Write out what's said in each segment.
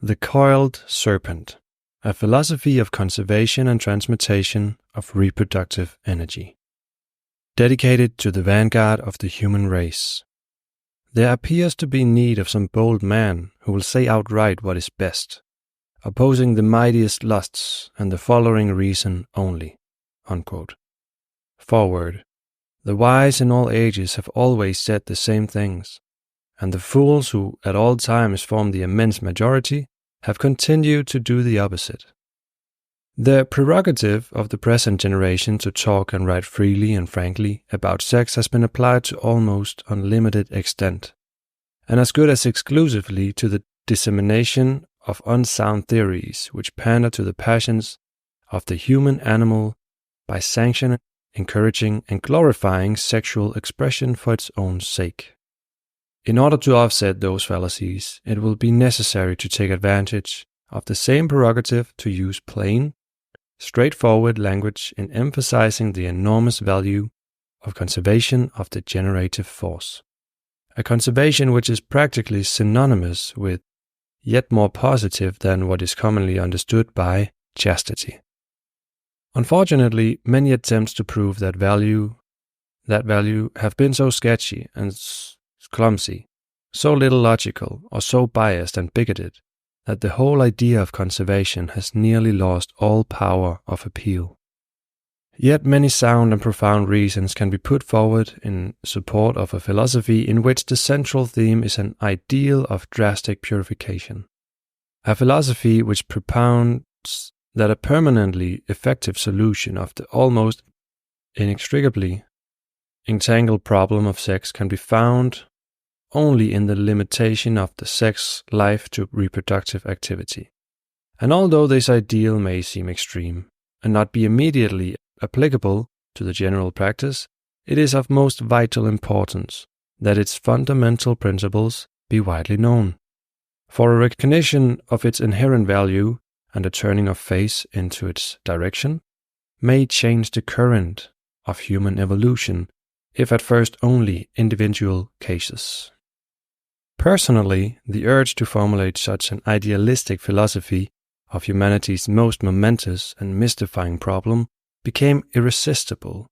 The Coiled Serpent, a philosophy of conservation and transmutation of reproductive energy. Dedicated to the vanguard of the human race. There appears to be need of some bold man who will say outright what is best, opposing the mightiest lusts and the following reason only. Unquote. Forward. The wise in all ages have always said the same things, and the fools who at all times form the immense majority have continued to do the opposite. The prerogative of the present generation to talk and write freely and frankly about sex has been applied to almost unlimited extent, and as good as exclusively to the dissemination of unsound theories which pander to the passions of the human animal by sanctioning, encouraging, and glorifying sexual expression for its own sake. In order to offset those fallacies, it will be necessary to take advantage of the same prerogative to use plain, straightforward language in emphasizing the enormous value of conservation of the generative force. A conservation which is practically synonymous with, yet more positive than what is commonly understood by, chastity. Unfortunately, many attempts to prove that value have been so sketchy and clumsy, so little logical, or so biased and bigoted, that the whole idea of conservation has nearly lost all power of appeal. Yet many sound and profound reasons can be put forward in support of a philosophy in which the central theme is an ideal of drastic purification. A philosophy which propounds that a permanently effective solution of the almost inextricably entangled problem of sex can be found only in the limitation of the sex life to reproductive activity. And although this ideal may seem extreme and not be immediately applicable to the general practice, it is of most vital importance that its fundamental principles be widely known. For a recognition of its inherent value and a turning of face into its direction may change the current of human evolution, if at first only individual cases. Personally, the urge to formulate such an idealistic philosophy of humanity's most momentous and mystifying problem became irresistible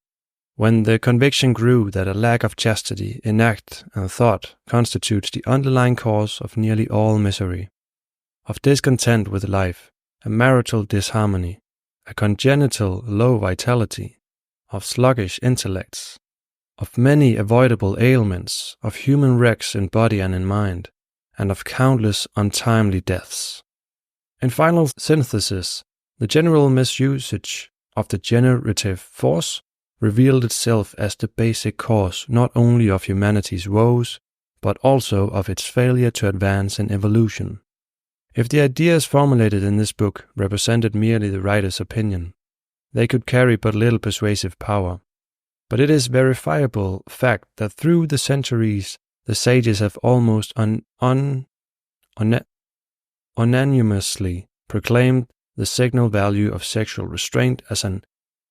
when the conviction grew that a lack of chastity in act and thought constitutes the underlying cause of nearly all misery, of discontent with life, a marital disharmony, a congenital low vitality, of sluggish intellects, of many avoidable ailments, of human wrecks in body and in mind, and of countless untimely deaths. In final synthesis, the general misusage of the generative force revealed itself as the basic cause not only of humanity's woes, but also of its failure to advance in evolution. If the ideas formulated in this book represented merely the writer's opinion, they could carry but little persuasive power. But it is verifiable fact that through the centuries the sages have almost unanimously proclaimed the signal value of sexual restraint as an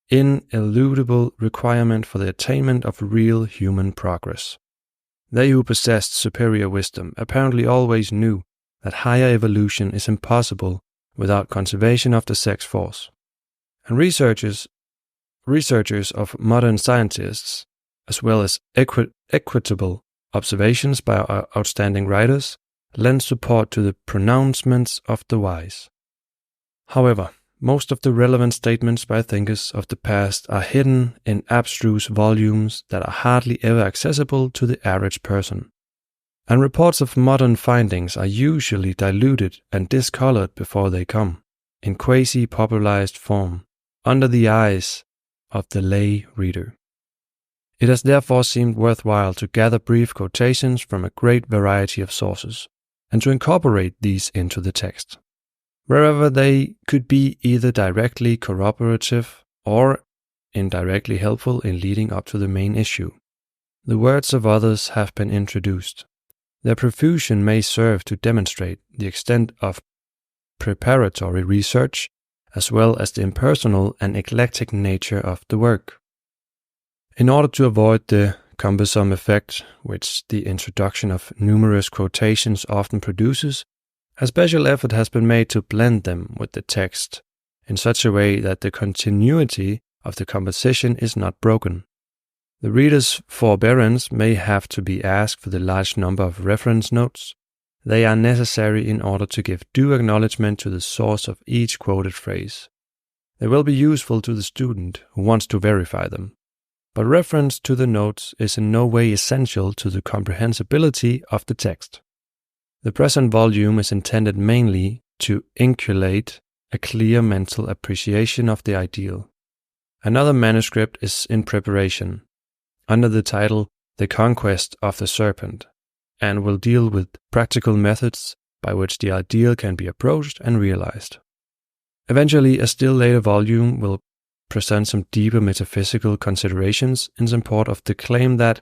ineludible requirement for the attainment of real human progress. They who possessed superior wisdom apparently always knew that higher evolution is impossible without conservation of the sex force. And researchers of modern scientists, as well as equitable observations by our outstanding writers, lend support to the pronouncements of the wise. However, most of the relevant statements by thinkers of the past are hidden in abstruse volumes that are hardly ever accessible to the average person. And reports of modern findings are usually diluted and discolored before they come, in quasi-popularized form, under the eyes of the lay reader. It has therefore seemed worthwhile to gather brief quotations from a great variety of sources, and to incorporate these into the text, wherever they could be either directly corroborative or indirectly helpful in leading up to the main issue. The words of others have been introduced. Their profusion may serve to demonstrate the extent of preparatory research, as well as the impersonal and eclectic nature of the work. In order to avoid the cumbersome effect which the introduction of numerous quotations often produces, A special effort has been made to blend them with the text in such a way that the continuity of the composition is not broken. The reader's forbearance may have to be asked for the large number of reference notes. They are necessary in order to give due acknowledgement to the source of each quoted phrase. They will be useful to the student who wants to verify them, but reference to the notes is in no way essential to the comprehensibility of the text. The present volume is intended mainly to inculcate a clear mental appreciation of the ideal. Another manuscript is in preparation, under the title The Conquest of the Serpent, and will deal with practical methods by which the ideal can be approached and realized. Eventually, a still later volume will present some deeper metaphysical considerations in support of the claim that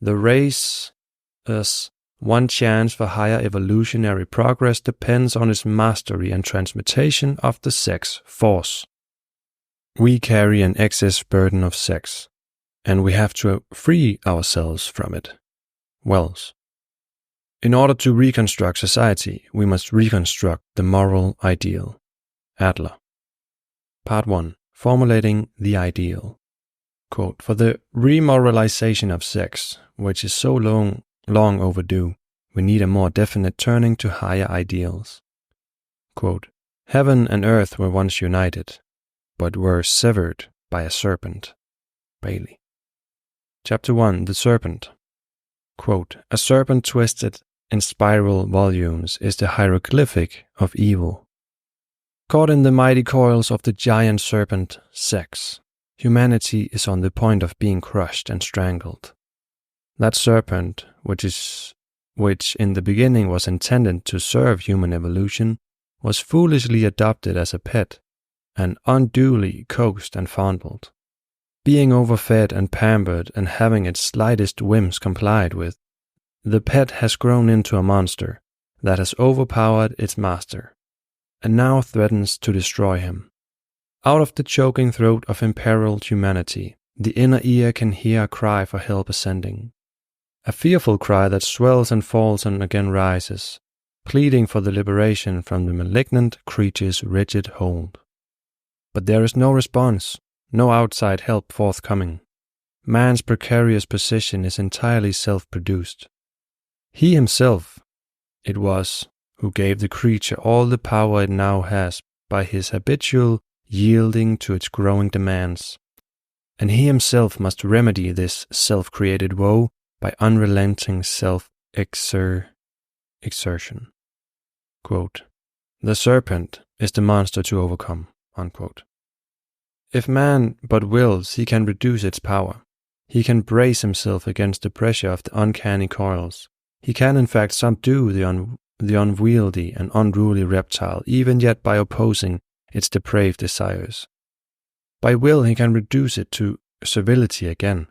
the race's one chance for higher evolutionary progress depends on its mastery and transmutation of the sex force. We carry an excess burden of sex, and we have to free ourselves from it. Wells. In order to reconstruct society, we must reconstruct the moral ideal. Adler. Part 1. Formulating the Ideal. Quote, for the remoralization of sex, which is so long overdue, we need a more definite turning to higher ideals. Quote, heaven and earth were once united, but were severed by a serpent. Bailey. Chapter 1. The Serpent. Quote, a serpent twisted in spiral volumes is the hieroglyphic of evil. Caught in the mighty coils of the giant serpent, sex, humanity is on the point of being crushed and strangled. That serpent, which in the beginning was intended to serve human evolution, was foolishly adopted as a pet and unduly coaxed and fondled. Being overfed and pampered and having its slightest whims complied with, the pet has grown into a monster that has overpowered its master, and now threatens to destroy him. Out of the choking throat of imperiled humanity, the inner ear can hear a cry for help ascending. A fearful cry that swells and falls and again rises, pleading for the liberation from the malignant creature's rigid hold. But there is no response, no outside help forthcoming. Man's precarious position is entirely self-produced. He himself, it was, who gave the creature all the power it now has by his habitual yielding to its growing demands. And he himself must remedy this self-created woe by unrelenting self-exertion. Quote, the serpent is the monster to overcome. Unquote. If man but wills, he can reduce its power. He can brace himself against the pressure of the uncanny coils. He can in fact subdue the unwieldy and unruly reptile, even yet by opposing its depraved desires. By will he can reduce it to servility again,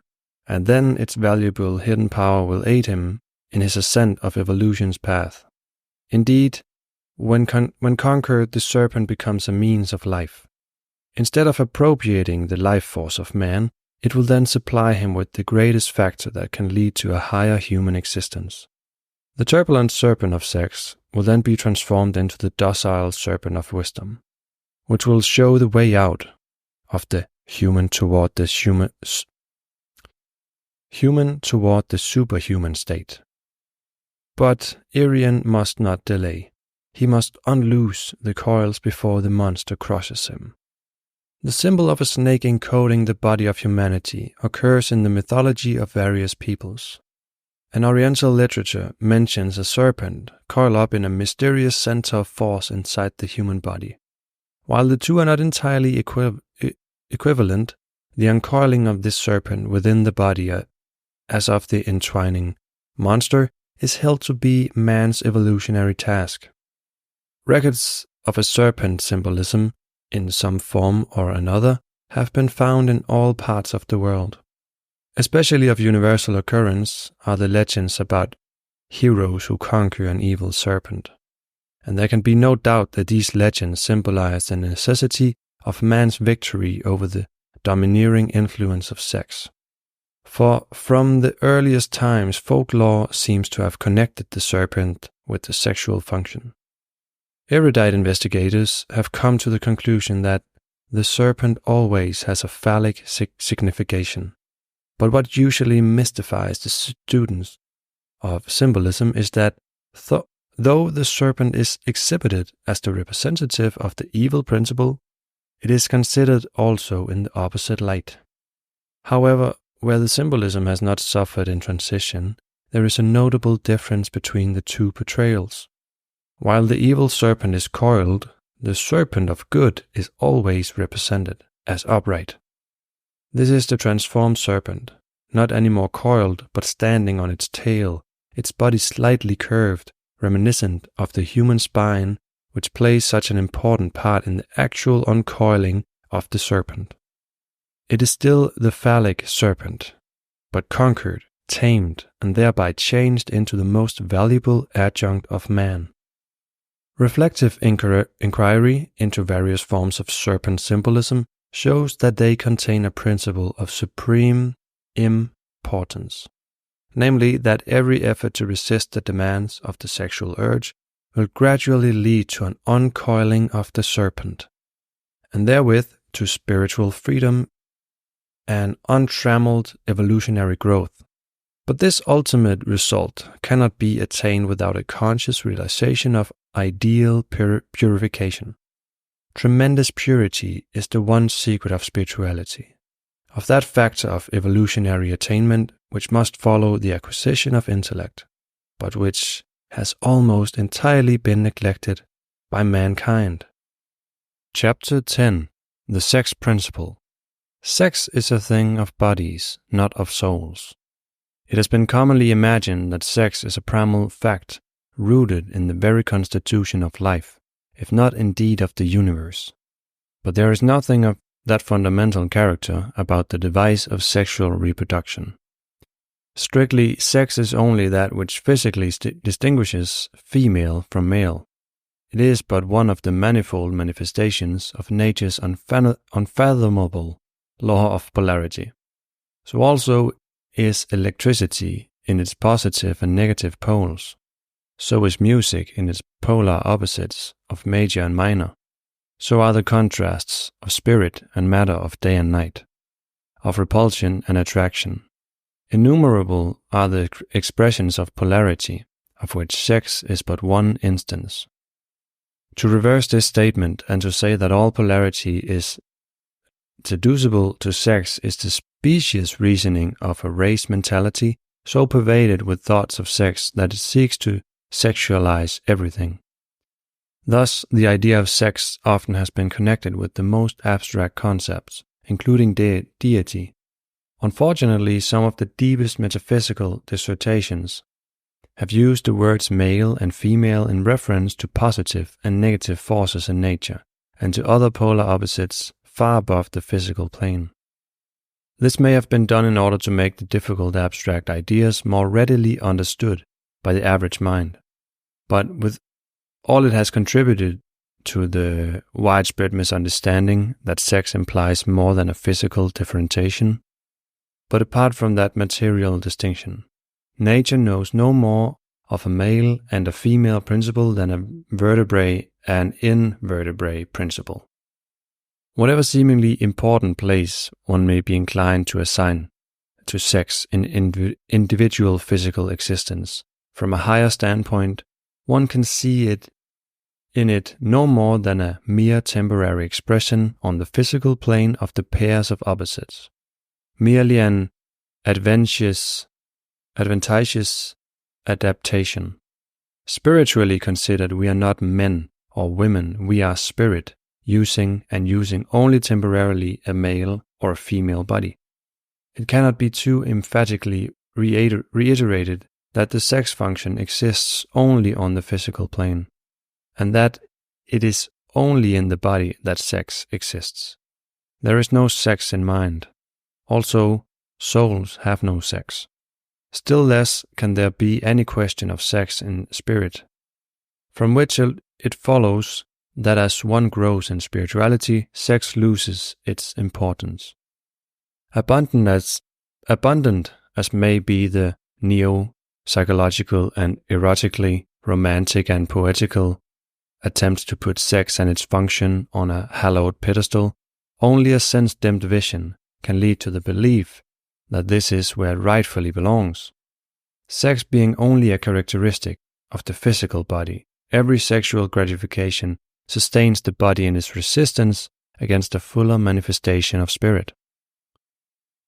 and then its valuable hidden power will aid him in his ascent of evolution's path. Indeed, when conquered, the serpent becomes a means of life. Instead of appropriating the life force of man, it will then supply him with the greatest factor that can lead to a higher human existence. The turbulent serpent of sex will then be transformed into the docile serpent of wisdom, which will show the way out of the human toward the superhuman state. But Irian must not delay. He must unloose the coils before the monster crushes him. The symbol of a snake encoding the body of humanity occurs in the mythology of various peoples. An Oriental literature mentions a serpent coiled up in a mysterious center of force inside the human body. While the two are not entirely equivalent, the uncoiling of this serpent within the body, as of the entwining monster, is held to be man's evolutionary task. Records of a serpent symbolism, in some form or another, have been found in all parts of the world. Especially of universal occurrence are the legends about heroes who conquer an evil serpent. And there can be no doubt that these legends symbolize the necessity of man's victory over the domineering influence of sex. For from the earliest times, folklore seems to have connected the serpent with the sexual function. Erudite investigators have come to the conclusion that the serpent always has a phallic signification. But what usually mystifies the students of symbolism is that though the serpent is exhibited as the representative of the evil principle, it is considered also in the opposite light. However, where the symbolism has not suffered in transition, there is a notable difference between the two portrayals. While the evil serpent is coiled, the serpent of good is always represented as upright. This is the transformed serpent, not anymore coiled but standing on its tail, its body slightly curved, reminiscent of the human spine, which plays such an important part in the actual uncoiling of the serpent. It is still the phallic serpent, but conquered, tamed, and thereby changed into the most valuable adjunct of man. Reflective inquiry into various forms of serpent symbolism shows that they contain a principle of supreme importance, namely that every effort to resist the demands of the sexual urge will gradually lead to an uncoiling of the serpent, and therewith to spiritual freedom and untrammeled evolutionary growth. But this ultimate result cannot be attained without a conscious realization of ideal purification. Tremendous purity is the one secret of spirituality, of that factor of evolutionary attainment which must follow the acquisition of intellect, but which has almost entirely been neglected by mankind. Chapter 10. The Sex Principle. Sex is a thing of bodies, not of souls. It has been commonly imagined that sex is a primal fact rooted in the very constitution of life, if not indeed of the universe. But there is nothing of that fundamental character about the device of sexual reproduction. Strictly, sex is only that which physically distinguishes female from male. It is but one of the manifold manifestations of nature's unfathomable law of polarity. So also is electricity in its positive and negative poles. So is music in its polar opposites of major and minor. So are the contrasts of spirit and matter, of day and night, of repulsion and attraction. Innumerable are the expressions of polarity, of which sex is but one instance. To reverse this statement and to say that all polarity is deducible to sex is the specious reasoning of a race mentality so pervaded with thoughts of sex that it seeks to sexualize everything. Thus, the idea of sex often has been connected with the most abstract concepts, including deity. Unfortunately, some of the deepest metaphysical dissertations have used the words male and female in reference to positive and negative forces in nature, and to other polar opposites far above the physical plane. This may have been done in order to make the difficult abstract ideas more readily understood by the average mind, but with all it has contributed to the widespread misunderstanding that sex implies more than a physical differentiation. But apart from that material distinction, nature knows no more of a male and a female principle than a vertebrate and invertebrate principle. Whatever seemingly important place one may be inclined to assign to sex in individual physical existence, from a higher standpoint, one can see it in it no more than a mere temporary expression on the physical plane of the pairs of opposites, merely an advantageous adaptation. Spiritually considered, we are not men or women, we are spirit, using only temporarily a male or a female body. It cannot be too emphatically reiterated that the sex function exists only on the physical plane, and that it is only in the body that sex exists. There is no sex in mind. Also, souls have no sex. Still less can there be any question of sex in spirit, from which it follows that as one grows in spirituality, sex loses its importance. Abundant as may be the neo-psychological and erotically romantic and poetical attempts to put sex and its function on a hallowed pedestal, only a sense-dimmed vision can lead to the belief that this is where it rightfully belongs. Sex being only a characteristic of the physical body, every sexual gratification sustains the body in its resistance against a fuller manifestation of spirit.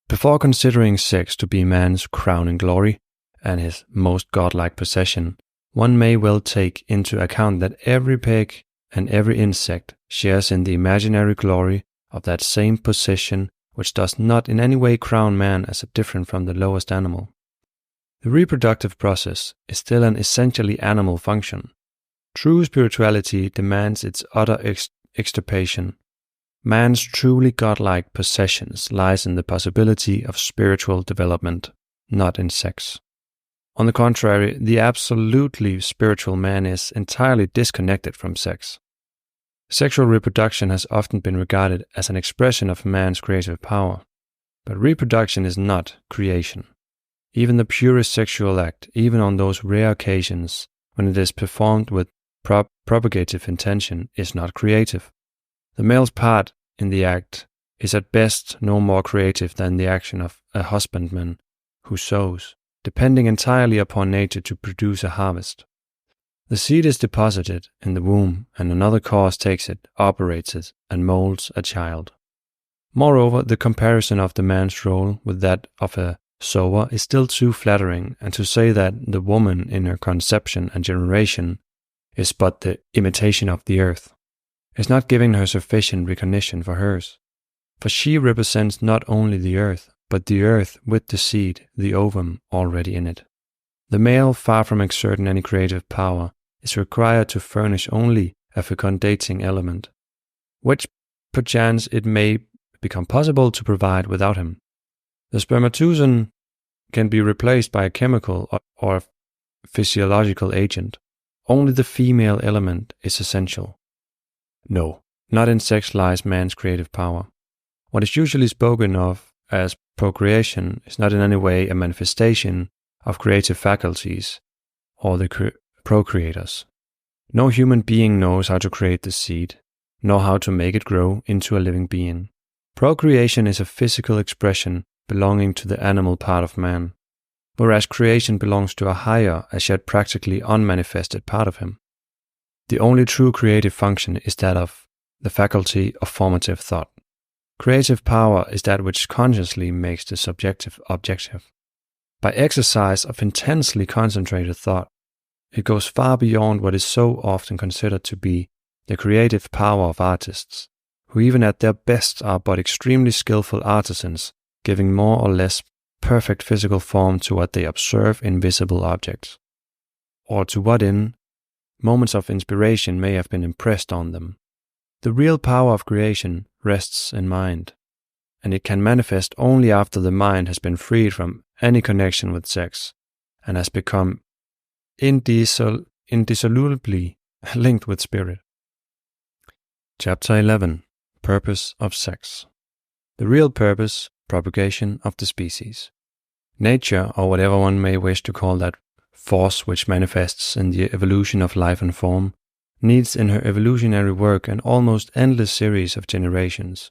Before considering sex to be man's crowning glory and his most godlike possession, one may well take into account that every pig and every insect shares in the imaginary glory of that same possession, which does not in any way crown man as different from the lowest animal. The reproductive process is still an essentially animal function. True spirituality demands its utter extirpation. Man's truly godlike possessions lies in the possibility of spiritual development, not in sex. On the contrary, the absolutely spiritual man is entirely disconnected from sex. Sexual reproduction has often been regarded as an expression of man's creative power, but reproduction is not creation. Even the purest sexual act, even on those rare occasions when it is performed with propagative intention, is not creative. The male's part in the act is at best no more creative than the action of a husbandman who sows, depending entirely upon nature to produce a harvest. The seed is deposited in the womb, and another cause takes it, operates it, and molds a child. Moreover, the comparison of the man's role with that of a sower is still too flattering, and to say that the woman in her conception and generation is but the imitation of the earth is not giving her sufficient recognition for hers. For she represents not only the earth, but the earth with the seed, the ovum, already in it. The male, far from exerting any creative power, is required to furnish only a fecundating element, which perchance it may become possible to provide without him. The spermatozoon can be replaced by a chemical or physiological agent. Only the female element is essential. No, not in sex lies man's creative power. What is usually spoken of as procreation is not in any way a manifestation of creative faculties or the procreators. No human being knows how to create the seed, nor how to make it grow into a living being. Procreation is a physical expression belonging to the animal part of man, whereas creation belongs to a higher, as yet practically unmanifested part of him. The only true creative function is that of the faculty of formative thought. Creative power is that which consciously makes the subjective objective. By exercise of intensely concentrated thought, it goes far beyond what is so often considered to be the creative power of artists, who even at their best are but extremely skillful artisans, giving more or less perfect physical form to what they observe in visible objects, or to what in moments of inspiration may have been impressed on them. The real power of creation rests in mind, and it can manifest only after the mind has been freed from any connection with sex and has become indissolubly linked with spirit. Chapter 11. Purpose of Sex. The real purpose, propagation of the species. Nature, or whatever one may wish to call that force which manifests in the evolution of life and form, needs in her evolutionary work an almost endless series of generations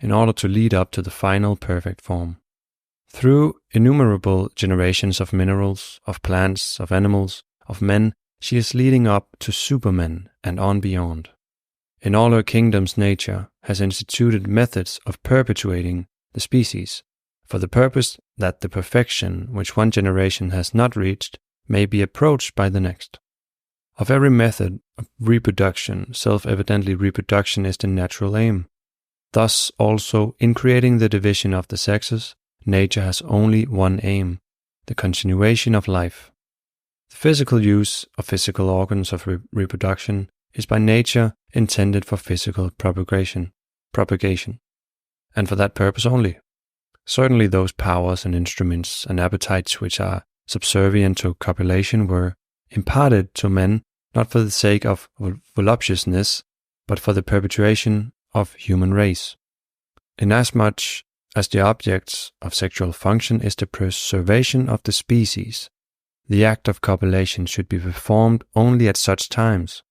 in order to lead up to the final perfect form. Through innumerable generations of minerals, of plants, of animals, of men, she is leading up to supermen and on beyond. In all her kingdoms, nature has instituted methods of perpetuating the species, for the purpose that the perfection which one generation has not reached may be approached by the next. Of every method of reproduction, self-evidently reproduction is the natural aim. Thus also, in creating the division of the sexes, nature has only one aim, the continuation of life. The physical use of physical organs of reproduction is by nature intended for physical propagation, and for that purpose only. Certainly those powers and instruments and appetites which are subservient to copulation were imparted to men not for the sake of voluptuousness, but for the perpetuation of human race. Inasmuch as the objects of sexual function is the preservation of the species, the act of copulation should be performed only at such times,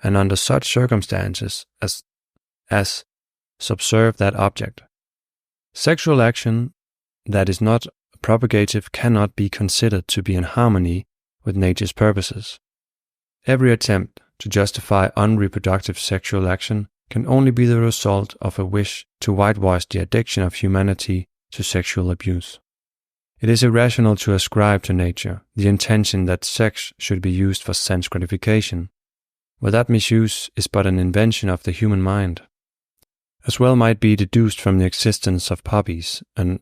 and under such circumstances as subserve that object. Sexual action that is not propagative cannot be considered to be in harmony with nature's purposes. Every attempt to justify unreproductive sexual action can only be the result of a wish to whitewash the addiction of humanity to sexual abuse. It is irrational to ascribe to nature the intention that sex should be used for sense gratification, where that misuse is but an invention of the human mind. As well might be deduced from the existence of poppies and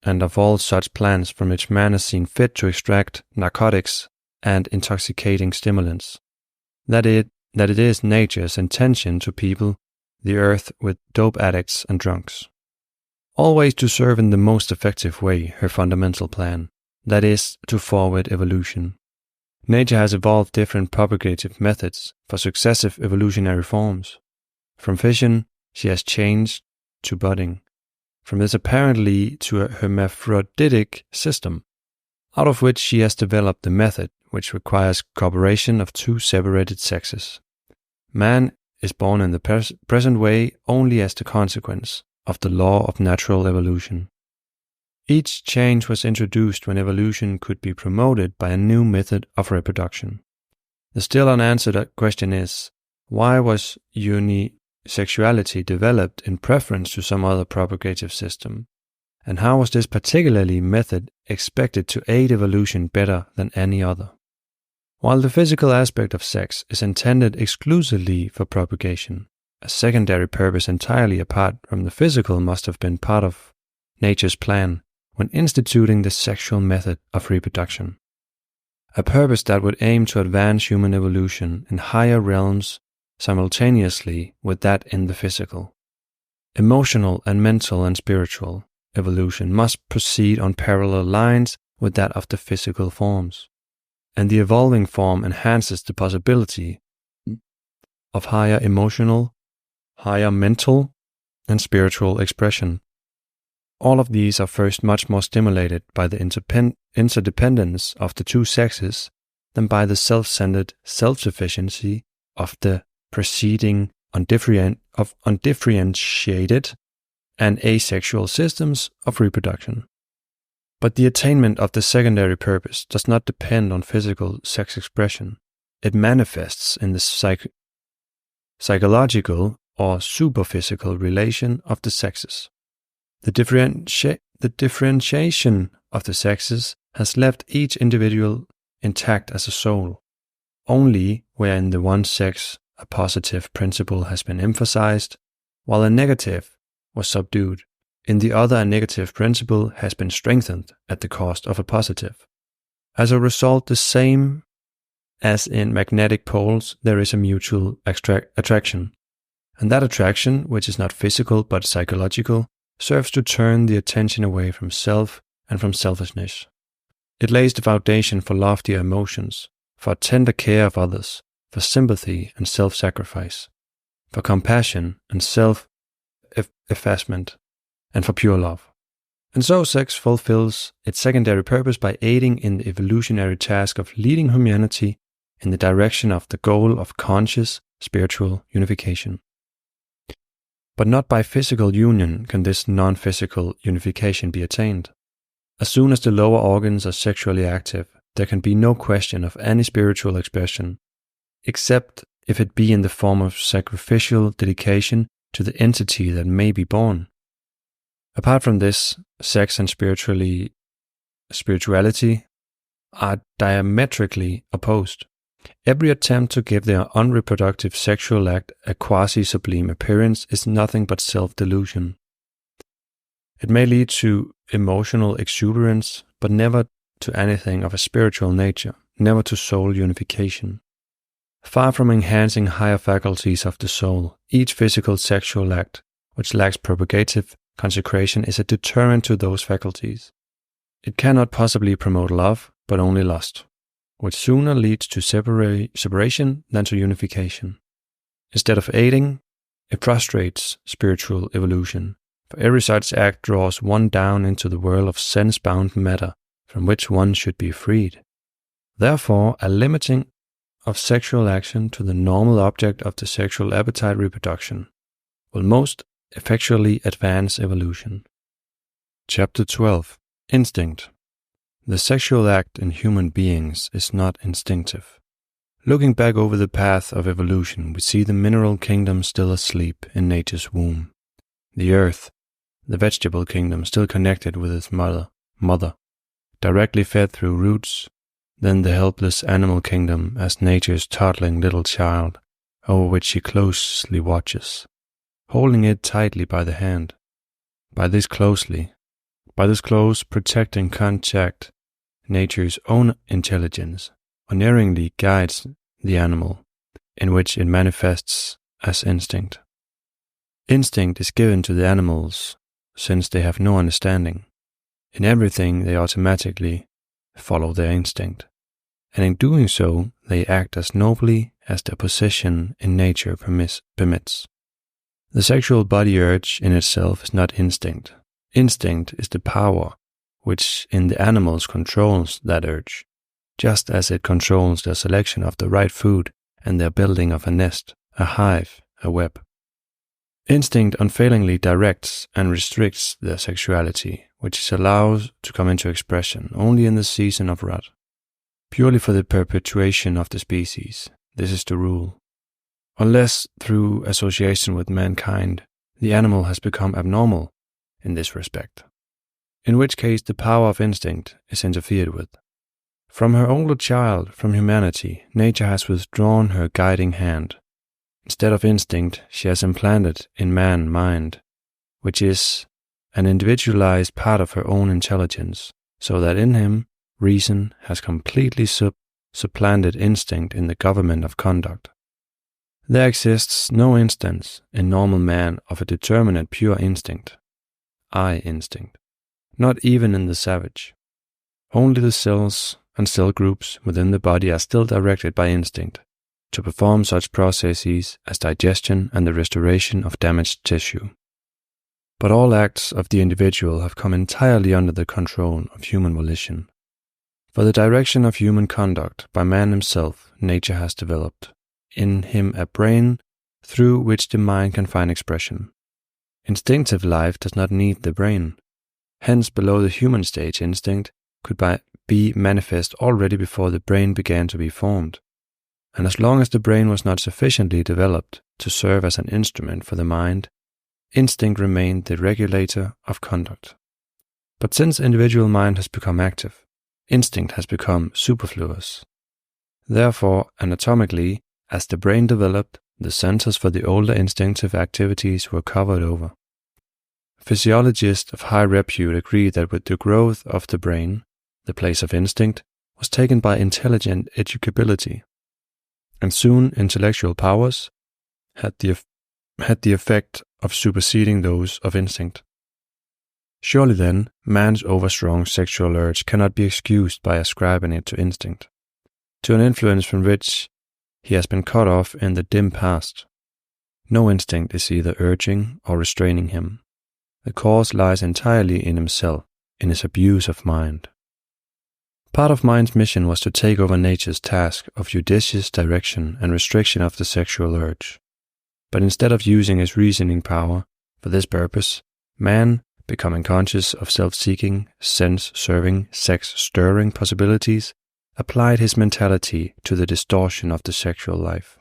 of all such plants from which man is seen fit to extract narcotics and intoxicating stimulants, that it is nature's intention to people the earth with dope addicts and drunks. Always to serve in the most effective way her fundamental plan, that is, to forward evolution. Nature has evolved different propagative methods for successive evolutionary forms. From fission, she has changed to budding. From this apparently to a hermaphroditic system, out of which she has developed the method which requires cooperation of two separated sexes. Man is born in the present way only as the consequence of the law of natural evolution. Each change was introduced when evolution could be promoted by a new method of reproduction. The still unanswered question is, why was unisexuality developed in preference to some other propagative system? And how was this particularly method expected to aid evolution better than any other? While the physical aspect of sex is intended exclusively for propagation, a secondary purpose entirely apart from the physical must have been part of nature's plan when instituting the sexual method of reproduction. A purpose that would aim to advance human evolution in higher realms simultaneously with that in the physical. Emotional and mental and spiritual evolution must proceed on parallel lines with that of the physical forms, and the evolving form enhances the possibility of higher emotional, higher mental, and spiritual expression. All of these are first much more stimulated by the interdependence of the two sexes than by the self-centered self-sufficiency of the preceding undifferentiated and asexual systems of reproduction. But the attainment of the secondary purpose does not depend on physical sex expression. It manifests in the psychological or superphysical relation of the sexes. The differentiation of the sexes has left each individual intact as a soul. Only where in the one sex a positive principle has been emphasized, while a negative was subdued, in the other a negative principle has been strengthened at the cost of a positive. As a result, the same as in magnetic poles, there is a mutual attraction. And that attraction, which is not physical but psychological, serves to turn the attention away from self and from selfishness. It lays the foundation for loftier emotions, for tender care of others, for sympathy and self-sacrifice, for compassion and self-effacement, and for pure love. And so sex fulfills its secondary purpose by aiding in the evolutionary task of leading humanity in the direction of the goal of conscious spiritual unification. But not by physical union can this non-physical unification be attained. As soon as the lower organs are sexually active, there can be no question of any spiritual expression, except if it be in the form of sacrificial dedication to the entity that may be born. Apart from this, sex and spirituality are diametrically opposed. Every attempt to give their unreproductive sexual act a quasi-sublime appearance is nothing but self-delusion. It may lead to emotional exuberance, but never to anything of a spiritual nature, never to soul unification. Far from enhancing higher faculties of the soul, each physical sexual act, which lacks propagative consecration, is a deterrent to those faculties. It cannot possibly promote love, but only lust, which sooner leads to separation than to unification. Instead of aiding, it frustrates spiritual evolution, for every such act draws one down into the whirl of sense-bound matter from which one should be freed. Therefore, a limiting of sexual action to the normal object of the sexual appetite reproduction will most effectually advance evolution. Chapter 12. Instinct. The sexual act in human beings is not instinctive. Looking back over the path of evolution, we see the mineral kingdom still asleep in nature's womb. The earth, the vegetable kingdom still connected with its mother, directly fed through roots, then the helpless animal kingdom as nature's toddling little child, over which she closely watches, holding it tightly by the hand. By this close protecting contact, nature's own intelligence unerringly guides the animal, in which it manifests as instinct. Instinct is given to the animals since they have no understanding. In everything they automatically follow their instinct, and in doing so they act as nobly as their position in nature permits. The sexual body urge in itself is not instinct. Instinct is the power which in the animals controls that urge, just as it controls their selection of the right food and their building of a nest, a hive, a web. Instinct unfailingly directs and restricts their sexuality, which is allowed to come into expression only in the season of rut. Purely for the perpetuation of the species, this is the rule. Unless through association with mankind, the animal has become abnormal in this respect, in which case the power of instinct is interfered with. From her older child, from humanity, nature has withdrawn her guiding hand. Instead of instinct, she has implanted in man mind, which is an individualized part of her own intelligence, so that in him, reason has completely supplanted instinct in the government of conduct. There exists no instance in normal man of a determinate pure instinct, I instinct, not even in the savage. Only the cells and cell groups within the body are still directed by instinct to perform such processes as digestion and the restoration of damaged tissue. But all acts of the individual have come entirely under the control of human volition. For the direction of human conduct by man himself, nature has developed in him a brain through which the mind can find expression. Instinctive life does not need the brain. Hence, below the human stage, instinct could be manifest already before the brain began to be formed. And as long as the brain was not sufficiently developed to serve as an instrument for the mind, instinct remained the regulator of conduct. But since individual mind has become active, instinct has become superfluous. Therefore, anatomically, as the brain developed, the centers for the older instinctive activities were covered over. Physiologists of high repute agree that with the growth of the brain, the place of instinct was taken by intelligent educability, and soon intellectual powers had the effect of superseding those of instinct. Surely then, man's overstrong sexual urge cannot be excused by ascribing it to instinct, to an influence from which he has been cut off in the dim past. No instinct is either urging or restraining him. The cause lies entirely in himself, in his abuse of mind. Part of mind's mission was to take over nature's task of judicious direction and restriction of the sexual urge. But instead of using his reasoning power for this purpose, man, becoming conscious of self-seeking, sense-serving, sex-stirring possibilities, applied his mentality to the distortion of the sexual life.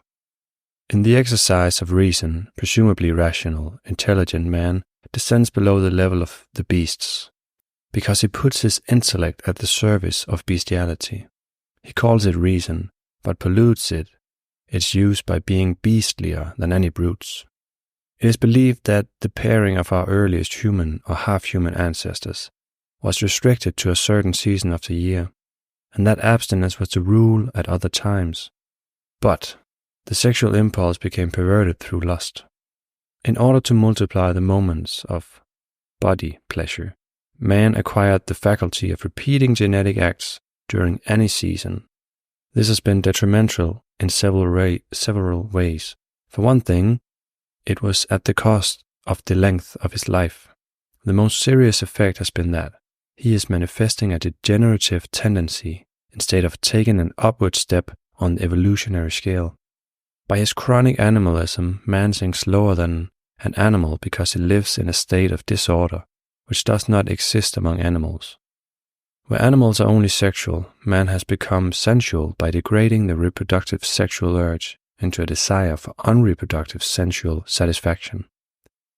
In the exercise of reason, presumably rational, intelligent man descends below the level of the beasts, because he puts his intellect at the service of bestiality. He calls it reason, but pollutes its use by being beastlier than any brutes. It is believed that the pairing of our earliest human or half-human ancestors was restricted to a certain season of the year, and that abstinence was the rule at other times. But the sexual impulse became perverted through lust. In order to multiply the moments of body pleasure, man acquired the faculty of repeating genetic acts during any season. This has been detrimental in several ways. For one thing, it was at the cost of the length of his life. The most serious effect has been that he is manifesting a degenerative tendency instead of taking an upward step on the evolutionary scale. By his chronic animalism, man sinks lower than an animal because he lives in a state of disorder which does not exist among animals. Where animals are only sexual, man has become sensual by degrading the reproductive sexual urge into a desire for unreproductive sensual satisfaction.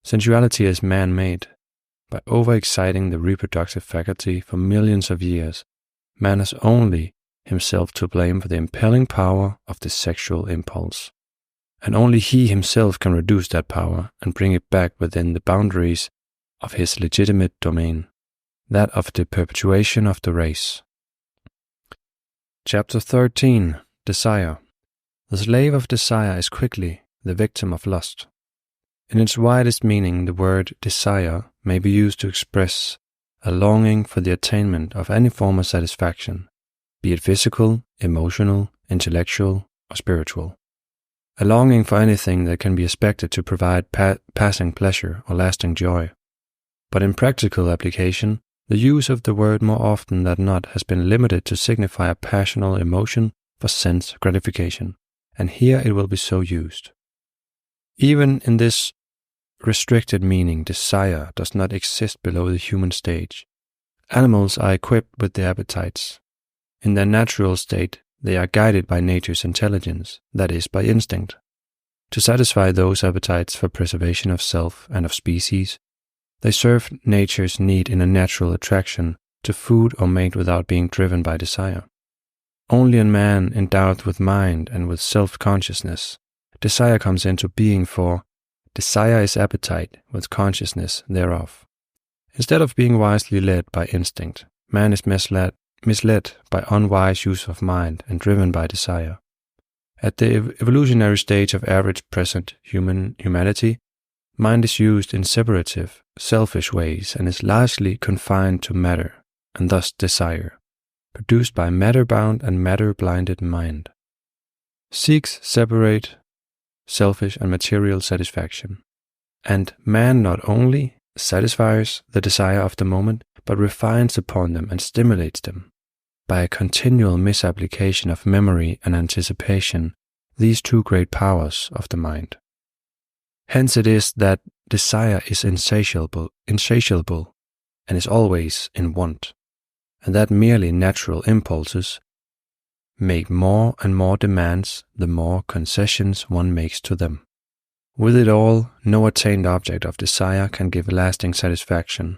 Sensuality is man-made. By overexciting the reproductive faculty for millions of years, man has only himself to blame for the impelling power of the sexual impulse. And only he himself can reduce that power and bring it back within the boundaries of his legitimate domain, that of the perpetuation of the race. Chapter 13. Desire. The slave of desire is quickly the victim of lust. In its widest meaning, the word desire may be used to express a longing for the attainment of any form of satisfaction, be it physical, emotional, intellectual, or spiritual. A longing for anything that can be expected to provide passing pleasure or lasting joy. But in practical application, the use of the word more often than not has been limited to signify a passional emotion for sense gratification, and here it will be so used. Even in this restricted meaning, desire does not exist below the human stage. Animals are equipped with their appetites. In their natural state, they are guided by nature's intelligence, that is, by instinct. To satisfy those appetites for preservation of self and of species, they serve nature's need in a natural attraction to food or mate without being driven by desire. Only in man endowed with mind and with self-consciousness, desire comes into being, for desire is appetite with consciousness thereof. Instead of being wisely led by instinct, man is misled by unwise use of mind and driven by desire. At the evolutionary stage of average present humanity, mind is used in separative, selfish ways and is largely confined to matter, and thus desire, produced by matter-bound and matter-blinded mind, seeks separate, selfish and material satisfaction. And man not only satisfies the desire of the moment, but refines upon them and stimulates them. By a continual misapplication of memory and anticipation, these two great powers of the mind. Hence it is that desire is insatiable, and is always in want, and that merely natural impulses make more and more demands the more concessions one makes to them. With it all, no attained object of desire can give lasting satisfaction.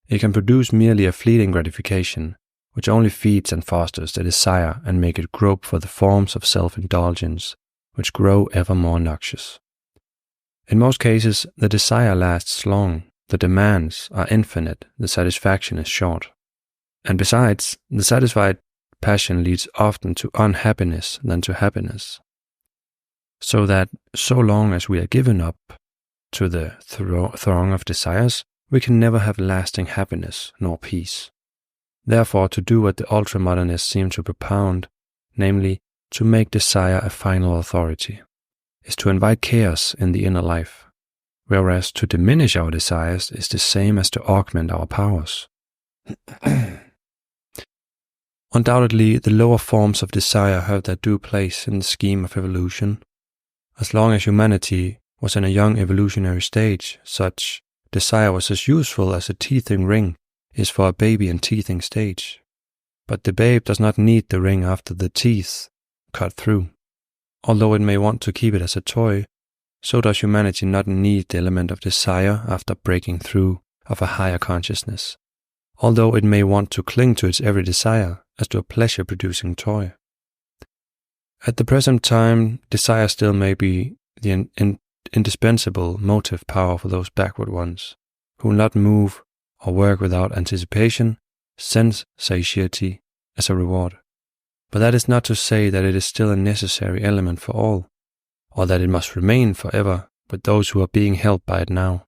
It can produce merely a fleeting gratification, which only feeds and fosters the desire and make it grope for the forms of self-indulgence, which grow ever more noxious. In most cases, the desire lasts long, the demands are infinite, the satisfaction is short. And besides, the satisfied passion leads often to unhappiness than to happiness. So that, so long as we are given up to the throng of desires, we can never have lasting happiness nor peace. Therefore, to do what the ultramodernists seem to propound, namely, to make desire a final authority, is to invite chaos in the inner life, whereas to diminish our desires is the same as to augment our powers. Undoubtedly, the lower forms of desire have their due place in the scheme of evolution. As long as humanity was in a young evolutionary stage, such desire was as useful as a teething ring is for a baby in teething stage. But the babe does not need the ring after the teeth cut through. Although it may want to keep it as a toy, so does humanity not need the element of desire after breaking through of a higher consciousness, although it may want to cling to its every desire as to a pleasure-producing toy. At the present time, desire still may be the indispensable motive power for those backward ones, who will not move or work without anticipation, sense satiety as a reward. But that is not to say that it is still a necessary element for all, or that it must remain forever with those who are being helped by it now.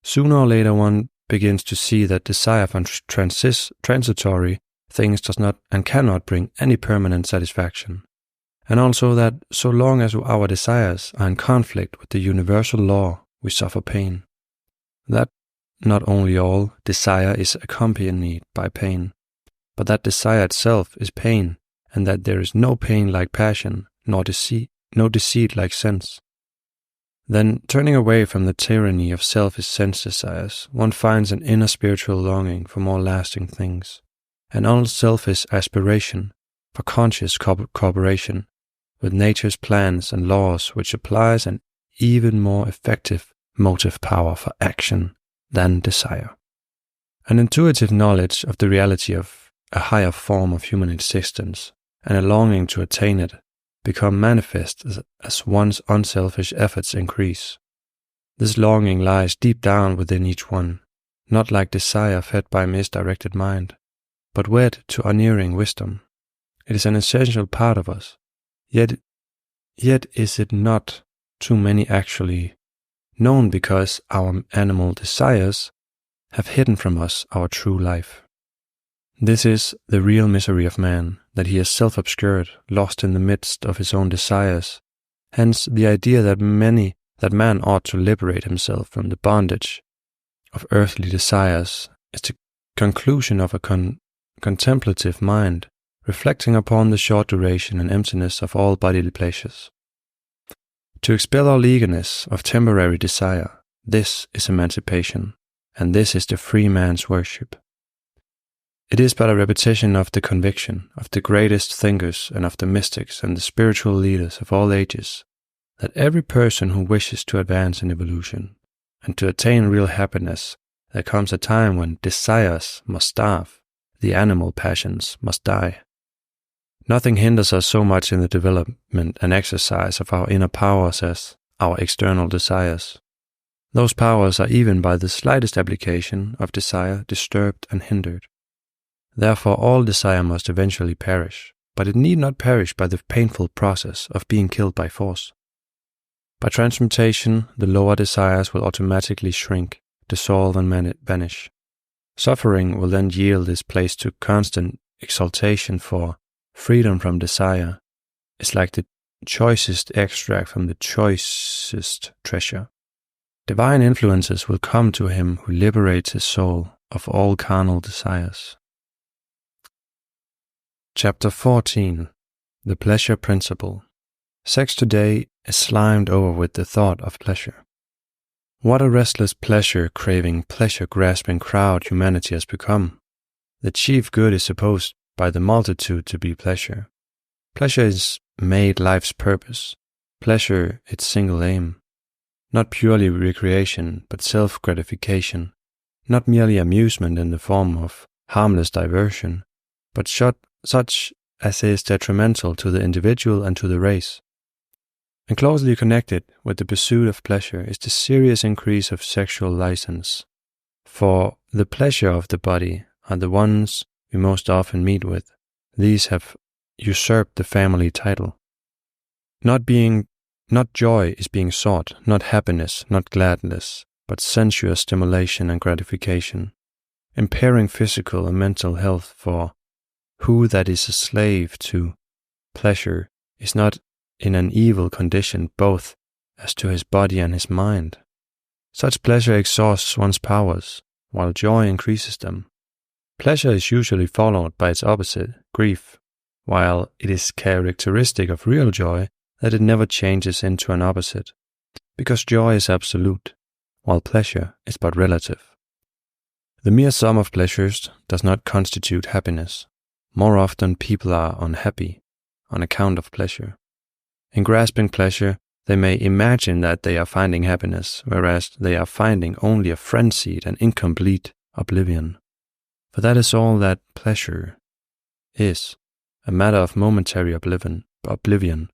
Sooner or later one begins to see that desire for transitory things does not and cannot bring any permanent satisfaction, and also that so long as our desires are in conflict with the universal law, we suffer pain. That not only all desire is accompanied by pain, but that desire itself is pain and that there is no pain like passion, no deceit like sense. Then, turning away from the tyranny of selfish sense desires, one finds an inner spiritual longing for more lasting things, an unselfish aspiration for conscious cooperation with nature's plans and laws, which applies an even more effective motive power for action than desire. An intuitive knowledge of the reality of a higher form of human existence and a longing to attain it become manifest as one's unselfish efforts increase. This longing lies deep down within each one, not like desire fed by misdirected mind, but wed to unerring wisdom. It is an essential part of us, yet is it not too many actually known because our animal desires have hidden from us our true life. This is the real misery of man, that he is self-obscured, lost in the midst of his own desires. Hence the idea that man ought to liberate himself from the bondage of earthly desires is the conclusion of a contemplative mind, reflecting upon the short duration and emptiness of all bodily pleasures. To expel all eagerness of temporary desire, this is emancipation, and this is the free man's worship. It is but a repetition of the conviction of the greatest thinkers and of the mystics and the spiritual leaders of all ages, that every person who wishes to advance in evolution and to attain real happiness, there comes a time when desires must starve, the animal passions must die. Nothing hinders us so much in the development and exercise of our inner powers as our external desires. Those powers are even by the slightest application of desire disturbed and hindered. Therefore all desire must eventually perish, but it need not perish by the painful process of being killed by force. By transmutation, the lower desires will automatically shrink, dissolve and vanish. Suffering will then yield its place to constant exaltation, for freedom from desire is like the choicest extract from the choicest treasure. Divine influences will come to him who liberates his soul of all carnal desires. Chapter 14. The Pleasure Principle. Sex today is slimed over with the thought of pleasure. What a restless pleasure-craving, pleasure-grasping crowd humanity has become. The chief good is supposed by the multitude to be pleasure. Pleasure is made life's purpose. Pleasure its single aim. Not purely recreation, but self-gratification. Not merely amusement in the form of harmless diversion, but such as is detrimental to the individual and to the race. And closely connected with the pursuit of pleasure is the serious increase of sexual license. For the pleasure of the body are the ones we most often meet with. These have usurped the family title. Not joy is being sought, not happiness, not gladness, but sensuous stimulation and gratification, impairing physical and mental health, for who that is a slave to pleasure is not in an evil condition both as to his body and his mind. Such pleasure exhausts one's powers, while joy increases them. Pleasure is usually followed by its opposite, grief, while it is characteristic of real joy that it never changes into an opposite, because joy is absolute, while pleasure is but relative. The mere sum of pleasures does not constitute happiness. More often people are unhappy on account of pleasure. In grasping pleasure, they may imagine that they are finding happiness, whereas they are finding only a frenzied and incomplete oblivion. For that is all that pleasure is, a matter of momentary oblivion,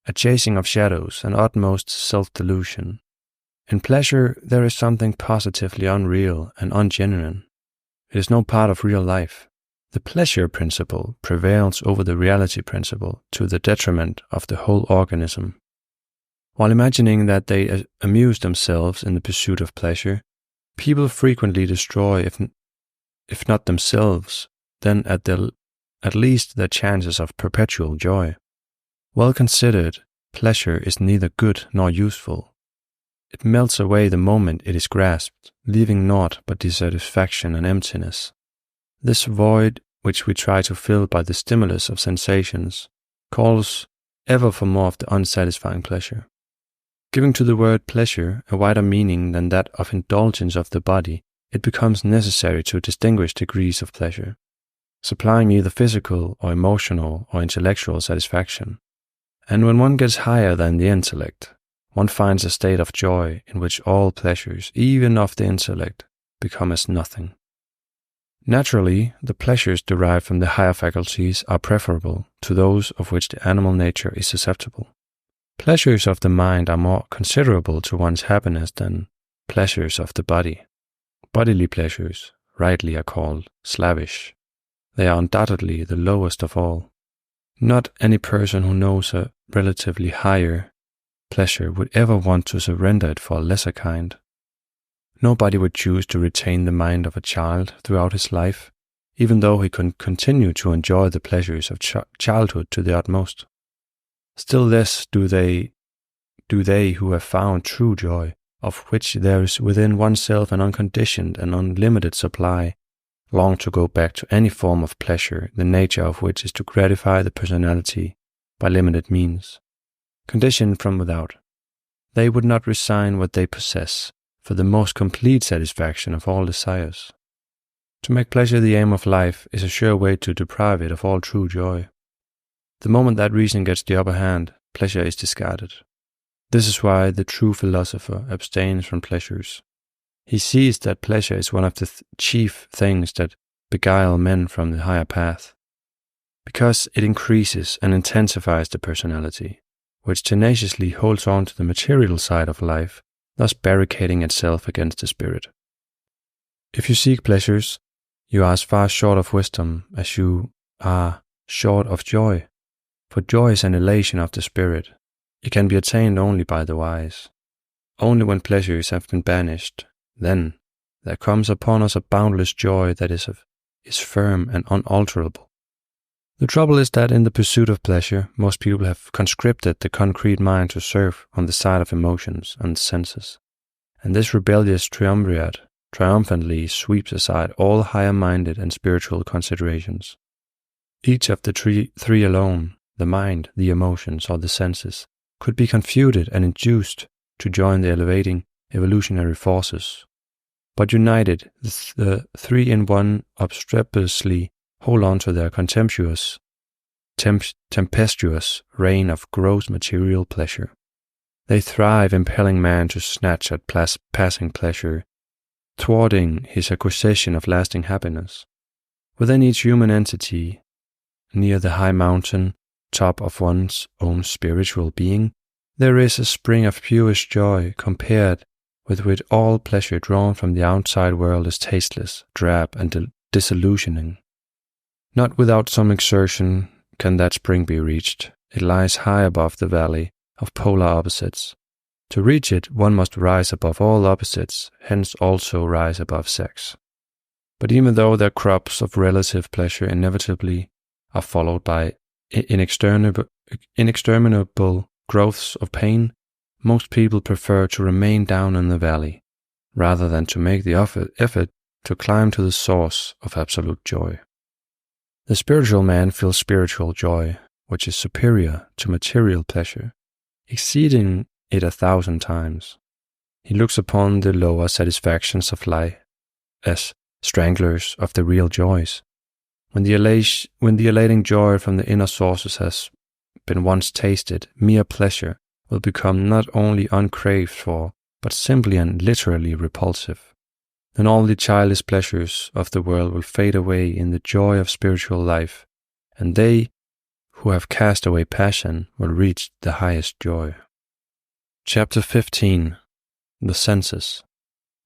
a chasing of shadows and utmost self-delusion. In pleasure there is something positively unreal and ungenuine. It is no part of real life. The pleasure principle prevails over the reality principle to the detriment of the whole organism. While imagining that they amuse themselves in the pursuit of pleasure, people frequently destroy, if not themselves, then at least their chances of perpetual joy. Well considered, pleasure is neither good nor useful. It melts away the moment it is grasped, leaving naught but dissatisfaction and emptiness. This void which we try to fill by the stimulus of sensations, calls ever for more of the unsatisfying pleasure. Giving to the word pleasure a wider meaning than that of indulgence of the body, it becomes necessary to distinguish degrees of pleasure, supplying either physical or emotional or intellectual satisfaction. And when one gets higher than the intellect, one finds a state of joy in which all pleasures, even of the intellect, become as nothing. Naturally, the pleasures derived from the higher faculties are preferable to those of which the animal nature is susceptible. Pleasures of the mind are more considerable to one's happiness than pleasures of the body. Bodily pleasures, rightly, are called slavish. They are undoubtedly the lowest of all. Not any person who knows a relatively higher pleasure would ever want to surrender it for a lesser kind. Nobody would choose to retain the mind of a child throughout his life, even though he can continue to enjoy the pleasures of childhood to the utmost. Still less do they who have found true joy, of which there is within oneself an unconditioned and unlimited supply, long to go back to any form of pleasure, the nature of which is to gratify the personality by limited means, conditioned from without. They would not resign what they possess for the most complete satisfaction of all desires. To make pleasure the aim of life is a sure way to deprive it of all true joy. The moment that reason gets the upper hand, pleasure is discarded. This is why the true philosopher abstains from pleasures. He sees that pleasure is one of the chief things that beguile men from the higher path, because it increases and intensifies the personality, which tenaciously holds on to the material side of life, thus barricading itself against the spirit. If you seek pleasures, you are as far short of wisdom as you are short of joy, for joy is an elation of the spirit. It can be attained only by the wise. Only when pleasures have been banished, then there comes upon us a boundless joy that is firm and unalterable. The trouble is that in the pursuit of pleasure, most people have conscripted the concrete mind to serve on the side of emotions and the senses, and this rebellious triumvirate triumphantly sweeps aside all higher-minded and spiritual considerations. Each of the three alone, the mind, the emotions, or the senses, could be confuted and induced to join the elevating evolutionary forces. But united, the three in one obstreperously hold on to their tempestuous reign of gross material pleasure. They thrive, impelling man to snatch at passing pleasure, thwarting his acquisition of lasting happiness. Within each human entity, near the high mountain top of one's own spiritual being, there is a spring of purest joy compared with which all pleasure drawn from the outside world is tasteless, drab, and disillusioning. Not without some exertion can that spring be reached. It lies high above the valley of polar opposites. To reach it, one must rise above all opposites, hence also rise above sex. But even though their crops of relative pleasure inevitably are followed by inexterminable growths of pain, most people prefer to remain down in the valley, rather than to make the effort to climb to the source of absolute joy. The spiritual man feels spiritual joy, which is superior to material pleasure, exceeding it 1,000 times. He looks upon the lower satisfactions of life as stranglers of the real joys. When the elating joy from the inner sources has been once tasted, mere pleasure will become not only uncraved for, but simply and literally repulsive. Then all the childish pleasures of the world will fade away in the joy of spiritual life, and they who have cast away passion will reach the highest joy. Chapter 15. The Senses.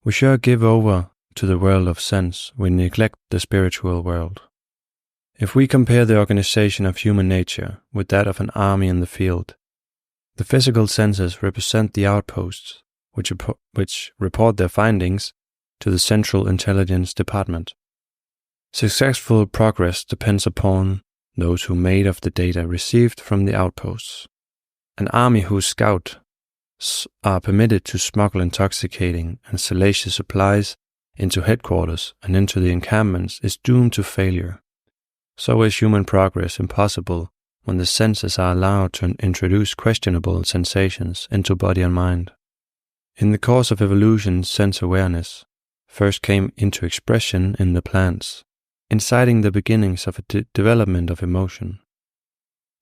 We sure give over to the world of sense, we neglect the spiritual world. If we compare the organization of human nature with that of an army in the field, the physical senses represent the outposts, which report their findings to the Central Intelligence Department. Successful progress depends upon those who made of the data received from the outposts. An army whose scouts are permitted to smuggle intoxicating and salacious supplies into headquarters and into the encampments is doomed to failure. so is human progress impossible when the senses are allowed to introduce questionable sensations into body and mind. In the course of evolution, sense awareness first came into expression in the plants, inciting the beginnings of a development of emotion.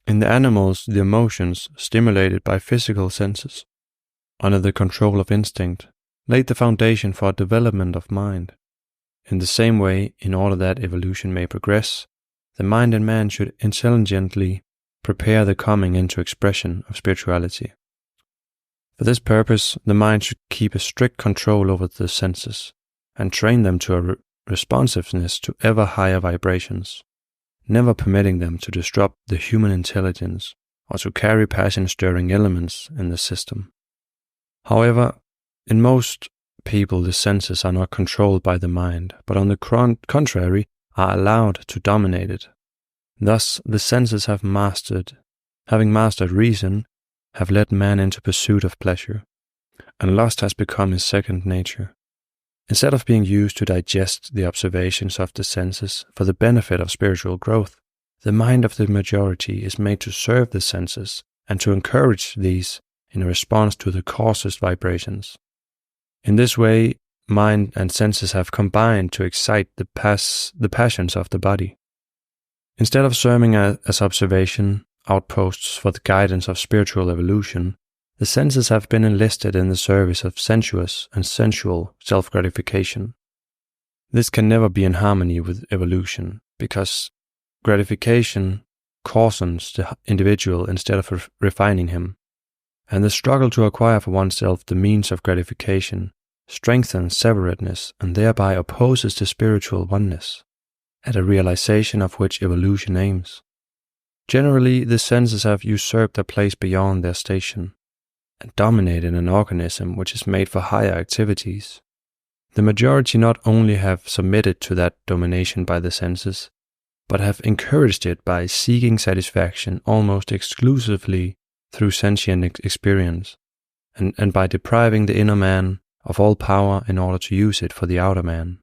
In the animals, the emotions, stimulated by physical senses, under the control of instinct, laid the foundation for a development of mind. In the same way, in order that evolution may progress, the mind in man should intelligently prepare the coming into expression of spirituality. For this purpose, the mind should keep a strict control over the senses and train them to a responsiveness to ever higher vibrations, never permitting them to disrupt the human intelligence or to carry passion-stirring elements in the system. However, in most people the senses are not controlled by the mind, but on the contrary are allowed to dominate it. Thus, the senses having mastered reason, have led man into pursuit of pleasure, and lust has become his second nature. Instead of being used to digest the observations of the senses for the benefit of spiritual growth, the mind of the majority is made to serve the senses and to encourage these in response to the coarsest vibrations. In this way, mind and senses have combined to excite the passions of the body. Instead of serving as observation outposts for the guidance of spiritual evolution, the senses have been enlisted in the service of sensuous and sensual self-gratification. This can never be in harmony with evolution, because gratification coarsens the individual instead of refining him, and the struggle to acquire for oneself the means of gratification strengthens separateness and thereby opposes the spiritual oneness, at a realization of which evolution aims. Generally, the senses have usurped a place beyond their station and dominated an organism which is made for higher activities. The majority not only have submitted to that domination by the senses, but have encouraged it by seeking satisfaction almost exclusively through sentient experience, and by depriving the inner man of all power in order to use it for the outer man.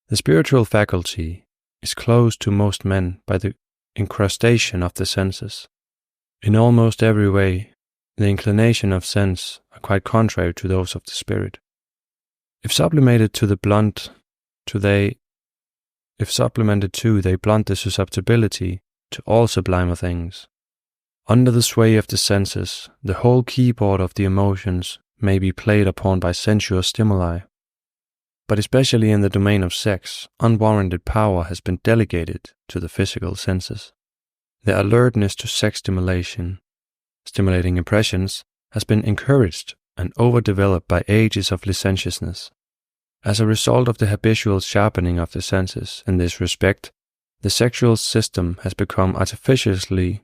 The spiritual faculty is closed to most men by the incrustation of the senses. In almost every way, the inclination of sense are quite contrary to those of the spirit. If supplemented too, they blunt the susceptibility to all sublimer things. Under the sway of the senses, the whole keyboard of the emotions may be played upon by sensuous stimuli. But especially in the domain of sex, unwarranted power has been delegated to the physical senses. Their alertness to sex stimulating impressions, has been encouraged and overdeveloped by ages of licentiousness. As a result of the habitual sharpening of the senses in this respect, the sexual system has become artificially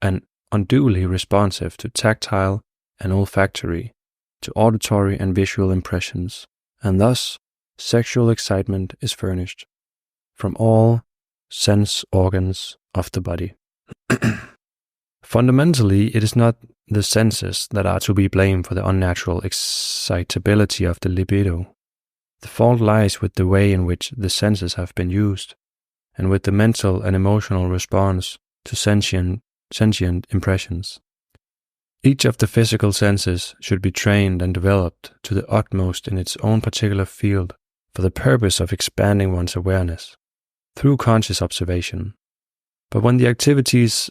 and unduly responsive to tactile and olfactory, to auditory and visual impressions, and thus sexual excitement is furnished from all sense organs of the body. Fundamentally, it is not the senses that are to be blamed for the unnatural excitability of the libido. The fault lies with the way in which the senses have been used, and with the mental and emotional response to sentient impressions. Each of the physical senses should be trained and developed to the utmost in its own particular field for the purpose of expanding one's awareness through conscious observation. But when the activities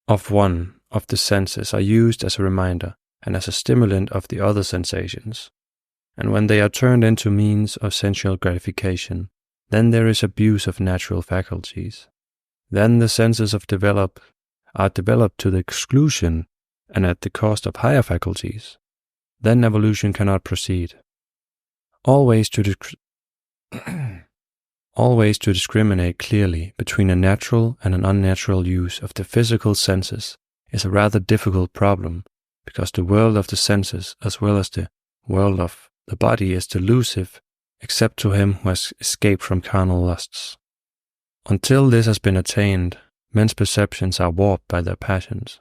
of one of the senses are used as a reminder and as a stimulant of the other sensations, and when they are turned into means of sensual gratification, then there is abuse of natural faculties. Then the senses are developed to the exclusion and at the cost of higher faculties. Then evolution cannot proceed. Always to discriminate clearly between a natural and an unnatural use of the physical senses is a rather difficult problem, because the world of the senses as well as the world of the body is delusive except to him who has escaped from carnal lusts. Until this has been attained, men's perceptions are warped by their passions.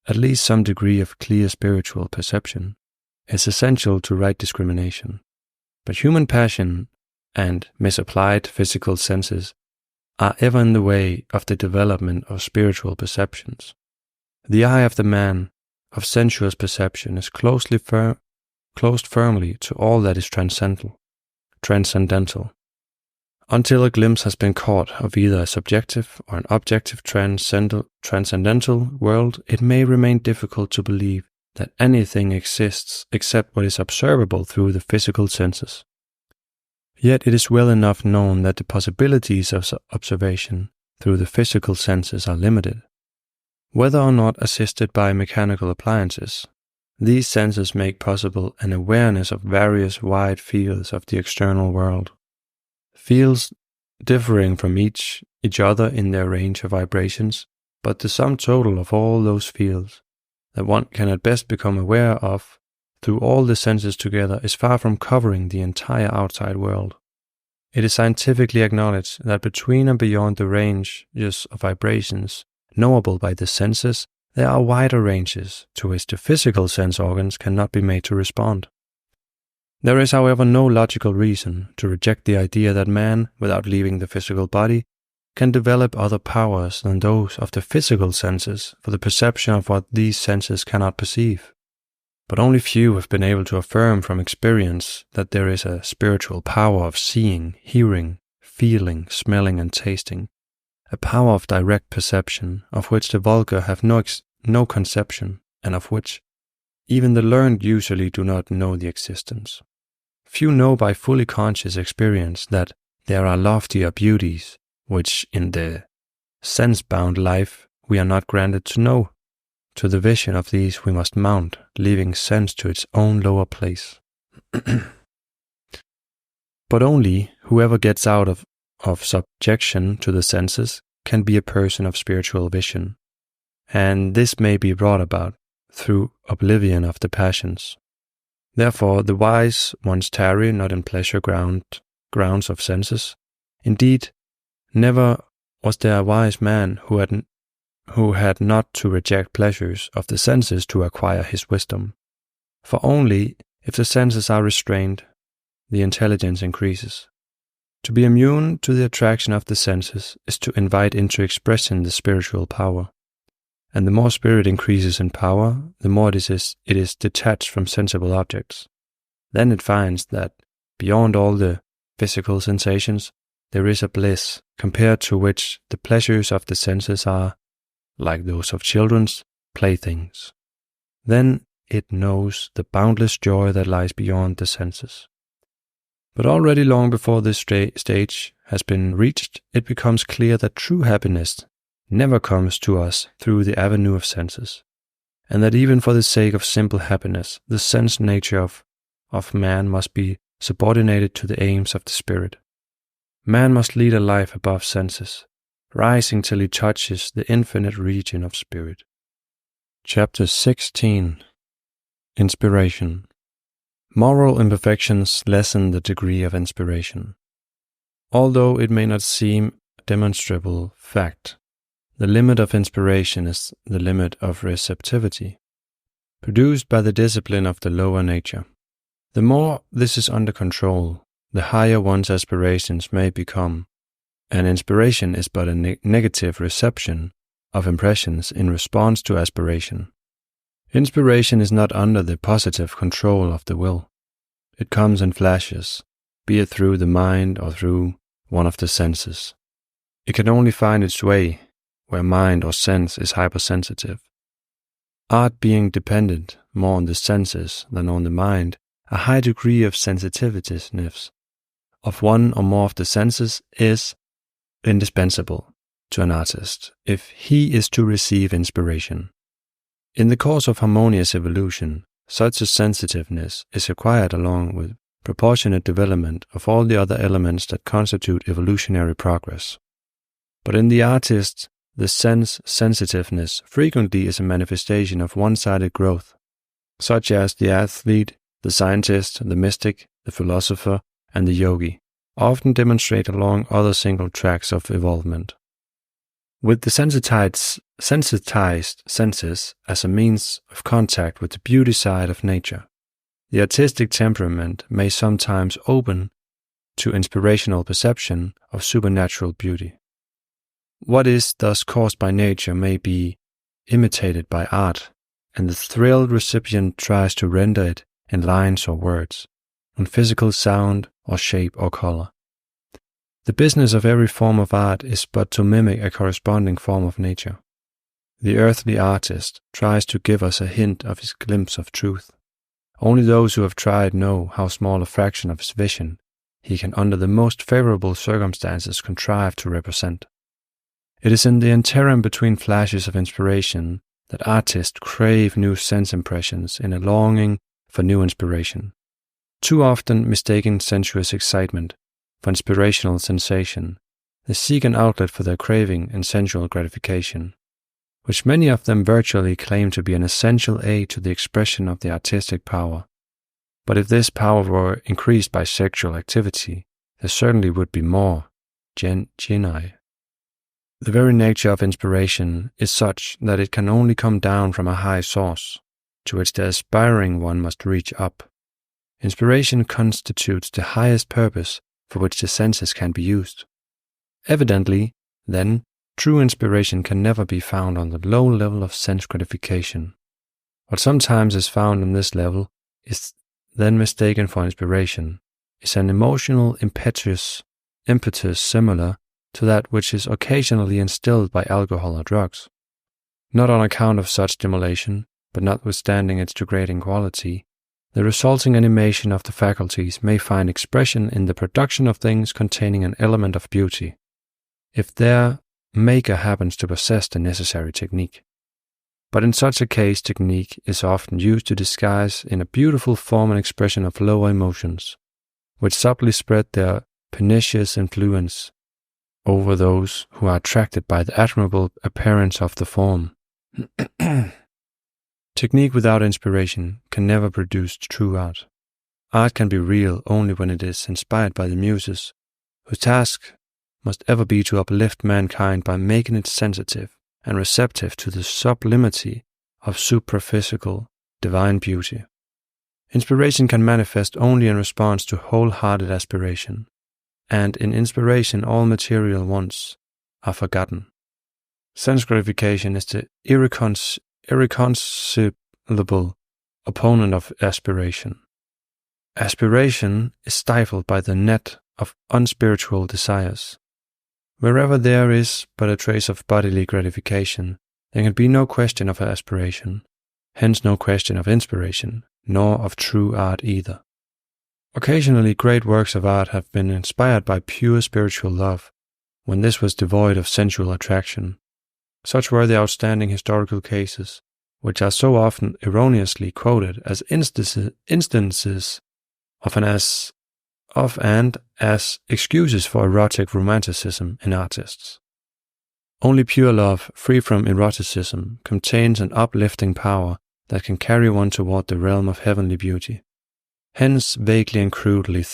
At least some degree of clear spiritual perception is essential to right discrimination. But human passion and misapplied physical senses are ever in the way of the development of spiritual perceptions. The eye of the man of sensuous perception is closed firmly to all that is transcendental. Until a glimpse has been caught of either a subjective or an objective transcendental world, it may remain difficult to believe that anything exists except what is observable through the physical senses. Yet it is well enough known that the possibilities of observation through the physical senses are limited. Whether or not assisted by mechanical appliances, these senses make possible an awareness of various wide fields of the external world. Fields differing from each other in their range of vibrations, but the sum total of all those fields that one can at best become aware of through all the senses together is far from covering the entire outside world. It is scientifically acknowledged that between and beyond the ranges of vibrations knowable by the senses, there are wider ranges to which the physical sense organs cannot be made to respond. There is, however, no logical reason to reject the idea that man, without leaving the physical body, can develop other powers than those of the physical senses for the perception of what these senses cannot perceive. But only few have been able to affirm from experience that there is a spiritual power of seeing, hearing, feeling, smelling, and tasting, a power of direct perception of which the vulgar have no conception, and of which even the learned usually do not know the existence. Few know by fully conscious experience that there are loftier beauties which in the sense-bound life we are not granted to know. To the vision of these we must mount, leaving sense to its own lower place. But only whoever gets out of subjection to the senses can be a person of spiritual vision, and this may be brought about through oblivion of the passions. Therefore the wise ones tarry not in pleasure grounds of senses. Indeed, never was there a wise man who had not to reject pleasures of the senses to acquire his wisdom. For only if the senses are restrained, the intelligence increases. To be immune to the attraction of the senses is to invite into expression the spiritual power. And the more spirit increases in power, the more it is detached from sensible objects. Then it finds that beyond all the physical sensations, there is a bliss compared to which the pleasures of the senses are, like those of children's, playthings. Then it knows the boundless joy that lies beyond the senses. But already long before this stage has been reached, it becomes clear that true happiness never comes to us through the avenue of senses, and that even for the sake of simple happiness, the sense nature of man must be subordinated to the aims of the spirit. Man must lead a life above senses, rising till he touches the infinite region of spirit. Chapter 16. Inspiration. Moral imperfections lessen the degree of inspiration. Although it may not seem a demonstrable fact, the limit of inspiration is the limit of receptivity, produced by the discipline of the lower nature. The more this is under control, the higher one's aspirations may become, and inspiration is but a negative reception of impressions in response to aspiration. Inspiration is not under the positive control of the will. It comes in flashes, be it through the mind or through one of the senses. It can only find its way where mind or sense is hypersensitive. Art being dependent more on the senses than on the mind, a high degree of sensitiveness of one or more of the senses is indispensable to an artist if he is to receive inspiration. In the course of harmonious evolution, such a sensitiveness is acquired along with proportionate development of all the other elements that constitute evolutionary progress. But in the artist, the sense sensitiveness frequently is a manifestation of one-sided growth, such as the athlete, the scientist, the mystic, the philosopher, and the yogi often demonstrate along other single tracks of evolvement. With the sensitized senses as a means of contact with the beauty side of nature, the artistic temperament may sometimes open to inspirational perception of supernatural beauty. What is thus caused by nature may be imitated by art, and the thrilled recipient tries to render it in lines or words, in physical sound or shape or color. The business of every form of art is but to mimic a corresponding form of nature. The earthly artist tries to give us a hint of his glimpse of truth. Only those who have tried know how small a fraction of his vision he can under the most favorable circumstances contrive to represent. It is in the interim between flashes of inspiration that artists crave new sense impressions in a longing for new inspiration, too often mistaking sensuous excitement for inspirational sensation. They seek an outlet for their craving in sensual gratification, which many of them virtually claim to be an essential aid to the expression of the artistic power. But if this power were increased by sexual activity, there certainly would be more genii. The very nature of inspiration is such that it can only come down from a high source, to which the aspiring one must reach up. Inspiration constitutes the highest purpose for which the senses can be used. Evidently, then, true inspiration can never be found on the low level of sense gratification. What sometimes is found on this level is then mistaken for inspiration, is an emotional impetus similar to that which is occasionally instilled by alcohol or drugs. Not on account of such stimulation, but notwithstanding its degrading quality, the resulting animation of the faculties may find expression in the production of things containing an element of beauty, if their maker happens to possess the necessary technique. But in such a case, technique is often used to disguise in a beautiful form and expression of lower emotions, which subtly spread their pernicious influence over those who are attracted by the admirable appearance of the form. Technique without inspiration can never produce true art. Art can be real only when it is inspired by the muses, whose task must ever be to uplift mankind by making it sensitive and receptive to the sublimity of superphysical divine beauty. Inspiration can manifest only in response to wholehearted aspiration, and in inspiration all material wants are forgotten. Sense gratification is the irreconcilable opponent of aspiration. Aspiration is stifled by the net of unspiritual desires. Wherever there is but a trace of bodily gratification, there can be no question of aspiration, hence no question of inspiration, nor of true art either. Occasionally, great works of art have been inspired by pure spiritual love, when this was devoid of sensual attraction. Such were the outstanding historical cases, which are so often erroneously quoted as instances of and as excuses for erotic romanticism in artists. Only pure love, free from eroticism, contains an uplifting power that can carry one toward the realm of heavenly beauty. Hence, vaguely and crudely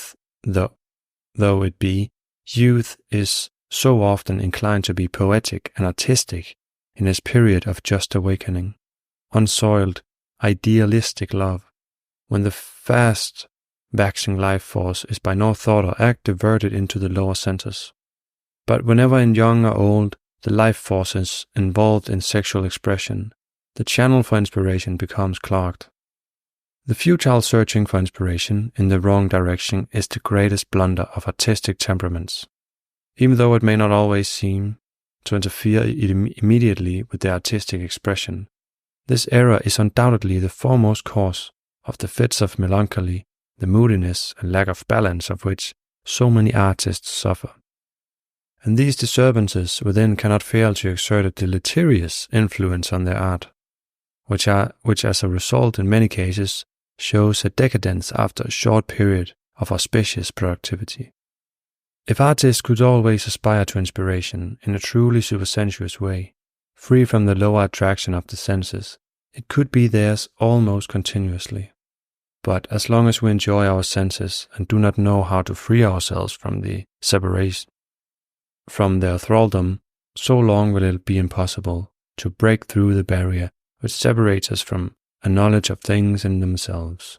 though it be, youth is so often inclined to be poetic and artistic in its period of just awakening, unsoiled, idealistic love, when the fast waxing life force is by no thought or act diverted into the lower centers. But whenever in young or old the life force is involved in sexual expression, the channel for inspiration becomes clogged. The futile searching for inspiration in the wrong direction is the greatest blunder of artistic temperaments, even though it may not always seem to interfere immediately with the artistic expression. This error is undoubtedly the foremost cause of the fits of melancholy, the moodiness and lack of balance of which so many artists suffer. And these disturbances within cannot fail to exert a deleterious influence on their art, which as a result in many cases shows a decadence after a short period of auspicious productivity. If artists could always aspire to inspiration in a truly supersensuous way, free from the lower attraction of the senses, it could be theirs almost continuously. But as long as we enjoy our senses and do not know how to free ourselves from the separation, from their thraldom, so long will it be impossible to break through the barrier which separates us from a knowledge of things in themselves.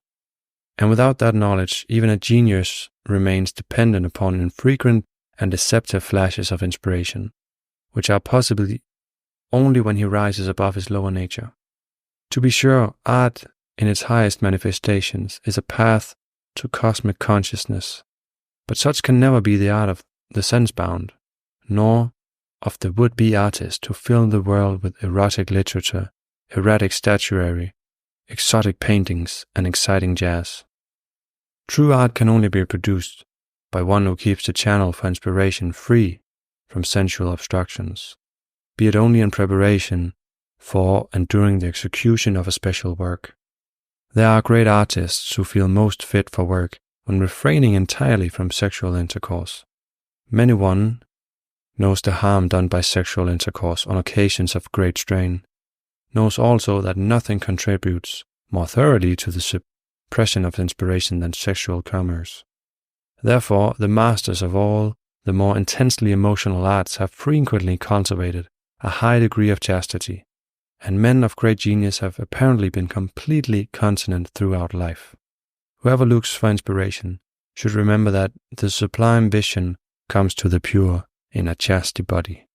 And without that knowledge, even a genius remains dependent upon infrequent and deceptive flashes of inspiration, which are possible only when he rises above his lower nature. To be sure, art in its highest manifestations is a path to cosmic consciousness, but such can never be the art of the sense-bound, nor of the would-be artist who fill the world with erotic literature, erratic statuary, exotic paintings, and exciting jazz. True art can only be produced by one who keeps the channel for inspiration free from sensual obstructions, be it only in preparation for and during the execution of a special work. There are great artists who feel most fit for work when refraining entirely from sexual intercourse. Many one knows the harm done by sexual intercourse on occasions of great strain, knows also that nothing contributes more thoroughly to the suppression of inspiration than sexual commerce. Therefore, the masters of all the more intensely emotional arts have frequently cultivated a high degree of chastity, and men of great genius have apparently been completely continent throughout life. Whoever looks for inspiration should remember that the sublime vision comes to the pure in a chaste body.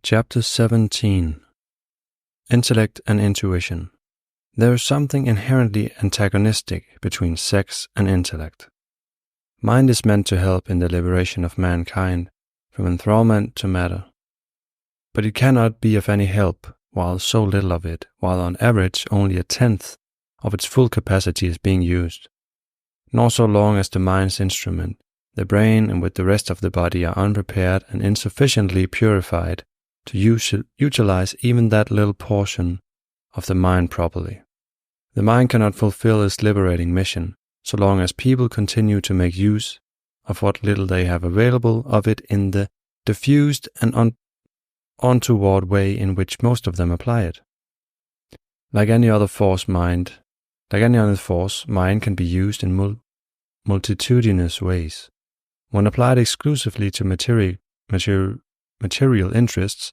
Chapter 17. Intellect and Intuition. There is something inherently antagonistic between sex and intellect. Mind is meant to help in the liberation of mankind from enthrallment to matter, but it cannot be of any help while so little of it, while on average only a tenth of its full capacity is being used, nor so long as the mind's instrument, the brain and with the rest of the body are unprepared and insufficiently purified to utilize even that little portion of the mind properly. The mind cannot fulfill its liberating mission so long as people continue to make use of what little they have available of it in the diffused and untoward way in which most of them apply it. Like any other force, mind can be used in multitudinous ways. When applied exclusively to material interests,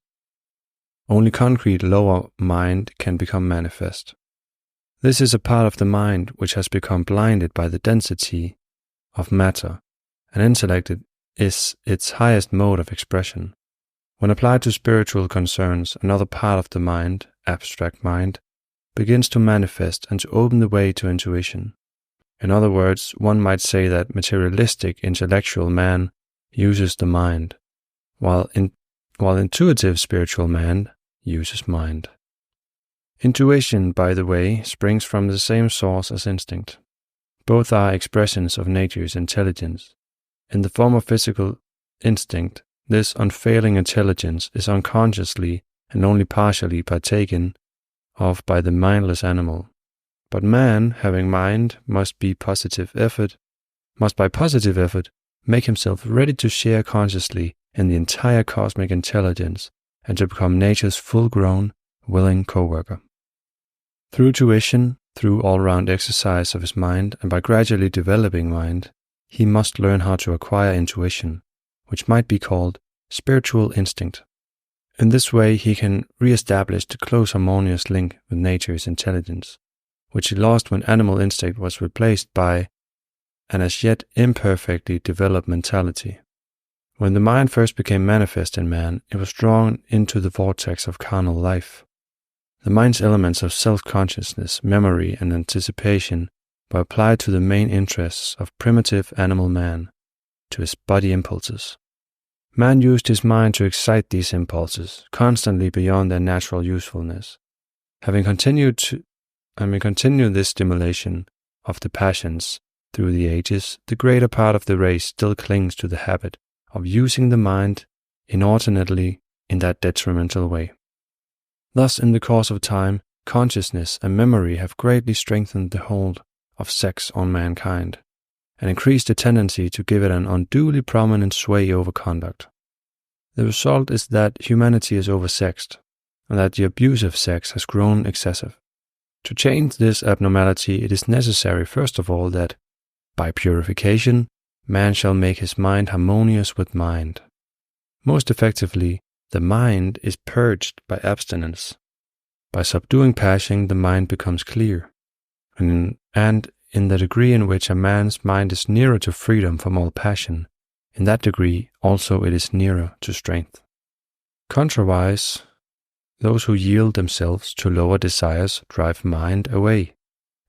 only concrete lower mind can become manifest. This is a part of the mind which has become blinded by the density of matter, and intellect is its highest mode of expression. When applied to spiritual concerns, another part of the mind, abstract mind, begins to manifest and to open the way to intuition. In other words, one might say that materialistic intellectual man uses the mind, while intuitive spiritual man uses mind. Intuition, by the way, springs from the same source as instinct. Both are expressions of nature's intelligence. In the form of physical instinct, this unfailing intelligence is unconsciously and only partially partaken of by the mindless animal. But man, having mind, must by positive effort, make himself ready to share consciously in the entire cosmic intelligence and to become nature's full-grown, willing co-worker. Through tuition, through all-round exercise of his mind, and by gradually developing mind, he must learn how to acquire intuition, which might be called spiritual instinct. In this way, he can re-establish the close harmonious link with nature's intelligence, which he lost when animal instinct was replaced by an as yet imperfectly developed mentality. When the mind first became manifest in man, it was drawn into the vortex of carnal life. The mind's elements of self-consciousness, memory, and anticipation were applied to the main interests of primitive animal man, to his body impulses. Man used his mind to excite these impulses, constantly beyond their natural usefulness. Having continued this stimulation of the passions through the ages, the greater part of the race still clings to the habit of using the mind inordinately in that detrimental way. Thus, in the course of time, consciousness and memory have greatly strengthened the hold of sex on mankind, and increased the tendency to give it an unduly prominent sway over conduct. The result is that humanity is oversexed, and that the abuse of sex has grown excessive. To change this abnormality, it is necessary, first of all, that, by purification, man shall make his mind harmonious with mind. Most effectively, the mind is purged by abstinence. By subduing passion, the mind becomes clear, and in the degree in which a man's mind is nearer to freedom from all passion, in that degree also it is nearer to strength. Contrariwise, those who yield themselves to lower desires drive mind away,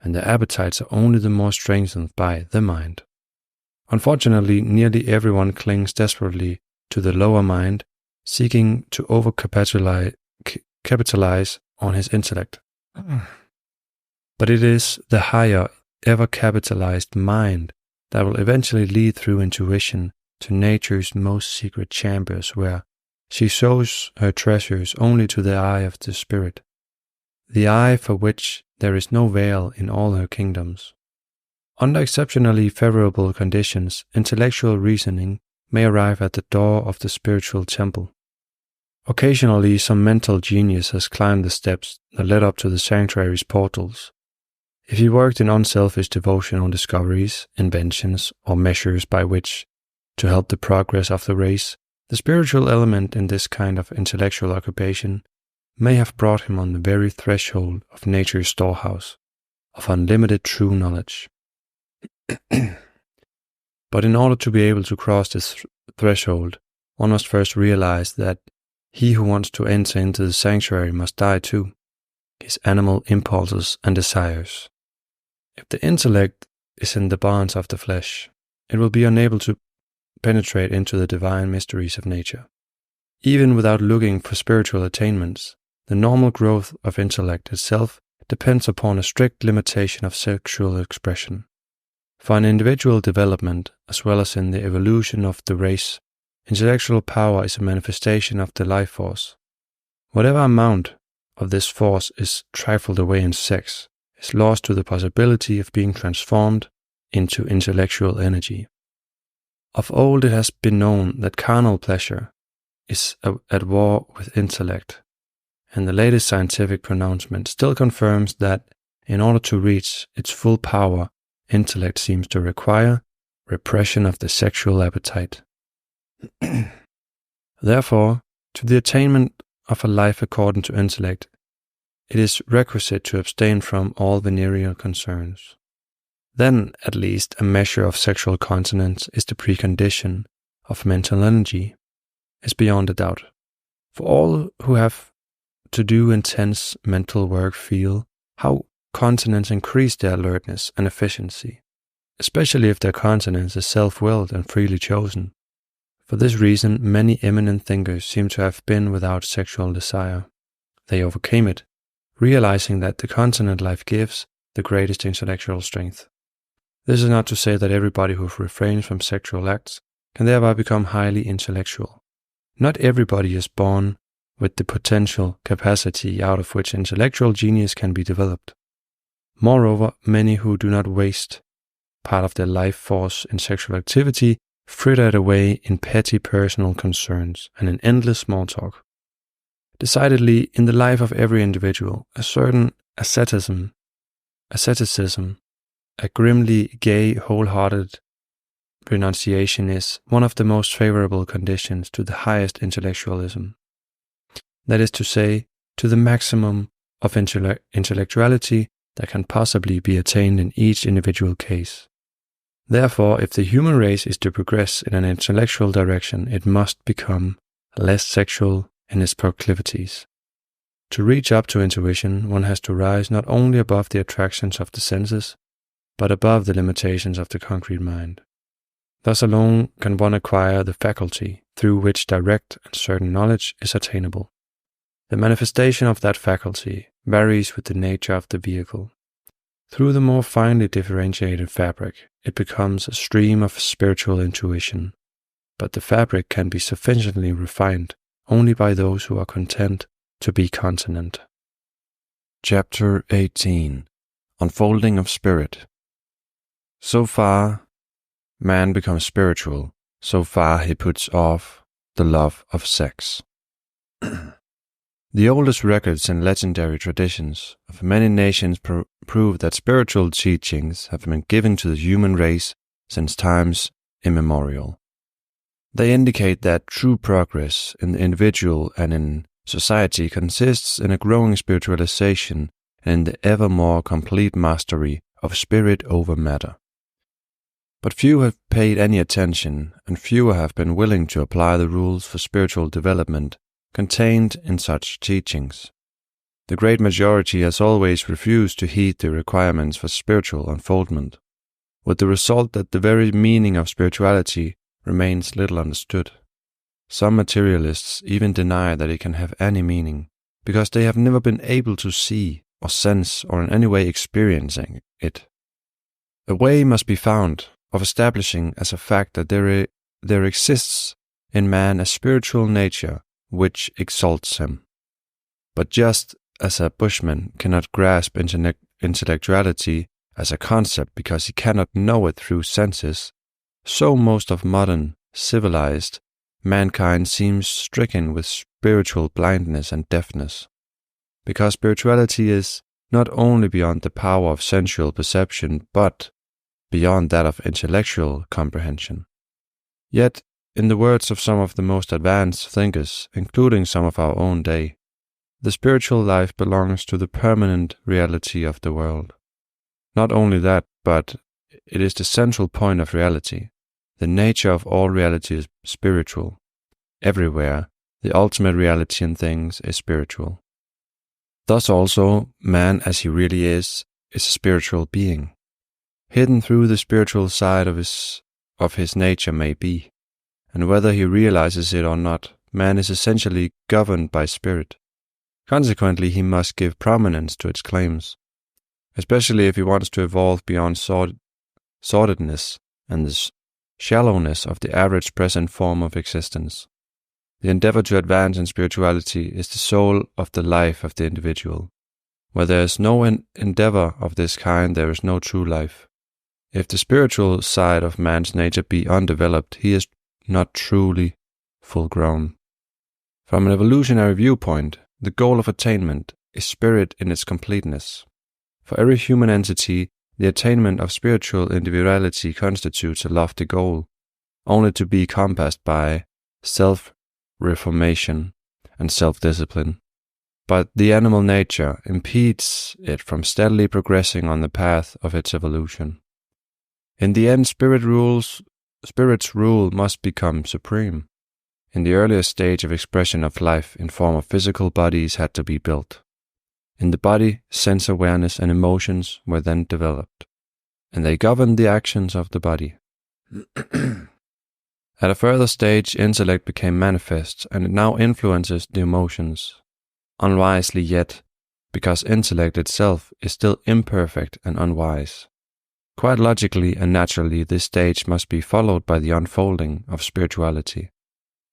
and their appetites are only the more strengthened by the mind. Unfortunately, nearly everyone clings desperately to the lower mind, seeking to capitalize on his intellect. But it is the higher, ever-capitalized mind that will eventually lead through intuition to nature's most secret chambers, where she shows her treasures only to the eye of the spirit, the eye for which there is no veil in all her kingdoms. Under exceptionally favorable conditions, intellectual reasoning may arrive at the door of the spiritual temple. Occasionally, some mental genius has climbed the steps that led up to the sanctuary's portals. If he worked in unselfish devotion on discoveries, inventions, or measures by which to help the progress of the race, the spiritual element in this kind of intellectual occupation may have brought him on the very threshold of nature's storehouse of unlimited true knowledge. But in order to be able to cross this threshold, one must first realize that he who wants to enter into the sanctuary must die too, his animal impulses and desires. If the intellect is in the bonds of the flesh, it will be unable to penetrate into the divine mysteries of nature. Even without looking for spiritual attainments, the normal growth of intellect itself depends upon a strict limitation of sexual expression. For an individual development, as well as in the evolution of the race, intellectual power is a manifestation of the life force. Whatever amount of this force is trifled away in sex is lost to the possibility of being transformed into intellectual energy. Of old it has been known that carnal pleasure is at war with intellect, and the latest scientific pronouncement still confirms that in order to reach its full power, intellect seems to require repression of the sexual appetite. Therefore, to the attainment of a life according to intellect, it is requisite to abstain from all venereal concerns. Then, at least, a measure of sexual continence is the precondition of mental energy, is beyond a doubt. For all who have to do intense mental work feel how continence increase their alertness and efficiency, especially if their continence is self-willed and freely chosen. For this reason, many eminent thinkers seem to have been without sexual desire. They overcame it, realizing that the continent life gives the greatest intellectual strength. This is not to say that everybody who refrains from sexual acts can thereby become highly intellectual. Not everybody is born with the potential capacity out of which intellectual genius can be developed. Moreover, many who do not waste part of their life force in sexual activity fritter it away in petty personal concerns and in endless small talk. Decidedly, in the life of every individual, a certain asceticism, a grimly gay, wholehearted renunciation is one of the most favorable conditions to the highest intellectualism. That is to say, to the maximum of intellectuality that can possibly be attained in each individual case. Therefore, if the human race is to progress in an intellectual direction, it must become less sexual in its proclivities. To reach up to intuition, one has to rise not only above the attractions of the senses, but above the limitations of the concrete mind. Thus alone can one acquire the faculty through which direct and certain knowledge is attainable. The manifestation of that faculty varies with the nature of the vehicle. Through the more finely differentiated fabric, it becomes a stream of spiritual intuition, but the fabric can be sufficiently refined only by those who are content to be continent. Chapter 18. Unfolding of Spirit. So far man becomes spiritual, so far he puts off the love of sex. The oldest records and legendary traditions of many nations prove that spiritual teachings have been given to the human race since times immemorial. They indicate that true progress in the individual and in society consists in a growing spiritualization and in the ever more complete mastery of spirit over matter. But few have paid any attention, and fewer have been willing to apply the rules for spiritual development contained in such teachings. The great majority has always refused to heed the requirements for spiritual unfoldment, with the result that the very meaning of spirituality remains little understood. Some materialists even deny that it can have any meaning, because they have never been able to see or sense or in any way experiencing it. A way must be found of establishing as a fact that there exists in man a spiritual nature which exalts him. But just as a bushman cannot grasp intellectuality as a concept because he cannot know it through senses, so most of modern, civilized mankind seems stricken with spiritual blindness and deafness, because spirituality is not only beyond the power of sensual perception, but beyond that of intellectual comprehension. Yet, in the words of some of the most advanced thinkers, including some of our own day, the spiritual life belongs to the permanent reality of the world. Not only that, but it is the central point of reality. The nature of all reality is spiritual. Everywhere, the ultimate reality in things is spiritual. Thus also, man as he really is a spiritual being. Hidden through the spiritual side of his nature may be, and whether he realizes it or not, man is essentially governed by spirit. Consequently, he must give prominence to its claims, especially if he wants to evolve beyond sordidness and the shallowness of the average present form of existence. The endeavor to advance in spirituality is the soul of the life of the individual. Where there is no endeavor of this kind, there is no true life. If the spiritual side of man's nature be undeveloped, he is not truly full-grown. From an evolutionary viewpoint, the goal of attainment is spirit in its completeness. For every human entity, the attainment of spiritual individuality constitutes a lofty goal, only to be compassed by self-reformation and self-discipline. But the animal nature impedes it from steadily progressing on the path of its evolution. In the end, spirit's rule must become supreme. In the earlier stage of expression of life in form of physical bodies had to be built. In the body, sense awareness and emotions were then developed, and they governed the actions of the body. At a further stage, intellect became manifest, and it now influences the emotions. Unwisely yet, because intellect itself is still imperfect and unwise. Quite logically and naturally, this stage must be followed by the unfolding of spirituality,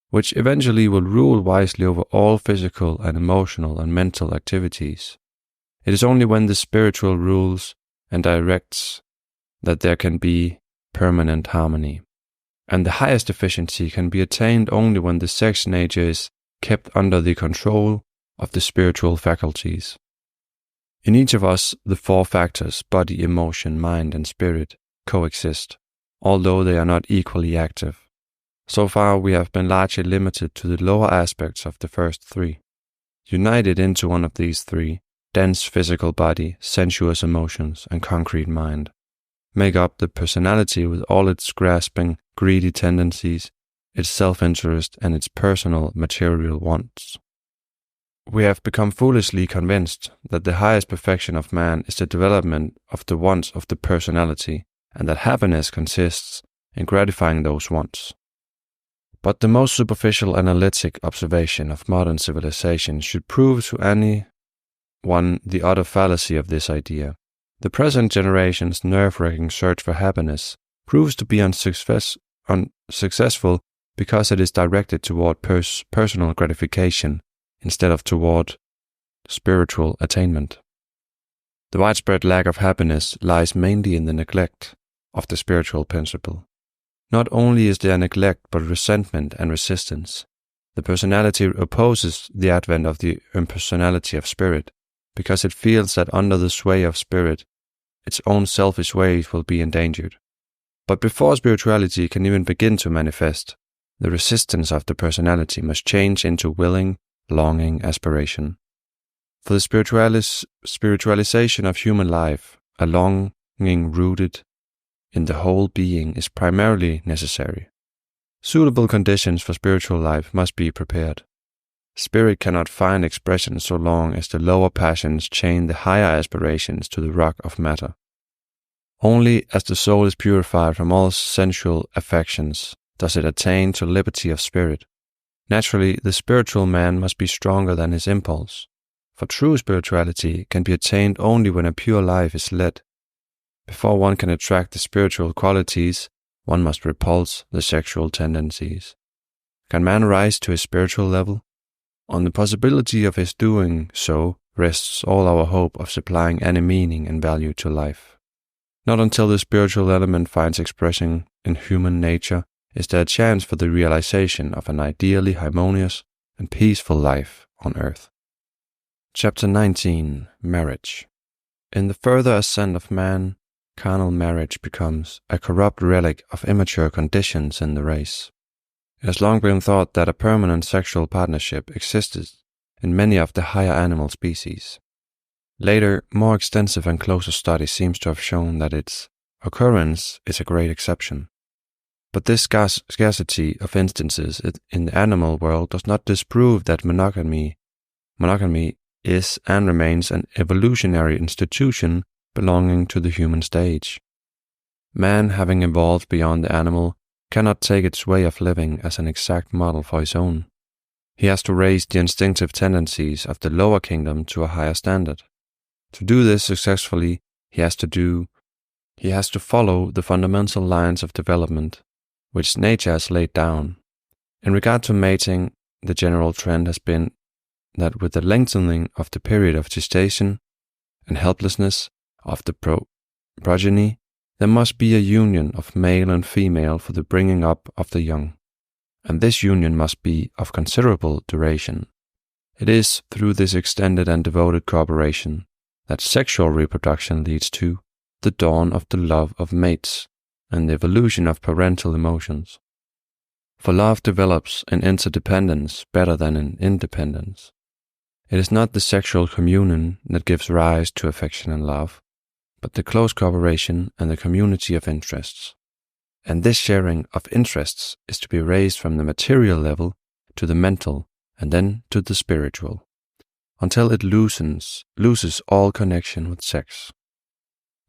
which eventually will rule wisely over all physical and emotional and mental activities. It is only when the spiritual rules and directs that there can be permanent harmony. And the highest efficiency can be attained only when the sex nature is kept under the control of the spiritual faculties. In each of us, the four factors, body, emotion, mind, and spirit, coexist, although they are not equally active. So far, we have been largely limited to the lower aspects of the first three. United into one of these three, dense physical body, sensuous emotions, and concrete mind, make up the personality with all its grasping, greedy tendencies, its self-interest, and its personal material wants. We have become foolishly convinced that the highest perfection of man is the development of the wants of the personality, and that happiness consists in gratifying those wants. But the most superficial analytic observation of modern civilization should prove to anyone the utter fallacy of this idea. The present generation's nerve-wracking search for happiness proves to be unsuccessful because it is directed toward personal gratification instead of toward spiritual attainment. The widespread lack of happiness lies mainly in the neglect of the spiritual principle. Not only is there neglect, but resentment and resistance. The personality opposes the advent of the impersonality of spirit, because it feels that under the sway of spirit, its own selfish ways will be endangered. But before spirituality can even begin to manifest, the resistance of the personality must change into willing, longing aspiration. For the spiritualization of human life, a longing rooted in the whole being is primarily necessary. Suitable conditions for spiritual life must be prepared. Spirit cannot find expression so long as the lower passions chain the higher aspirations to the rock of matter. Only as the soul is purified from all sensual affections does it attain to liberty of spirit. Naturally, the spiritual man must be stronger than his impulse, for true spirituality can be attained only when a pure life is led. Before one can attract the spiritual qualities, one must repulse the sexual tendencies. Can man rise to his spiritual level? On the possibility of his doing so rests all our hope of supplying any meaning and value to life. Not until the spiritual element finds expression in human nature is there a chance for the realization of an ideally harmonious and peaceful life on earth. Chapter 19. Marriage. In the further ascent of man, carnal marriage becomes a corrupt relic of immature conditions in the race. It has long been thought that a permanent sexual partnership existed in many of the higher animal species. Later, more extensive and closer study seems to have shown that its occurrence is a great exception. But this scarcity of instances in the animal world does not disprove that monogamy is and remains an evolutionary institution belonging to the human stage. Man, having evolved beyond the animal, cannot take its way of living as an exact model for his own. He has to raise the instinctive tendencies of the lower kingdom to a higher standard. To do this successfully, he has to follow the fundamental lines of development which nature has laid down. In regard to mating, the general trend has been that with the lengthening of the period of gestation and helplessness of the progeny, there must be a union of male and female for the bringing up of the young, and this union must be of considerable duration. It is through this extended and devoted cooperation that sexual reproduction leads to the dawn of the love of mates and the evolution of parental emotions. For love develops in interdependence better than in independence. It is not the sexual communion that gives rise to affection and love, but the close cooperation and the community of interests. And this sharing of interests is to be raised from the material level to the mental and then to the spiritual, until it loses all connection with sex.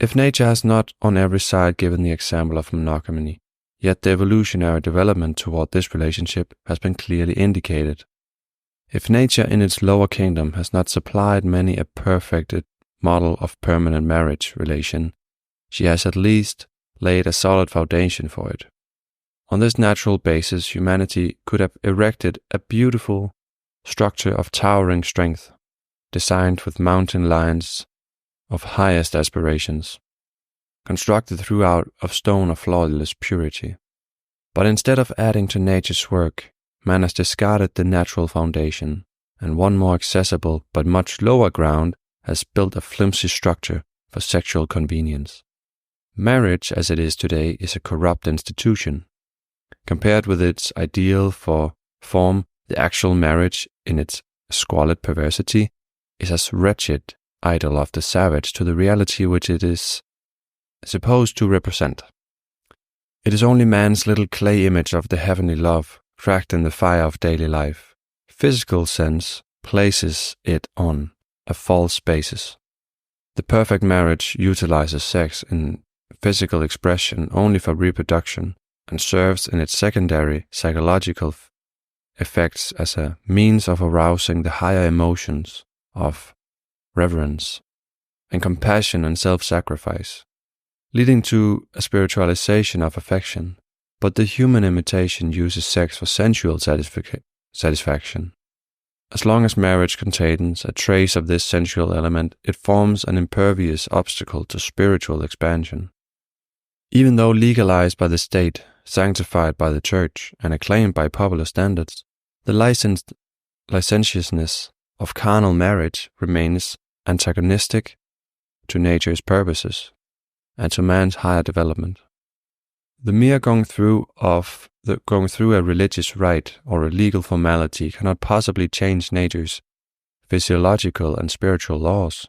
If nature has not on every side given the example of monogamy, yet the evolutionary development toward this relationship has been clearly indicated. If nature in its lower kingdom has not supplied many a perfected model of permanent marriage relation, she has at least laid a solid foundation for it. On this natural basis, humanity could have erected a beautiful structure of towering strength, designed with mountain lines of highest aspirations, constructed throughout of stone of flawless purity. But instead of adding to nature's work, man has discarded the natural foundation, and one more accessible but much lower ground has built a flimsy structure for sexual convenience. Marriage, as it is today, is a corrupt institution. Compared with its ideal form, the actual marriage, in its squalid perversity, is as wretched idol of the savage to the reality which it is supposed to represent. It is only man's little clay image of the heavenly love, cracked in the fire of daily life. Physical sense places it on a false basis. The perfect marriage utilizes sex in physical expression only for reproduction and serves in its secondary psychological effects as a means of arousing the higher emotions of reverence and compassion and self-sacrifice, leading to a spiritualization of affection. But the human imitation uses sex for sensual satisfaction. As long as marriage contains a trace of this sensual element, it forms an impervious obstacle to spiritual expansion. Even though legalized by the state, sanctified by the church, and acclaimed by popular standards, the licentiousness of carnal marriage remains antagonistic to nature's purposes and to man's higher development. The mere going through a religious rite or a legal formality cannot possibly change nature's physiological and spiritual laws.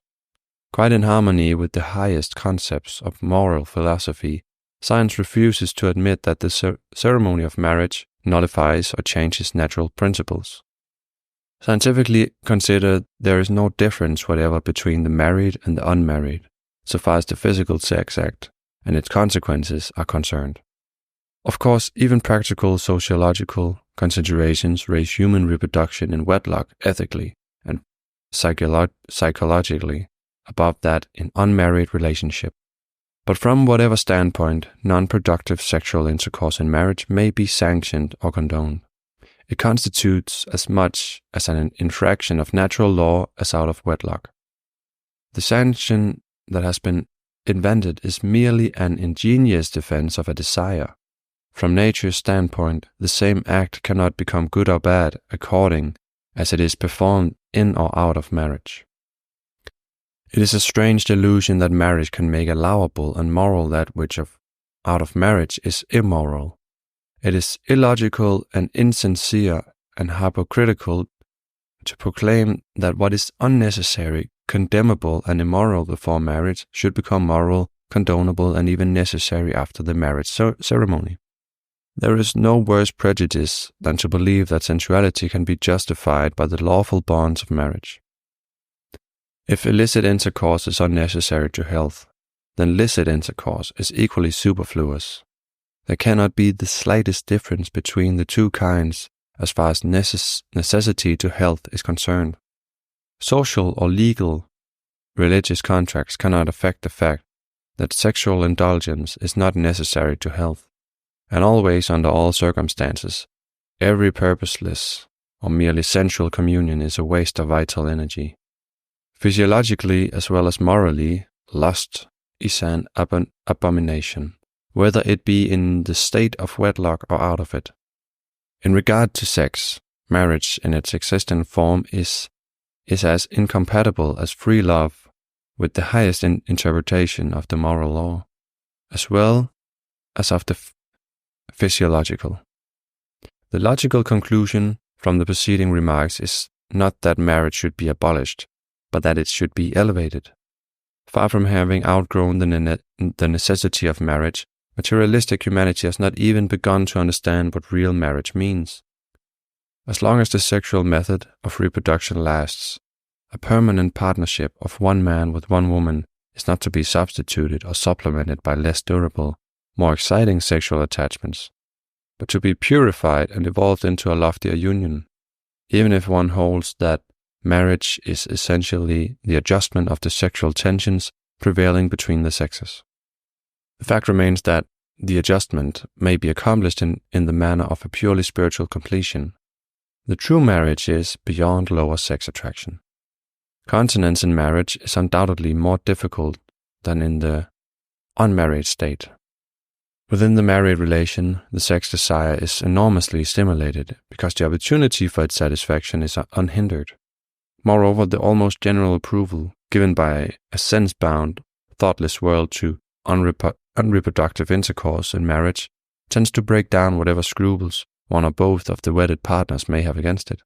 Quite in harmony with the highest concepts of moral philosophy, science refuses to admit that the ceremony of marriage nullifies or changes natural principles. Scientifically considered, there is no difference whatever between the married and the unmarried, so far as the physical sex act and its consequences are concerned. Of course, even practical sociological considerations raise human reproduction in wedlock ethically and psychologically above that in unmarried relationship. But from whatever standpoint, non-productive sexual intercourse in marriage may be sanctioned or condoned. It constitutes as much as an infraction of natural law as out of wedlock. The sanction that has been invented is merely an ingenious defense of a desire. From nature's standpoint, the same act cannot become good or bad according as it is performed in or out of marriage. It is a strange delusion that marriage can make allowable and moral that which out of marriage is immoral. It is illogical and insincere and hypocritical to proclaim that what is unnecessary, condemnable, and immoral before marriage should become moral, condonable, and even necessary after the marriage ceremony. There is no worse prejudice than to believe that sensuality can be justified by the lawful bonds of marriage. If illicit intercourse is unnecessary to health, then licit intercourse is equally superfluous. There cannot be the slightest difference between the two kinds as far as necessity to health is concerned. Social or legal religious contracts cannot affect the fact that sexual indulgence is not necessary to health, and always under all circumstances, every purposeless or merely sensual communion is a waste of vital energy. Physiologically as well as morally, lust is an abomination, whether it be in the state of wedlock or out of it. In regard to sex, marriage in its existent form is as incompatible as free love with the highest interpretation of the moral law, as well as of the physiological. The logical conclusion from the preceding remarks is not that marriage should be abolished, but that it should be elevated. Far from having outgrown the necessity of marriage, materialistic humanity has not even begun to understand what real marriage means. As long as the sexual method of reproduction lasts, a permanent partnership of one man with one woman is not to be substituted or supplemented by less durable, more exciting sexual attachments, but to be purified and evolved into a loftier union, even if one holds that marriage is essentially the adjustment of the sexual tensions prevailing between the sexes. The fact remains that the adjustment may be accomplished in the manner of a purely spiritual completion. The true marriage is beyond lower sex attraction. Continence in marriage is undoubtedly more difficult than in the unmarried state. Within the married relation, the sex desire is enormously stimulated because the opportunity for its satisfaction is unhindered. Moreover, the almost general approval given by a sense-bound, thoughtless world to unreproductive intercourse in marriage tends to break down whatever scruples one or both of the wedded partners may have against it.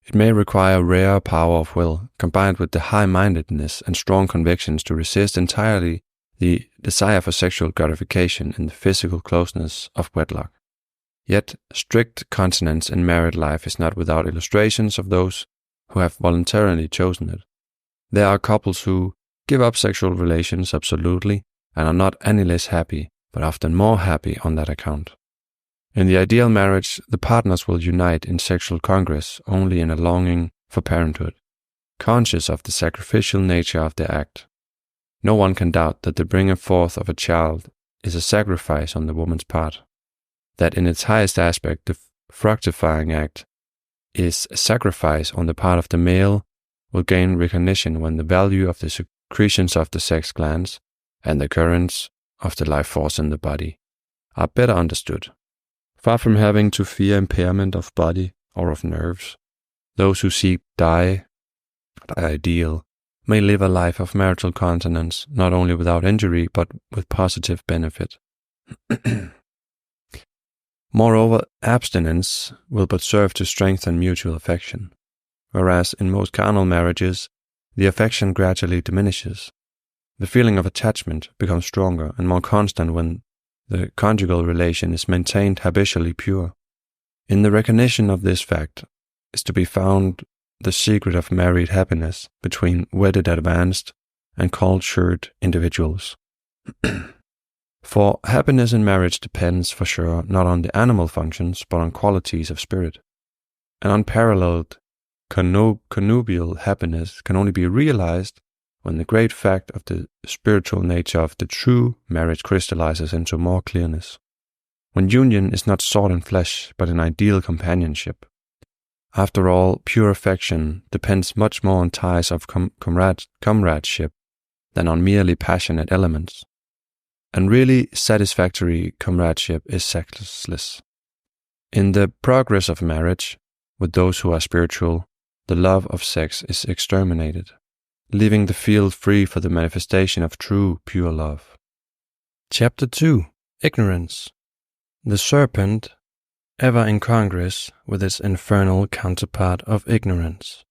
It may require rare power of will, combined with the high-mindedness and strong convictions to resist entirely the desire for sexual gratification in the physical closeness of wedlock. Yet, strict continence in married life is not without illustrations of those who have voluntarily chosen it. There are couples who give up sexual relations absolutely and are not any less happy, but often more happy on that account. In the ideal marriage, the partners will unite in sexual congress only in a longing for parenthood, conscious of the sacrificial nature of their act. No one can doubt that the bringing forth of a child is a sacrifice on the woman's part, that in its highest aspect the fructifying act is a sacrifice on the part of the male will gain recognition when the value of the secretions of the sex glands and the currents of the life force in the body are better understood. Far from having to fear impairment of body or of nerves, those who seek the ideal may live a life of marital continence not only without injury but with positive benefit. Moreover, abstinence will but serve to strengthen mutual affection, whereas in most carnal marriages, the affection gradually diminishes. The feeling of attachment becomes stronger and more constant when the conjugal relation is maintained habitually pure. In the recognition of this fact is to be found the secret of married happiness between wedded advanced and cultured individuals. For happiness in marriage depends for sure not on the animal functions but on qualities of spirit. An unparalleled connubial happiness can only be realized when the great fact of the spiritual nature of the true marriage crystallizes into more clearness. When union is not sought in flesh but in ideal companionship. After all, pure affection depends much more on ties of comradeship than on merely passionate elements. And really satisfactory comradeship is sexless. In the progress of marriage, with those who are spiritual, the love of sex is exterminated, leaving the field free for the manifestation of true, pure love. Chapter 2. Ignorance. The serpent, ever in congress with its infernal counterpart of ignorance.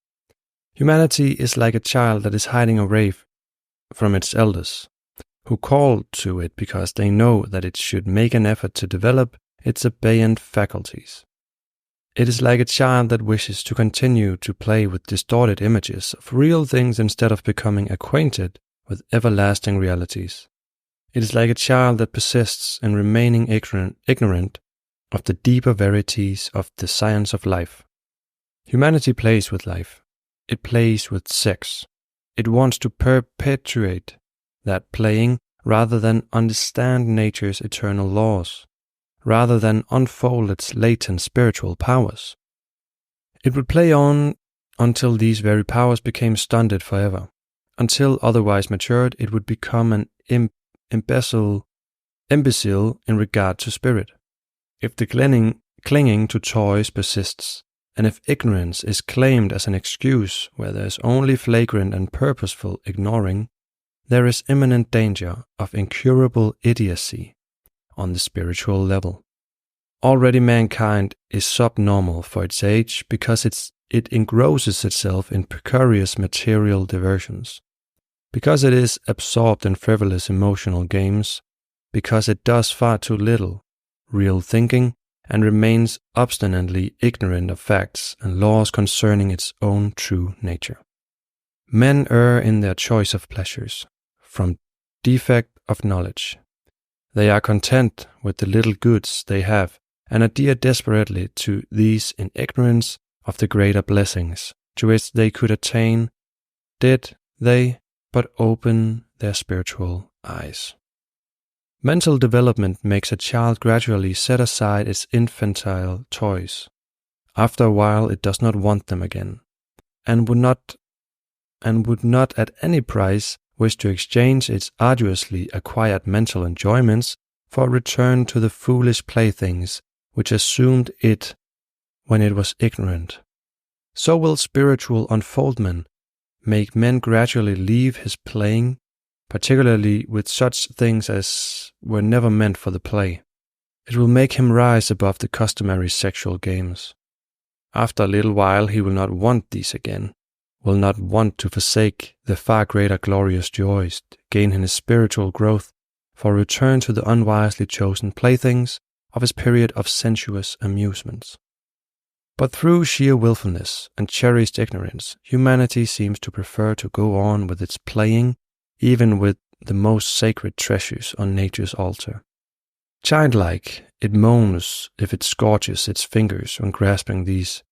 Humanity is like a child that is hiding away from its elders, who call to it because they know that it should make an effort to develop its abeyant faculties. It is like a child that wishes to continue to play with distorted images of real things instead of becoming acquainted with everlasting realities. It is like a child that persists in remaining ignorant of the deeper verities of the science of life. Humanity plays with life. It plays with sex. It wants to perpetuate that playing rather than understand nature's eternal laws, rather than unfold its latent spiritual powers. It would play on until these very powers became stunted forever. Until otherwise matured, it would become an imbecile in regard to spirit. If the clinging to toys persists, and if ignorance is claimed as an excuse where there is only flagrant and purposeful ignoring, there is imminent danger of incurable idiocy on the spiritual level. Already mankind is subnormal for its age because it engrosses itself in precarious material diversions, because it is absorbed in frivolous emotional games, because it does far too little real thinking and remains obstinately ignorant of facts and laws concerning its own true nature. Men err in their choice of pleasures, from defect of knowledge. They are content with the little goods they have and adhere desperately to these in ignorance of the greater blessings to which they could attain did they but open their spiritual eyes. Mental development makes a child gradually set aside its infantile toys. After a while it does not want them again, and would not at any price wish to exchange its arduously acquired mental enjoyments for a return to the foolish playthings which assumed it when it was ignorant. So will spiritual unfoldment make men gradually leave his playing, particularly with such things as were never meant for the play. It will make him rise above the customary sexual games. After a little while he will not want these again, will not want to forsake the far greater glorious joys gained in his spiritual growth for a return to the unwisely chosen playthings of his period of sensuous amusements. But through sheer willfulness and cherished ignorance, humanity seems to prefer to go on with its playing, even with the most sacred treasures on nature's altar. Childlike, it moans if it scorches its fingers when grasping these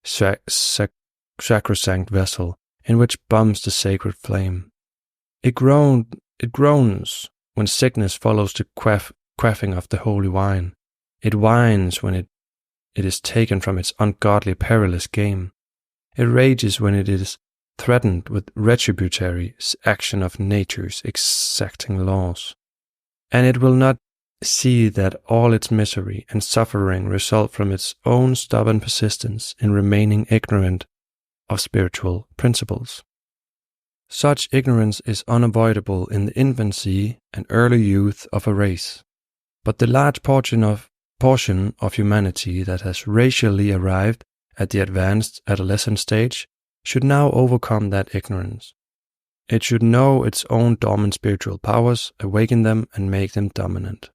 sacrosanct vessel in which bums the sacred flame. It groans when sickness follows the quaffing of the holy wine. It whines when it is taken from its ungodly perilous game. It rages when it is threatened with retributory action of nature's exacting laws. And it will not see that all its misery and suffering result from its own stubborn persistence in remaining ignorant of spiritual principles. Such ignorance is unavoidable in the infancy and early youth of a race, but the large portion of humanity that has racially arrived at the advanced adolescent stage should now overcome that ignorance. It should know its own dormant spiritual powers, awaken them, and make them dominant.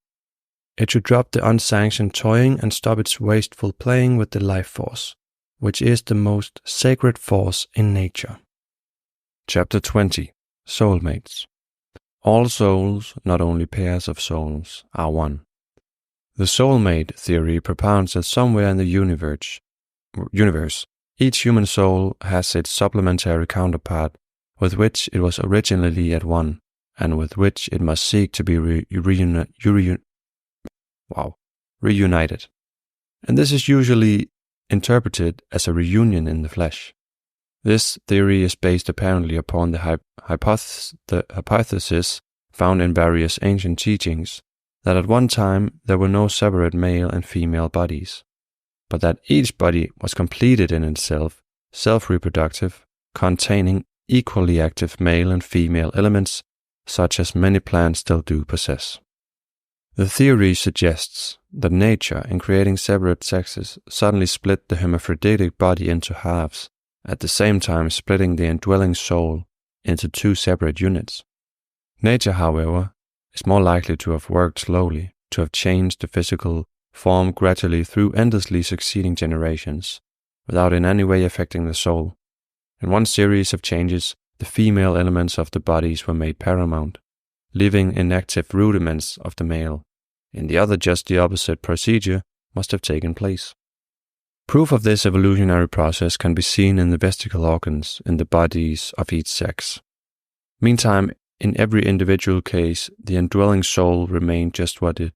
It should drop the unsanctioned toying and stop its wasteful playing with the life force, which is the most sacred force in nature. Chapter 20. Soulmates. All souls, not only pairs of souls, are one. The soulmate theory propounds that somewhere in the universe, each human soul has its supplementary counterpart with which it was originally at one, and with which it must seek to be reunited. And this is usually interpreted as a reunion in the flesh. This theory is based apparently upon the hypothesis found in various ancient teachings that at one time there were no separate male and female bodies, but that each body was completed in itself, self-reproductive, containing equally active male and female elements, such as many plants still do possess. The theory suggests that nature, in creating separate sexes, suddenly split the hermaphroditic body into halves, at the same time splitting the indwelling soul into two separate units. Nature, however, is more likely to have worked slowly, to have changed the physical form gradually through endlessly succeeding generations, without in any way affecting the soul. In one series of changes, the female elements of the bodies were made paramount, leaving inactive rudiments of the male. In the other, just the opposite procedure must have taken place. Proof of this evolutionary process can be seen in the vestigial organs in the bodies of each sex. Meantime, in every individual case, the indwelling soul remained just what it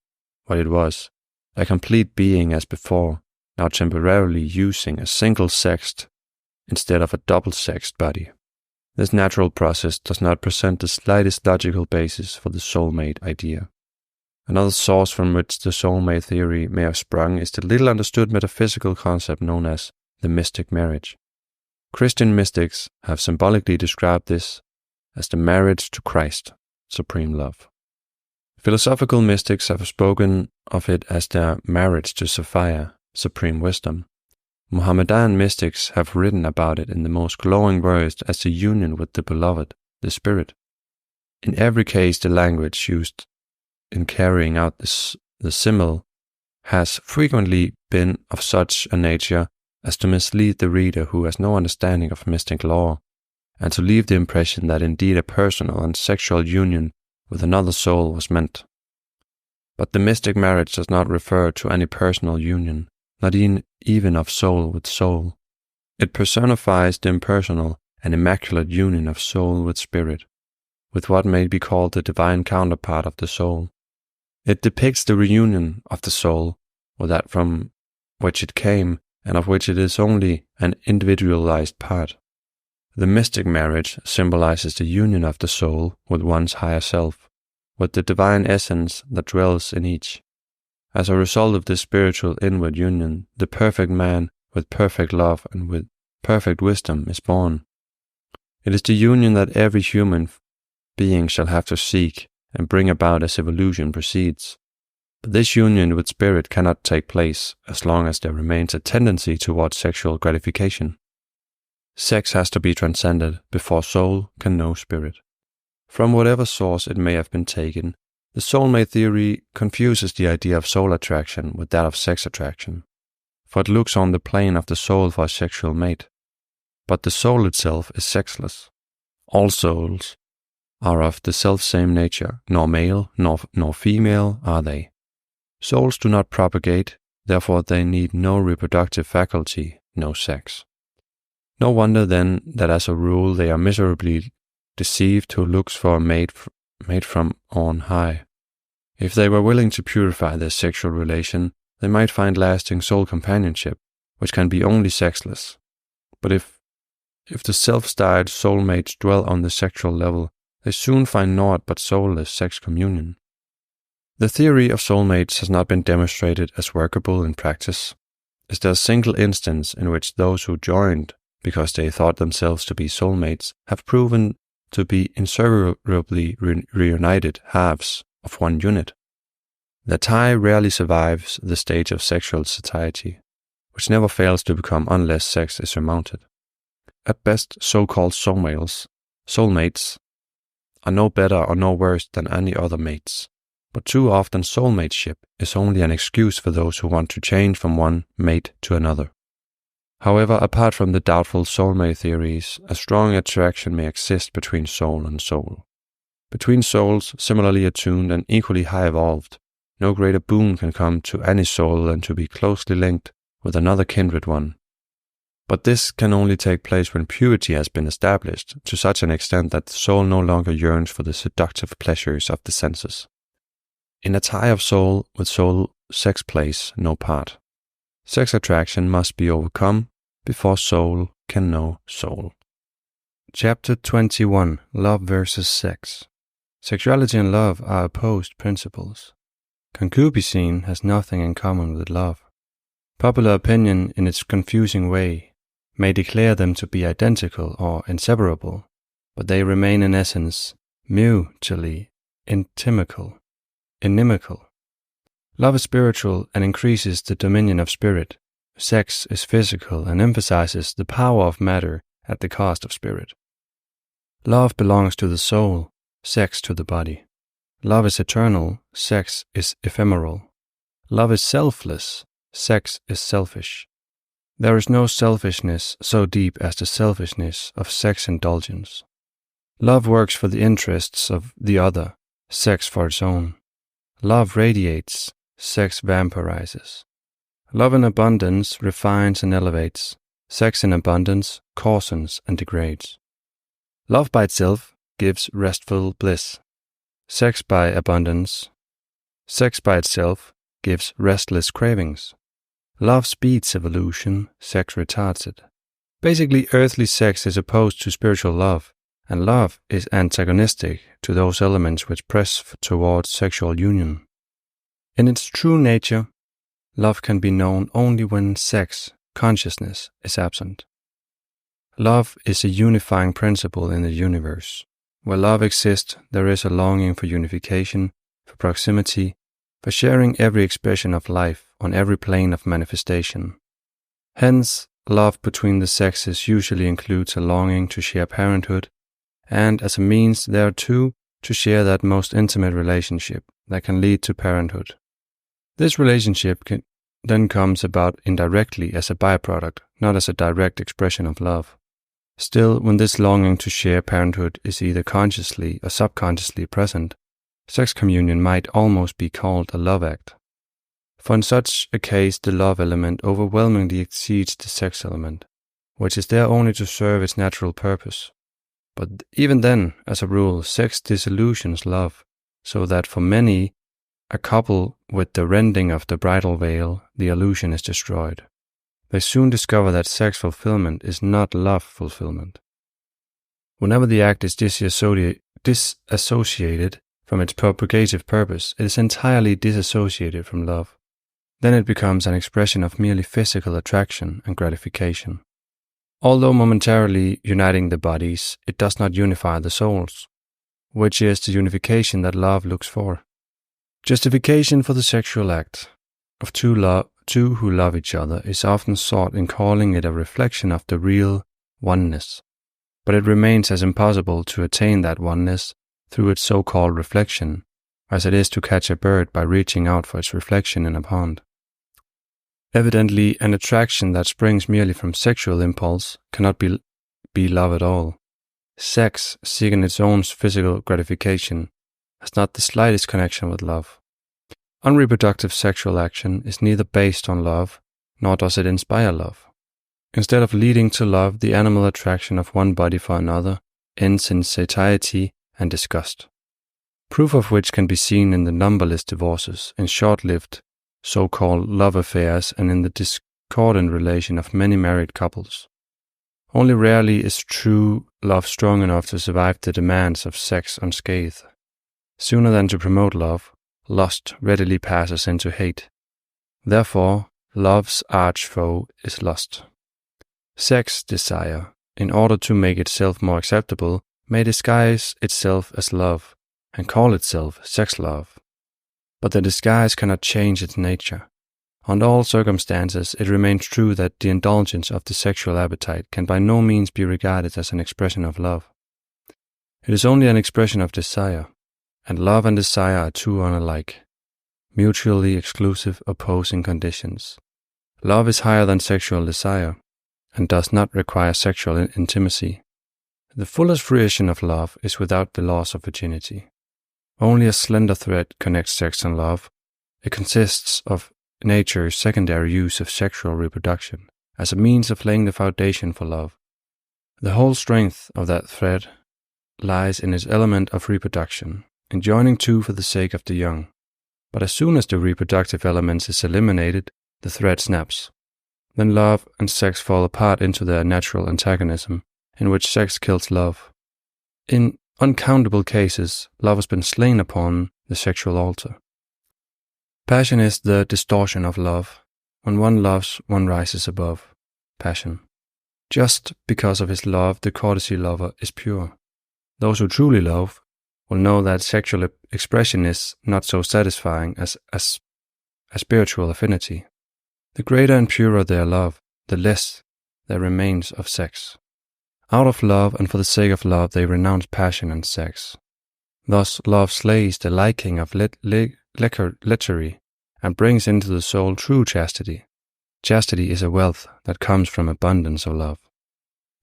was, a complete being as before, now temporarily using a single-sexed instead of a double-sexed body. This natural process does not present the slightest logical basis for the soulmate idea. Another source from which the soulmate theory may have sprung is the little understood metaphysical concept known as the mystic marriage. Christian mystics have symbolically described this as the marriage to Christ, supreme love. Philosophical mystics have spoken of it as their marriage to Sophia, supreme wisdom. Mohammedan mystics have written about it in the most glowing words as the union with the beloved, the Spirit. In every case, the language used in carrying out the symbol has frequently been of such a nature as to mislead the reader who has no understanding of mystic law, and to leave the impression that indeed a personal and sexual union with another soul was meant. But the mystic marriage does not refer to any personal union, not even of soul with soul. It personifies the impersonal and immaculate union of soul with spirit, with what may be called the divine counterpart of the soul. It depicts the reunion of the soul with that from which it came and of which it is only an individualized part. The mystic marriage symbolizes the union of the soul with one's higher self, with the divine essence that dwells in each. As a result of this spiritual inward union, the perfect man with perfect love and with perfect wisdom is born. It is the union that every human being shall have to seek and bring about as evolution proceeds. But this union with spirit cannot take place as long as there remains a tendency towards sexual gratification. Sex has to be transcended before soul can know spirit. From whatever source it may have been taken, the soulmate theory confuses the idea of soul attraction with that of sex attraction, for it looks on the plane of the soul for a sexual mate. But the soul itself is sexless. All souls are of the self-same nature, nor male nor female are they. Souls do not propagate, therefore they need no reproductive faculty, no sex. No wonder then that as a rule they are miserably deceived who looks for a mate from on high. If they were willing to purify their sexual relation, they might find lasting soul companionship, which can be only sexless. But if the self-styled soulmates dwell on the sexual level, they soon find naught but soulless sex communion. The theory of soulmates has not been demonstrated as workable in practice. Is there a single instance in which those who joined because they thought themselves to be soulmates have proven to be inseparably reunited halves of one unit? The tie rarely survives the stage of sexual satiety, which never fails to become unless sex is surmounted. At best, so-called soulmates, are no better or no worse than any other mates, but too often soulmateship is only an excuse for those who want to change from one mate to another. However, apart from the doubtful soulmate theories, a strong attraction may exist between soul and soul. Between souls similarly attuned and equally high evolved, no greater boon can come to any soul than to be closely linked with another kindred one. But this can only take place when purity has been established to such an extent that the soul no longer yearns for the seductive pleasures of the senses. In a tie of soul with soul, sex plays no part. Sex attraction must be overcome before soul can know soul. Chapter 21. Love versus Sex. Sexuality and love are opposed principles. Concupiscence has nothing in common with love. Popular opinion, in its confusing way, may declare them to be identical or inseparable, but they remain in essence mutually inimical. Love is spiritual and increases the dominion of spirit. Sex is physical and emphasizes the power of matter at the cost of spirit. Love belongs to the soul, sex to the body. Love is eternal, sex is ephemeral. Love is selfless, sex is selfish. There is no selfishness so deep as the selfishness of sex indulgence. Love works for the interests of the other, sex for its own. Love radiates, sex vampirizes. Love in abundance refines and elevates. Sex in abundance coarsens and degrades. Love by itself gives restful bliss. Sex by itself gives restless cravings. Love speeds evolution, sex retards it. Basically, earthly sex is opposed to spiritual love, and love is antagonistic to those elements which press towards sexual union. In its true nature, love can be known only when sex, consciousness, is absent. Love is a unifying principle in the universe. Where love exists, there is a longing for unification, for proximity, for sharing every expression of life on every plane of manifestation. Hence, love between the sexes usually includes a longing to share parenthood, and as a means thereto, to share that most intimate relationship that can lead to parenthood. This relationship then comes about indirectly as a byproduct, not as a direct expression of love. Still, when this longing to share parenthood is either consciously or subconsciously present, sex communion might almost be called a love act. For in such a case, the love element overwhelmingly exceeds the sex element, which is there only to serve its natural purpose. But even then, as a rule, sex disillusions love, so that for many, a couple with the rending of the bridal veil, the illusion is destroyed. They soon discover that sex fulfillment is not love fulfillment. Whenever the act is disassociated from its propagative purpose, it is entirely disassociated from love. Then it becomes an expression of merely physical attraction and gratification. Although momentarily uniting the bodies, it does not unify the souls, which is the unification that love looks for. Justification for the sexual act of two who love each other is often sought in calling it a reflection of the real oneness, but it remains as impossible to attain that oneness through its so-called reflection as it is to catch a bird by reaching out for its reflection in a pond. Evidently, an attraction that springs merely from sexual impulse cannot be love at all. Sex, seeking its own physical gratification, has not the slightest connection with love. Unreproductive sexual action is neither based on love, nor does it inspire love. Instead of leading to love, the animal attraction of one body for another ends in satiety and disgust, proof of which can be seen in the numberless divorces, in short-lived so-called love affairs, and in the discordant relation of many married couples. Only rarely is true love strong enough to survive the demands of sex unscathed. Sooner than to promote love, lust readily passes into hate. Therefore, love's arch-foe is lust. Sex desire, in order to make itself more acceptable, may disguise itself as love and call itself sex love. But the disguise cannot change its nature. Under all circumstances, it remains true that the indulgence of the sexual appetite can by no means be regarded as an expression of love. It is only an expression of desire, and love and desire are two unlike, mutually exclusive opposing conditions. Love is higher than sexual desire. and does not require sexual intimacy. The fullest fruition of love is without the loss of virginity. Only a slender thread connects sex and love. It consists of nature's secondary use of sexual reproduction as a means of laying the foundation for love. The whole strength of that thread lies in its element of reproduction, in joining two for the sake of the young. But as soon as the reproductive element is eliminated, the thread snaps. Then love and sex fall apart into their natural antagonism, in which sex kills love. In uncountable cases, love has been slain upon the sexual altar. Passion is the distortion of love. When one loves, one rises above passion. Just because of his love, the courtesy lover is pure. Those who truly love will know that sexual expression is not so satisfying as a spiritual affinity. The greater and purer their love, the less there remains of sex. Out of love and for the sake of love, they renounce passion and sex. Thus, love slays the liking of lechery and brings into the soul true chastity. Chastity is a wealth that comes from abundance of love.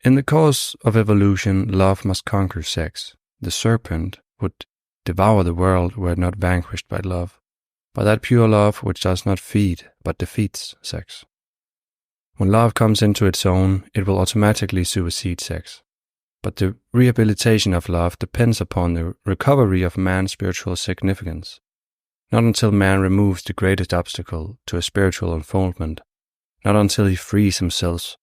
In the course of evolution, love must conquer sex. The serpent would devour the world were it not vanquished by love, by that pure love which does not feed but defeats sex. When love comes into its own, it will automatically supersede sex. But the rehabilitation of love depends upon the recovery of man's spiritual significance. Not until man removes the greatest obstacle to a spiritual unfoldment, not until he frees himself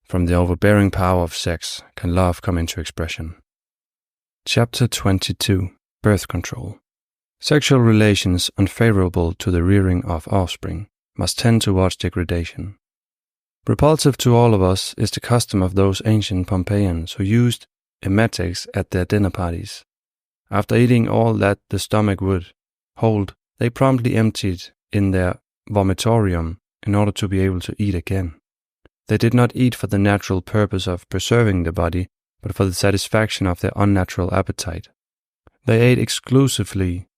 from the overbearing power of sex, can love come into expression. Chapter 22. Birth Control. Sexual relations unfavorable to the rearing of offspring must tend towards degradation. Repulsive to all of us is the custom of those ancient Pompeians who used emetics at their dinner parties. After eating all that the stomach would hold, they promptly emptied in their vomitorium in order to be able to eat again. They did not eat for the natural purpose of preserving the body, but for the satisfaction of their unnatural appetite. They ate exclusively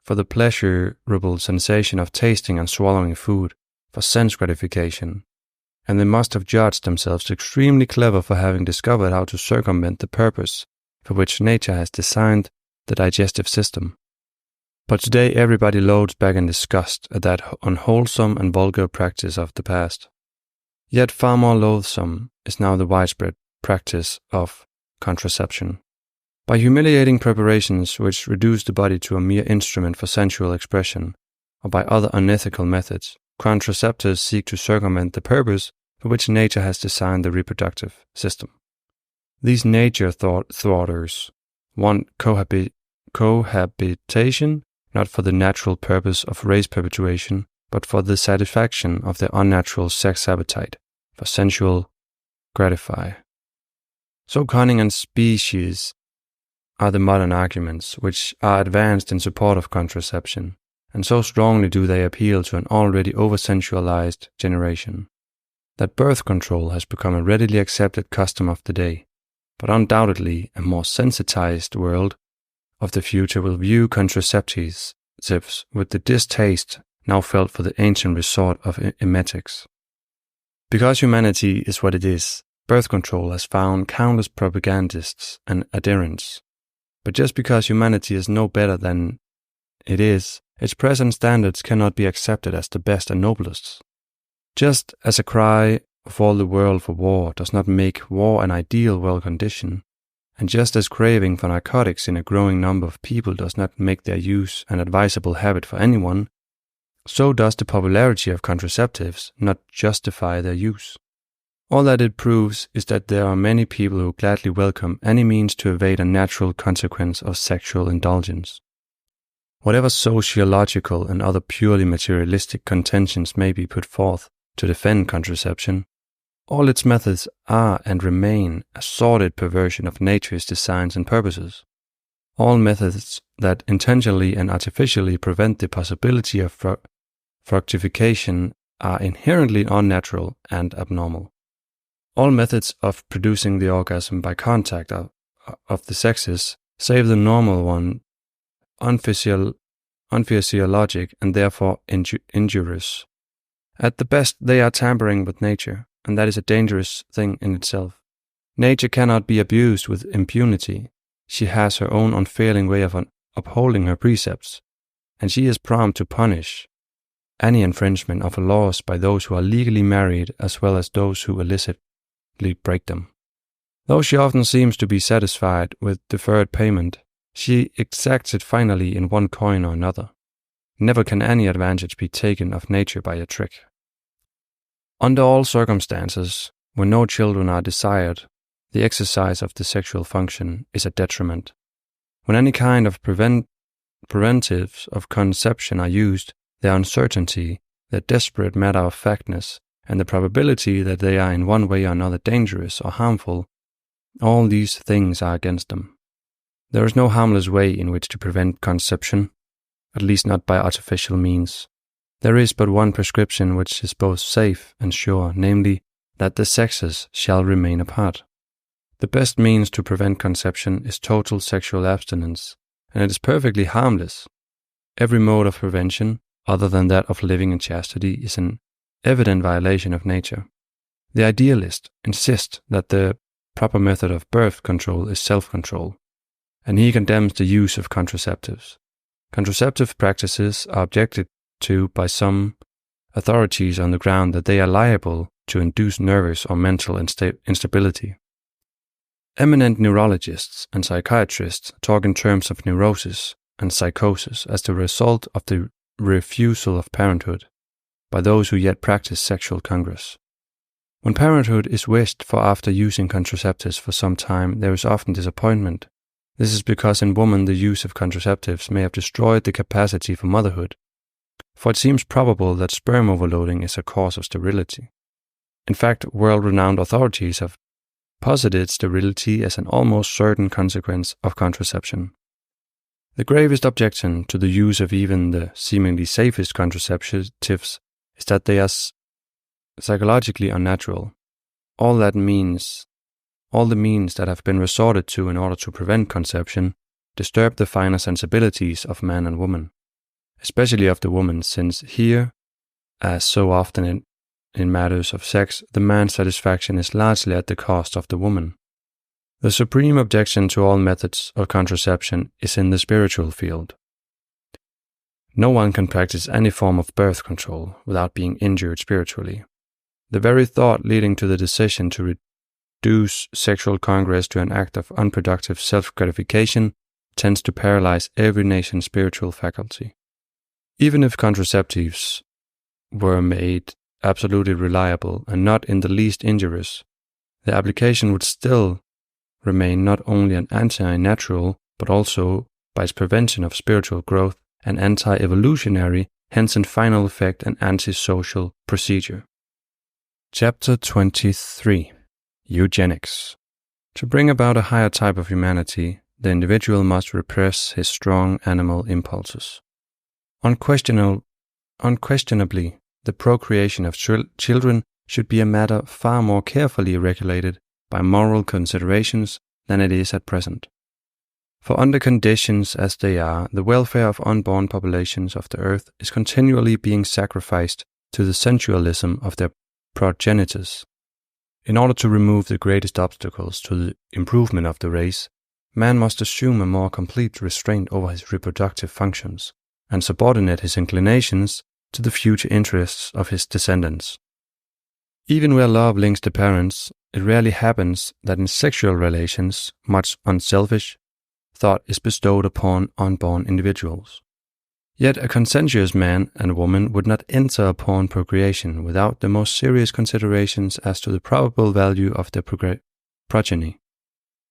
for the pleasurable sensation of tasting and swallowing food, for sense gratification, and they must have judged themselves extremely clever for having discovered how to circumvent the purpose for which nature has designed the digestive system. But today everybody loads back in disgust at that unwholesome and vulgar practice of the past. Yet far more loathsome is now the widespread practice of contraception. By humiliating preparations which reduce the body to a mere instrument for sensual expression, or by other unethical methods, contraceptors seek to circumvent the purpose for which nature has designed the reproductive system. These nature thwarters want cohabitation not for the natural purpose of race perpetuation, but for the satisfaction of their unnatural sex appetite, for sensual gratify. So cunning and specious are the modern arguments which are advanced in support of contraception, and so strongly do they appeal to an already over-sensualized generation, that birth control has become a readily accepted custom of the day, but undoubtedly a more sensitized world of the future will view contraceptives with the distaste now felt for the ancient resort of emetics. Because humanity is what it is, birth control has found countless propagandists and adherents. But just because humanity is no better than it is, its present standards cannot be accepted as the best and noblest. Just as a cry of all the world for war does not make war an ideal world condition, and just as craving for narcotics in a growing number of people does not make their use an advisable habit for anyone, so does the popularity of contraceptives not justify their use. All that it proves is that there are many people who gladly welcome any means to evade a natural consequence of sexual indulgence. Whatever sociological and other purely materialistic contentions may be put forth to defend contraception, all its methods are and remain a sordid perversion of nature's designs and purposes. All methods that intentionally and artificially prevent the possibility of fructification are inherently unnatural and abnormal. All methods of producing the orgasm by contact of the sexes, save the normal one, unphysiologic and therefore injurious. At the best, they are tampering with nature, and that is a dangerous thing in itself. Nature cannot be abused with impunity. She has her own unfailing way of upholding her precepts, and she is prompt to punish any infringement of her laws by those who are legally married as well as those who illicitly break them. Though she often seems to be satisfied with deferred payment, she exacts it finally in one coin or another. Never can any advantage be taken of nature by a trick. Under all circumstances, when no children are desired, the exercise of the sexual function is a detriment. When any kind of preventives of conception are used, their uncertainty, their desperate matter-of-factness, and the probability that they are in one way or another dangerous or harmful, all these things are against them. There is no harmless way in which to prevent conception, at least not by artificial means. There is but one prescription which is both safe and sure, namely, that the sexes shall remain apart. The best means to prevent conception is total sexual abstinence, and it is perfectly harmless. Every mode of prevention, other than that of living in chastity, is an evident violation of nature. The idealist insists that the proper method of birth control is self-control, and he condemns the use of contraceptives. Contraceptive practices are objected to by some authorities on the ground that they are liable to induce nervous or mental instability. Eminent neurologists and psychiatrists talk in terms of neurosis and psychosis as the result of the refusal of parenthood by those who yet practice sexual congress. When parenthood is wished for after using contraceptives for some time, there is often disappointment. This is because in woman the use of contraceptives may have destroyed the capacity for motherhood, for it seems probable that sperm overloading is a cause of sterility. In fact, world-renowned authorities have posited sterility as an almost certain consequence of contraception. The gravest objection to the use of even the seemingly safest contraceptives is that they are psychologically unnatural. All the means that have been resorted to in order to prevent conception disturb the finer sensibilities of man and woman, especially of the woman, since here, as so often in matters of sex, the man's satisfaction is largely at the cost of the woman. The supreme objection to all methods of contraception is in the spiritual field. No one can practice any form of birth control without being injured spiritually. The very thought leading to the decision to reduce sexual congress to an act of unproductive self-gratification tends to paralyze every nation's spiritual faculty. Even if contraceptives were made absolutely reliable and not in the least injurious, the application would still remain not only an anti-natural, but also, by its prevention of spiritual growth, an anti-evolutionary, hence in final effect an anti-social procedure. Chapter 23. Eugenics. To bring about a higher type of humanity, the individual must repress his strong animal impulses. Unquestionably, the procreation of children should be a matter far more carefully regulated by moral considerations than it is at present. For under conditions as they are, the welfare of unborn populations of the earth is continually being sacrificed to the sensualism of their progenitors. In order to remove the greatest obstacles to the improvement of the race, man must assume a more complete restraint over his reproductive functions and subordinate his inclinations to the future interests of his descendants. Even where love links the parents, it rarely happens that in sexual relations much unselfish thought is bestowed upon unborn individuals. Yet a conscientious man and woman would not enter upon procreation without the most serious considerations as to the probable value of their progeny.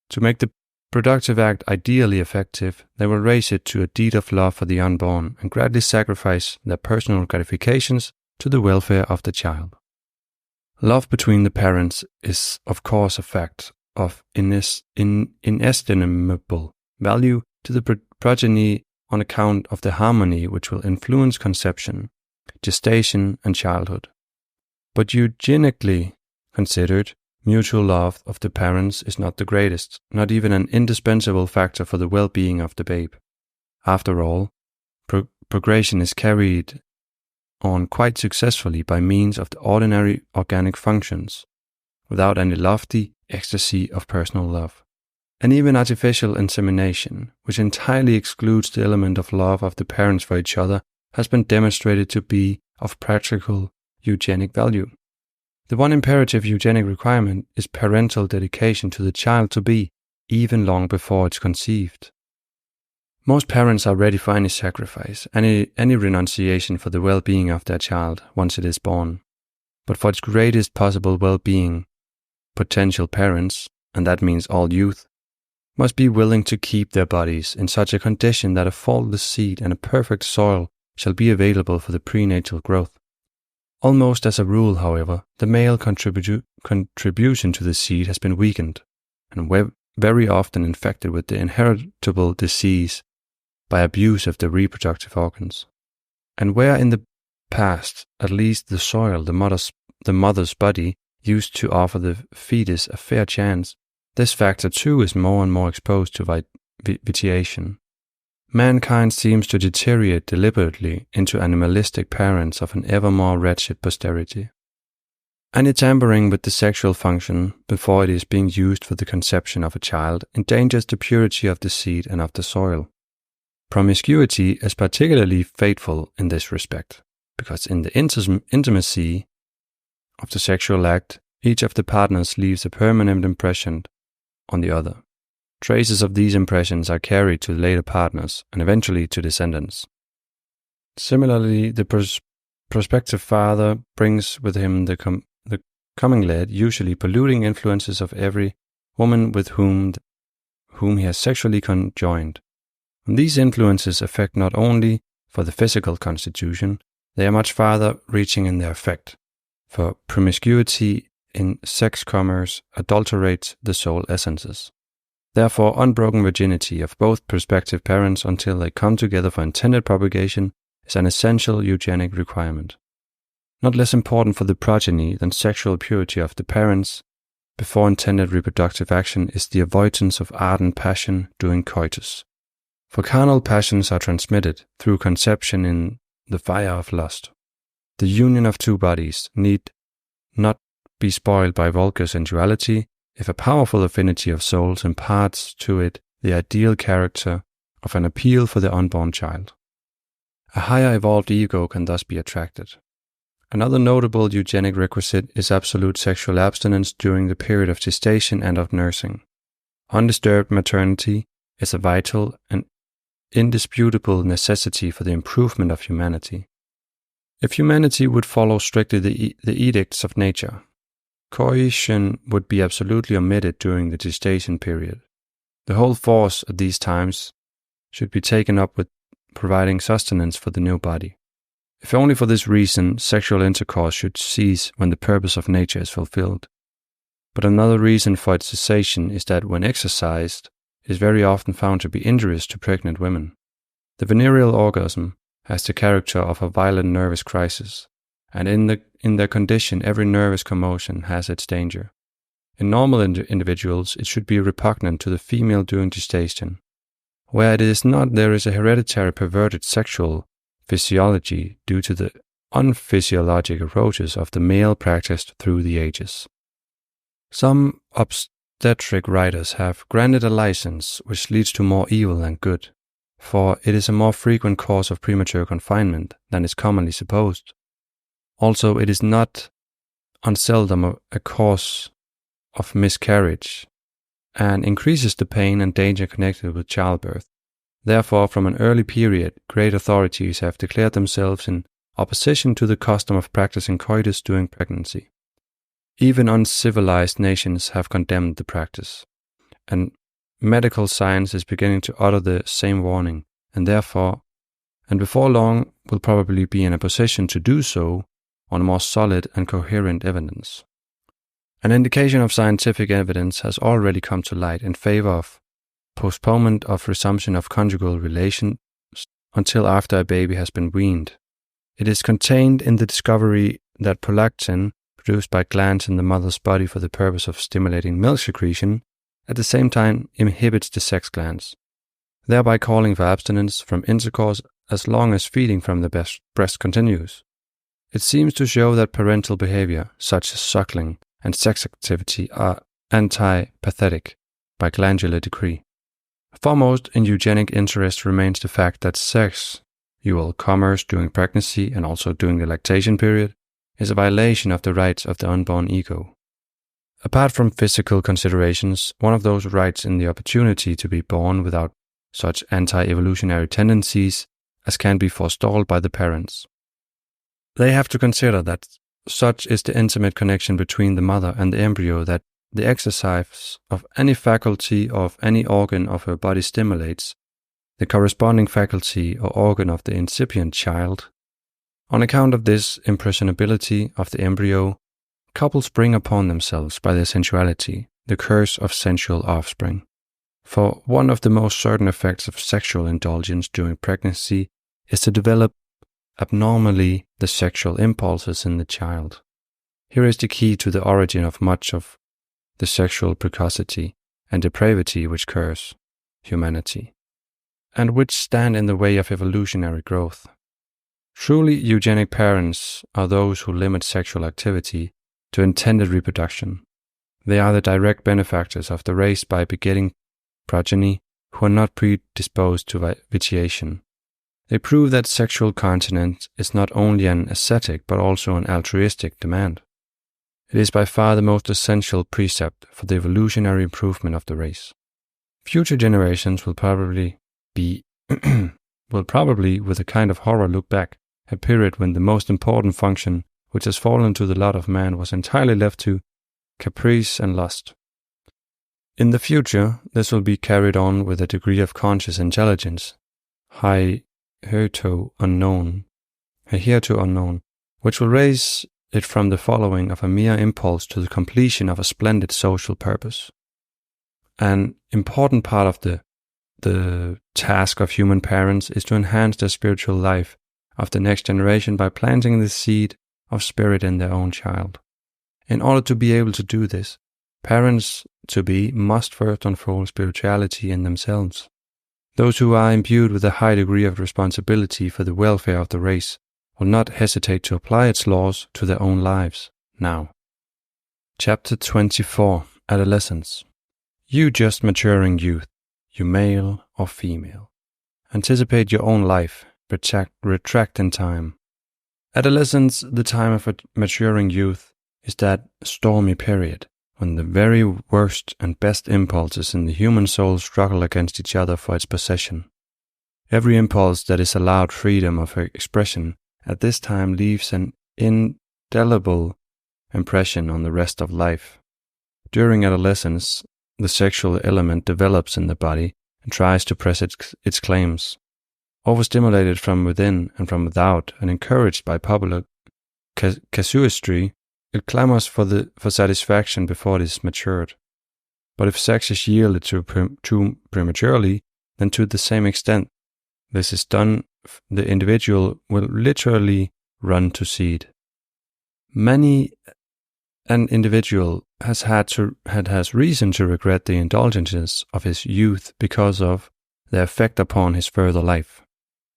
To make the productive act ideally effective, they will raise it to a deed of love for the unborn and gladly sacrifice their personal gratifications to the welfare of the child. Love between the parents is, of course, a fact of inestimable value to the progeny on account of the harmony which will influence conception, gestation, and childhood. But eugenically considered, mutual love of the parents is not the greatest, not even an indispensable factor for the well-being of the babe. After all, procreation is carried on quite successfully by means of the ordinary organic functions, without any lofty ecstasy of personal love. And even artificial insemination, which entirely excludes the element of love of the parents for each other, has been demonstrated to be of practical eugenic value. The one imperative eugenic requirement is parental dedication to the child to be, even long before it's conceived. Most parents are ready for any sacrifice, any renunciation for the well-being of their child once it is born. But for its greatest possible well-being, potential parents, and that means all youth, must be willing to keep their bodies in such a condition that a faultless seed and a perfect soil shall be available for the prenatal growth. Almost as a rule, however, the male contribution to the seed has been weakened, and very often infected with the inheritable disease by abuse of the reproductive organs. And where in the past, at least the soil, the mother's body, used to offer the fetus a fair chance, this factor too is more and more exposed to vitiation. Mankind seems to deteriorate deliberately into animalistic parents of an ever more wretched posterity. Any tampering with the sexual function before it is being used for the conception of a child endangers the purity of the seed and of the soil. Promiscuity is particularly fateful in this respect, because in the intimacy of the sexual act, each of the partners leaves a permanent impression on the other. Traces of these impressions are carried to later partners and eventually to descendants. Similarly, the prospective father brings with him the coming lad, usually polluting influences of every woman with whom he has sexually conjoined. And these influences affect not only for the physical constitution, they are much farther reaching in their effect, for promiscuity in sex commerce adulterates the soul essences. Therefore, unbroken virginity of both prospective parents until they come together for intended propagation is an essential eugenic requirement. Not less important for the progeny than sexual purity of the parents before intended reproductive action is the avoidance of ardent passion during coitus. For carnal passions are transmitted through conception in the fire of lust. The union of two bodies need not be spoiled by vulgar sensuality if a powerful affinity of souls imparts to it the ideal character of an appeal for the unborn child. A higher evolved ego can thus be attracted. Another notable eugenic requisite is absolute sexual abstinence during the period of gestation and of nursing. Undisturbed maternity is a vital and indisputable necessity for the improvement of humanity. If humanity would follow strictly the edicts of nature, coition would be absolutely omitted during the gestation period. The whole force at these times should be taken up with providing sustenance for the new body. If only for this reason, sexual intercourse should cease when the purpose of nature is fulfilled. But another reason for its cessation is that when exercised, it is very often found to be injurious to pregnant women. The venereal orgasm has the character of a violent nervous crisis, and in their condition every nervous commotion has its danger. In normal individuals, it should be repugnant to the female during gestation. Where it is not, there is a hereditary perverted sexual physiology due to the unphysiologic approaches of the male practiced through the ages. Some obstetric writers have granted a license which leads to more evil than good, for it is a more frequent cause of premature confinement than is commonly supposed. Also, it is not unseldom a cause of miscarriage, and increases the pain and danger connected with childbirth. Therefore, from an early period, great authorities have declared themselves in opposition to the custom of practicing coitus during pregnancy. Even uncivilized nations have condemned the practice, and medical science is beginning to utter the same warning, and before long will probably be in a position to do so on more solid and coherent evidence. An indication of scientific evidence has already come to light in favor of postponement of resumption of conjugal relations until after a baby has been weaned. It is contained in the discovery that prolactin, produced by glands in the mother's body for the purpose of stimulating milk secretion, at the same time inhibits the sex glands, thereby calling for abstinence from intercourse as long as feeding from the breast continues. It seems to show that parental behavior, such as suckling and sex activity, are anti-pathetic by glandular decree. Foremost in eugenic interest remains the fact that sexual commerce during pregnancy and also during the lactation period is a violation of the rights of the unborn ego. Apart from physical considerations, one of those rights is the opportunity to be born without such anti-evolutionary tendencies as can be forestalled by the parents. They have to consider that such is the intimate connection between the mother and the embryo that the exercise of any faculty of any organ of her body stimulates the corresponding faculty or organ of the incipient child. On account of this impressionability of the embryo, couples bring upon themselves by their sensuality the curse of sensual offspring. For one of the most certain effects of sexual indulgence during pregnancy is to develop abnormally the sexual impulses in the child. Here is the key to the origin of much of the sexual precocity and depravity which curse humanity, and which stand in the way of evolutionary growth. Truly eugenic parents are those who limit sexual activity to intended reproduction. They are the direct benefactors of the race by begetting progeny who are not predisposed to vitiation. They prove that sexual continence is not only an ascetic but also an altruistic demand. It is by far the most essential precept for the evolutionary improvement of the race. Future generations will probably with a kind of horror look back a period when the most important function which has fallen to the lot of man was entirely left to caprice and lust. In the future, this will be carried on with a degree of conscious intelligence, hitherto unknown, which will raise it from the following of a mere impulse to the completion of a splendid social purpose. An important part of the task of human parents is to enhance the spiritual life of the next generation by planting the seed of spirit in their own child. In order to be able to do this, parents must first unfold spirituality in themselves. Those who are imbued with a high degree of responsibility for the welfare of the race will not hesitate to apply its laws to their own lives now. Chapter 24. Adolescence. You just maturing youth, you male or female. Anticipate your own life, retract in time. Adolescence, the time of maturing youth, is that stormy period when the very worst and best impulses in the human soul struggle against each other for its possession. Every impulse that is allowed freedom of expression at this time leaves an indelible impression on the rest of life. During adolescence, the sexual element develops in the body and tries to press its claims. Overstimulated from within and from without and encouraged by popular casuistry, it clamors for satisfaction before it is matured. But if sex is yielded too prematurely, then to the same extent this is done, the individual will literally run to seed. Many an individual has reason to regret the indulgences of his youth because of their effect upon his further life.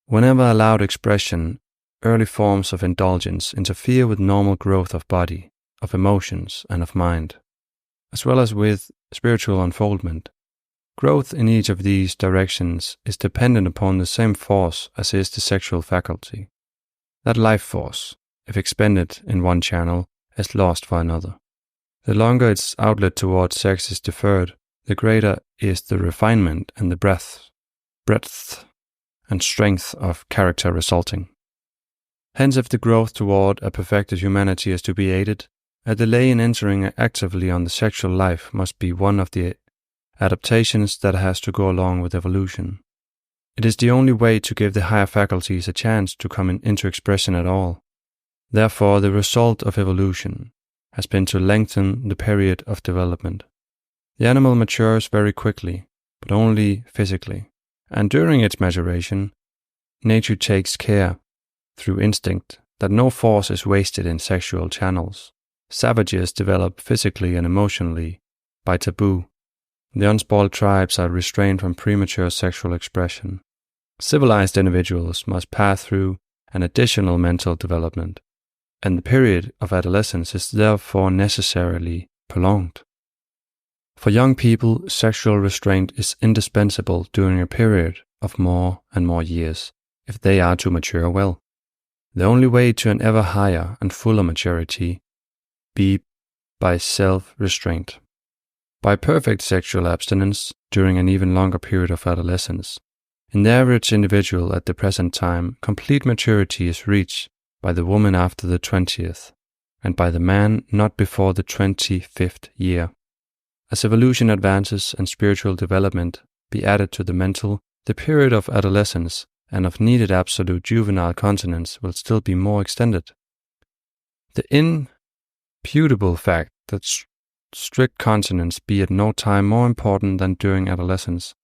Whenever allowed expression, early forms of indulgence interfere with normal growth of body, of emotions, and of mind, as well as with spiritual unfoldment. Growth in each of these directions is dependent upon the same force as is the sexual faculty. That life force, if expended in one channel, is lost for another. The longer its outlet towards sex is deferred, the greater is the refinement and the breadth and strength of character resulting. Hence, if the growth toward a perfected humanity is to be aided, a delay in entering actively on the sexual life must be one of the adaptations that has to go along with evolution. It is the only way to give the higher faculties a chance to come into expression at all. Therefore, the result of evolution has been to lengthen the period of development. The animal matures very quickly, but only physically, and during its maturation, nature takes care, through instinct, that no force is wasted in sexual channels. Savages develop physically and emotionally by taboo. The unspoiled tribes are restrained from premature sexual expression. Civilized individuals must pass through an additional mental development. and the period of adolescence is therefore necessarily prolonged. For young people, sexual restraint is indispensable during a period of more and more years if they are to mature well. The only way to an ever higher and fuller maturity be by self-restraint. By perfect sexual abstinence during an even longer period of adolescence. In the average individual at the present time, complete maturity is reached by the woman after the 20th, and by the man not before the 25th year. As evolution advances and spiritual development be added to the mental, the period of adolescence and of needed absolute juvenile continence will still be more extended. The imputable fact that strict continence be at no time more important than during adolescence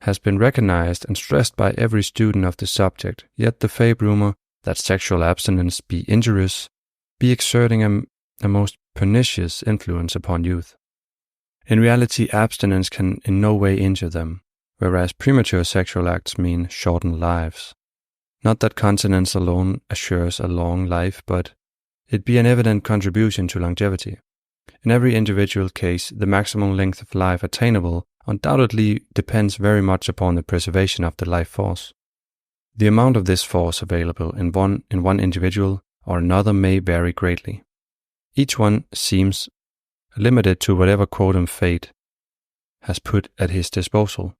has been recognized and stressed by every student of the subject, yet the fake rumor that sexual abstinence be injurious be exerting a most pernicious influence upon youth. In reality, abstinence can in no way injure them, whereas premature sexual acts mean shortened lives. Not that continence alone assures a long life, but it be an evident contribution to longevity. In every individual case, the maximum length of life attainable undoubtedly depends very much upon the preservation of the life force. The amount of this force available in one individual or another may vary greatly. Each one seems limited to whatever quantum fate has put at his disposal,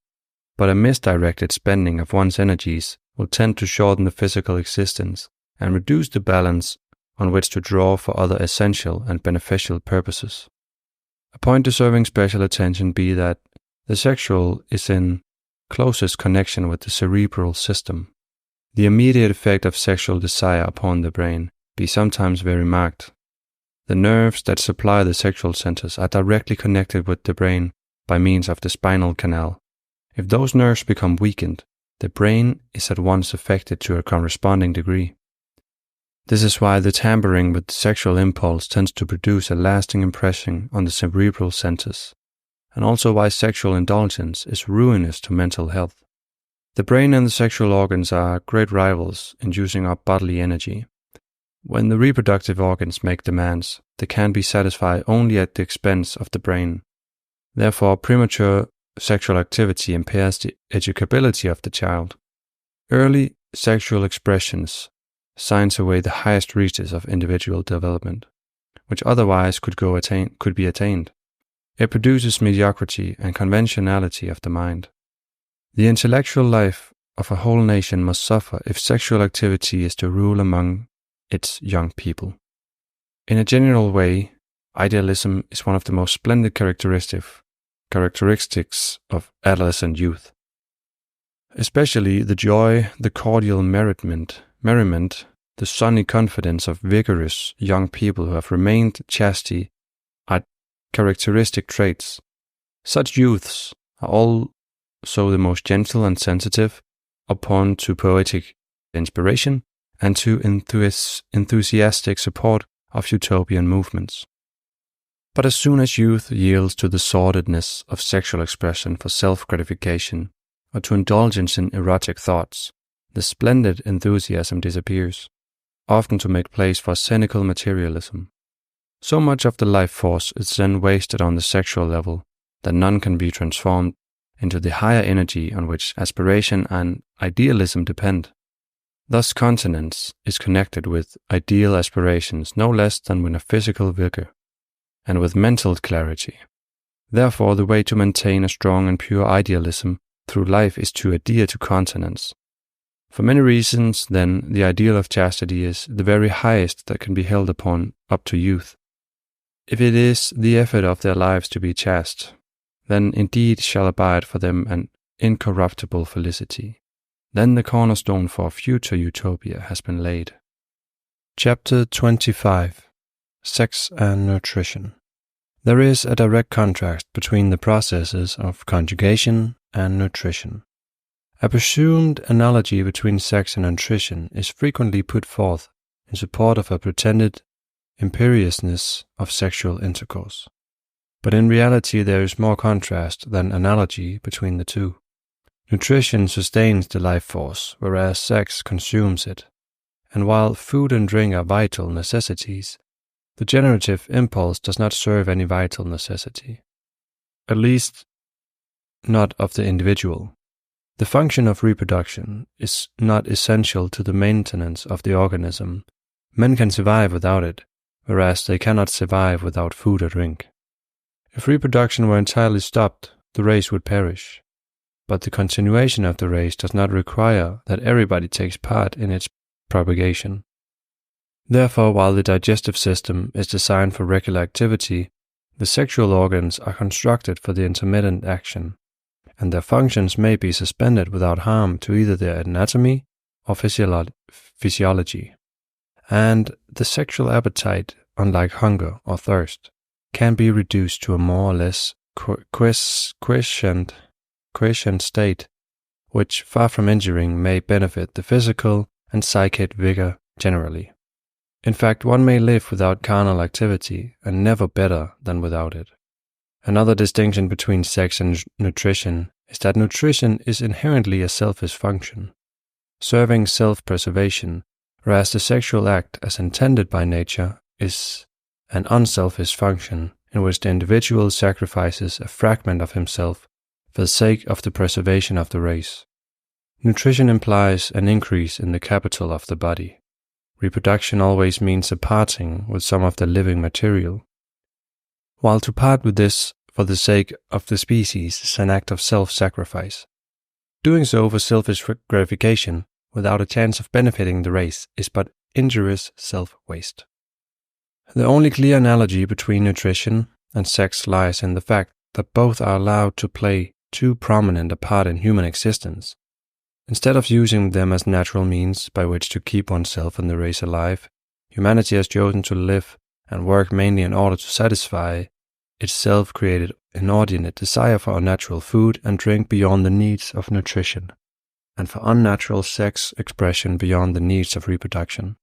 but a misdirected spending of one's energies will tend to shorten the physical existence and reduce the balance on which to draw for other essential and beneficial purposes. A point deserving special attention be that the sexual is in closest connection with the cerebral system. The immediate effect of sexual desire upon the brain be sometimes very marked. The nerves that supply the sexual centers are directly connected with the brain by means of the spinal canal. If those nerves become weakened, the brain is at once affected to a corresponding degree. This is why the tampering with the sexual impulse tends to produce a lasting impression on the cerebral centers, and also why sexual indulgence is ruinous to mental health. The brain and the sexual organs are great rivals in using up bodily energy. When the reproductive organs make demands, they can be satisfied only at the expense of the brain. Therefore, premature sexual activity impairs the educability of the child. Early sexual expressions signs away the highest reaches of individual development, which otherwise could be attained. It produces mediocrity and conventionality of the mind. The intellectual life of a whole nation must suffer if sexual activity is to rule among its young people. In a general way, idealism is one of the most splendid characteristics of adolescent youth. Especially the joy, the cordial merriment, the sunny confidence of vigorous young people who have remained chastity are characteristic traits. Such youths are also the most gentle and sensitive, upon to poetic inspiration and to enthusiastic support of utopian movements. But as soon as youth yields to the sordidness of sexual expression for self-gratification or to indulgence in erotic thoughts, the splendid enthusiasm disappears, often to make place for cynical materialism. So much of the life force is then wasted on the sexual level that none can be transformed into the higher energy on which aspiration and idealism depend. Thus continence is connected with ideal aspirations no less than with a physical vigor, and with mental clarity. Therefore, the way to maintain a strong and pure idealism through life is to adhere to continence. For many reasons, then, the ideal of chastity is the very highest that can be held upon up to youth. If it is the effort of their lives to be chaste, then indeed shall abide for them an incorruptible felicity. Then the cornerstone for future utopia has been laid. Chapter 25. Sex and Nutrition. There is a direct contrast between the processes of conjugation and nutrition. A presumed analogy between sex and nutrition is frequently put forth in support of a pretended imperiousness of sexual intercourse. But in reality there is more contrast than analogy between the two. Nutrition sustains the life force, whereas sex consumes it, and while food and drink are vital necessities, the generative impulse does not serve any vital necessity, at least not of the individual. The function of reproduction is not essential to the maintenance of the organism. Men can survive without it, whereas they cannot survive without food or drink. If reproduction were entirely stopped, the race would perish. But the continuation of the race does not require that everybody takes part in its propagation. Therefore, while the digestive system is designed for regular activity, the sexual organs are constructed for the intermittent action, and their functions may be suspended without harm to either their anatomy or physiology. And the sexual appetite, unlike hunger or thirst, can be reduced to a more or less quiescent state, which, far from injuring, may benefit the physical and psychic vigor generally. In fact, one may live without carnal activity, and never better than without it. Another distinction between sex and nutrition is that nutrition is inherently a selfish function, serving self-preservation, whereas the sexual act, as intended by nature, is an unselfish function in which the individual sacrifices a fragment of himself for the sake of the preservation of the race. Nutrition implies an increase in the capital of the body. Reproduction always means a parting with some of the living material. While to part with this for the sake of the species is an act of self-sacrifice, doing so for selfish gratification without a chance of benefiting the race is but injurious self-waste. The only clear analogy between nutrition and sex lies in the fact that both are allowed to play too prominent a part in human existence. Instead of using them as natural means by which to keep oneself and the race alive, humanity has chosen to live and work mainly in order to satisfy its self-created inordinate desire for unnatural food and drink beyond the needs of nutrition, and for unnatural sex expression beyond the needs of reproduction.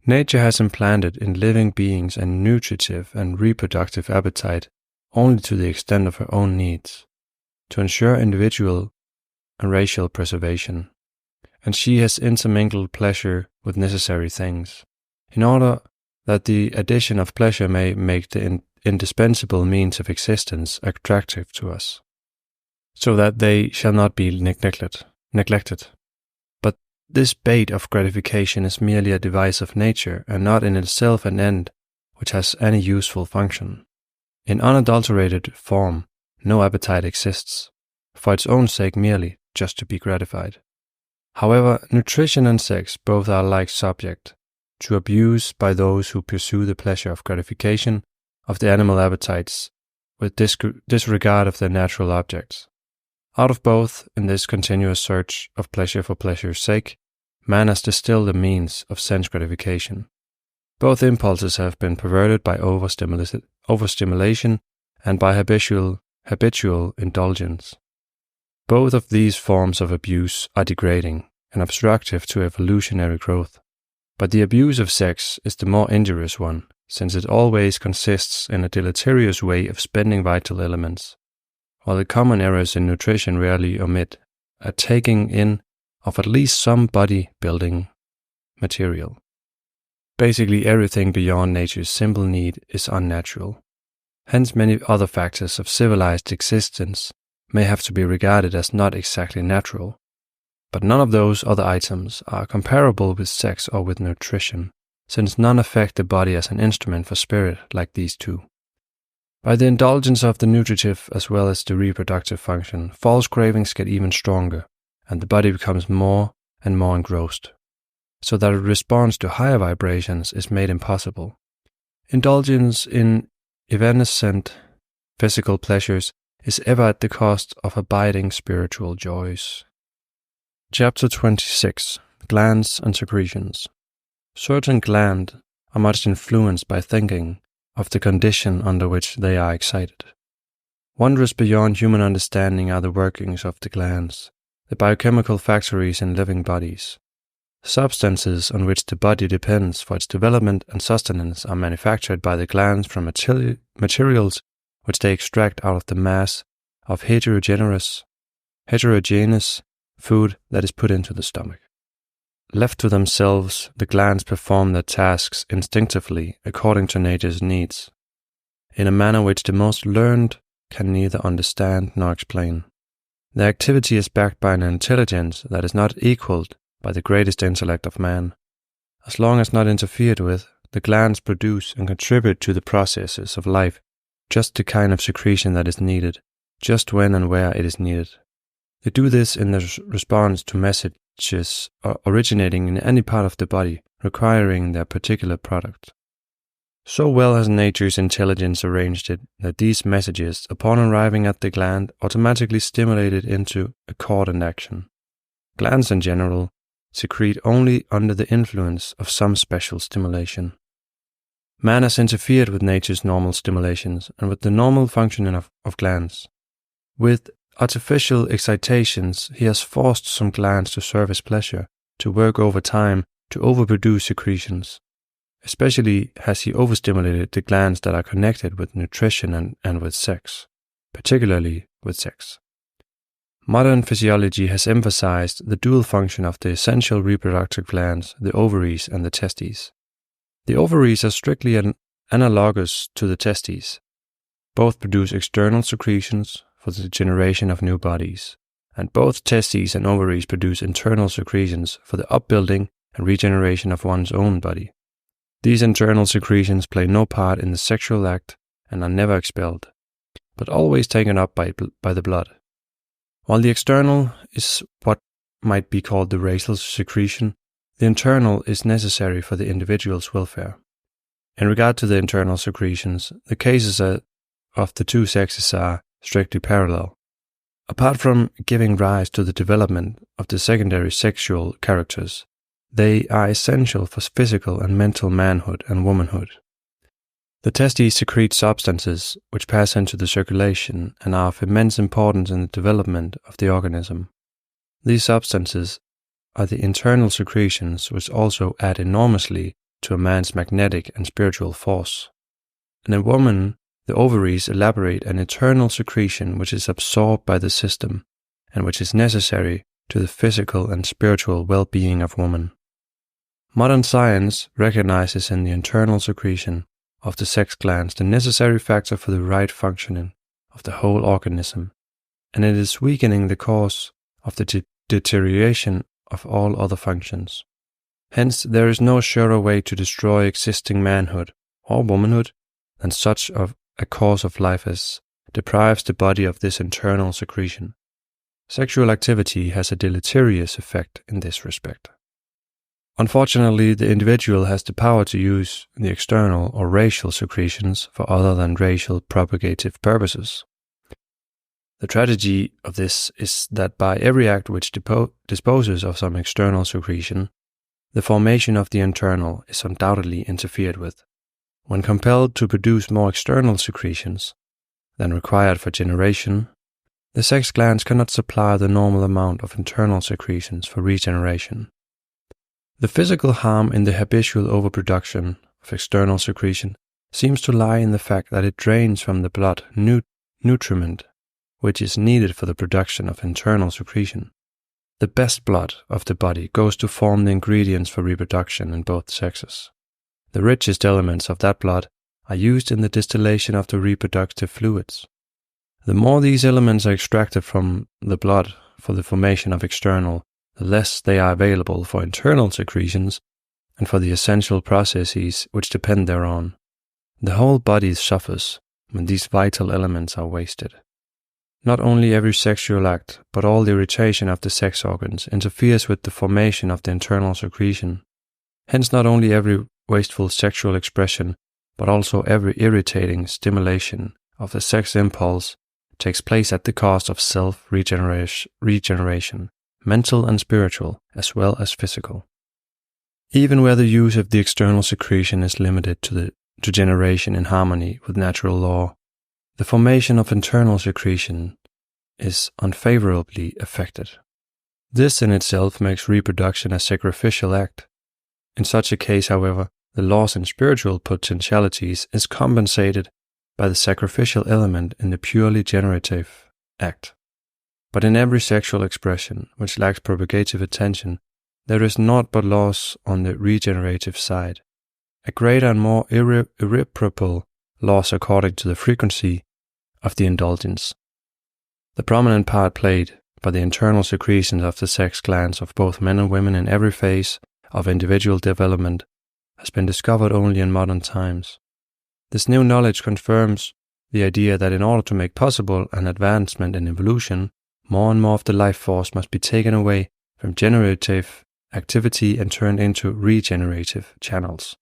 Nature has implanted in living beings a nutritive and reproductive appetite only to the extent of her own needs, to ensure individual and racial preservation, and she has intermingled pleasure with necessary things, in order that the addition of pleasure may make the indispensable means of existence attractive to us, so that they shall not be neglected. But this bait of gratification is merely a device of nature, and not in itself an end which has any useful function. In unadulterated form, no appetite exists, for its own sake merely, just to be gratified. However, nutrition and sex both are alike subject to abuse by those who pursue the pleasure of gratification of the animal appetites with disregard of their natural objects. Out of both, in this continuous search of pleasure for pleasure's sake, man has distilled the means of sense gratification. Both impulses have been perverted by overstimulation and by habitual indulgence. Both of these forms of abuse are degrading and obstructive to evolutionary growth, but the abuse of sex is the more injurious one, since it always consists in a deleterious way of spending vital elements, while the common errors in nutrition rarely omit a taking in of at least some body-building material. Basically, everything beyond nature's simple need is unnatural. Hence, many other factors of civilized existence may have to be regarded as not exactly natural, but none of those other items are comparable with sex or with nutrition, since none affect the body as an instrument for spirit like these two. By the indulgence of the nutritive as well as the reproductive function, false cravings get even stronger, and the body becomes more and more engrossed, so that a response to higher vibrations is made impossible. Indulgence in evanescent physical pleasures is ever at the cost of abiding spiritual joys. Chapter 26. Glands and Secretions. Certain glands are much influenced by thinking of the condition under which they are excited. Wondrous beyond human understanding are the workings of the glands, the biochemical factories in living bodies. Substances on which the body depends for its development and sustenance are manufactured by the glands from materials which they extract out of the mass of heterogeneous food that is put into the stomach. left to themselves, the glands perform their tasks instinctively according to nature's needs, in a manner which the most learned can neither understand nor explain. Their activity is backed by an intelligence that is not equaled by the greatest intellect of man. As long as not interfered with, the glands produce and contribute to the processes of life just the kind of secretion that is needed, just when and where it is needed. They do this in response to messages originating in any part of the body, requiring their particular product. So well has nature's intelligence arranged it that these messages, upon arriving at the gland, automatically stimulate it into accord and action. Glands in general secrete only under the influence of some special stimulation. Man has interfered with nature's normal stimulations and with the normal functioning of glands. With artificial excitations, he has forced some glands to serve his pleasure, to work overtime, to overproduce secretions. Especially has he overstimulated the glands that are connected with nutrition and with sex, particularly with sex. Modern physiology has emphasized the dual function of the essential reproductive glands, the ovaries and the testes. The ovaries are strictly analogous to the testes. Both produce external secretions for the generation of new bodies, and both testes and ovaries produce internal secretions for the upbuilding and regeneration of one's own body. These internal secretions play no part in the sexual act and are never expelled, but always taken up by the blood. While the external is what might be called the racial secretion, the internal is necessary for the individual's welfare. In regard to the internal secretions, the cases of the two sexes are strictly parallel. Apart from giving rise to the development of the secondary sexual characters, they are essential for physical and mental manhood and womanhood. The testes secrete substances which pass into the circulation and are of immense importance in the development of the organism. These substances are the internal secretions which also add enormously to a man's magnetic and spiritual force. In a woman, the ovaries elaborate an internal secretion which is absorbed by the system and which is necessary to the physical and spiritual well-being of woman. Modern science recognizes in the internal secretion of the sex glands the necessary factor for the right functioning of the whole organism, and it is weakening the cause of the deterioration of all other functions. Hence, there is no surer way to destroy existing manhood or womanhood than such of a course of life as deprives the body of this internal secretion. Sexual activity has a deleterious effect in this respect. Unfortunately, the individual has the power to use the external or racial secretions for other than racial propagative purposes. The tragedy of this is that by every act which disposes of some external secretion, the formation of the internal is undoubtedly interfered with. When compelled to produce more external secretions than required for generation, the sex glands cannot supply the normal amount of internal secretions for regeneration. The physical harm in the habitual overproduction of external secretion seems to lie in the fact that it drains from the blood nutriment which is needed for the production of internal secretion. The best blood of the body goes to form the ingredients for reproduction in both sexes. The richest elements of that blood are used in the distillation of the reproductive fluids. The more these elements are extracted from the blood for the formation of external, the less they are available for internal secretions and for the essential processes which depend thereon. The whole body suffers when these vital elements are wasted. Not only every sexual act, but all the irritation of the sex organs interferes with the formation of the internal secretion. Hence not only every wasteful sexual expression, but also every irritating stimulation of the sex impulse takes place at the cost of self-regeneration, mental and spiritual, as well as physical. Even where the use of the external secretion is limited to generation in harmony with natural law, the formation of internal secretion is unfavorably affected. This in itself makes reproduction a sacrificial act. In such a case, however, the loss in spiritual potentialities is compensated by the sacrificial element in the purely generative act. But in every sexual expression which lacks propagative attention, there is naught but loss on the regenerative side, a greater and more irreparable loss according to the frequency of the indulgence. The prominent part played by the internal secretions of the sex glands of both men and women in every phase of individual development has been discovered only in modern times. This new knowledge confirms the idea that in order to make possible an advancement in evolution, more and more of the life force must be taken away from generative activity and turned into regenerative channels.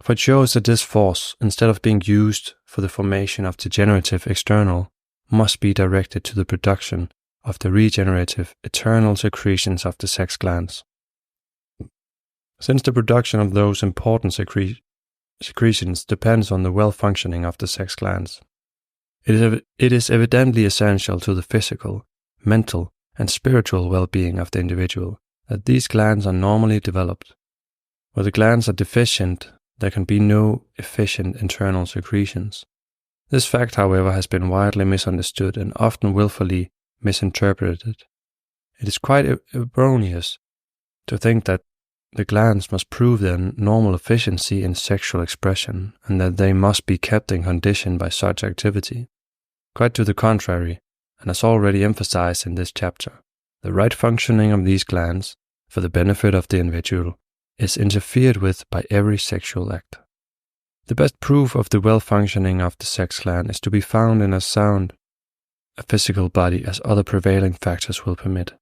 For it shows that this force, instead of being used for the formation of the generative external, must be directed to the production of the regenerative eternal secretions of the sex glands. Since the production of those important secretions depends on the well-functioning of the sex glands, it is evidently essential to the physical, mental, and spiritual well-being of the individual that these glands are normally developed. Where the glands are deficient, there can be no efficient internal secretions. This fact, however, has been widely misunderstood and often willfully misinterpreted. It is quite erroneous to think that the glands must prove their normal efficiency in sexual expression and that they must be kept in condition by such activity. Quite to the contrary, and as already emphasized in this chapter, the right functioning of these glands, for the benefit of the individual, is interfered with by every sexual act. The best proof of the well-functioning of the sex gland is to be found in as sound a physical body as other prevailing factors will permit,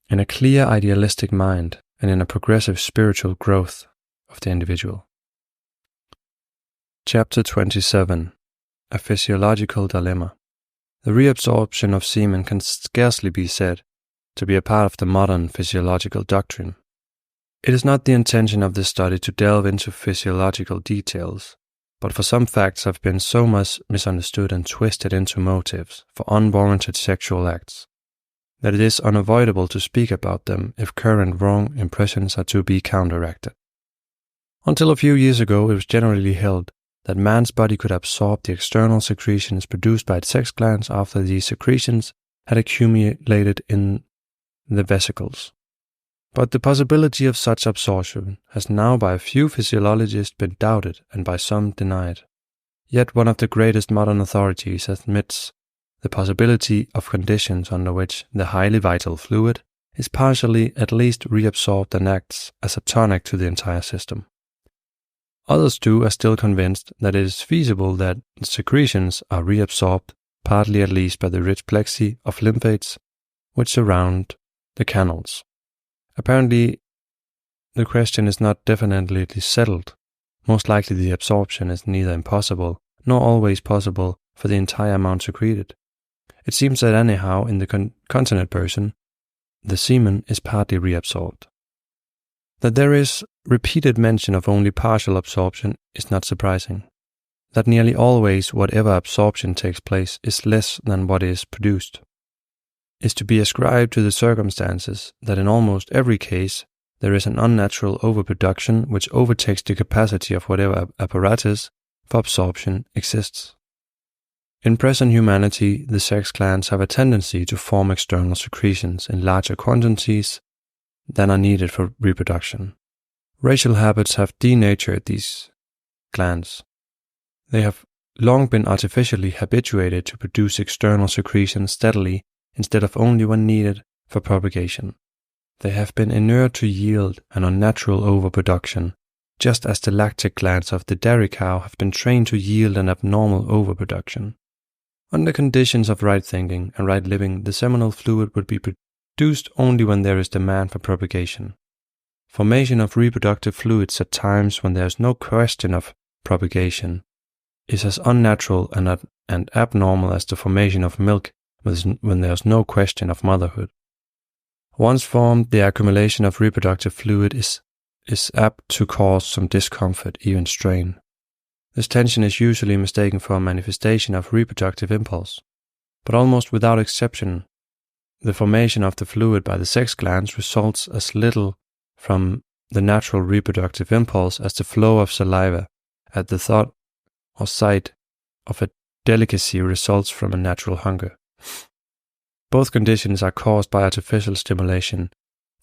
in a clear idealistic mind, and in a progressive spiritual growth of the individual. Chapter 27. A Physiological Dilemma. The reabsorption of semen can scarcely be said to be a part of the modern physiological doctrine. It is not the intention of this study to delve into physiological details, but for some facts have been so much misunderstood and twisted into motives for unwarranted sexual acts, that it is unavoidable to speak about them if current wrong impressions are to be counteracted. Until a few years ago, it was generally held that man's body could absorb the external secretions produced by its sex glands after these secretions had accumulated in the vesicles. But the possibility of such absorption has now by a few physiologists been doubted and by some denied. Yet one of the greatest modern authorities admits the possibility of conditions under which the highly vital fluid is partially at least reabsorbed and acts as a tonic to the entire system. Others too are still convinced that it is feasible that the secretions are reabsorbed, partly at least by the rich plexi of lymphates which surround the canals. Apparently, the question is not definitely settled. Most likely the absorption is neither impossible nor always possible for the entire amount secreted. It seems that anyhow in the continent person, the semen is partly reabsorbed. That there is repeated mention of only partial absorption is not surprising. That nearly always whatever absorption takes place is less than what is produced is to be ascribed to the circumstances that in almost every case there is an unnatural overproduction which overtakes the capacity of whatever apparatus for absorption exists. In present humanity, the sex glands have a tendency to form external secretions in larger quantities than are needed for reproduction. Racial habits have denatured these glands. They have long been artificially habituated to produce external secretions steadily instead of only when needed for propagation. They have been inured to yield an unnatural overproduction, just as the lactic glands of the dairy cow have been trained to yield an abnormal overproduction. Under conditions of right thinking and right living, the seminal fluid would be produced only when there is demand for propagation. Formation of reproductive fluids at times when there is no question of propagation is as unnatural and abnormal as the formation of milk when there is no question of motherhood. Once formed, the accumulation of reproductive fluid is apt to cause some discomfort, even strain. This tension is usually mistaken for a manifestation of reproductive impulse, but almost without exception, the formation of the fluid by the sex glands results as little from the natural reproductive impulse as the flow of saliva at the thought or sight of a delicacy results from a natural hunger. Both conditions are caused by artificial stimulation,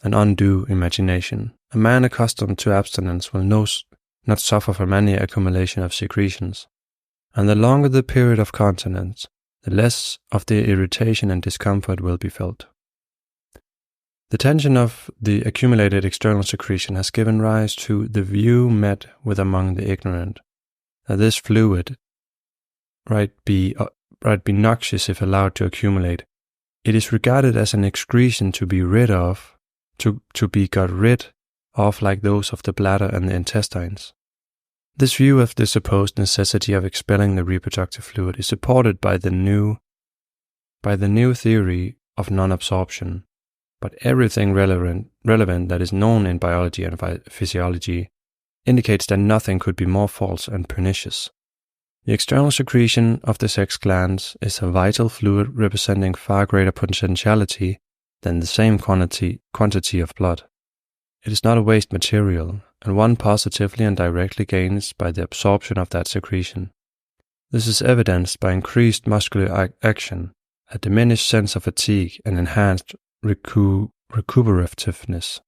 and undue imagination, a man accustomed to abstinence will not suffer from any accumulation of secretions, and the longer the period of continence, the less of the irritation and discomfort will be felt. The tension of the accumulated external secretion has given rise to the view met with among the ignorant, that this fluid be noxious if allowed to accumulate. It is regarded as an excretion to be rid of, to be got rid of like those of the bladder and the intestines. This view of the supposed necessity of expelling the reproductive fluid is supported by the new theory of non-absorption, but everything relevant that is known in biology and physiology indicates that nothing could be more false and pernicious. The external secretion of the sex glands is a vital fluid representing far greater potentiality than the same quantity of blood. It is not a waste material, and one positively and directly gains by the absorption of that secretion. This is evidenced by increased muscular action, a diminished sense of fatigue, and enhanced recuperativeness.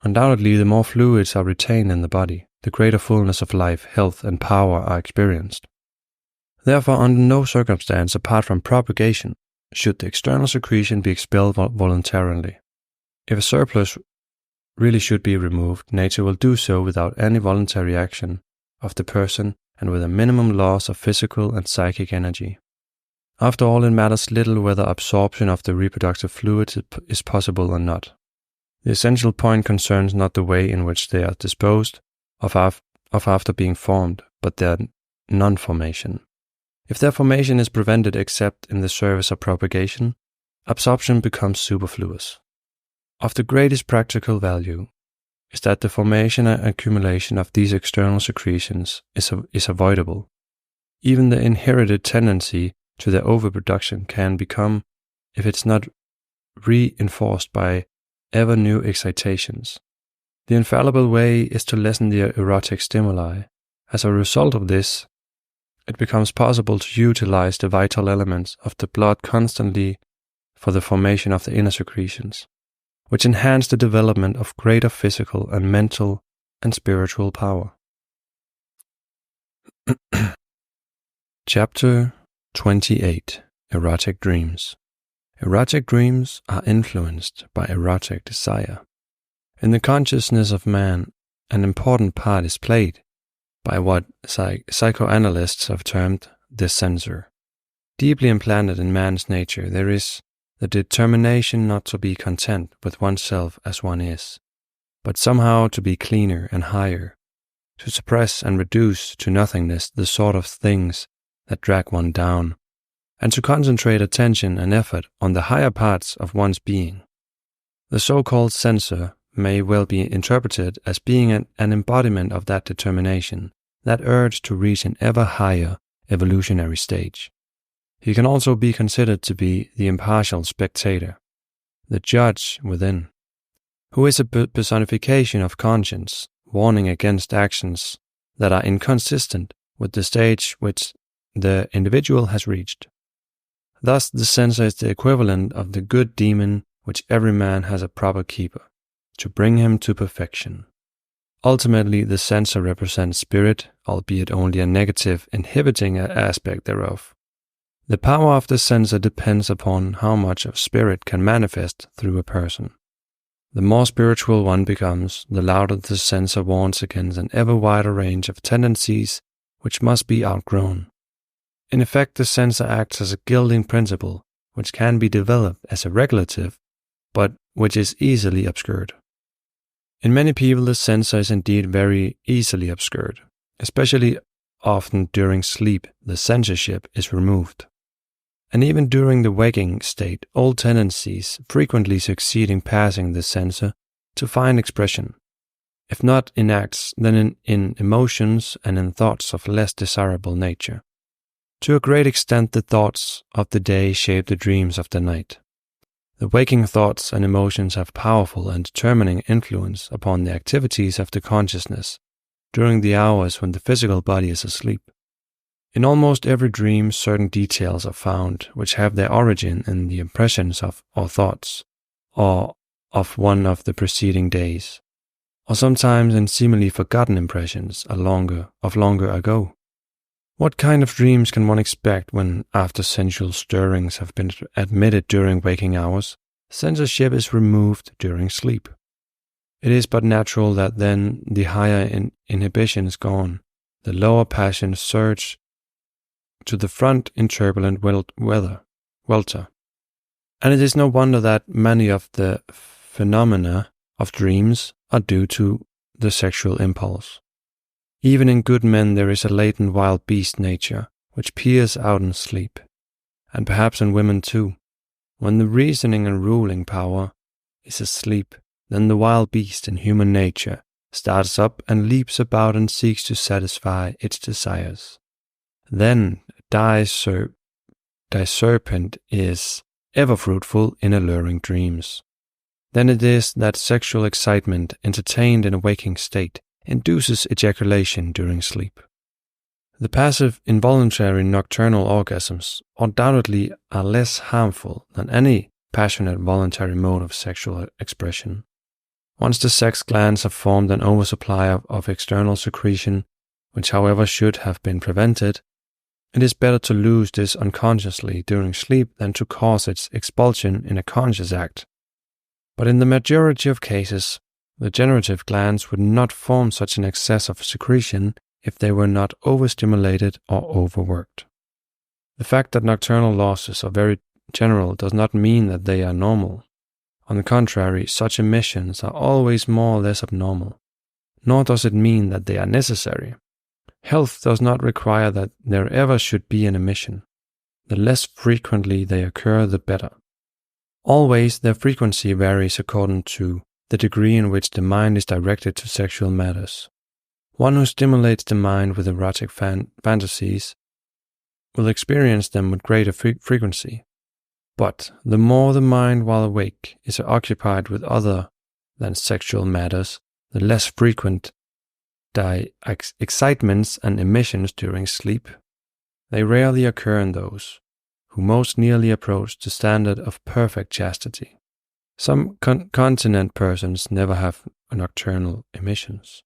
Undoubtedly, the more fluids are retained in the body, the greater fullness of life, health, and power are experienced. Therefore, under no circumstance apart from propagation should the external secretion be expelled voluntarily. If a surplus really should be removed, nature will do so without any voluntary action of the person and with a minimum loss of physical and psychic energy. After all, it matters little whether absorption of the reproductive fluids is possible or not. The essential point concerns not the way in which they are disposed of after being formed, but their non-formation. If their formation is prevented except in the service of propagation, absorption becomes superfluous. Of the greatest practical value is that the formation and accumulation of these external secretions is avoidable. Even the inherited tendency to their overproduction can become, if it's not reinforced by ever new excitations. The infallible way is to lessen the erotic stimuli. As a result of this, it becomes possible to utilize the vital elements of the blood constantly for the formation of the inner secretions, which enhance the development of greater physical and mental and spiritual power. Chapter 28. Erotic Dreams. Erotic dreams are influenced by erotic desire. In the consciousness of man, an important part is played by what psychoanalysts have termed the censor. Deeply implanted in man's nature, there is the determination not to be content with oneself as one is, but somehow to be cleaner and higher, to suppress and reduce to nothingness the sort of things that drag one down, and to concentrate attention and effort on the higher parts of one's being. The so-called censor may well be interpreted as being an embodiment of that determination, that urge to reach an ever higher evolutionary stage. He can also be considered to be the impartial spectator, the judge within, who is a personification of conscience, warning against actions that are inconsistent with the stage which the individual has reached. Thus, the censor is the equivalent of the good demon which every man has a proper keeper, to bring him to perfection. Ultimately, the censor represents spirit, albeit only a negative, inhibiting aspect thereof. The power of the censor depends upon how much of spirit can manifest through a person. The more spiritual one becomes, the louder the censor warns against an ever wider range of tendencies which must be outgrown. In effect, the censor acts as a gilding principle which can be developed as a regulative, but which is easily obscured. In many people, the censor is indeed very easily obscured. Especially often during sleep, the censorship is removed. And even during the waking state, old tendencies frequently succeed in passing the censor to find expression, if not in acts, then in emotions and in thoughts of less desirable nature. To a great extent, the thoughts of the day shape the dreams of the night. The waking thoughts and emotions have powerful and determining influence upon the activities of the consciousness during the hours when the physical body is asleep. In almost every dream, certain details are found which have their origin in the impressions of or thoughts, or of one of the preceding days, or sometimes in seemingly forgotten impressions of longer ago. What kind of dreams can one expect when, after sensual stirrings have been admitted during waking hours, censorship is removed during sleep? It is but natural that then the higher inhibition is gone, the lower passions surge to the front in turbulent welter. And it is no wonder that many of the phenomena of dreams are due to the sexual impulse. Even in good men there is a latent wild beast nature, which peers out in sleep, and perhaps in women too. When the reasoning and ruling power is asleep, then the wild beast in human nature starts up and leaps about and seeks to satisfy its desires. Then thy serpent is ever fruitful in alluring dreams. Then it is that sexual excitement entertained in a waking state induces ejaculation during sleep. The passive, involuntary nocturnal orgasms undoubtedly are less harmful than any passionate voluntary mode of sexual expression. Once the sex glands have formed an oversupply of external secretion, which however should have been prevented, it is better to lose this unconsciously during sleep than to cause its expulsion in a conscious act. But in the majority of cases, the generative glands would not form such an excess of secretion if they were not overstimulated or overworked. The fact that nocturnal losses are very general does not mean that they are normal. On the contrary, such emissions are always more or less abnormal, nor does it mean that they are necessary. Health does not require that there ever should be an emission. The less frequently they occur, the better. Always their frequency varies according to the degree in which the mind is directed to sexual matters. One who stimulates the mind with erotic fantasies will experience them with greater frequency. But the more the mind while awake is occupied with other than sexual matters, the less frequent the excitements and emissions during sleep. They rarely occur in those who most nearly approach the standard of perfect chastity. Some continent persons never have nocturnal emissions.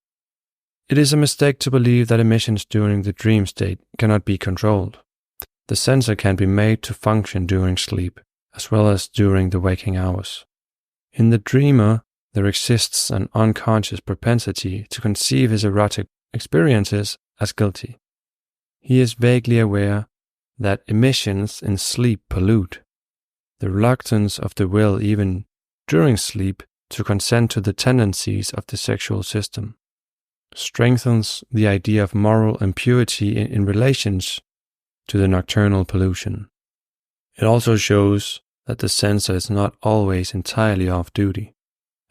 It is a mistake to believe that emissions during the dream state cannot be controlled. The censor can be made to function during sleep, as well as during the waking hours. In the dreamer, there exists an unconscious propensity to conceive his erotic experiences as guilty. He is vaguely aware that emissions in sleep pollute. The reluctance of the will, even during sleep, to consent to the tendencies of the sexual system strengthens the idea of moral impurity in relations to the nocturnal pollution. It also shows that the censor is not always entirely off duty.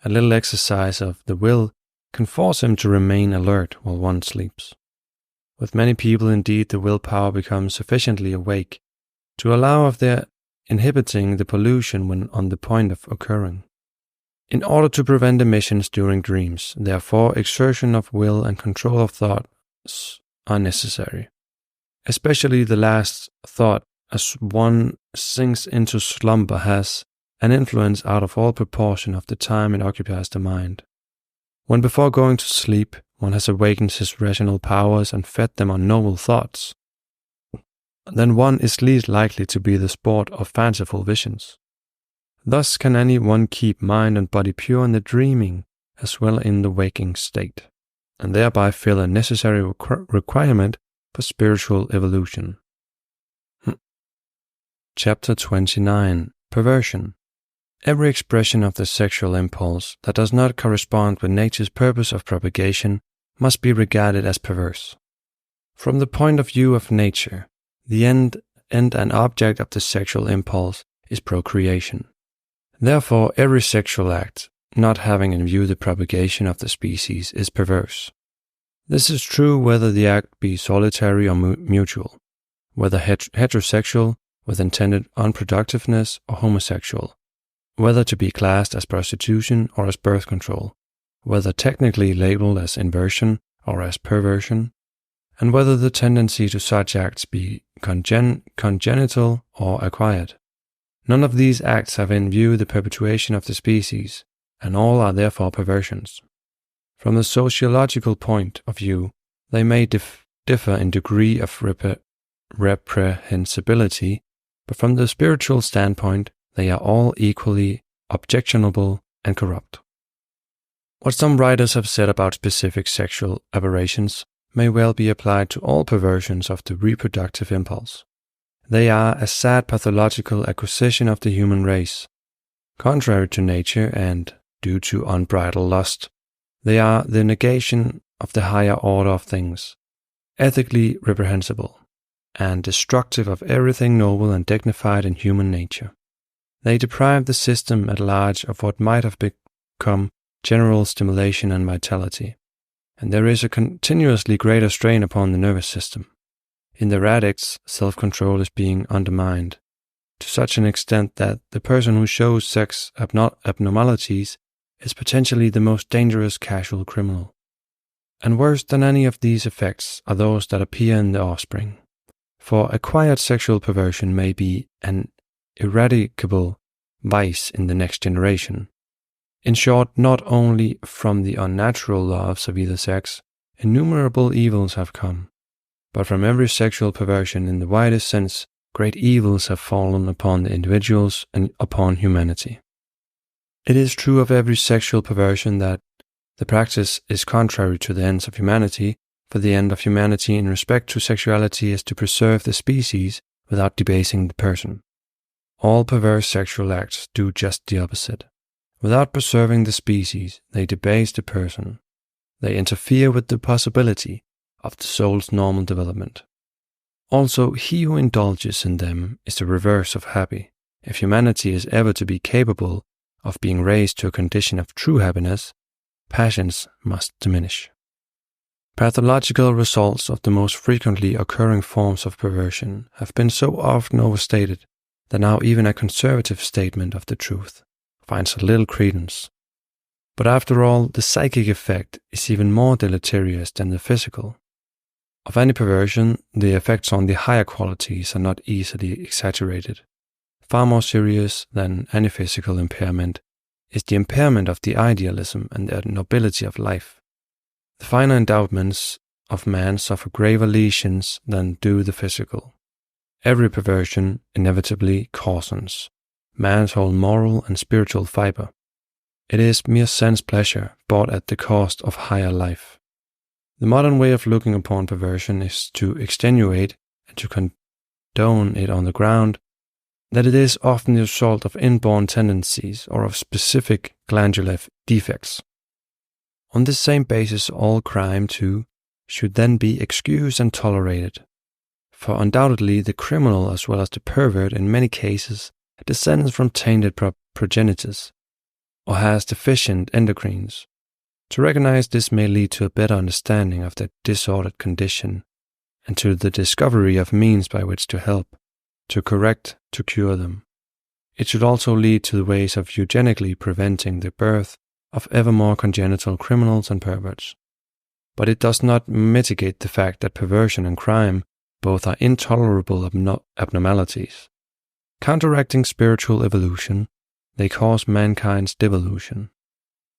A little exercise of the will can force him to remain alert while one sleeps. With many people, indeed, the willpower becomes sufficiently awake to allow of their inhibiting the pollution when on the point of occurring. In order to prevent emissions during dreams, therefore, exertion of will and control of thoughts are necessary. Especially the last thought, as one sinks into slumber, has an influence out of all proportion of the time it occupies the mind. When before going to sleep, one has awakened his rational powers and fed them on noble thoughts, then one is least likely to be the sport of fanciful visions. Thus can any one keep mind and body pure in the dreaming as well in the waking state, and thereby fill a necessary requirement for spiritual evolution. Chapter 29. Perversion. Every expression of the sexual impulse that does not correspond with nature's purpose of propagation must be regarded as perverse. From the point of view of nature, the end and object of the sexual impulse is procreation. Therefore, every sexual act, not having in view the propagation of the species, is perverse. This is true whether the act be solitary or mutual, whether heterosexual with intended unproductiveness or homosexual, whether to be classed as prostitution or as birth control, whether technically labeled as inversion or as perversion, and whether the tendency to such acts be congenital or acquired. None of these acts have in view the perpetuation of the species, and all are therefore perversions. From the sociological point of view, they may differ in degree of reprehensibility, but from the spiritual standpoint, they are all equally objectionable and corrupt. What some writers have said about specific sexual aberrations may well be applied to all perversions of the reproductive impulse. They are a sad pathological acquisition of the human race. Contrary to nature and due to unbridled lust, they are the negation of the higher order of things, ethically reprehensible, and destructive of everything noble and dignified in human nature. They deprive the system at large of what might have become general stimulation and vitality, and there is a continuously greater strain upon the nervous system. In their addicts, self-control is being undermined, to such an extent that the person who shows sex abnormalities is potentially the most dangerous casual criminal. And worse than any of these effects are those that appear in the offspring. For acquired sexual perversion may be an eradicable vice in the next generation. In short, not only from the unnatural loves of either sex, innumerable evils have come, but from every sexual perversion in the widest sense, great evils have fallen upon the individuals and upon humanity. It is true of every sexual perversion that the practice is contrary to the ends of humanity, for the end of humanity in respect to sexuality is to preserve the species without debasing the person. All perverse sexual acts do just the opposite. Without preserving the species, they debase the person. They interfere with the possibility of the soul's normal development. Also, he who indulges in them is the reverse of happy. If humanity is ever to be capable of being raised to a condition of true happiness, passions must diminish. Pathological results of the most frequently occurring forms of perversion have been so often overstated that now even a conservative statement of the truth finds a little credence. But after all, the psychic effect is even more deleterious than the physical. Of any perversion, the effects on the higher qualities are not easily exaggerated. Far more serious than any physical impairment is the impairment of the idealism and the nobility of life. The finer endowments of man suffer graver lesions than do the physical. Every perversion inevitably coarsens man's whole moral and spiritual fiber. It is mere sense pleasure bought at the cost of higher life. The modern way of looking upon perversion is to extenuate and to condone it on the ground that it is often the result of inborn tendencies or of specific glandular defects. On this same basis, all crime, too, should then be excused and tolerated. For undoubtedly the criminal as well as the pervert in many cases descends from tainted progenitors, or has deficient endocrines. To recognize this may lead to a better understanding of their disordered condition, and to the discovery of means by which to help, to correct, to cure them. It should also lead to the ways of eugenically preventing the birth of ever more congenital criminals and perverts. But it does not mitigate the fact that perversion and crime both are intolerable abnormalities. Counteracting spiritual evolution, they cause mankind's devolution.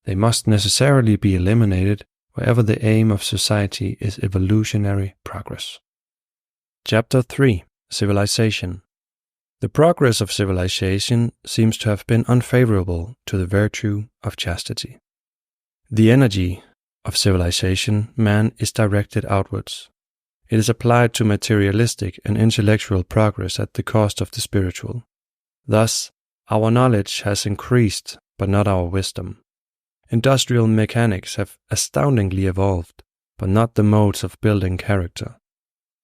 They must necessarily be eliminated wherever the aim of society is evolutionary progress. Chapter 3. Civilization. The progress of civilization seems to have been unfavorable to the virtue of chastity. The energy of civilization, man, is directed outwards. It is applied to materialistic and intellectual progress at the cost of the spiritual. Thus, our knowledge has increased, but not our wisdom. Industrial mechanics have astoundingly evolved, but not the modes of building character.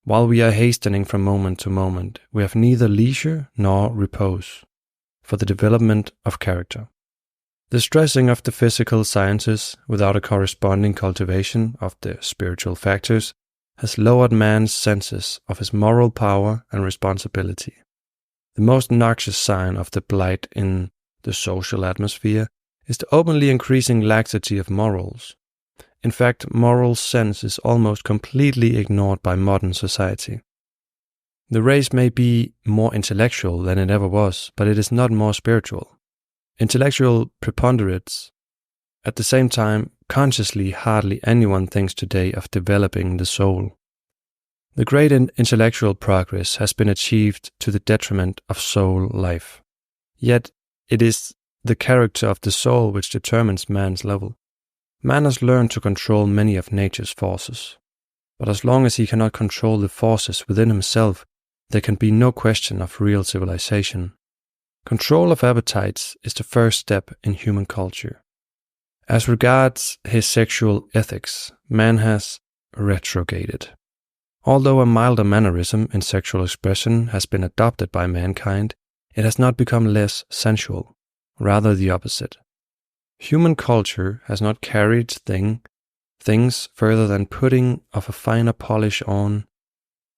While we are hastening from moment to moment, we have neither leisure nor repose for the development of character. The stressing of the physical sciences without a corresponding cultivation of the spiritual factors has lowered man's senses of his moral power and responsibility. The most noxious sign of the blight in the social atmosphere is the openly increasing laxity of morals. In fact, moral sense is almost completely ignored by modern society. The race may be more intellectual than it ever was, but it is not more spiritual. Intellectual preponderance At the same time, consciously hardly anyone thinks today of developing the soul. The great intellectual progress has been achieved to the detriment of soul life. Yet it is the character of the soul which determines man's level. Man has learned to control many of nature's forces. But as long as he cannot control the forces within himself, there can be no question of real civilization. Control of appetites is the first step in human culture. As regards his sexual ethics, man has retrograded. Although a milder mannerism in sexual expression has been adopted by mankind, it has not become less sensual, rather the opposite. Human culture has not carried things further than putting of a finer polish on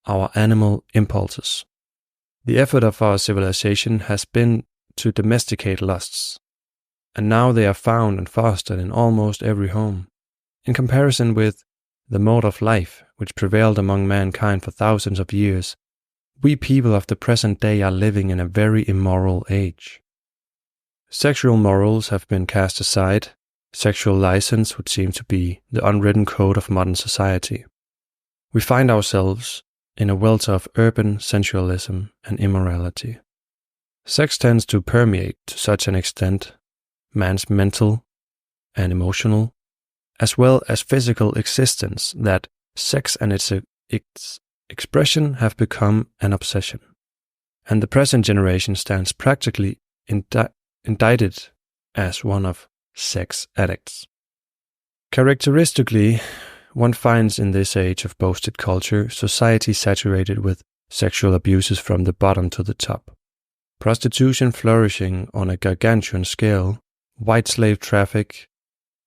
our animal impulses. The effort of our civilization has been to domesticate lusts, and now they are found and fostered in almost every home. In comparison with the mode of life which prevailed among mankind for thousands of years, we people of the present day are living in a very immoral age. Sexual morals have been cast aside. Sexual license would seem to be the unwritten code of modern society. We find ourselves in a welter of urban sensualism and immorality. Sex tends to permeate to such an extent man's mental and emotional, as well as physical existence, that sex and its expression have become an obsession. And the present generation stands practically indicted as one of sex addicts. Characteristically, one finds in this age of boasted culture society saturated with sexual abuses from the bottom to the top. Prostitution flourishing on a gargantuan scale, white slave traffic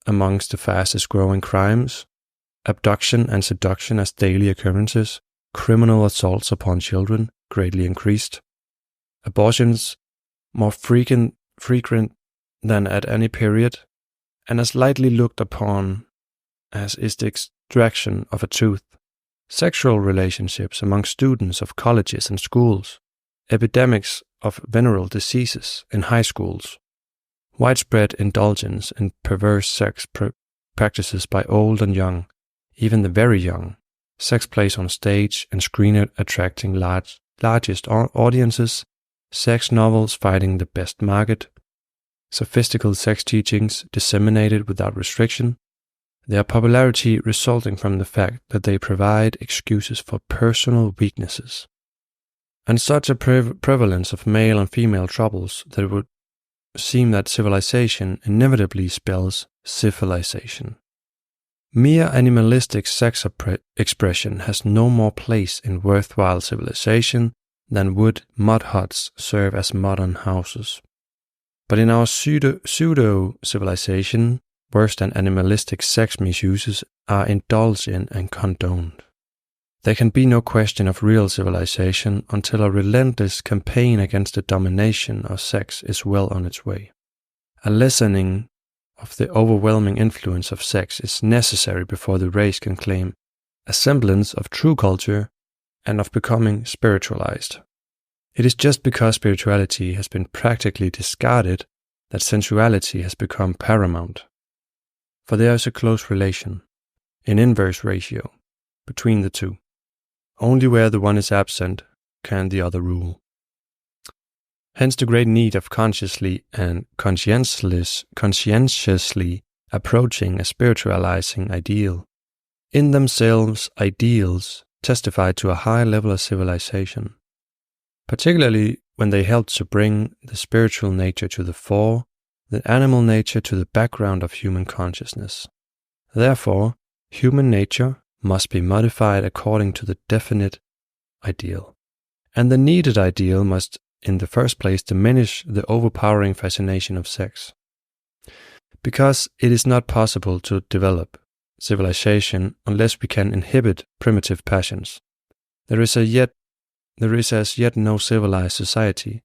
amongst the fastest growing crimes, abduction and seduction as daily occurrences, criminal assaults upon children greatly increased, abortions more frequent than at any period, and as lightly looked upon as is the extraction of a tooth, sexual relationships among students of colleges and schools, epidemics of venereal diseases in high schools, widespread indulgence in perverse sex practices by old and young, even the very young, sex plays on stage and screen attracting largest audiences, sex novels finding the best market, sophistical sex teachings disseminated without restriction, their popularity resulting from the fact that they provide excuses for personal weaknesses, and such a prevalence of male and female troubles that it would seem that civilization inevitably spells civilization. Mere animalistic sex expression has no more place in worthwhile civilization than would mud huts serve as modern houses. But in our pseudo-civilization, worse than animalistic sex misuses are indulged in and condoned. There can be no question of real civilization until a relentless campaign against the domination of sex is well on its way. A lessening of the overwhelming influence of sex is necessary before the race can claim a semblance of true culture and of becoming spiritualized. It is just because spirituality has been practically discarded that sensuality has become paramount. For there is a close relation, an inverse ratio, between the two. Only where the one is absent can the other rule. Hence the great need of consciously and conscientiously approaching a spiritualizing ideal. In themselves, ideals testify to a high level of civilization, particularly when they help to bring the spiritual nature to the fore, the animal nature to the background of human consciousness. Therefore, human nature must be modified according to the definite ideal. And the needed ideal must, in the first place, diminish the overpowering fascination of sex. Because it is not possible to develop civilization unless we can inhibit primitive passions. There is as yet no civilized society.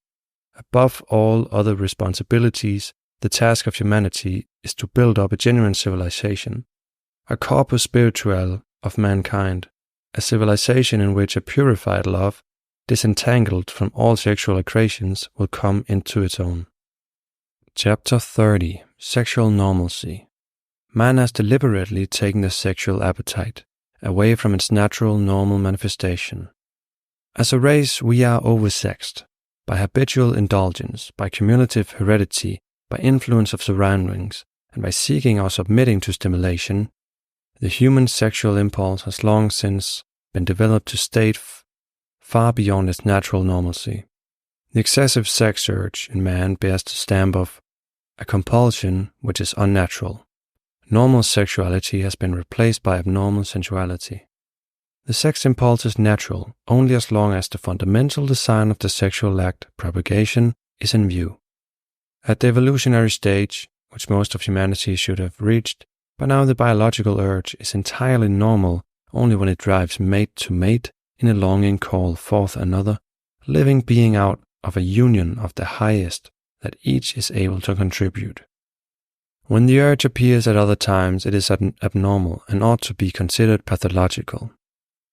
Above all other responsibilities, the task of humanity is to build up a genuine civilization, a corpus spiritual of mankind, a civilization in which a purified love, disentangled from all sexual accretions, will come into its own. Chapter 30. Sexual Normalcy. man has deliberately taken the sexual appetite away from its natural, normal manifestation. As a race, we are oversexed by habitual indulgence, by cumulative heredity, by influence of surroundings, and by seeking or submitting to stimulation. The human sexual impulse has long since been developed to state far beyond its natural normalcy. The excessive sex urge in man bears the stamp of a compulsion which is unnatural. Normal sexuality has been replaced by abnormal sensuality. The sex impulse is natural only as long as the fundamental design of the sexual act, propagation, is in view. At the evolutionary stage, which most of humanity should have reached, by now the biological urge is entirely normal only when it drives mate to mate in a longing call forth another living being out of a union of the highest that each is able to contribute. When the urge appears at other times, it is abnormal and ought to be considered pathological.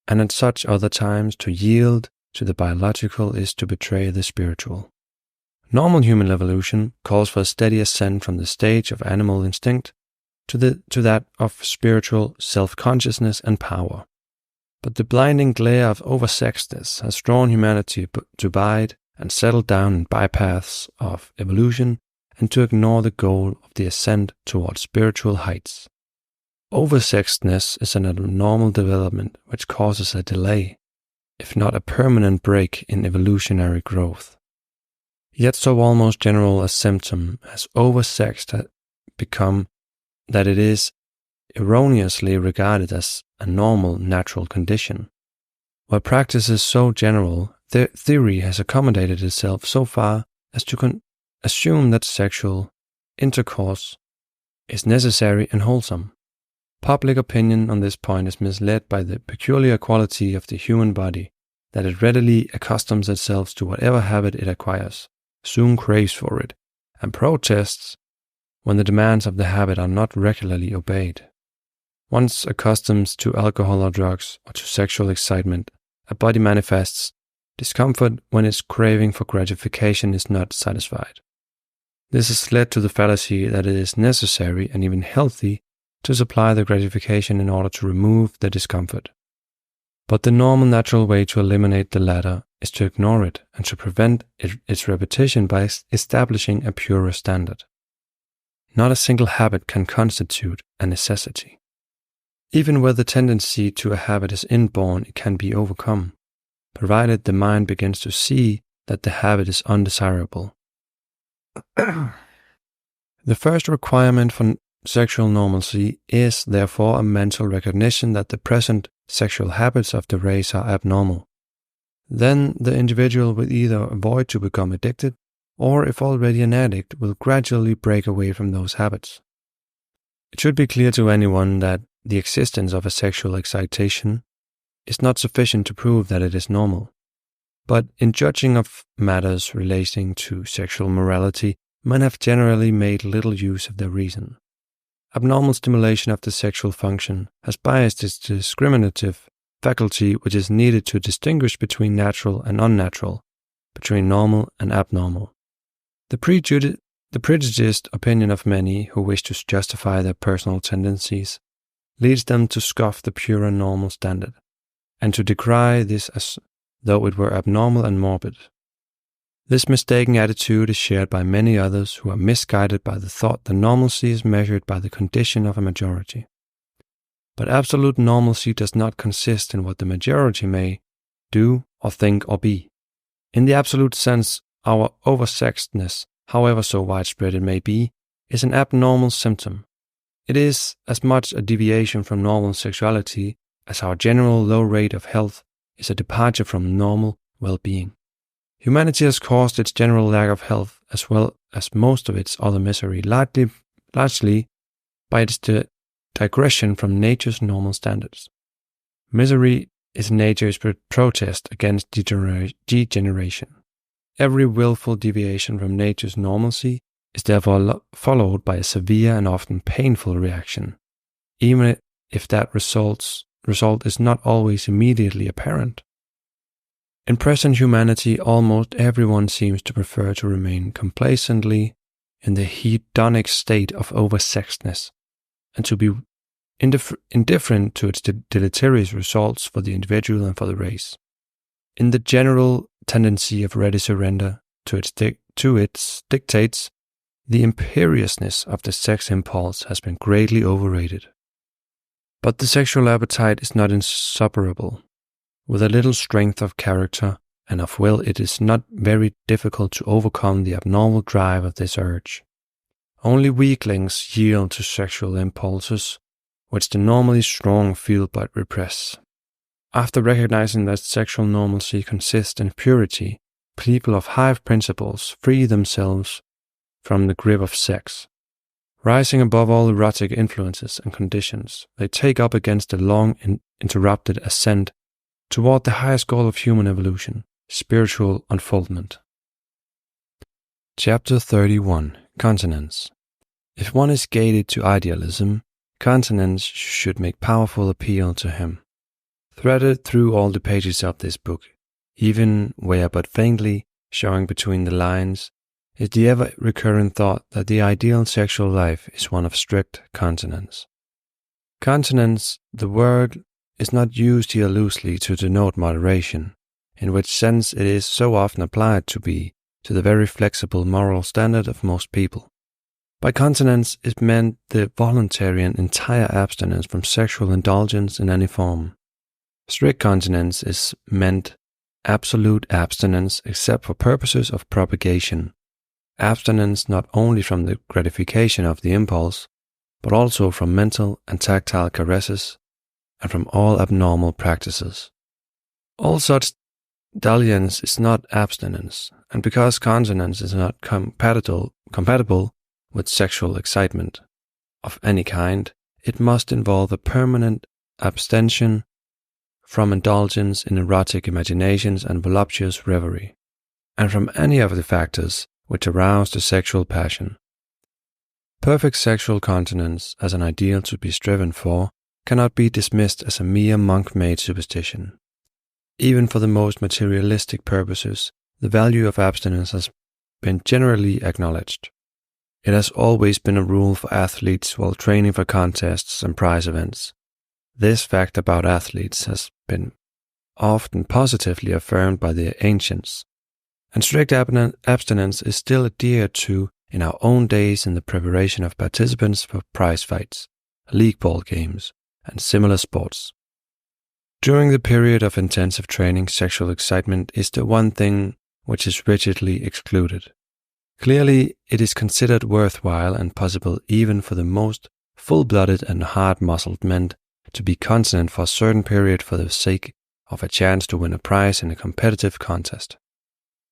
And at such other times, to yield to the biological is to betray the spiritual. Normal human evolution calls for a steady ascent from the stage of animal instinct to that of spiritual self-consciousness and power. But the blinding glare of oversexedness has drawn humanity to bide and settle down in bypaths of evolution and to ignore the goal of the ascent towards spiritual heights. Oversexedness is an abnormal development which causes a delay, if not a permanent break in evolutionary growth. Yet so almost general a symptom as oversexed has become that it is erroneously regarded as a normal natural condition. While practice is so general, theory has accommodated itself so far as to assume that sexual intercourse is necessary and wholesome. Public opinion on this point is misled by the peculiar quality of the human body, that it readily accustoms itself to whatever habit it acquires, soon craves for it, and protests when the demands of the habit are not regularly obeyed. Once accustomed to alcohol or drugs or to sexual excitement, a body manifests discomfort when its craving for gratification is not satisfied. This has led to the fallacy that it is necessary and even healthy to supply the gratification in order to remove the discomfort. But the normal natural way to eliminate the latter is to ignore it and to prevent its repetition by establishing a purer standard. Not a single habit can constitute a necessity. Even where the tendency to a habit is inborn, it can be overcome, provided the mind begins to see that the habit is undesirable. The first requirement for sexual normalcy is therefore a mental recognition that the present sexual habits of the race are abnormal. Then the individual will either avoid to become addicted, or if already an addict, will gradually break away from those habits. It should be clear to anyone that the existence of a sexual excitation is not sufficient to prove that it is normal. But in judging of matters relating to sexual morality, men have generally made little use of their reason. Abnormal stimulation of the sexual function has biased its discriminative faculty which is needed to distinguish between natural and unnatural, between normal and abnormal. The prejudiced opinion of many who wish to justify their personal tendencies leads them to scoff the pure and normal standard, and to decry this as though it were abnormal and morbid. This mistaken attitude is shared by many others who are misguided by the thought that normalcy is measured by the condition of a majority. But absolute normalcy does not consist in what the majority may do or think or be. In the absolute sense, our oversexedness, however so widespread it may be, is an abnormal symptom. It is as much a deviation from normal sexuality as our general low rate of health is a departure from normal well-being. Humanity has caused its general lack of health as well as most of its other misery largely by its digression from nature's normal standards. Misery is nature's protest against degeneration. Every willful deviation from nature's normalcy is therefore followed by a severe and often painful reaction, even if that result is not always immediately apparent. In present humanity, almost everyone seems to prefer to remain complacently in the hedonic state of oversexedness, and to be indifferent to its deleterious results for the individual and for the race. In the general tendency of ready surrender to its dictates, the imperiousness of the sex impulse has been greatly overrated. But the sexual appetite is not insuperable. With a little strength of character and of will, it is not very difficult to overcome the abnormal drive of this urge. Only weaklings yield to sexual impulses, which the normally strong feel but repress. After recognizing that sexual normalcy consists in purity, people of high principles free themselves from the grip of sex. Rising above all erotic influences and conditions, they take up against the long interrupted ascent toward the highest goal of human evolution, spiritual unfoldment. Chapter 31. Continence. If one is gated to idealism, continence should make powerful appeal to him. Threaded through all the pages of this book, even where but faintly showing between the lines, is the ever-recurrent thought that the ideal sexual life is one of strict continence. Continence, the word, is not used here loosely to denote moderation, in which sense it is so often applied to be to the very flexible moral standard of most people. By continence is meant the voluntary and entire abstinence from sexual indulgence in any form. Strict continence is meant absolute abstinence except for purposes of propagation. Abstinence not only from the gratification of the impulse, but also from mental and tactile caresses, and from all abnormal practices. All such dalliance is not abstinence, and because continence is not compatible with sexual excitement of any kind, it must involve a permanent abstention from indulgence in erotic imaginations and voluptuous reverie, and from any of the factors which arouse the sexual passion. Perfect sexual continence, as an ideal to be striven for, cannot be dismissed as a mere monk-made superstition. Even for the most materialistic purposes, the value of abstinence has been generally acknowledged. It has always been a rule for athletes while training for contests and prize events. This fact about athletes has been often positively affirmed by the ancients, and strict abstinence is still adhered to in our own days in the preparation of participants for prize fights, league ball games, and similar sports. During the period of intensive training, sexual excitement is the one thing which is rigidly excluded. Clearly, it is considered worthwhile and possible even for the most full-blooded and hard-muscled men to be continent for a certain period for the sake of a chance to win a prize in a competitive contest.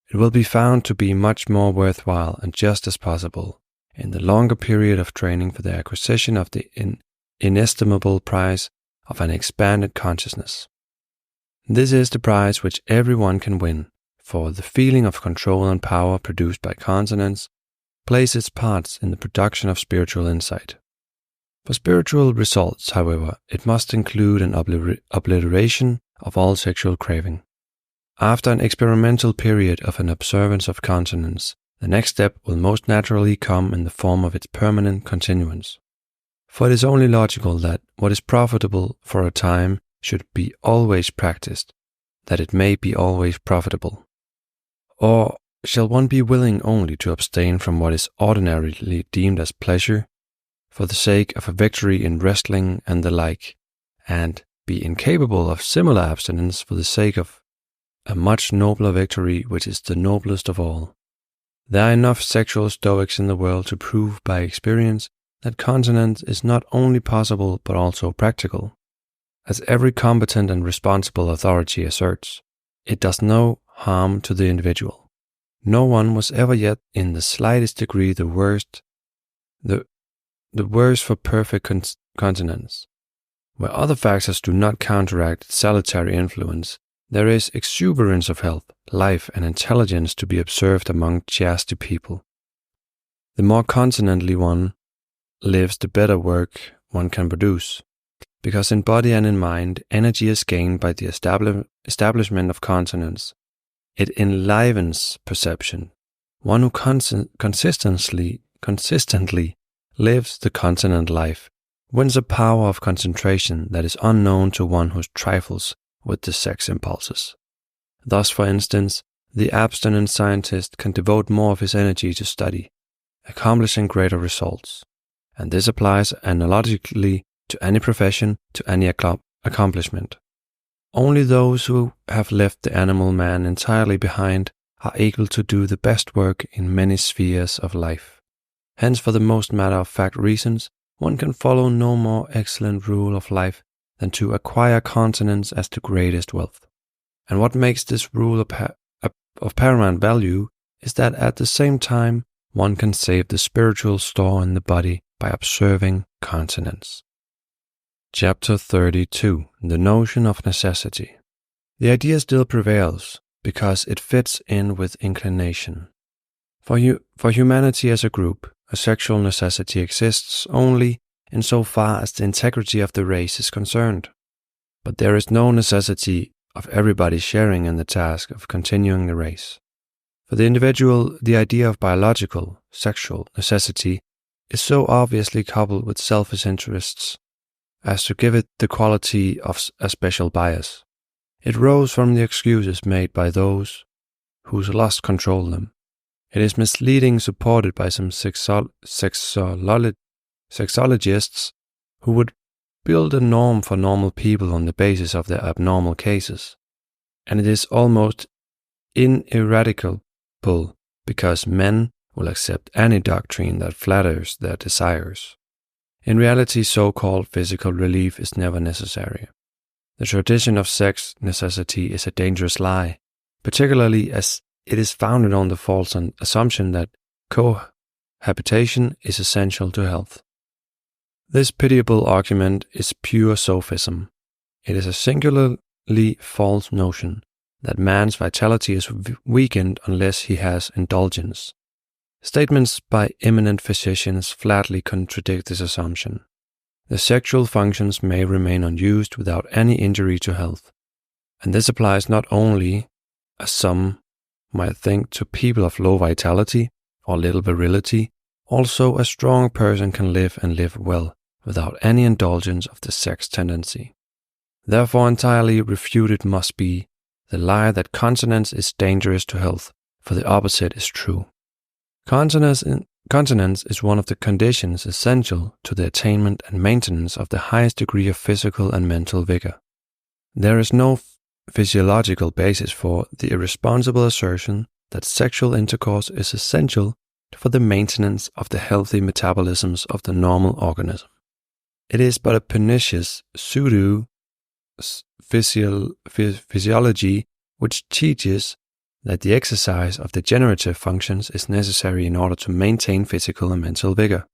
It will be found to be much more worthwhile and just as possible in the longer period of training for the acquisition of the inestimable prize of an expanded consciousness. This is the prize which everyone can win, for the feeling of control and power produced by continence plays its parts in the production of spiritual insight. For spiritual results, however, it must include an obliteration of all sexual craving. After an experimental period of an observance of continence, the next step will most naturally come in the form of its permanent continuance. For it is only logical that what is profitable for a time should be always practiced, that it may be always profitable. Or shall one be willing only to abstain from what is ordinarily deemed as pleasure, for the sake of a victory in wrestling and the like, and be incapable of similar abstinence for the sake of a much nobler victory which is the noblest of all? There are enough sexual stoics in the world to prove by experience that continence is not only possible but also practical. As every competent and responsible authority asserts, it does no harm to the individual. No one was ever yet in the slightest degree the worse for perfect continence. Where other factors do not counteract its salutary influence, there is exuberance of health, life, and intelligence to be observed among chaste people. The more continently one lives, the better work one can produce, because in body and in mind, energy is gained by the establishment of continence. It enlivens perception. One who consistently lives the continent life wins a power of concentration that is unknown to one who trifles with the sex impulses. Thus, for instance, the abstinent scientist can devote more of his energy to study, accomplishing greater results. And this applies analogically to any profession, to any accomplishment. Only those who have left the animal man entirely behind are able to do the best work in many spheres of life. Hence, for the most matter-of-fact reasons, one can follow no more excellent rule of life than to acquire continence as the greatest wealth. And what makes this rule of paramount value is that at the same time, one can save the spiritual store in the body by observing continence. Chapter 32. The Notion of Necessity. The idea still prevails because it fits in with inclination. For humanity as a group, a sexual necessity exists only insofar as the integrity of the race is concerned. But there is no necessity of everybody sharing in the task of continuing the race. For the individual, the idea of biological, sexual necessity is so obviously coupled with selfish interests as to give it the quality of a special bias. It rose from the excuses made by those whose lust controlled them. It is misleading, supported by some sexologists who would build a norm for normal people on the basis of their abnormal cases. And it is almost ineradicable because men will accept any doctrine that flatters their desires. In reality, so-called physical relief is never necessary. The tradition of sex necessity is a dangerous lie, particularly as it is founded on the false assumption that cohabitation is essential to health. This pitiable argument is pure sophism. It is a singularly false notion that man's vitality is weakened unless he has indulgence. Statements by eminent physicians flatly contradict this assumption. The sexual functions may remain unused without any injury to health, and this applies not only, as some might think, to people of low vitality or little virility. Also, a strong person can live and live well without any indulgence of the sex tendency. Therefore, entirely refuted must be the lie that continence is dangerous to health, for the opposite is true. Continence is one of the conditions essential to the attainment and maintenance of the highest degree of physical and mental vigor. There is no physiological basis for the irresponsible assertion that sexual intercourse is essential for the maintenance of the healthy metabolisms of the normal organism. It is but a pernicious pseudo-physiology which teaches that the exercise of the generative functions is necessary in order to maintain physical and mental vigor.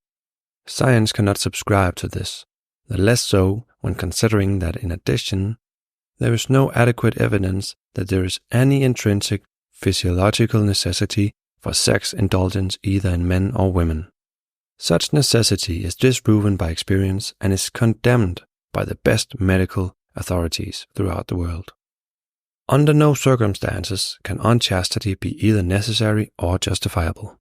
Science cannot subscribe to this, the less so when considering that in addition, there is no adequate evidence that there is any intrinsic physiological necessity for sex indulgence either in men or women. Such necessity is disproven by experience and is condemned by the best medical authorities throughout the world. Under no circumstances can unchastity be either necessary or justifiable.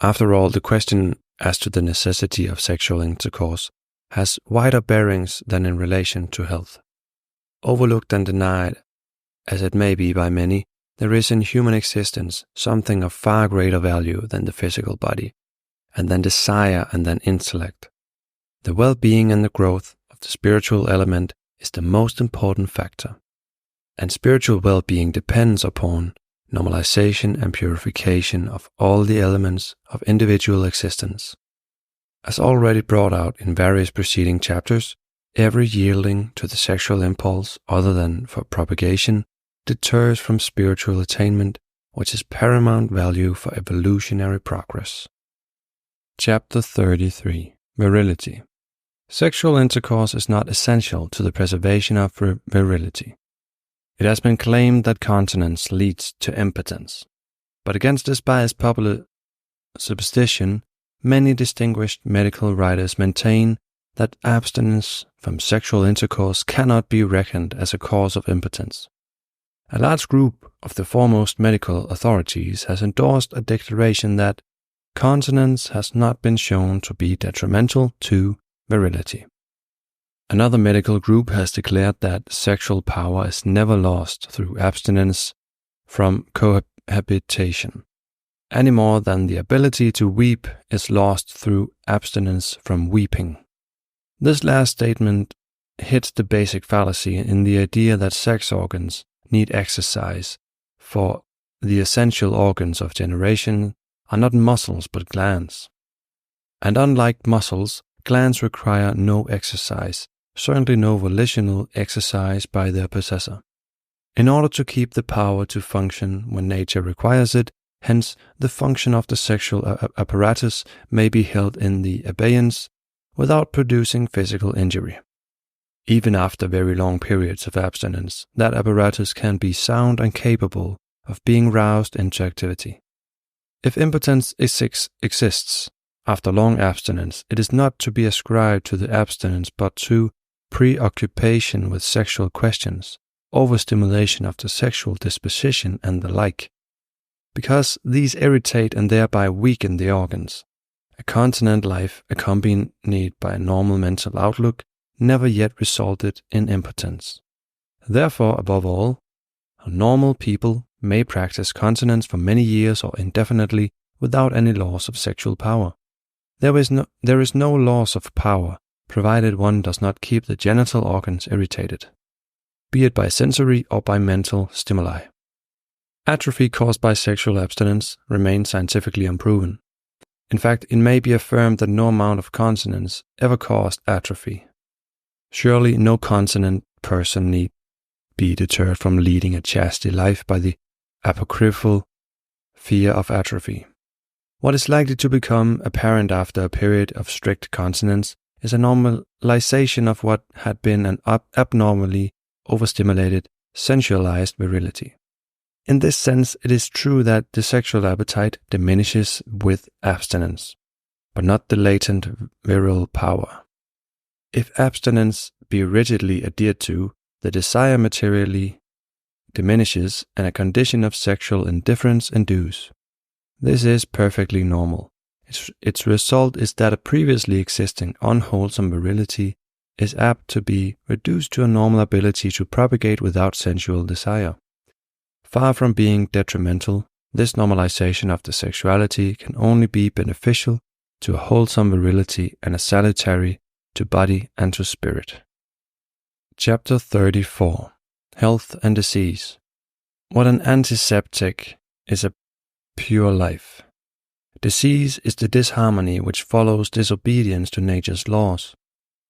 After all, the question as to the necessity of sexual intercourse has wider bearings than in relation to health. Overlooked and denied, as it may be by many, there is in human existence something of far greater value than the physical body, and than desire and than intellect. The well-being and the growth of the spiritual element is the most important factor. And spiritual well-being depends upon normalization and purification of all the elements of individual existence. As already brought out in various preceding chapters, every yielding to the sexual impulse other than for propagation deters from spiritual attainment, which is paramount value for evolutionary progress. Chapter 33. Virility. Sexual intercourse is not essential to the preservation of virility. It has been claimed that continence leads to impotence, but against this biased popular superstition, many distinguished medical writers maintain that abstinence from sexual intercourse cannot be reckoned as a cause of impotence. A large group of the foremost medical authorities has endorsed a declaration that continence has not been shown to be detrimental to virility. Another medical group has declared that sexual power is never lost through abstinence from cohabitation, any more than the ability to weep is lost through abstinence from weeping. This last statement hits the basic fallacy in the idea that sex organs need exercise, for the essential organs of generation are not muscles but glands. And unlike muscles, glands require no exercise, certainly no volitional exercise by their possessor, in order to keep the power to function when nature requires it. Hence, the function of the sexual apparatus may be held in the abeyance without producing physical injury. Even after very long periods of abstinence, that apparatus can be sound and capable of being roused into activity. If impotence exists after long abstinence, it is not to be ascribed to the abstinence but to preoccupation with sexual questions, overstimulation of the sexual disposition, and the like. Because these irritate and thereby weaken the organs. A continent life accompanied by a normal mental outlook never yet resulted in impotence. Therefore, above all, normal people may practice continence for many years or indefinitely without any loss of sexual power. There is no loss of power, provided one does not keep the genital organs irritated, be it by sensory or by mental stimuli. Atrophy caused by sexual abstinence remains scientifically unproven. In fact, it may be affirmed that no amount of continence ever caused atrophy. Surely no continent person need be deterred from leading a chastity life by the apocryphal fear of atrophy. What is likely to become apparent after a period of strict continence is a normalization of what had been an abnormally overstimulated, sensualized virility. In this sense, it is true that the sexual appetite diminishes with abstinence, but not the latent virile power. If abstinence be rigidly adhered to, the desire materially diminishes and a condition of sexual indifference ensues. This is perfectly normal. Its result is that a previously existing unwholesome virility is apt to be reduced to a normal ability to propagate without sensual desire. Far from being detrimental, this normalization of the sexuality can only be beneficial to a wholesome virility and a salutary to body and to spirit. Chapter 34. Health and Disease. What an antiseptic is a pure life. Disease is the disharmony which follows disobedience to nature's laws.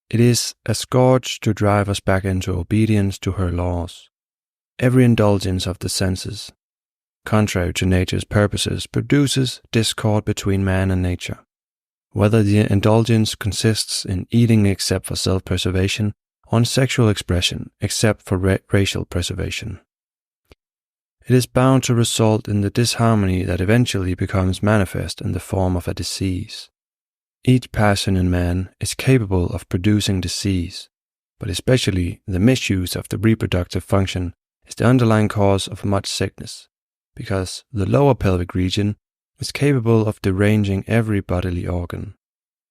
It is a scourge to drive us back into obedience to her laws. Every indulgence of the senses, contrary to nature's purposes, produces discord between man and nature. Whether the indulgence consists in eating except for self-preservation, or in sexual expression except for racial preservation. It is bound to result in the disharmony that eventually becomes manifest in the form of a disease. Each passion in man is capable of producing disease, but especially the misuse of the reproductive function is the underlying cause of much sickness, because the lower pelvic region is capable of deranging every bodily organ.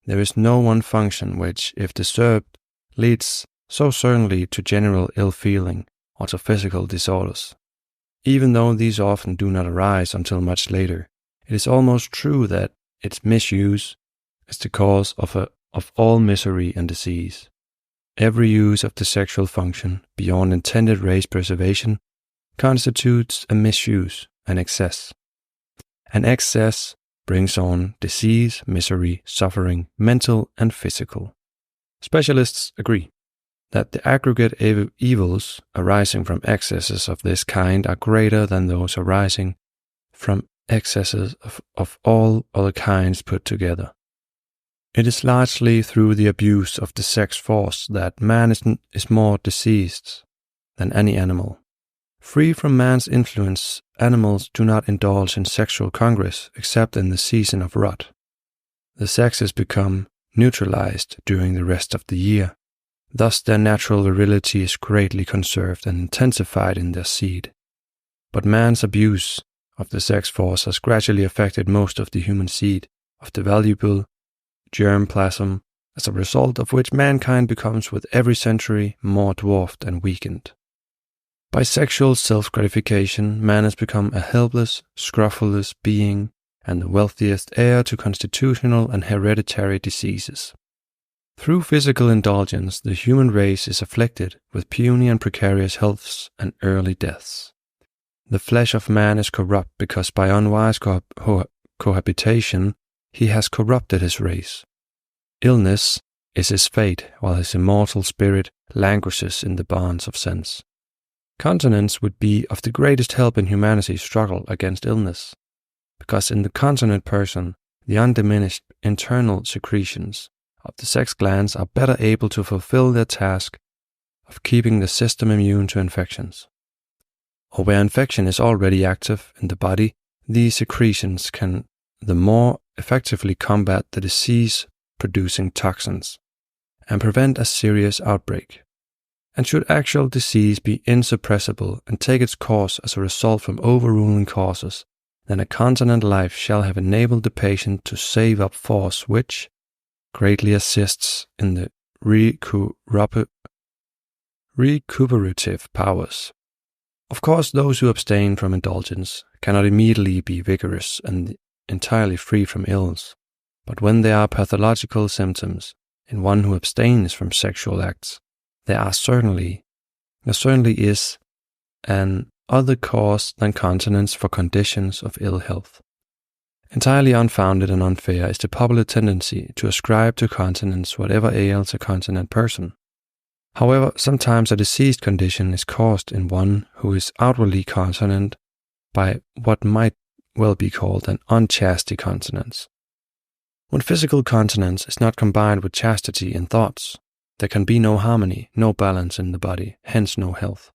There is no one function which, if disturbed, leads so certainly to general ill-feeling or to physical disorders. Even though these often do not arise until much later, it is almost true that its misuse is the cause of all misery and disease. Every use of the sexual function beyond intended race preservation constitutes a misuse, an excess. An excess brings on disease, misery, suffering, mental and physical. Specialists agree that the aggregate evils arising from excesses of this kind are greater than those arising from excesses of all other kinds put together. It is largely through the abuse of the sex force that man is more diseased than any animal. Free from man's influence, animals do not indulge in sexual congress except in the season of rut. The sexes become neutralized during the rest of the year. Thus their natural virility is greatly conserved and intensified in their seed. But man's abuse of the sex force has gradually affected most of the human seed, of the valuable germ plasm as a result of which mankind becomes with every century more dwarfed and weakened. By sexual self-gratification, man has become a helpless, scrofulous being and the wealthiest heir to constitutional and hereditary diseases. Through physical indulgence, the human race is afflicted with puny and precarious healths and early deaths. The flesh of man is corrupt because by unwise cohabitation he has corrupted his race. Illness is his fate, while his immortal spirit languishes in the bonds of sense. Continence would be of the greatest help in humanity's struggle against illness, because in the continent person, the undiminished internal secretions of the sex glands are better able to fulfill their task of keeping the system immune to infections. Or where infection is already active in the body, these secretions can the more effectively combat the disease-producing toxins and prevent a serious outbreak. And should actual disease be insuppressible and take its course as a result from overruling causes, then a continent life shall have enabled the patient to save up force which greatly assists in the recuperative powers. Of course, those who abstain from indulgence cannot immediately be vigorous and entirely free from ills, but when there are pathological symptoms in one who abstains from sexual acts, there certainly is an other cause than continence for conditions of ill health. Entirely unfounded and unfair is the popular tendency to ascribe to continence whatever ails a continent person. However, sometimes a diseased condition is caused in one who is outwardly continent by what might well be called an unchastity continence. When physical continence is not combined with chastity in thoughts, there can be no harmony, no balance in the body, hence no health.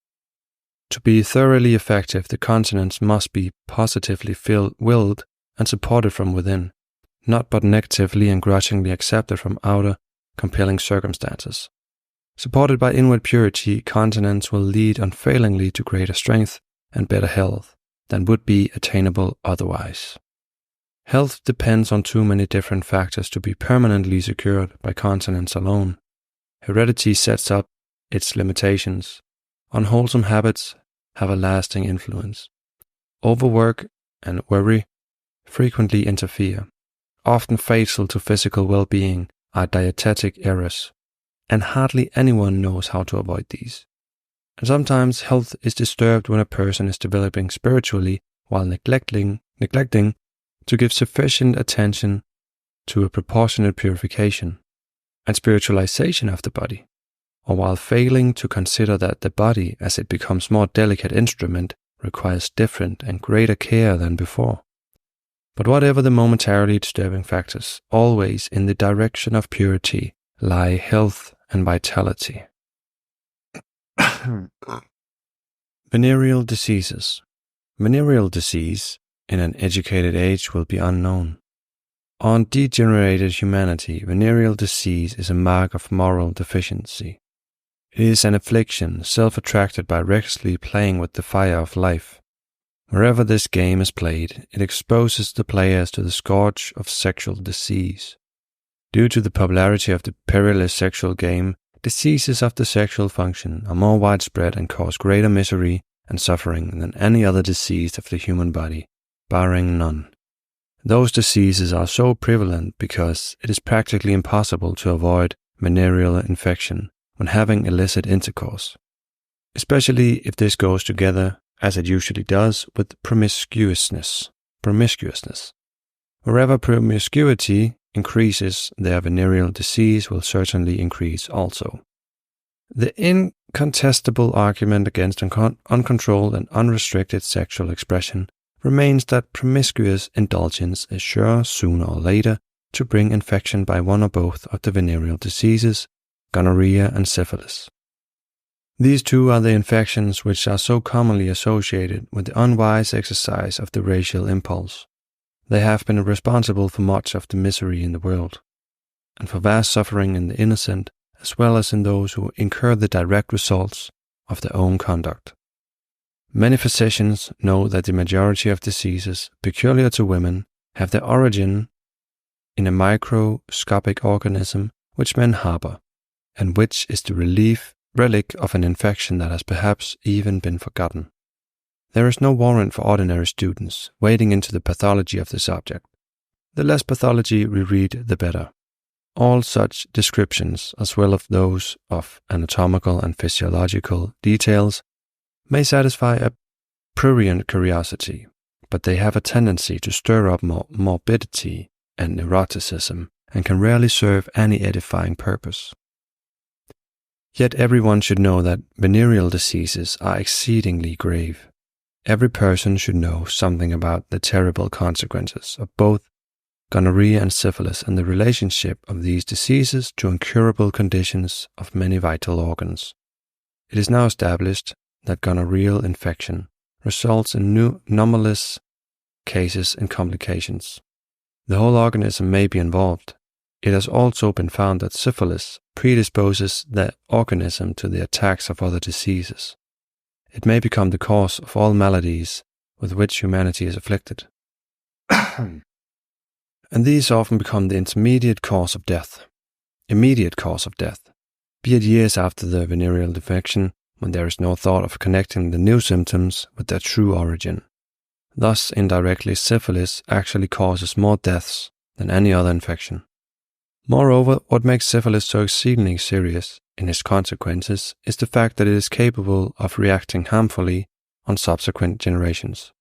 To be thoroughly effective, the continence must be positively willed and supported from within, not but negatively and grudgingly accepted from outer, compelling circumstances. Supported by inward purity, continence will lead unfailingly to greater strength and better health than would be attainable otherwise. Health depends on too many different factors to be permanently secured by continence alone. Heredity sets up its limitations. Unwholesome habits have a lasting influence. Overwork and worry frequently interfere. Often fatal to physical well-being are dietetic errors, and hardly anyone knows how to avoid these. And sometimes health is disturbed when a person is developing spiritually while neglecting to give sufficient attention to a proportionate purification and spiritualization of the body, or while failing to consider that the body, as it becomes more delicate instrument, requires different and greater care than before. But whatever the momentarily disturbing factors, always in the direction of purity lie health and vitality. Venereal diseases. Venereal disease in an educated age will be unknown. On degenerated humanity, venereal disease is a mark of moral deficiency. It is an affliction self-attracted by recklessly playing with the fire of life. Wherever this game is played, it exposes the players to the scourge of sexual disease. Due to the popularity of the perilous sexual game, diseases of the sexual function are more widespread and cause greater misery and suffering than any other disease of the human body, barring none. Those diseases are so prevalent because it is practically impossible to avoid venereal infection when having illicit intercourse, especially if this goes together, as it usually does, with promiscuousness. Wherever promiscuity increases, their venereal disease will certainly increase also. The incontestable argument against uncontrolled and unrestricted sexual expression remains that promiscuous indulgence is sure, sooner or later, to bring infection by one or both of the venereal diseases, gonorrhea and syphilis. These two are the infections which are so commonly associated with the unwise exercise of the racial impulse. They have been responsible for much of the misery in the world, and for vast suffering in the innocent, as well as in those who incur the direct results of their own conduct. Many physicians know that the majority of diseases peculiar to women have their origin in a microscopic organism which men harbor, and which is the relic of an infection that has perhaps even been forgotten. There is no warrant for ordinary students wading into the pathology of the subject. The less pathology we read, the better. All such descriptions, as well as those of anatomical and physiological details, may satisfy a prurient curiosity, but they have a tendency to stir up morbidity and neuroticism, and can rarely serve any edifying purpose. Yet everyone should know that venereal diseases are exceedingly grave. Every person should know something about the terrible consequences of both gonorrhea and syphilis and the relationship of these diseases to incurable conditions of many vital organs. It is now established that gonorrheal infection results in anomalous cases and complications. The whole organism may be involved. It has also been found that syphilis predisposes the organism to the attacks of other diseases. It may become the cause of all maladies with which humanity is afflicted. And these often become the immediate cause of death, be it years after the venereal infection, when there is no thought of connecting the new symptoms with their true origin. Thus, indirectly, syphilis actually causes more deaths than any other infection. Moreover, what makes syphilis so exceedingly serious in its consequences is the fact that it is capable of reacting harmfully on subsequent generations.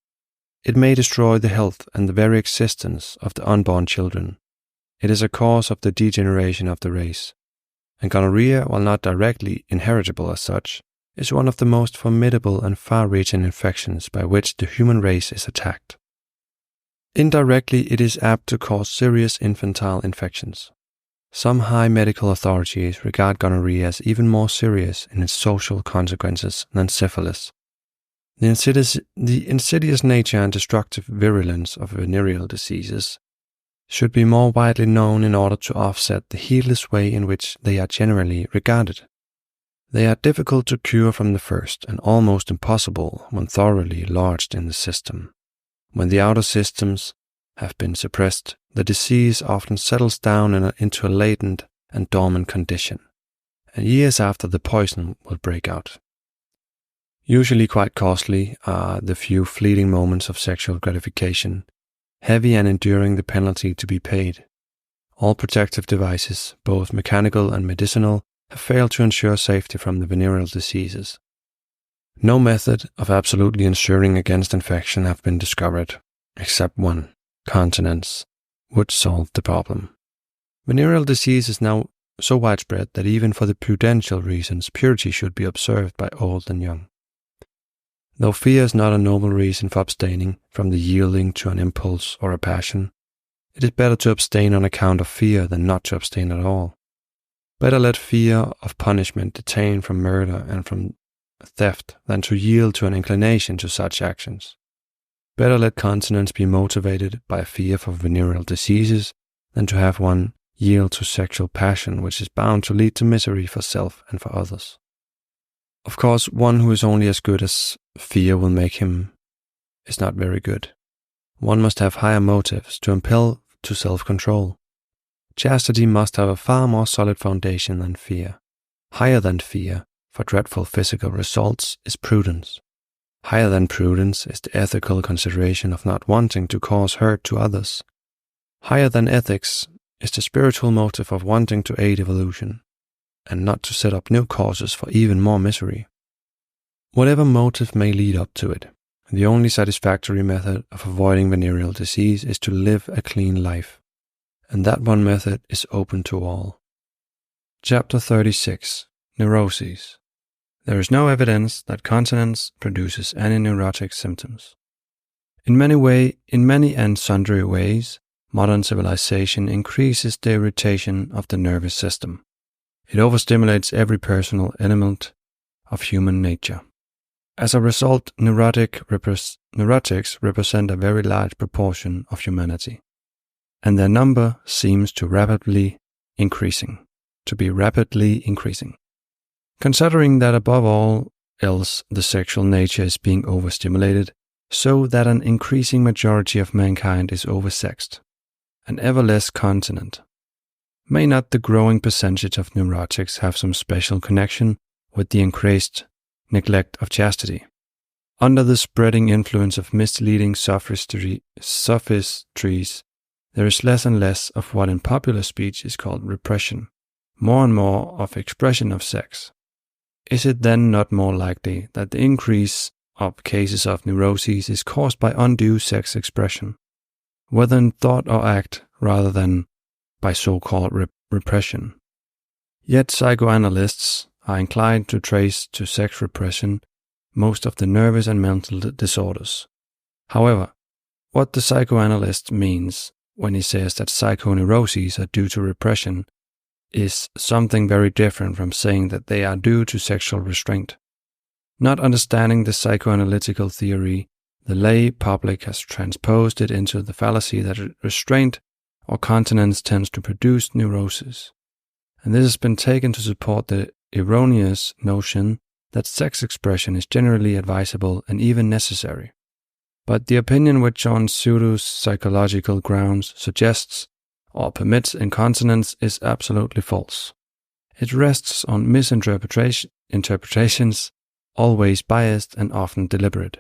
It may destroy the health and the very existence of the unborn children. It is a cause of the degeneration of the race. And gonorrhea, while not directly inheritable as such, is one of the most formidable and far-reaching infections by which the human race is attacked. Indirectly, it is apt to cause serious infantile infections. Some high medical authorities regard gonorrhea as even more serious in its social consequences than syphilis. The insidious nature and destructive virulence of venereal diseases should be more widely known in order to offset the heedless way in which they are generally regarded. They are difficult to cure from the first and almost impossible when thoroughly lodged in the system. When the outer systems have been suppressed, the disease often settles down into a latent and dormant condition, and years after the poison will break out. Usually quite costly are the few fleeting moments of sexual gratification, heavy and enduring the penalty to be paid. All protective devices, both mechanical and medicinal, have failed to ensure safety from the venereal diseases. No method of absolutely ensuring against infection have been discovered, except one, continence, which solved the problem. Venereal disease is now so widespread that even for the prudential reasons, purity should be observed by old and young. Though fear is not a noble reason for abstaining from the yielding to an impulse or a passion, it is better to abstain on account of fear than not to abstain at all. Better let fear of punishment detain from murder and from theft than to yield to an inclination to such actions. Better let continence be motivated by a fear for venereal diseases than to have one yield to sexual passion, which is bound to lead to misery for self and for others. Of course, one who is only as good as fear will make him is not very good. One must have higher motives to impel to self-control. Chastity must have a far more solid foundation than fear. Higher than fear, for dreadful physical results, is prudence. Higher than prudence is the ethical consideration of not wanting to cause hurt to others. Higher than ethics is the spiritual motive of wanting to aid evolution, and not to set up new causes for even more misery. Whatever motive may lead up to it, the only satisfactory method of avoiding venereal disease is to live a clean life, and that one method is open to all. Chapter 36. Neuroses. There is no evidence that continence produces any neurotic symptoms. In many and sundry ways, modern civilization increases the irritation of the nervous system. It overstimulates every personal element of human nature. As a result, neurotics represent a very large proportion of humanity, and their number seems to be rapidly increasing. Considering that above all else the sexual nature is being overstimulated, so that an increasing majority of mankind is oversexed and ever less continent, may not the growing percentage of neurotics have some special connection with the increased neglect of chastity? Under the spreading influence of misleading sophistries, there is less and less of what in popular speech is called repression, more and more of expression of sex. Is it then not more likely that the increase of cases of neuroses is caused by undue sex expression, whether in thought or act, rather than by so-called repression? Yet psychoanalysts are inclined to trace to sex repression most of the nervous and mental disorders. However, what the psychoanalyst means when he says that psychoneuroses are due to repression is something very different from saying that they are due to sexual restraint. Not understanding the psychoanalytical theory, the lay public has transposed it into the fallacy that restraint or continence tends to produce neurosis. And this has been taken to support the erroneous notion that sex expression is generally advisable and even necessary. But the opinion which on pseudo-psychological grounds suggests or permits incontinence is absolutely false. It rests on interpretations, always biased and often deliberate.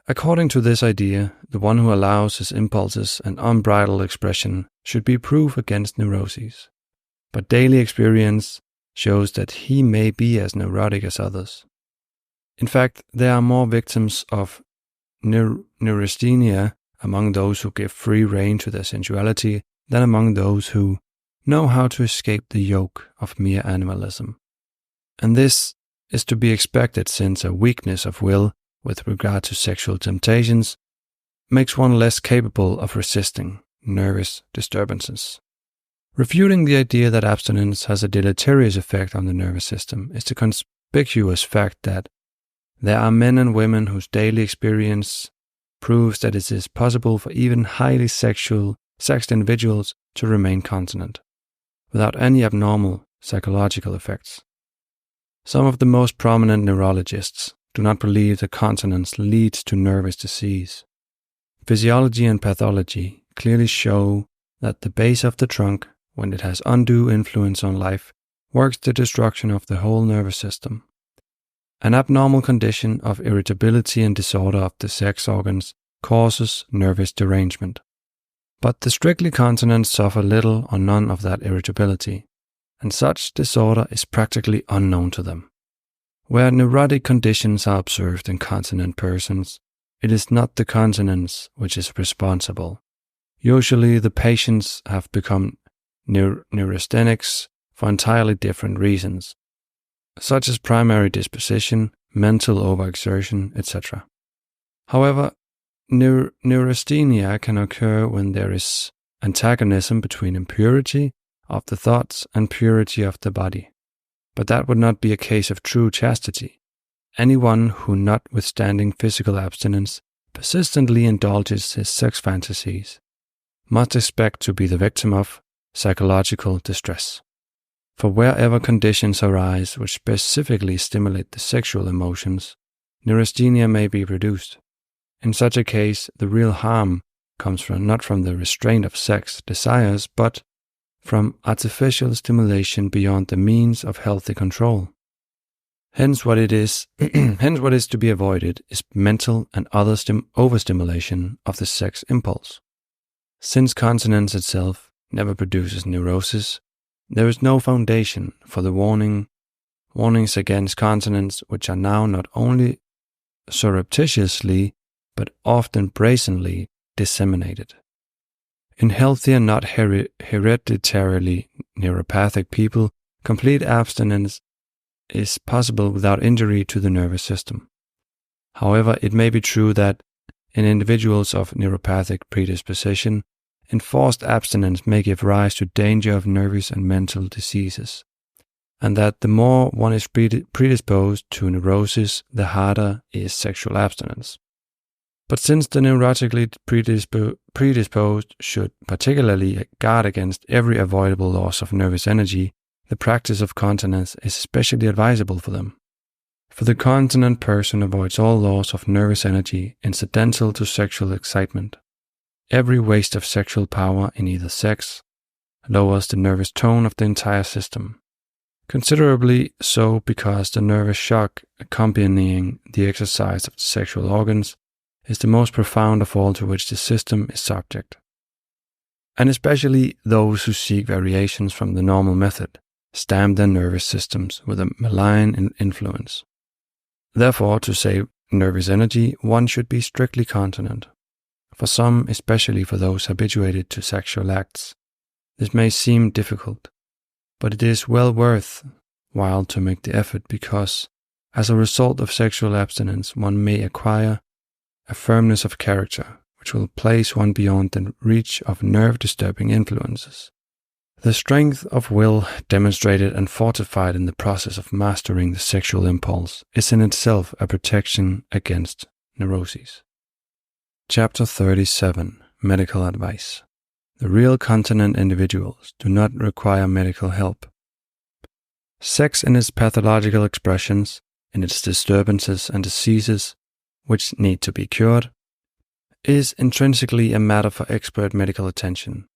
According to this idea, the one who allows his impulses an unbridled expression should be proof against neuroses. But daily experience shows that he may be as neurotic as others. In fact, there are more victims of neurasthenia among those who give free rein to their sensuality than among those who know how to escape the yoke of mere animalism. And this is to be expected, since a weakness of will with regard to sexual temptations makes one less capable of resisting nervous disturbances. Refuting the idea that abstinence has a deleterious effect on the nervous system is the conspicuous fact that there are men and women whose daily experience proves that it is possible for even highly sexed individuals to remain continent, without any abnormal psychological effects. Some of the most prominent neurologists do not believe that continence leads to nervous disease. Physiology and pathology clearly show that the base of the trunk, when it has undue influence on life, works the destruction of the whole nervous system. An abnormal condition of irritability and disorder of the sex organs causes nervous derangement. But the strictly continent suffer little or none of that irritability, and such disorder is practically unknown to them. Where neurotic conditions are observed in continent persons, it is not the continence which is responsible. Usually the patients have become neurasthenics for entirely different reasons, such as primary disposition, mental overexertion, etc. However, neurasthenia can occur when there is antagonism between impurity of the thoughts and purity of the body. But that would not be a case of true chastity. Anyone who, notwithstanding physical abstinence, persistently indulges his sex fantasies must expect to be the victim of psychological distress. For wherever conditions arise which specifically stimulate the sexual emotions, neurasthenia may be produced. In such a case, the real harm comes not from the restraint of sex desires, but from artificial stimulation beyond the means of healthy control. Hence what is to be avoided is mental and other overstimulation of the sex impulse. Since continence itself never produces neurosis, there is no foundation for the warnings against continence, which are now not only surreptitiously but often brazenly disseminated. In healthy and not hereditarily neuropathic people, complete abstinence is possible without injury to the nervous system. However, it may be true that in individuals of neuropathic predisposition, enforced abstinence may give rise to danger of nervous and mental diseases, and that the more one is predisposed to neurosis, the harder is sexual abstinence. But since the neurotically predisposed should particularly guard against every avoidable loss of nervous energy, the practice of continence is especially advisable for them. For the continent person avoids all loss of nervous energy incidental to sexual excitement. Every waste of sexual power in either sex, lowers the nervous tone of the entire system. Considerably so because the nervous shock accompanying the exercise of the sexual organs is the most profound of all to which the system is subject. And especially those who seek variations from the normal method stamp their nervous systems with a malign influence. Therefore, to save nervous energy, one should be strictly continent. For some, especially for those habituated to sexual acts, this may seem difficult, but it is well worth while to make the effort because, as a result of sexual abstinence, one may acquire a firmness of character which will place one beyond the reach of nerve-disturbing influences. The strength of will demonstrated and fortified in the process of mastering the sexual impulse is in itself a protection against neuroses. Chapter 37. Medical Advice. The real continent individuals do not require medical help. Sex in its pathological expressions, in its disturbances and diseases, which need to be cured, is intrinsically a matter for expert medical attention.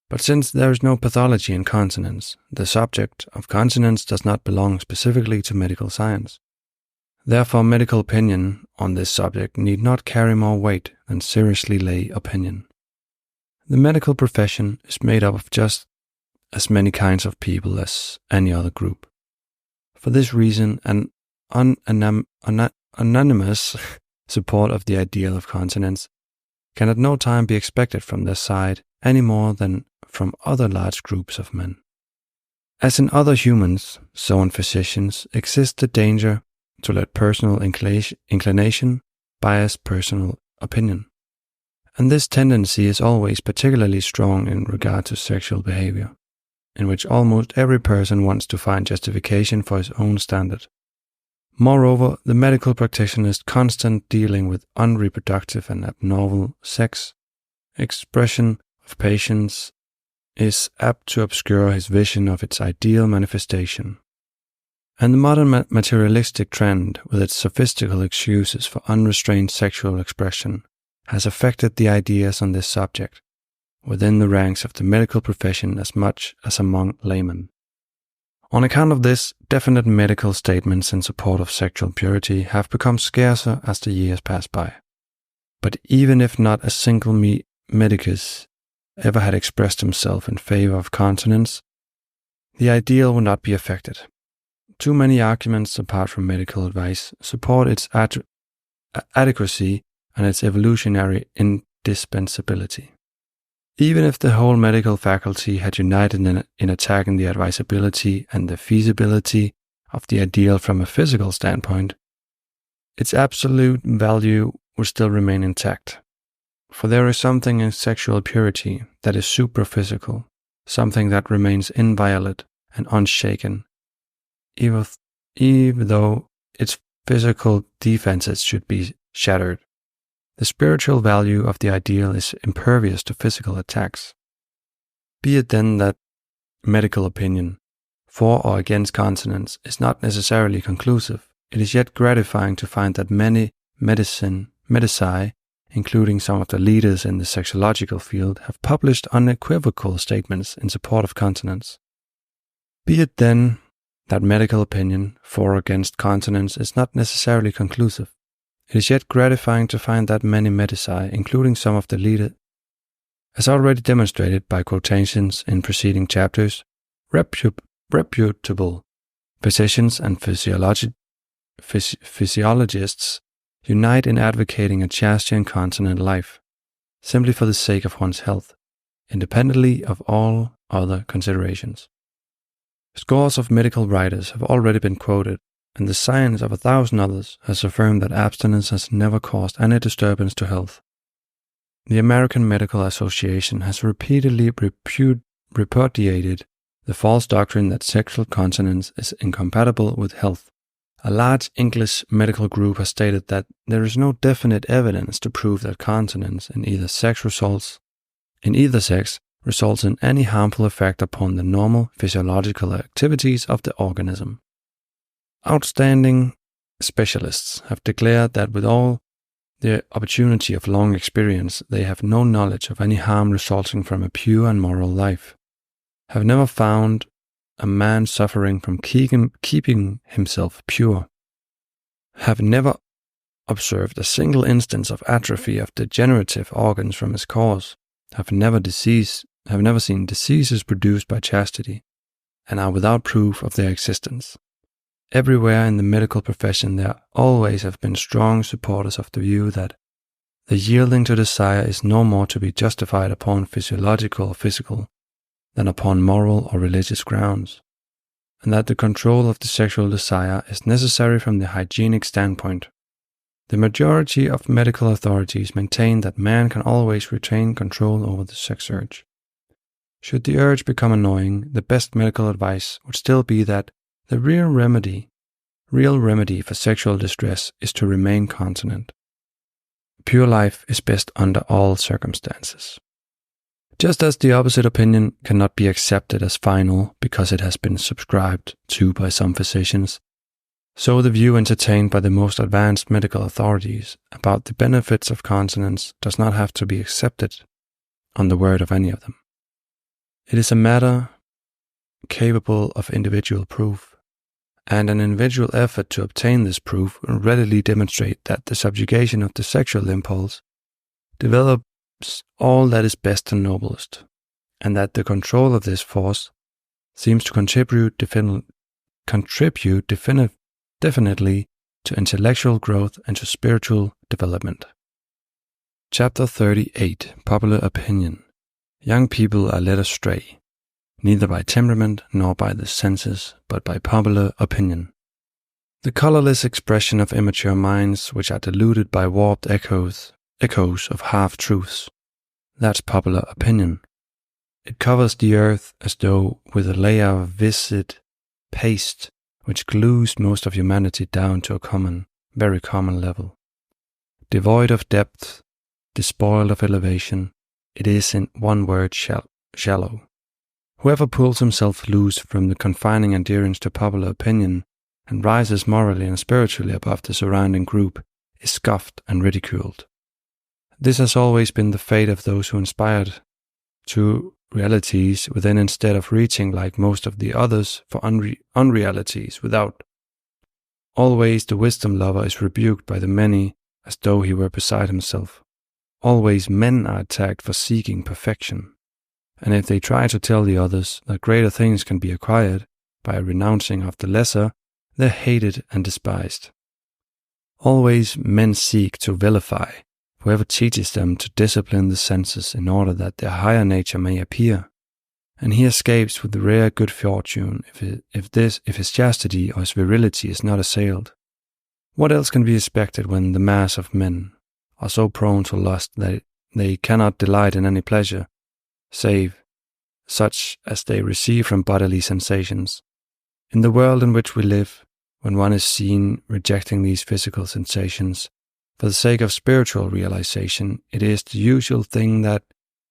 But since there is no pathology in continence, the subject of continence does not belong specifically to medical science. Therefore, medical opinion on this subject need not carry more weight than seriously lay opinion. The medical profession is made up of just as many kinds of people as any other group. For this reason, an unanimous support of the ideal of continence can at no time be expected from their side any more than from other large groups of men. As in other humans, so in physicians, exists the danger to let personal inclination bias personal opinion. And this tendency is always particularly strong in regard to sexual behavior, in which almost every person wants to find justification for his own standard. Moreover, the medical practitioner's constant dealing with unreproductive and abnormal sex expression of patients is apt to obscure his vision of its ideal manifestation. And the modern materialistic trend, with its sophistical excuses for unrestrained sexual expression, has affected the ideas on this subject within the ranks of the medical profession as much as among laymen. On account of this, definite medical statements in support of sexual purity have become scarcer as the years pass by. But even if not a single medicus ever had expressed himself in favor of continence, the ideal will not be affected. Too many arguments apart from medical advice support its adequacy and its evolutionary indispensability. Even if the whole medical faculty had united in attacking the advisability and the feasibility of the ideal from a physical standpoint, its absolute value would still remain intact. For there is something in sexual purity that is supraphysical, something that remains inviolate and unshaken, even though its physical defenses should be shattered. The spiritual value of the ideal is impervious to physical attacks. Be it then that medical opinion, for or against continence, is not necessarily conclusive, it is yet gratifying to find that many medici, including some of the leaders in the sexological field, have published unequivocal statements in support of continence. Be it then that medical opinion, for or against continence, is not necessarily conclusive, it is yet gratifying to find that many medici, including some of the leaders, as already demonstrated by quotations in preceding chapters, reputable physicians and physiologists unite in advocating a chastity and continent life, simply for the sake of one's health, independently of all other considerations. Scores of medical writers have already been quoted, and the science of 1,000 others has affirmed that abstinence has never caused any disturbance to health. The American Medical Association has repeatedly repudiated the false doctrine that sexual continence is incompatible with health. A large English medical group has stated that there is no definite evidence to prove that continence in either sex results in any harmful effect upon the normal physiological activities of the organism. Outstanding specialists have declared that with all the opportunity of long experience, they have no knowledge of any harm resulting from a pure and moral life. have never found a man suffering from keeping himself pure, have never observed a single instance of atrophy of degenerative organs from his cause, have never seen diseases produced by chastity, and are without proof of their existence. Everywhere in the medical profession there always have been strong supporters of the view that the yielding to desire is no more to be justified upon physiological or physical than upon moral or religious grounds, and that the control of the sexual desire is necessary from the hygienic standpoint. The majority of medical authorities maintain that man can always retain control over the sex urge. Should the urge become annoying, the best medical advice would still be that the real remedy for sexual distress is to remain continent. Pure life is best under all circumstances. Just as the opposite opinion cannot be accepted as final because it has been subscribed to by some physicians, so the view entertained by the most advanced medical authorities about the benefits of continence does not have to be accepted on the word of any of them. It is a matter capable of individual proof, and an individual effort to obtain this proof will readily demonstrate that the subjugation of the sexual impulse develops all that is best and noblest, and that the control of this force seems to contribute definitely to intellectual growth and to spiritual development. Chapter 38. Popular Opinion. Young people are led astray, neither by temperament nor by the senses, but by popular opinion. The colorless expression of immature minds which are deluded by warped echoes of half-truths. That's popular opinion. It covers the earth as though with a layer of viscid paste which glues most of humanity down to a very common level. Devoid of depth, despoiled of elevation, it is in one word shallow. Whoever pulls himself loose from the confining adherence to popular opinion and rises morally and spiritually above the surrounding group is scoffed and ridiculed. This has always been the fate of those who inspired to realities within instead of reaching like most of the others for unrealities without. Always the wisdom lover is rebuked by the many as though he were beside himself. Always men are attacked for seeking perfection. And if they try to tell the others that greater things can be acquired by a renouncing of the lesser, they're hated and despised. Always men seek to vilify whoever teaches them to discipline the senses in order that their higher nature may appear, and he escapes with the rare good fortune if his chastity or his virility is not assailed. What else can be expected when the mass of men are so prone to lust that they cannot delight in any pleasure, save such as they receive from bodily sensations? In the world in which we live, when one is seen rejecting these physical sensations for the sake of spiritual realization, it is the usual thing that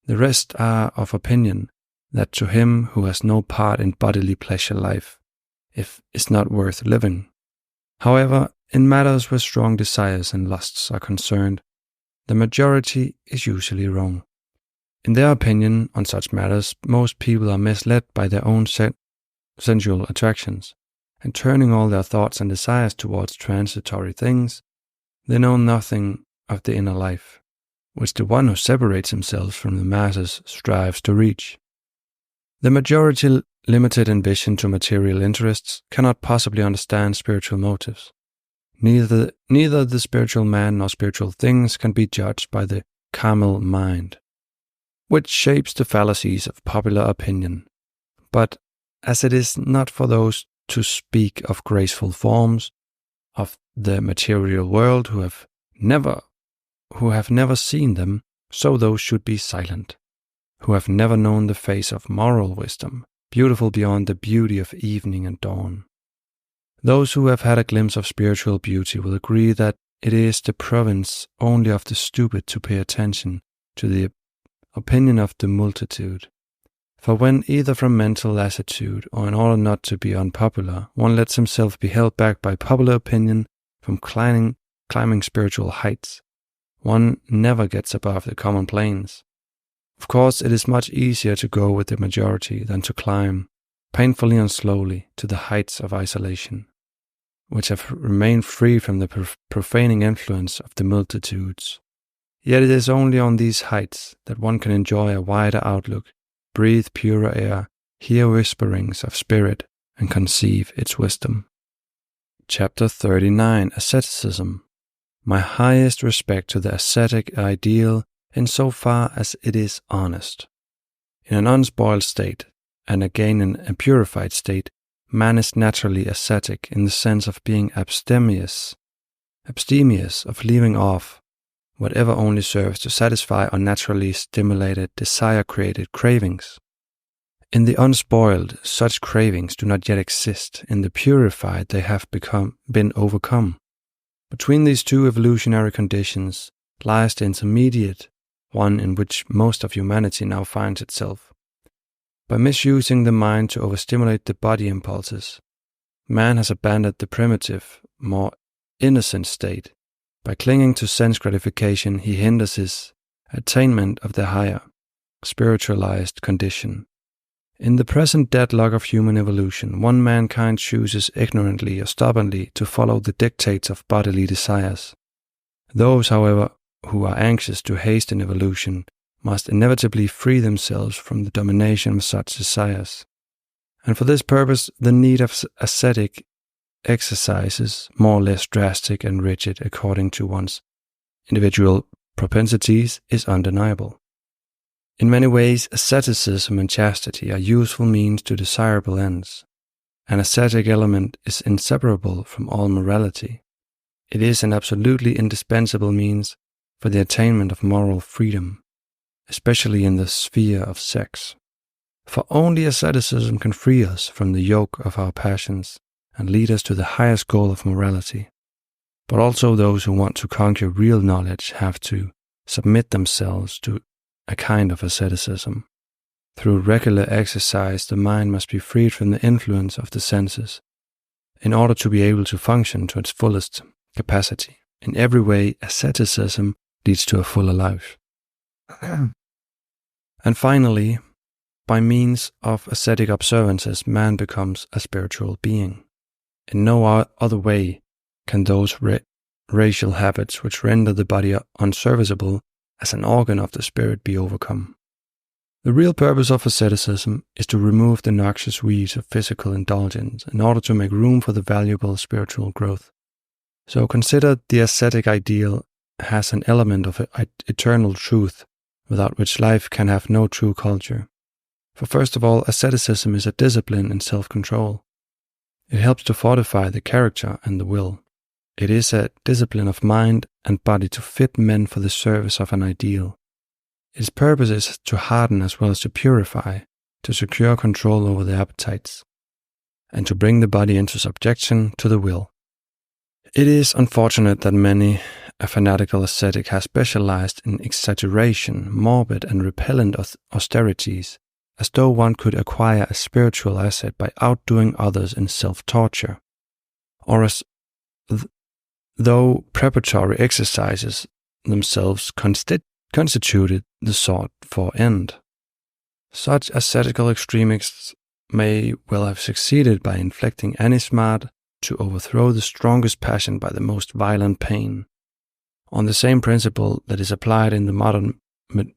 the rest are of opinion that to him who has no part in bodily pleasure life is not worth living. However, in matters where strong desires and lusts are concerned, the majority is usually wrong. In their opinion on such matters, most people are misled by their own sensual attractions, and turning all their thoughts and desires towards transitory things, they know nothing of the inner life, which the one who separates himself from the masses strives to reach. The majority, limited in vision to material interests, cannot possibly understand spiritual motives. Neither the spiritual man nor spiritual things can be judged by the carnal mind, which shapes the fallacies of popular opinion. But as it is not for those to speak of graceful forms of the material world who have never seen them, so those should be silent, who have never known the face of moral wisdom, beautiful beyond the beauty of evening and dawn. Those who have had a glimpse of spiritual beauty will agree that it is the province only of the stupid to pay attention to the opinion of the multitude. For when, either from mental lassitude or in order not to be unpopular, one lets himself be held back by popular opinion from climbing spiritual heights, one never gets above the common planes. Of course, it is much easier to go with the majority than to climb, painfully and slowly, to the heights of isolation, which have remained free from the profaning influence of the multitudes. Yet it is only on these heights that one can enjoy a wider outlook, breathe purer air, hear whisperings of spirit, and conceive its wisdom. Chapter 39, Asceticism. My highest respect to the ascetic ideal in so far as it is honest. In an unspoiled state, and again in a purified state, man is naturally ascetic in the sense of being abstemious of leaving off whatever only serves to satisfy unnaturally stimulated, desire-created cravings. In the unspoiled, such cravings do not yet exist. In the purified, they have been overcome. Between these two evolutionary conditions lies the intermediate one in which most of humanity now finds itself. By misusing the mind to overstimulate the body impulses, man has abandoned the primitive, more innocent state. By clinging to sense gratification, he hinders his attainment of the higher, spiritualized condition. In the present deadlock of human evolution, one mankind chooses ignorantly or stubbornly to follow the dictates of bodily desires. Those, however, who are anxious to hasten evolution must inevitably free themselves from the domination of such desires. And for this purpose, the need of ascetic exercises, more or less drastic and rigid according to one's individual propensities, is undeniable. In many ways, asceticism and chastity are useful means to desirable ends. An ascetic element is inseparable from all morality. It is an absolutely indispensable means for the attainment of moral freedom, especially in the sphere of sex. For only asceticism can free us from the yoke of our passions and lead us to the highest goal of morality. But also those who want to conquer real knowledge have to submit themselves to a kind of asceticism. Through regular exercise, the mind must be freed from the influence of the senses in order to be able to function to its fullest capacity. In every way, asceticism leads to a fuller life. And finally, by means of ascetic observances, man becomes a spiritual being. In no other way can those racial habits which render the body unserviceable as an organ of the spirit be overcome. The real purpose of asceticism is to remove the noxious weeds of physical indulgence in order to make room for the valuable spiritual growth. So consider the ascetic ideal has an element of eternal truth without which life can have no true culture. For first of all, asceticism is a discipline in self-control. It helps to fortify the character and the will. It is a discipline of mind and body to fit men for the service of an ideal. Its purpose is to harden as well as to purify, to secure control over the appetites, and to bring the body into subjection to the will. It is unfortunate that many a fanatical ascetic has specialized in exaggeration, morbid and repellent austerities, as though one could acquire a spiritual asset by outdoing others in self-torture, or as though preparatory exercises themselves constituted the sought-for end. Such ascetical extremists may well have succeeded by inflicting any smart to overthrow the strongest passion by the most violent pain, on the same principle that is applied in the modern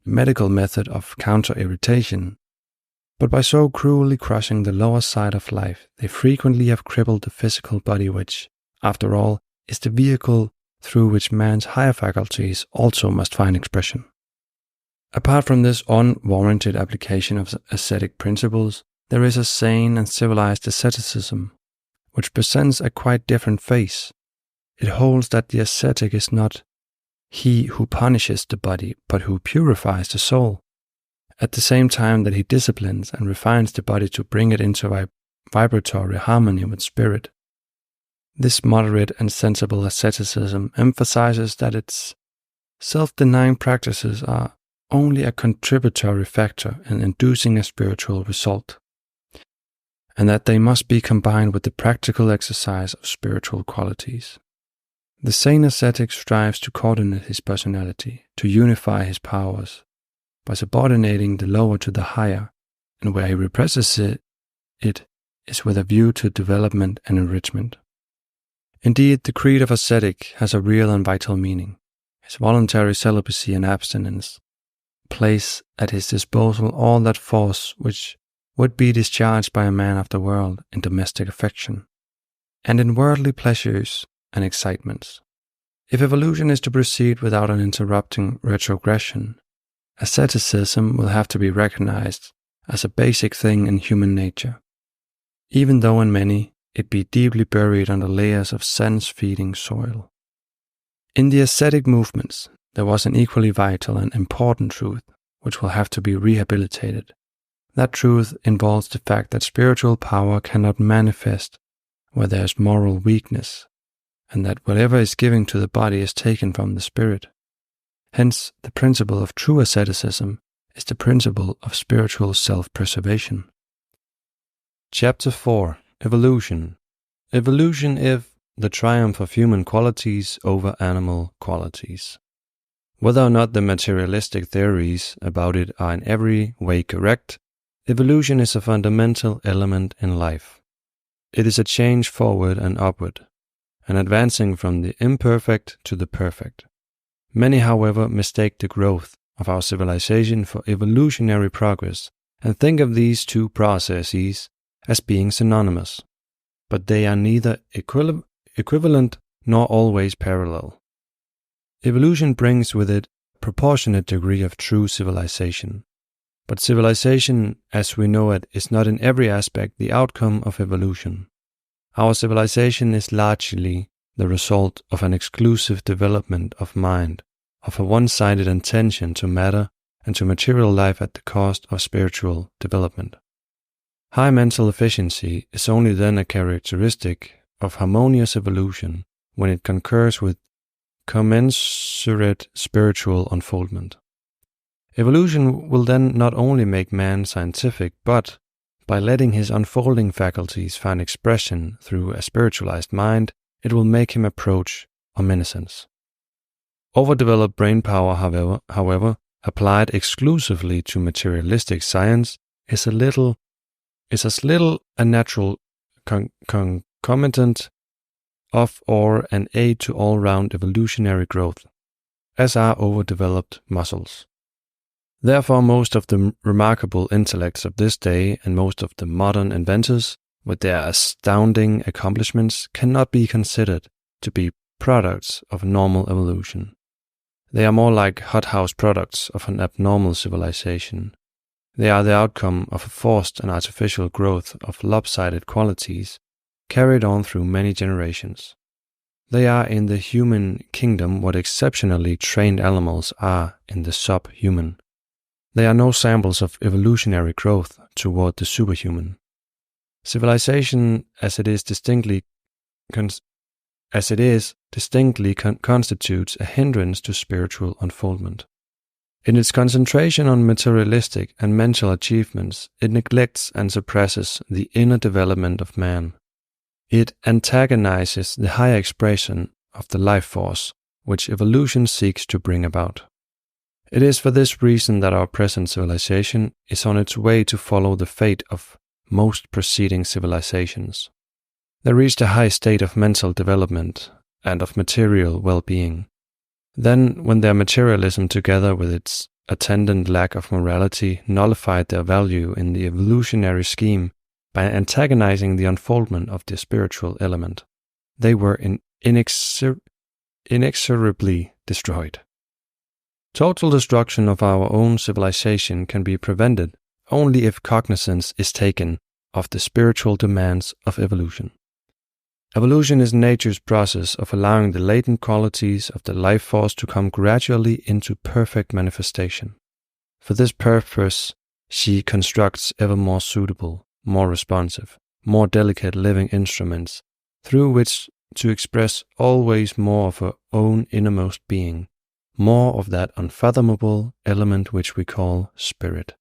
medical method of counter-irritation. But by so cruelly crushing the lower side of life, they frequently have crippled the physical body which, after all, is the vehicle through which man's higher faculties also must find expression. Apart from this unwarranted application of ascetic principles, there is a sane and civilized asceticism, which presents a quite different face. It holds that the ascetic is not he who punishes the body, but who purifies the soul, at the same time that he disciplines and refines the body to bring it into vibratory harmony with spirit. This moderate and sensible asceticism emphasizes that its self-denying practices are only a contributory factor in inducing a spiritual result, and that they must be combined with the practical exercise of spiritual qualities. The sane ascetic strives to coordinate his personality, to unify his powers, by subordinating the lower to the higher, and where he represses it is with a view to development and enrichment. Indeed, the creed of ascetic has a real and vital meaning. His voluntary celibacy and abstinence place at his disposal all that force which would be discharged by a man of the world in domestic affection, and in worldly pleasures and excitements. If evolution is to proceed without an interrupting retrogression, asceticism will have to be recognized as a basic thing in human nature, even though in many it be deeply buried under layers of sense-feeding soil. In the ascetic movements, there was an equally vital and important truth which will have to be rehabilitated. That truth involves the fact that spiritual power cannot manifest where there is moral weakness, and that whatever is given to the body is taken from the spirit. Hence, the principle of true asceticism is the principle of spiritual self-preservation. Chapter 4. Evolution. Evolution is the triumph of human qualities over animal qualities. Whether or not the materialistic theories about it are in every way correct, evolution is a fundamental element in life. It is a change forward and upward, and advancing from the imperfect to the perfect. Many, however, mistake the growth of our civilization for evolutionary progress and think of these two processes as being synonymous, but they are neither equivalent nor always parallel. Evolution brings with it a proportionate degree of true civilization, but civilization as we know it is not in every aspect the outcome of evolution. Our civilization is largely the result of an exclusive development of mind, of a one-sided attention to matter and to material life at the cost of spiritual development. High mental efficiency is only then a characteristic of harmonious evolution when it concurs with commensurate spiritual unfoldment. Evolution will then not only make man scientific, but, by letting his unfolding faculties find expression through a spiritualized mind, it will make him approach omniscience. Overdeveloped brain power, however, applied exclusively to materialistic science, is as little a natural concomitant of or an aid to all-round evolutionary growth, as are overdeveloped muscles. Therefore, most of the remarkable intellects of this day and most of the modern inventors, with their astounding accomplishments, cannot be considered to be products of normal evolution. They are more like hothouse products of an abnormal civilization. They are the outcome of a forced and artificial growth of lopsided qualities carried on through many generations. They are in the human kingdom what exceptionally trained animals are in the subhuman. They are no samples of evolutionary growth toward the superhuman. Civilization, as it is distinctly constitutes a hindrance to spiritual unfoldment. In its concentration on materialistic and mental achievements, it neglects and suppresses the inner development of man. It antagonizes the higher expression of the life force, which evolution seeks to bring about. It is for this reason that our present civilization is on its way to follow the fate of most preceding civilizations. They reached a high state of mental development and of material well-being. Then, when their materialism together with its attendant lack of morality nullified their value in the evolutionary scheme by antagonizing the unfoldment of the spiritual element, they were inexorably destroyed. Total destruction of our own civilization can be prevented only if cognizance is taken of the spiritual demands of evolution. Evolution is nature's process of allowing the latent qualities of the life force to come gradually into perfect manifestation. For this purpose, she constructs ever more suitable, more responsive, more delicate living instruments through which to express always more of her own innermost being, more of that unfathomable element which we call spirit.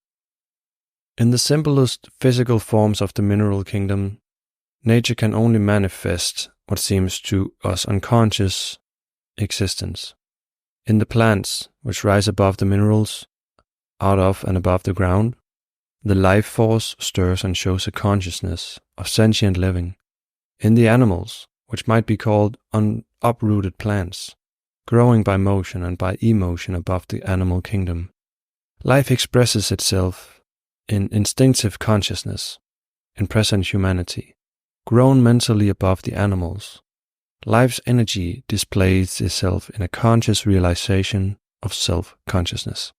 In the simplest physical forms of the mineral kingdom, nature can only manifest what seems to us unconscious existence. In the plants, which rise above the minerals, out of and above the ground, the life force stirs and shows a consciousness of sentient living. In the animals, which might be called uprooted plants, growing by motion and by emotion above the animal kingdom, life expresses itself in instinctive consciousness, in present humanity, grown mentally above the animals. Life's energy displays itself in a conscious realization of self-consciousness.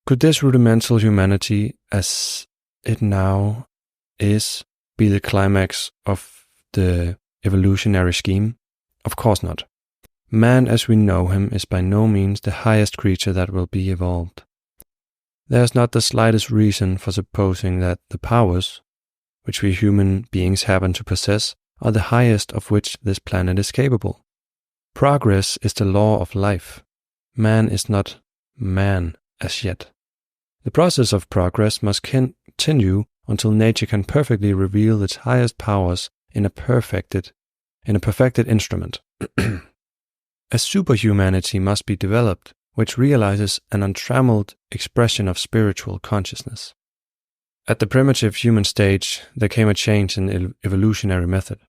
Could this rudimental humanity, as it now is, be the climax of the evolutionary scheme? Of course not. Man as we know him is by no means the highest creature that will be evolved. There is not the slightest reason for supposing that the powers, which we human beings happen to possess, are the highest of which this planet is capable. Progress is the law of life. Man is not man as yet. The process of progress must continue until nature can perfectly reveal its highest powers in a perfected instrument. A superhumanity must be developed, which realizes an untrammeled expression of spiritual consciousness. At the primitive human stage, there came a change in evolutionary method.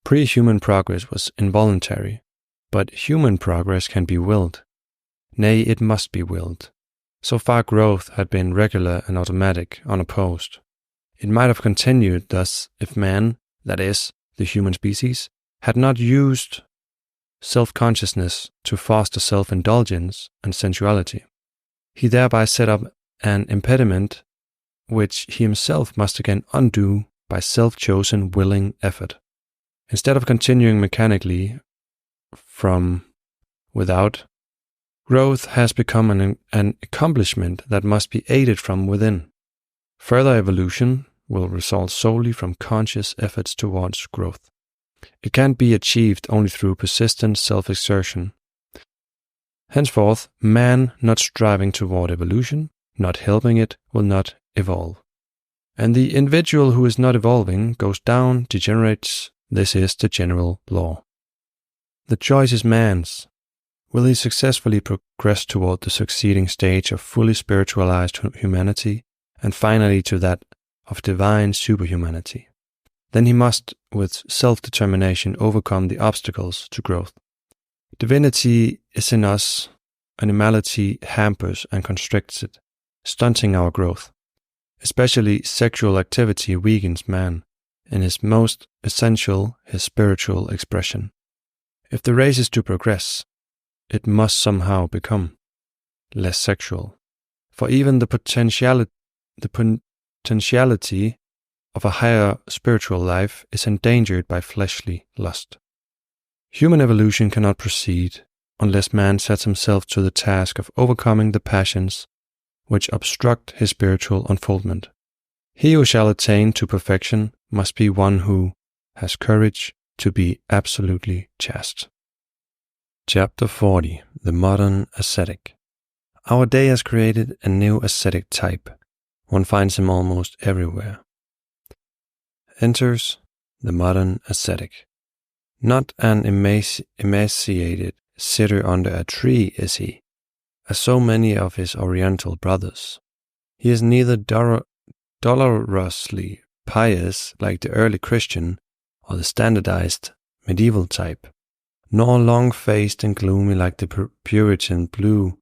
Pre-human progress was involuntary, but human progress can be willed. Nay, it must be willed. So far growth had been regular and automatic, unopposed. It might have continued thus if man, that is, the human species, had not used self-consciousness to foster self-indulgence and sensuality. He thereby set up an impediment which he himself must again undo by self-chosen willing effort. Instead of continuing mechanically from without, growth has become an accomplishment that must be aided from within. Further evolution will result solely from conscious efforts towards growth. It can be achieved only through persistent self-exertion. Henceforth, man not striving toward evolution, not helping it, will not evolve. And the individual who is not evolving goes down, degenerates. This is the general law. The choice is man's. Will he successfully progress toward the succeeding stage of fully spiritualized humanity, and finally to that of divine superhumanity? Then he must, with self-determination, overcome the obstacles to growth. Divinity is in us, animality hampers and constricts it, stunting our growth. Especially sexual activity weakens man, in his most essential, his spiritual expression. If the race is to progress, it must somehow become less sexual. For even the potentiality of a higher spiritual life is endangered by fleshly lust. Human evolution cannot proceed unless man sets himself to the task of overcoming the passions which obstruct his spiritual unfoldment. He who shall attain to perfection must be one who has courage to be absolutely chaste. Chapter 40. The Modern Ascetic. Our day has created a new ascetic type. One finds him almost everywhere. Enters the modern ascetic. Not an emaciated sitter under a tree is he, as so many of his oriental brothers. He is neither dolorously pious like the early Christian or the standardized medieval type, nor long-faced and gloomy like the Puritan blue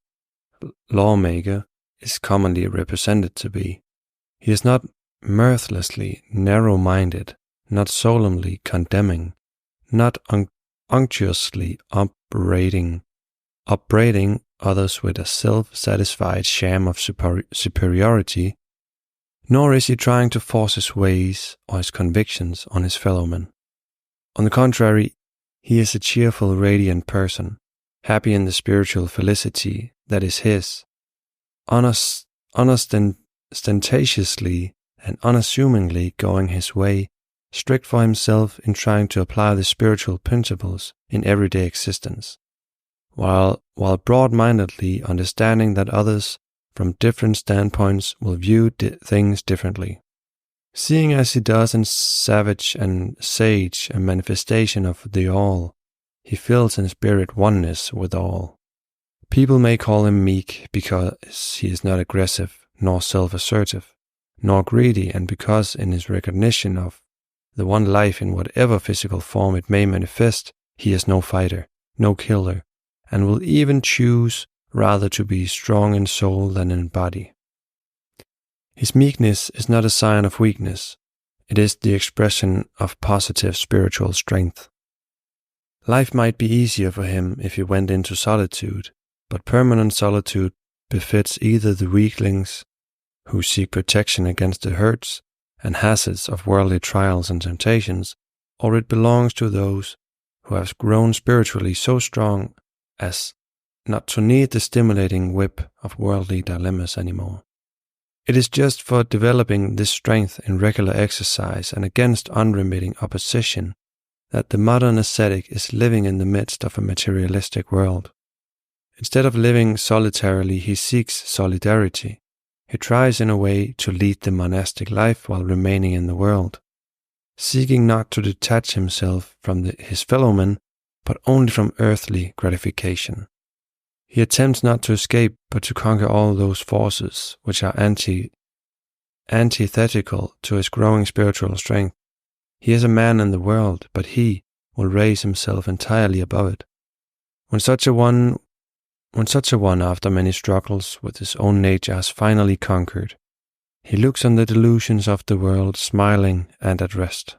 lawmaker is commonly represented to be. He is not mirthlessly narrow-minded, not solemnly condemning, not unctuously upbraiding others with a self-satisfied sham of superiority, nor is he trying to force his ways or his convictions on his fellowmen. On the contrary, he is a cheerful, radiant person, happy in the spiritual felicity that is his, unostentatiously and unassumingly going his way, strict for himself in trying to apply the spiritual principles in everyday existence, while broad-mindedly understanding that others from different standpoints will view things differently. Seeing as he does in savage and sage a manifestation of the all, he feels in spirit oneness with all. People may call him meek because he is not aggressive, nor self-assertive, nor greedy, and because in his recognition of the one life in whatever physical form it may manifest, he is no fighter, no killer, and will even choose rather to be strong in soul than in body. His meekness is not a sign of weakness, it is the expression of positive spiritual strength. Life might be easier for him if he went into solitude, but permanent solitude befits either the weaklings who seek protection against the hurts and hazards of worldly trials and temptations, or it belongs to those who have grown spiritually so strong as not to need the stimulating whip of worldly dilemmas anymore. It is just for developing this strength in regular exercise and against unremitting opposition that the modern ascetic is living in the midst of a materialistic world. Instead of living solitarily, he seeks solidarity. He tries in a way to lead the monastic life while remaining in the world, seeking not to detach himself from his fellowmen, but only from earthly gratification. He attempts not to escape, but to conquer all those forces which are antithetical to his growing spiritual strength. He is a man in the world, but he will raise himself entirely above it. When such a one, after many struggles with his own nature, has finally conquered, he looks on the delusions of the world, smiling and at rest.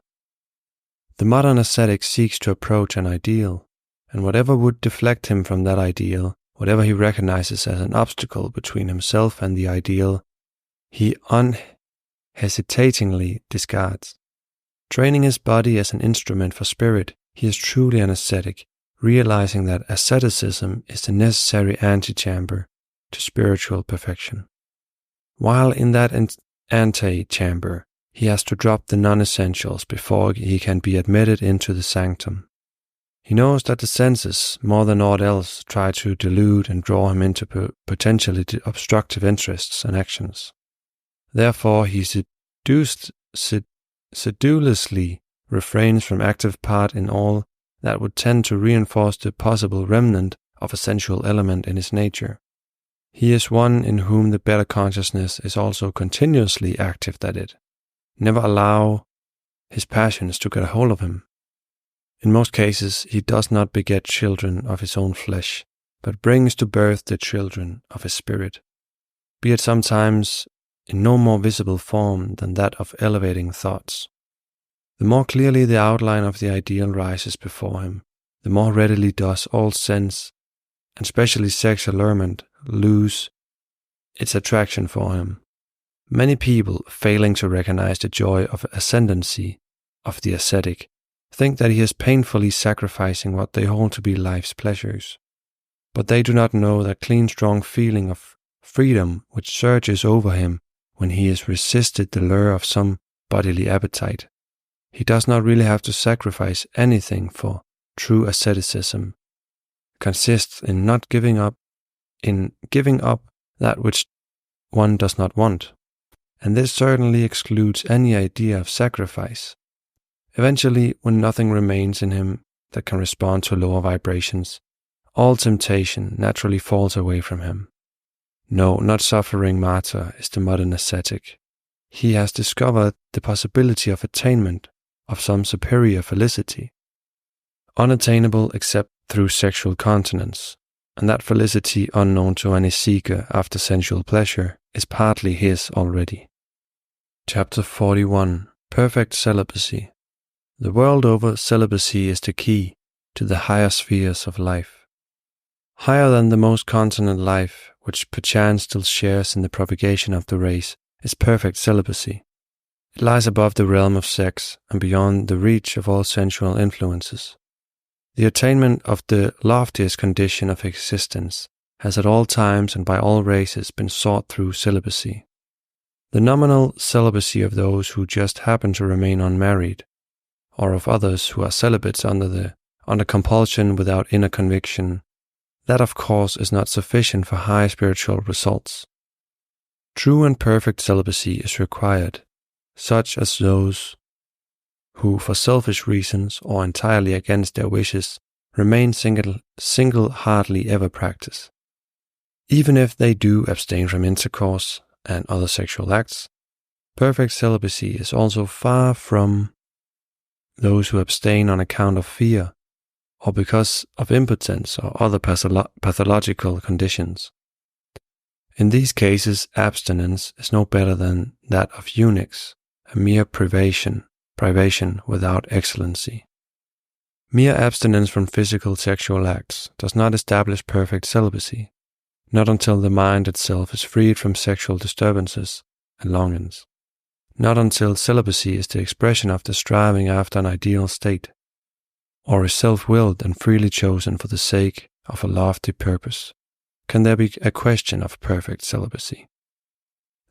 The modern ascetic seeks to approach an ideal, and whatever would deflect him from that ideal, whatever he recognizes as an obstacle between himself and the ideal, he unhesitatingly discards. Training his body as an instrument for spirit, he is truly an ascetic, realizing that asceticism is the necessary antechamber to spiritual perfection. While in that antechamber, he has to drop the non-essentials before he can be admitted into the sanctum. He knows that the senses, more than aught else, try to delude and draw him into potentially obstructive interests and actions. Therefore, he sedulously refrains from active part in all that would tend to reinforce the possible remnant of a sensual element in his nature. He is one in whom the better consciousness is also continuously active at it. Never allow his passions to get a hold of him. In most cases, he does not beget children of his own flesh, but brings to birth the children of his spirit, be it sometimes in no more visible form than that of elevating thoughts. The more clearly the outline of the ideal rises before him, the more readily does all sense, and especially sex allurement, lose its attraction for him. Many people, failing to recognize the joy of ascendancy of the ascetic, think that he is painfully sacrificing what they hold to be life's pleasures. But they do not know that clean, strong feeling of freedom which surges over him when he has resisted the lure of some bodily appetite. He does not really have to sacrifice anything, for true asceticism consists in not giving up that which one does not want, and this certainly excludes any idea of sacrifice. Eventually, when nothing remains in him that can respond to lower vibrations, all temptation naturally falls away from him. No, not suffering martyr is the modern ascetic. He has discovered the possibility of attainment of some superior felicity, unattainable except through sexual continence, and that felicity unknown to any seeker after sensual pleasure is partly his already. Chapter 41. Perfect Celibacy. The world over, celibacy is the key to the higher spheres of life. Higher than the most continent life, which perchance still shares in the propagation of the race, is perfect celibacy. It lies above the realm of sex and beyond the reach of all sensual influences. The attainment of the loftiest condition of existence has at all times and by all races been sought through celibacy. The nominal celibacy of those who just happen to remain unmarried, or of others who are celibates under compulsion without inner conviction, that of course is not sufficient for high spiritual results. True and perfect celibacy is required, such as those who, for selfish reasons or entirely against their wishes, remain single hardly ever practice. Even if they do abstain from intercourse, and other sexual acts, perfect celibacy is also far from those who abstain on account of fear or because of impotence or other pathological conditions. In these cases, abstinence is no better than that of eunuchs, a mere privation without excellency. Mere abstinence from physical sexual acts does not establish perfect celibacy, not until the mind itself is freed from sexual disturbances and longings, not until celibacy is the expression of the striving after an ideal state, or is self-willed and freely chosen for the sake of a lofty purpose, can there be a question of perfect celibacy.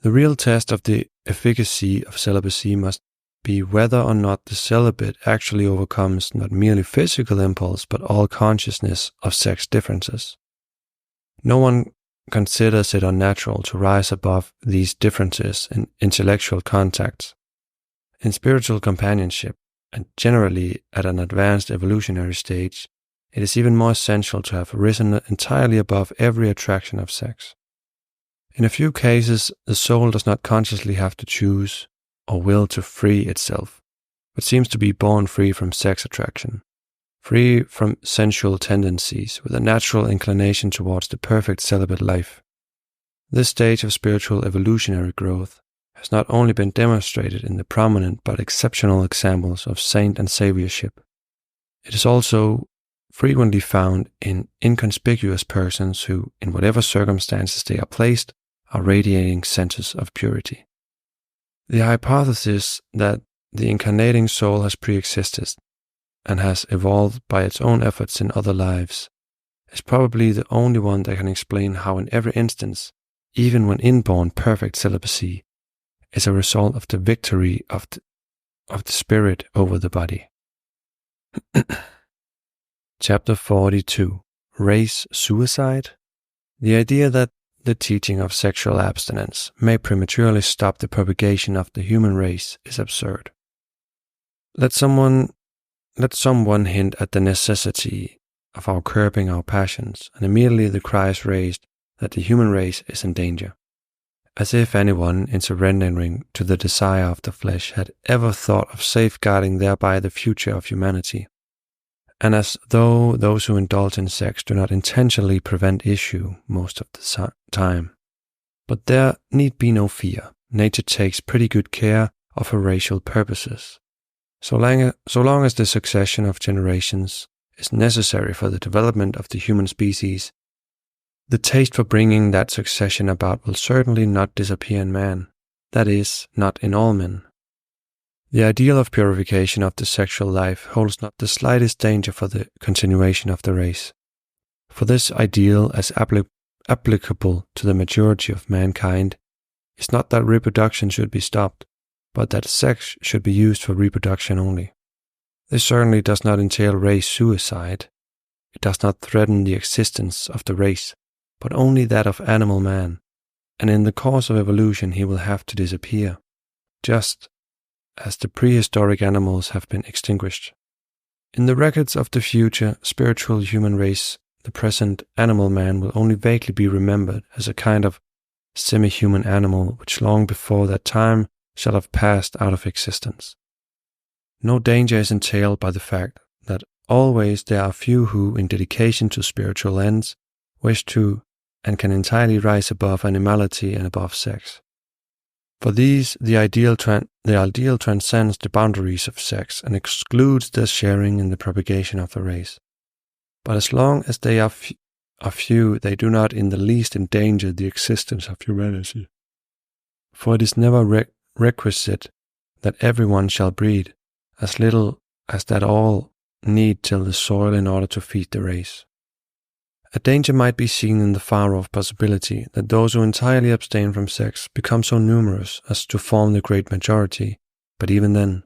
The real test of the efficacy of celibacy must be whether or not the celibate actually overcomes not merely physical impulse but all consciousness of sex differences. No one considers it unnatural to rise above these differences in intellectual contacts, in spiritual companionship, and generally at an advanced evolutionary stage. It is even more essential to have risen entirely above every attraction of sex. In a few cases, the soul does not consciously have to choose or will to free itself, but seems to be born free from sex attraction, free from sensual tendencies, with a natural inclination towards the perfect celibate life. This stage of spiritual evolutionary growth has not only been demonstrated in the prominent but exceptional examples of saint and saviorship, it is also frequently found in inconspicuous persons who, in whatever circumstances they are placed, are radiating centers of purity. The hypothesis that the incarnating soul has pre-existed and has evolved by its own efforts in other lives is probably the only one that can explain how in every instance, even when inborn perfect celibacy, is a result of the victory of the spirit over the body. Chapter 42. Race Suicide? The idea that the teaching of sexual abstinence may prematurely stop the propagation of the human race is absurd. Let someone hint at the necessity of our curbing our passions, and immediately the cry is raised that the human race is in danger, as if anyone in surrendering to the desire of the flesh had ever thought of safeguarding thereby the future of humanity, and as though those who indulge in sex do not intentionally prevent issue most of the time. But there need be no fear. Nature takes pretty good care of her racial purposes. So long as the succession of generations is necessary for the development of the human species, the taste for bringing that succession about will certainly not disappear in man, that is, not in all men. The ideal of purification of the sexual life holds not the slightest danger for the continuation of the race. For this ideal, as applicable to the majority of mankind, is not that reproduction should be stopped, but that sex should be used for reproduction only. This certainly does not entail race suicide. It does not threaten the existence of the race, but only that of animal man, and in the course of evolution he will have to disappear, just as the prehistoric animals have been extinguished. In the records of the future spiritual human race, the present animal man will only vaguely be remembered as a kind of semi-human animal which long before that time shall have passed out of existence. No danger is entailed by the fact that always there are few who, in dedication to spiritual ends, wish to and can entirely rise above animality and above sex. For these, the ideal transcends the boundaries of sex and excludes their sharing in the propagation of the race. But as long as they are few, they do not in the least endanger the existence of humanity. For it is never requisite that everyone shall breed, as little as that all need till the soil in order to feed the race. A danger might be seen in the far-off possibility that those who entirely abstain from sex become so numerous as to form the great majority, but even then,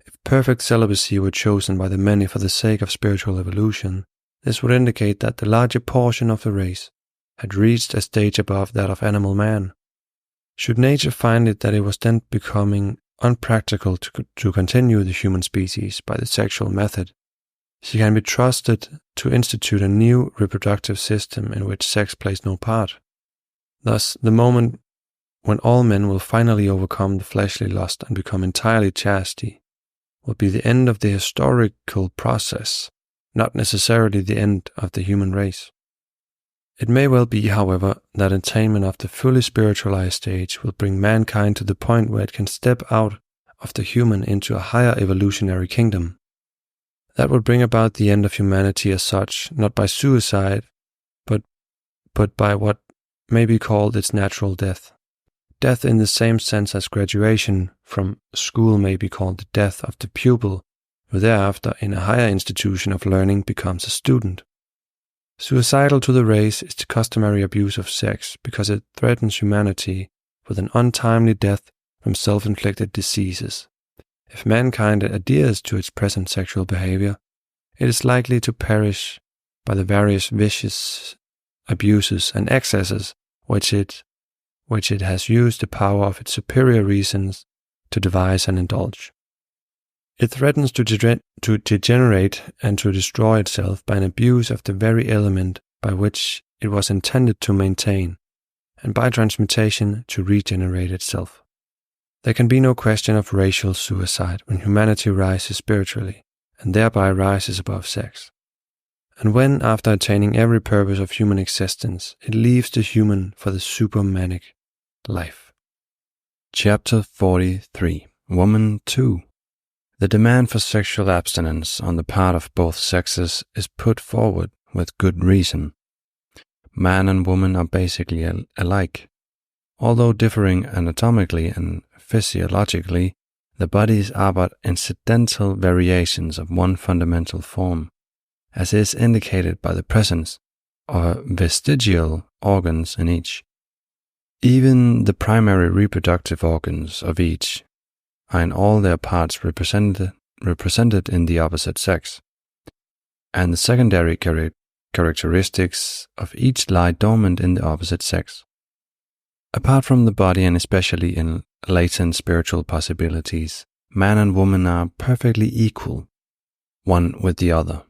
if perfect celibacy were chosen by the many for the sake of spiritual evolution, this would indicate that the larger portion of the race had reached a stage above that of animal man. Should nature find it that it was then becoming unpractical to continue the human species by the sexual method, she can be trusted to institute a new reproductive system in which sex plays no part. Thus, the moment when all men will finally overcome the fleshly lust and become entirely chastity, will be the end of the historical process, not necessarily the end of the human race. It may well be, however, that attainment of the fully spiritualized stage will bring mankind to the point where it can step out of the human into a higher evolutionary kingdom. That would bring about the end of humanity as such, not by suicide, but by what may be called its natural death. Death in the same sense as graduation from school may be called the death of the pupil, who thereafter in a higher institution of learning becomes a student. Suicidal to the race is the customary abuse of sex because it threatens humanity with an untimely death from self-inflicted diseases. If mankind adheres to its present sexual behavior, it is likely to perish by the various vicious abuses and excesses which it has used the power of its superior reasons to devise and indulge. It threatens to degenerate and to destroy itself by an abuse of the very element by which it was intended to maintain, and by transmutation to regenerate itself. There can be no question of racial suicide when humanity rises spiritually, and thereby rises above sex. And when, after attaining every purpose of human existence, it leaves the human for the supermanic life. Chapter 43. Woman 2. The demand for sexual abstinence on the part of both sexes is put forward with good reason. Man and woman are basically alike. Although differing anatomically and physiologically, the bodies are but incidental variations of one fundamental form, as is indicated by the presence of vestigial organs in each. Even the primary reproductive organs of each are in all their parts represented in the opposite sex, and the secondary characteristics of each lie dormant in the opposite sex. Apart from the body, and especially in latent spiritual possibilities, man and woman are perfectly equal, one with the other.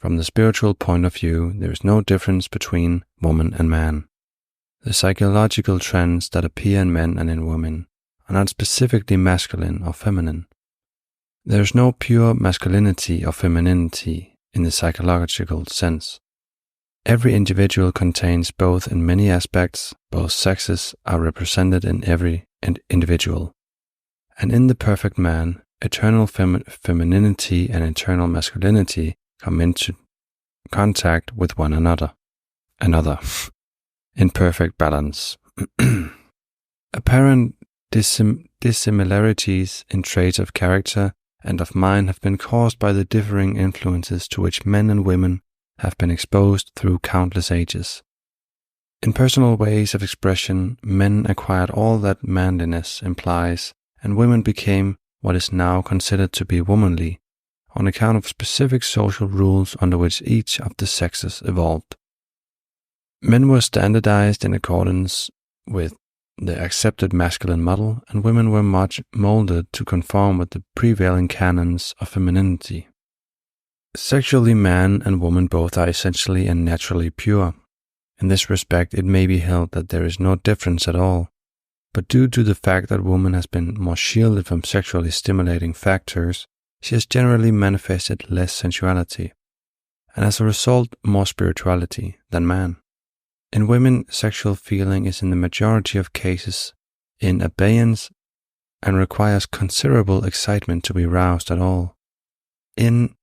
From the spiritual point of view, there is no difference between woman and man. The psychological trends that appear in men and in women are not specifically masculine or feminine. There is no pure masculinity or femininity in the psychological sense. Every individual contains both in many aspects. Both sexes are represented in every individual. And in the perfect man, eternal femininity and eternal masculinity come into contact with one another in perfect balance. Apparent dissimilarities in traits of character and of mind have been caused by the differing influences to which men and women have been exposed through countless ages. In personal ways of expression, men acquired all that manliness implies, and women became what is now considered to be womanly, on account of specific social rules under which each of the sexes evolved. Men were standardized in accordance with the accepted masculine model, and women were much molded to conform with the prevailing canons of femininity. Sexually, man and woman both are essentially and naturally pure. In this respect, it may be held that there is no difference at all, but due to the fact that woman has been more shielded from sexually stimulating factors, she has generally manifested less sensuality, and as a result, more spirituality than man. In women, sexual feeling is in the majority of cases in abeyance and requires considerable excitement to be roused at all. In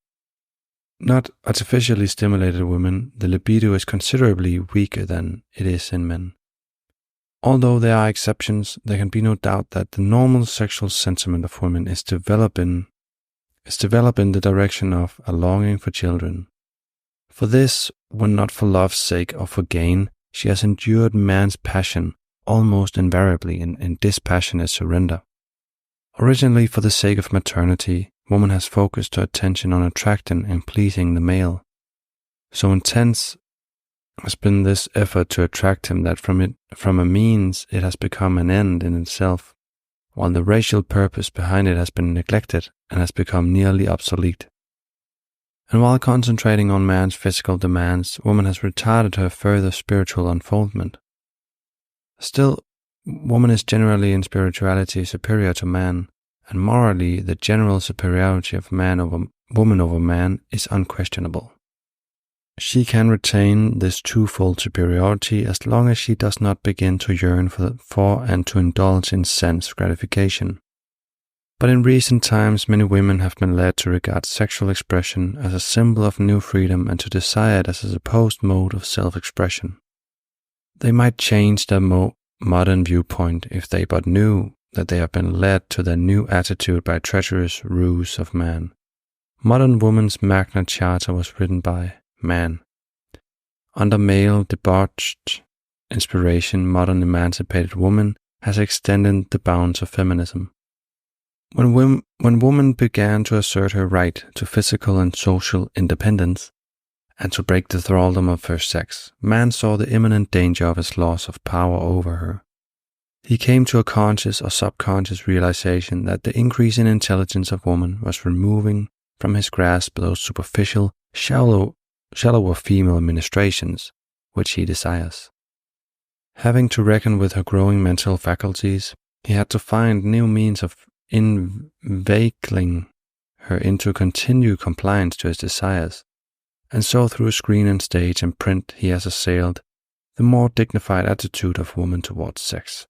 not artificially stimulated women, the libido is considerably weaker than it is in men. Although there are exceptions, there can be no doubt that the normal sexual sentiment of women is developed in the direction of a longing for children. For this, when not for love's sake or for gain, she has endured man's passion almost invariably in dispassionate surrender. Originally for the sake of maternity, woman has focused her attention on attracting and pleasing the male. So intense has been this effort to attract him that from a means it has become an end in itself, while the racial purpose behind it has been neglected and has become nearly obsolete. And while concentrating on man's physical demands, woman has retarded her further spiritual unfoldment. Still, woman is generally in spirituality superior to man, and morally the general superiority of woman over man is unquestionable. She can retain this twofold superiority as long as she does not begin to yearn for and to indulge in sense gratification. But in recent times, many women have been led to regard sexual expression as a symbol of new freedom and to desire it as a supposed mode of self-expression. They might change their modern viewpoint if they but knew that they have been led to their new attitude by treacherous ruse of man. Modern woman's Magna Charta was written by man. Under male debauched inspiration, modern emancipated woman has extended the bounds of feminism. When woman began to assert her right to physical and social independence and to break the thraldom of her sex, man saw the imminent danger of his loss of power over her. He came to a conscious or subconscious realization that the increase in intelligence of woman was removing from his grasp those superficial, shallower female ministrations which he desires. Having to reckon with her growing mental faculties, he had to find new means of inveigling her into continued compliance to his desires, and so through screen and stage and print he has assailed the more dignified attitude of woman towards sex.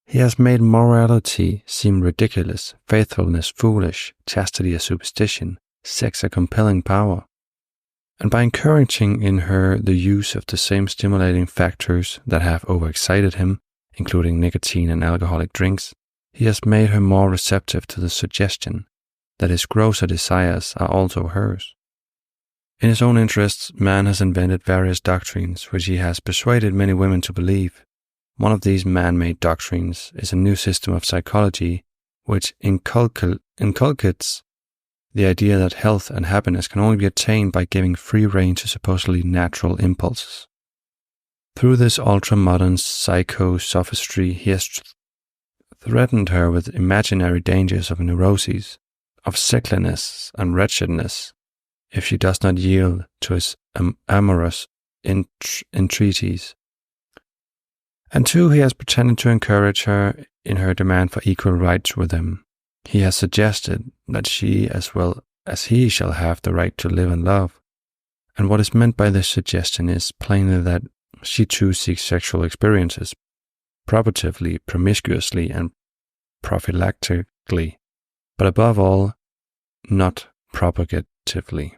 He has made morality seem ridiculous, faithfulness foolish, chastity a superstition, sex a compelling power. And by encouraging in her the use of the same stimulating factors that have overexcited him, including nicotine and alcoholic drinks, he has made her more receptive to the suggestion that his grosser desires are also hers. In his own interests, man has invented various doctrines which he has persuaded many women to believe. One of these man-made doctrines is a new system of psychology which inculcates the idea that health and happiness can only be attained by giving free rein to supposedly natural impulses. Through this ultra-modern psycho-sophistry, he has threatened her with imaginary dangers of neuroses, of sickliness and wretchedness, if she does not yield to his amorous entreaties. And two, he has pretended to encourage her in her demand for equal rights with him. He has suggested that she, as well as he, shall have the right to live and love. And what is meant by this suggestion is plainly that she too seeks sexual experiences, probatively, promiscuously, and prophylactically, but above all, not propagatively.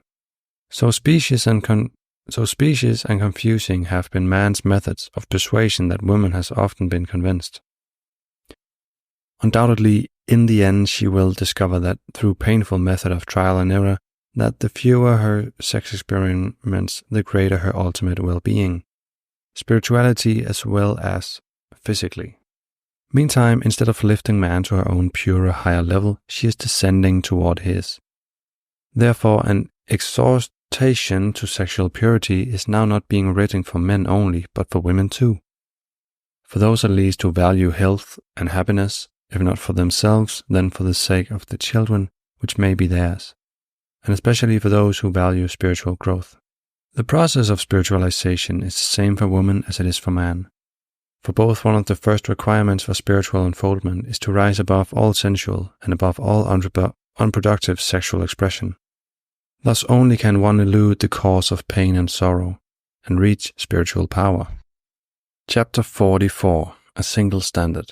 So specious and confusing have been man's methods of persuasion that woman has often been convinced. Undoubtedly, in the end, she will discover that through painful method of trial and error, that the fewer her sex experiments, the greater her ultimate well-being, spirituality as well as physically. Meantime, instead of lifting man to her own purer, higher level, she is descending toward his. Therefore, an exhortation to sexual purity is now not being written for men only, but for women too. For those at least who value health and happiness, if not for themselves, then for the sake of the children which may be theirs, and especially for those who value spiritual growth. The process of spiritualization is the same for woman as it is for man. For both, one of the first requirements for spiritual unfoldment is to rise above all sensual and above all unproductive sexual expression. Thus only can one elude the cause of pain and sorrow and reach spiritual power. Chapter 44. A single standard.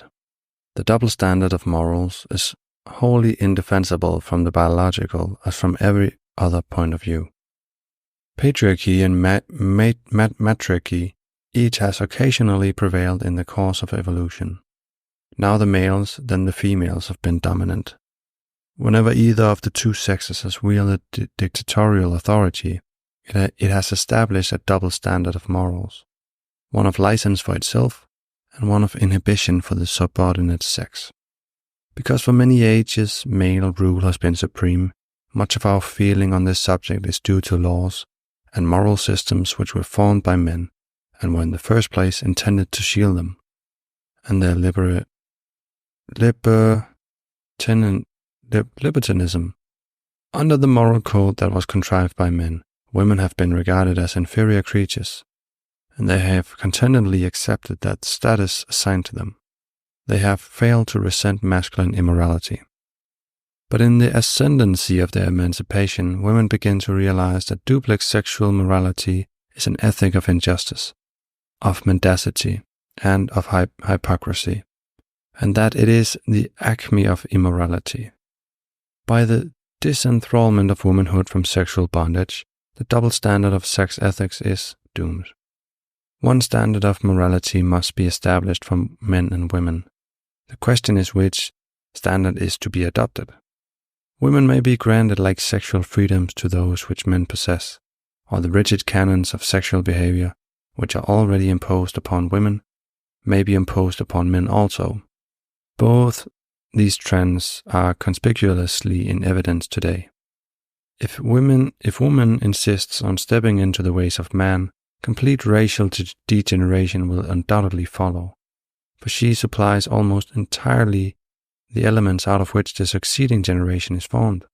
The double standard of morals is wholly indefensible from the biological as from every other point of view. Patriarchy and matriarchy each has occasionally prevailed in the course of evolution. Now the males, then the females have been dominant. Whenever either of the two sexes has wielded dictatorial authority, it has established a double standard of morals, one of license for itself and one of inhibition for the subordinate sex. Because for many ages male rule has been supreme, much of our feeling on this subject is due to laws and moral systems which were formed by men and were in the first place intended to shield them, and their libertinism. Under the moral code that was contrived by men, women have been regarded as inferior creatures, and they have contentedly accepted that status assigned to them. they have failed to resent masculine immorality. But in the ascendancy of their emancipation, women begin to realize that duplex sexual morality is an ethic of injustice, of mendacity, and of hypocrisy, and that it is the acme of immorality. By the disenthrallment of womanhood from sexual bondage, the double standard of sex ethics is doomed. One standard of morality must be established for men and women. The question is which standard is to be adopted. Women may be granted like sexual freedoms to those which men possess, or the rigid canons of sexual behavior, which are already imposed upon women, may be imposed upon men also. Both these trends are conspicuously in evidence today. If woman insists on stepping into the ways of man, complete racial degeneration will undoubtedly follow, for she supplies almost entirely the elements out of which the succeeding generation is formed.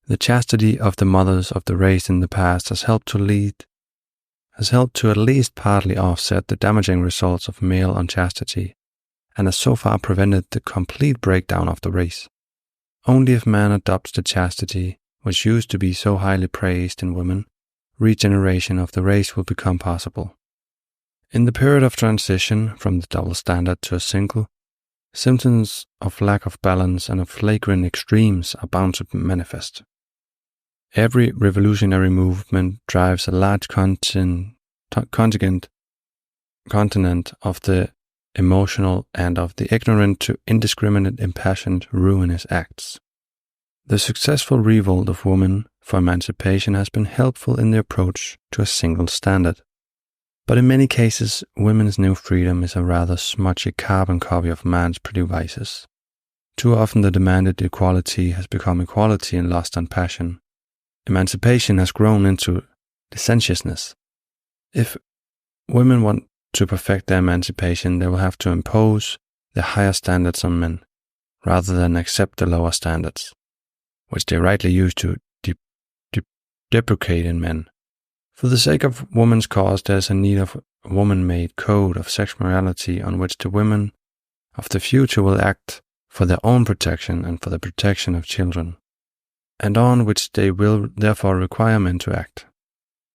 The chastity of the mothers of the race in the past has helped to at least partly offset the damaging results of male unchastity, and has so far prevented the complete breakdown of the race. Only if man adopts the chastity which used to be so highly praised in women, regeneration of the race will become possible. In the period of transition from the double standard to a single, symptoms of lack of balance and of flagrant extremes are bound to manifest. Every revolutionary movement drives a large contingent of the emotional and of the ignorant to indiscriminate, impassioned, ruinous acts. The successful revolt of women for emancipation has been helpful in the approach to a single standard. But in many cases, women's new freedom is a rather smudgy carbon copy of man's pretty vices. Too often the demanded equality has become equality in lust and passion. Emancipation has grown into licentiousness. If women want to perfect their emancipation, they will have to impose the higher standards on men, rather than accept the lower standards, which they rightly use to deprecate in men. For the sake of woman's cause, there is a need of a woman-made code of sex morality on which the women of the future will act for their own protection and for the protection of children, and on which they will therefore require men to act.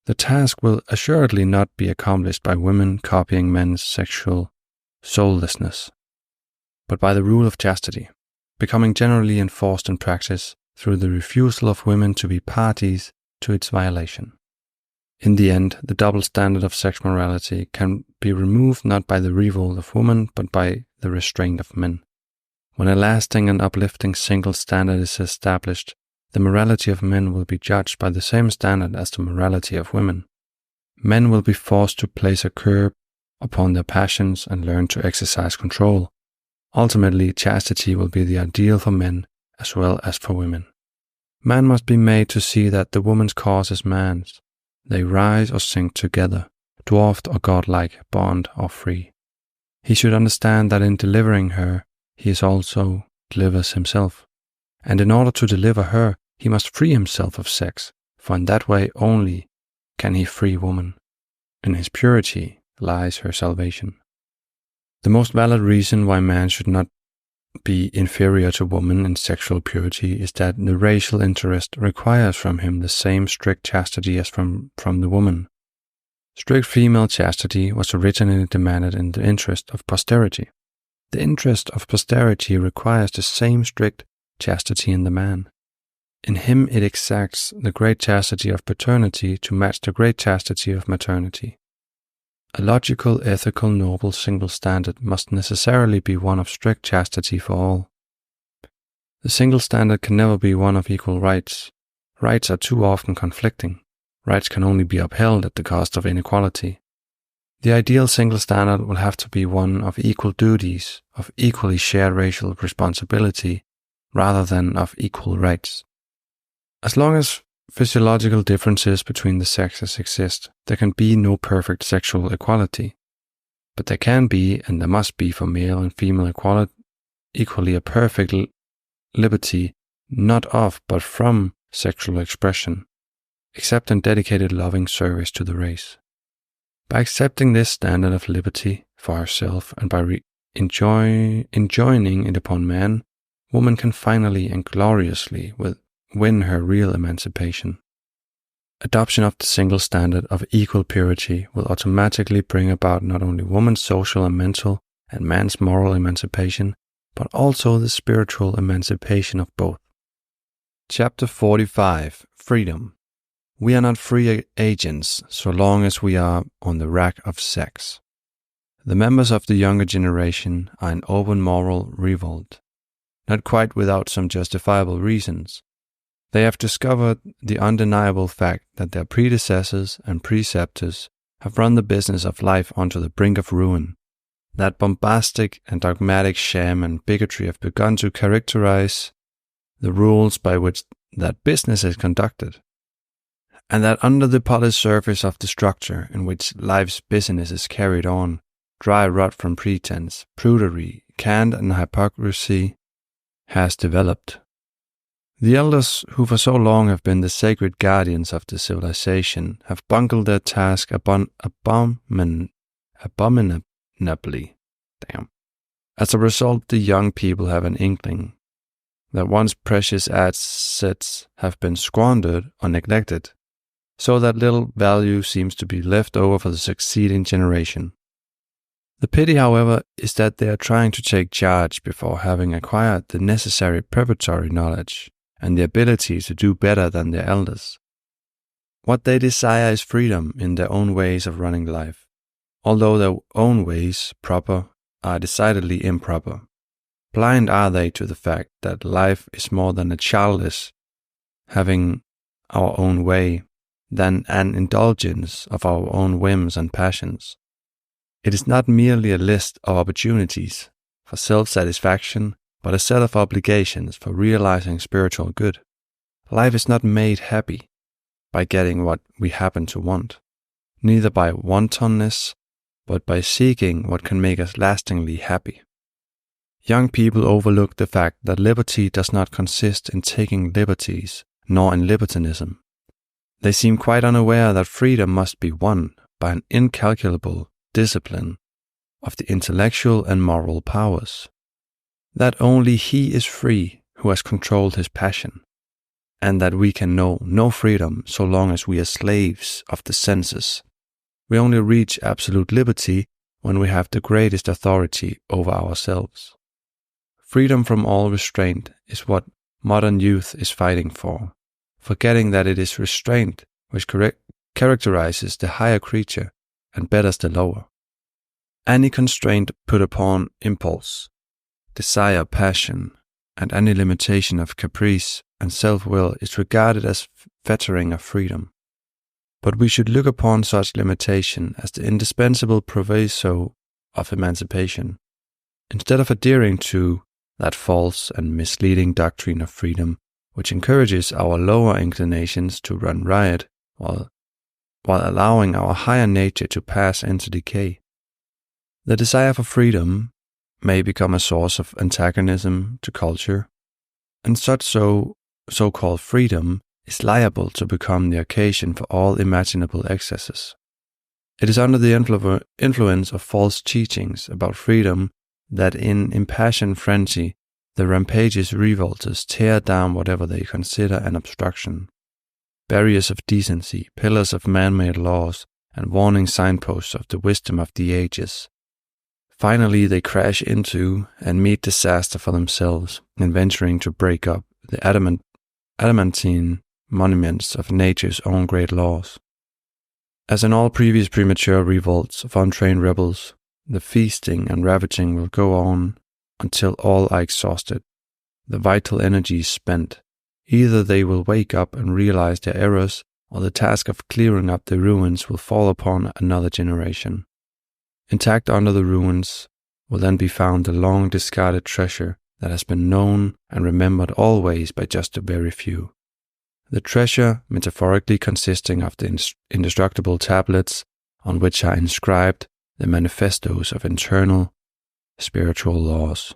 The task will assuredly not be accomplished by women copying men's sexual soullessness, but by the rule of chastity, becoming generally enforced in practice through the refusal of women to be parties to its violation. In the end, the double standard of sex morality can be removed not by the revolt of women, but by the restraint of men. When a lasting and uplifting single standard is established, the morality of men will be judged by the same standard as the morality of women. Men will be forced to place a curb upon their passions and learn to exercise control. Ultimately, chastity will be the ideal for men as well as for women. Man must be made to see that the woman's cause is man's. They rise or sink together, dwarfed or godlike, bond or free. He should understand that in delivering her, he also delivers himself. And in order to deliver her, he must free himself of sex, for in that way only can he free woman. In his purity lies her salvation. The most valid reason why man should not be inferior to woman in sexual purity is that the racial interest requires from him the same strict chastity as from the woman. Strict female chastity was originally demanded in the interest of posterity. The interest of posterity requires the same strict chastity in the man. In him it exacts the great chastity of paternity to match the great chastity of maternity. A logical, ethical, noble single standard must necessarily be one of strict chastity for all. The single standard can never be one of equal rights. Rights are too often conflicting. Rights can only be upheld at the cost of inequality. The ideal single standard will have to be one of equal duties, of equally shared racial responsibility, rather than of equal rights. As long as physiological differences between the sexes exist, there can be no perfect sexual equality. But there can be, and there must be for male and female equally a perfect liberty, not of but from sexual expression, except in dedicated loving service to the race. By accepting this standard of liberty for ourselves and by enjoining it upon man, woman can finally and gloriously win her real emancipation. Adoption of the single standard of equal purity will automatically bring about not only woman's social and mental and man's moral emancipation, but also the spiritual emancipation of both. Chapter 45, Freedom. We are not free agents so long as we are on the rack of sex. The members of the younger generation are in open moral revolt, not quite without some justifiable reasons. They have discovered the undeniable fact that their predecessors and preceptors have run the business of life onto the brink of ruin, that bombastic and dogmatic sham and bigotry have begun to characterize the rules by which that business is conducted, and that under the polished surface of the structure in which life's business is carried on, dry rot from pretense, prudery, cant, and hypocrisy has developed. The elders, who for so long have been the sacred guardians of the civilization, have bungled their task abominably. As a result, the young people have an inkling that once precious assets have been squandered or neglected, so that little value seems to be left over for the succeeding generation. The pity, however, is that they are trying to take charge before having acquired the necessary preparatory knowledge and the ability to do better than their elders. What they desire is freedom in their own ways of running life, although their own ways, proper, are decidedly improper. Blind are they to the fact that life is more than a childish having our own way, than an indulgence of our own whims and passions. It is not merely a list of opportunities for self-satisfaction, but a set of obligations for realizing spiritual good. Life is not made happy by getting what we happen to want, neither by wantonness, but by seeking what can make us lastingly happy. Young people overlook the fact that liberty does not consist in taking liberties, nor in libertinism. They seem quite unaware that freedom must be won by an incalculable discipline of the intellectual and moral powers. That only he is free who has controlled his passion, and that we can know no freedom so long as we are slaves of the senses. We only reach absolute liberty when we have the greatest authority over ourselves. Freedom from all restraint is what modern youth is fighting for, forgetting that it is restraint which characterizes the higher creature and betters the lower. Any constraint put upon impulse, desire, passion, and any limitation of caprice and self-will is regarded as fettering of freedom. But we should look upon such limitation as the indispensable proviso of emancipation. Instead of adhering to that false and misleading doctrine of freedom, which encourages our lower inclinations to run riot while allowing our higher nature to pass into decay. The desire for freedom may become a source of antagonism to culture, and such so-called freedom is liable to become the occasion for all imaginable excesses. It is under the influence of false teachings about freedom that in impassioned frenzy the rampageous revolters tear down whatever they consider an obstruction. Barriers of decency, pillars of man-made laws, and warning signposts of the wisdom of the ages. Finally, they crash into and meet disaster for themselves in venturing to break up the adamantine monuments of nature's own great laws. As in all previous premature revolts of untrained rebels, the feasting and ravaging will go on until all are exhausted, the vital energy is spent. Either they will wake up and realize their errors, or the task of clearing up the ruins will fall upon another generation. Intact under the ruins will then be found the long discarded treasure that has been known and remembered always by just a very few. The treasure metaphorically consisting of the indestructible tablets on which are inscribed the manifestos of internal spiritual laws.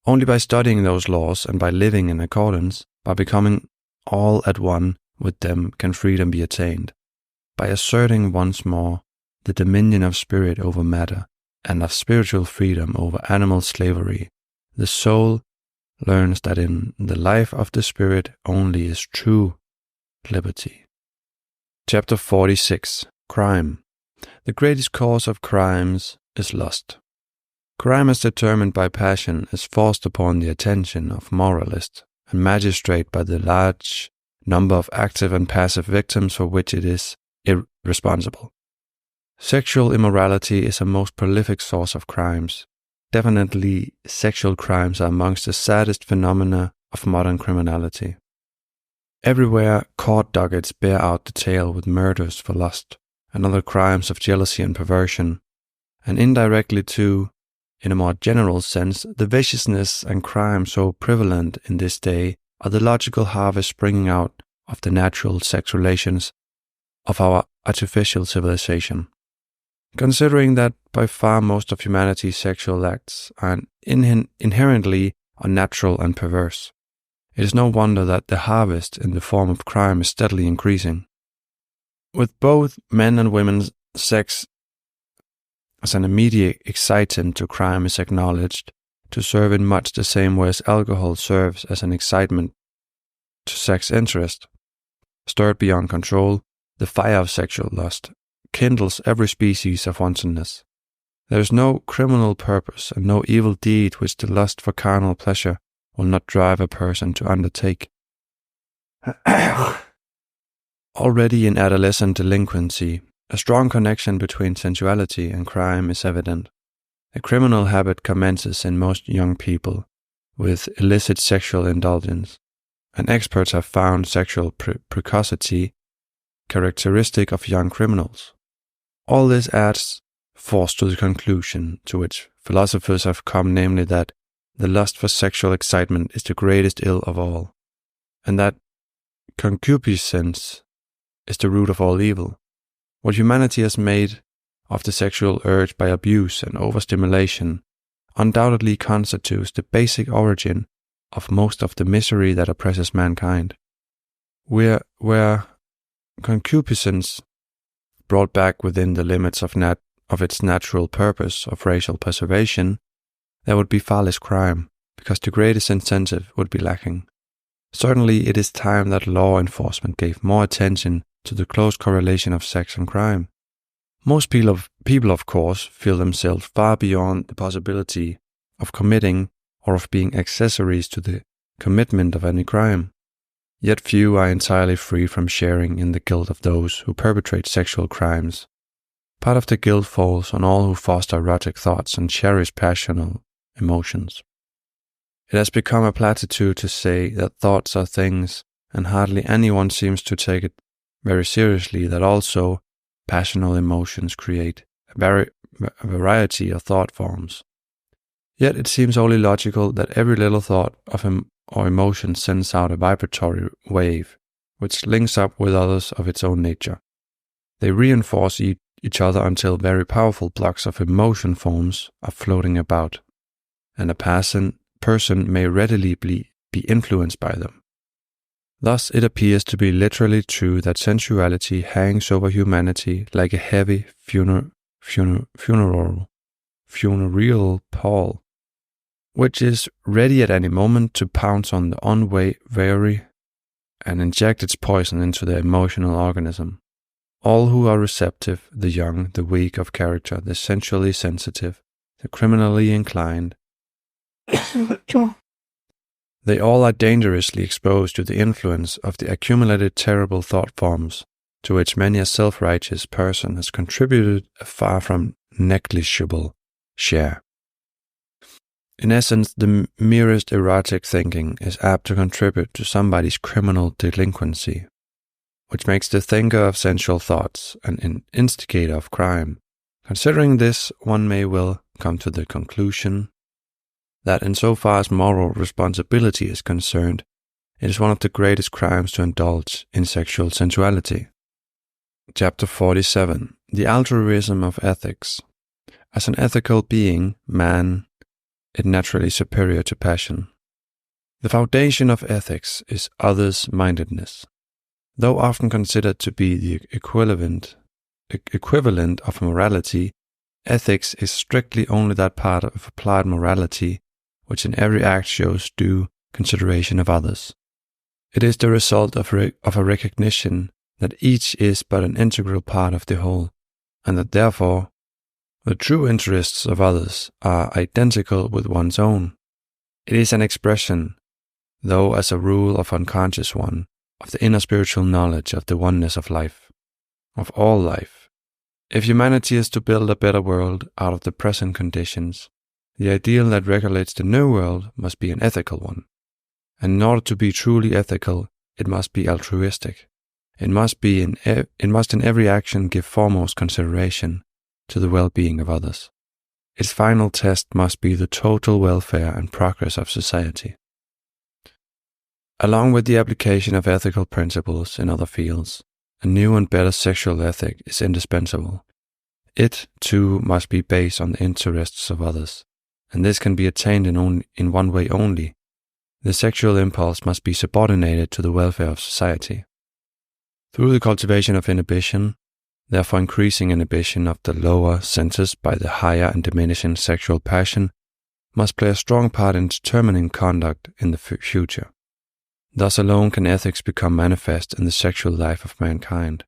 Only by studying those laws and by living in accordance, by becoming all at one with them, can freedom be attained. By asserting once more the dominion of spirit over matter, and of spiritual freedom over animal slavery, the soul learns that in the life of the spirit only is true liberty. Chapter 46. Crime. The greatest cause of crimes is lust. Crime as determined by passion is forced upon the attention of moralist and magistrate by the large number of active and passive victims for which it is irresponsible. Sexual immorality is a most prolific source of crimes. Definitely, sexual crimes are amongst the saddest phenomena of modern criminality. Everywhere, court dockets bear out the tale with murders for lust and other crimes of jealousy and perversion, and indirectly too, in a more general sense, the viciousness and crime so prevalent in this day are the logical harvest springing out of the natural sex relations of our artificial civilization. Considering that by far most of humanity's sexual acts are inherently unnatural and perverse, it is no wonder that the harvest in the form of crime is steadily increasing. With both men and women's sex as an immediate excitant to crime is acknowledged to serve in much the same way as alcohol serves as an excitement to sex interest. Stirred beyond control, the fire of sexual lust kindles every species of wantonness. There is no criminal purpose and no evil deed which the lust for carnal pleasure will not drive a person to undertake. Already in adolescent delinquency, a strong connection between sensuality and crime is evident. A criminal habit commences in most young people with illicit sexual indulgence, and experts have found sexual precocity characteristic of young criminals. All this adds force to the conclusion to which philosophers have come, namely that the lust for sexual excitement is the greatest ill of all, and that concupiscence is the root of all evil. What humanity has made of the sexual urge by abuse and overstimulation undoubtedly constitutes the basic origin of most of the misery that oppresses mankind. Where concupiscence, brought back within the limits of its natural purpose of racial preservation, there would be far less crime, because the greatest incentive would be lacking. Certainly, it is time that law enforcement gave more attention to the close correlation of sex and crime. Most people, of course, feel themselves far beyond the possibility of committing or of being accessories to the commitment of any crime. Yet few are entirely free from sharing in the guilt of those who perpetrate sexual crimes. Part of the guilt falls on all who foster erotic thoughts and cherish passional emotions. It has become a platitude to say that thoughts are things, and hardly anyone seems to take it very seriously that also passional emotions create a variety of thought forms. Yet it seems only logical that every little thought of or emotion sends out a vibratory wave, which links up with others of its own nature. They reinforce each other until very powerful blocks of emotion forms are floating about, and a person may readily be influenced by them. Thus it appears to be literally true that sensuality hangs over humanity like a heavy funereal pall, which is ready at any moment to pounce on the unwary and inject its poison into the emotional organism. All who are receptive, the young, the weak of character, the sensually sensitive, the criminally inclined, they all are dangerously exposed to the influence of the accumulated terrible thought forms, to which many a self-righteous person has contributed a far from negligible share. In essence, the merest erotic thinking is apt to contribute to somebody's criminal delinquency, which makes the thinker of sensual thoughts an instigator of crime. Considering this, one may well come to the conclusion that insofar as moral responsibility is concerned, it is one of the greatest crimes to indulge in sexual sensuality. Chapter 47. The Altruism of Ethics. As an ethical being, man is naturally superior to passion. The foundation of ethics is others-mindedness. Though often considered to be the equivalent of morality, ethics is strictly only that part of applied morality which in every act shows due consideration of others. It is the result of a recognition that each is but an integral part of the whole, and that therefore the true interests of others are identical with one's own. It is an expression, though as a rule of unconscious one, of the inner spiritual knowledge of the oneness of life, of all life. If humanity is to build a better world out of the present conditions, the ideal that regulates the new world must be an ethical one. And in order to be truly ethical, it must be altruistic. It must in every action give foremost consideration to the well-being of others. Its final test must be the total welfare and progress of society. Along with the application of ethical principles in other fields, a new and better sexual ethic is indispensable. It, too, must be based on the interests of others, and this can be attained in one way only. The sexual impulse must be subordinated to the welfare of society. Through the cultivation of inhibition, therefore increasing inhibition of the lower senses by the higher and diminishing sexual passion, must play a strong part in determining conduct in the future. Thus alone can ethics become manifest in the sexual life of mankind.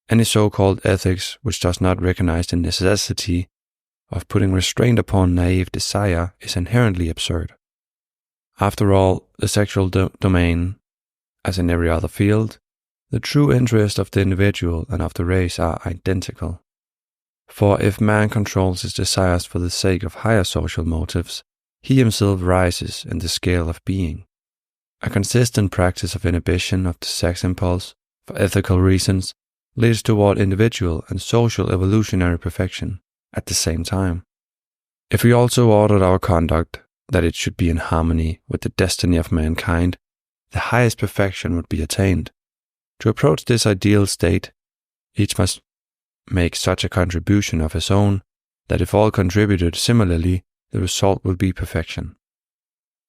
Any so-called ethics which does not recognize the necessity of putting restraint upon naive desire is inherently absurd. After all, the sexual domain, as in every other field, the true interest of the individual and of the race are identical. For if man controls his desires for the sake of higher social motives, he himself rises in the scale of being. A consistent practice of inhibition of the sex impulse, for ethical reasons, leads toward individual and social evolutionary perfection at the same time. If we also ordered our conduct that it should be in harmony with the destiny of mankind, the highest perfection would be attained. To approach this ideal state, each must make such a contribution of his own that if all contributed similarly, the result will be perfection.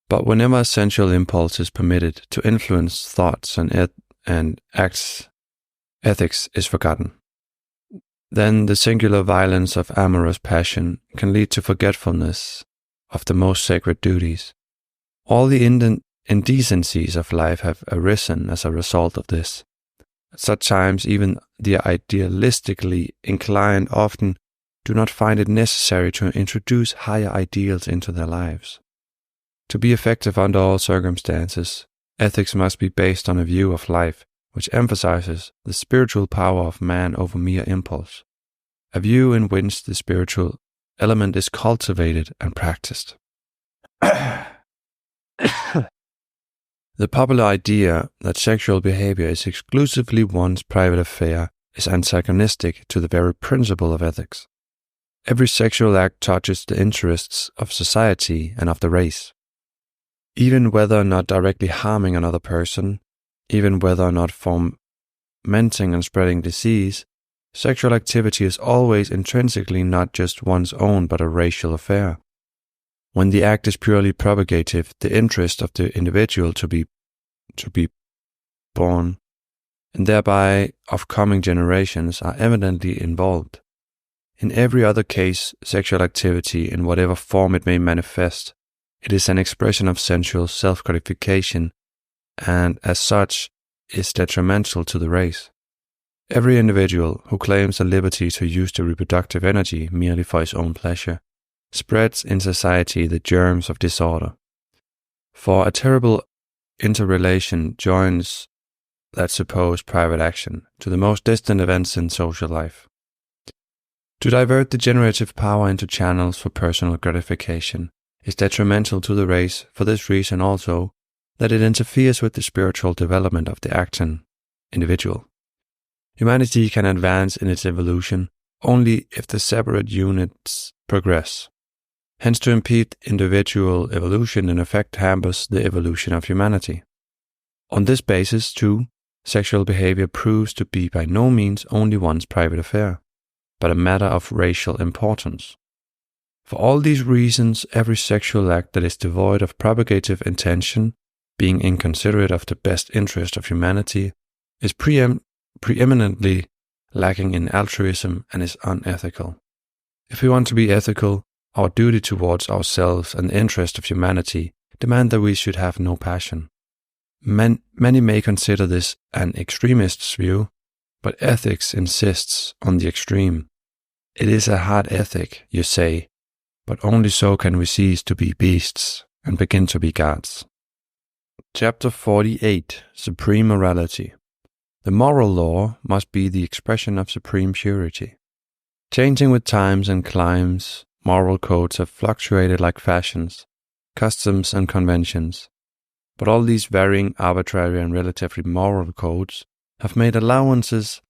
But whenever a sensual impulse is permitted to influence thoughts and acts, ethics is forgotten. Then the singular violence of amorous passion can lead to forgetfulness of the most sacred duties. All the indecencies of life have arisen as a result of this. At such times, even the idealistically inclined often do not find it necessary to introduce higher ideals into their lives. To be effective under all circumstances, ethics must be based on a view of life which emphasizes the spiritual power of man over mere impulse, a view in which the spiritual element is cultivated and practiced. The popular idea that sexual behavior is exclusively one's private affair is antagonistic to the very principle of ethics. Every sexual act touches the interests of society and of the race. Even whether or not directly harming another person, even whether or not fomenting and spreading disease, sexual activity is always intrinsically not just one's own but a racial affair. When the act is purely propagative, the interest of the individual to be born, and thereby of coming generations, are evidently involved. In every other case, sexual activity, in whatever form it may manifest, it is an expression of sensual self-gratification, and as such is detrimental to the race. Every individual who claims the liberty to use the reproductive energy merely for his own pleasure spreads in society the germs of disorder. For a terrible interrelation joins that supposed private action to the most distant events in social life. To divert the generative power into channels for personal gratification is detrimental to the race for this reason also, that it interferes with the spiritual development of the acting individual. Humanity can advance in its evolution only if the separate units progress. Hence, to impede individual evolution in effect hampers the evolution of humanity. On this basis, too, sexual behavior proves to be by no means only one's private affair, but a matter of racial importance. For all these reasons, every sexual act that is devoid of propagative intention, being inconsiderate of the best interest of humanity, is preeminently lacking in altruism and is unethical. If we want to be ethical, our duty towards ourselves and the interest of humanity demand that we should have no passion. Many may consider this an extremist's view, but ethics insists on the extreme. It is a hard ethic, you say, but only so can we cease to be beasts and begin to be gods. Chapter 48, Supreme Morality. The moral law must be the expression of supreme purity. Changing with times and climes, moral codes have fluctuated like fashions, customs and conventions. But all these varying, arbitrary and relatively moral codes have made allowances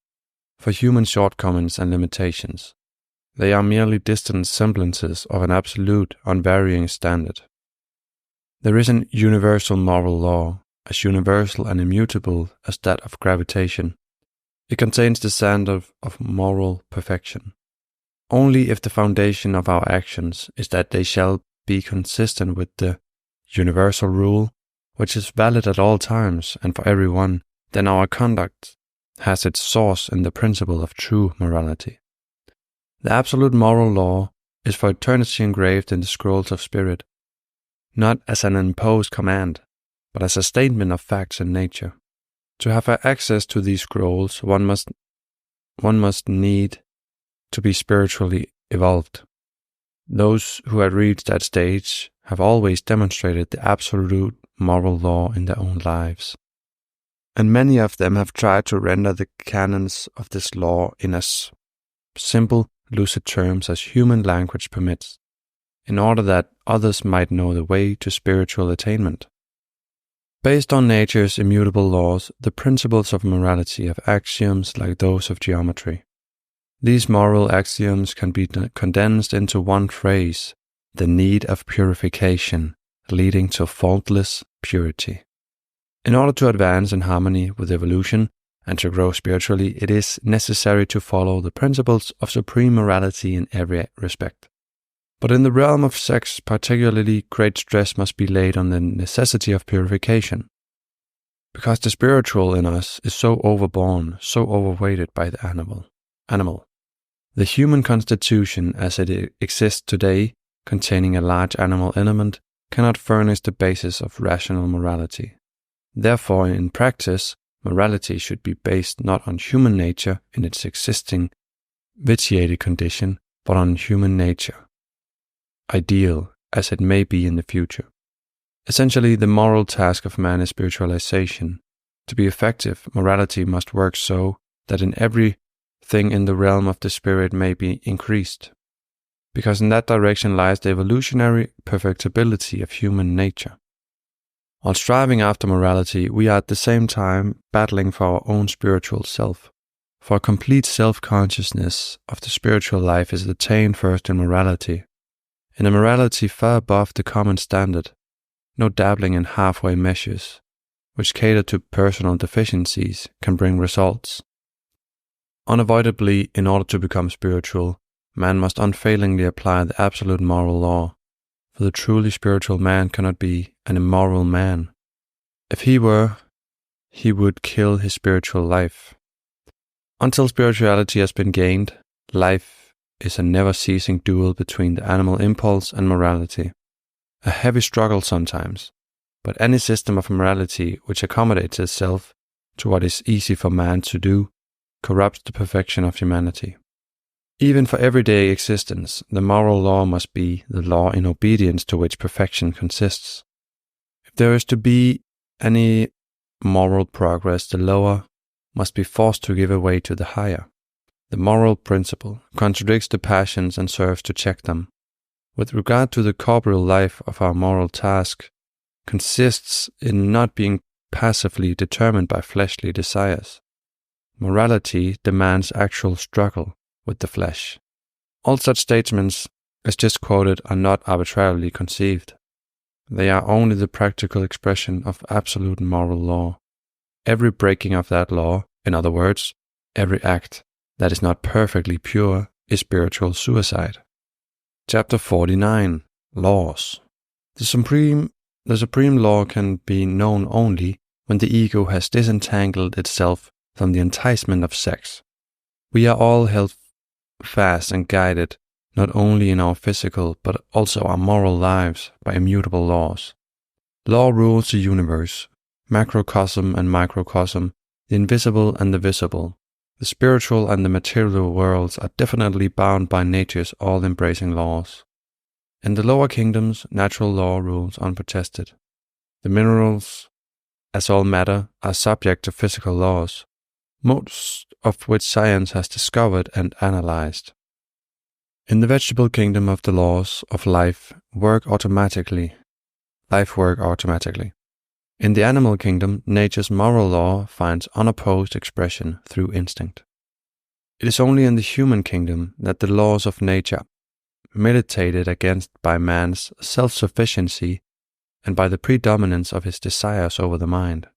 for human shortcomings and limitations. They are merely distant semblances of an absolute, unvarying standard. There is an universal moral law, as universal and immutable as that of gravitation. It contains the standard of moral perfection. Only if the foundation of our actions is that they shall be consistent with the universal rule, which is valid at all times and for everyone, then our conduct has its source in the principle of true morality. The absolute moral law is for eternity engraved in the scrolls of spirit, not as an imposed command, but as a statement of facts in nature. To have access to these scrolls, one must need to be spiritually evolved. Those who have reached that stage have always demonstrated the absolute moral law in their own lives. And many of them have tried to render the canons of this law in as simple, lucid terms as human language permits, in order that others might know the way to spiritual attainment. Based on nature's immutable laws, the principles of morality have axioms like those of geometry. These moral axioms can be condensed into one phrase: the need of purification, leading to faultless purity. In order to advance in harmony with evolution and to grow spiritually, it is necessary to follow the principles of supreme morality in every respect. But in the realm of sex, particularly, great stress must be laid on the necessity of purification, because the spiritual in us is so overborne, so overweighted by the animal. The human constitution as it exists today, containing a large animal element, cannot furnish the basis of rational morality. Therefore, in practice, morality should be based not on human nature in its existing vitiated condition, but on human nature, ideal as it may be in the future. Essentially, the moral task of man is spiritualization. To be effective, morality must work so that in everything in the realm of the spirit may be increased, because in that direction lies the evolutionary perfectibility of human nature. While striving after morality, we are at the same time battling for our own spiritual self. For a complete self-consciousness of the spiritual life is attained first in morality. In a morality far above the common standard, no dabbling in halfway measures, which cater to personal deficiencies, can bring results. Unavoidably, in order to become spiritual, man must unfailingly apply the absolute moral law, for the truly spiritual man cannot be an immoral man. If he were, he would kill his spiritual life. Until spirituality has been gained, life is a never-ceasing duel between the animal impulse and morality. A heavy struggle sometimes, but any system of morality which accommodates itself to what is easy for man to do corrupts the perfection of humanity. Even for everyday existence, the moral law must be the law in obedience to which perfection consists. If there is to be any moral progress, the lower must be forced to give way to the higher. The moral principle contradicts the passions and serves to check them. With regard to the corporeal life of our moral task, consists in not being passively determined by fleshly desires. Morality demands actual struggle with the flesh. All such statements, as just quoted, are not arbitrarily conceived. They are only the practical expression of absolute moral law. Every breaking of that law, in other words, every act that is not perfectly pure, is spiritual suicide. Chapter 49. Laws. The supreme law can be known only when the ego has disentangled itself from the enticement of sex. We are all held fast and guided not only in our physical but also our moral lives by immutable laws. Law rules the universe, macrocosm and microcosm, the invisible and the visible. The spiritual and the material worlds are definitely bound by nature's all-embracing laws. In the lower kingdoms, natural law rules unprotested. The minerals, as all matter, are subject to physical laws, most of which science has discovered and analyzed. In the vegetable kingdom of the laws of life work automatically. In the animal kingdom, nature's moral law finds unopposed expression through instinct. It is only in the human kingdom that the laws of nature, militated against by man's self-sufficiency and by the predominance of his desires over the mind.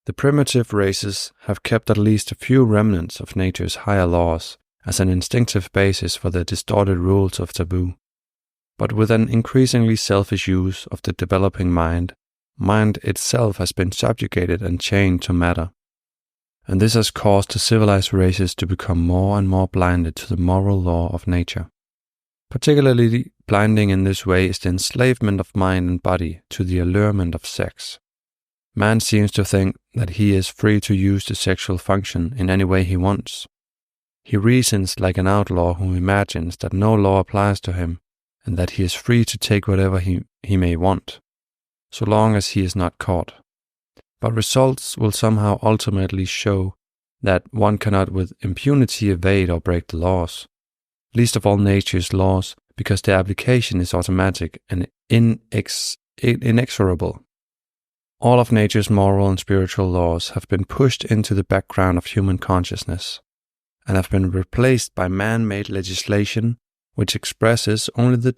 The primitive races have kept at least a few remnants of nature's higher laws as an instinctive basis for the distorted rules of taboo. But with an increasingly selfish use of the developing mind itself has been subjugated and chained to matter. And this has caused the civilized races to become more and more blinded to the moral law of nature. Particularly blinding in this way is the enslavement of mind and body to the allurement of sex. Man seems to think that he is free to use the sexual function in any way he wants. He reasons like an outlaw who imagines that no law applies to him and that he is free to take whatever he may want, so long as he is not caught. But results will somehow ultimately show that one cannot with impunity evade or break the laws, least of all nature's laws, because their application is automatic and inexorable. All of nature's moral and spiritual laws have been pushed into the background of human consciousness and have been replaced by man-made legislation which expresses only the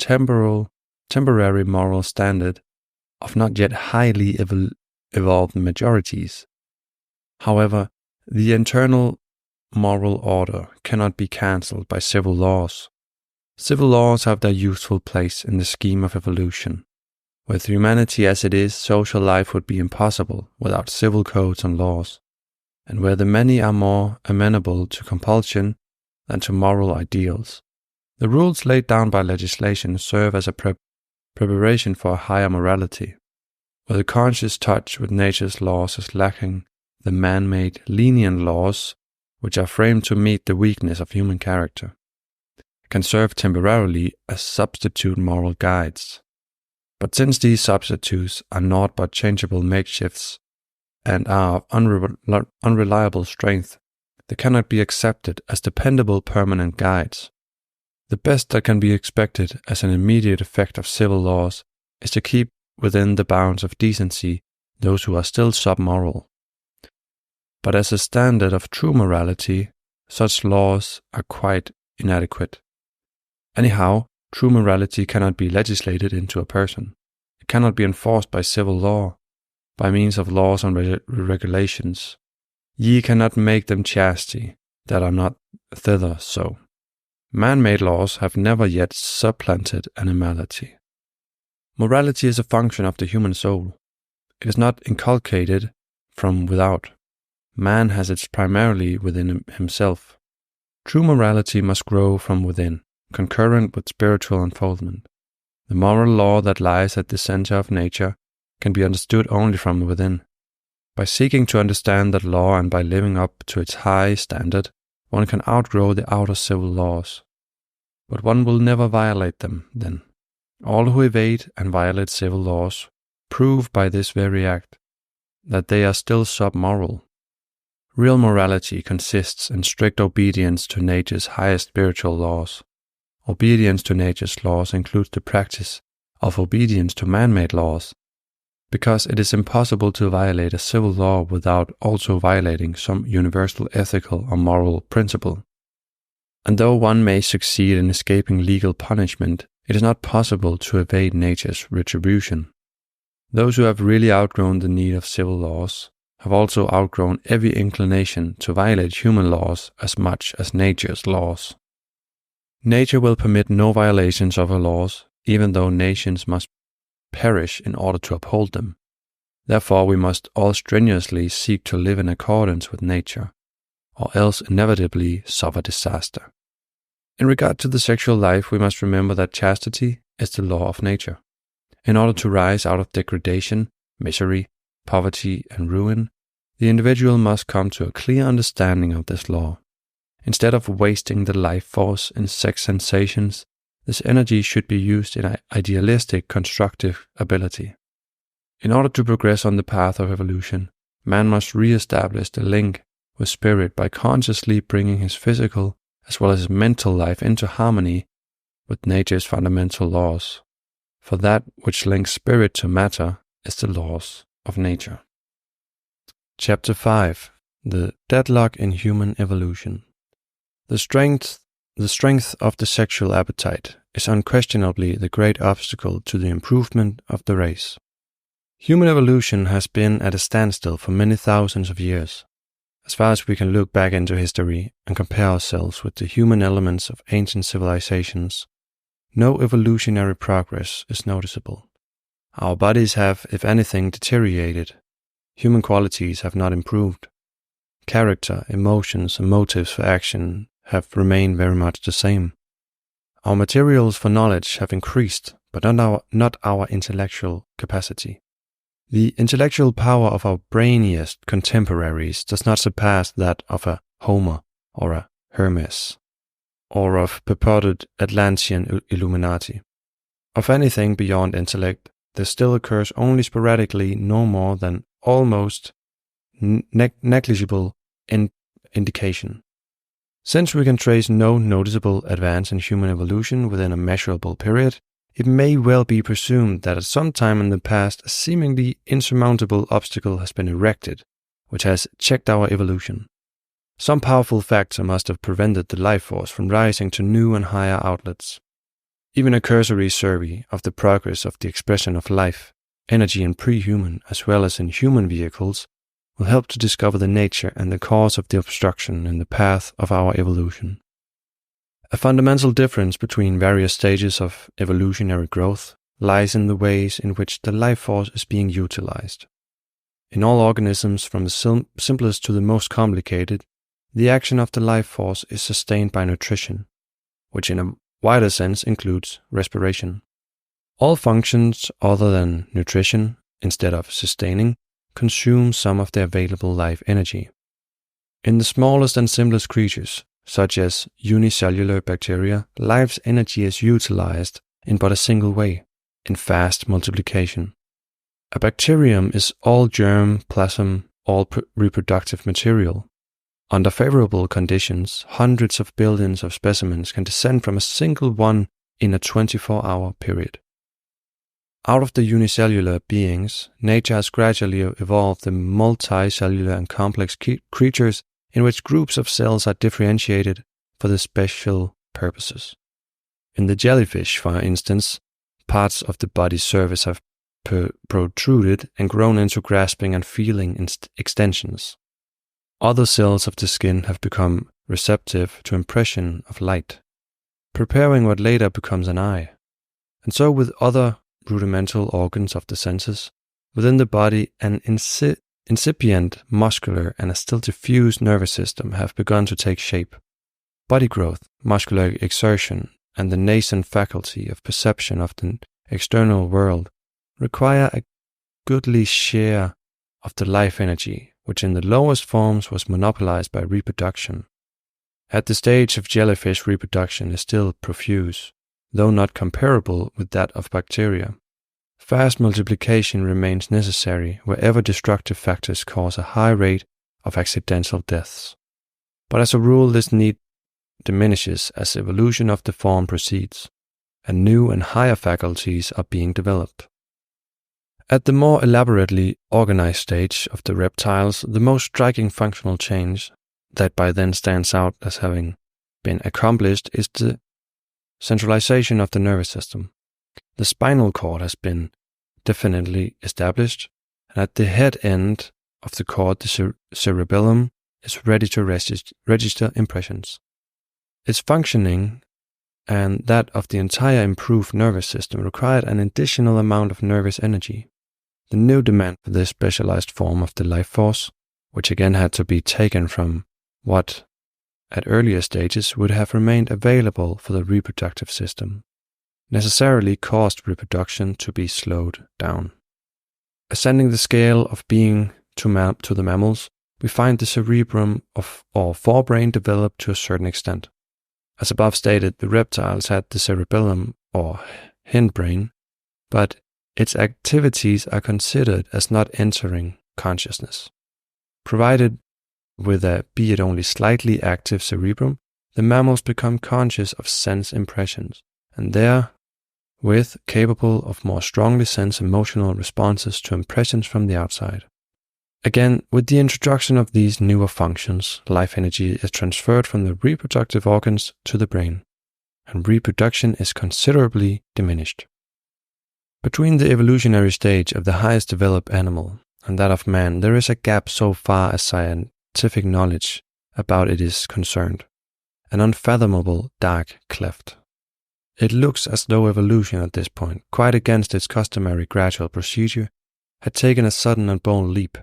temporary moral standard of not yet highly evolved majorities. However, the internal moral order cannot be cancelled by civil laws. Civil laws have their useful place in the scheme of evolution. With humanity as it is, social life would be impossible without civil codes and laws, and where the many are more amenable to compulsion than to moral ideals. The rules laid down by legislation serve as a preparation for a higher morality, where the conscious touch with nature's laws is lacking. The man-made lenient laws, which are framed to meet the weakness of human character, can serve temporarily as substitute moral guides. But since these substitutes are naught but changeable makeshifts and are of unreliable strength, they cannot be accepted as dependable permanent guides. The best that can be expected as an immediate effect of civil laws is to keep within the bounds of decency those who are still submoral. But as a standard of true morality, such laws are quite inadequate. Anyhow, true morality cannot be legislated into a person. It cannot be enforced by civil law, by means of laws and regulations. Ye cannot make them chastity, that are not thither so. Man-made laws have never yet supplanted animality. Morality is a function of the human soul. It is not inculcated from without. Man has it primarily within himself. True morality must grow from within, concurrent with spiritual unfoldment. The moral law that lies at the center of nature can be understood only from within. By seeking to understand that law and by living up to its high standard, one can outgrow the outer civil laws. But one will never violate them, then. All who evade and violate civil laws prove by this very act that they are still submoral. Real morality consists in strict obedience to nature's highest spiritual laws. Obedience to nature's laws includes the practice of obedience to man-made laws, because it is impossible to violate a civil law without also violating some universal ethical or moral principle. And though one may succeed in escaping legal punishment, it is not possible to evade nature's retribution. Those who have really outgrown the need of civil laws have also outgrown every inclination to violate human laws as much as nature's laws. Nature will permit no violations of her laws, even though nations must perish in order to uphold them. Therefore, we must all strenuously seek to live in accordance with nature, or else inevitably suffer disaster. In regard to the sexual life, we must remember that chastity is the law of nature. In order to rise out of degradation, misery, poverty, and ruin, the individual must come to a clear understanding of this law. Instead of wasting the life force in sex sensations, this energy should be used in idealistic, constructive ability. In order to progress on the path of evolution, man must re-establish the link with spirit by consciously bringing his physical as well as his mental life into harmony with nature's fundamental laws. For that which links spirit to matter is the laws of nature. Chapter 5. The Deadlock in Human Evolution. The strength of the sexual appetite is unquestionably the great obstacle to the improvement of the race. Human evolution has been at a standstill for many thousands of years. As far as we can look back into history and compare ourselves with the human elements of ancient civilizations, no evolutionary progress is noticeable. Our bodies have, if anything, deteriorated. Human qualities have not improved. Character, emotions, and motives for action have remained very much the same. Our materials for knowledge have increased, but not our intellectual capacity. The intellectual power of our brainiest contemporaries does not surpass that of a Homer or a Hermes, or of purported Atlantean Illuminati. Of anything beyond intellect, there still occurs only sporadically no more than almost negligible indication. Since we can trace no noticeable advance in human evolution within a measurable period, it may well be presumed that at some time in the past a seemingly insurmountable obstacle has been erected, which has checked our evolution. Some powerful factor must have prevented the life force from rising to new and higher outlets. Even a cursory survey of the progress of the expression of life, energy in pre-human as well as in human vehicles will help to discover the nature and the cause of the obstruction in the path of our evolution. A fundamental difference between various stages of evolutionary growth lies in the ways in which the life force is being utilized. In all organisms, from the simplest to the most complicated, the action of the life force is sustained by nutrition, which in a wider sense includes respiration. All functions other than nutrition, instead of sustaining, consume some of the available life energy. In the smallest and simplest creatures, such as unicellular bacteria, life's energy is utilized in but a single way, in fast multiplication. A bacterium is all germ, plasm, all reproductive material. Under favorable conditions, hundreds of billions of specimens can descend from a single one in a 24-hour period. Out of the unicellular beings, nature has gradually evolved the multicellular and complex creatures in which groups of cells are differentiated for the special purposes. In the jellyfish, for instance, parts of the body's surface have protruded and grown into grasping and feeling extensions. Other cells of the skin have become receptive to impression of light, preparing what later becomes an eye. And so with other rudimental organs of the senses, within the body an incipient muscular and a still diffuse nervous system have begun to take shape. Body growth, muscular exertion, and the nascent faculty of perception of the external world require a goodly share of the life energy, which in the lowest forms was monopolized by reproduction. At the stage of jellyfish, reproduction is still profuse, though not comparable with that of bacteria. Fast multiplication remains necessary wherever destructive factors cause a high rate of accidental deaths. But as a rule, this need diminishes as evolution of the form proceeds, and new and higher faculties are being developed. At the more elaborately organized stage of the reptiles, the most striking functional change that by then stands out as having been accomplished is the centralization of the nervous system. The spinal cord has been definitely established, and at the head end of the cord, the cerebellum is ready to register impressions. Its functioning and that of the entire improved nervous system required an additional amount of nervous energy. The new demand for this specialized form of the life force, which again had to be taken from what at earlier stages would have remained available for the reproductive system, necessarily caused reproduction to be slowed down. Ascending the scale of being to the mammals, we find the cerebrum or forebrain developed to a certain extent. As above stated, the reptiles had the cerebellum or hindbrain, but its activities are considered as not entering consciousness. Provided with a, be it only slightly active cerebrum, the mammals become conscious of sense impressions, and therewith capable of more strongly sense emotional responses to impressions from the outside. Again, with the introduction of these newer functions, life energy is transferred from the reproductive organs to the brain, and reproduction is considerably diminished. Between the evolutionary stage of the highest developed animal and that of man, there is a gap so far as scientific knowledge about it is concerned, an unfathomable dark cleft. It looks as though evolution at this point, quite against its customary gradual procedure, had taken a sudden and bold leap.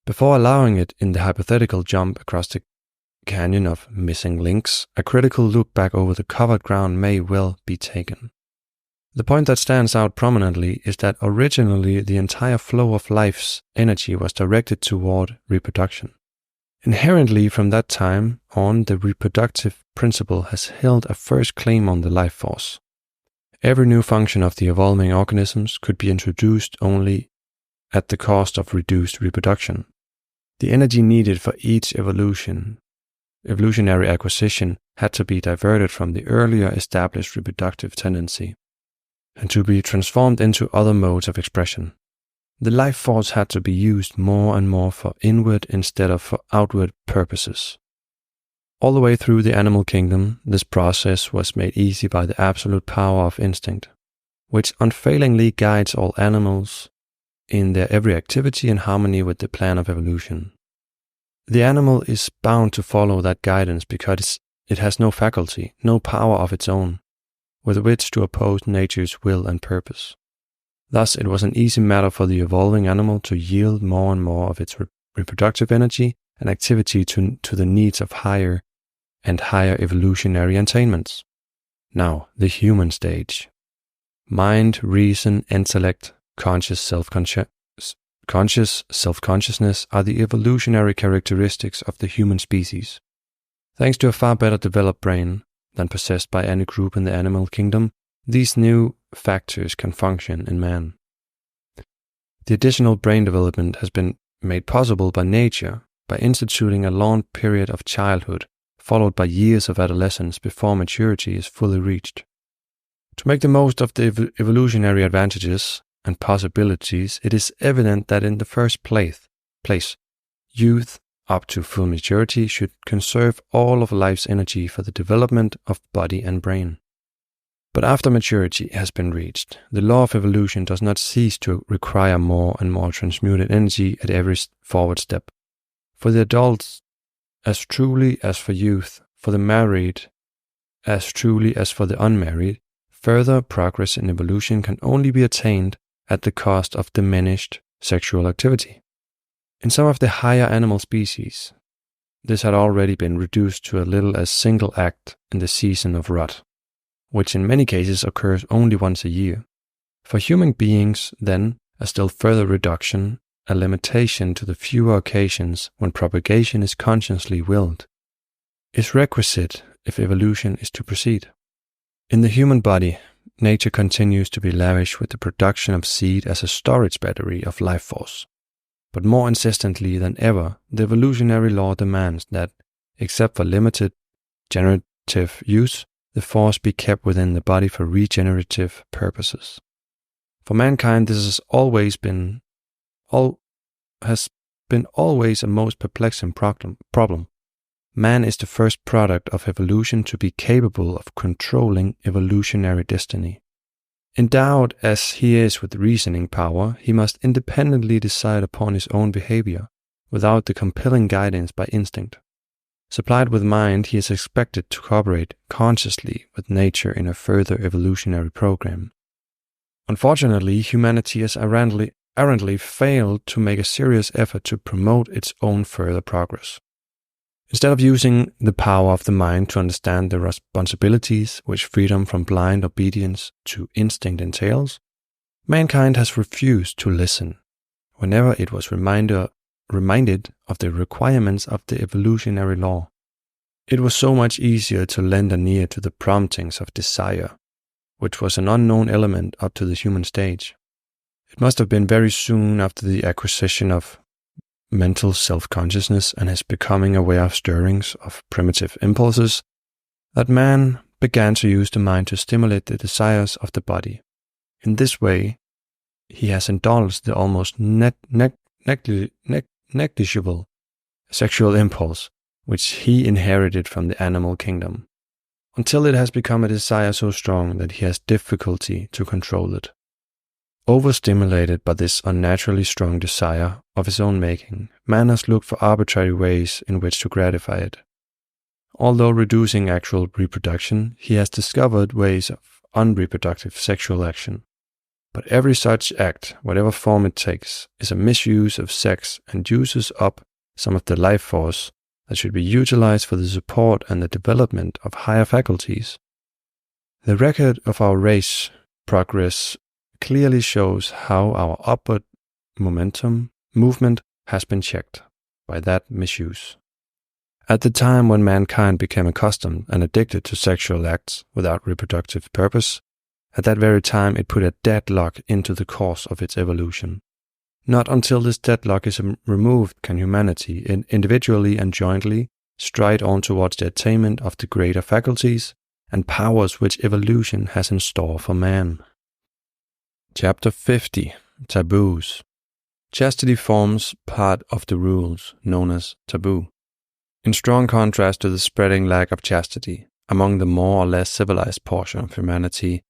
Before allowing it in the hypothetical jump across the canyon of missing links, a critical look back over the covered ground may well be taken. The point that stands out prominently is that originally the entire flow of life's energy was directed toward reproduction. Inherently, from that time on, the reproductive principle has held a first claim on the life force. Every new function of the evolving organisms could be introduced only at the cost of reduced reproduction. The energy needed for each evolutionary acquisition had to be diverted from the earlier established reproductive tendency and to be transformed into other modes of expression. The life force had to be used more and more for inward instead of for outward purposes. All the way through the animal kingdom, this process was made easy by the absolute power of instinct, which unfailingly guides all animals in their every activity in harmony with the plan of evolution. The animal is bound to follow that guidance because it has no faculty, no power of its own, with which to oppose nature's will and purpose. Thus, it was an easy matter for the evolving animal to yield more and more of its reproductive energy and activity to the needs of higher and higher evolutionary attainments. Now, the human stage. Mind, reason, intellect, conscious self-consciousness are the evolutionary characteristics of the human species. Thanks to a far better developed brain than possessed by any group in the animal kingdom, these new factors can function in man. The additional brain development has been made possible by nature by instituting a long period of childhood, followed by years of adolescence before maturity is fully reached. To make the most of the evolutionary advantages and possibilities, it is evident that in the first place, youth up to full maturity should conserve all of life's energy for the development of body and brain. But after maturity has been reached, the law of evolution does not cease to require more and more transmuted energy at every forward step. For the adults, as truly as for youth, for the married, as truly as for the unmarried, further progress in evolution can only be attained at the cost of diminished sexual activity. In some of the higher animal species, this had already been reduced to as little as single act in the season of rut, which in many cases occurs only once a year. For human beings, then, a still further reduction, a limitation to the fewer occasions when propagation is consciously willed, is requisite if evolution is to proceed. In the human body, nature continues to be lavish with the production of seed as a storage battery of life force. But more insistently than ever, the evolutionary law demands that, except for limited generative use, the force be kept within the body for regenerative purposes. For mankind, this has always been a most perplexing problem. Man is the first product of evolution to be capable of controlling evolutionary destiny. Endowed as he is with reasoning power, he must independently decide upon his own behavior, without the compelling guidance by instinct. Supplied with mind, he is expected to cooperate consciously with nature in a further evolutionary program. Unfortunately, humanity has errantly failed to make a serious effort to promote its own further progress. Instead of using the power of the mind to understand the responsibilities which freedom from blind obedience to instinct entails, mankind has refused to listen whenever it was reminded of the requirements of the evolutionary law. It was so much easier to lend an ear to the promptings of desire, which was an unknown element up to the human stage. It must have been very soon after the acquisition of mental self-consciousness and his becoming aware of stirrings of primitive impulses that man began to use the mind to stimulate the desires of the body. In this way, he has indulged the almost negligible sexual impulse which he inherited from the animal kingdom, until it has become a desire so strong that he has difficulty to control it. Overstimulated by this unnaturally strong desire of his own making, man has looked for arbitrary ways in which to gratify it. Although reducing actual reproduction, he has discovered ways of unreproductive sexual action. But every such act, whatever form it takes, is a misuse of sex and uses up some of the life force that should be utilized for the support and the development of higher faculties. The record of our race progress clearly shows how our upward movement has been checked by that misuse. At the time when mankind became accustomed and addicted to sexual acts without reproductive purpose, at that very time it put a deadlock into the course of its evolution. Not until this deadlock is removed can humanity, individually and jointly, stride on towards the attainment of the greater faculties and powers which evolution has in store for man. Chapter 50. Taboos. Chastity forms part of the rules known as taboo. In strong contrast to the spreading lack of chastity among the more or less civilized portion of humanity,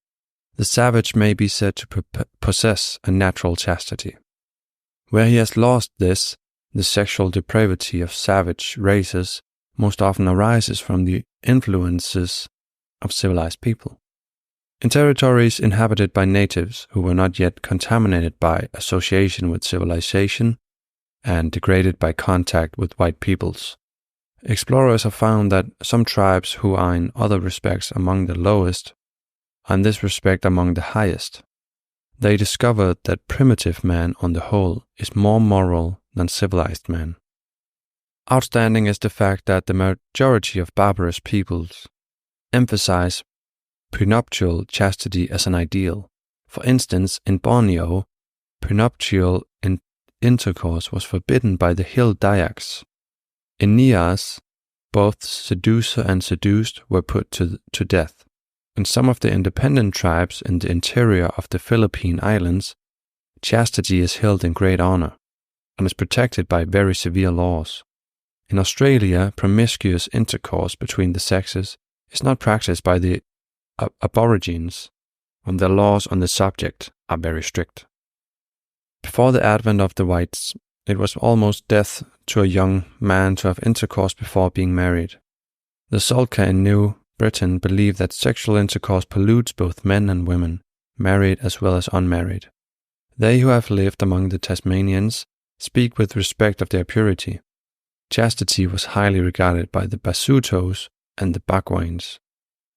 the savage may be said to possess a natural chastity. Where he has lost this, the sexual depravity of savage races most often arises from the influences of civilized people. In territories inhabited by natives who were not yet contaminated by association with civilization and degraded by contact with white peoples, explorers have found that some tribes who are in other respects among the lowest are in this respect among the highest. They discovered that primitive man on the whole is more moral than civilized man. Outstanding is the fact that the majority of barbarous peoples emphasize prenuptial chastity as an ideal. For instance, in Borneo, prenuptial intercourse was forbidden by the hill Dayaks. In Nias, both seducer and seduced were put to death. In some of the independent tribes in the interior of the Philippine Islands, chastity is held in great honor and is protected by very severe laws. In Australia, promiscuous intercourse between the sexes is not practiced by the Aborigines, and the laws on the subject are very strict. Before the advent of the whites, it was almost death to a young man to have intercourse before being married. The Sulca in New Britain believe that sexual intercourse pollutes both men and women, married as well as unmarried. They who have lived among the Tasmanians speak with respect of their purity. Chastity was highly regarded by the Basutos and the Bagwains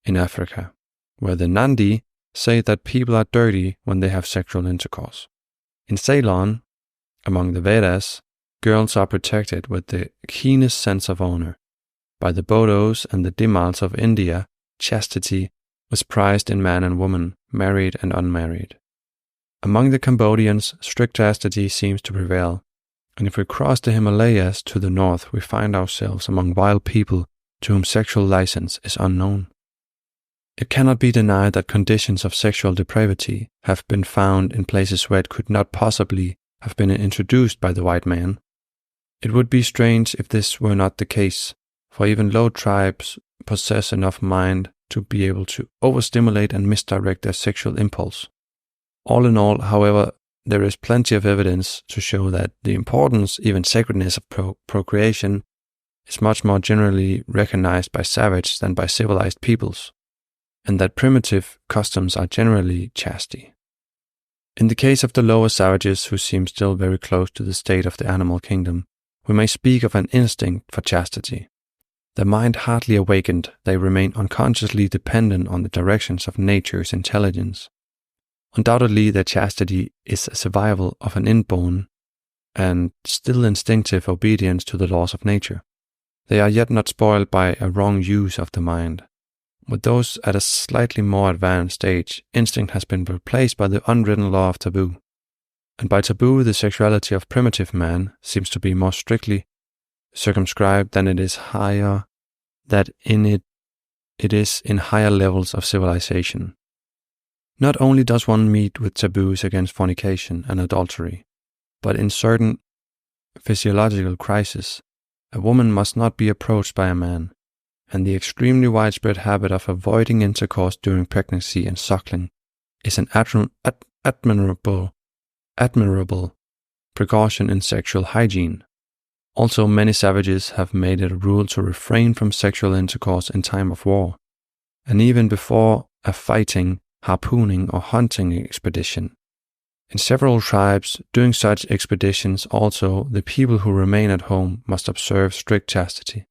in Africa, where the Nandi say that people are dirty when they have sexual intercourse. In Ceylon, among the Vedas, girls are protected with the keenest sense of honor. By the Bodos and the Dimals of India, chastity was prized in man and woman, married and unmarried. Among the Cambodians, strict chastity seems to prevail, and if we cross the Himalayas to the north, we find ourselves among wild people to whom sexual license is unknown. It cannot be denied that conditions of sexual depravity have been found in places where it could not possibly have been introduced by the white man. It would be strange if this were not the case, for even low tribes possess enough mind to be able to overstimulate and misdirect their sexual impulse. All in all, however, there is plenty of evidence to show that the importance, even sacredness of procreation is much more generally recognized by savage than by civilized peoples, and that primitive customs are generally chastity. In the case of the lower savages who seem still very close to the state of the animal kingdom, we may speak of an instinct for chastity. The mind hardly awakened, they remain unconsciously dependent on the directions of nature's intelligence. Undoubtedly, their chastity is a survival of an inborn and still instinctive obedience to the laws of nature. They are yet not spoiled by a wrong use of the mind. With those at a slightly more advanced stage, instinct has been replaced by the unwritten law of taboo. And by taboo, the sexuality of primitive man seems to be more strictly circumscribed than it is in higher levels of civilization. Not only does one meet with taboos against fornication and adultery, but in certain physiological crises, a woman must not be approached by a man, and the extremely widespread habit of avoiding intercourse during pregnancy and suckling is an admirable precaution in sexual hygiene. Also, many savages have made it a rule to refrain from sexual intercourse in time of war, and even before a fighting, harpooning, or hunting expedition. In several tribes, during such expeditions also, the people who remain at home must observe strict chastity.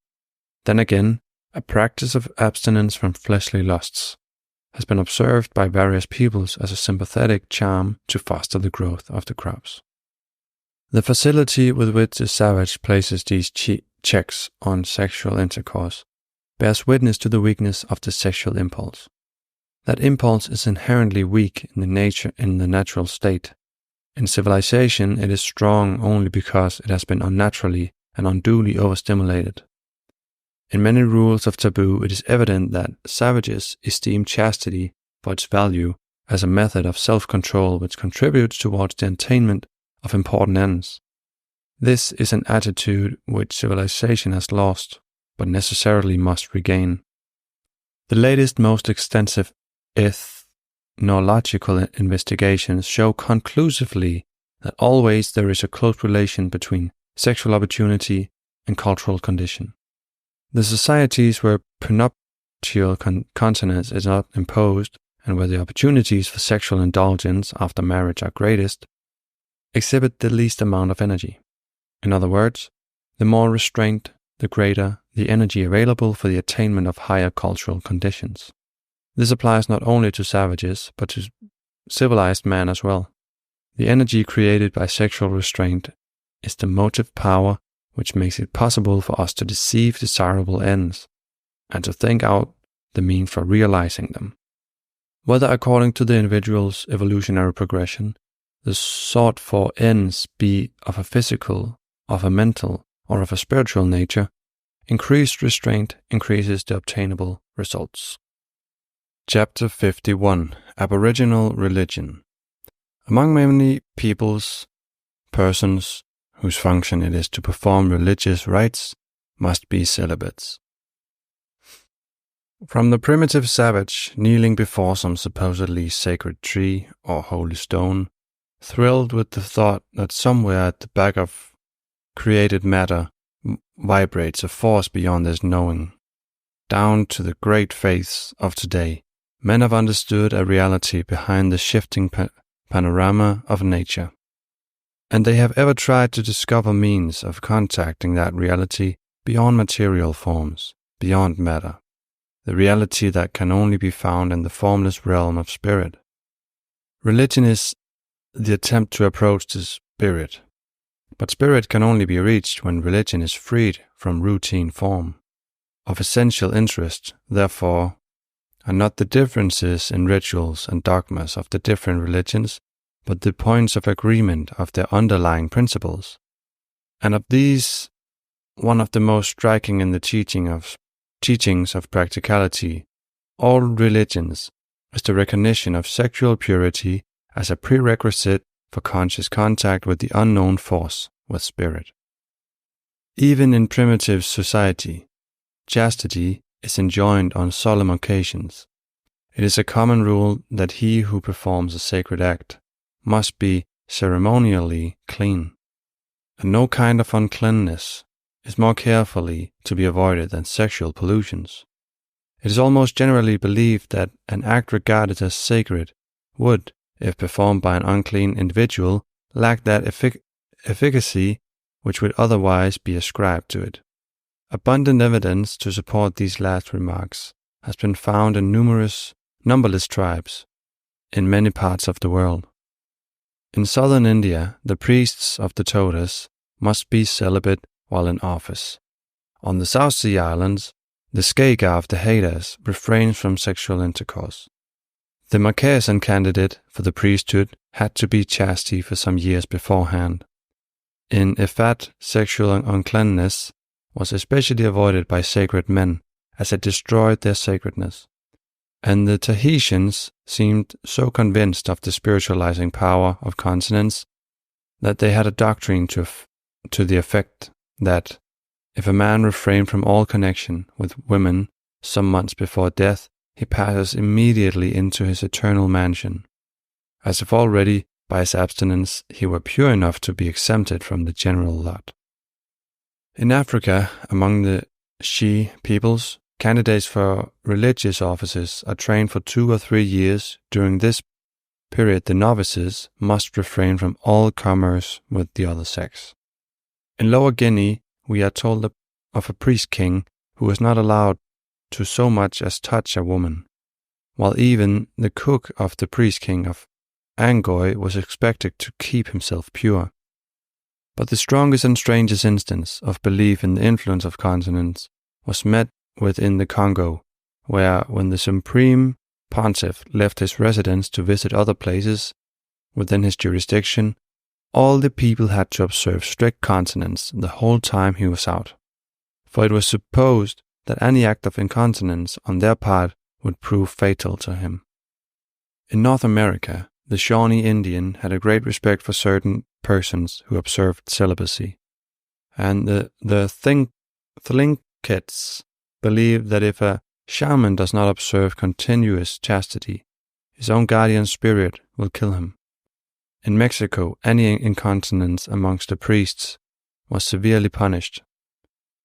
Then again, a practice of abstinence from fleshly lusts has been observed by various peoples as a sympathetic charm to foster the growth of the crops. The facility with which the savage places these checks on sexual intercourse bears witness to the weakness of the sexual impulse. That impulse is inherently weak in the natural state. In civilization, it is strong only because it has been unnaturally and unduly overstimulated. In many rules of taboo, it is evident that savages esteem chastity for its value as a method of self-control which contributes towards the attainment of important ends. This is an attitude which civilization has lost, but necessarily must regain. The latest, most extensive ethnological investigations show conclusively that always there is a close relation between sexual opportunity and cultural condition. The societies where prenuptial continence is not imposed and where the opportunities for sexual indulgence after marriage are greatest exhibit the least amount of energy. In other words, the more restraint, the greater the energy available for the attainment of higher cultural conditions. This applies not only to savages, but to civilized man as well. The energy created by sexual restraint is the motive power which makes it possible for us to deceive desirable ends and to think out the means for realizing them. Whether according to the individual's evolutionary progression, the sought-for ends be of a physical, of a mental, or of a spiritual nature, increased restraint increases the obtainable results. Chapter 51. Aboriginal Religion. Among many peoples, persons whose function it is to perform religious rites must be celibates. From the primitive savage kneeling before some supposedly sacred tree or holy stone, thrilled with the thought that somewhere at the back of created matter vibrates a force beyond his knowing, down to the great faiths of today, men have understood a reality behind the shifting panorama of nature. And they have ever tried to discover means of contacting that reality beyond material forms, beyond matter, the reality that can only be found in the formless realm of spirit. Religion is the attempt to approach the spirit, but spirit can only be reached when religion is freed from routine form. Of essential interest, therefore, are not the differences in rituals and dogmas of the different religions, but the points of agreement of their underlying principles. And of these, one of the most striking in the teachings of practicality, all religions, is the recognition of sexual purity as a prerequisite for conscious contact with the unknown force, with spirit. Even in primitive society, chastity is enjoined on solemn occasions. It is a common rule that he who performs a sacred act must be ceremonially clean, and no kind of uncleanness is more carefully to be avoided than sexual pollutions. It is almost generally believed that an act regarded as sacred would, if performed by an unclean individual, lack that efficacy which would otherwise be ascribed to it. Abundant evidence to support these last remarks has been found in numberless tribes in many parts of the world. In southern India, the priests of the Taboos must be celibate while in office. On the South Sea Islands, the Skaga of the Hadas refrains from sexual intercourse. The Marquesan candidate for the priesthood had to be chastity for some years beforehand. In Ifat, sexual uncleanness was especially avoided by sacred men, as it destroyed their sacredness. And the Tahitians seemed so convinced of the spiritualizing power of continence that they had a doctrine to the effect that if a man refrained from all connection with women some months before death, he passes immediately into his eternal mansion, as if already by his abstinence he were pure enough to be exempted from the general lot. In Africa, among the Shi peoples, candidates for religious offices are trained for 2 or 3 years. During this period, the novices must refrain from all commerce with the other sex. In Lower Guinea, we are told of a priest king who was not allowed to so much as touch a woman, while even the cook of the priest king of Angoi was expected to keep himself pure. But the strongest and strangest instance of belief in the influence of continence was met with in the Congo, where when the Supreme Pontiff left his residence to visit other places within his jurisdiction, all the people had to observe strict continence the whole time he was out, for it was supposed that any act of incontinence on their part would prove fatal to him. In North America, the Shawnee Indian had a great respect for certain persons who observed celibacy, and the Thlinkets believed that if a shaman does not observe continuous chastity, his own guardian spirit will kill him. In Mexico, any incontinence amongst the priests was severely punished.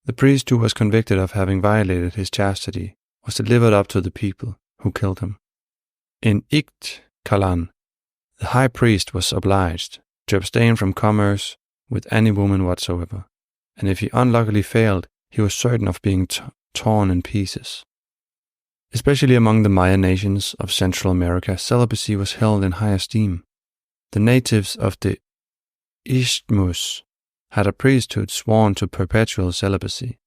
The priest who was convicted of having violated his chastity was delivered up to the people, who killed him. In Ixtcalan, the high priest was obliged to abstain from commerce with any woman whatsoever, and if he unluckily failed, he was certain of being torn in pieces. Especially among the Maya nations of Central America, celibacy was held in high esteem. The natives of the Isthmus had a priesthood sworn to perpetual celibacy.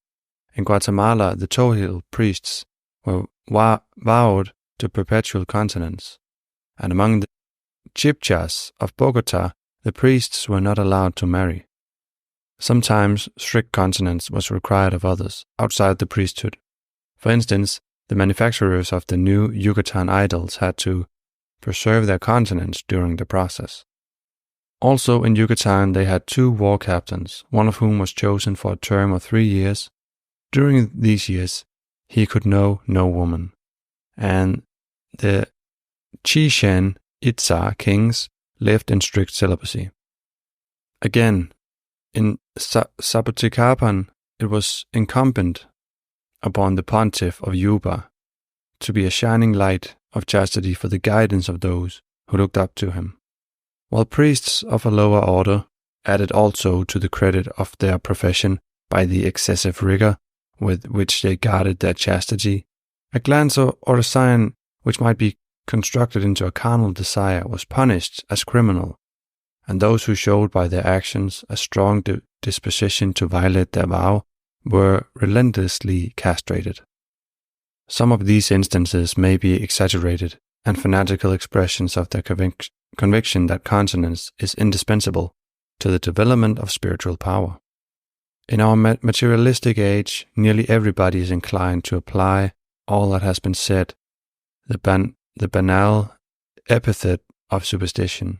In Guatemala, the Tohil priests were vowed to perpetual continence, and among the Chibchas of Bogota, the priests were not allowed to marry. Sometimes strict continence was required of others outside the priesthood. For instance, the manufacturers of the new Yucatan idols had to preserve their continence during the process. Also in Yucatan they had 2 war captains, one of whom was chosen for a term of 3 years. During these years he could know no woman, and the Chichen Itza kings lived in strict celibacy. Again, in Zapoticapan it was incumbent upon the pontiff of Yuba to be a shining light of chastity for the guidance of those who looked up to him, while priests of a lower order added also to the credit of their profession by the excessive rigor with which they guarded their chastity. A glance or a sign which might be constructed into a carnal desire was punished as criminal, and those who showed by their actions a strong disposition to violate their vow were relentlessly castrated. Some of these instances may be exaggerated and fanatical expressions of their conviction that continence is indispensable to the development of spiritual power. In our materialistic age, nearly everybody is inclined to apply all that has been said, the banal epithet of superstition,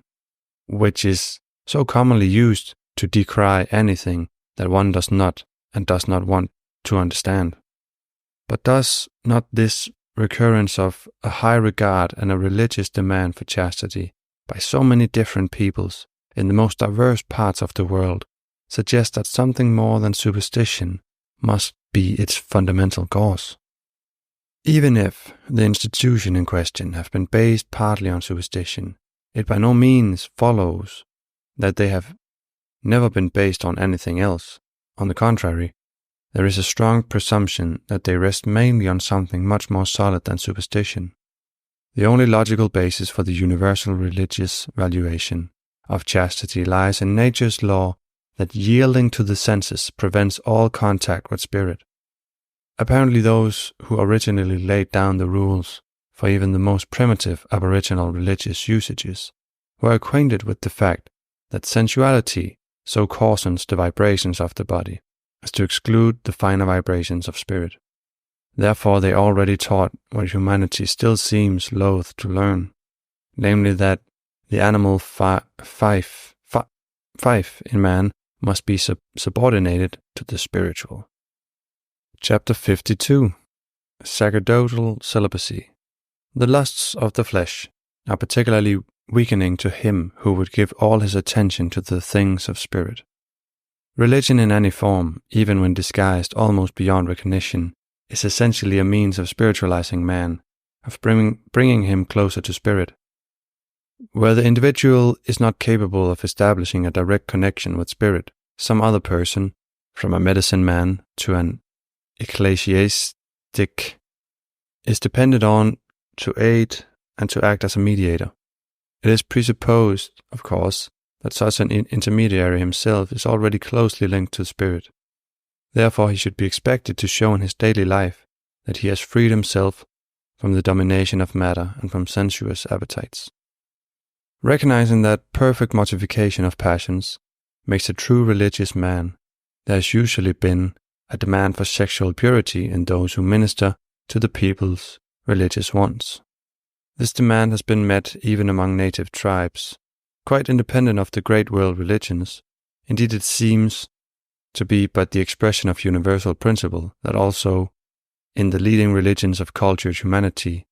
which is so commonly used to decry anything that one does not and does not want to understand. But does not this recurrence of a high regard and a religious demand for chastity by so many different peoples in the most diverse parts of the world suggest that something more than superstition must be its fundamental cause? Even if the institution in question have been based partly on superstition, it by no means follows that they have never been based on anything else. On the contrary, there is a strong presumption that they rest mainly on something much more solid than superstition. The only logical basis for the universal religious valuation of chastity lies in nature's law that yielding to the senses prevents all contact with spirit. Apparently those who originally laid down the rules for even the most primitive aboriginal religious usages were acquainted with the fact that sensuality so coarsens the vibrations of the body as to exclude the finer vibrations of spirit. Therefore they already taught what humanity still seems loath to learn, namely that the animal five in man must be subordinated to the spiritual. Chapter 52. Sacerdotal Celibacy. The lusts of the flesh are particularly weakening to him who would give all his attention to the things of spirit. Religion in any form, even when disguised almost beyond recognition, is essentially a means of spiritualizing man, of bringing him closer to spirit. Where the individual is not capable of establishing a direct connection with spirit, some other person, from a medicine man to an ecclesiastic, is depended on to aid and to act as a mediator. It is presupposed, of course, that such an intermediary himself is already closely linked to spirit. Therefore he should be expected to show in his daily life that he has freed himself from the domination of matter and from sensuous appetites. Recognizing that perfect mortification of passions makes a true religious man, there has usually been a demand for sexual purity in those who minister to the people's religious wants. This demand has been met even among native tribes, quite independent of the great world religions. Indeed, it seems to be but the expression of universal principle that also in the leading religions of cultured humanity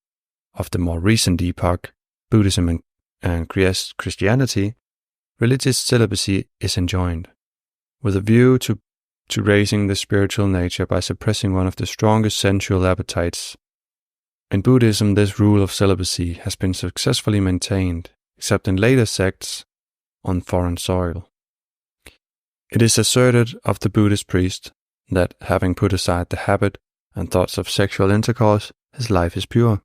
of the more recent epoch, Buddhism and Christianity, religious celibacy is enjoined, with a view to raising the spiritual nature by suppressing one of the strongest sensual appetites. In Buddhism, this rule of celibacy has been successfully maintained, except in later sects on foreign soil. It is asserted of the Buddhist priest that, having put aside the habit and thoughts of sexual intercourse, his life is pure.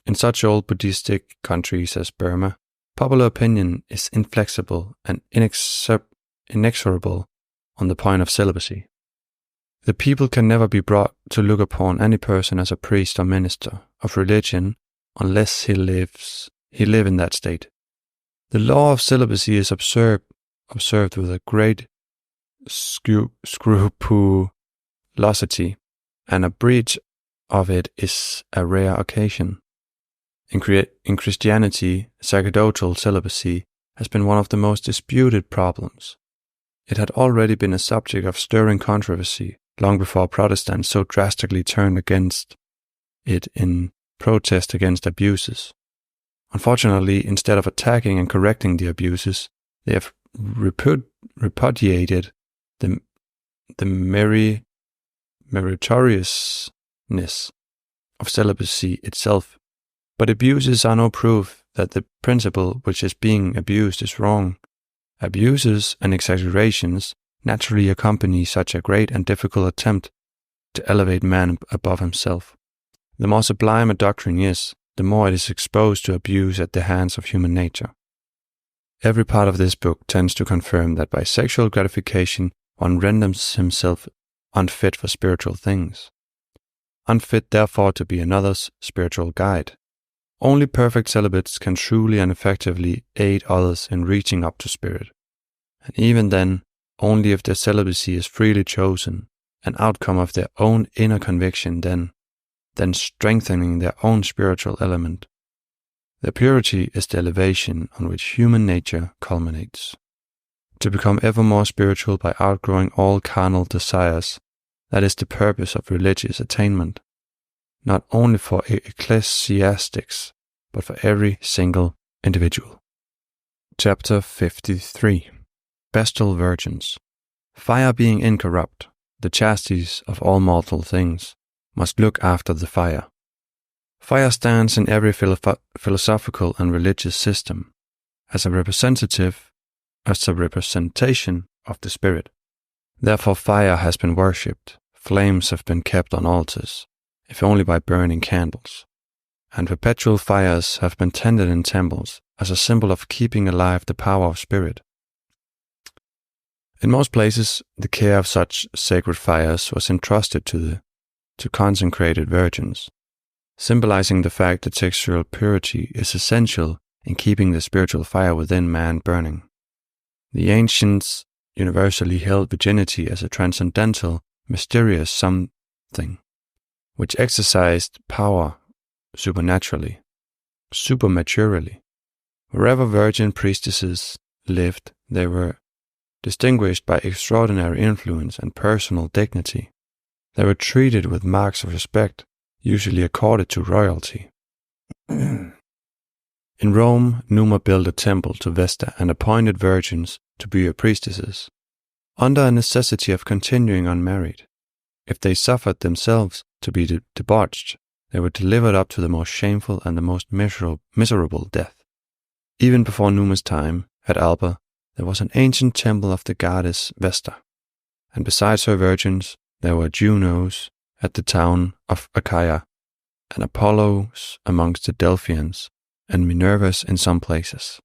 In such old Buddhistic countries as Burma, popular opinion is inflexible and inexorable on the point of celibacy. The people can never be brought to look upon any person as a priest or minister of religion unless he live in that state. The law of celibacy is observed with a great scrupulosity, and a breach of it is a rare occasion. In Christianity, sacerdotal celibacy has been one of the most disputed problems. It had already been a subject of stirring controversy long before Protestants so drastically turned against it in protest against abuses. Unfortunately, instead of attacking and correcting the abuses, they have repudiated the meritoriousness of celibacy itself. But abuses are no proof that the principle which is being abused is wrong. Abuses and exaggerations naturally accompany such a great and difficult attempt to elevate man above himself. The more sublime a doctrine is, the more it is exposed to abuse at the hands of human nature. Every part of this book tends to confirm that by sexual gratification one renders himself unfit for spiritual things, unfit therefore to be another's spiritual guide. Only perfect celibates can truly and effectively aid others in reaching up to spirit, and even then, only if their celibacy is freely chosen, an outcome of their own inner conviction, then strengthening their own spiritual element. Their purity is the elevation on which human nature culminates. To become ever more spiritual by outgrowing all carnal desires, that is the purpose of religious attainment, not only for ecclesiastics, but for every single individual. Chapter 53. Vestal Virgins. Fire being incorrupt, the chastity of all mortal things must look after the fire. Fire stands in every philosophical and religious system as a representation of the spirit. Therefore fire has been worshipped, flames have been kept on altars, if only by burning candles, and perpetual fires have been tended in temples as a symbol of keeping alive the power of spirit. In most places, the care of such sacred fires was entrusted to consecrated virgins, symbolizing the fact that sexual purity is essential in keeping the spiritual fire within man burning. The ancients universally held virginity as a transcendental, mysterious something, which exercised power supermaturally. Wherever virgin priestesses lived, they were distinguished by extraordinary influence and personal dignity. They were treated with marks of respect, usually accorded to royalty. In Rome, Numa built a temple to Vesta and appointed virgins to be her priestesses, under a necessity of continuing unmarried. If they suffered themselves to be debauched, they were delivered up to the most shameful and the most miserable death. Even before Numa's time, at Alba, there was an ancient temple of the goddess Vesta, and besides her virgins, there were Junos at the town of Achaia, and Apollos amongst the Delphians, and Minervas in some places.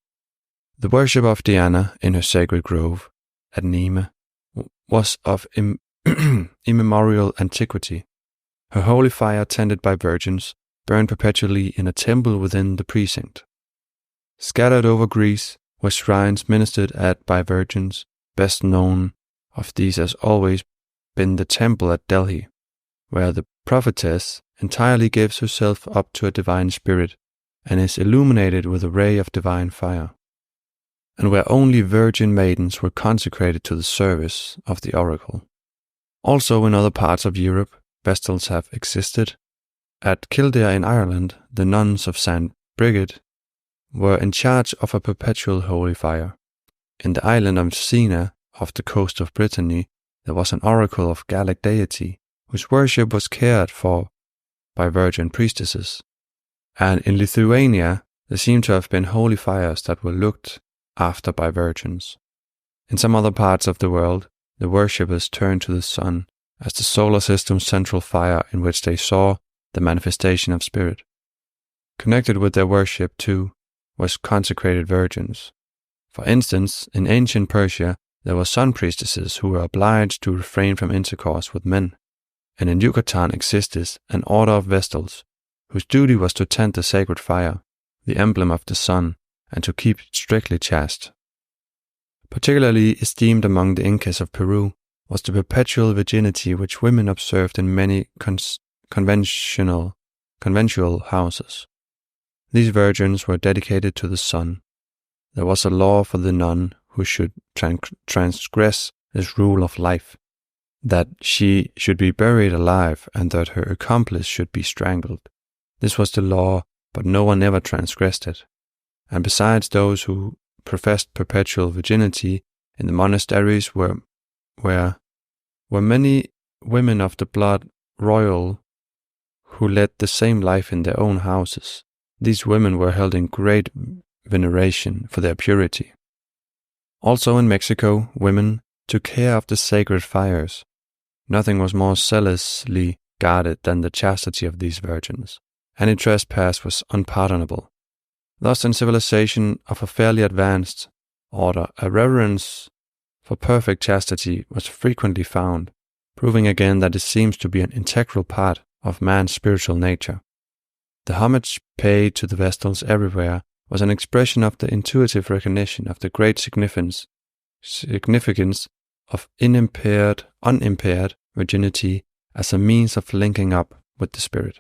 The worship of Diana in her sacred grove at Neme was of immemorial antiquity. Her holy fire, tended by virgins, burned perpetually in a temple within the precinct. Scattered over Greece were shrines ministered at by virgins. Best known of these has always been the temple at Delhi, where the prophetess entirely gives herself up to a divine spirit and is illuminated with a ray of divine fire, and where only virgin maidens were consecrated to the service of the oracle. Also in other parts of Europe, vestals have existed. At Kildare in Ireland, the nuns of St. Brigid were in charge of a perpetual holy fire. In the island of Sina, off the coast of Brittany, there was an oracle of Gallic deity, whose worship was cared for by virgin priestesses. And in Lithuania, there seem to have been holy fires that were looked after by virgins. In some other parts of the world, the worshippers turned to the sun as the solar system's central fire in which they saw the manifestation of spirit. Connected with their worship, too, was consecrated virgins. For instance, in ancient Persia, there were sun priestesses who were obliged to refrain from intercourse with men, and in Yucatan existed an order of vestals, whose duty was to tend the sacred fire, the emblem of the sun, and to keep it strictly chaste. Particularly esteemed among the Incas of Peru was the perpetual virginity which women observed in many conventual houses. These virgins were dedicated to the sun. There was a law for the nun who should transgress this rule of life, that she should be buried alive and that her accomplice should be strangled. This was the law, but no one ever transgressed it. And besides those who professed perpetual virginity, in the monasteries were many women of the blood royal who led the same life in their own houses. These women were held in great veneration for their purity. Also in Mexico, women took care of the sacred fires. Nothing was more zealously guarded than the chastity of these virgins. Any trespass was unpardonable. Thus, in civilization of a fairly advanced order, a reverence for perfect chastity was frequently found, proving again that it seems to be an integral part of man's spiritual nature. The homage paid to the vestals everywhere was an expression of the intuitive recognition of the great significance of unimpaired virginity as a means of linking up with the spirit.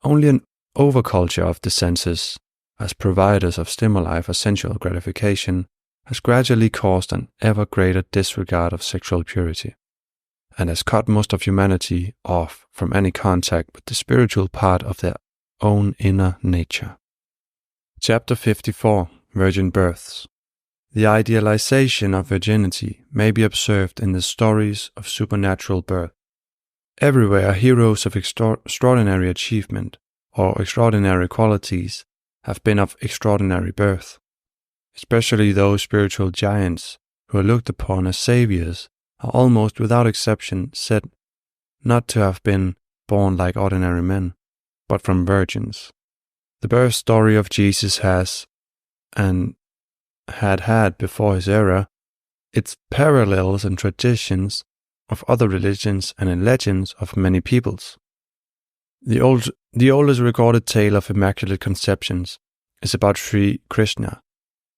Only an overculture of the senses, as providers of stimuli for sensual gratification, has gradually caused an ever greater disregard of sexual purity, and has cut most of humanity off from any contact with the spiritual part of their own inner nature. Chapter 54, Virgin Births. The idealization of virginity may be observed in the stories of supernatural birth. Everywhere, heroes of extraordinary achievement or extraordinary qualities have been of extraordinary birth. Especially those spiritual giants who are looked upon as saviors are almost without exception said not to have been born like ordinary men, but from virgins. The birth story of Jesus has, and had before his era, its parallels and traditions of other religions and in legends of many peoples. The oldest recorded tale of Immaculate Conceptions is about Sri Krishna,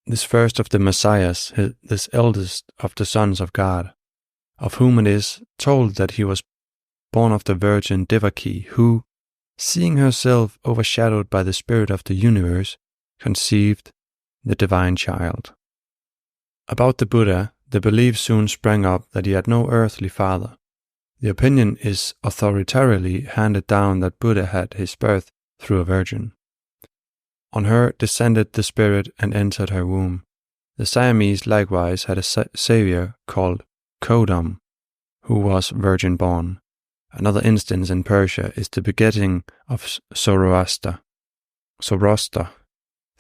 this first of the Messiahs, this eldest of the sons of God, of whom it is told that he was born of the Virgin Devaki, who, seeing herself overshadowed by the spirit of the universe, conceived the divine child. About the Buddha, the belief soon sprang up that he had no earthly father. The opinion is authoritatively handed down that Buddha had his birth through a virgin. On her descended the spirit and entered her womb. The Siamese likewise had a savior called Kodam, who was virgin-born. Another instance in Persia is the begetting of Zoroaster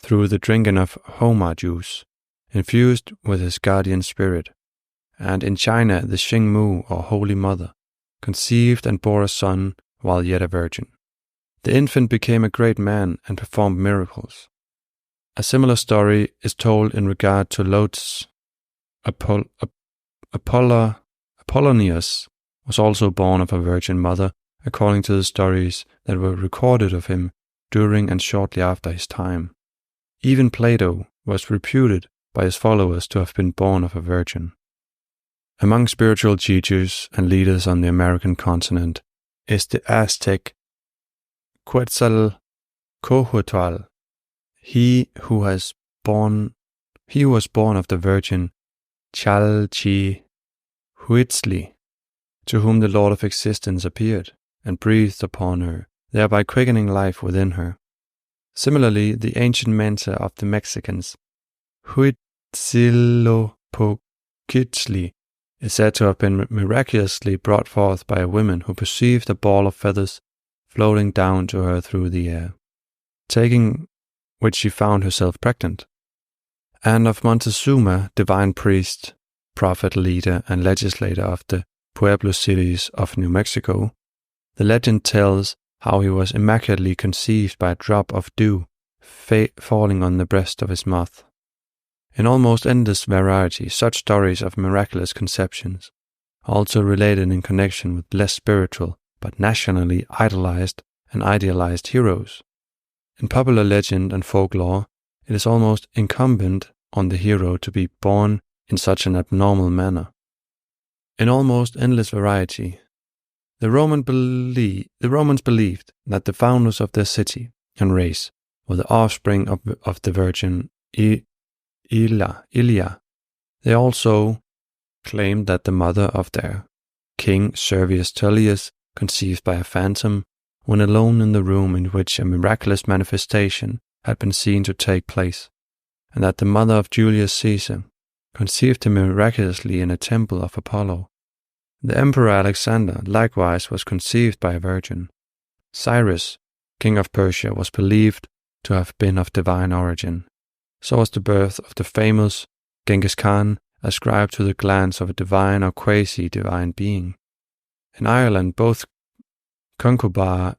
through the drinking of Homa juice, infused with his guardian spirit. And in China, the Xingmu, or Holy Mother, conceived and bore a son while yet a virgin. The infant became a great man and performed miracles. A similar story is told in regard to Lot's Apollonius was also born of a virgin mother, according to the stories that were recorded of him during and shortly after his time. Even Plato was reputed by his followers to have been born of a virgin. Among spiritual teachers and leaders on the American continent is the Aztec Quetzalcoatl, he who was born of the Virgin Chalchihuitzli, to whom the Lord of Existence appeared and breathed upon her, thereby quickening life within her. Similarly, the ancient mentor of the Mexicans, Huitzilopochtli, is said to have been miraculously brought forth by a woman who perceived a ball of feathers floating down to her through the air, taking which she found herself pregnant. And of Montezuma, divine priest, prophet, leader, and legislator of the Pueblo cities of New Mexico, the legend tells how he was immaculately conceived by a drop of dew falling on the breast of his mouth. In almost endless variety, such stories of miraculous conceptions are also related in connection with less spiritual but nationally idolized and idealized heroes. In popular legend and folklore, it is almost incumbent on the hero to be born in such an abnormal manner. In almost endless variety, the Romans believed that the founders of their city and race were the offspring of the Virgin Ilia. They also claimed that the mother of their king, Servius Tullius, conceived by a phantom, when alone in the room in which a miraculous manifestation had been seen to take place, and that the mother of Julius Caesar conceived him miraculously in a temple of Apollo. The Emperor Alexander likewise was conceived by a virgin. Cyrus, king of Persia, was believed to have been of divine origin. So was the birth of the famous Genghis Khan ascribed to the glands of a divine or quasi-divine being. In Ireland, both Concobar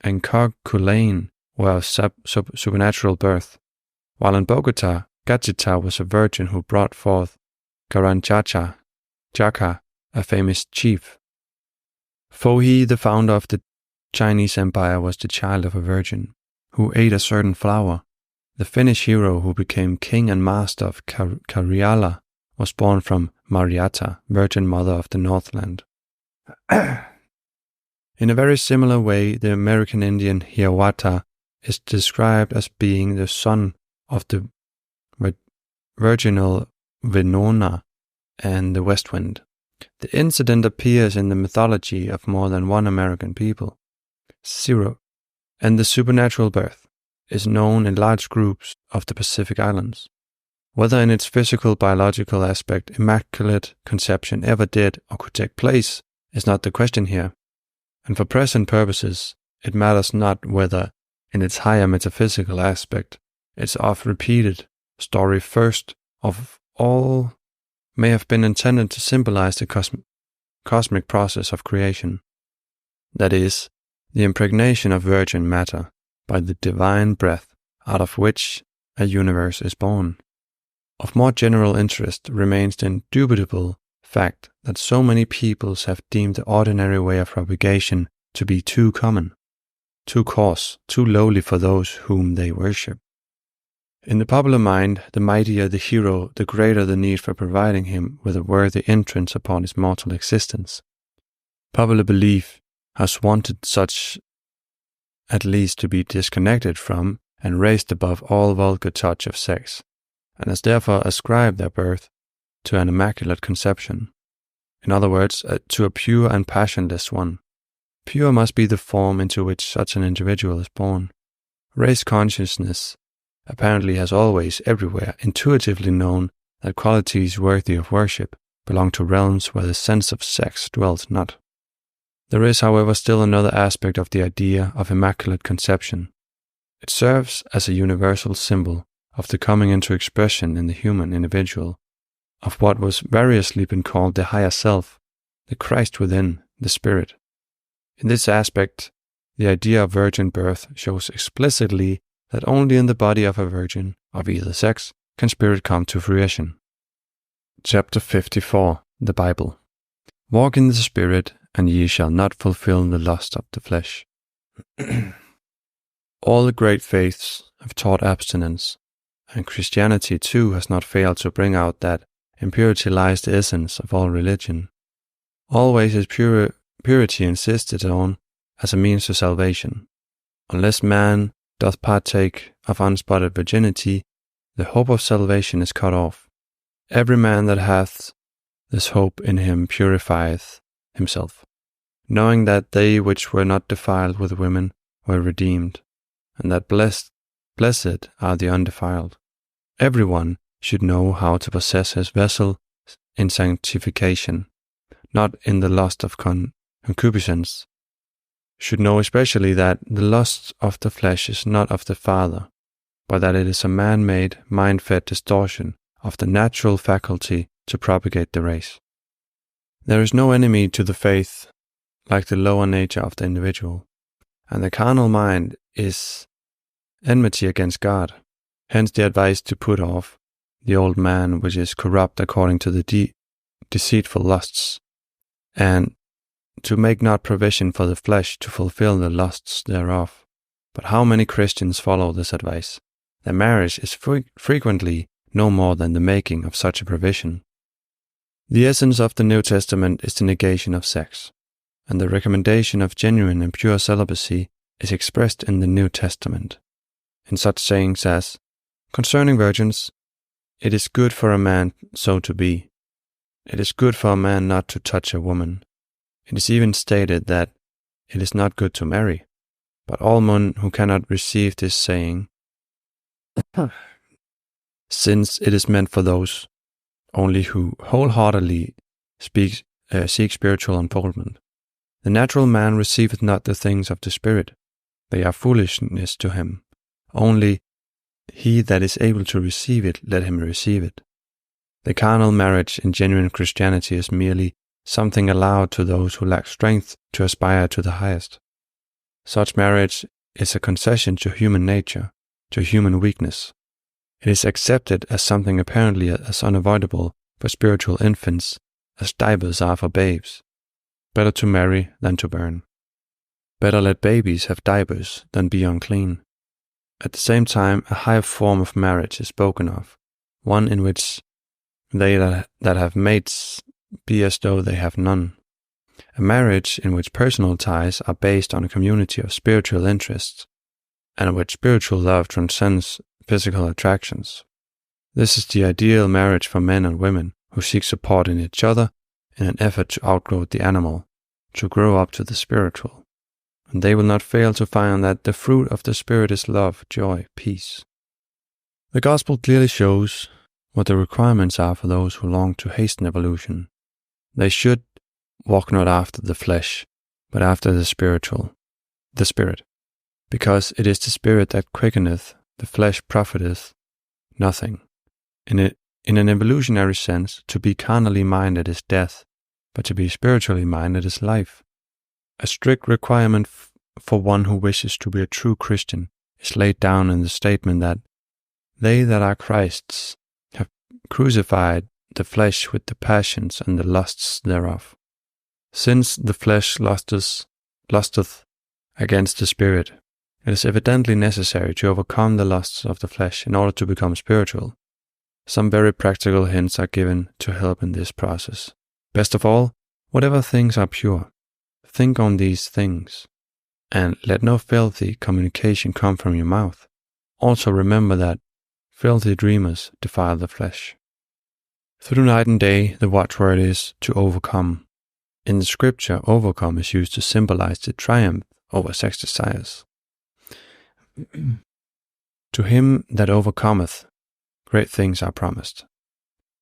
and Carculane were of supernatural birth, while in Bogota, Gachita was a virgin who brought forth Garanchacha, a famous chief. Fohi, the founder of the Chinese Empire, was the child of a virgin, who ate a certain flower. The Finnish hero who became king and master of Karjala was born from Mariatta, Virgin Mother of the Northland. In a very similar way, the American Indian Hiawatha is described as being the son of the virginal Venona and the West Wind. The incident appears in the mythology of more than one American people. Zero, and the supernatural birth is known in large groups of the Pacific Islands. Whether in its physical, biological aspect, immaculate conception ever did or could take place is not the question here. And for present purposes, it matters not whether, in its higher metaphysical aspect, its oft-repeated story first of all may have been intended to symbolize the cosmic process of creation. that is, the impregnation of virgin matter by the divine breath out of which a universe is born. Of more general interest remains the indubitable fact that so many peoples have deemed the ordinary way of propagation to be too common, too coarse, too lowly for those whom they worship. In the popular mind, the mightier the hero, the greater the need for providing him with a worthy entrance upon his mortal existence. Popular belief has wanted such at least to be disconnected from and raised above all vulgar touch of sex, and has therefore ascribed their birth to an immaculate conception. In other words, to a pure and passionless one. Pure must be the form into which such an individual is born. Race consciousness apparently has always, everywhere, intuitively known that qualities worthy of worship belong to realms where the sense of sex dwells not. There is, however, still another aspect of the idea of immaculate conception. It serves as a universal symbol of the coming into expression in the human individual of what was variously been called the higher self, the Christ within, the Spirit. In this aspect, the idea of virgin birth shows explicitly that only in the body of a virgin, of either sex, can spirit come to fruition. Chapter 54, the Bible. Walk in the Spirit, and ye shall not fulfill the lust of the flesh. All the great faiths have taught abstinence, and Christianity too has not failed to bring out that in purity lies the essence of all religion. Always is purity insisted on as a means to salvation. Unless man doth partake of unspotted virginity, the hope of salvation is cut off. Every man that hath this hope in him purifieth himself, knowing that they which were not defiled with women were redeemed, and that blessed are the undefiled. Every one should know how to possess his vessel in sanctification, not in the lust of concupiscence. Should know especially that the lust of the flesh is not of the Father, but that it is a man-made, mind-fed distortion of the natural faculty to propagate the race. There is no enemy to the faith like the lower nature of the individual, and the carnal mind is enmity against God. Hence the advice to put off the old man which is corrupt according to the deceitful lusts, and to make not provision for the flesh to fulfill the lusts thereof. But how many Christians follow this advice? Their marriage is frequently no more than the making of such a provision. The essence of the New Testament is the negation of sex, and the recommendation of genuine and pure celibacy is expressed in the New Testament, in such sayings as, concerning virgins, it is good for a man so to be. It is good for a man not to touch a woman. It is even stated that it is not good to marry, but all men who cannot receive this saying, since it is meant for those only who wholeheartedly seek spiritual unfoldment. The natural man receiveth not the things of the Spirit. They are foolishness to him. Only he that is able to receive it, let him receive it. The carnal marriage in genuine Christianity is merely something allowed to those who lack strength to aspire to the highest. Such marriage is a concession to human nature, to human weakness. It is accepted as something apparently as unavoidable for spiritual infants as diapers are for babes. Better to marry than to burn. Better let babies have diapers than be unclean. At the same time, a higher form of marriage is spoken of, one in which they that have mates be as though they have none. A marriage in which personal ties are based on a community of spiritual interests, and in which spiritual love transcends physical attractions. This is the ideal marriage for men and women who seek support in each other in an effort to outgrow the animal, to grow up to the spiritual. And they will not fail to find that the fruit of the Spirit is love, joy, peace. The Gospel clearly shows what the requirements are for those who long to hasten evolution. They should walk not after the flesh, but after the Spirit, because it is the Spirit that quickeneth, the flesh profiteth nothing. In an evolutionary sense, to be carnally minded is death, but to be spiritually minded is life. A strict requirement for one who wishes to be a true Christian is laid down in the statement that they that are Christ's have crucified the flesh with the passions and the lusts thereof. Since the flesh lusteth against the spirit, it is evidently necessary to overcome the lusts of the flesh in order to become spiritual. Some very practical hints are given to help in this process. Best of all, whatever things are pure, think on these things, and let no filthy communication come from your mouth. Also remember that filthy dreamers defile the flesh. Through night and day, the watchword is to overcome. In the scripture, overcome is used to symbolize the triumph over sex desires. To him that overcometh, great things are promised.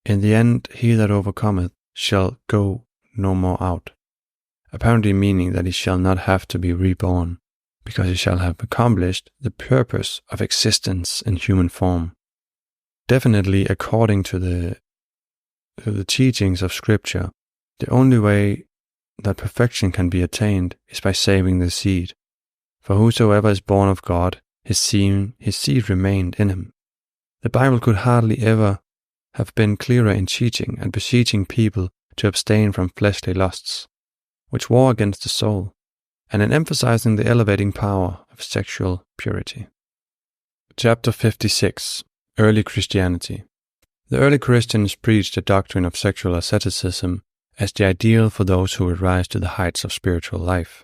In the end, he that overcometh shall go no more out, apparently meaning that he shall not have to be reborn, because he shall have accomplished the purpose of existence in human form. Definitely, according to the teachings of Scripture, the only way that perfection can be attained is by saving the seed. For whosoever is born of God, his seed remained in him. The Bible could hardly ever have been clearer in teaching and beseeching people to abstain from fleshly lusts, which war against the soul, and in emphasizing the elevating power of sexual purity. Chapter 56. Early Christianity. The early Christians preached the doctrine of sexual asceticism as the ideal for those who would rise to the heights of spiritual life.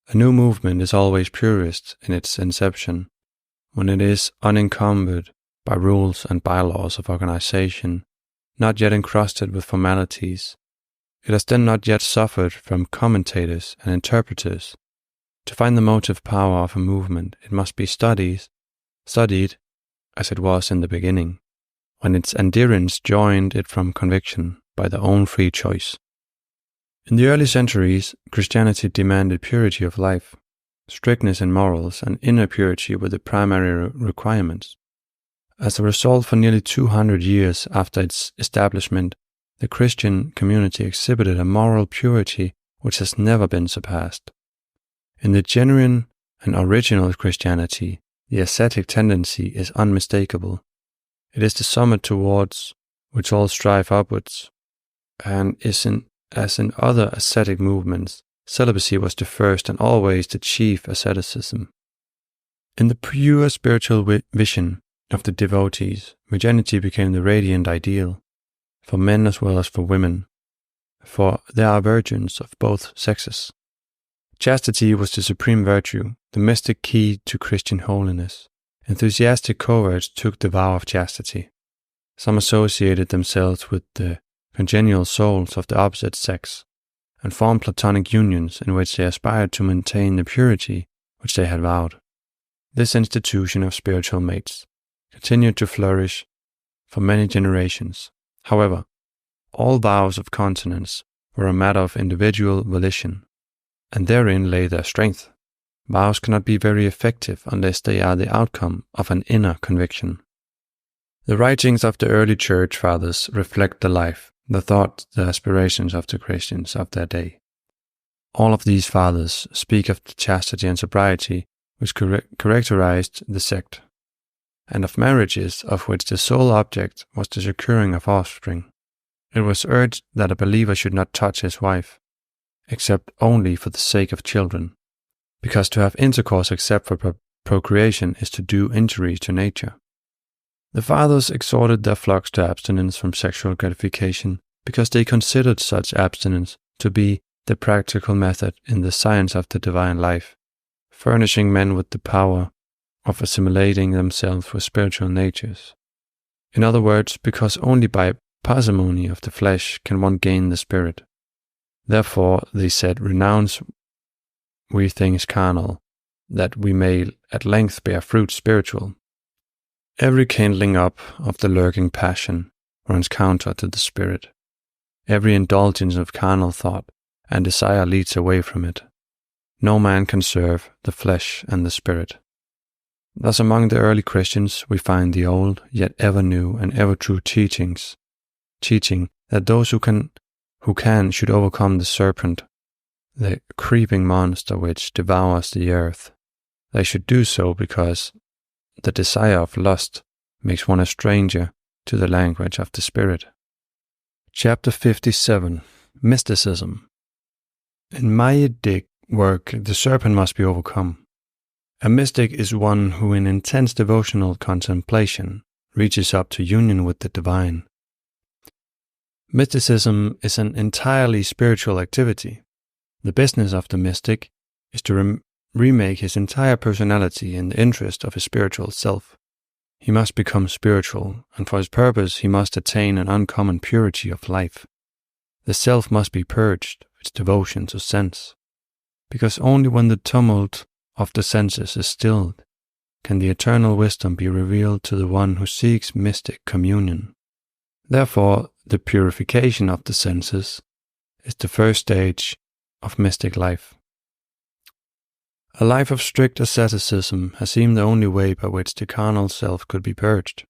A new movement is always purest in its inception, when it is unencumbered by rules and bylaws of organization, not yet encrusted with formalities. It has then not yet suffered from commentators and interpreters. To find the motive power of a movement, it must be studied as it was in the beginning, when its adherents joined it from conviction by their own free choice. In the early centuries, Christianity demanded purity of life. Strictness in morals and inner purity were the primary requirements. As a result, for nearly 200 years after its establishment, the Christian community exhibited a moral purity which has never been surpassed. In the genuine and original Christianity, the ascetic tendency is unmistakable. It is the summit towards which all strive upwards, and as in other ascetic movements, celibacy was the first and always the chief asceticism. In the pure spiritual vision of the devotees, virginity became the radiant ideal, for men as well as for women, for there are virgins of both sexes. Chastity was the supreme virtue, the mystic key to Christian holiness. Enthusiastic coverts took the vow of chastity. Some associated themselves with the congenial souls of the opposite sex, and formed platonic unions in which they aspired to maintain the purity which they had vowed. This institution of spiritual mates continued to flourish for many generations. However, all vows of continence were a matter of individual volition, and therein lay their strength. Vows cannot be very effective unless they are the outcome of an inner conviction. The writings of the early church fathers reflect the life, the thoughts, the aspirations of the Christians of their day. All of these fathers speak of the chastity and sobriety which characterized the sect, and of marriages of which the sole object was the securing of offspring. It was urged that a believer should not touch his wife, except only for the sake of children, because to have intercourse except for procreation is to do injury to nature. The fathers exhorted their flocks to abstinence from sexual gratification because they considered such abstinence to be the practical method in the science of the divine life, furnishing men with the power of assimilating themselves with spiritual natures. In other words, because only by parsimony of the flesh can one gain the spirit. Therefore, they said, renounce we things carnal, that we may at length bear fruit spiritual. Every kindling up of the lurking passion runs counter to the spirit. Every indulgence of carnal thought and desire leads away from it. No man can serve the flesh and the spirit. Thus among the early Christians we find the old, yet ever new and ever true teaching that those who can should overcome the serpent, the creeping monster which devours the earth. They should do so because the desire of lust makes one a stranger to the language of the spirit. Chapter 57. Mysticism. In Maidic work, the serpent must be overcome. A mystic is one who in intense devotional contemplation reaches up to union with the divine. Mysticism is an entirely spiritual activity. The business of the mystic is to remake his entire personality in the interest of his spiritual self. He must become spiritual, and for his purpose he must attain an uncommon purity of life. The self must be purged of its devotion to sense, because only when the tumult of the senses is stilled can the eternal wisdom be revealed to the one who seeks mystic communion. Therefore, the purification of the senses is the first stage of mystic life. A life of strict asceticism has seemed the only way by which the carnal self could be purged.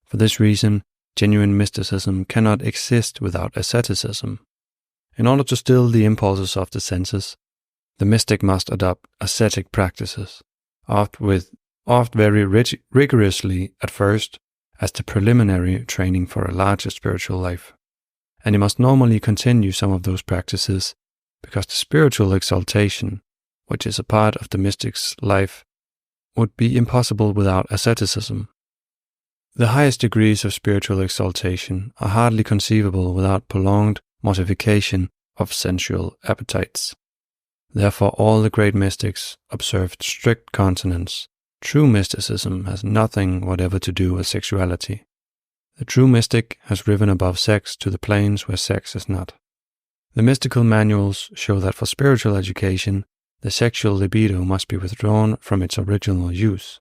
For this reason, genuine mysticism cannot exist without asceticism. In order to still the impulses of the senses, the mystic must adopt ascetic practices, oft very rigorously at first, as the preliminary training for a larger spiritual life. And he must normally continue some of those practices, because the spiritual exaltation, which is a part of the mystic's life, would be impossible without asceticism. The highest degrees of spiritual exaltation are hardly conceivable without prolonged mortification of sensual appetites. Therefore all the great mystics observed strict continence. True mysticism has nothing whatever to do with sexuality. The true mystic has risen above sex to the planes where sex is not. The mystical manuals show that for spiritual education, the sexual libido must be withdrawn from its original use.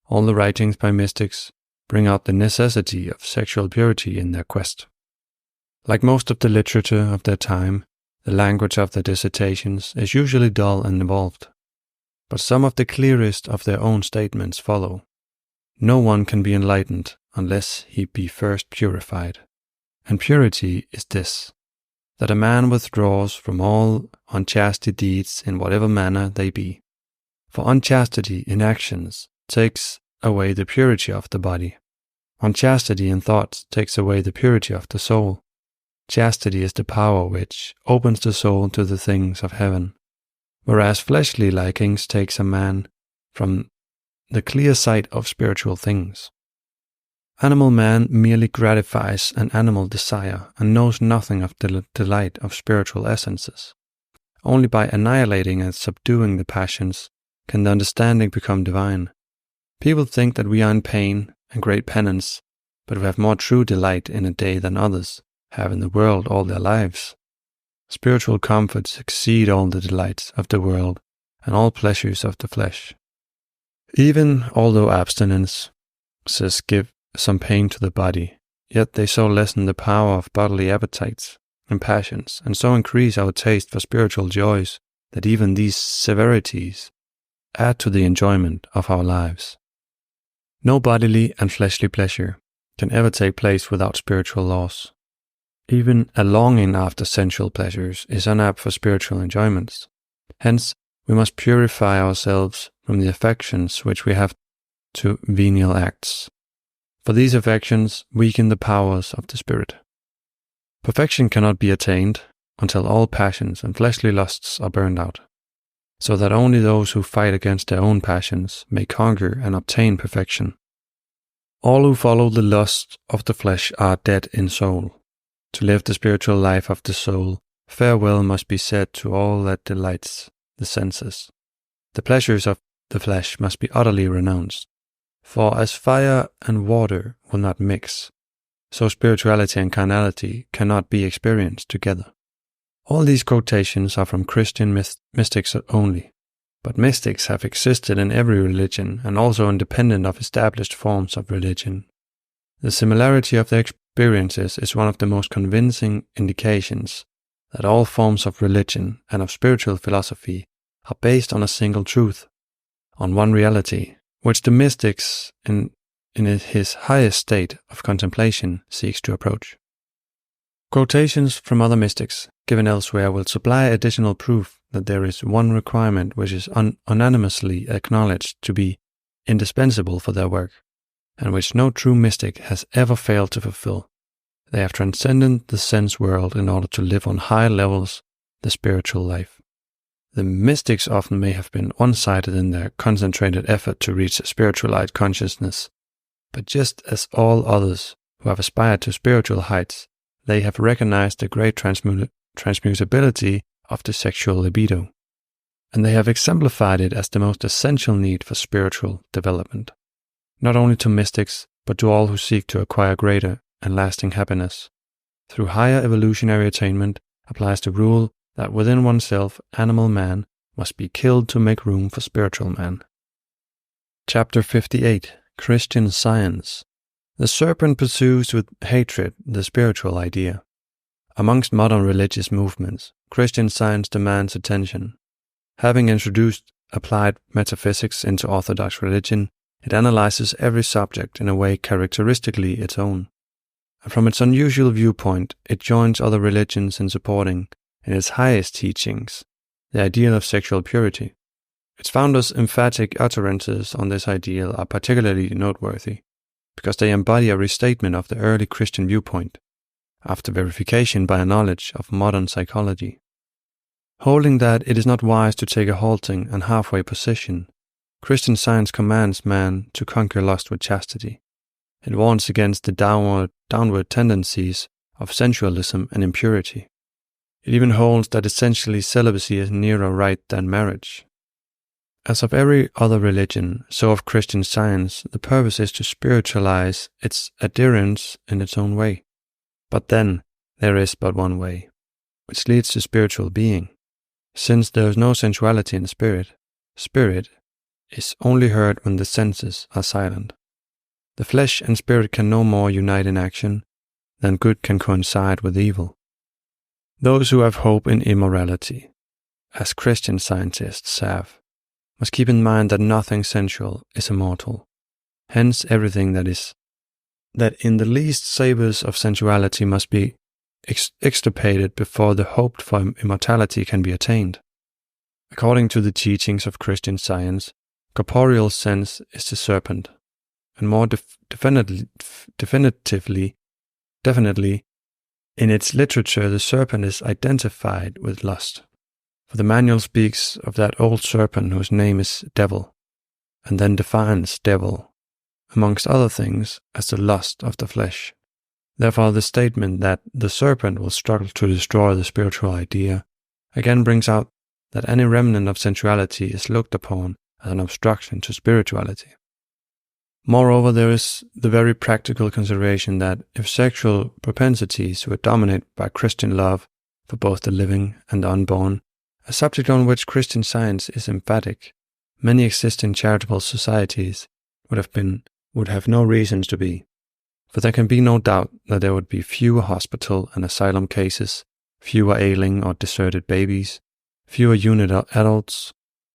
All the writings by mystics bring out the necessity of sexual purity in their quest. Like most of the literature of their time, the language of their dissertations is usually dull and involved. But some of the clearest of their own statements follow. No one can be enlightened unless he be first purified. And purity is this, that a man withdraws from all unchastity deeds in whatever manner they be. For unchastity in actions takes away the purity of the body. Unchastity in thoughts takes away the purity of the soul. Chastity is the power which opens the soul to the things of heaven, whereas fleshly likings takes a man from the clear sight of spiritual things. Animal man merely gratifies an animal desire and knows nothing of the delight of spiritual essences. Only by annihilating and subduing the passions can the understanding become divine. People think that we are in pain and great penance, but we have more true delight in a day than others have in the world all their lives. Spiritual comforts exceed all the delights of the world and all pleasures of the flesh. Even although abstinences give some pain to the body, yet they so lessen the power of bodily appetites and passions, and so increase our taste for spiritual joys that even these severities add to the enjoyment of our lives. No bodily and fleshly pleasure can ever take place without spiritual loss. Even a longing after sensual pleasures is unapt for spiritual enjoyments. Hence, we must purify ourselves from the affections which we have to venial acts. For these affections weaken the powers of the spirit. Perfection cannot be attained until all passions and fleshly lusts are burned out, so that only those who fight against their own passions may conquer and obtain perfection. All who follow the lust of the flesh are dead in soul. To live the spiritual life of the soul, farewell must be said to all that delights the senses. The pleasures of the flesh must be utterly renounced. For as fire and water will not mix, so spirituality and carnality cannot be experienced together. All these quotations are from Christian mystics only, but mystics have existed in every religion and also independent of established forms of religion. The similarity of their experiences is one of the most convincing indications that all forms of religion and of spiritual philosophy are based on a single truth, on one reality, which the mystics in his highest state of contemplation seeks to approach. Quotations from other mystics given elsewhere will supply additional proof that there is one requirement which is unanimously acknowledged to be indispensable for their work, and which no true mystic has ever failed to fulfill. They have transcended the sense world in order to live on high levels the spiritual life. The mystics often may have been one-sided in their concentrated effort to reach a spiritualized consciousness, but just as all others who have aspired to spiritual heights, they have recognized the great transmutability of the sexual libido, and they have exemplified it as the most essential need for spiritual development, not only to mystics, but to all who seek to acquire greater and lasting happiness. Through higher evolutionary attainment applies the rule that within oneself, animal man must be killed to make room for spiritual man. Chapter 58, Christian Science. The serpent pursues with hatred the spiritual idea. Amongst modern religious movements, Christian Science demands attention. Having introduced applied metaphysics into Orthodox religion, it analyzes every subject in a way characteristically its own. And from its unusual viewpoint, it joins other religions in supporting, in its highest teachings, the ideal of sexual purity. Its founders' emphatic utterances on this ideal are particularly noteworthy, because they embody a restatement of the early Christian viewpoint, after verification by a knowledge of modern psychology. Holding that it is not wise to take a halting and halfway position, Christian Science commands man to conquer lust with chastity. It warns against the downward tendencies of sensualism and impurity. It even holds that essentially celibacy is nearer right than marriage. As of every other religion, so of Christian Science, the purpose is to spiritualize its adherents in its own way. But then, there is but one way, which leads to spiritual being. Since there is no sensuality in spirit is only heard when the senses are silent. The flesh and spirit can no more unite in action than good can coincide with evil. Those who have hope in immorality, as Christian scientists have, must keep in mind that nothing sensual is immortal. Hence, everything that in the least savors of sensuality must be extirpated before the hoped for immortality can be attained. According to the teachings of Christian Science, corporeal sense is the serpent, and more definitely, in its literature, the serpent is identified with lust. For the manual speaks of that old serpent whose name is devil, and then defines devil, amongst other things, as the lust of the flesh. Therefore, the statement that the serpent will struggle to destroy the spiritual idea again brings out that any remnant of sensuality is looked upon as an obstruction to spirituality. Moreover, there is the very practical consideration that if sexual propensities were dominated by Christian love for both the living and the unborn, a subject on which Christian Science is emphatic, many existing charitable societies would have no reasons to be. For there can be no doubt that there would be fewer hospital and asylum cases, fewer ailing or deserted babies, fewer unit adults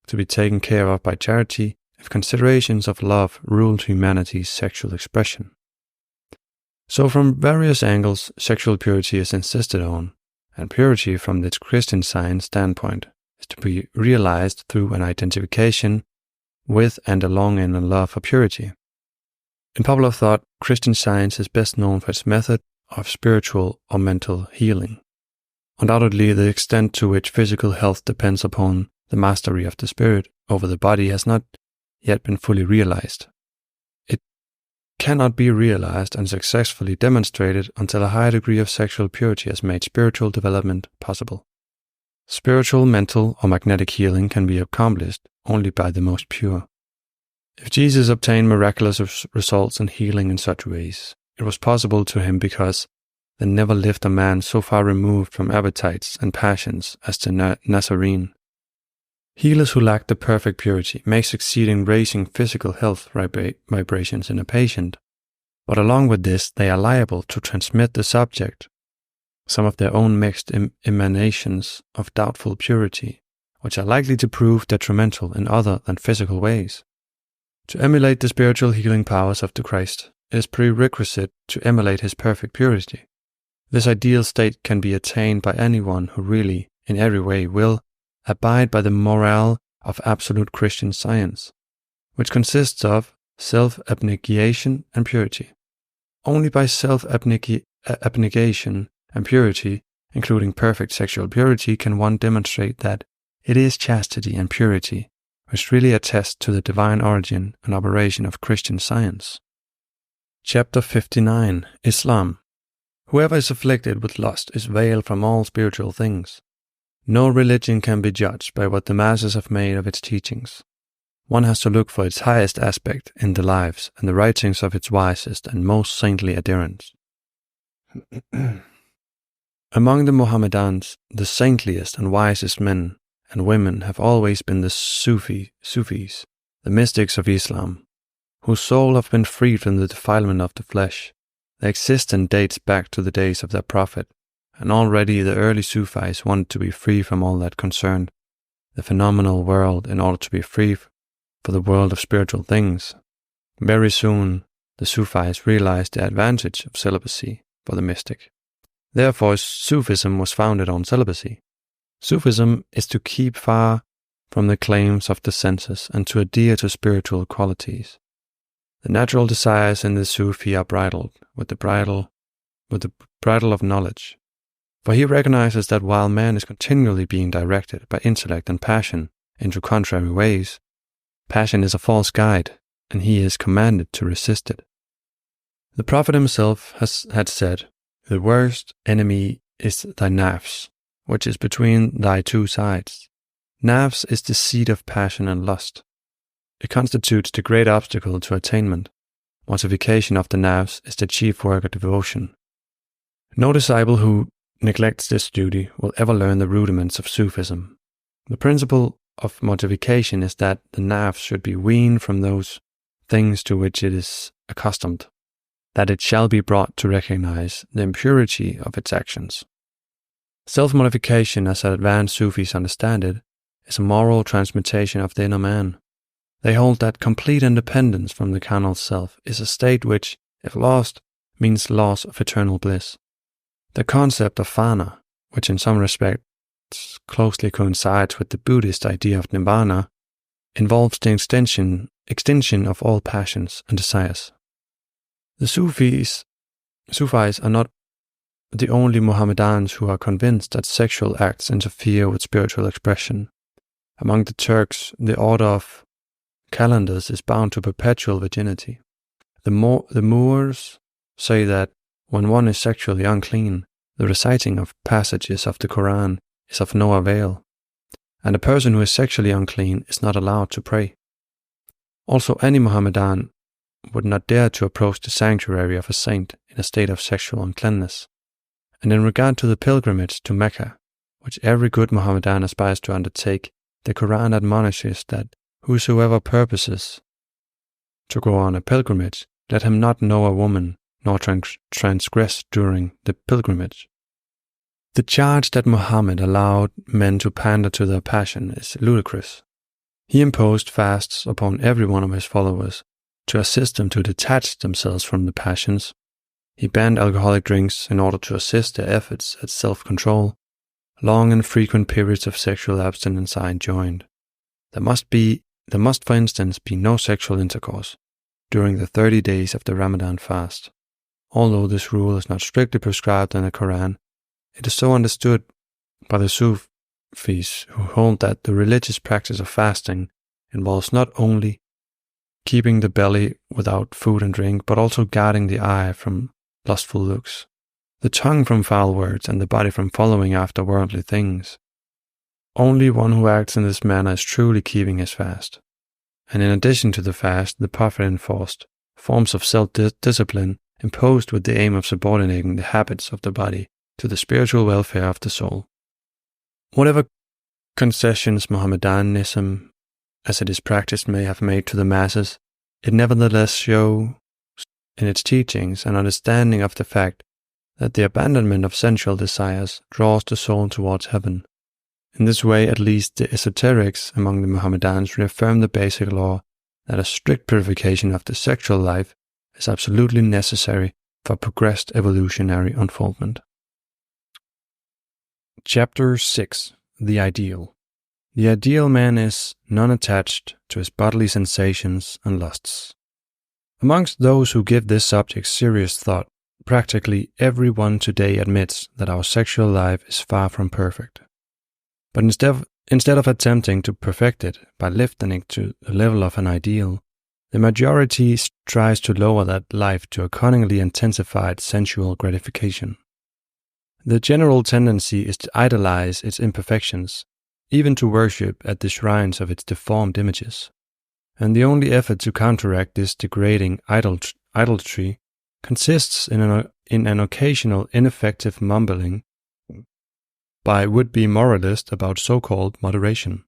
to be taken care of by charity, if considerations of love ruled humanity's sexual expression. So from various angles, sexual purity is insisted on, and purity from this Christian Science standpoint is to be realized through an identification with and a longing and love for purity. In popular thought, Christian Science is best known for its method of spiritual or mental healing. Undoubtedly, the extent to which physical health depends upon the mastery of the spirit over the body has not yet been fully realized. It cannot be realized and successfully demonstrated until a high degree of sexual purity has made spiritual development possible. Spiritual, mental, or magnetic healing can be accomplished only by the most pure. If Jesus obtained miraculous results in healing in such ways, it was possible to him because there never lived a man so far removed from appetites and passions as the Nazarene. Healers who lack the perfect purity may succeed in raising physical health vibrations in a patient, but along with this they are liable to transmit the subject some of their own mixed emanations of doubtful purity, which are likely to prove detrimental in other than physical ways. To emulate the spiritual healing powers of the Christ, it is prerequisite to emulate his perfect purity. This ideal state can be attained by anyone who really, in every way, will abide by the morale of absolute Christian science, which consists of self-abnegation and purity. Only by self-abnegation and purity, including perfect sexual purity, can one demonstrate that it is chastity and purity which really attest to the divine origin and operation of Christian science. Chapter 59. Islam. Whoever is afflicted with lust is veiled from all spiritual things. No religion can be judged by what the masses have made of its teachings. One has to look for its highest aspect in the lives and the writings of its wisest and most saintly adherents. Among the Mohammedans, the saintliest and wisest men and women have always been the Sufis, the mystics of Islam, whose soul have been freed from the defilement of the flesh. Their existence dates back to the days of their prophet, and already the early Sufis wanted to be free from all that concerned the phenomenal world in order to be free for the world of spiritual things. Very soon, the Sufis realized the advantage of celibacy for the mystic. Therefore, Sufism was founded on celibacy. Sufism is to keep far from the claims of the senses and to adhere to spiritual qualities. The natural desires in the Sufi are bridled with the bridle of knowledge. For he recognizes that while man is continually being directed by intellect and passion into contrary ways, passion is a false guide, and he is commanded to resist it. The Prophet himself had said, "The worst enemy is thy nafs, which is between thy two sides." Nafs is the seat of passion and lust. It constitutes the great obstacle to attainment. Mortification of the nafs is the chief work of devotion. No disciple who neglects this duty will ever learn the rudiments of Sufism. The principle of mortification is that the nafs should be weaned from those things to which it is accustomed, that it shall be brought to recognize the impurity of its actions. Self-mortification, as advanced Sufis understand it, is a moral transmutation of the inner man. They hold that complete independence from the carnal self is a state which, if lost, means loss of eternal bliss. The concept of fana, which in some respects closely coincides with the Buddhist idea of nirvana, involves the extinction of all passions and desires. The Sufis are not the only Mohammedans who are convinced that sexual acts interfere with spiritual expression. Among the Turks, the order of calendars is bound to perpetual virginity. The Moors say that when one is sexually unclean, the reciting of passages of the Quran is of no avail, and a person who is sexually unclean is not allowed to pray. Also, any Mohammedan would not dare to approach the sanctuary of a saint in a state of sexual uncleanness. And in regard to the pilgrimage to Mecca, which every good Mohammedan aspires to undertake, the Quran admonishes that whosoever purposes to go on a pilgrimage, let him not know a woman, nor transgress during the pilgrimage. The charge that Muhammad allowed men to pander to their passion is ludicrous. He imposed fasts upon every one of his followers to assist them to detach themselves from the passions. He banned alcoholic drinks in order to assist their efforts at self-control. Long and frequent periods of sexual abstinence are enjoined. There must, for instance, be no sexual intercourse during the 30 days of the Ramadan fast. Although this rule is not strictly prescribed in the Quran, it is so understood by the Sufis, who hold that the religious practice of fasting involves not only keeping the belly without food and drink, but also guarding the eye from lustful looks, the tongue from foul words, and the body from following after worldly things. Only one who acts in this manner is truly keeping his fast. And in addition to the fast, the Prophet enforced forms of self-discipline imposed with the aim of subordinating the habits of the body to the spiritual welfare of the soul. Whatever concessions Mohammedanism, as it is practiced, may have made to the masses, it nevertheless shows in its teachings an understanding of the fact that the abandonment of sensual desires draws the soul towards heaven. In this way, at least the esoterics among the Mohammedans reaffirm the basic law that a strict purification of the sexual life is absolutely necessary for progressed evolutionary unfoldment. Chapter 6. The Ideal. The ideal man is non-attached to his bodily sensations and lusts. Amongst those who give this subject serious thought, practically everyone today admits that our sexual life is far from perfect. But instead of attempting to perfect it by lifting it to the level of an ideal, the majority tries to lower that life to a cunningly intensified sensual gratification. The general tendency is to idolize its imperfections, even to worship at the shrines of its deformed images. And the only effort to counteract this degrading idolatry consists in an occasional ineffective mumbling by would-be moralists about so-called moderation.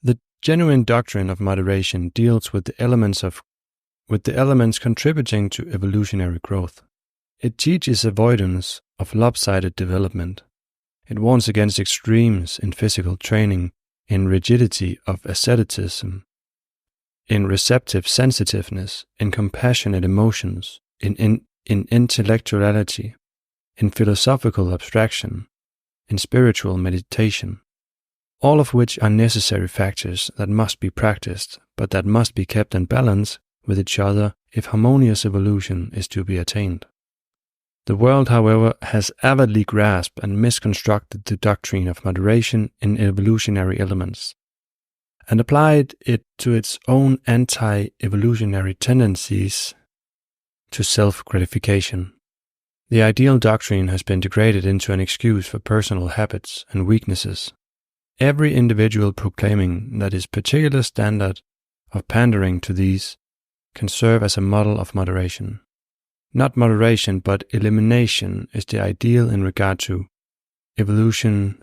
The genuine doctrine of moderation deals with the elements contributing to evolutionary growth. It teaches avoidance of lopsided development. It warns against extremes in physical training, in rigidity of asceticism, in receptive sensitiveness, in compassionate emotions, in intellectuality, in philosophical abstraction, in spiritual meditation, all of which are necessary factors that must be practiced, but that must be kept in balance with each other if harmonious evolution is to be attained. The world, however, has avidly grasped and misconstructed the doctrine of moderation in evolutionary elements, and applied it to its own anti-evolutionary tendencies to self-gratification. The ideal doctrine has been degraded into an excuse for personal habits and weaknesses. Every individual proclaiming that his particular standard of pandering to these can serve as a model of moderation. Not moderation, but elimination is the ideal in regard to evolution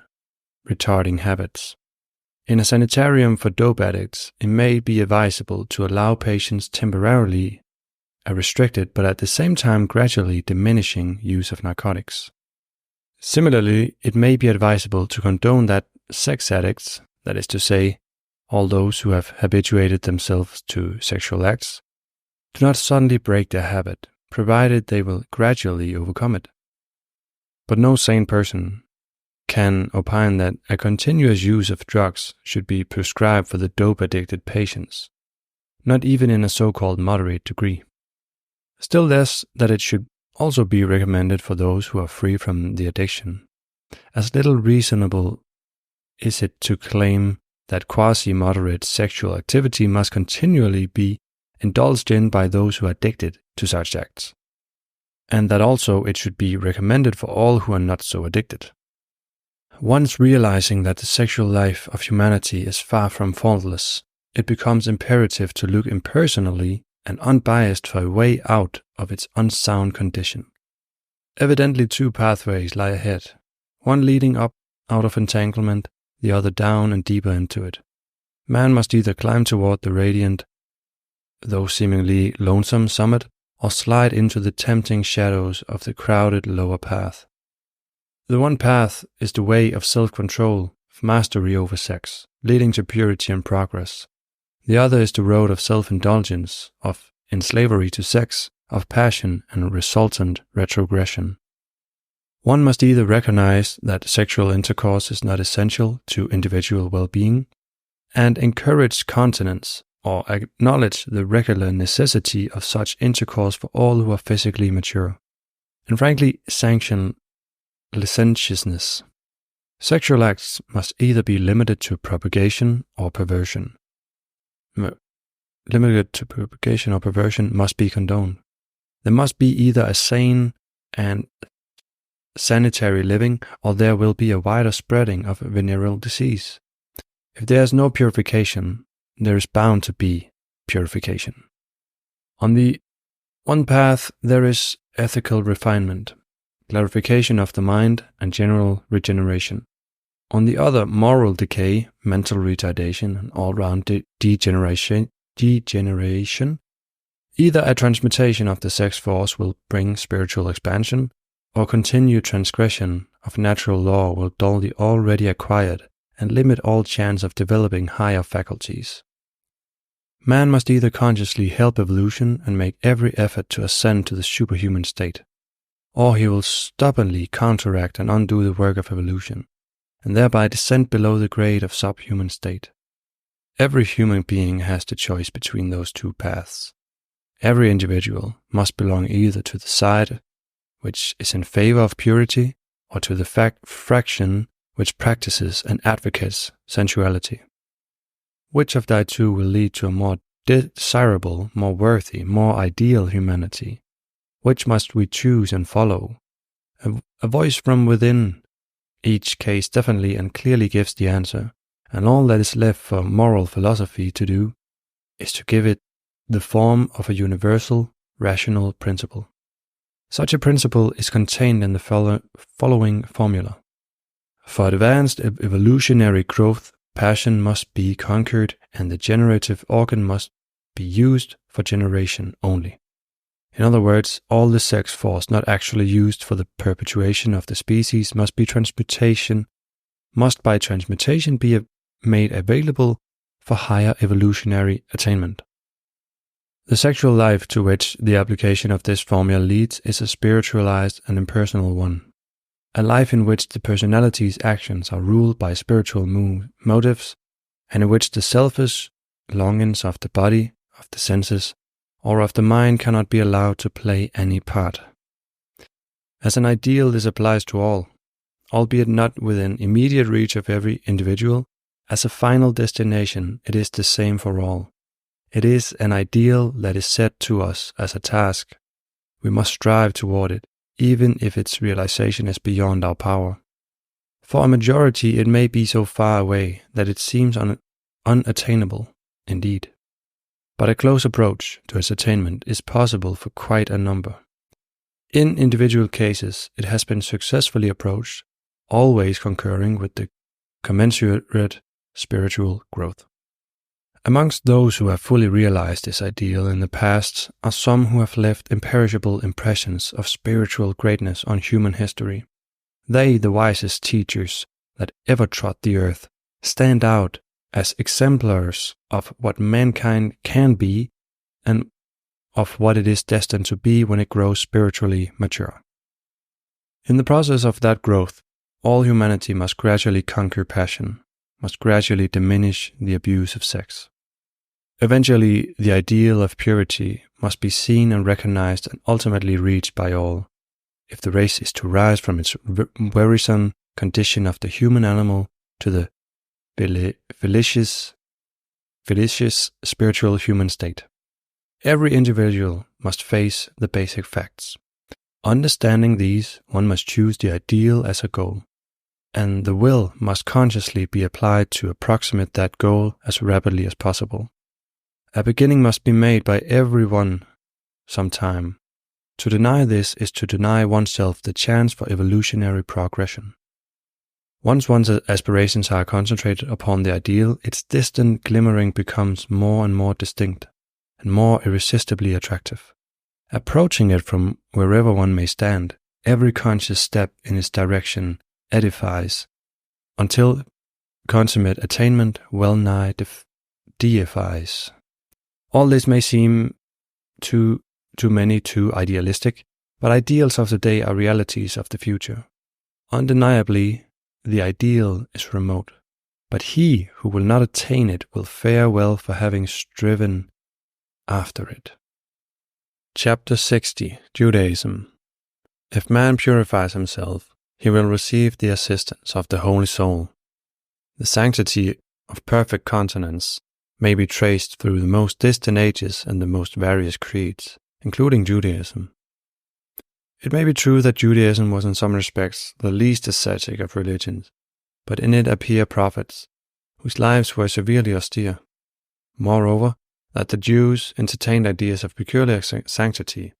retarding habits. In a sanitarium for dope addicts, it may be advisable to allow patients temporarily a restricted but at the same time gradually diminishing use of narcotics. Similarly, it may be advisable to condone that sex addicts, that is to say, all those who have habituated themselves to sexual acts, do not suddenly break their habit, provided they will gradually overcome it. But no sane person can opine that a continuous use of drugs should be prescribed for the dope-addicted patients, not even in a so-called moderate degree. Still less that it should also be recommended for those who are free from the addiction. As little reasonable is it to claim that quasi-moderate sexual activity must continually be indulged in by those who are addicted to such acts, and that also it should be recommended for all who are not so addicted. Once realizing that the sexual life of humanity is far from faultless, it becomes imperative to look impersonally and unbiased for a way out of its unsound condition. Evidently, two pathways lie ahead, one leading up out of entanglement, the other down and deeper into it. Man must either climb toward the radiant, though seemingly lonesome summit, or slide into the tempting shadows of the crowded lower path. The one path is the way of self-control, of mastery over sex, leading to purity and progress. The other is the road of self-indulgence, of enslavery to sex, of passion and resultant retrogression. One must either recognize that sexual intercourse is not essential to individual well-being, and encourage continence, or acknowledge the regular necessity of such intercourse for all who are physically mature, and frankly sanction licentiousness. Sexual acts must either be limited to propagation or perversion. Limited to propagation or perversion must be condoned. There must be either a sane and sanitary living, or there will be a wider spreading of venereal disease. If there is no purification, there is bound to be purification. On the one path, there is ethical refinement, clarification of the mind, and general regeneration. On the other, moral decay, mental retardation, and all-round degeneration. Either a transmutation of the sex force will bring spiritual expansion, or continued transgression of natural law will dull the already acquired and limit all chance of developing higher faculties. Man must either consciously help evolution and make every effort to ascend to the superhuman state, or he will stubbornly counteract and undo the work of evolution, and thereby descend below the grade of subhuman state. Every human being has the choice between those two paths. Every individual must belong either to the side which is in favor of purity, or to the fraction which practices and advocates sensuality. Which of the two will lead to a more desirable, more worthy, more ideal humanity? Which must we choose and follow? A voice from within each case definitely and clearly gives the answer, and all that is left for moral philosophy to do is to give it the form of a universal, rational principle. Such a principle is contained in the following formula. For advanced evolutionary growth, passion must be conquered and the generative organ must be used for generation only. In other words, all the sex force not actually used for the perpetuation of the species must by transmutation be made available for higher evolutionary attainment. The sexual life to which the application of this formula leads is a spiritualized and impersonal one, a life in which the personality's actions are ruled by spiritual motives, and in which the selfish longings of the body, of the senses, or of the mind cannot be allowed to play any part. As an ideal, this applies to all, albeit not within immediate reach of every individual. As a final destination, it is the same for all. It is an ideal that is set to us as a task. We must strive toward it, even if its realization is beyond our power. For a majority, it may be so far away that it seems unattainable, indeed. But a close approach to its attainment is possible for quite a number. In individual cases, it has been successfully approached, always concurring with the commensurate spiritual growth. Amongst those who have fully realized this ideal in the past are some who have left imperishable impressions of spiritual greatness on human history. They, the wisest teachers that ever trod the earth, stand out as exemplars of what mankind can be and of what it is destined to be when it grows spiritually mature. In the process of that growth, all humanity must gradually conquer passion, must gradually diminish the abuse of sex. Eventually, the ideal of purity must be seen and recognized and ultimately reached by all, if the race is to rise from its wearisome condition of the human animal to the felicious spiritual human state. Every individual must face the basic facts. Understanding these, one must choose the ideal as a goal, and the will must consciously be applied to approximate that goal as rapidly as possible. A beginning must be made by everyone sometime. To deny this is to deny oneself the chance for evolutionary progression. Once one's aspirations are concentrated upon the ideal, its distant glimmering becomes more and more distinct and more irresistibly attractive. Approaching it from wherever one may stand, every conscious step in its direction edifies, until consummate attainment well nigh deifies. All this may seem to many too idealistic, but ideals of the day are realities of the future. Undeniably, the ideal is remote, but he who will not attain it will fare well for having striven after it. Chapter 60, Judaism. If man purifies himself, he will receive the assistance of the Holy Soul. The sanctity of perfect continence may be traced through the most distant ages and the most various creeds, including Judaism. It may be true that Judaism was in some respects the least ascetic of religions, but in it appear prophets, whose lives were severely austere. Moreover, that the Jews entertained ideas of peculiar sanctity,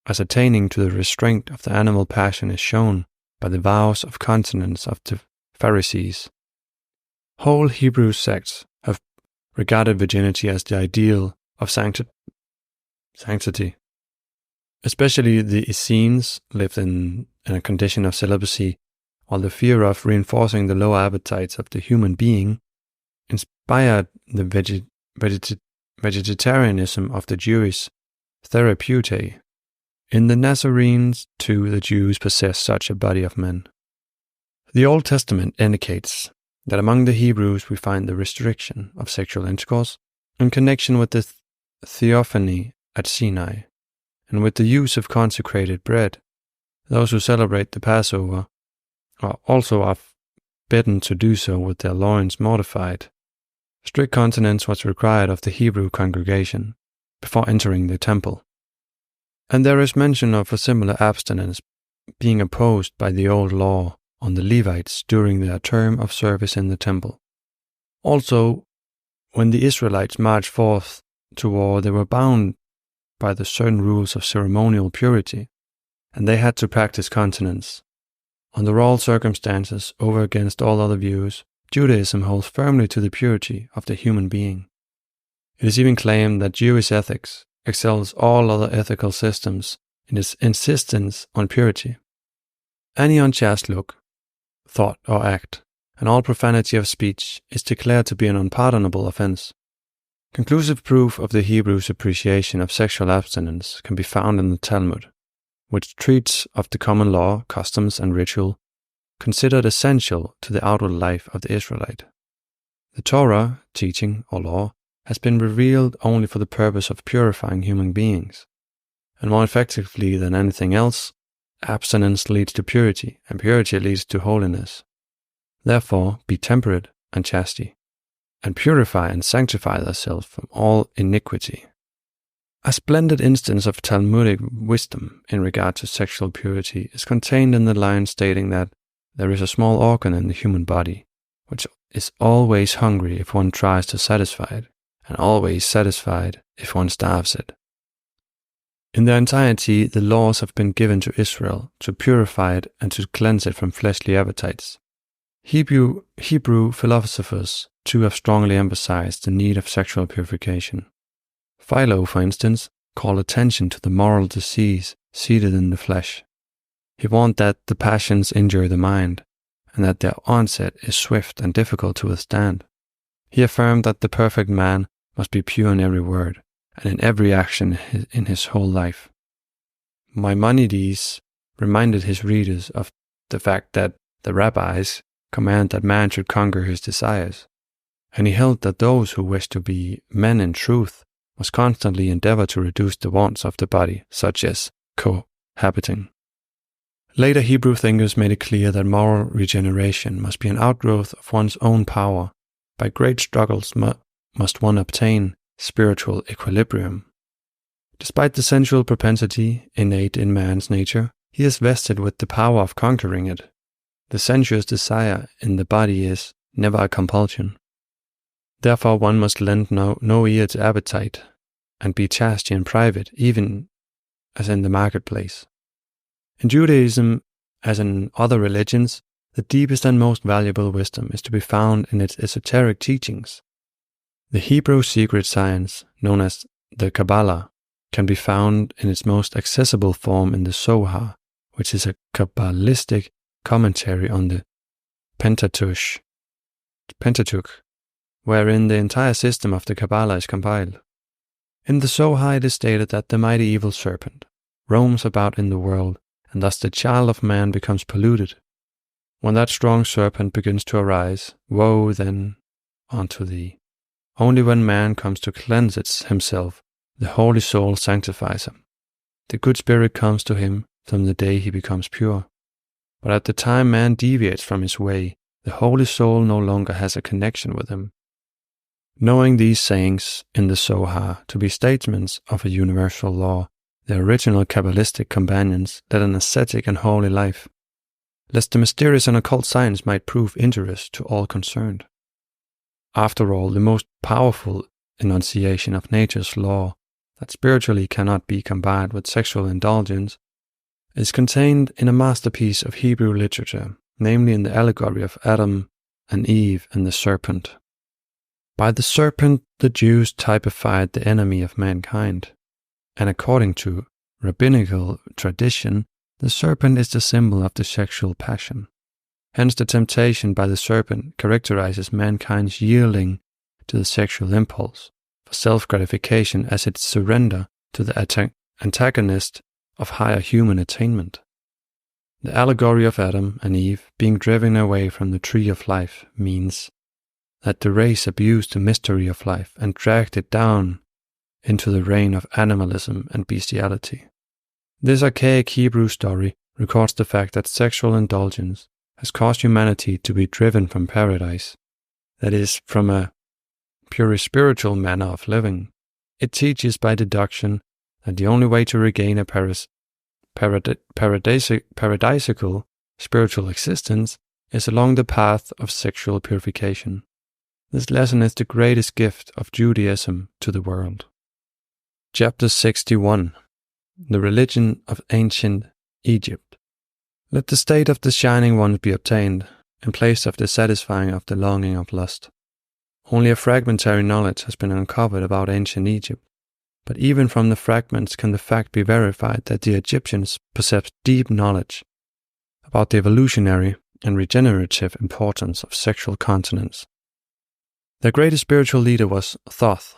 as attaining to the restraint of the animal passion is shown by the vows of continence of the Pharisees. Whole Hebrew sects have regarded virginity as the ideal of sanctity. Especially the Essenes lived in a condition of celibacy, while the fear of reinforcing the lower appetites of the human being inspired the vegetarianism of the Jewish therapeutae. In the Nazarenes, too, the Jews possess such a body of men. The Old Testament indicates that among the Hebrews we find the restriction of sexual intercourse in connection with the theophany at Sinai, and with the use of consecrated bread. Those who celebrate the Passover are also forbidden to do so with their loins mortified. Strict continence was required of the Hebrew congregation before entering the temple. And there is mention of a similar abstinence being imposed by the old law on the Levites during their term of service in the temple. Also, when the Israelites marched forth to war, they were bound by the certain rules of ceremonial purity, and they had to practice continence. Under all circumstances, over against all other views, Judaism holds firmly to the purity of the human being. It is even claimed that Jewish ethics excels all other ethical systems in its insistence on purity. Any unchaste look, thought, or act, and all profanity of speech is declared to be an unpardonable offense. Conclusive proof of the Hebrews' appreciation of sexual abstinence can be found in the Talmud, which treats of the common law, customs, and ritual considered essential to the outward life of the Israelite. The Torah, teaching, or law, has been revealed only for the purpose of purifying human beings, and more effectively than anything else, abstinence leads to purity, and purity leads to holiness. Therefore, be temperate and chastity, and purify and sanctify thyself from all iniquity. A splendid instance of Talmudic wisdom in regard to sexual purity is contained in the line stating that there is a small organ in the human body, which is always hungry if one tries to satisfy it, and always satisfied if one starves it. In their entirety, the laws have been given to Israel to purify it and to cleanse it from fleshly appetites. Hebrew philosophers too have strongly emphasized the need of sexual purification. Philo, for instance, called attention to the moral disease seated in the flesh. He warned that the passions injure the mind, and that their onset is swift and difficult to withstand. He affirmed that the perfect man must be pure in every word, and in every action in his whole life. Maimonides reminded his readers of the fact that the rabbis command that man should conquer his desires, and he held that those who wish to be men in truth must constantly endeavor to reduce the wants of the body, such as cohabiting. Later Hebrew thinkers made it clear that moral regeneration must be an outgrowth of one's own power. By great struggles must one obtain spiritual equilibrium. Despite the sensual propensity innate in man's nature, he is vested with the power of conquering it. The sensuous desire in the body is never a compulsion. Therefore one must lend no ear to appetite, and be chastity in private, even as in the marketplace. In Judaism, as in other religions, the deepest and most valuable wisdom is to be found in its esoteric teachings. The Hebrew secret science, known as the Kabbalah, can be found in its most accessible form in the Zohar, which is a Kabbalistic commentary on the Pentateuch, wherein the entire system of the Kabbalah is compiled. In the Zohar it is stated that the mighty evil serpent roams about in the world, and thus the child of man becomes polluted. When that strong serpent begins to arise, woe then unto thee. Only when man comes to cleanse himself, the holy soul sanctifies him. The good spirit comes to him from the day he becomes pure. But at the time man deviates from his way, the holy soul no longer has a connection with him. Knowing these sayings in the Zohar to be statements of a universal law, the original Kabbalistic companions led an ascetic and holy life, lest the mysterious and occult science might prove injurious to all concerned. After all, the most powerful enunciation of nature's law, that spiritually cannot be combined with sexual indulgence, is contained in a masterpiece of Hebrew literature, namely in the allegory of Adam and Eve and the serpent. By the serpent, the Jews typified the enemy of mankind, and according to rabbinical tradition, the serpent is the symbol of the sexual passion. Hence the temptation by the serpent characterizes mankind's yielding to the sexual impulse for self-gratification as its surrender to the antagonist of higher human attainment. The allegory of Adam and Eve being driven away from the tree of life means that the race abused the mystery of life and dragged it down into the reign of animalism and bestiality. This archaic Hebrew story records the fact that sexual indulgence has caused humanity to be driven from paradise, that is, from a purely spiritual manner of living. It teaches by deduction that the only way to regain a paradisical spiritual existence is along the path of sexual purification. This lesson is the greatest gift of Judaism to the world. Chapter 61. The Religion of Ancient Egypt. Let the state of the Shining Ones be obtained, in place of the satisfying of the longing of lust. Only a fragmentary knowledge has been uncovered about ancient Egypt, but even from the fragments can the fact be verified that the Egyptians possessed deep knowledge about the evolutionary and regenerative importance of sexual continence. Their greatest spiritual leader was Thoth,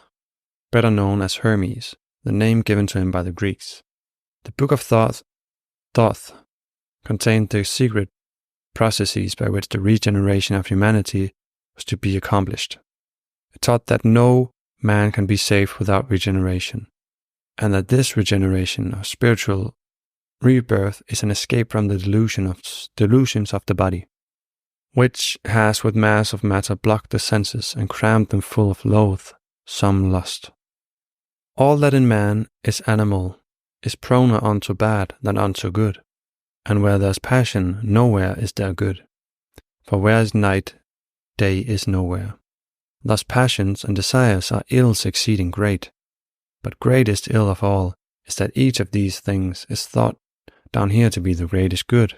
better known as Hermes, the name given to him by the Greeks. The Book of Thoth contained the secret processes by which the regeneration of humanity was to be accomplished. It taught that no man can be saved without regeneration, and that this regeneration or spiritual rebirth is an escape from the delusions of the body, which has with mass of matter blocked the senses and crammed them full of loathsome lust. All that in man is animal is proner unto bad than unto good, and where there's passion, nowhere is there good. For where is night, day is nowhere. Thus passions and desires are ills exceeding great, but greatest ill of all is that each of these things is thought down here to be the greatest good.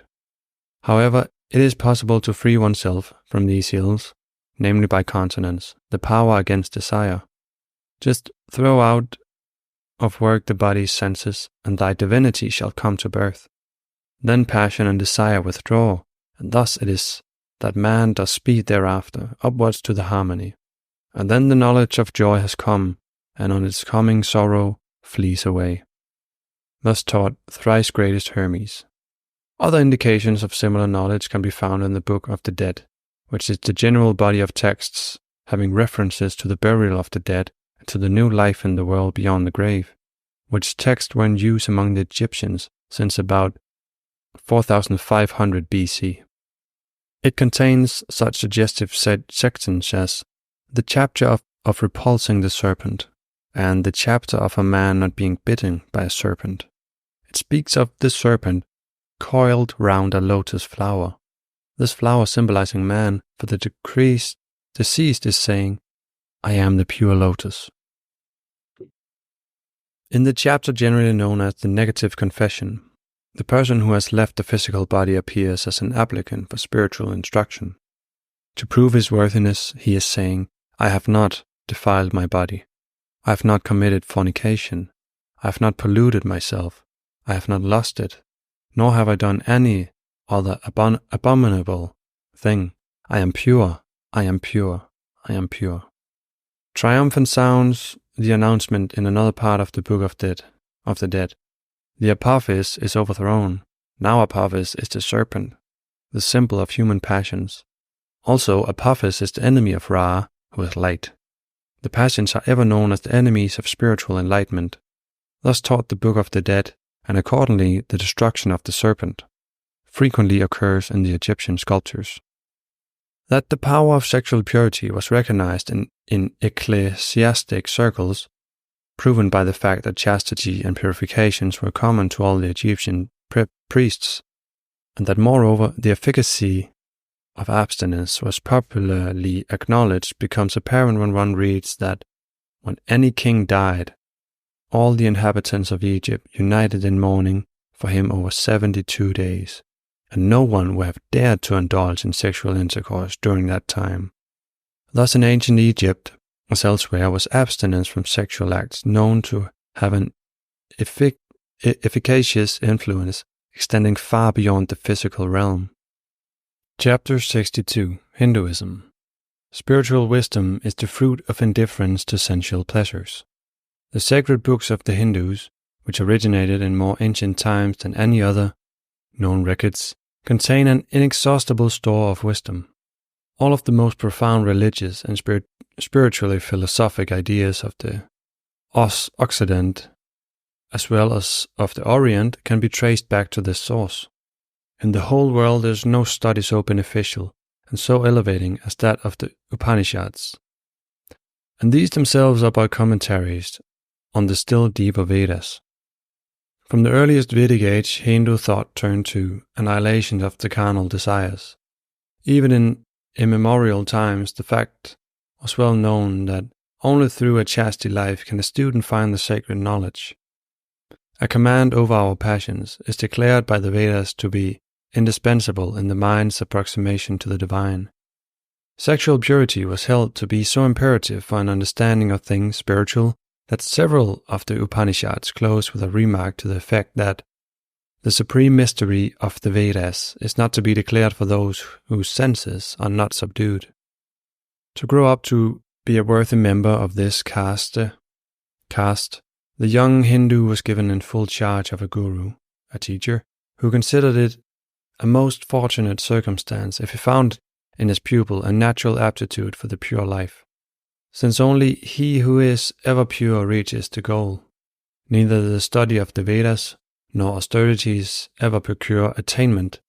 However, it is possible to free oneself from these ills, namely by continence, the power against desire. Just throw out of work the body's senses, and thy divinity shall come to birth. Then passion and desire withdraw, and thus it is that man does speed thereafter upwards to the harmony. And then the knowledge of joy has come, and on its coming sorrow flees away. Thus taught thrice greatest Hermes. Other indications of similar knowledge can be found in the Book of the Dead, which is the general body of texts having references to the burial of the dead and to the new life in the world beyond the grave, which texts were in use among the Egyptians since about 4500 BC. It contains such suggestive sections as the chapter of repulsing the serpent, and the chapter of a man not being bitten by a serpent. It speaks of the serpent coiled round a lotus flower, this flower symbolizing man, for the deceased is saying, I am the pure lotus. In the chapter generally known as the negative confession, the person who has left the physical body appears as an applicant for spiritual instruction. To prove his worthiness, he is saying, I have not defiled my body. I have not committed fornication. I have not polluted myself. I have not lusted. Nor have I done any other abominable thing. I am pure. I am pure. I am pure. Triumphant sounds the announcement in another part of the Book of the Dead. The Apophis is overthrown. Now Apophis is the serpent, the symbol of human passions. Also, Apophis is the enemy of Ra, who is light. The passions are ever known as the enemies of spiritual enlightenment. Thus taught the Book of the Dead, and accordingly the destruction of the serpent frequently occurs in the Egyptian sculptures. That the power of sexual purity was recognized in ecclesiastic circles, proven by the fact that chastity and purifications were common to all the Egyptian priests, and that moreover the efficacy of abstinence was popularly acknowledged, becomes apparent when one reads that when any king died, all the inhabitants of Egypt united in mourning for him over 72 days, and no one would have dared to indulge in sexual intercourse during that time. Thus in ancient Egypt, as elsewhere, was abstinence from sexual acts known to have an efficacious influence extending far beyond the physical realm. Chapter 62. Hinduism. Spiritual wisdom is the fruit of indifference to sensual pleasures. The sacred books of the Hindus which originated in more ancient times than any other known records, contain an inexhaustible store of wisdom. All of the most profound religious and spiritually philosophic ideas of the Occident, as well as of the Orient, can be traced back to this source. In the whole world there is no study so beneficial and so elevating as that of the Upanishads. And these themselves are but commentaries on the still deeper Vedas. From the earliest Vedic age, Hindu thought turned to annihilation of the carnal desires. Even in immemorial times, the fact was well known that only through a chastity life can a student find the sacred knowledge. A command over our passions is declared by the Vedas to be indispensable in the mind's approximation to the divine. Sexual purity was held to be so imperative for an understanding of things spiritual that several of the Upanishads close with a remark to the effect that the supreme mystery of the Vedas is not to be declared for those whose senses are not subdued. To grow up to be a worthy member of this caste, the young Hindu was given in full charge of a guru, a teacher, who considered it a most fortunate circumstance if he found in his pupil a natural aptitude for the pure life, since only he who is ever pure reaches the goal. Neither the study of the Vedas nor austerities ever procure attainment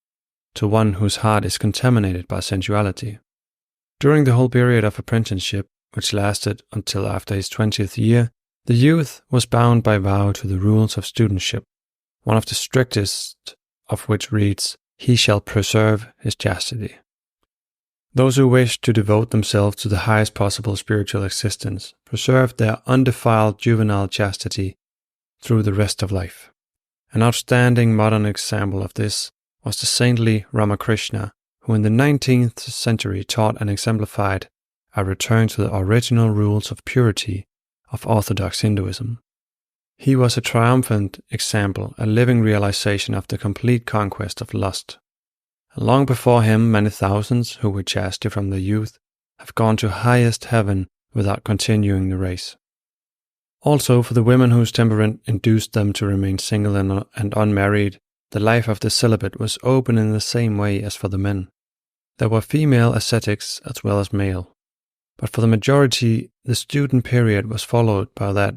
to one whose heart is contaminated by sensuality. During the whole period of apprenticeship, which lasted until after his 20th year, the youth was bound by vow to the rules of studentship, one of the strictest of which reads, "He shall preserve his chastity." Those who wish to devote themselves to the highest possible spiritual existence preserve their undefiled juvenile chastity through the rest of life. An outstanding modern example of this was the saintly Ramakrishna, who in the 19th century taught and exemplified a return to the original rules of purity of Orthodox Hinduism. He was a triumphant example, a living realization of the complete conquest of lust. Long before him, many thousands who were chastity from their youth have gone to highest heaven without continuing the race. Also, for the women whose temperament induced them to remain single and unmarried, the life of the celibate was open in the same way as for the men. There were female ascetics as well as male, but for the majority, the student period was followed by that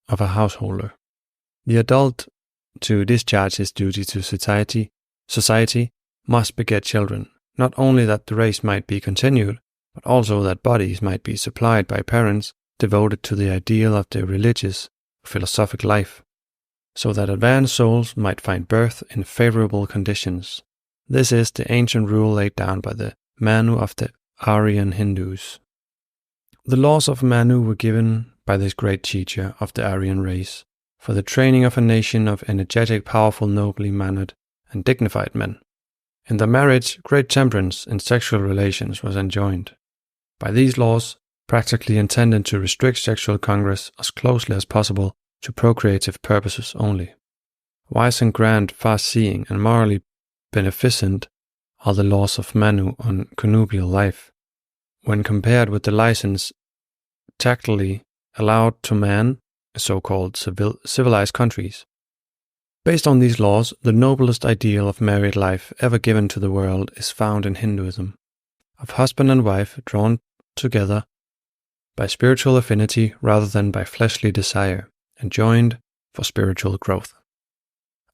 of a householder. The adult, to discharge his duty to society, must beget children, not only that the race might be continued, but also that bodies might be supplied by parents devoted to the ideal of the religious, philosophic life, so that advanced souls might find birth in favorable conditions. This is the ancient rule laid down by the Manu of the Aryan Hindus. The laws of Manu were given by this great teacher of the Aryan race for the training of a nation of energetic, powerful, nobly mannered, and dignified men. In their marriage, great temperance in sexual relations was enjoined. By these laws, practically intended to restrict sexual congress as closely as possible to procreative purposes only. Wise and grand, far-seeing, and morally beneficent are the laws of Manu on connubial life, when compared with the license tacitly allowed to man, so-called civilized countries. Based on these laws, the noblest ideal of married life ever given to the world is found in Hinduism, of husband and wife drawn together by spiritual affinity rather than by fleshly desire, and joined for spiritual growth.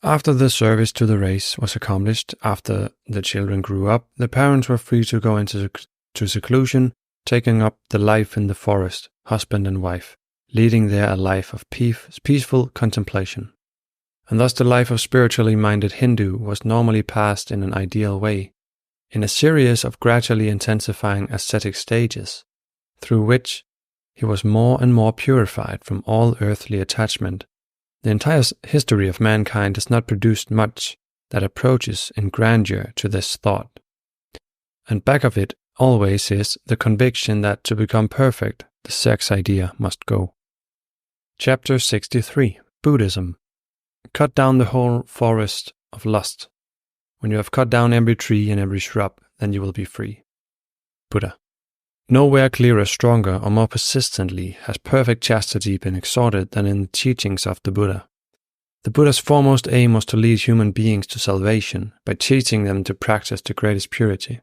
After the service to the race was accomplished, after the children grew up, the parents were free to go into seclusion, taking up the life in the forest, husband and wife, leading there a life of peaceful contemplation. And thus the life of spiritually minded Hindu was normally passed in an ideal way, in a series of gradually intensifying ascetic stages, through which he was more and more purified from all earthly attachment. The entire history of mankind has not produced much that approaches in grandeur to this thought. And back of it always is the conviction that to become perfect, the sex idea must go. Chapter 63. Buddhism. Cut down the whole forest of lust. When you have cut down every tree and every shrub, then you will be free. Buddha. Nowhere clearer, stronger, or more persistently has perfect chastity been exhorted than in the teachings of the Buddha. The Buddha's foremost aim was to lead human beings to salvation by teaching them to practice the greatest purity.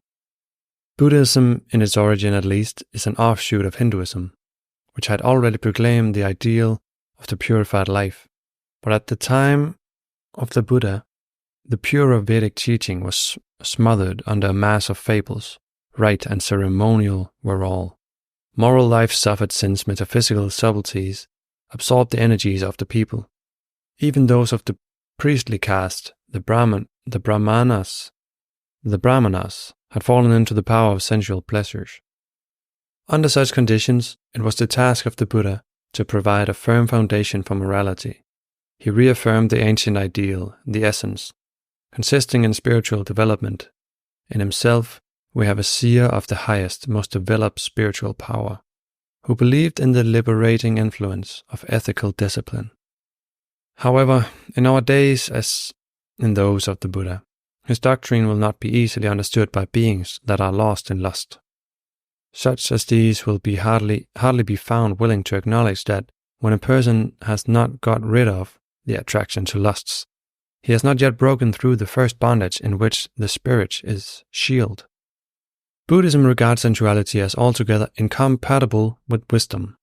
Buddhism, in its origin at least, is an offshoot of Hinduism, which had already proclaimed the ideal of the purified life. But at the time of the Buddha, the purer Vedic teaching was smothered under a mass of fables. Rite and ceremonial were all. Moral life suffered since metaphysical subtleties absorbed the energies of the people. Even those of the priestly caste, the Brahmanas, had fallen into the power of sensual pleasures. Under such conditions, it was the task of the Buddha to provide a firm foundation for morality. He reaffirmed the ancient ideal, the essence, consisting in spiritual development. In himself, we have a seer of the highest, most developed spiritual power, who believed in the liberating influence of ethical discipline. However, in our days, as in those of the Buddha, his doctrine will not be easily understood by beings that are lost in lust. Such as these will be hardly be found willing to acknowledge that when a person has not got rid of the attraction to lusts, he has not yet broken through the first bondage in which the spirit is shielded. Buddhism regards sensuality as altogether incompatible with wisdom,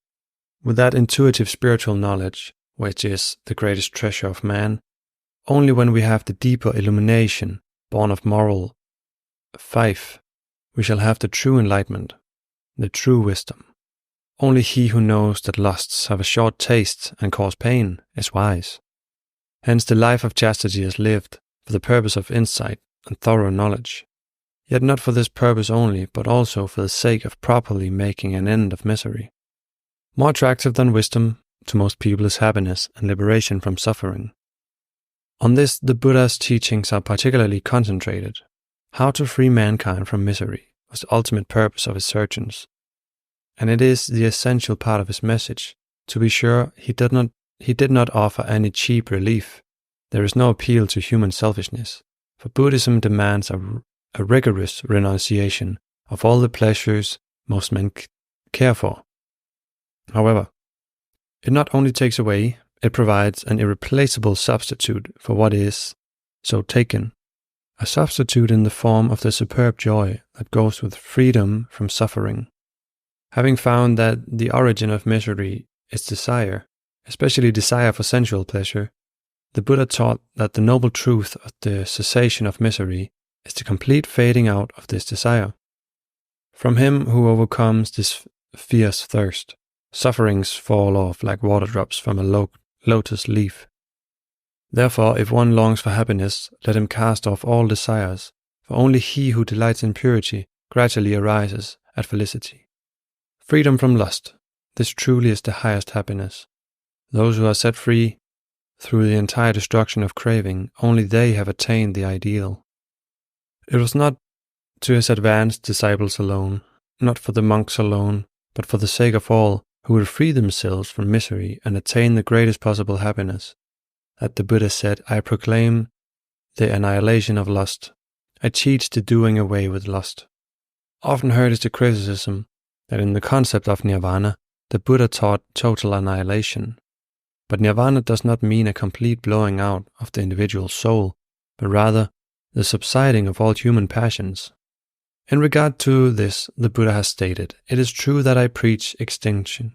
with that intuitive spiritual knowledge, which is the greatest treasure of man. Only when we have the deeper illumination, born of moral faith, we shall have the true enlightenment, the true wisdom. Only he who knows that lusts have a short taste and cause pain is wise. Hence the life of chastity is lived for the purpose of insight and thorough knowledge, yet not for this purpose only, but also for the sake of properly making an end of misery. More attractive than wisdom to most people is happiness and liberation from suffering. On this, the Buddha's teachings are particularly concentrated. How to free mankind from misery was the ultimate purpose of his searchings, and it is the essential part of his message. To be sure, he did not offer any cheap relief. There is no appeal to human selfishness, for Buddhism demands a rigorous renunciation of all the pleasures most men care for. However, it not only takes away, it provides an irreplaceable substitute for what is so taken, a substitute in the form of the superb joy that goes with freedom from suffering. Having found that the origin of misery is desire, especially desire for sensual pleasure, the Buddha taught that the noble truth of the cessation of misery is the complete fading out of this desire. From him who overcomes this fierce thirst, sufferings fall off like water drops from a lotus leaf. Therefore, if one longs for happiness, let him cast off all desires, for only he who delights in purity gradually arises at felicity. Freedom from lust, this truly is the highest happiness. Those who are set free through the entire destruction of craving, only they have attained the ideal. It was not to his advanced disciples alone, not for the monks alone, but for the sake of all who will free themselves from misery and attain the greatest possible happiness, that the Buddha said, I proclaim the annihilation of lust. I teach the doing away with lust. Often heard is the criticism that in the concept of nirvana, the Buddha taught total annihilation. But nirvana does not mean a complete blowing out of the individual soul, but rather the subsiding of all human passions. In regard to this, the Buddha has stated, it is true that I preach extinction,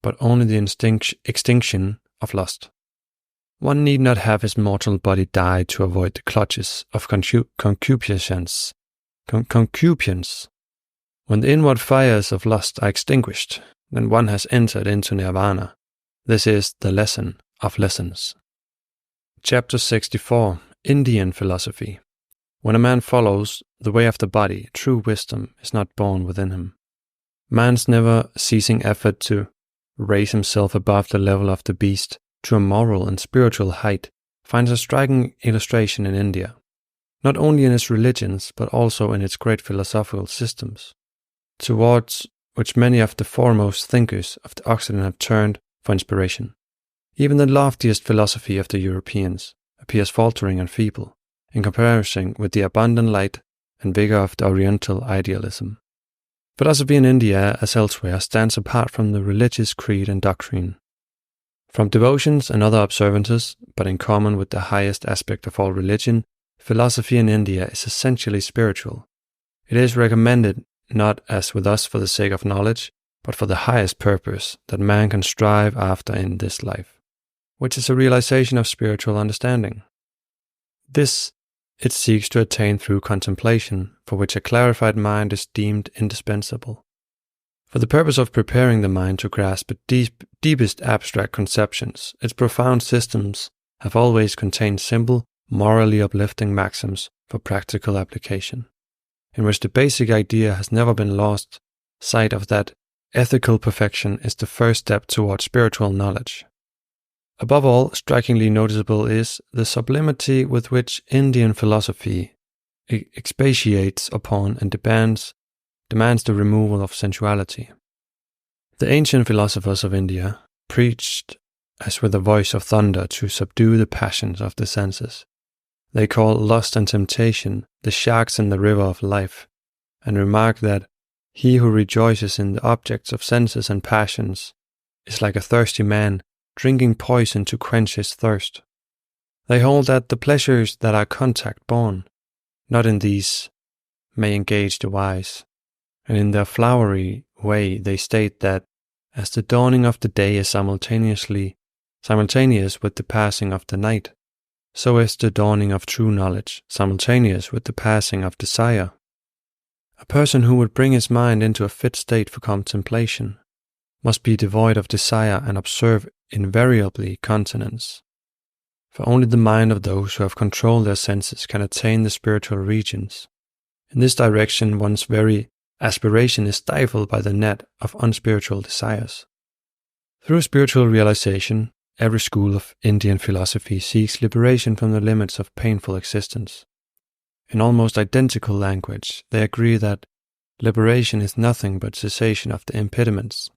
but only the extinction of lust. One need not have his mortal body die to avoid the clutches of concupiscence. When the inward fires of lust are extinguished, then one has entered into nirvana. This is the lesson of lessons. Chapter 64. Indian Philosophy. When a man follows the way of the body, true wisdom is not born within him. Man's never ceasing effort to raise himself above the level of the beast to a moral and spiritual height finds a striking illustration in India, not only in its religions but also in its great philosophical systems, towards which many of the foremost thinkers of the Occident have turned for inspiration. Even the loftiest philosophy of the Europeans appears faltering and feeble in comparison with the abundant light and vigor of the Oriental idealism. Philosophy in India, as elsewhere, stands apart from the religious creed and doctrine. From devotions and other observances, but in common with the highest aspect of all religion, philosophy in India is essentially spiritual. It is recommended not as with us for the sake of knowledge, but for the highest purpose that man can strive after in this life, which is a realization of spiritual understanding. This it seeks to attain through contemplation, for which a clarified mind is deemed indispensable. For the purpose of preparing the mind to grasp the deepest abstract conceptions, its profound systems have always contained simple, morally uplifting maxims for practical application, in which the basic idea has never been lost sight of that ethical perfection is the first step towards spiritual knowledge. Above all, strikingly noticeable is the sublimity with which Indian philosophy expatiates upon and demands the removal of sensuality. The ancient philosophers of India preached as with a voice of thunder to subdue the passions of the senses. They call lust and temptation the sharks in the river of life, and remark that he who rejoices in the objects of senses and passions is like a thirsty man drinking poison to quench his thirst. They hold that the pleasures that are contact-born, not in these, may engage the wise, and in their flowery way they state that as the dawning of the day is simultaneous with the passing of the night, so is the dawning of true knowledge simultaneous with the passing of desire. A person who would bring his mind into a fit state for contemplation must be devoid of desire and observe invariably continence. For only the mind of those who have controlled their senses can attain the spiritual regions. In this direction, one's very aspiration is stifled by the net of unspiritual desires. Through spiritual realization, every school of Indian philosophy seeks liberation from the limits of painful existence. In almost identical language, they agree that liberation is nothing but cessation of the impediments.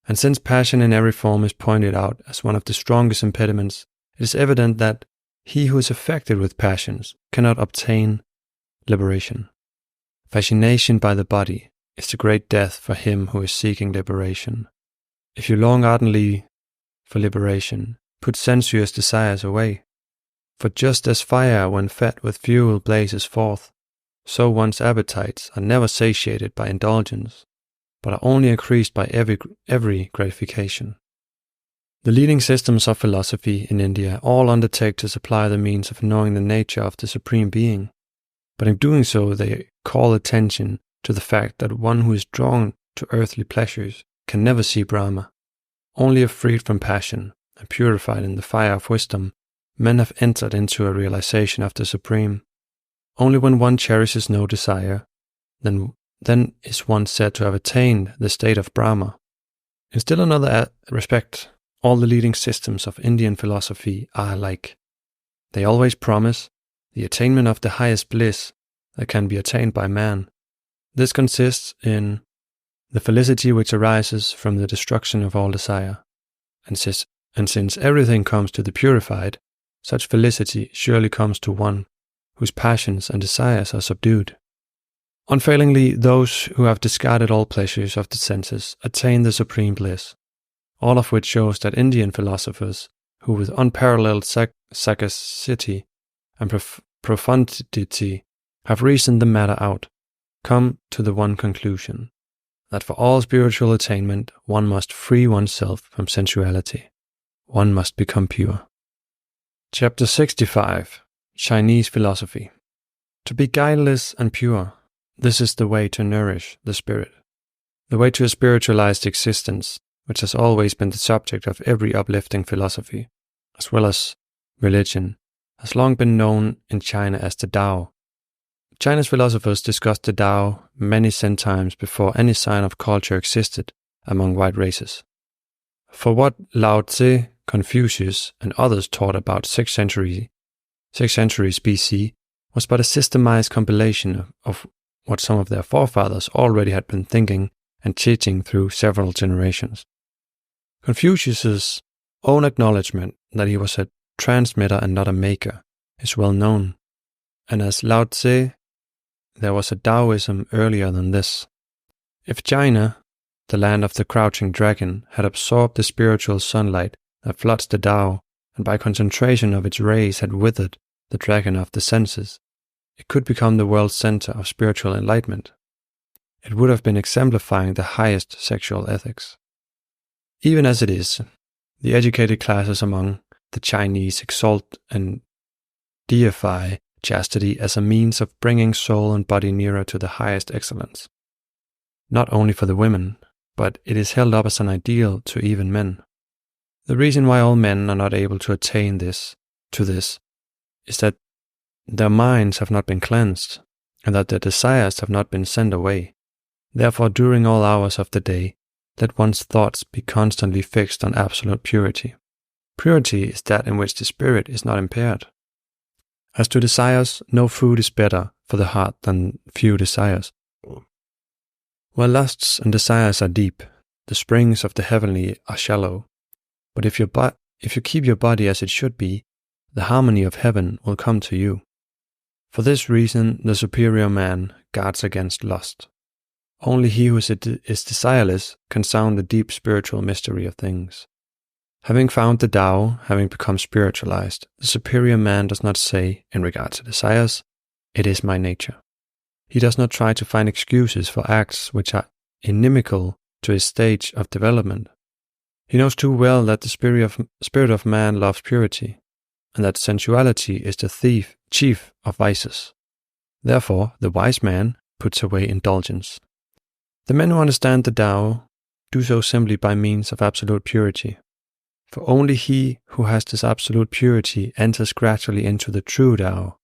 And since passion in every form is pointed out as one of the strongest impediments, it is evident that he who is affected with passions cannot obtain liberation. Fascination by the body is the great death for him who is seeking liberation. If you long ardently for liberation, put sensuous desires away. For just as fire, when fed with fuel, blazes forth, so one's appetites are never satiated by indulgence, but are only increased by every gratification. The leading systems of philosophy in India all undertake to supply the means of knowing the nature of the Supreme Being, but in doing so they call attention to the fact that one who is drawn to earthly pleasures can never see Brahma. Only if freed from passion and purified in the fire of wisdom, men have entered into a realization of the Supreme. Only when one cherishes no desire, then is one said to have attained the state of Brahma. In still another respect, all the leading systems of Indian philosophy are alike. They always promise the attainment of the highest bliss that can be attained by man. This consists in the felicity which arises from the destruction of all desire. And since everything comes to the purified, such felicity surely comes to one whose passions and desires are subdued. Unfailingly, those who have discarded all pleasures of the senses attain the supreme bliss, all of which shows that Indian philosophers, who with unparalleled sagacity and profundity have reasoned the matter out, come to the one conclusion, that for all spiritual attainment one must free oneself from sensuality. One must become pure. Chapter 65. Chinese Philosophy. To be guileless and pure, this is the way to nourish the spirit. The way to a spiritualized existence, which has always been the subject of every uplifting philosophy, as well as religion, has long been known in China as the Tao. China's philosophers discussed the Tao many centuries before any sign of culture existed among white races. For what Lao Tse, Confucius, and others taught about 6th centuries BC was but a systemized compilation of what some of their forefathers already had been thinking and teaching through several generations. Confucius's own acknowledgement that he was a transmitter and not a maker is well known, and as Lao Tse, there was a Taoism earlier than this. If China, the land of the crouching dragon, had absorbed the spiritual sunlight that floods the Tao, and by concentration of its rays had withered the dragon of the senses, it could become the world's center of spiritual enlightenment. It would have been exemplifying the highest sexual ethics. Even as it is, the educated classes among the Chinese exalt and deify chastity as a means of bringing soul and body nearer to the highest excellence. Not only for the women, but it is held up as an ideal to even men. The reason why all men are not able to attain this is that their minds have not been cleansed, and that their desires have not been sent away. Therefore, during all hours of the day, let one's thoughts be constantly fixed on absolute purity. Purity is that in which the spirit is not impaired. As to desires, no food is better for the heart than few desires. Where lusts and desires are deep, the springs of the heavenly are shallow. But if you keep your body as it should be, the harmony of heaven will come to you. For this reason, the superior man guards against lust. Only he who is desireless can sound the deep spiritual mystery of things. Having found the Tao, having become spiritualized, the superior man does not say, in regard to desires, "It is my nature." He does not try to find excuses for acts which are inimical to his stage of development. He knows too well that the spirit of man loves purity, and that sensuality is the chief of vices. Therefore, the wise man puts away indulgence. The men who understand the Tao do so simply by means of absolute purity. For only he who has this absolute purity enters gradually into the true Tao.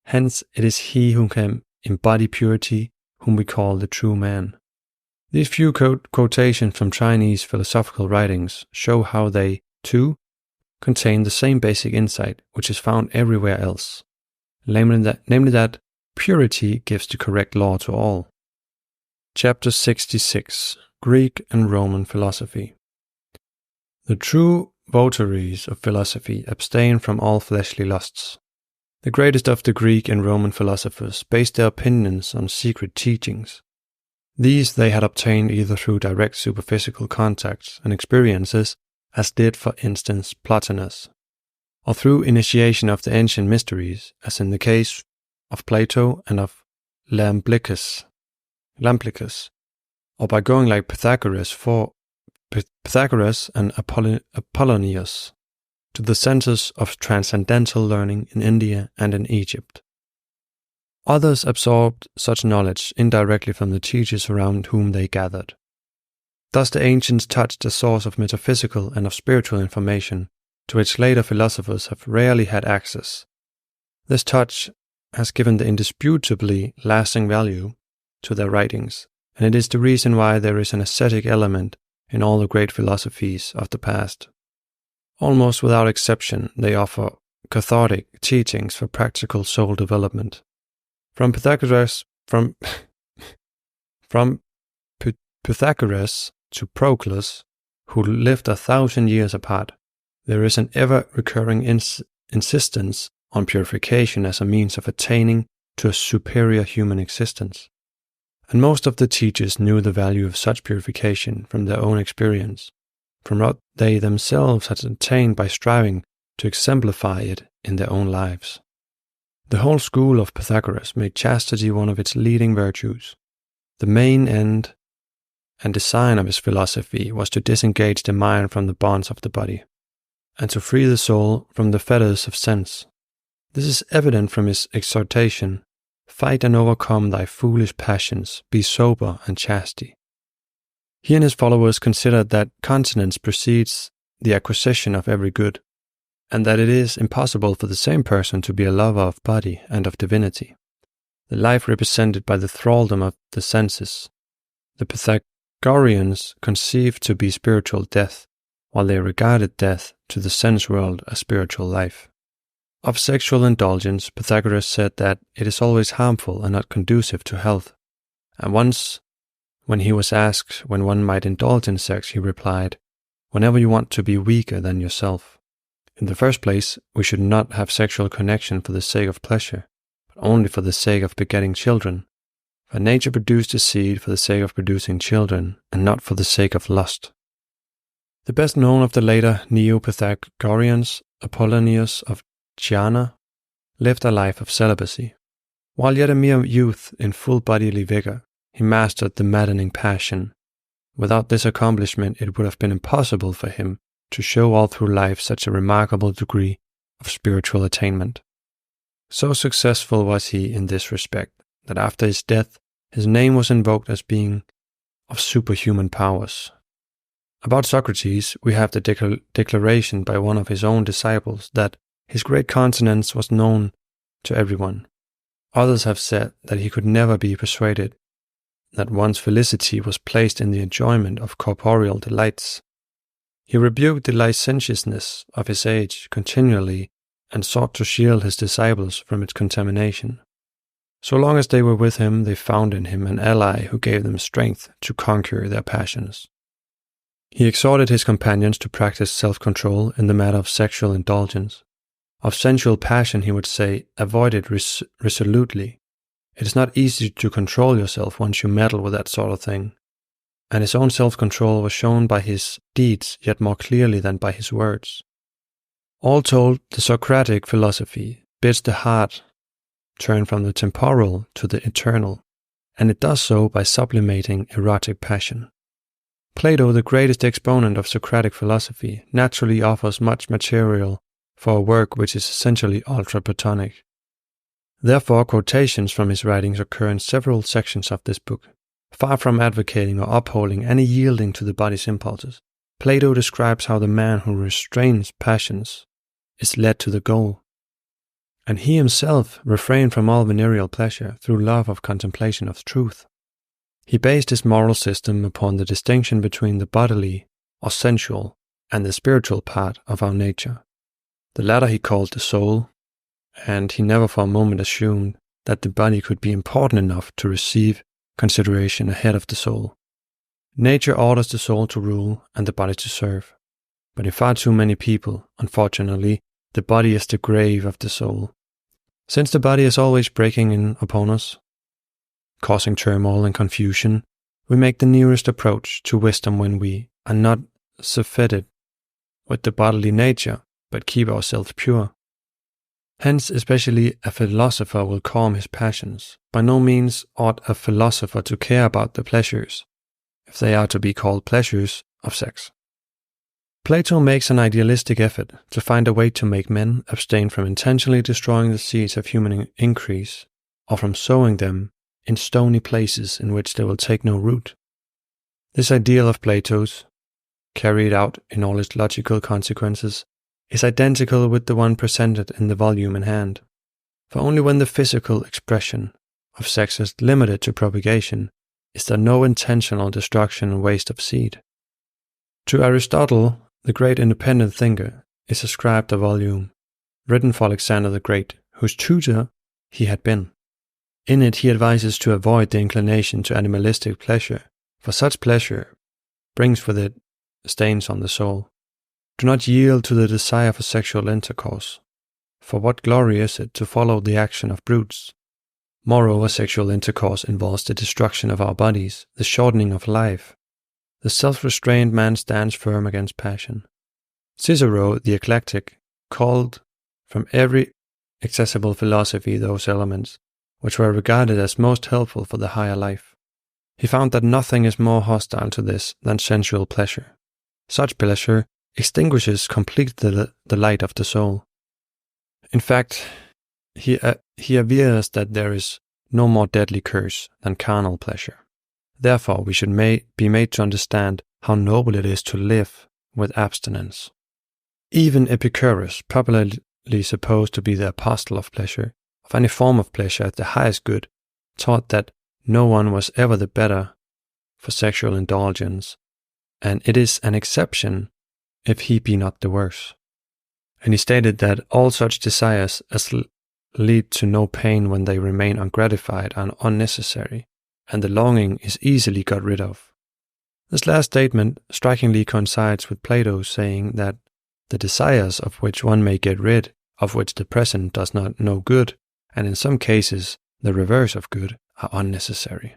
Hence, it is he who can embody purity whom we call the true man. These few quotations from Chinese philosophical writings show how they, too, contain the same basic insight which is found everywhere else, namely that purity gives the correct law to all. Chapter 66. Greek and Roman Philosophy. The true votaries of philosophy abstain from all fleshly lusts. The greatest of the Greek and Roman philosophers based their opinions on secret teachings. These they had obtained either through direct superphysical contacts and experiences, as did, for instance, Plotinus, or through initiation of the ancient mysteries, as in the case of Plato and of Lampricus, or by going like Pythagoras and Apollonius to the centers of transcendental learning in India and in Egypt. Others absorbed such knowledge indirectly from the teachers around whom they gathered. Thus the ancients touched the source of metaphysical and of spiritual information to which later philosophers have rarely had access. This touch has given the indisputably lasting value to their writings, and it is the reason why there is an ascetic element in all the great philosophies of the past. Almost without exception, they offer cathartic teachings for practical soul development. From Pythagoras to Proclus, who lived 1,000 years apart, there is an ever-recurring insistence on purification as a means of attaining to a superior human existence. And most of the teachers knew the value of such purification from their own experience, from what they themselves had attained by striving to exemplify it in their own lives. The whole school of Pythagoras made chastity one of its leading virtues. The main end and design of his philosophy was to disengage the mind from the bonds of the body, and to free the soul from the fetters of sense. This is evident from his exhortation, "Fight and overcome thy foolish passions, be sober and chastity." He and his followers considered that continence precedes the acquisition of every good, and that it is impossible for the same person to be a lover of body and of divinity. The life represented by the thraldom of the senses, the Pythagoreans conceived to be spiritual death, while they regarded death to the sense world as spiritual life. Of sexual indulgence, Pythagoras said that it is always harmful and not conducive to health, and once, when he was asked when one might indulge in sex, he replied, "Whenever you want to be weaker than yourself." In the first place, we should not have sexual connection for the sake of pleasure, but only for the sake of begetting children. For nature produced the seed for the sake of producing children, and not for the sake of lust. The best known of the later Neo-Pythagoreans, Apollonius of Tyana, lived a life of celibacy. While yet a mere youth in full bodily vigor, he mastered the maddening passion. Without this accomplishment, it would have been impossible for him to show all through life such a remarkable degree of spiritual attainment. So successful was he in this respect, that after his death, his name was invoked as being of superhuman powers. About Socrates, we have the declaration by one of his own disciples that his great continence was known to everyone. Others have said that he could never be persuaded that one's felicity was placed in the enjoyment of corporeal delights. He rebuked the licentiousness of his age continually and sought to shield his disciples from its contamination. So long as they were with him, they found in him an ally who gave them strength to conquer their passions. He exhorted his companions to practice self-control in the matter of sexual indulgence. Of sensual passion, he would say, avoid it resolutely. It is not easy to control yourself once you meddle with that sort of thing. And his own self-control was shown by his deeds yet more clearly than by his words. All told, the Socratic philosophy bids the heart turn from the temporal to the eternal, and it does so by sublimating erotic passion. Plato, the greatest exponent of Socratic philosophy, naturally offers much material for a work which is essentially ultra-Platonic. Therefore, quotations from his writings occur in several sections of this book. Far from advocating or upholding any yielding to the body's impulses, Plato describes how the man who restrains passions is led to the goal. And he himself refrained from all venereal pleasure through love of contemplation of truth. He based his moral system upon the distinction between the bodily or sensual and the spiritual part of our nature. The latter he called the soul, and he never for a moment assumed that the body could be important enough to receive consideration ahead of the soul. Nature orders the soul to rule and the body to serve. But in far too many people, unfortunately, the body is the grave of the soul. Since the body is always breaking in upon us, causing turmoil and confusion, we make the nearest approach to wisdom when we are not surfeited with the bodily nature, but keep ourselves pure. Hence, especially a philosopher will calm his passions. By no means ought a philosopher to care about the pleasures, if they are to be called pleasures, of sex. Plato makes an idealistic effort to find a way to make men abstain from intentionally destroying the seeds of human increase, or from sowing them in stony places in which they will take no root. This ideal of Plato's, carried out in all its logical consequences, is identical with the one presented in the volume in hand. For only when the physical expression of sex is limited to propagation is there no intentional destruction and waste of seed. To Aristotle, the great independent thinker, is ascribed a volume written for Alexander the Great, whose tutor he had been. In it he advises to avoid the inclination to animalistic pleasure, for such pleasure brings with it stains on the soul. Do not yield to the desire for sexual intercourse, for what glory is it to follow the action of brutes? Moreover, sexual intercourse involves the destruction of our bodies, the shortening of life. The self-restrained man stands firm against passion. Cicero, the eclectic, called from every accessible philosophy those elements which were regarded as most helpful for the higher life. He found that nothing is more hostile to this than sensual pleasure. Such pleasure extinguishes completely the light of the soul. In fact, he avers that there is no more deadly curse than carnal pleasure. Therefore, we should be made to understand how noble it is to live with abstinence. Even Epicurus, popularly supposed to be the apostle of pleasure, of any form of pleasure as the highest good, taught that no one was ever the better for sexual indulgence, and it is an exception if he be not the worse. And he stated that all such desires as lead to no pain when they remain ungratified are unnecessary, and the longing is easily got rid of. This last statement strikingly coincides with Plato's saying that the desires of which one may get rid, of which the present does not know good, and in some cases the reverse of good, are unnecessary.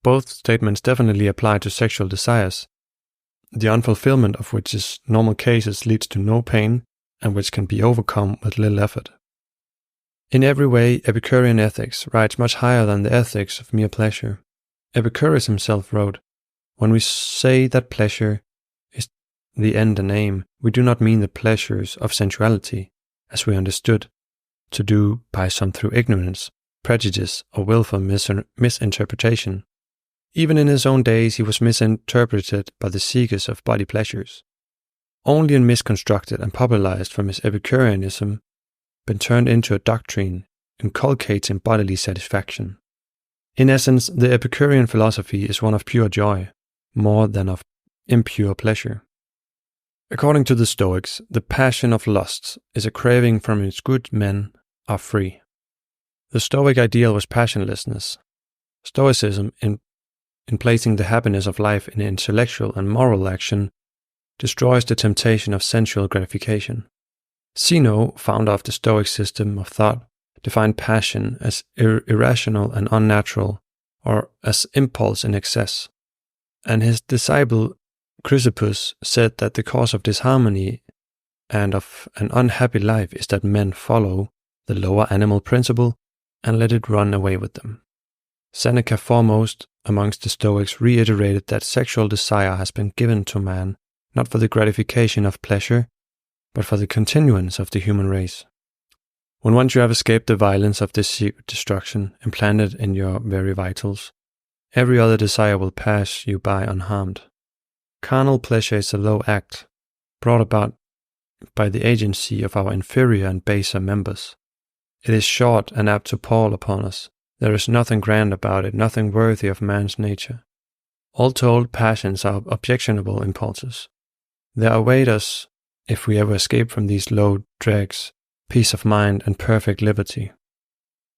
Both statements definitely apply to sexual desires, the unfulfillment of which in normal cases leads to no pain and which can be overcome with little effort. In every way, Epicurean ethics rides much higher than the ethics of mere pleasure. Epicurus himself wrote, "When we say that pleasure is the end and aim, we do not mean the pleasures of sensuality, as we understood to do by some through ignorance, prejudice, or willful misinterpretation. Even in his own days he was misinterpreted by the seekers of body pleasures. Only in misconstructed and popularized from his Epicureanism, been turned into a doctrine inculcating bodily satisfaction. In essence, the Epicurean philosophy is one of pure joy, more than of impure pleasure. According to the Stoics, the passion of lust is a craving from which good men are free. The Stoic ideal was passionlessness. Stoicism, in placing the happiness of life in intellectual and moral action, destroys the temptation of sensual gratification. Zeno, founder of the Stoic system of thought, defined passion as irrational and unnatural, or as impulse in excess. And his disciple Chrysippus said that the cause of disharmony and of an unhappy life is that men follow the lower animal principle and let it run away with them. Seneca, foremost amongst the Stoics, reiterated that sexual desire has been given to man not for the gratification of pleasure, but for the continuance of the human race. When once you have escaped the violence of this secret destruction implanted in your very vitals, every other desire will pass you by unharmed. Carnal pleasure is a low act, brought about by the agency of our inferior and baser members. It is short and apt to pall upon us. There is nothing grand about it, nothing worthy of man's nature. All told, passions are objectionable impulses. They await us, if we ever escape from these low dregs, peace of mind and perfect liberty.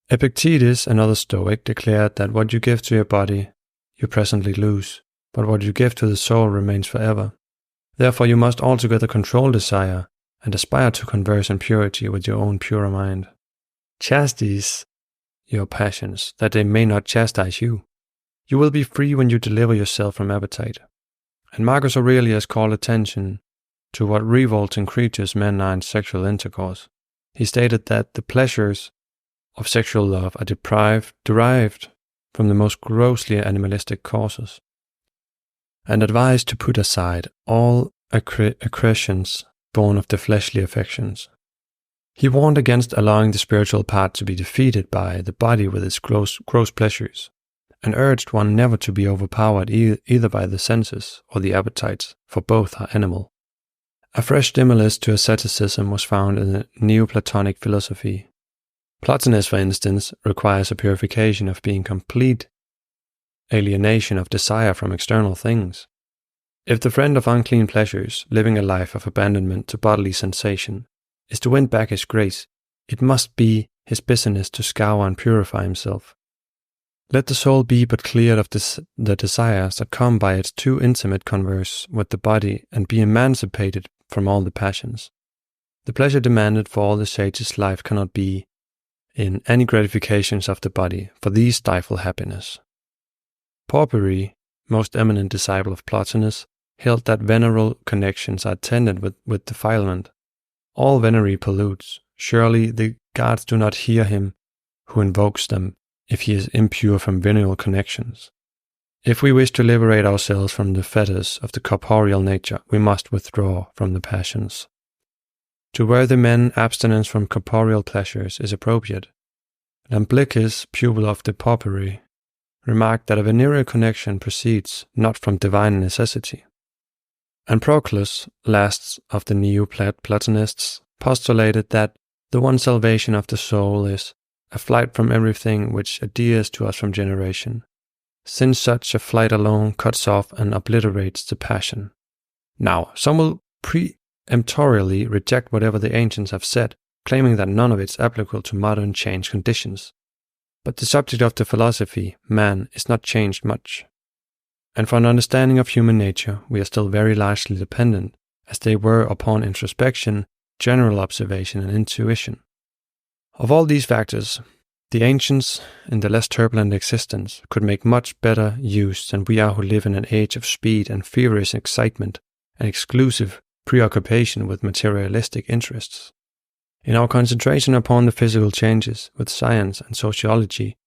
Epictetus, another Stoic, declared that what you give to your body, you presently lose, but what you give to the soul remains forever. Therefore you must altogether control desire and aspire to converse in purity with your own purer mind. Chastise your passions, that they may not chastise you. You will be free when you deliver yourself from appetite. And Marcus Aurelius called attention to what revolting creatures men are in sexual intercourse. He stated that the pleasures of sexual love are derived from the most grossly animalistic causes, and advised to put aside all accretions born of the fleshly affections. He warned against allowing the spiritual part to be defeated by the body with its gross pleasures, and urged one never to be overpowered either by the senses or the appetites, for both are animal. A fresh stimulus to asceticism was found in the Neoplatonic philosophy. Plotinus, for instance, requires a purification of being complete alienation of desire from external things. If the friend of unclean pleasures, living a life of abandonment to bodily sensation, is to win back his grace, it must be his business to scour and purify himself. Let the soul be but cleared of the desires that come by its too intimate converse with the body, and be emancipated from all the passions. The pleasure demanded for all the sage's life cannot be in any gratifications of the body, for these stifle happiness. Porphyry, most eminent disciple of Plotinus, held that veneral connections are attended with defilement. All venery pollutes. Surely the gods do not hear him who invokes them, if he is impure from venereal connections. If we wish to liberate ourselves from the fetters of the corporeal nature, we must withdraw from the passions. To worthy men, abstinence from corporeal pleasures is appropriate. Iamblichus, pupil of the Porphyry, remarked that a venereal connection proceeds not from divine necessity. And Proclus, last of the Neo-Platonists, postulated that the one salvation of the soul is a flight from everything which adheres to us from generation, since such a flight alone cuts off and obliterates the passion. Now, some will peremptorily reject whatever the ancients have said, claiming that none of it is applicable to modern changed conditions. But the subject of the philosophy, man, is not changed much. And for an understanding of human nature, we are still very largely dependent, as they were, upon introspection, general observation, and intuition. Of all these factors, The ancients, in their less turbulent existence, could make much better use than we are who live in an age of speed and furious excitement and exclusive preoccupation with materialistic interests. In our concentration upon the physical changes which science and sociology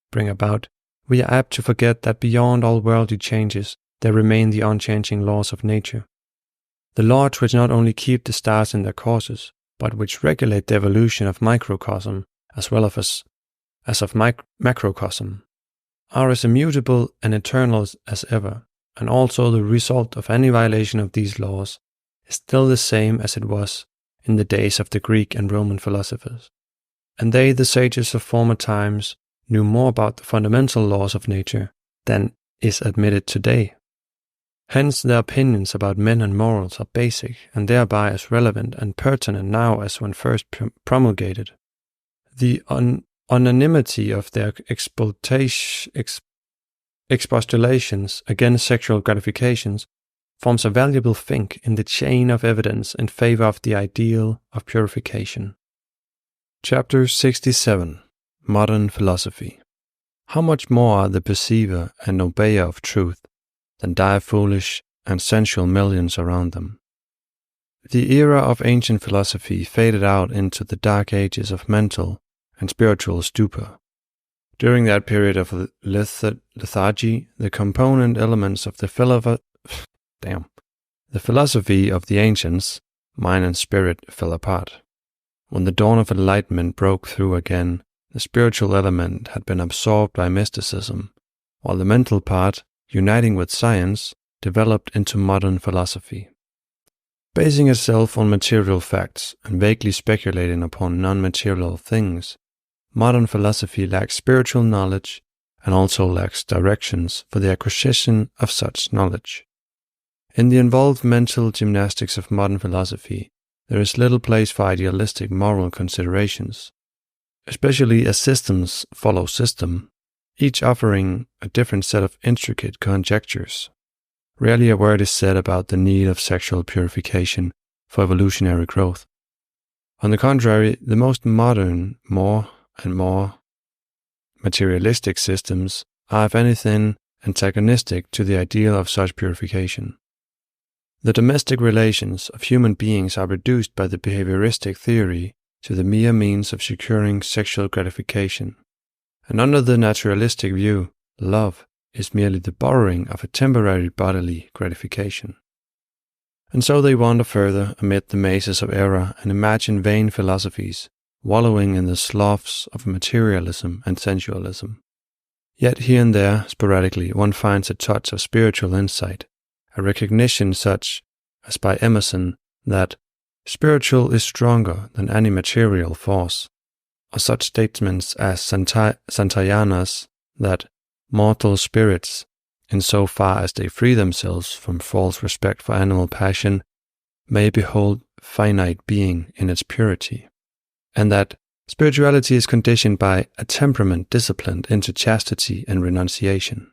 bring about, we are apt to forget that beyond all worldly changes there remain the unchanging laws of nature. The laws which not only keep the stars in their courses, but which regulate the evolution of microcosm as well as of macrocosm, are as immutable and eternal as ever, and also the result of any violation of these laws is still the same as it was in the days of the Greek and Roman philosophers. And they, the sages of former times, knew more about the fundamental laws of nature than is admitted today. Hence their opinions about men and morals are basic and thereby as relevant and pertinent now as when first promulgated. The unanimity of their expostulations against sexual gratifications forms a valuable link in the chain of evidence in favor of the ideal of purification. Chapter 67. Modern Philosophy. How much more are the perceiver and obeyer of truth than dire foolish and sensual millions around them? The era of ancient philosophy faded out into the dark ages of mental and spiritual stupor. During that period of lethargy, the component elements of the philosophy of the ancients, mind and spirit, fell apart. When the dawn of Enlightenment broke through again, the spiritual element had been absorbed by mysticism, while the mental part, uniting with science, developed into modern philosophy. Basing itself on material facts and vaguely speculating upon non-material things, modern philosophy lacks spiritual knowledge and also lacks directions for the acquisition of such knowledge. In the involved mental gymnastics of modern philosophy, there is little place for idealistic moral considerations, especially as systems follow system, each offering a different set of intricate conjectures. Rarely a word is said about the need of sexual purification for evolutionary growth. On the contrary, the most modern, more and more materialistic systems are, if anything, antagonistic to the ideal of such purification. The domestic relations of human beings are reduced by the behavioristic theory to the mere means of securing sexual gratification, and under the naturalistic view, love is merely the borrowing of a temporary bodily gratification. And so they wander further amid the mazes of error and imagine vain philosophies, wallowing in the sloughs of materialism and sensualism. Yet here and there, sporadically, one finds a touch of spiritual insight, a recognition such as by Emerson that spiritual is stronger than any material force, or such statements as Santayana's that mortal spirits, in so far as they free themselves from false respect for animal passion, may behold finite being in its purity, and that spirituality is conditioned by a temperament disciplined into chastity and renunciation.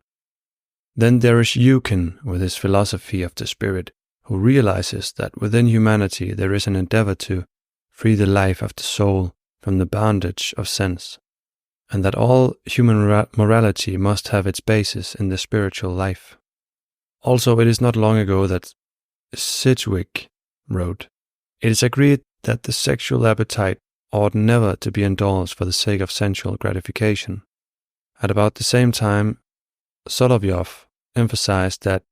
Then there is Eucken with his philosophy of the spirit, who realizes that within humanity there is an endeavor to free the life of the soul from the bondage of sense, and that all human morality must have its basis in the spiritual life. Also, it is not long ago that Sidgwick wrote, "It is agreed that the sexual appetite ought never to be indulged for the sake of sensual gratification." At about the same time, Solovyov emphasized that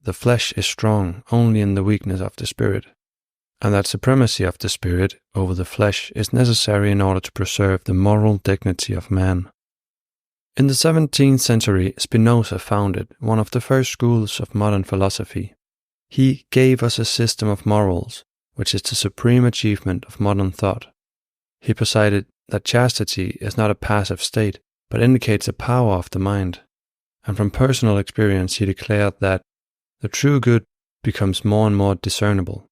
the flesh is strong only in the weakness of the spirit, and that supremacy of the spirit over the flesh is necessary in order to preserve the moral dignity of man. In the 17th century, Spinoza founded one of the first schools of modern philosophy. He gave us a system of morals, which is the supreme achievement of modern thought. He posited that chastity is not a passive state, but indicates a power of the mind. And from personal experience, he declared that the true good becomes more and more discernible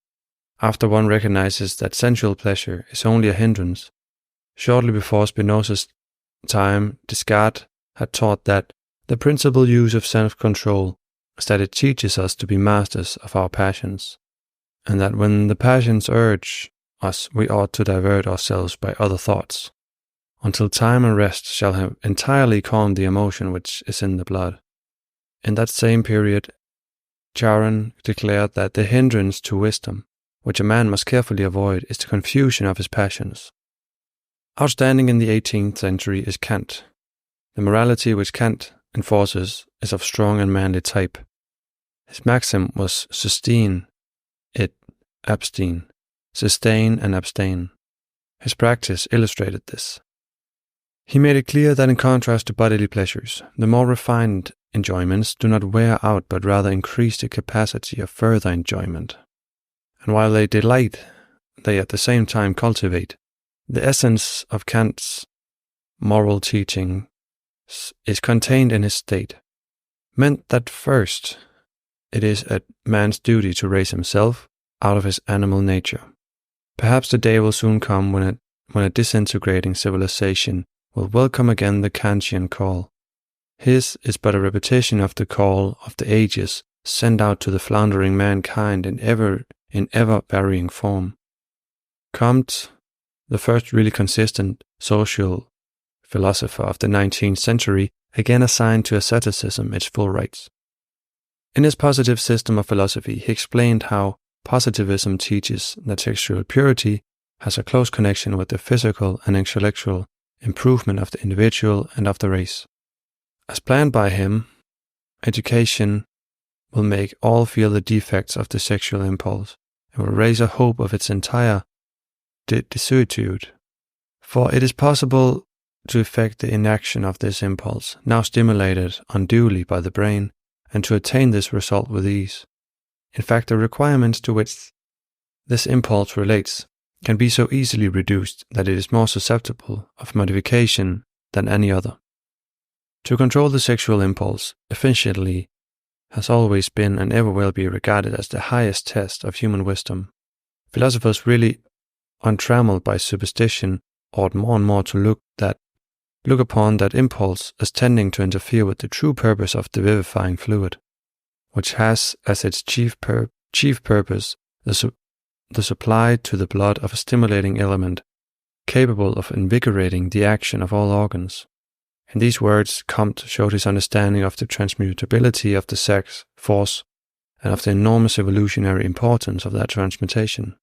after one recognizes that sensual pleasure is only a hindrance. Shortly before Spinoza's time, Descartes had taught that the principal use of self-control is that it teaches us to be masters of our passions, and that when the passions urge us, we ought to divert ourselves by other thoughts. until time and rest shall have entirely calmed the emotion which is in the blood. In that same period, Charon declared that the hindrance to wisdom, which a man must carefully avoid, is the confusion of his passions. Outstanding in the 18th century is Kant. The morality which Kant enforces is of strong and manly type. His maxim was sustain it, abstain, sustain and abstain. His practice illustrated this. He made it clear that in contrast to bodily pleasures, the more refined enjoyments do not wear out but rather increase the capacity of further enjoyment. And while they delight, they at the same time cultivate. The essence of Kant's moral teaching is contained in his state, meant that first it is a man's duty to raise himself out of his animal nature. Perhaps the day will soon come when a disintegrating civilization will welcome again the Kantian call. His is but a repetition of the call of the ages sent out to the floundering mankind in ever varying form. Comte, the first really consistent social philosopher of the 19th century, again assigned to asceticism its full rights. In his positive system of philosophy, he explained how positivism teaches that sexual purity has a close connection with the physical and intellectual improvement of the individual and of the race. As planned by him, education will make all feel the defects of the sexual impulse and will raise a hope of its entire desuetude. For it is possible to effect the inaction of this impulse, now stimulated unduly by the brain, and to attain this result with ease. In fact, the requirements to which this impulse relates can be so easily reduced that it is more susceptible of modification than any other. To control the sexual impulse efficiently has always been and ever will be regarded as the highest test of human wisdom. Philosophers really untrammeled by superstition ought more and more to look upon that impulse as tending to interfere with the true purpose of the vivifying fluid, which has as its chief purpose the supply to the blood of a stimulating element capable of invigorating the action of all organs. In these words, Comte showed his understanding of the transmutability of the sex force and of the enormous evolutionary importance of that transmutation.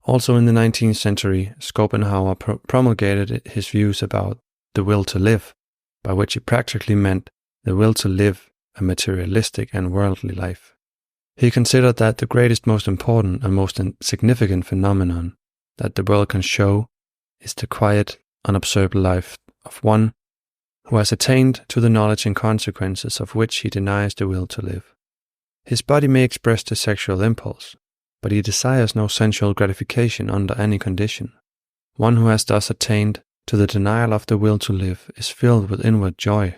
Also in the 19th century, Schopenhauer promulgated his views about the will to live, by which he practically meant the will to live a materialistic and worldly life. He considered that the greatest, most important, and most significant phenomenon that the world can show is the quiet, unobserved life of one who has attained to the knowledge and consequences of which he denies the will to live. His body may express the sexual impulse, but he desires no sensual gratification under any condition. One who has thus attained to the denial of the will to live is filled with inward joy.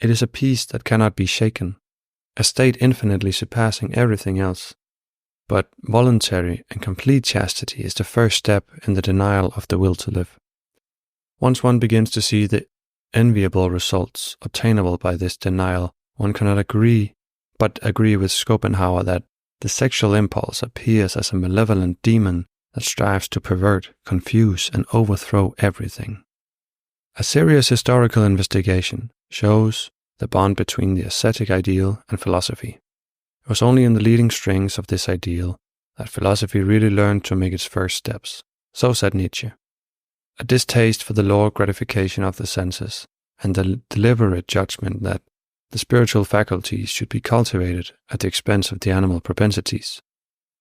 It is a peace that cannot be shaken, a state infinitely surpassing everything else. But voluntary and complete chastity is the first step in the denial of the will to live. Once one begins to see the enviable results obtainable by this denial, one cannot agree with Schopenhauer that the sexual impulse appears as a malevolent demon that strives to pervert, confuse, and overthrow everything. A serious historical investigation shows the bond between the ascetic ideal and philosophy. It was only in the leading strings of this ideal that philosophy really learned to make its first steps. So said Nietzsche. A distaste for the lower gratification of the senses and the deliberate judgment that the spiritual faculties should be cultivated at the expense of the animal propensities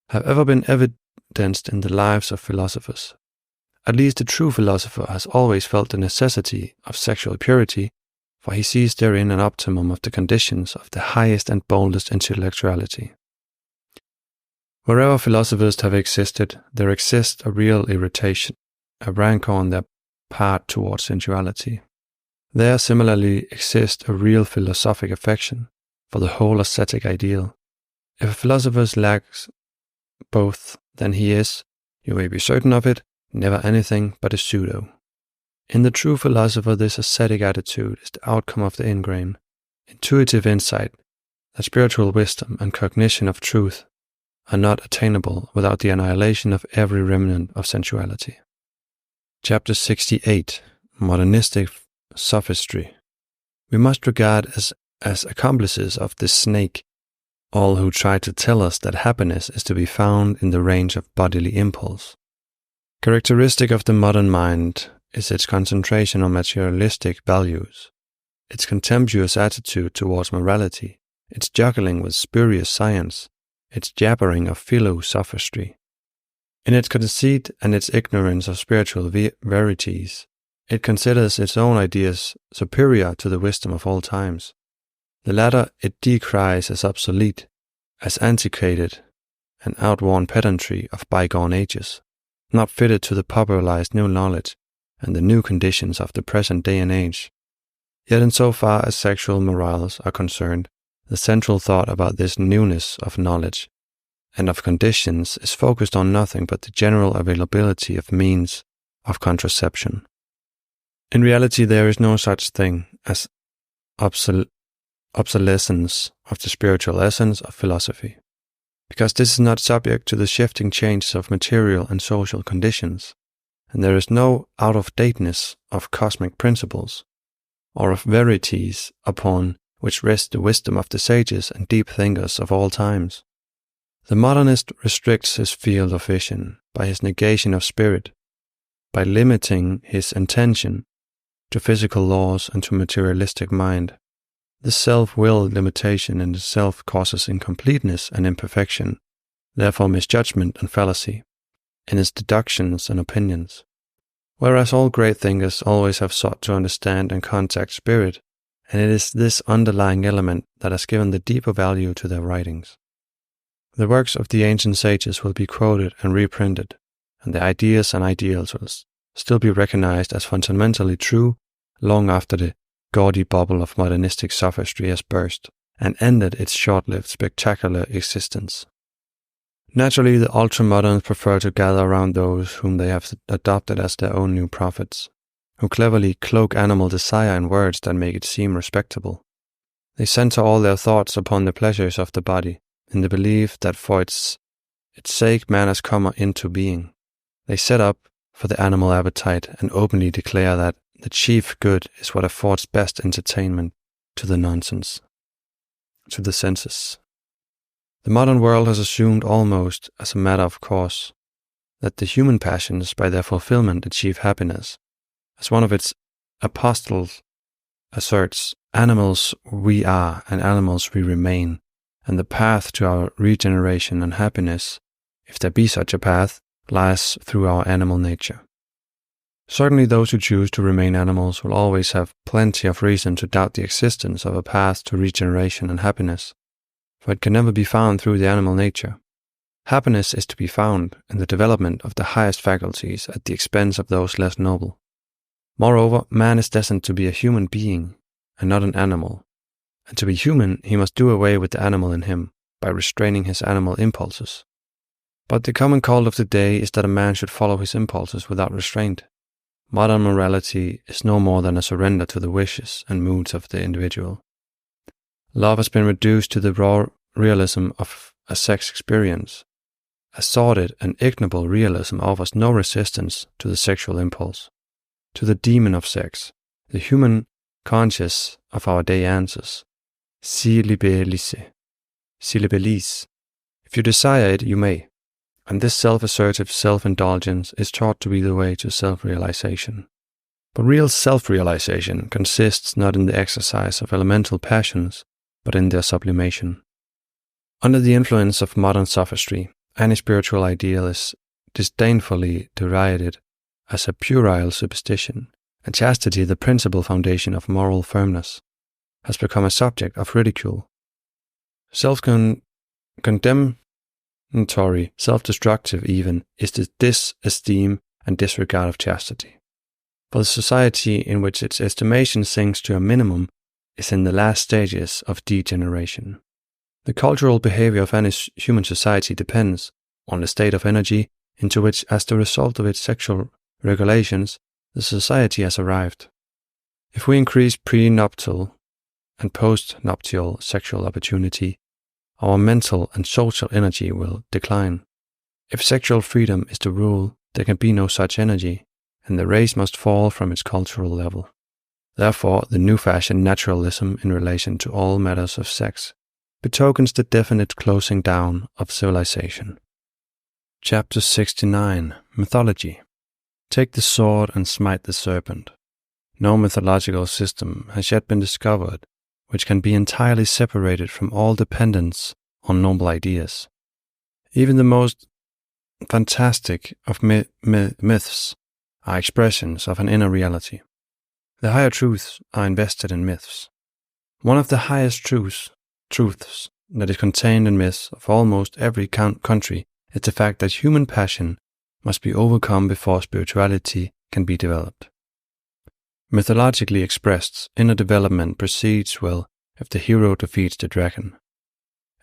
have ever been evidenced in the lives of philosophers. At least the true philosopher has always felt the necessity of sexual purity, for he sees therein an optimum of the conditions of the highest and boldest intellectuality. Wherever philosophers have existed, there exists a real irritation, a rancor on their part towards sensuality. There similarly exists a real philosophic affection for the whole ascetic ideal. If a philosopher lacks both, then he is, you may be certain of it, never anything but a pseudo. In the true philosopher, this ascetic attitude is the outcome of the ingrained, intuitive insight that spiritual wisdom and cognition of truth are not attainable without the annihilation of every remnant of sensuality. Chapter 68. modernistic sophistry. We must regard as accomplices of this snake all who try to tell us that happiness is to be found in the range of bodily impulse. Characteristic of the modern mind is its concentration on materialistic values, its contemptuous attitude towards morality, its juggling with spurious science, its jabbering of philo-sophistry. In its conceit and its ignorance of spiritual verities, it considers its own ideas superior to the wisdom of all times. The latter it decries as obsolete, as antiquated and outworn pedantry of bygone ages, not fitted to the popularized new knowledge and the new conditions of the present day and age. Yet in so far as sexual morals are concerned, the central thought about this newness of knowledge and of conditions is focused on nothing but the general availability of means of contraception. In reality, there is no such thing as obsolescence of the spiritual essence of philosophy, because this is not subject to the shifting changes of material and social conditions, and there is no out-of-dateness of cosmic principles, or of verities upon which rests the wisdom of the sages and deep thinkers of all times. The modernist restricts his field of vision by his negation of spirit, by limiting his attention to physical laws and to materialistic mind. This self-willed limitation in itself causes incompleteness and imperfection, therefore misjudgment and fallacy, in its deductions and opinions. Whereas all great thinkers always have sought to understand and contact spirit, and it is this underlying element that has given the deeper value to their writings. The works of the ancient sages will be quoted and reprinted, and the ideas and ideals will still be recognized as fundamentally true long after the gaudy bubble of modernistic sophistry has burst and ended its short-lived spectacular existence. Naturally, the ultra-moderns prefer to gather around those whom they have adopted as their own new prophets, who cleverly cloak animal desire in words that make it seem respectable. They center all their thoughts upon the pleasures of the body, in the belief that for its sake man has come into being. They set up for the animal appetite and openly declare that the chief good is what affords best entertainment to the senses. The modern world has assumed almost as a matter of course that the human passions by their fulfillment achieve happiness. As one of its apostles asserts, animals we are and animals we remain, and the path to our regeneration and happiness, if there be such a path, lies through our animal nature. Certainly those who choose to remain animals will always have plenty of reason to doubt the existence of a path to regeneration and happiness, for it can never be found through the animal nature. Happiness is to be found in the development of the highest faculties at the expense of those less noble. Moreover, man is destined to be a human being and not an animal, and to be human he must do away with the animal in him by restraining his animal impulses. But the common call of the day is that a man should follow his impulses without restraint. Modern morality is no more than a surrender to the wishes and moods of the individual. Love has been reduced to the raw realism of a sex experience. A sordid and ignoble realism offers no resistance to the sexual impulse, to the demon of sex. The human conscience of our day answers, Celibacy. If you desire it, you may. And this self-assertive self-indulgence is taught to be the way to self-realization. But real self-realization consists not in the exercise of elemental passions, but in their sublimation. Under the influence of modern sophistry, any spiritual ideal is disdainfully derided as a puerile superstition, and chastity, the principal foundation of moral firmness, has become a subject of ridicule. Self-condemnatory, self-destructive even, is the disesteem and disregard of chastity. For the society in which its estimation sinks to a minimum is in the last stages of degeneration. The cultural behavior of any human society depends on the state of energy into which, as the result of its sexual regulations, the society has arrived. If we increase prenuptial and post-nuptial sexual opportunity, our mental and social energy will decline. If sexual freedom is the rule, there can be no such energy, and the race must fall from its cultural level. Therefore, the new-fashioned naturalism in relation to all matters of sex betokens the definite closing down of civilization. Chapter 69. Mythology. Take the sword and smite the serpent. No mythological system has yet been discovered which can be entirely separated from all dependence on noble ideas. Even the most fantastic of myths are expressions of an inner reality. The higher truths are invested in myths. One of the highest truths that is contained in myths of almost every country is the fact that human passion must be overcome before spirituality can be developed. Mythologically expressed, inner development proceeds well if the hero defeats the dragon.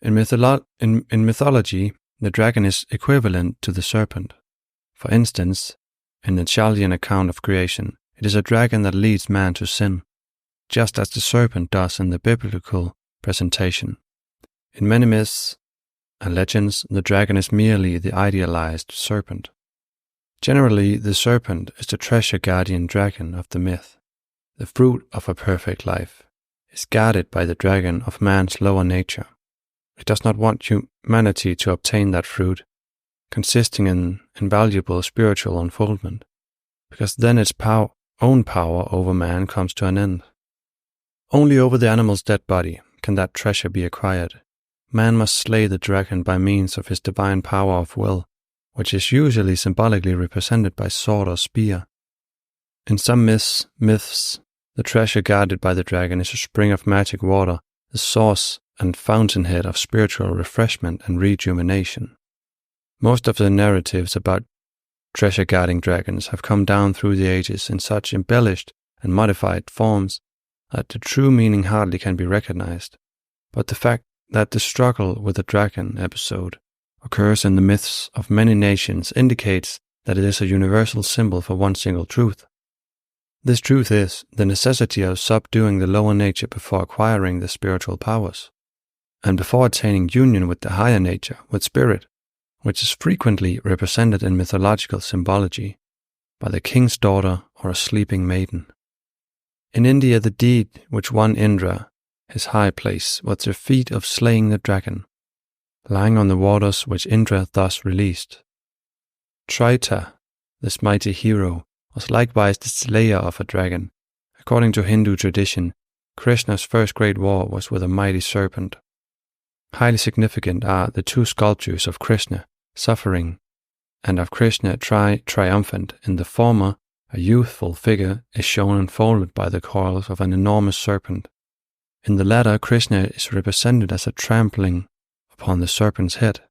In mythology, the dragon is equivalent to the serpent. For instance, in the Chaldean account of creation, it is a dragon that leads man to sin, just as the serpent does in the biblical presentation. In many myths and legends, the dragon is merely the idealized serpent. Generally, the serpent is the treasure guardian dragon of the myth. The fruit of a perfect life is guarded by the dragon of man's lower nature. It does not want humanity to obtain that fruit, consisting in invaluable spiritual unfoldment, because then its own power over man comes to an end. Only over the animal's dead body can that treasure be acquired. Man must slay the dragon by means of his divine power of will, which is usually symbolically represented by sword or spear. In some myths, the treasure guarded by the dragon is a spring of magic water, the source and fountainhead of spiritual refreshment and rejuvenation. Most of the narratives about treasure-guarding dragons have come down through the ages in such embellished and modified forms that the true meaning hardly can be recognized. But the fact that the struggle with the dragon episode occurs in the myths of many nations indicates that it is a universal symbol for one single truth. This truth is the necessity of subduing the lower nature before acquiring the spiritual powers, and before attaining union with the higher nature, with spirit, which is frequently represented in mythological symbology by the king's daughter or a sleeping maiden. In India, the deed which won Indra his high place was the feat of slaying the dragon, lying on the waters which Indra thus released. Traita, this mighty hero, was likewise the slayer of a dragon. According to Hindu tradition, Krishna's first great war was with a mighty serpent. Highly significant are the two sculptures of Krishna suffering and of Krishna triumphant. In the former, a youthful figure is shown enfolded by the coils of an enormous serpent. In the latter, Krishna is represented as a trampling upon the serpent's head.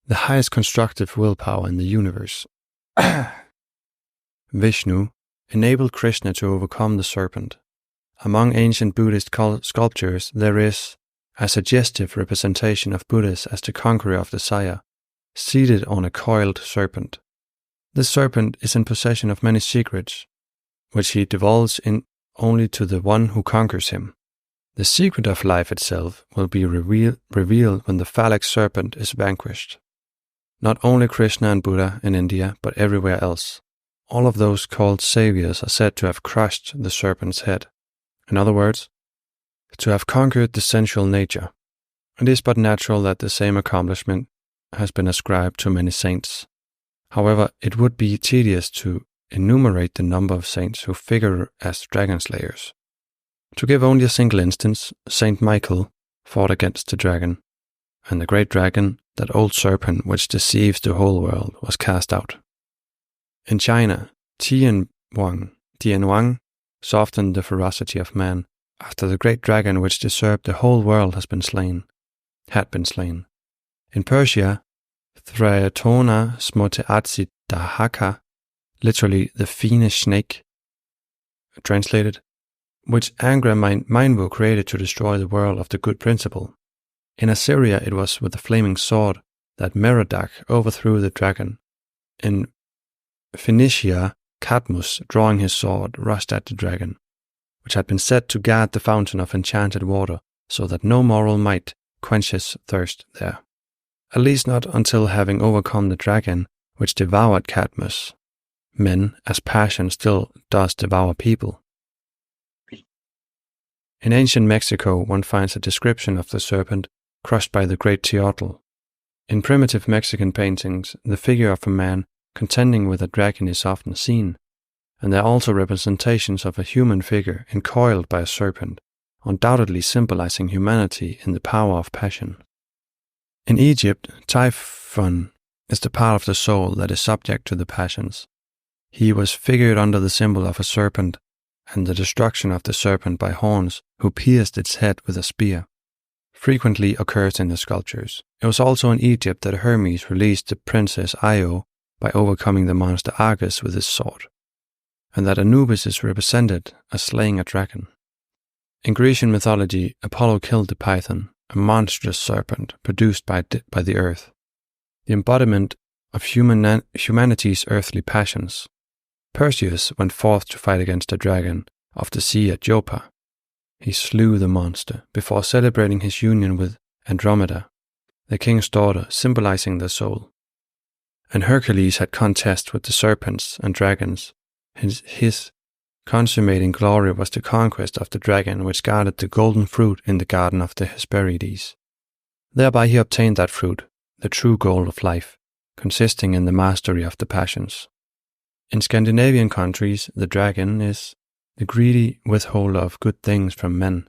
The highest constructive willpower in the universe, Vishnu, enabled Krishna to overcome the serpent. Among ancient Buddhist sculptures, there is a suggestive representation of Buddha as the conqueror of desire, seated on a coiled serpent. This serpent is in possession of many secrets, which he divulges only to the one who conquers him. The secret of life itself will be revealed when the phallic serpent is vanquished. Not only Krishna and Buddha in India, but everywhere else. All of those called saviors are said to have crushed the serpent's head. In other words, to have conquered the sensual nature. It is but natural that the same accomplishment has been ascribed to many saints. However, it would be tedious to enumerate the number of saints who figure as dragon slayers. To give only a single instance, Saint Michael fought against the dragon, and the great dragon, that old serpent which deceives the whole world, was cast out. In China, Tianwang softened the ferocity of man after the great dragon which disturbed the whole world had been slain. In Persia, Thraetona Smoteatsidahaka, literally the fiendish snake, translated, which Angra Mainbo created to destroy the world of the good principle. In Assyria, it was with the flaming sword that Merodach overthrew the dragon. In Phoenicia, Cadmus, drawing his sword, rushed at the dragon, which had been set to guard the fountain of enchanted water, so that no moral might quench his thirst there. At least not until having overcome the dragon which devoured Cadmus. men, as passion still does devour people. In ancient Mexico, one finds a description of the serpent crushed by the great Teotl. In primitive Mexican paintings, the figure of a man contending with a dragon is often seen, and there are also representations of a human figure encoiled by a serpent, undoubtedly symbolizing humanity in the power of passion. In Egypt, Typhon is the part of the soul that is subject to the passions. He was figured under the symbol of a serpent and the destruction of the serpent by horns who pierced its head with a spear frequently occurs in the sculptures. It was also in Egypt that Hermes released the princess Io by overcoming the monster Argus with his sword, and that Anubis is represented as slaying a dragon. In Grecian mythology, Apollo killed the python, a monstrous serpent produced by the earth, the embodiment of humanity's earthly passions. Perseus went forth to fight against the dragon of the sea at Joppa. He slew the monster before celebrating his union with Andromeda, the king's daughter, symbolizing the soul. And Hercules had contest with the serpents and dragons. His consummating glory was the conquest of the dragon which guarded the golden fruit in the garden of the Hesperides. Thereby he obtained that fruit, the true goal of life, consisting in the mastery of the passions. In Scandinavian countries, the dragon is the greedy withholder of good things from men,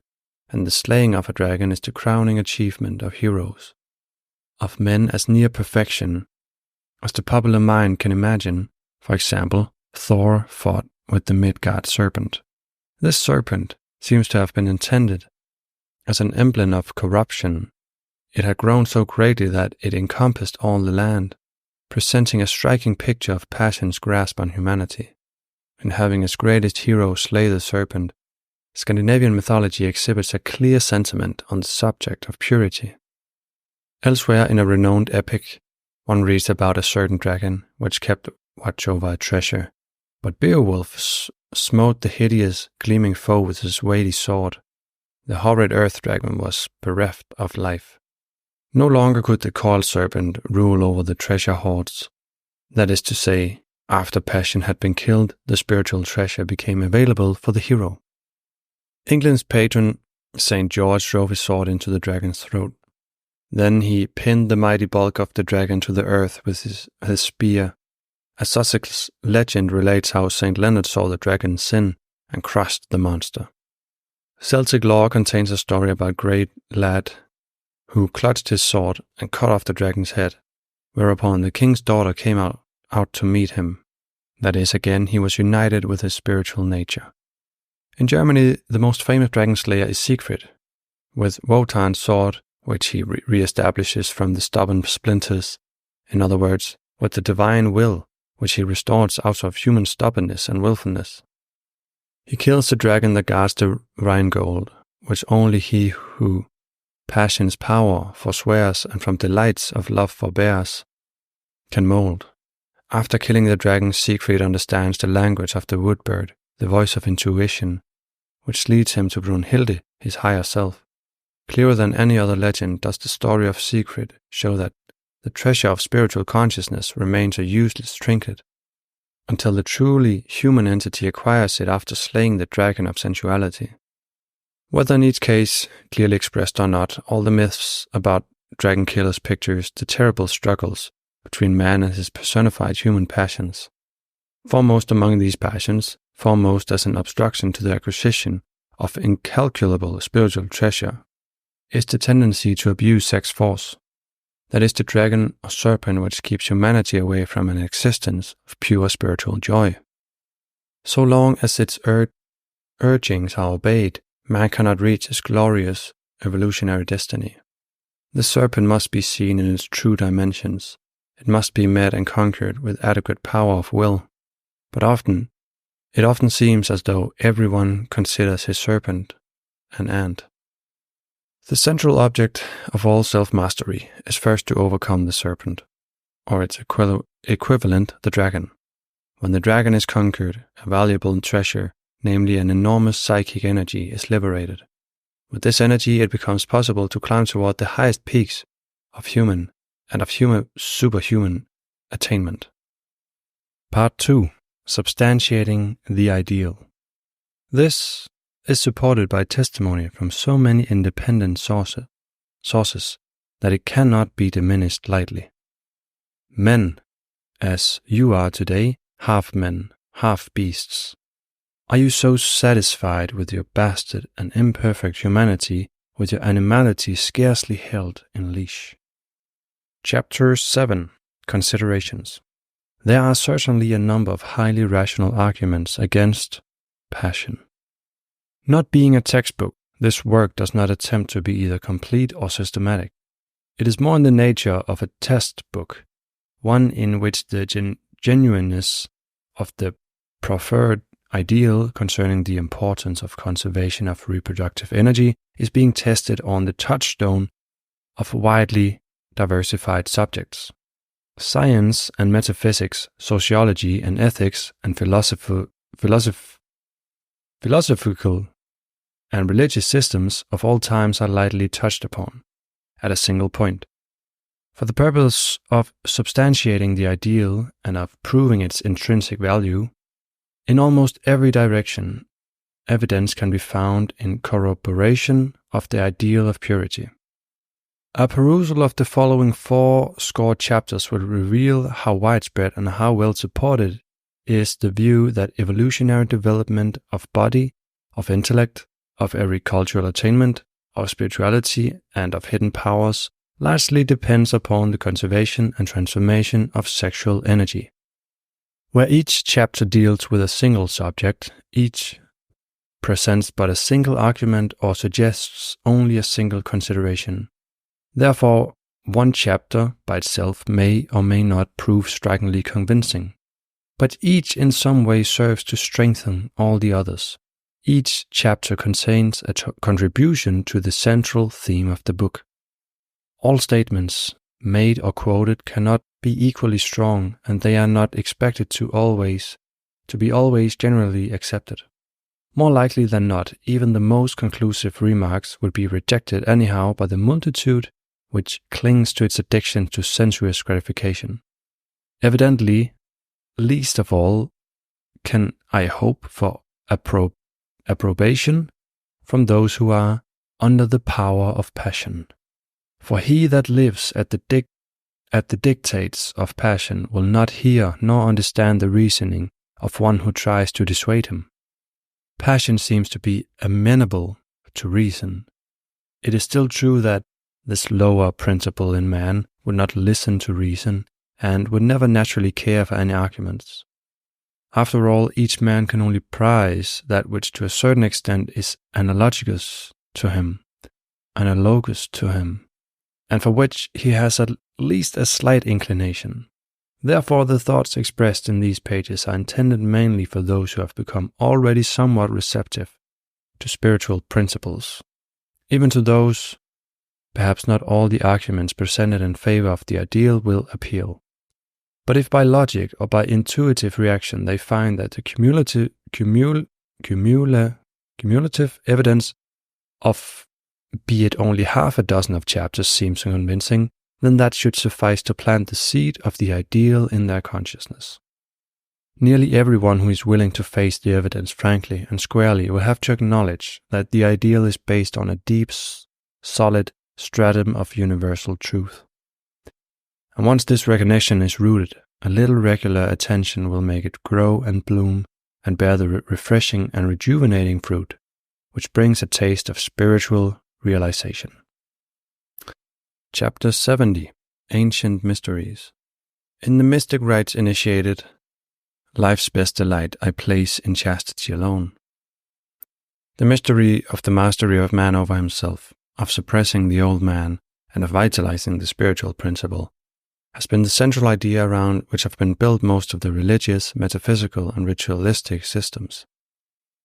and the slaying of a dragon is the crowning achievement of heroes, of men as near perfection as the popular mind can imagine. For example, Thor fought with the Midgard serpent. This serpent seems to have been intended as an emblem of corruption. It had grown so greatly that it encompassed all the land, presenting a striking picture of passion's grasp on humanity. In having its greatest hero slay the serpent, Scandinavian mythology exhibits a clear sentiment on the subject of purity. Elsewhere in a renowned epic, one reads about a certain dragon which kept watch over a treasure, but Beowulf smote the hideous, gleaming foe with his weighty sword. The horrid earth dragon was bereft of life. No longer could the Coiled Serpent rule over the treasure hoards. That is to say, after passion had been killed, the spiritual treasure became available for the hero. England's patron, St. George, drove his sword into the dragon's throat. Then he pinned the mighty bulk of the dragon to the earth with his spear. A Sussex legend relates how St. Leonard saw the dragon sin and crushed the monster. Celtic lore contains a story about a great lad who clutched his sword and cut off the dragon's head, whereupon the king's daughter came out to meet him. That is, again, he was united with his spiritual nature. In Germany, the most famous dragon slayer is Siegfried, with Wotan's sword, which he re-establishes from the stubborn splinters. In other words, with the divine will, which he restores out of human stubbornness and willfulness. He kills the dragon that guards the Rheingold, which only he who passion's power forswears and from delights of love forbears can mold. After killing the dragon, Siegfried understands the language of the woodbird, the voice of intuition, which leads him to Brunhilde, his higher self. Clearer than any other legend does the story of Siegfried show that the treasure of spiritual consciousness remains a useless trinket until the truly human entity acquires it after slaying the dragon of sensuality. Whether in each case clearly expressed or not, all the myths about dragon killers pictures the terrible struggles between man and his personified human passions. Foremost among these passions, foremost as an obstruction to the acquisition of incalculable spiritual treasure, is the tendency to abuse sex force. That is the dragon or serpent which keeps humanity away from an existence of pure spiritual joy. So long as its urgings are obeyed, man cannot reach his glorious evolutionary destiny. The serpent must be seen in its true dimensions. It must be met and conquered with adequate power of will. But it often seems as though everyone considers his serpent an ant. The central object of all self-mastery is first to overcome the serpent, or its equivalent, the dragon. When the dragon is conquered, a valuable treasure, namely an enormous psychic energy, is liberated. With this energy, it becomes possible to climb toward the highest peaks of human superhuman attainment. Part 2. Substantiating the Ideal. This is supported by testimony from so many independent sources that it cannot be diminished lightly. Men, as you are today, half men, half beasts. Are you so satisfied with your bastard and imperfect humanity, with your animality scarcely held in leash? Chapter 7. Considerations. There are certainly a number of highly rational arguments against passion. Not being a textbook, this work does not attempt to be either complete or systematic. It is more in the nature of a test book, one in which the genuineness of the proffered ideal concerning the importance of conservation of reproductive energy is being tested on the touchstone of widely diversified subjects. Science and metaphysics, sociology and ethics, and philosophical and religious systems of all times are lightly touched upon at a single point. For the purpose of substantiating the ideal and of proving its intrinsic value, in almost every direction, evidence can be found in corroboration of the ideal of purity. A perusal of the following 40 chapters will reveal how widespread and how well supported is the view that evolutionary development of body, of intellect, of every cultural attainment, of spirituality, and of hidden powers largely depends upon the conservation and transformation of sexual energy. Where each chapter deals with a single subject, each presents but a single argument or suggests only a single consideration. Therefore, one chapter by itself may or may not prove strikingly convincing, but each in some way serves to strengthen all the others. Each chapter contains a contribution to the central theme of the book. All statements made or quoted cannot be equally strong, and they are not expected to be always generally accepted. More likely than not, even the most conclusive remarks would be rejected anyhow by the multitude which clings to its addiction to sensuous gratification. Evidently, least of all can I hope for approbation from those who are under the power of passion. For he that lives at the dictates of passion will not hear nor understand the reasoning of one who tries to dissuade him. Passion seems to be amenable to reason. It is still true that this lower principle in man would not listen to reason and would never naturally care for any arguments. After all, each man can only prize that which to a certain extent is analogous to him, and for which he has at least a slight inclination. Therefore, the thoughts expressed in these pages are intended mainly for those who have become already somewhat receptive to spiritual principles. Even to those, perhaps not all the arguments presented in favor of the ideal will appeal. But if by logic or by intuitive reaction they find that the cumulative evidence of, be it only half a dozen of chapters, seems convincing, then that should suffice to plant the seed of the ideal in their consciousness. Nearly everyone who is willing to face the evidence frankly and squarely will have to acknowledge that the ideal is based on a deep, solid stratum of universal truth. And once this recognition is rooted, a little regular attention will make it grow and bloom and bear the refreshing and rejuvenating fruit, which brings a taste of spiritual realization. Chapter 70. Ancient Mysteries. In the mystic rites initiated, life's best delight I place in chastity alone. The mystery of the mastery of man over himself, of suppressing the old man, and of vitalizing the spiritual principle, has been the central idea around which have been built most of the religious, metaphysical, and ritualistic systems.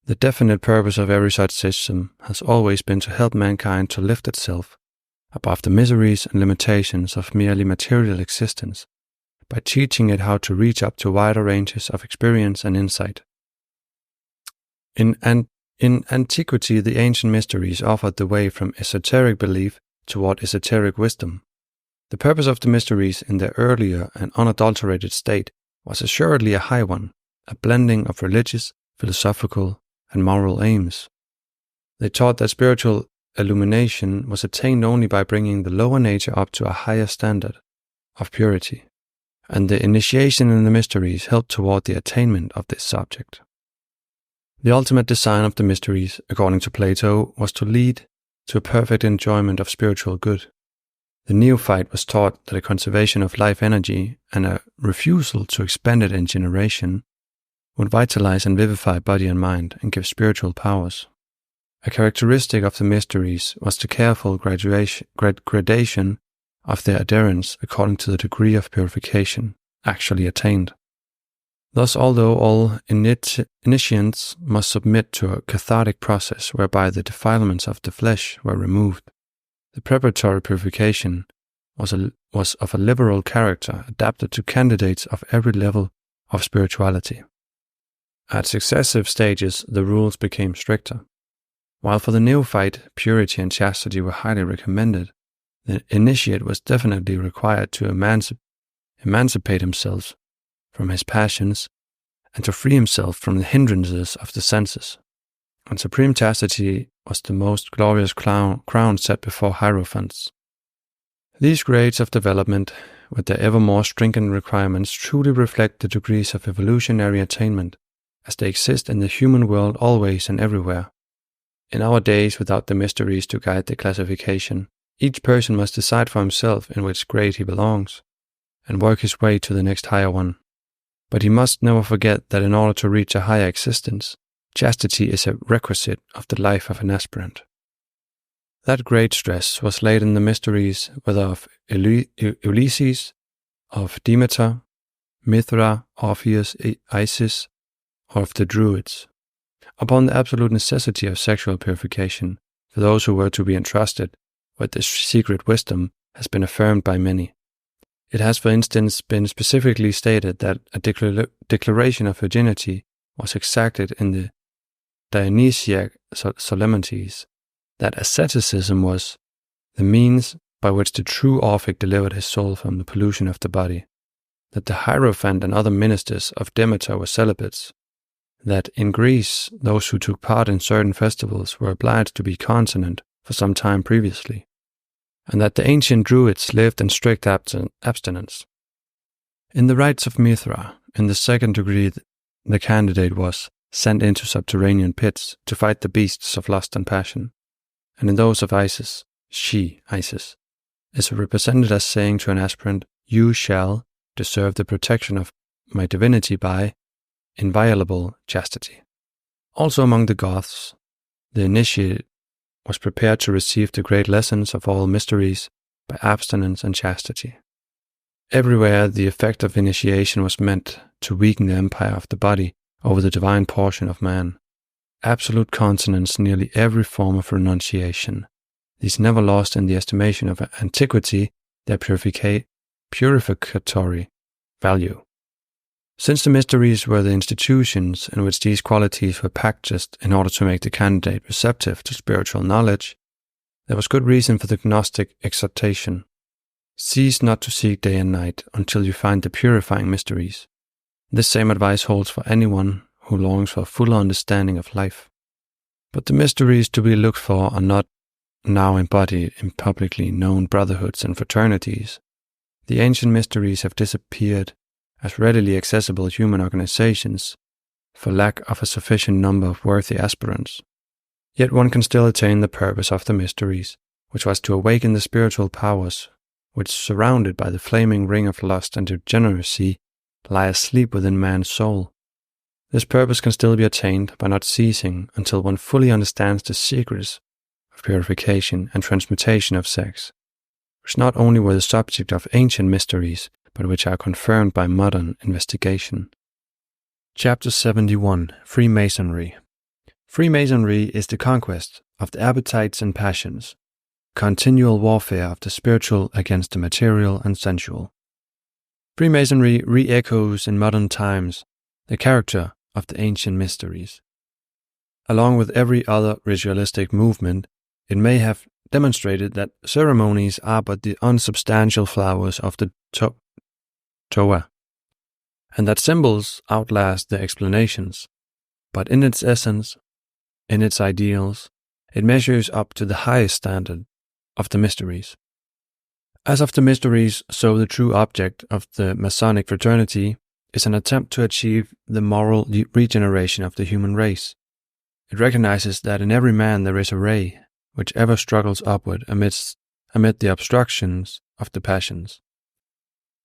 The definite purpose of every such system has always been to help mankind to lift itself above the miseries and limitations of merely material existence, by teaching it how to reach up to wider ranges of experience and insight. In antiquity, the ancient mysteries offered the way from esoteric belief toward esoteric wisdom. The purpose of the mysteries in their earlier and unadulterated state was assuredly a high one, a blending of religious, philosophical, and moral aims. They taught that spiritual illumination was attained only by bringing the lower nature up to a higher standard of purity, and the initiation in the mysteries helped toward the attainment of this subject. The ultimate design of the mysteries, according to Plato, was to lead to a perfect enjoyment of spiritual good. The neophyte was taught that a conservation of life energy and a refusal to expend it in generation would vitalize and vivify body and mind and give spiritual powers. A characteristic of the mysteries was the careful gradation of their adherents according to the degree of purification actually attained. Thus, although all initiants must submit to a cathartic process whereby the defilements of the flesh were removed, the preparatory purification was of a liberal character, adapted to candidates of every level of spirituality. At successive stages, the rules became stricter. While for the neophyte, purity and chastity were highly recommended, the initiate was definitely required to emancipate himself from his passions and to free himself from the hindrances of the senses. And supreme chastity was the most glorious crown set before hierophants. These grades of development, with their ever more stringent requirements, truly reflect the degrees of evolutionary attainment, as they exist in the human world always and everywhere. In our days, without the mysteries to guide the classification, each person must decide for himself in which grade he belongs, and work his way to the next higher one. But he must never forget that in order to reach a higher existence, chastity is a requisite of the life of an aspirant. That great stress was laid in the mysteries, whether of Ulysses, of Demeter, Mithra, Orpheus, Isis, or of the Druids, upon the absolute necessity of sexual purification for those who were to be entrusted with this secret wisdom has been affirmed by many. It has, for instance, been specifically stated that a declaration of virginity was exacted in the Dionysiac solemnities, that asceticism was the means by which the true Orphic delivered his soul from the pollution of the body, that the Hierophant and other ministers of Demeter were celibates, that in Greece those who took part in certain festivals were obliged to be continent for some time previously, and that the ancient Druids lived in strict abstinence. In the rites of Mithra, in the second degree, the candidate was sent into subterranean pits to fight the beasts of lust and passion, and in those of Isis, she, Isis, is represented as saying to an aspirant, "You shall deserve the protection of my divinity by inviolable chastity." Also among the Goths, the initiate was prepared to receive the great lessons of all mysteries by abstinence and chastity. Everywhere the effect of initiation was meant to weaken the empire of the body over the divine portion of man. Absolute continence nearly every form of renunciation. These never lost in the estimation of antiquity their purificatory value. Since the mysteries were the institutions in which these qualities were practiced in order to make the candidate receptive to spiritual knowledge, there was good reason for the Gnostic exhortation: cease not to seek day and night until you find the purifying mysteries. This same advice holds for anyone who longs for a fuller understanding of life. But the mysteries to be looked for are not now embodied in publicly known brotherhoods and fraternities. The ancient mysteries have disappeared as readily accessible human organizations for lack of a sufficient number of worthy aspirants. Yet one can still attain the purpose of the mysteries, which was to awaken the spiritual powers which, surrounded by the flaming ring of lust and degeneracy, lie asleep within man's soul. This purpose can still be attained by not ceasing until one fully understands the secrets of purification and transmutation of sex, which not only were the subject of ancient mysteries, but which are confirmed by modern investigation. Chapter 71. Freemasonry. Freemasonry is the conquest of the appetites and passions, continual warfare of the spiritual against the material and sensual. Freemasonry re-echoes in modern times the character of the ancient mysteries. Along with every other ritualistic movement, it may have demonstrated that ceremonies are but the unsubstantial flowers of the Toa, and that symbols outlast the explanations, but in its essence, in its ideals, it measures up to the highest standard of the mysteries. As of the mysteries, so the true object of the Masonic fraternity is an attempt to achieve the moral regeneration of the human race. It recognizes that in every man there is a ray, which ever struggles upward amid the obstructions of the passions.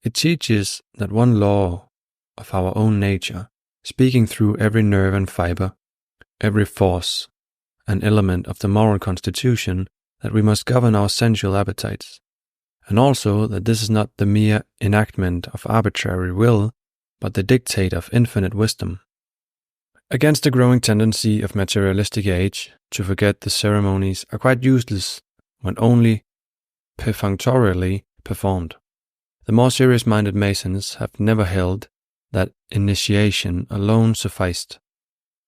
It teaches that one law of our own nature, speaking through every nerve and fiber, every force and element of the moral constitution, that we must govern our sensual appetites, and also that this is not the mere enactment of arbitrary will, but the dictate of infinite wisdom. Against the growing tendency of materialistic age to forget the ceremonies are quite useless when only perfunctorily performed. The more serious-minded Masons have never held that initiation alone sufficed.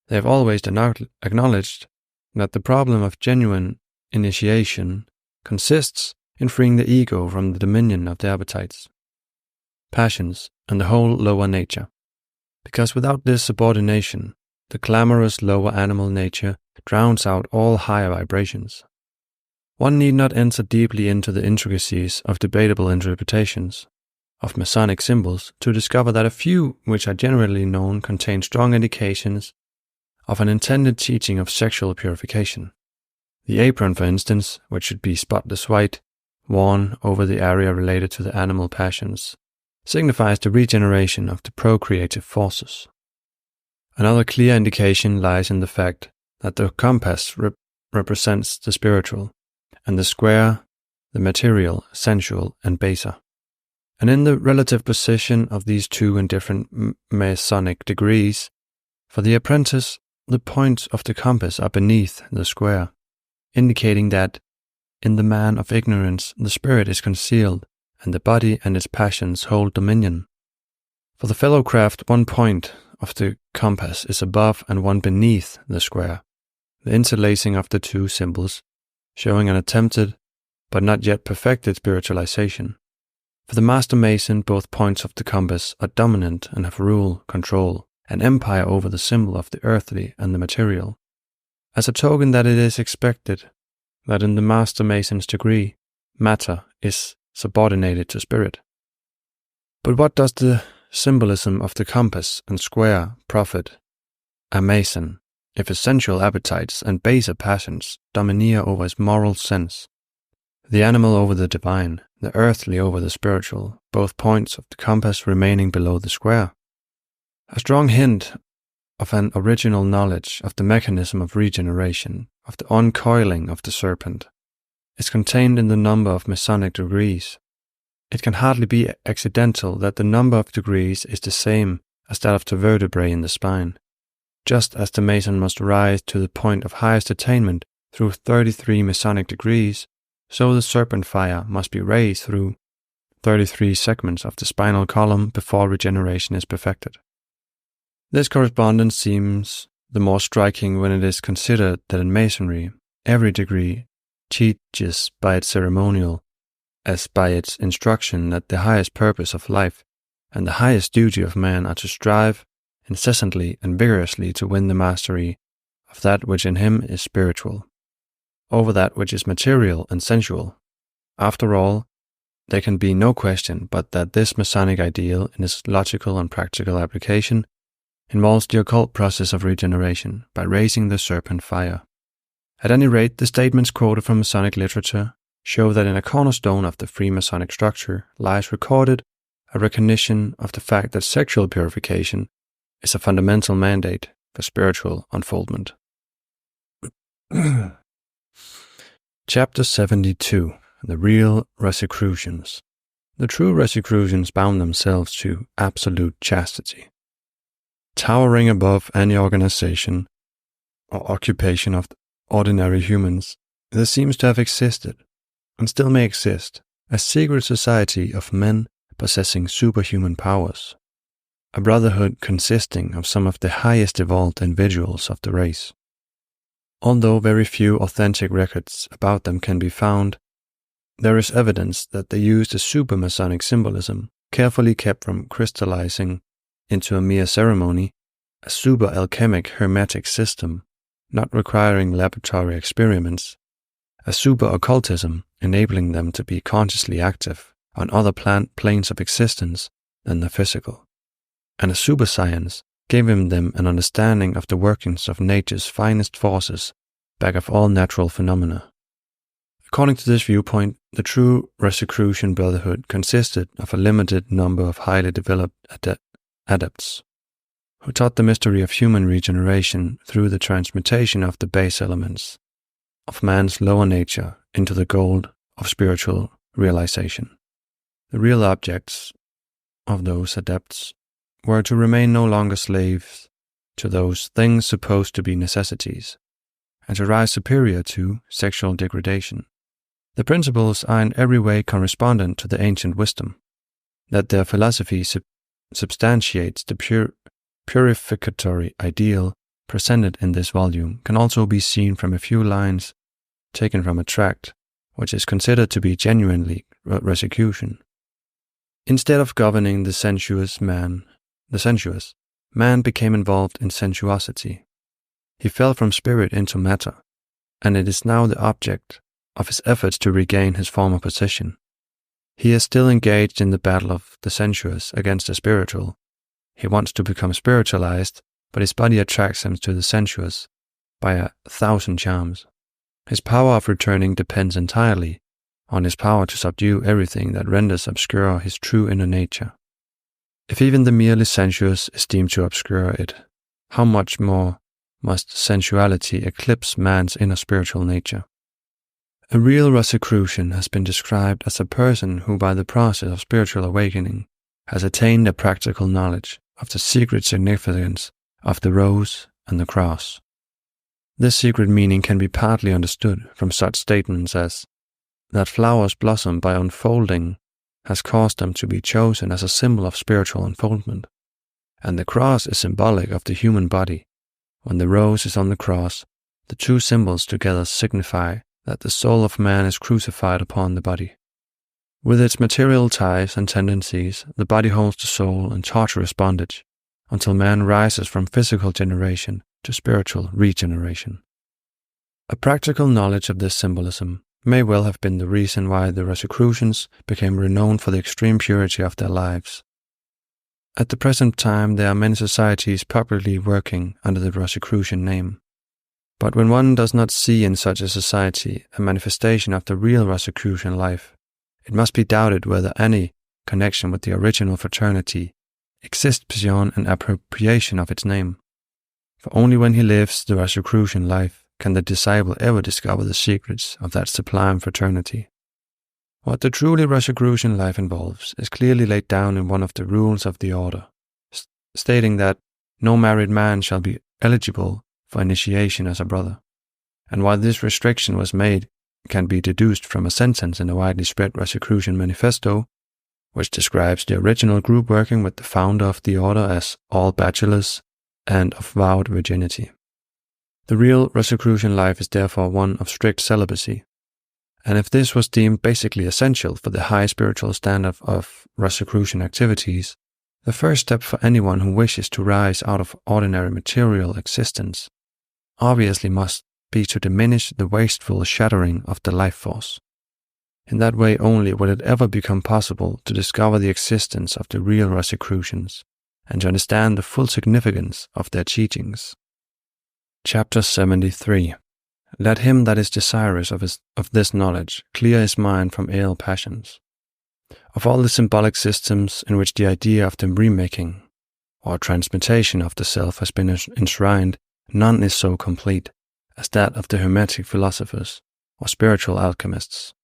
They have always acknowledged that the problem of genuine initiation consists in freeing the ego from the dominion of the appetites, passions, and the whole lower nature. Because without this subordination, the clamorous lower animal nature drowns out all higher vibrations. One need not enter deeply into the intricacies of debatable interpretations of Masonic symbols to discover that a few which are generally known contain strong indications of an intended teaching of sexual purification. The apron, for instance, which should be spotless white, worn over the area related to the animal passions, signifies the regeneration of the procreative forces. Another clear indication lies in the fact that the compass represents the spiritual, and the square the material, sensual, and baser. And in the relative position of these two in different Masonic degrees, for the apprentice, the points of the compass are beneath the square, indicating that in the man of ignorance the spirit is concealed, and the body and its passions hold dominion. For the fellow craft, one point of the compass is above and one beneath the square, the interlacing of the two symbols, showing an attempted but not yet perfected spiritualization. For the Master Mason, both points of the compass are dominant and have rule, control, and empire over the symbol of the earthly and the material, as a token that it is expected that in the Master Mason's degree, matter is subordinated to spirit. But what does the symbolism of the compass and square profit a Mason if his sensual appetites and baser passions domineer over his moral sense? The animal over the divine, the earthly over the spiritual, both points of the compass remaining below the square. A strong hint of an original knowledge of the mechanism of regeneration, of the uncoiling of the serpent, is contained in the number of Masonic degrees. It can hardly be accidental that the number of degrees is the same as that of the vertebrae in the spine, just as the Mason must rise to the point of highest attainment through 33 Masonic degrees, so the serpent fire must be raised through 33 segments of the spinal column before regeneration is perfected. This correspondence seems the more striking when it is considered that in Masonry, every degree teaches by its ceremonial, as by its instruction, that the highest purpose of life and the highest duty of man are to strive incessantly and vigorously to win the mastery of that which in him is spiritual, over that which is material and sensual. After all, there can be no question but that this Masonic ideal, in its logical and practical application, involves the occult process of regeneration by raising the serpent fire. At any rate, the statements quoted from Masonic literature show that in a cornerstone of the Freemasonic structure lies recorded a recognition of the fact that sexual purification is a fundamental mandate for spiritual unfoldment. Chapter 72. The Real Rosicrucians. The true Rosicrucians bound themselves to absolute chastity. Towering above any organization or occupation of ordinary humans, there seems to have existed, and still may exist, a secret society of men possessing superhuman powers, a brotherhood consisting of some of the highest evolved individuals of the race. Although very few authentic records about them can be found, there is evidence that they used a super-Masonic symbolism, carefully kept from crystallizing into a mere ceremony, a super-alchemic hermetic system, not requiring laboratory experiments, a super-occultism enabling them to be consciously active on other planes of existence than the physical, and a super-science giving them an understanding of the workings of nature's finest forces back of all natural phenomena. According to this viewpoint, the true Rosicrucian Brotherhood consisted of a limited number of highly developed adepts, who taught the mystery of human regeneration through the transmutation of the base elements of man's lower nature into the gold of spiritual realization. The real objects of those adepts were to remain no longer slaves to those things supposed to be necessities, and to rise superior to sexual degradation. The principles are in every way correspondent to the ancient wisdom. That their philosophy substantiates the purificatory ideal presented in this volume can also be seen from a few lines taken from a tract which is considered to be genuinely Rosicrucian. Instead of governing the sensuous, man became involved in sensuosity. He fell from spirit into matter, and it is now the object of his efforts to regain his former position. He is still engaged in the battle of the sensuous against the spiritual. He wants to become spiritualized, but his body attracts him to the sensuous by 1,000 charms. His power of returning depends entirely on his power to subdue everything that renders obscure his true inner nature. If even the merely sensuous is deemed to obscure it, how much more must sensuality eclipse man's inner spiritual nature? A real Rosicrucian has been described as a person who, by the process of spiritual awakening, has attained a practical knowledge of the secret significance of the rose and the cross. This secret meaning can be partly understood from such statements as that flowers blossom by unfolding has caused them to be chosen as a symbol of spiritual unfoldment, and the cross is symbolic of the human body. When the rose is on the cross, the two symbols together signify that the soul of man is crucified upon the body. With its material ties and tendencies, the body holds the soul in torturous bondage until man rises from physical generation to spiritual regeneration. A practical knowledge of this symbolism may well have been the reason why the Rosicrucians became renowned for the extreme purity of their lives. At the present time, there are many societies publicly working under the Rosicrucian name. But when one does not see in such a society a manifestation of the real Rosicrucian life, it must be doubted whether any connection with the original fraternity exists beyond an appropriation of its name. For only when he lives the Rosicrucian life can the disciple ever discover the secrets of that sublime fraternity. What the truly Rosicrucian life involves is clearly laid down in one of the rules of the order, stating that no married man shall be eligible for initiation as a brother. And why this restriction was made can be deduced from a sentence in the widely spread Rosicrucian Manifesto, which describes the original group working with the founder of the order as all bachelors and of vowed virginity. The real Rosicrucian life is therefore one of strict celibacy, and if this was deemed basically essential for the high spiritual standard of Rosicrucian activities, the first step for anyone who wishes to rise out of ordinary material existence obviously must be to diminish the wasteful shattering of the life force. In that way only will it ever become possible to discover the existence of the real Rosicrucians and to understand the full significance of their teachings. Chapter 73. Let him that is desirous of this knowledge clear his mind from ill passions. Of all the symbolic systems in which the idea of the remaking or transmutation of the self has been enshrined, none is so complete as that of the Hermetic philosophers or spiritual alchemists.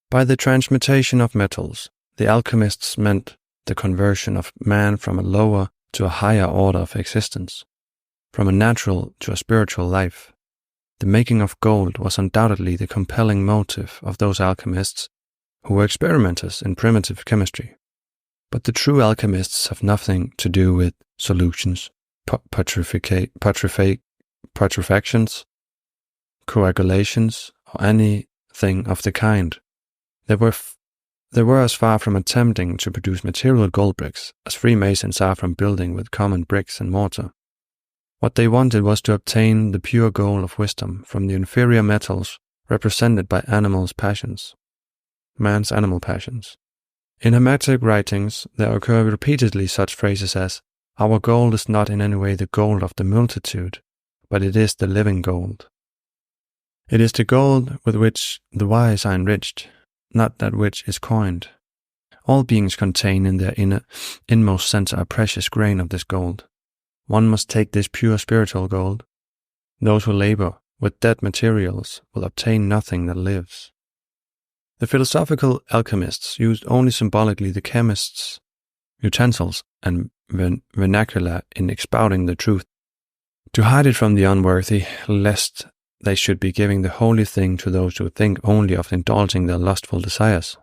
By the transmutation of metals, the alchemists meant the conversion of man from a lower to a higher order of existence, from a natural to a spiritual life. The making of gold was undoubtedly the compelling motive of those alchemists who were experimenters in primitive chemistry. But the true alchemists have nothing to do with solutions, putrefactions, coagulations, or anything of the kind. They were They were as far from attempting to produce material gold bricks as Freemasons are from building with common bricks and mortar. What they wanted was to obtain the pure gold of wisdom from the inferior metals represented by animals' passions, man's animal passions. In Hermetic writings, there occur repeatedly such phrases as, "Our gold is not in any way the gold of the multitude, but it is the living gold. It is the gold with which the wise are enriched, not that which is coined. All beings contain in their inmost center a precious grain of this gold. One must take this pure spiritual gold. Those who labor with dead materials will obtain nothing that lives." The philosophical alchemists used only symbolically the chemists' utensils and vernacular in expounding the truth, to hide it from the unworthy, lest they should be giving the holy thing to those who think only of indulging their lustful desires.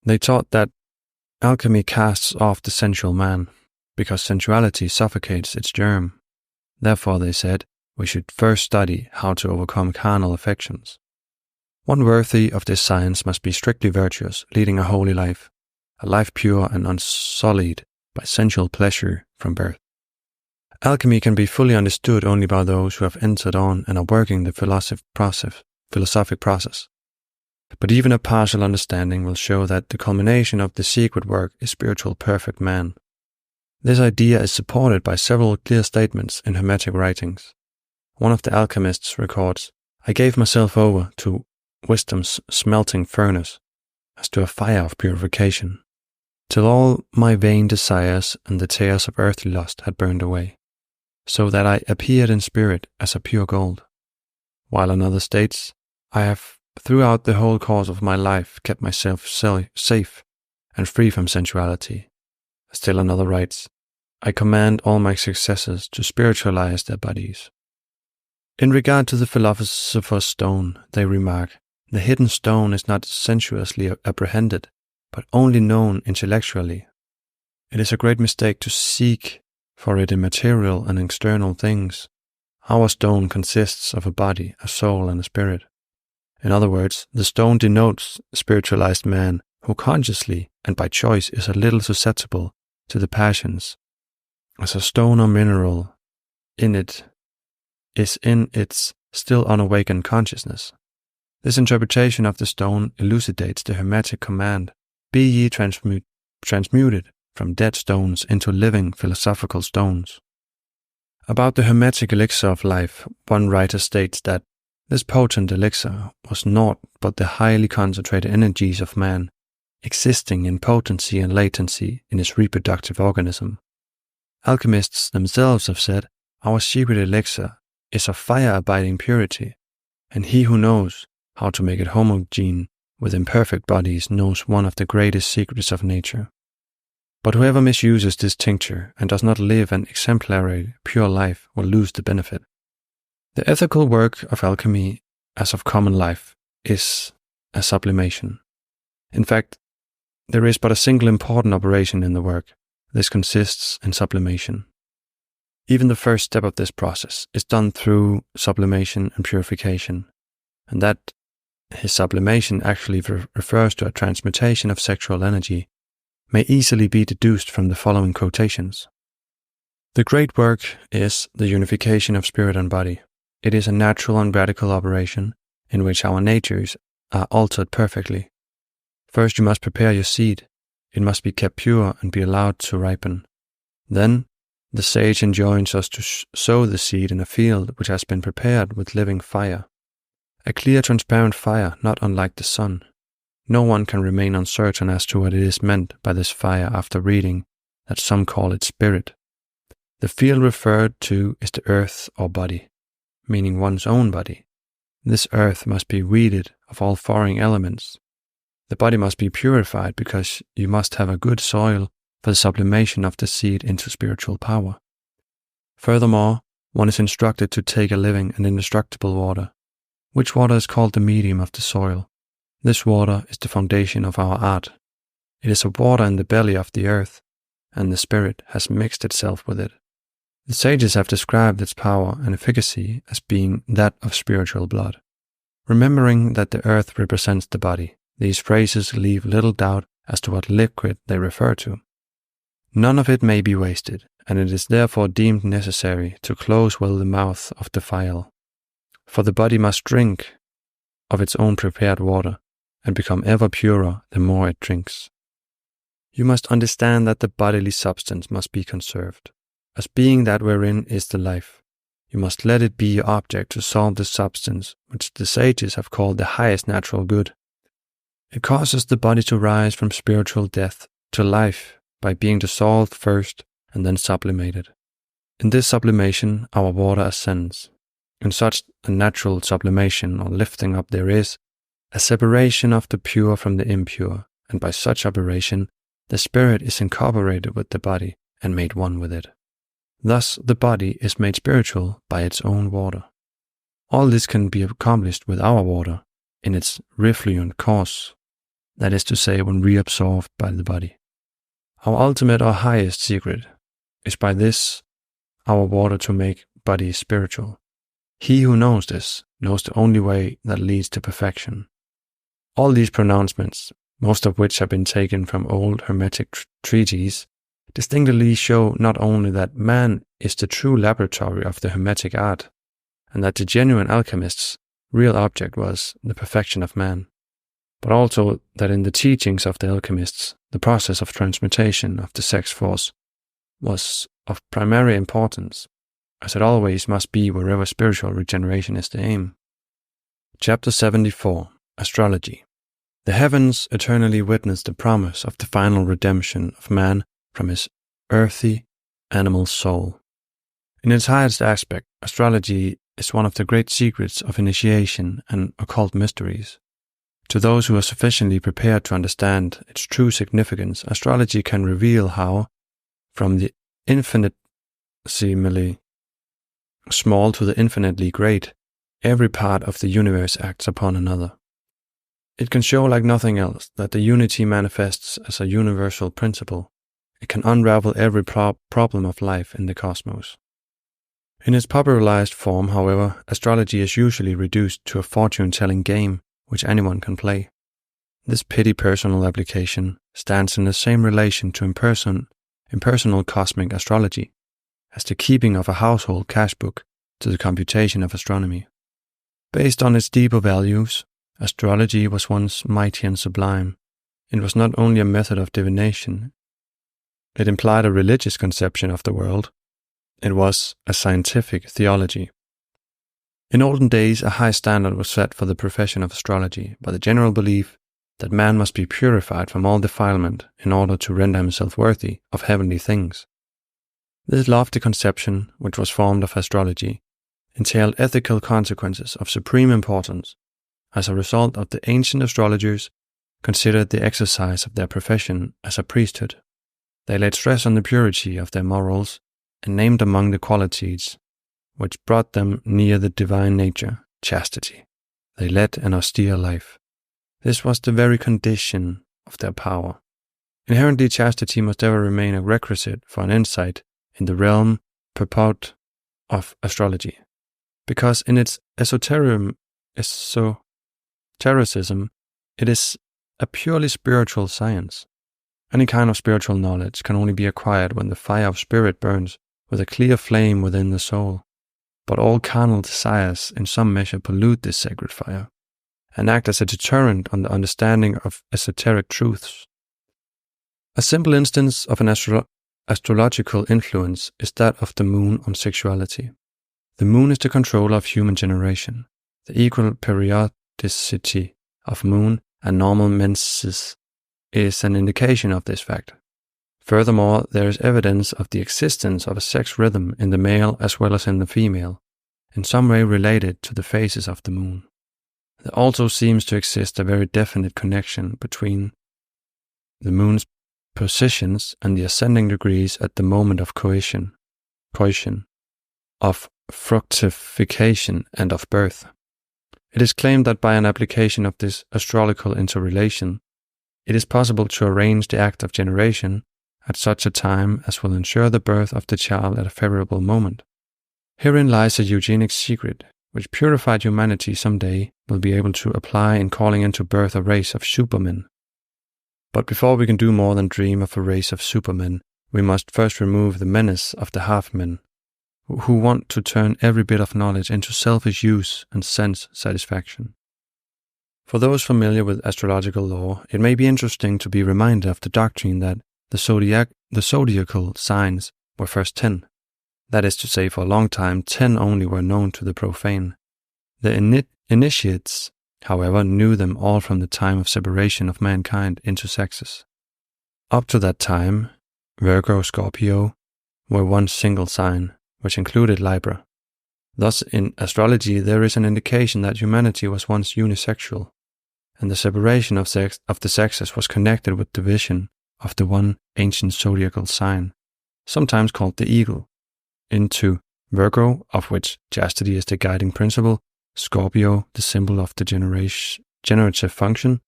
They taught that alchemy casts off the sensual man, because sensuality suffocates its germ. Therefore, they said, we should first study how to overcome carnal affections. One worthy of this science must be strictly virtuous, leading a holy life, a life pure and unsullied by sensual pleasure from birth. Alchemy can be fully understood only by those who have entered on and are working the philosophic process. But even a partial understanding will show that the culmination of the secret work is spiritual perfect man. This idea is supported by several clear statements in Hermetic writings. One of the alchemists records, "I gave myself over to wisdom's smelting furnace, as to a fire of purification, till all my vain desires and the tears of earthly lust had burned away, so that I appeared in spirit as a pure gold." While another states, "I have throughout the whole course of my life kept myself safe and free from sensuality." Still another writes, "I command all my successors to spiritualize their bodies." In regard to the philosopher's stone, they remark, "The hidden stone is not sensuously apprehended, but only known intellectually. It is a great mistake to seek for it in material and external things. Our stone consists of a body, a soul, and a spirit." In other words, the stone denotes spiritualized man who consciously and by choice is a little susceptible to the passions, as a stone or mineral in its still unawakened consciousness. This interpretation of the stone elucidates the Hermetic command, "Be ye transmuted from dead stones into living philosophical stones." About the Hermetic elixir of life, one writer states that this potent elixir was naught but the highly concentrated energies of man, existing in potency and latency in his reproductive organism. Alchemists themselves have said, "Our secret elixir is of fire-abiding purity, and he who knows how to make it homogeneous with imperfect bodies knows one of the greatest secrets of nature." But whoever misuses this tincture and does not live an exemplary, pure life will lose the benefit. The ethical work of alchemy, as of common life, is a sublimation. In fact, there is but a single important operation in the work. This consists in sublimation. Even the first step of this process is done through sublimation and purification, and that his sublimation actually refers to a transmutation of sexual energy may easily be deduced from the following quotations. "The great work is the unification of spirit and body. It is a natural and radical operation in which our natures are altered perfectly. First you must prepare your seed. It must be kept pure and be allowed to ripen. Then the sage enjoins us to sow the seed in a field which has been prepared with living fire. A clear, transparent fire, not unlike the sun. No one can remain uncertain as to what it is meant by this fire after reading that some call it spirit. The field referred to is the earth or body, meaning one's own body. This earth must be weeded of all foreign elements. The body must be purified because you must have a good soil for the sublimation of the seed into spiritual power. Furthermore, one is instructed to take a living and indestructible water, which water is called the medium of the soil. This water is the foundation of our art. It is a water in the belly of the earth, and the spirit has mixed itself with it. The sages have described its power and efficacy as being that of spiritual blood. Remembering that the earth represents the body, these phrases leave little doubt as to what liquid they refer to. None of it may be wasted, and it is therefore deemed necessary to close well the mouth of the phial, for the body must drink of its own prepared water, and become ever purer the more it drinks. You must understand that the bodily substance must be conserved, as being that wherein is the life. You must let it be your object to solve the substance, which the sages have called the highest natural good. It causes the body to rise from spiritual death to life by being dissolved first and then sublimated. In this sublimation, our water ascends. In such a natural sublimation or lifting up there is a separation of the pure from the impure, and by such operation, the spirit is incorporated with the body and made one with it. Thus, the body is made spiritual by its own water. All this can be accomplished with our water in its refluent course, that is to say, when reabsorbed by the body. Our ultimate or highest secret is by this our water to make body spiritual. He who knows this knows the only way that leads to perfection. All these pronouncements, most of which have been taken from old Hermetic treatises, distinctly show not only that man is the true laboratory of the Hermetic art, and that the genuine alchemist's real object was the perfection of man, but also that in the teachings of the alchemists, the process of transmutation of the sex force was of primary importance, as it always must be wherever spiritual regeneration is the aim. Chapter 74, Astrology. The heavens eternally witness the promise of the final redemption of man from his earthy, animal soul. In its highest aspect, astrology is one of the great secrets of initiation and occult mysteries. To those who are sufficiently prepared to understand its true significance, astrology can reveal how, from the infinitesimally small to the infinitely great, every part of the universe acts upon another. It can show like nothing else that the unity manifests as a universal principle. It can unravel every problem of life in the cosmos. In its popularized form, however, astrology is usually reduced to a fortune-telling game which anyone can play. This petty personal application stands in the same relation to impersonal cosmic astrology as the keeping of a household cash book to the computation of astronomy. Based on its deeper values, astrology was once mighty and sublime. It was not only a method of divination. It implied a religious conception of the world. It was a scientific theology. In olden days, a high standard was set for the profession of astrology by the general belief that man must be purified from all defilement in order to render himself worthy of heavenly things. This lofty conception, which was formed of astrology, entailed ethical consequences of supreme importance. As a result of the ancient astrologers considered the exercise of their profession as a priesthood. They laid stress on the purity of their morals and named among the qualities which brought them near the divine nature, chastity. They led an austere life. This was the very condition of their power. Inherently, chastity must ever remain a requisite for an insight in the realm purport of astrology, because in its esotericism, it is a purely spiritual science. Any kind of spiritual knowledge can only be acquired when the fire of spirit burns with a clear flame within the soul. But all carnal desires in some measure pollute this sacred fire, and act as a deterrent on the understanding of esoteric truths. A simple instance of an astrological influence is that of the moon on sexuality. The moon is the controller of human generation. The equal periodicity of moon and normal menses is an indication of this fact. Furthermore, there is evidence of the existence of a sex rhythm in the male as well as in the female, in some way related to the phases of the moon. There also seems to exist a very definite connection between the moon's positions and the ascending degrees at the moment of coition, of fructification, and of birth. It is claimed that by an application of this astrological interrelation, it is possible to arrange the act of generation at such a time as will ensure the birth of the child at a favorable moment. Herein lies a eugenics secret, which purified humanity someday will be able to apply in calling into birth a race of supermen. But before we can do more than dream of a race of supermen, we must first remove the menace of the half-men, who want to turn every bit of knowledge into selfish use and sense satisfaction. For those familiar with astrological lore, it may be interesting to be reminded of the doctrine that the zodiacal signs were first 10. That is to say, for a long time, 10 only were known to the profane. The initiates, however, knew them all from the time of separation of mankind into sexes. Up to that time, Virgo, Scorpio were one single sign, which included Libra. Thus, in astrology, there is an indication that humanity was once unisexual, and the separation of the sexes was connected with division of the one ancient zodiacal sign, sometimes called the eagle, into Virgo, of which chastity is the guiding principle, Scorpio, the symbol of the generative function,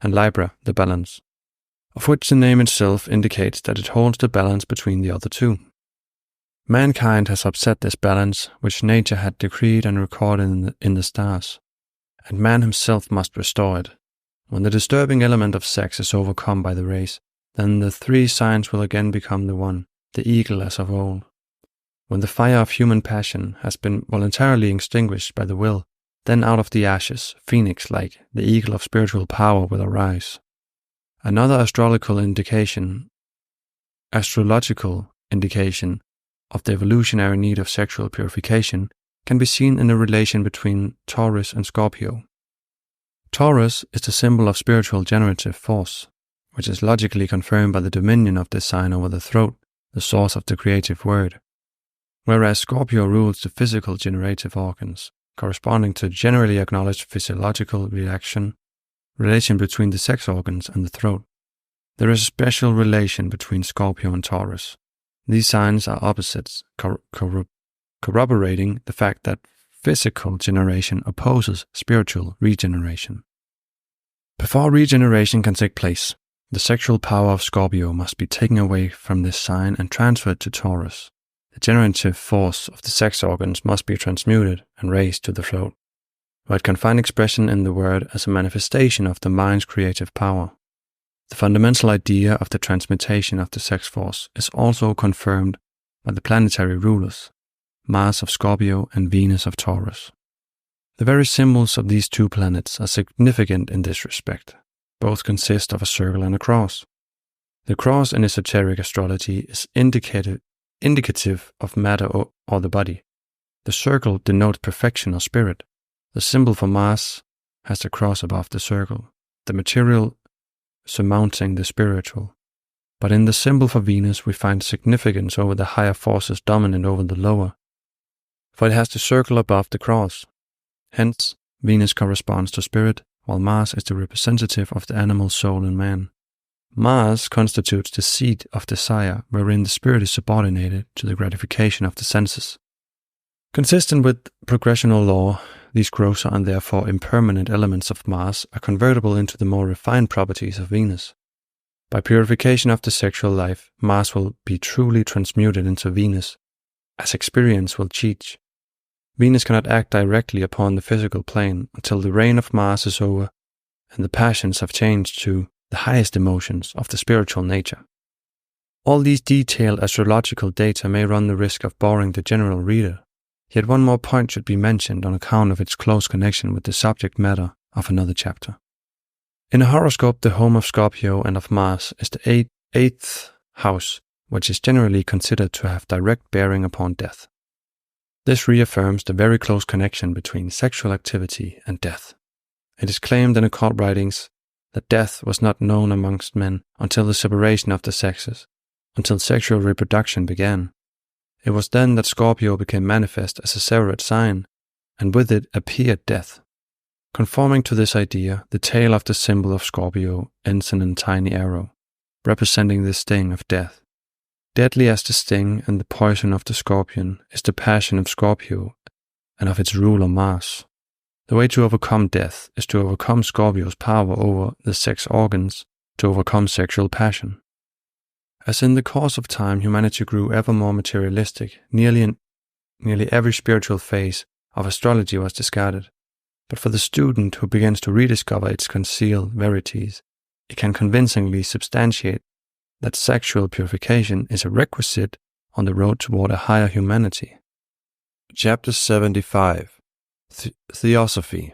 and Libra, the balance, of which the name itself indicates that it holds the balance between the other two. Mankind has upset this balance, which nature had decreed and recorded in the stars, and man himself must restore it. When the disturbing element of sex is overcome by the race, then the three signs will again become the one, the eagle as of old. When the fire of human passion has been voluntarily extinguished by the will, then out of the ashes, phoenix-like, the eagle of spiritual power will arise. Another astrological indication of the evolutionary need of sexual purification can be seen in the relation between Taurus and Scorpio. Taurus is the symbol of spiritual generative force, which is logically confirmed by the dominion of this sign over the throat, the source of the creative word, whereas Scorpio rules the physical generative organs, corresponding to generally acknowledged physiological relation between the sex organs and the throat. There is a special relation between Scorpio and Taurus. These signs are opposites, corroborating the fact that physical generation opposes spiritual regeneration. Before regeneration can take place, the sexual power of Scorpio must be taken away from this sign and transferred to Taurus. The generative force of the sex organs must be transmuted and raised to the throat, where it can find expression in the word as a manifestation of the mind's creative power. The fundamental idea of the transmutation of the sex force is also confirmed by the planetary rulers, Mars of Scorpio and Venus of Taurus. The very symbols of these two planets are significant in this respect. Both consist of a circle and a cross. The cross in esoteric astrology is indicative of matter or the body. The circle denotes perfection or spirit. The symbol for Mars has the cross above the circle, the material surmounting the spiritual. But in the symbol for Venus we find significance over the higher forces dominant over the lower, for it has the circle above the cross. Hence, Venus corresponds to spirit, while Mars is the representative of the animal soul in man. Mars constitutes the seat of desire, wherein the spirit is subordinated to the gratification of the senses. Consistent with progressional law, these grosser and therefore impermanent elements of Mars are convertible into the more refined properties of Venus. By purification of the sexual life, Mars will be truly transmuted into Venus, as experience will teach. Venus cannot act directly upon the physical plane until the reign of Mars is over and the passions have changed to the highest emotions of the spiritual nature. All these detailed astrological data may run the risk of boring the general reader, yet one more point should be mentioned on account of its close connection with the subject matter of another chapter. In a horoscope, the home of Scorpio and of Mars is the eighth house, which is generally considered to have direct bearing upon death. This reaffirms the very close connection between sexual activity and death. It is claimed in occult writings that death was not known amongst men until the separation of the sexes, until sexual reproduction began. It was then that Scorpio became manifest as a separate sign, and with it appeared death. Conforming to this idea, the tail of the symbol of Scorpio ends in a tiny arrow, representing the sting of death. Deadly as the sting and the poison of the scorpion is the passion of Scorpio and of its ruler Mars. The way to overcome death is to overcome Scorpio's power over the sex organs, to overcome sexual passion. As in the course of time humanity grew ever more materialistic, nearly every spiritual phase of astrology was discarded. But for the student who begins to rediscover its concealed verities, it can convincingly substantiate that sexual purification is a requisite on the road toward a higher humanity. Chapter 75. Theosophy.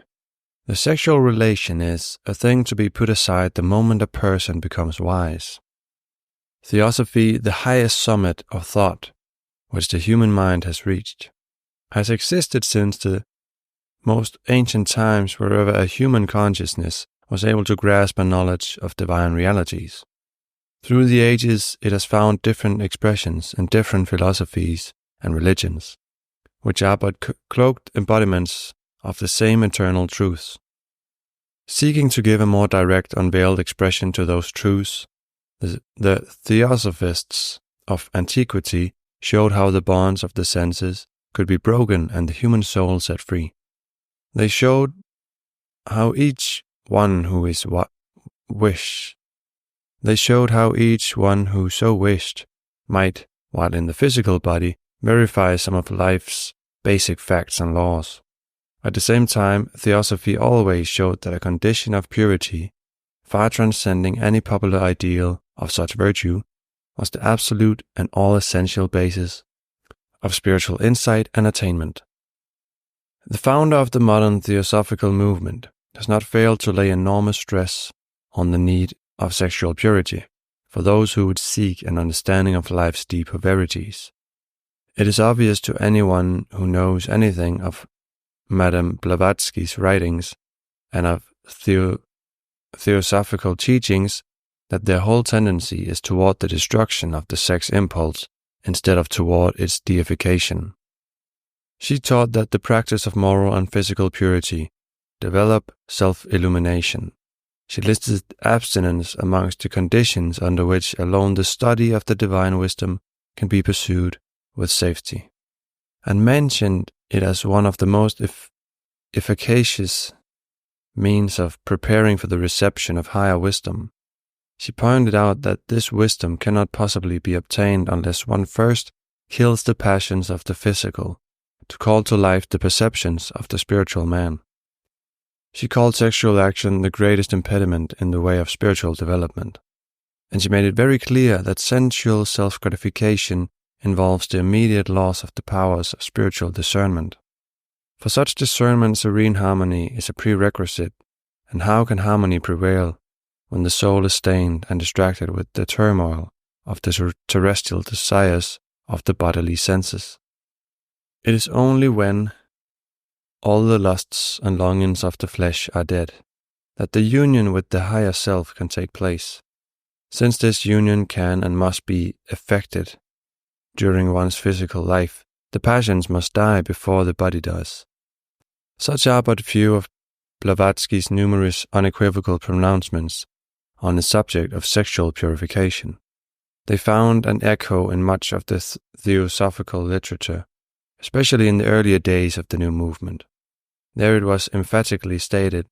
The sexual relation is a thing to be put aside the moment a person becomes wise. Theosophy, the highest summit of thought which the human mind has reached, has existed since the most ancient times wherever a human consciousness was able to grasp a knowledge of divine realities. Through the ages, it has found different expressions in different philosophies and religions, which are but cloaked embodiments of the same eternal truths. Seeking to give a more direct, unveiled expression to those truths, the Theosophists of antiquity showed how the bonds of the senses could be broken and the human soul set free. They showed how each one who so wished might, while in the physical body, verify some of life's basic facts and laws. At the same time, Theosophy always showed that a condition of purity, far transcending any popular ideal of such virtue, was the absolute and all-essential basis of spiritual insight and attainment. The founder of the modern Theosophical movement has not failed to lay enormous stress on the need of sexual purity for those who would seek an understanding of life's deeper verities. It is obvious to anyone who knows anything of Madame Blavatsky's writings and of Theosophical teachings that their whole tendency is toward the destruction of the sex impulse instead of toward its deification. She taught that the practice of moral and physical purity develop self-illumination. She listed abstinence amongst the conditions under which alone the study of the divine wisdom can be pursued with safety, and mentioned it as one of the most efficacious means of preparing for the reception of higher wisdom. She pointed out that this wisdom cannot possibly be obtained unless one first kills the passions of the physical to call to life the perceptions of the spiritual man. She called sexual action the greatest impediment in the way of spiritual development, and she made it very clear that sensual self-gratification involves the immediate loss of the powers of spiritual discernment. For such discernment, serene harmony is a prerequisite, and how can harmony prevail when the soul is stained and distracted with the turmoil of the terrestrial desires of the bodily senses? It is only when all the lusts and longings of the flesh are dead that the union with the higher self can take place. Since this union can and must be effected during one's physical life, the passions must die before the body does. Such are but few of Blavatsky's numerous unequivocal pronouncements on the subject of sexual purification. They found an echo in much of the Theosophical literature, especially in the earlier days of the new movement. There it was emphatically stated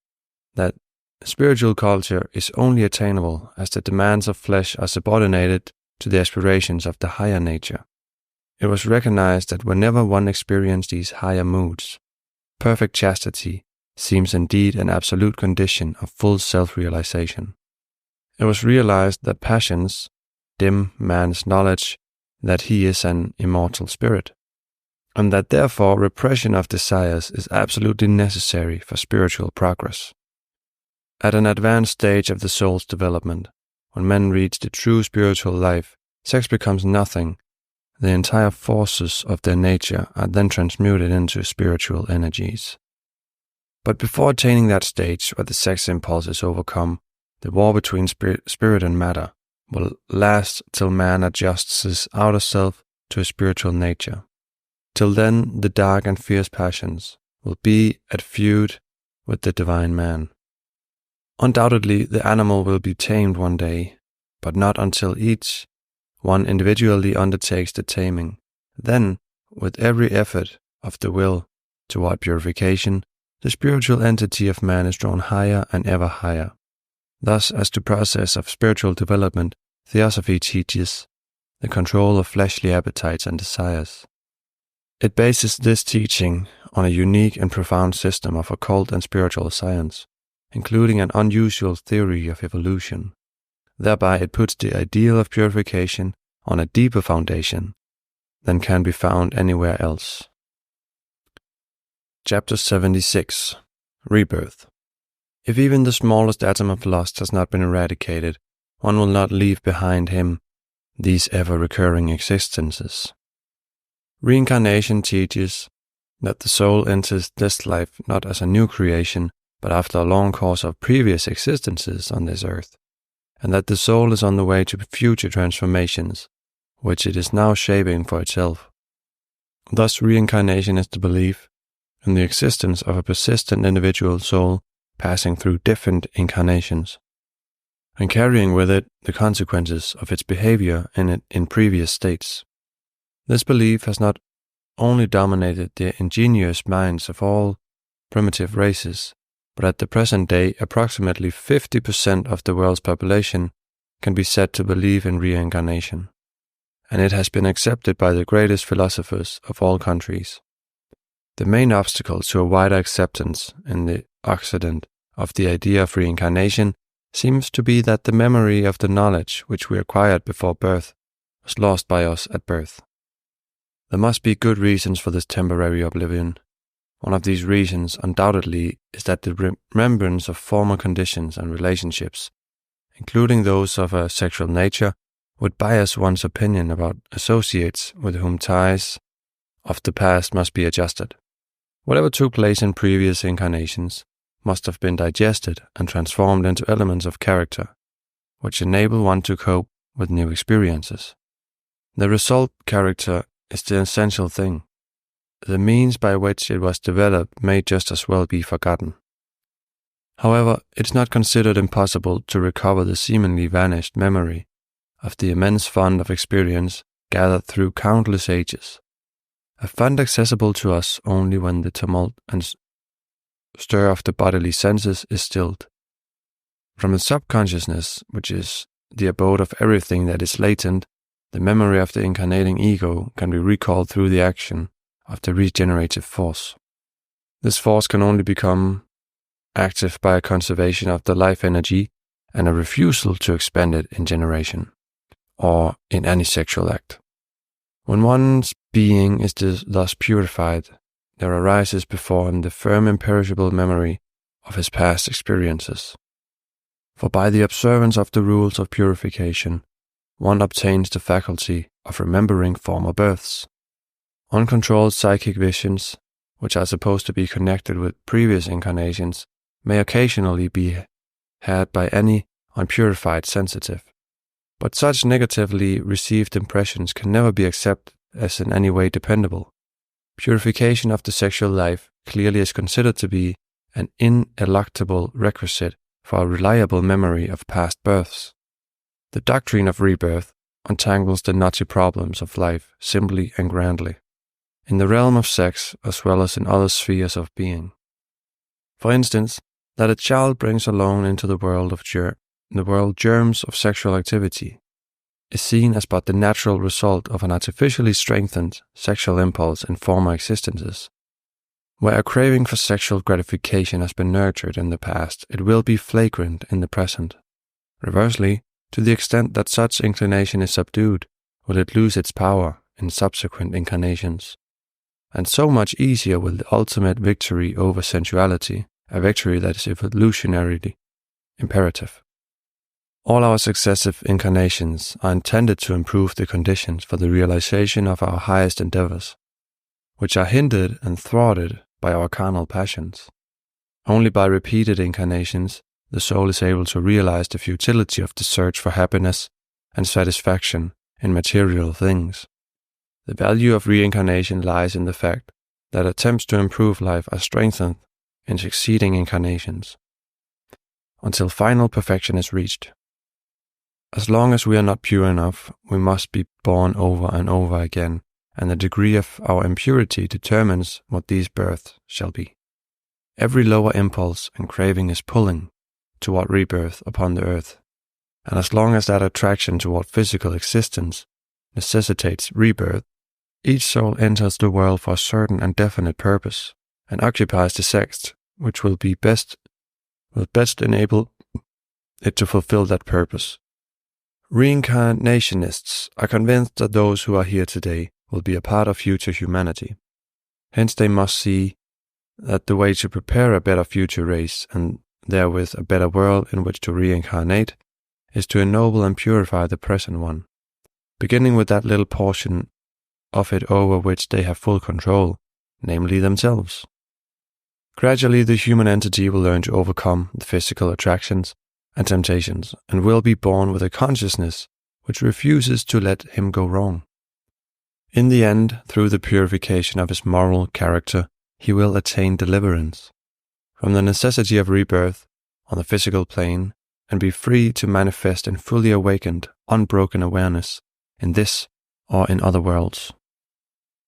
that spiritual culture is only attainable as the demands of flesh are subordinated to the aspirations of the higher nature. It was recognized that whenever one experienced these higher moods, perfect chastity seems indeed an absolute condition of full self-realization. It was realized that passions dim man's knowledge that he is an immortal spirit, and that therefore repression of desires is absolutely necessary for spiritual progress. At an advanced stage of the soul's development, when men reach the true spiritual life, sex becomes nothing. The entire forces of their nature are then transmuted into spiritual energies. But before attaining that stage where the sex impulse is overcome, the war between spirit and matter will last till man adjusts his outer self to a spiritual nature. Till then, the dark and fierce passions will be at feud with the divine man. Undoubtedly, the animal will be tamed one day, but not until each one individually undertakes the taming. Then, with every effort of the will toward purification, the spiritual entity of man is drawn higher and ever higher. Thus, as the process of spiritual development, Theosophy teaches the control of fleshly appetites and desires. It bases this teaching on a unique and profound system of occult and spiritual science, including an unusual theory of evolution. Thereby it puts the ideal of purification on a deeper foundation than can be found anywhere else. Chapter 76. Rebirth. If even the smallest atom of lust has not been eradicated, one will not leave behind him these ever-recurring existences. Reincarnation teaches that the soul enters this life not as a new creation, but after a long course of previous existences on this earth, and that the soul is on the way to future transformations, which it is now shaping for itself. Thus, reincarnation is the belief in the existence of a persistent individual soul passing through different incarnations, and carrying with it the consequences of its behavior in previous states. This belief has not only dominated the ingenious minds of all primitive races, but at the present day, approximately 50% of the world's population can be said to believe in reincarnation, and it has been accepted by the greatest philosophers of all countries. The main obstacle to a wider acceptance in the Occident of the idea of reincarnation seems to be that the memory of the knowledge which we acquired before birth was lost by us at birth. There must be good reasons for this temporary oblivion. One of these reasons, undoubtedly, is that the remembrance of former conditions and relationships, including those of a sexual nature, would bias one's opinion about associates with whom ties of the past must be adjusted. Whatever took place in previous incarnations must have been digested and transformed into elements of character, which enable one to cope with new experiences. The result character is the essential thing. The means by which it was developed may just as well be forgotten. However, it is not considered impossible to recover the seemingly vanished memory of the immense fund of experience gathered through countless ages, a fund accessible to us only when the tumult and stir of the bodily senses is stilled. From the subconsciousness, which is the abode of everything that is latent, the memory of the incarnating ego can be recalled through the action of the regenerative force. This force can only become active by a conservation of the life energy and a refusal to expend it in generation, or in any sexual act. When one's being is thus purified, there arises before him the firm imperishable memory of his past experiences. For by the observance of the rules of purification, one obtains the faculty of remembering former births. Uncontrolled psychic visions, which are supposed to be connected with previous incarnations, may occasionally be had by any unpurified sensitive. But such negatively received impressions can never be accepted as in any way dependable. Purification of the sexual life clearly is considered to be an ineluctable requisite for a reliable memory of past births. The doctrine of rebirth untangles the knotty problems of life simply and grandly, in the realm of sex as well as in other spheres of being. For instance, that a child brings alone into the world germs of sexual activity is seen as but the natural result of an artificially strengthened sexual impulse in former existences. Where a craving for sexual gratification has been nurtured in the past, it will be flagrant in the present. Reversely, to the extent that such inclination is subdued, will it lose its power in subsequent incarnations. And so much easier will the ultimate victory over sensuality, a victory that is evolutionarily imperative. All our successive incarnations are intended to improve the conditions for the realization of our highest endeavors, which are hindered and thwarted by our carnal passions. Only by repeated incarnations, the soul is able to realize the futility of the search for happiness and satisfaction in material things. The value of reincarnation lies in the fact that attempts to improve life are strengthened in succeeding incarnations, until final perfection is reached. As long as we are not pure enough, we must be born over and over again, and the degree of our impurity determines what these births shall be. Every lower impulse and craving is pulling toward rebirth upon the earth, and as long as that attraction toward physical existence necessitates rebirth, Each soul enters the world for a certain and definite purpose, and occupies the sex which will best enable it to fulfill that purpose. Reincarnationists are convinced that those who are here today will be a part of future humanity. Hence they must see that the way to prepare a better future race, and therewith a better world in which to reincarnate, is to ennoble and purify the present one, beginning with that little portion of it over which they have full control, namely themselves. Gradually the human entity will learn to overcome the physical attractions and temptations, and will be born with a consciousness which refuses to let him go wrong. In the end, through the purification of his moral character, he will attain deliverance from the necessity of rebirth on the physical plane, and be free to manifest in fully awakened, unbroken awareness in this or in other worlds.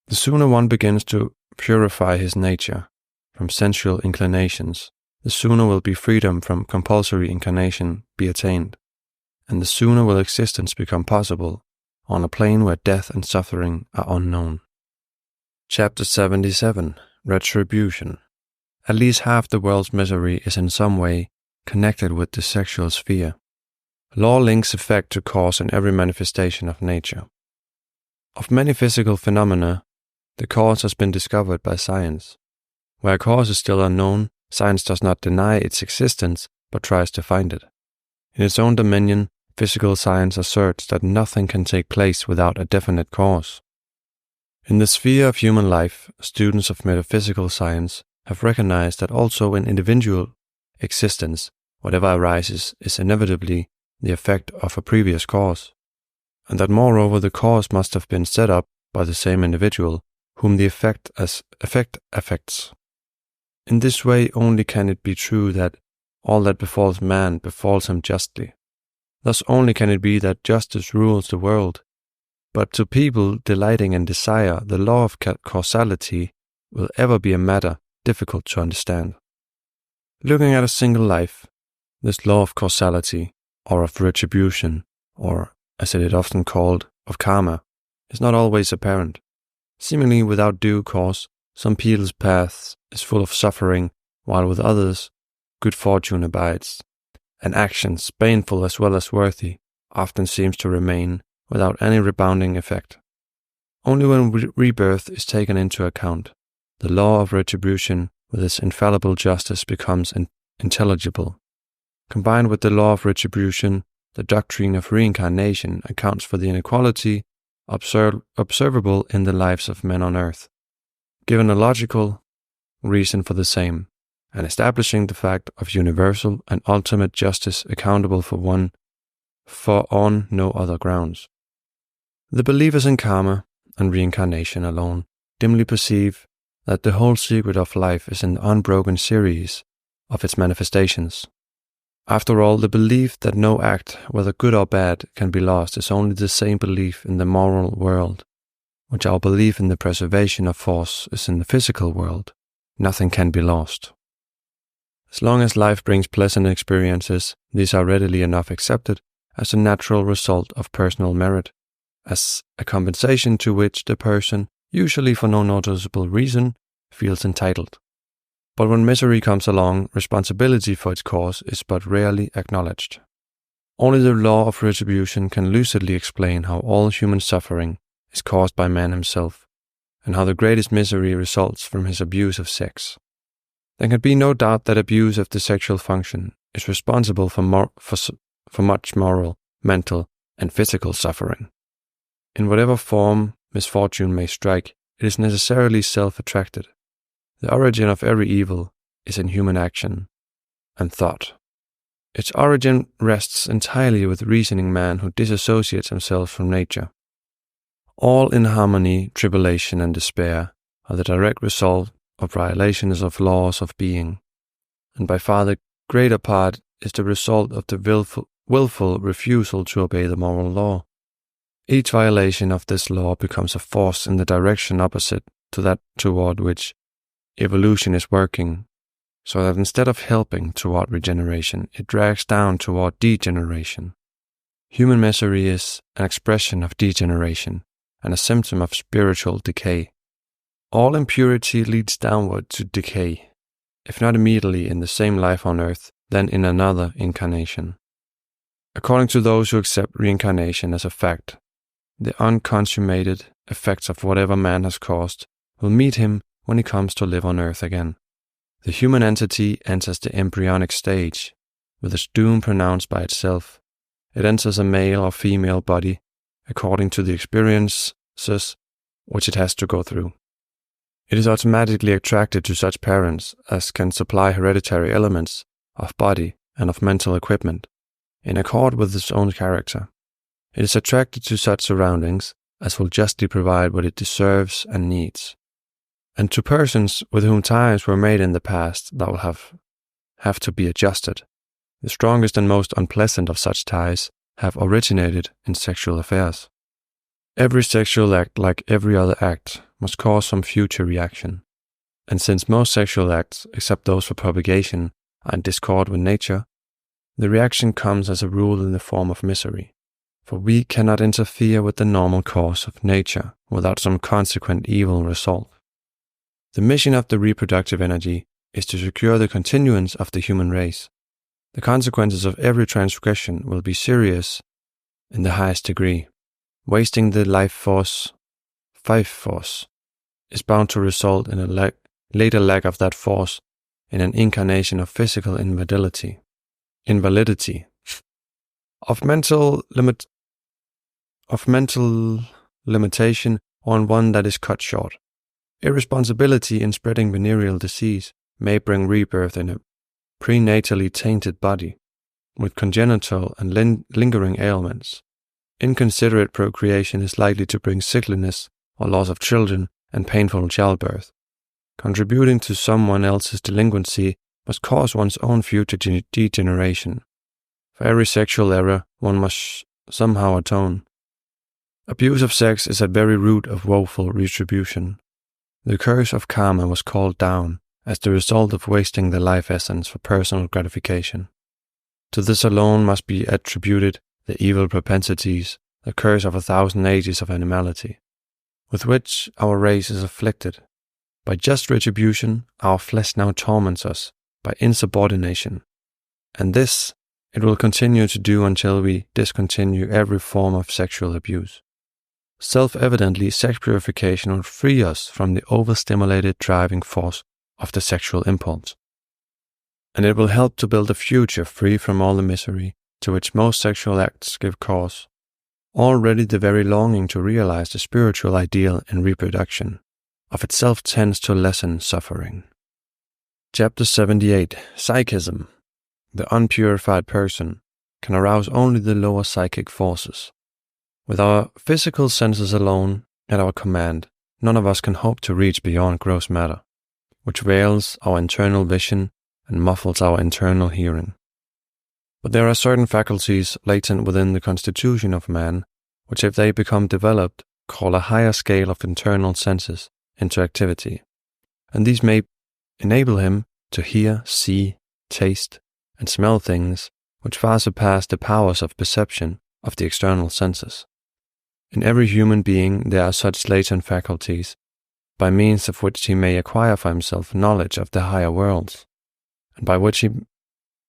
The sooner one begins to purify his nature from sensual inclinations, the sooner will be freedom from compulsory incarnation be attained, and the sooner will existence become possible on a plane where death and suffering are unknown. Chapter 77. Retribution. At least half the world's misery is in some way connected with the sexual sphere. Law links effect to cause in every manifestation of nature. Of many physical phenomena, the cause has been discovered by science. Where a cause is still unknown, science does not deny its existence, but tries to find it. In its own dominion, physical science asserts that nothing can take place without a definite cause. In the sphere of human life, students of metaphysical science have recognized that also in individual existence, whatever arises is inevitably the effect of a previous cause, and that moreover the cause must have been set up by the same individual whom the effect affects. In this way only can it be true that all that befalls man befalls him justly. Thus only can it be that justice rules the world. But to people delighting in desire, the law of causality will ever be a matter difficult to understand. Looking at a single life, this law of causality, or of retribution, or, as it is often called, of karma, is not always apparent. Seemingly without due cause, some people's path is full of suffering, while with others, good fortune abides, and actions, painful as well as worthy, often seems to remain without any rebounding effect. Only when rebirth is taken into account, the law of retribution with its infallible justice becomes intelligible. Combined with the law of retribution, the doctrine of reincarnation accounts for the inequality observable in the lives of men on earth, given a logical reason for the same, and establishing the fact of universal and ultimate justice accountable for on no other grounds. The believers in karma and reincarnation alone dimly perceive that the whole secret of life is in the unbroken series of its manifestations. After all, the belief that no act, whether good or bad, can be lost is only the same belief in the moral world, which our belief in the preservation of force is in the physical world. Nothing can be lost. As long as life brings pleasant experiences, these are readily enough accepted as a natural result of personal merit, as a compensation to which the person, usually for no noticeable reason, feels entitled. But when misery comes along, responsibility for its cause is but rarely acknowledged. Only the law of retribution can lucidly explain how all human suffering is caused by man himself, and how the greatest misery results from his abuse of sex. There can be no doubt that abuse of the sexual function is responsible for much moral, mental, and physical suffering. In whatever form misfortune may strike, it is necessarily self-attracted. The origin of every evil is in human action and thought. Its origin rests entirely with reasoning man who disassociates himself from nature. All inharmony, tribulation, and despair are the direct result of violations of laws of being, and by far the greater part is the result of the willful refusal to obey the moral law. Each violation of this law becomes a force in the direction opposite to that toward which evolution is working, so that instead of helping toward regeneration, it drags down toward degeneration. Human misery is an expression of degeneration, and a symptom of spiritual decay. All impurity leads downward to decay, if not immediately in the same life on earth, then in another incarnation. According to those who accept reincarnation as a fact, the unconsummated effects of whatever man has caused will meet him when he comes to live on earth again. The human entity enters the embryonic stage, with its doom pronounced by itself. It enters a male or female body according to the experiences which it has to go through. It is automatically attracted to such parents as can supply hereditary elements of body and of mental equipment, in accord with its own character. It is attracted to such surroundings as will justly provide what it deserves and needs, and to persons with whom ties were made in the past that will have to be adjusted. The strongest and most unpleasant of such ties have originated in sexual affairs. Every sexual act, like every other act, must cause some future reaction. And since most sexual acts, except those for propagation, are in discord with nature, the reaction comes as a rule in the form of misery. For we cannot interfere with the normal course of nature without some consequent evil result. The mission of the reproductive energy is to secure the continuance of the human race. The consequences of every transgression will be serious in the highest degree. Wasting the life force is bound to result in a later lack of that force in an incarnation of physical invalidity, of mental limitation, or in one that is cut short. Irresponsibility in spreading venereal disease may bring rebirth in a prenatally tainted body, with congenital and lingering ailments. Inconsiderate procreation is likely to bring sickliness or loss of children and painful childbirth. Contributing to someone else's delinquency must cause one's own future degeneration. For every sexual error, one must somehow atone. Abuse of sex is at very root of woeful retribution. The curse of karma was called down as the result of wasting the life essence for personal gratification. To this alone must be attributed the evil propensities, the curse of 1,000 ages of animality, with which our race is afflicted. By just retribution, our flesh now torments us by insubordination, and this it will continue to do until we discontinue every form of sexual abuse. Self-evidently, sex purification will free us from the overstimulated driving force of the sexual impulse, and it will help to build a future free from all the misery to which most sexual acts give cause. Already the very longing to realize the spiritual ideal in reproduction of itself tends to lessen suffering. Chapter 78. Psychism. The unpurified person can arouse only the lower psychic forces. With our physical senses alone at our command, none of us can hope to reach beyond gross matter, which veils our internal vision and muffles our internal hearing. But there are certain faculties latent within the constitution of man, which if they become developed, call a higher scale of internal senses into activity, and these may enable him to hear, see, taste, and smell things which far surpass the powers of perception of the external senses. In every human being there are such latent faculties, by means of which he may acquire for himself knowledge of the higher worlds, and by which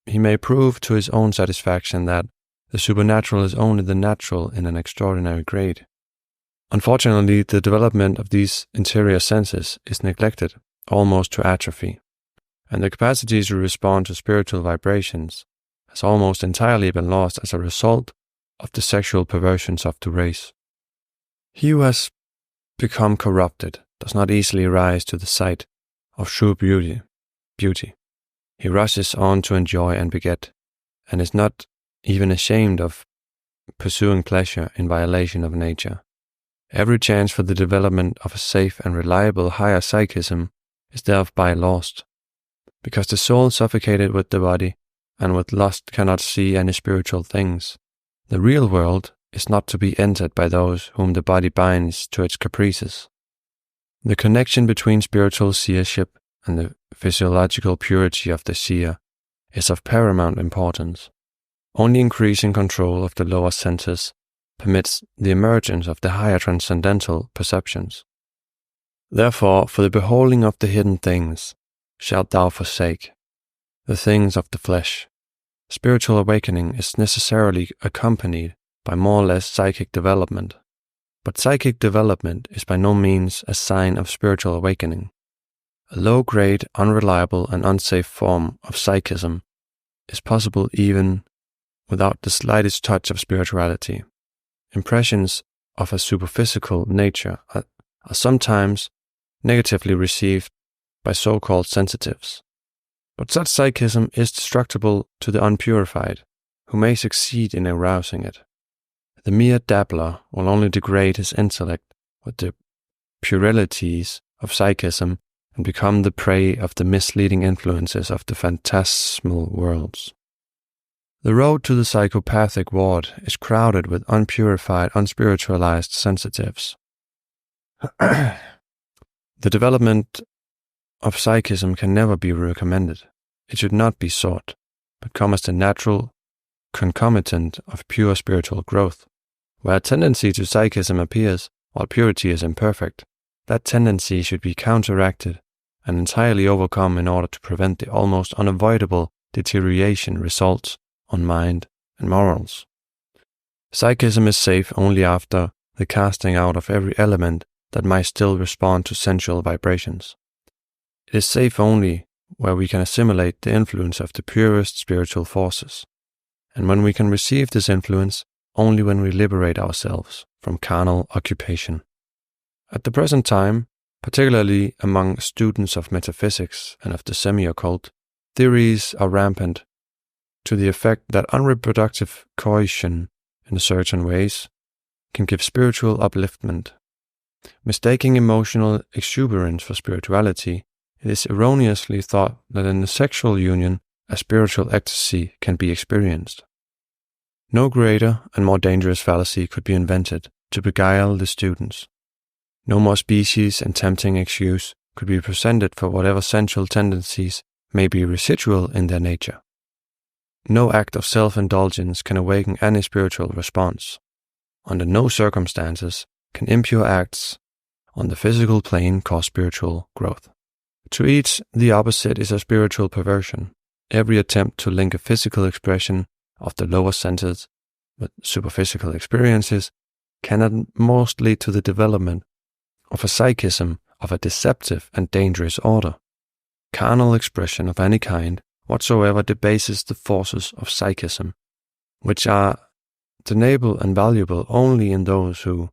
he may prove to his own satisfaction that the supernatural is only the natural in an extraordinary grade. Unfortunately, the development of these interior senses is neglected almost to atrophy, and the capacity to respond to spiritual vibrations has almost entirely been lost as a result of the sexual perversions of the race. He who has become corrupted does not easily rise to the sight of true beauty. He rushes on to enjoy and beget, and is not even ashamed of pursuing pleasure in violation of nature. Every chance for the development of a safe and reliable higher psychism is thereby lost, because the soul suffocated with the body and with lust cannot see any spiritual things. The real world is not to be entered by those whom the body binds to its caprices. The connection between spiritual seership and the physiological purity of the seer is of paramount importance. Only increasing control of the lower senses permits the emergence of the higher transcendental perceptions. Therefore, for the beholding of the hidden things shalt thou forsake the things of the flesh. Spiritual awakening is necessarily accompanied by more or less psychic development, but psychic development is by no means a sign of spiritual awakening. A low-grade, unreliable, and unsafe form of psychism is possible even without the slightest touch of spirituality. Impressions of a superphysical nature are sometimes negatively received by so-called sensitives. But such psychism is destructible to the unpurified, who may succeed in arousing it. The mere dabbler will only degrade his intellect with the puerilities of psychism and become the prey of the misleading influences of the phantasmal worlds. The road to the psychopathic ward is crowded with unpurified, unspiritualized sensitives. The development of psychism can never be recommended. It should not be sought, but come as the natural concomitant of pure spiritual growth. Where a tendency to psychism appears, while purity is imperfect, that tendency should be counteracted and entirely overcome in order to prevent the almost unavoidable deterioration results on mind and morals. Psychism is safe only after the casting out of every element that might still respond to sensual vibrations. It is safe only where we can assimilate the influence of the purest spiritual forces, and when we can receive this influence only when we liberate ourselves from carnal occupation. At the present time, particularly among students of metaphysics and of the semi-occult, theories are rampant to the effect that unreproductive coition in certain ways can give spiritual upliftment. Mistaking emotional exuberance for spirituality, it is erroneously thought that in a sexual union a spiritual ecstasy can be experienced. No greater and more dangerous fallacy could be invented to beguile the students. No more specious and tempting excuse could be presented for whatever sensual tendencies may be residual in their nature. No act of self-indulgence can awaken any spiritual response. Under no circumstances can impure acts on the physical plane cause spiritual growth. To each, the opposite is a spiritual perversion. Every attempt to link a physical expression of the lower senses with superphysical experiences can at most lead to the development of a psychism of a deceptive and dangerous order. Carnal expression of any kind whatsoever debases the forces of psychism, which are tenable and valuable only in those who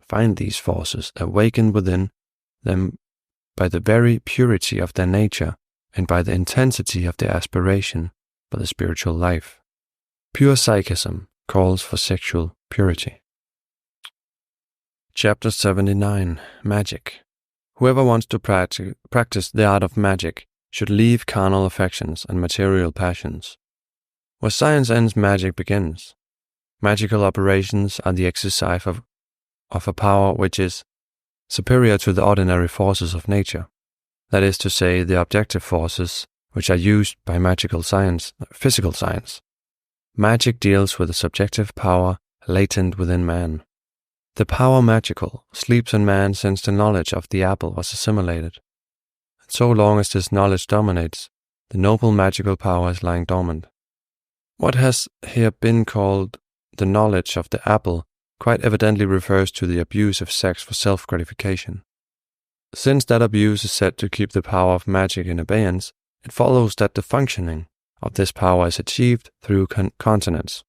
find these forces awakened within them by the very purity of their nature and by the intensity of their aspiration for the spiritual life. Pure psychism calls for sexual purity. Chapter 79. Magic. Whoever wants to practice the art of magic should leave carnal affections and material passions. Where science ends, magic begins. Magical operations are the exercise of a power which is superior to the ordinary forces of nature, that is to say, the objective forces which are used by magical science, physical science. Magic deals with the subjective power latent within man. The power magical sleeps in man since the knowledge of the apple was assimilated. And so long as this knowledge dominates, the noble magical power is lying dormant. What has here been called the knowledge of the apple quite evidently refers to the abuse of sex for self-gratification. Since that abuse is said to keep the power of magic in abeyance, it follows that the functioning of this power is achieved through continence.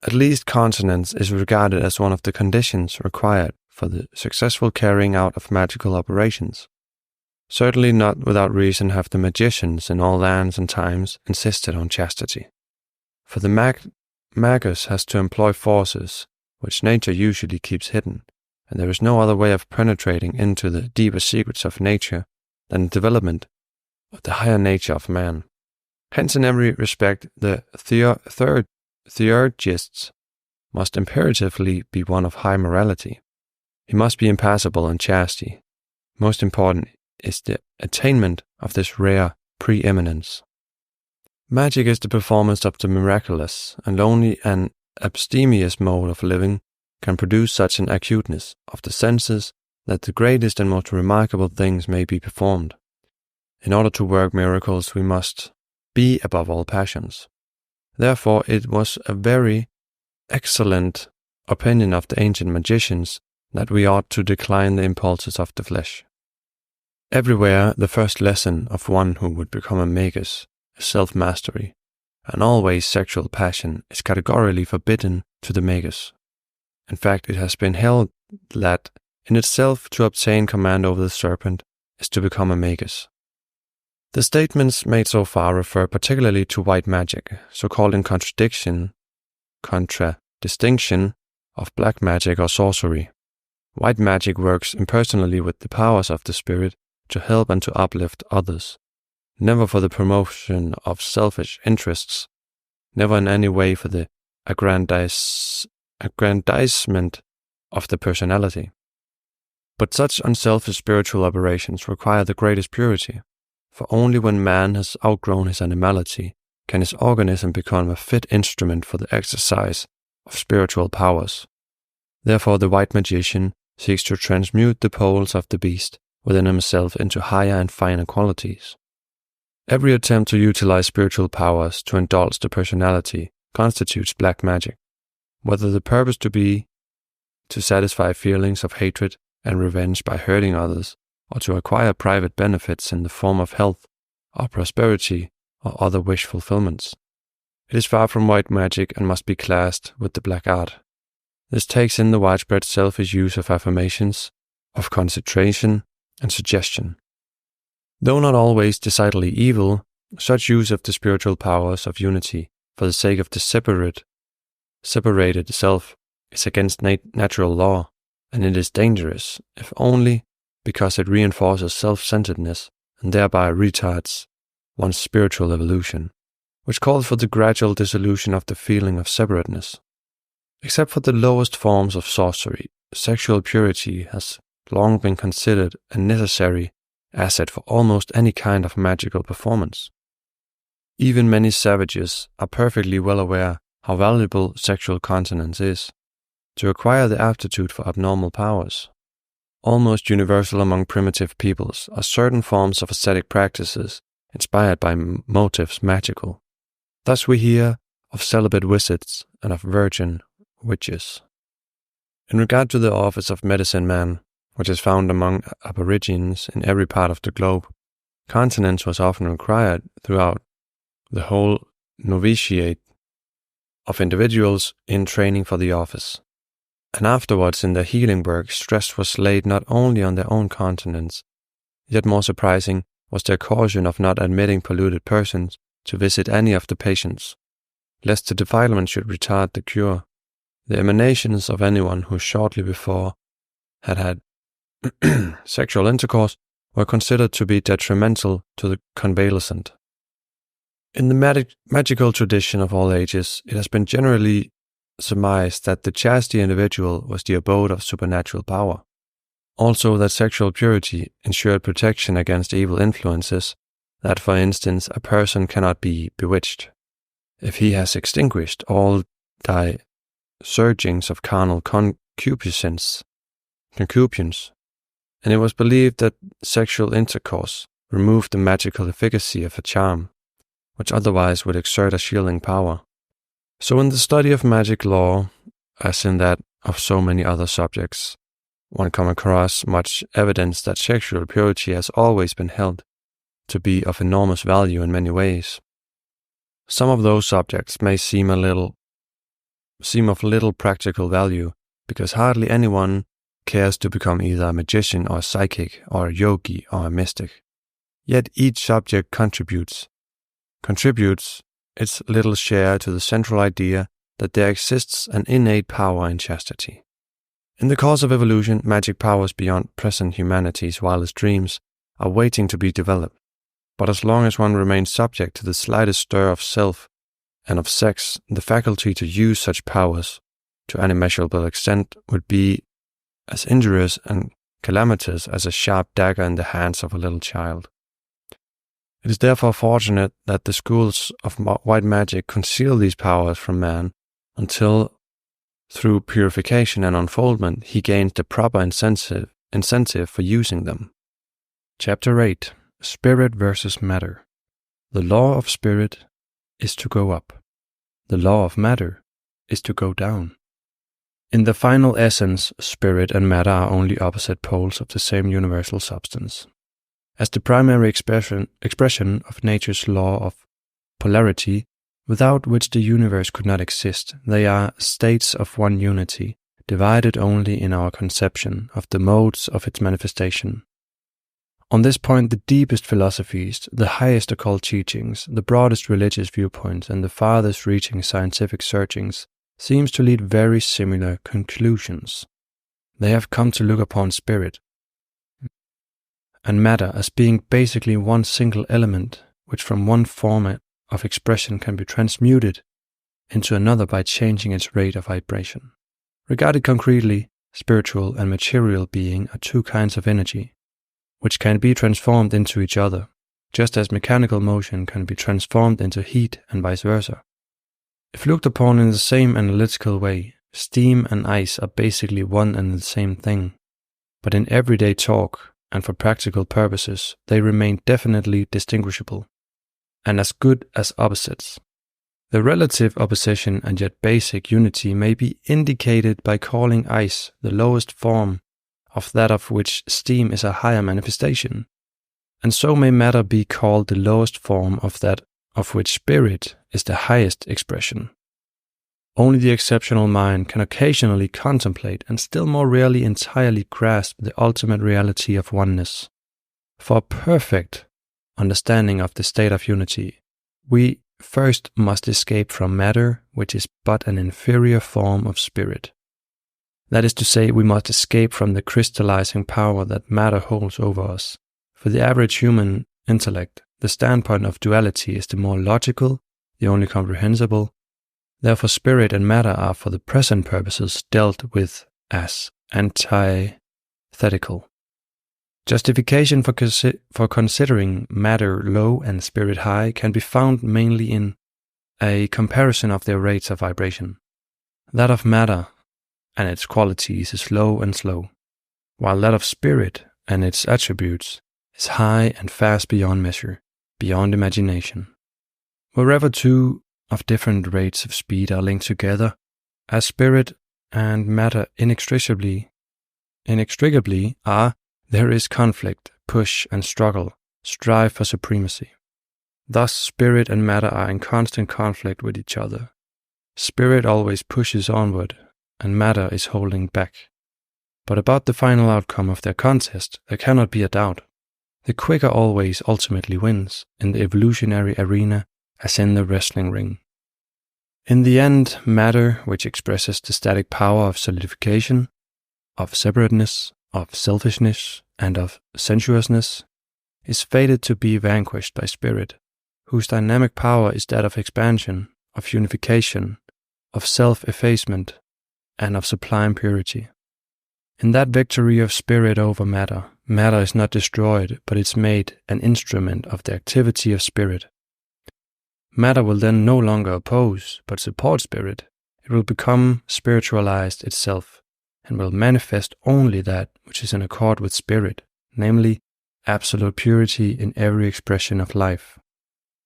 At least continence is regarded as one of the conditions required for the successful carrying out of magical operations. Certainly not without reason have the magicians in all lands and times insisted on chastity. For the magus has to employ forces which nature usually keeps hidden, and there is no other way of penetrating into the deeper secrets of nature than the development of the higher nature of man. Hence, in every respect, the theurgist must imperatively be one of high morality. He must be impassible and chastity. Most important is the attainment of this rare preeminence. Magic is the performance of the miraculous, and only an abstemious mode of living can produce such an acuteness of the senses that the greatest and most remarkable things may be performed. In order to work miracles, we must be above all passions. Therefore, it was a very excellent opinion of the ancient magicians that we ought to decline the impulses of the flesh. Everywhere, the first lesson of one who would become a magus is self-mastery, and always sexual passion is categorically forbidden to the magus. In fact, it has been held that in itself to obtain command over the serpent is to become a magus. The statements made so far refer particularly to white magic, so-called in contradistinction of black magic or sorcery. White magic works impersonally with the powers of the spirit to help and to uplift others, never for the promotion of selfish interests, never in any way for the aggrandizement of the personality. But such unselfish spiritual operations require the greatest purity, for only when man has outgrown his animality can his organism become a fit instrument for the exercise of spiritual powers. Therefore, the white magician seeks to transmute the poles of the beast within himself into higher and finer qualities. Every attempt to utilize spiritual powers to indulge the personality constitutes black magic, whether the purpose to be to satisfy feelings of hatred and revenge by hurting others, or to acquire private benefits in the form of health or prosperity or other wish fulfillments. It is far from white magic and must be classed with the black art. This takes in the widespread selfish use of affirmations, of concentration and suggestion. Though not always decidedly evil, such use of the spiritual powers of unity for the sake of the separated self is against natural law, and it is dangerous, if only because it reinforces self-centeredness and thereby retards one's spiritual evolution, which calls for the gradual dissolution of the feeling of separateness. Except for the lowest forms of sorcery, sexual purity has long been considered a necessary asset for almost any kind of magical performance. Even many savages are perfectly well aware how valuable sexual continence is to acquire the aptitude for abnormal powers. Almost universal among primitive peoples are certain forms of ascetic practices inspired by motives magical. Thus we hear of celibate wizards and of virgin witches. In regard to the office of medicine man, which is found among aborigines in every part of the globe, continence was often required throughout the whole novitiate of individuals in training for the office. And afterwards in their healing work, stress was laid not only on their own continence, yet more surprising was their caution of not admitting polluted persons to visit any of the patients, lest the defilement should retard the cure. The emanations of anyone who shortly before had had sexual intercourse were considered to be detrimental to the convalescent. In the magical tradition of all ages, it has been generally surmised that the chastity individual was the abode of supernatural power. Also that sexual purity ensured protection against evil influences, that for instance a person cannot be bewitched if he has extinguished all thy surgings of carnal concupiscence, and it was believed that sexual intercourse removed the magical efficacy of a charm, which otherwise would exert a shielding power. So in the study of magic law, as in that of so many other subjects, one comes across much evidence that sexual purity has always been held to be of enormous value in many ways. Some of those subjects may seem of little practical value, because hardly anyone cares to become either a magician or a psychic or a yogi or a mystic. Yet each subject contributes its little share to the central idea that there exists an innate power in chastity. In the course of evolution, magic powers beyond present humanity's wildest dreams are waiting to be developed. But as long as one remains subject to the slightest stir of self and of sex, the faculty to use such powers to an immeasurable extent would be as injurious and calamitous as a sharp dagger in the hands of a little child. It is therefore fortunate that the schools of white magic conceal these powers from man, until through purification and unfoldment he gains the proper incentive for using them. Chapter 8. Spirit versus Matter. The law of spirit is to go up. The law of matter is to go down. In the final essence, spirit and matter are only opposite poles of the same universal substance. As the primary expression of nature's law of polarity, without which the universe could not exist, they are states of one unity, divided only in our conception of the modes of its manifestation. On this point, the deepest philosophies, the highest occult teachings, the broadest religious viewpoints, and the farthest reaching scientific searchings seems to lead very similar conclusions. They have come to look upon spirit and matter as being basically one single element, which from one form of expression can be transmuted into another by changing its rate of vibration. Regarded concretely, spiritual and material being are two kinds of energy, which can be transformed into each other, just as mechanical motion can be transformed into heat and vice versa. If looked upon in the same analytical way, steam and ice are basically one and the same thing, but in everyday talk and for practical purposes, they remain definitely distinguishable, and as good as opposites. The relative opposition and yet basic unity may be indicated by calling ice the lowest form of that of which steam is a higher manifestation, and so may matter be called the lowest form of that of which spirit is the highest expression. Only the exceptional mind can occasionally contemplate and still more rarely entirely grasp the ultimate reality of oneness. For a perfect understanding of the state of unity, we first must escape from matter, which is but an inferior form of spirit. That is to say, we must escape from the crystallizing power that matter holds over us. For the average human intellect, the standpoint of duality is the more logical, the only comprehensible. Therefore, spirit and matter are for the present purposes dealt with as antithetical. Justification for considering matter low and spirit high can be found mainly in a comparison of their rates of vibration. That of matter and its qualities is low and slow, while that of spirit and its attributes is high and fast beyond measure, beyond imagination. Wherever two of different rates of speed are linked together, as spirit and matter inextricably are, there is conflict, push and struggle, strive for supremacy. Thus spirit and matter are in constant conflict with each other. Spirit always pushes onward, and matter is holding back. But about the final outcome of their contest, there cannot be a doubt. The quicker always ultimately wins, in the evolutionary arena as in the wrestling ring. In the end, matter, which expresses the static power of solidification, of separateness, of selfishness, and of sensuousness, is fated to be vanquished by spirit, whose dynamic power is that of expansion, of unification, of self-effacement, and of sublime purity. In that victory of spirit over matter, matter is not destroyed, but is made an instrument of the activity of spirit. Matter will then no longer oppose, but support spirit. It will become spiritualized itself, and will manifest only that which is in accord with spirit, namely, absolute purity in every expression of life.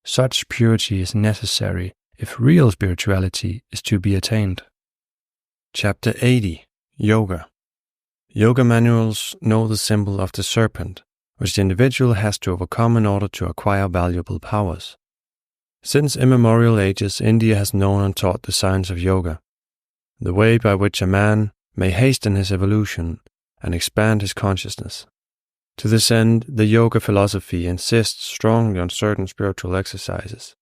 Such purity is necessary if real spirituality is to be attained. Chapter 80. Yoga. Yoga manuals know the symbol of the serpent, which the individual has to overcome in order to acquire valuable powers. Since immemorial ages, India has known and taught the science of yoga, the way by which a man may hasten his evolution and expand his consciousness. To this end, the yoga philosophy insists strongly on certain spiritual exercises,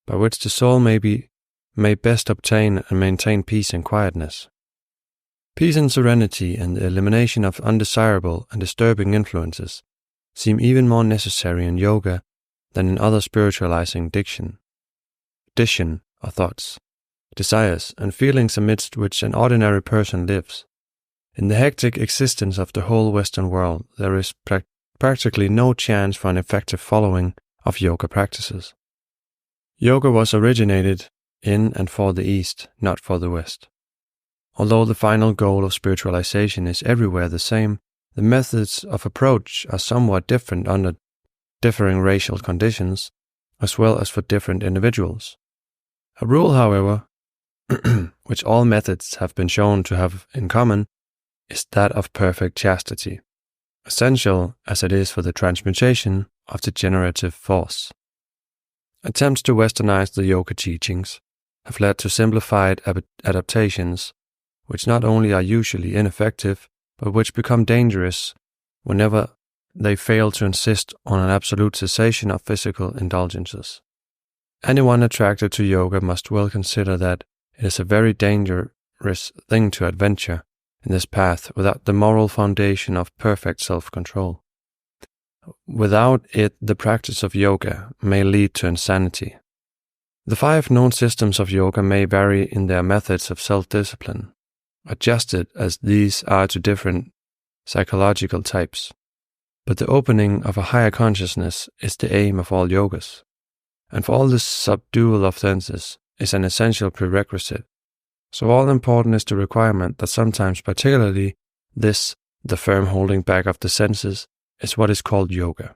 by which the soul may best obtain and maintain peace and quietness. Peace and serenity and the elimination of undesirable and disturbing influences seem even more necessary in yoga than in other spiritualizing diction or thoughts, desires and feelings amidst which an ordinary person lives. In the hectic existence of the whole Western world, there is practically no chance for an effective following of yoga practices. Yoga was originated in and for the East, not for the West. Although the final goal of spiritualization is everywhere the same, the methods of approach are somewhat different under differing racial conditions, as well as for different individuals. A rule, however, which all methods have been shown to have in common, is that of perfect chastity, essential as it is for the transmutation of the generative force. Attempts to westernize the yoga teachings have led to simplified adaptations, which not only are usually ineffective, but which become dangerous whenever they fail to insist on an absolute cessation of physical indulgences. Anyone attracted to yoga must well consider that it is a very dangerous thing to adventure in this path without the moral foundation of perfect self-control. Without it, the practice of yoga may lead to insanity. The 5 known systems of yoga may vary in their methods of self-discipline, adjusted as these are to different psychological types. But the opening of a higher consciousness is the aim of all yogas, and for all the subdual of senses is an essential prerequisite. So all important is the requirement that sometimes particularly this, the firm holding back of the senses, is what is called yoga.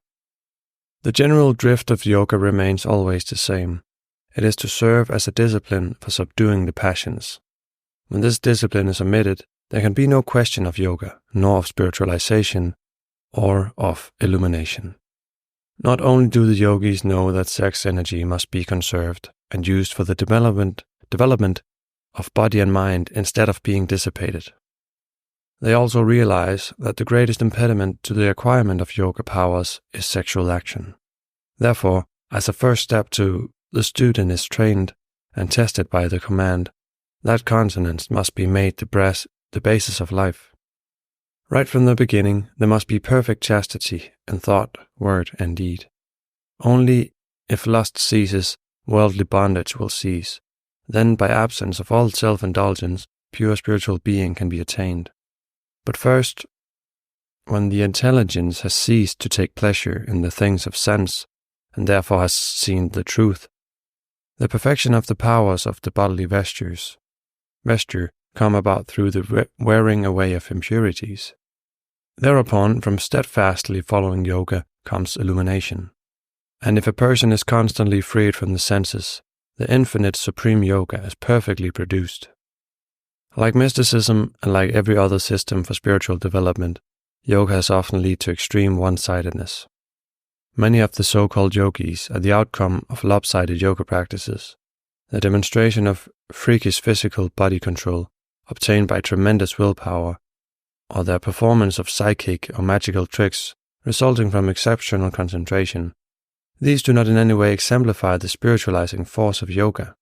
The general drift of yoga remains always the same. It is to serve as a discipline for subduing the passions. When this discipline is omitted, there can be no question of yoga, nor of spiritualization, or of illumination. Not only do the yogis know that sex energy must be conserved and used for the development of body and mind instead of being dissipated. They also realize that the greatest impediment to the acquirement of yoga powers is sexual action. Therefore, as a first step the student is trained and tested by the command, that continence must be made the basis of life. Right from the beginning, there must be perfect chastity in thought, word, and deed. Only if lust ceases, worldly bondage will cease. Then, by absence of all self-indulgence, pure spiritual being can be attained. But first, when the intelligence has ceased to take pleasure in the things of sense, and therefore has seen the truth, the perfection of the powers of the bodily vesture come about through the wearing away of impurities. Thereupon, from steadfastly following yoga comes illumination. And if a person is constantly freed from the senses, the infinite supreme yoga is perfectly produced. Like mysticism and like every other system for spiritual development, yoga has often led to extreme one-sidedness. Many of the so-called yogis are the outcome of lopsided yoga practices, the demonstration of freakish physical body control obtained by tremendous willpower, or their performance of psychic or magical tricks resulting from exceptional concentration. These do not in any way exemplify the spiritualizing force of yoga.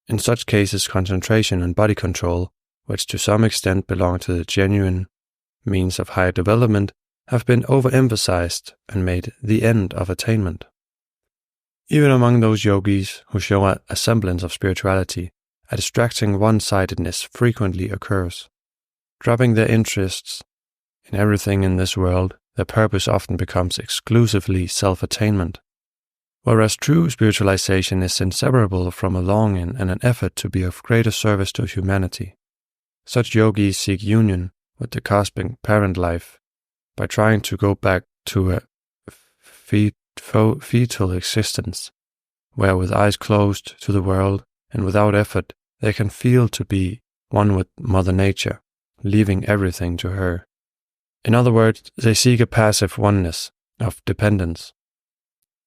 In such cases, concentration and body control, which to some extent belong to the genuine means of higher development, have been overemphasized and made the end of attainment. Even among those yogis who show a semblance of spirituality, a distracting one-sidedness frequently occurs. Dropping their interests in everything in this world, their purpose often becomes exclusively self-attainment. Whereas true spiritualization is inseparable from a longing and an effort to be of greater service to humanity. Such yogis seek union with the cosmic parent life by trying to go back to a fetal existence, where with eyes closed to the world and without effort, they can feel to be one with Mother Nature, leaving everything to her. In other words, they seek a passive oneness of dependence,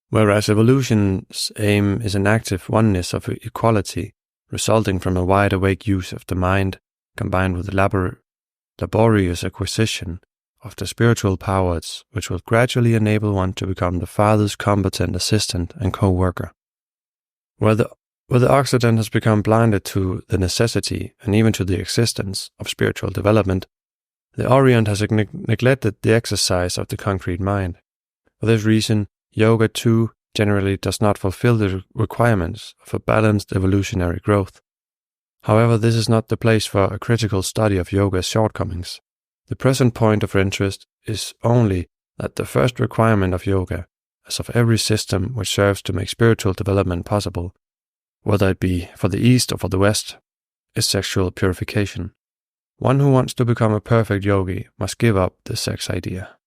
whereas evolution's aim is an active oneness of equality, resulting from a wide-awake use of the mind, combined with laborious acquisition of the spiritual powers, which will gradually enable one to become the Father's competent assistant and co-worker. Where the Occident has become blinded to the necessity and even to the existence of spiritual development, the Orient has neglected the exercise of the concrete mind. For this reason, yoga too generally does not fulfill the requirements of a balanced evolutionary growth. However, this is not the place for a critical study of yoga's shortcomings. The present point of interest is only that the first requirement of yoga, as of every system which serves to make spiritual development possible, whether it be for the East or for the West, is sexual purification. One who wants to become a perfect yogi must give up the sex idea.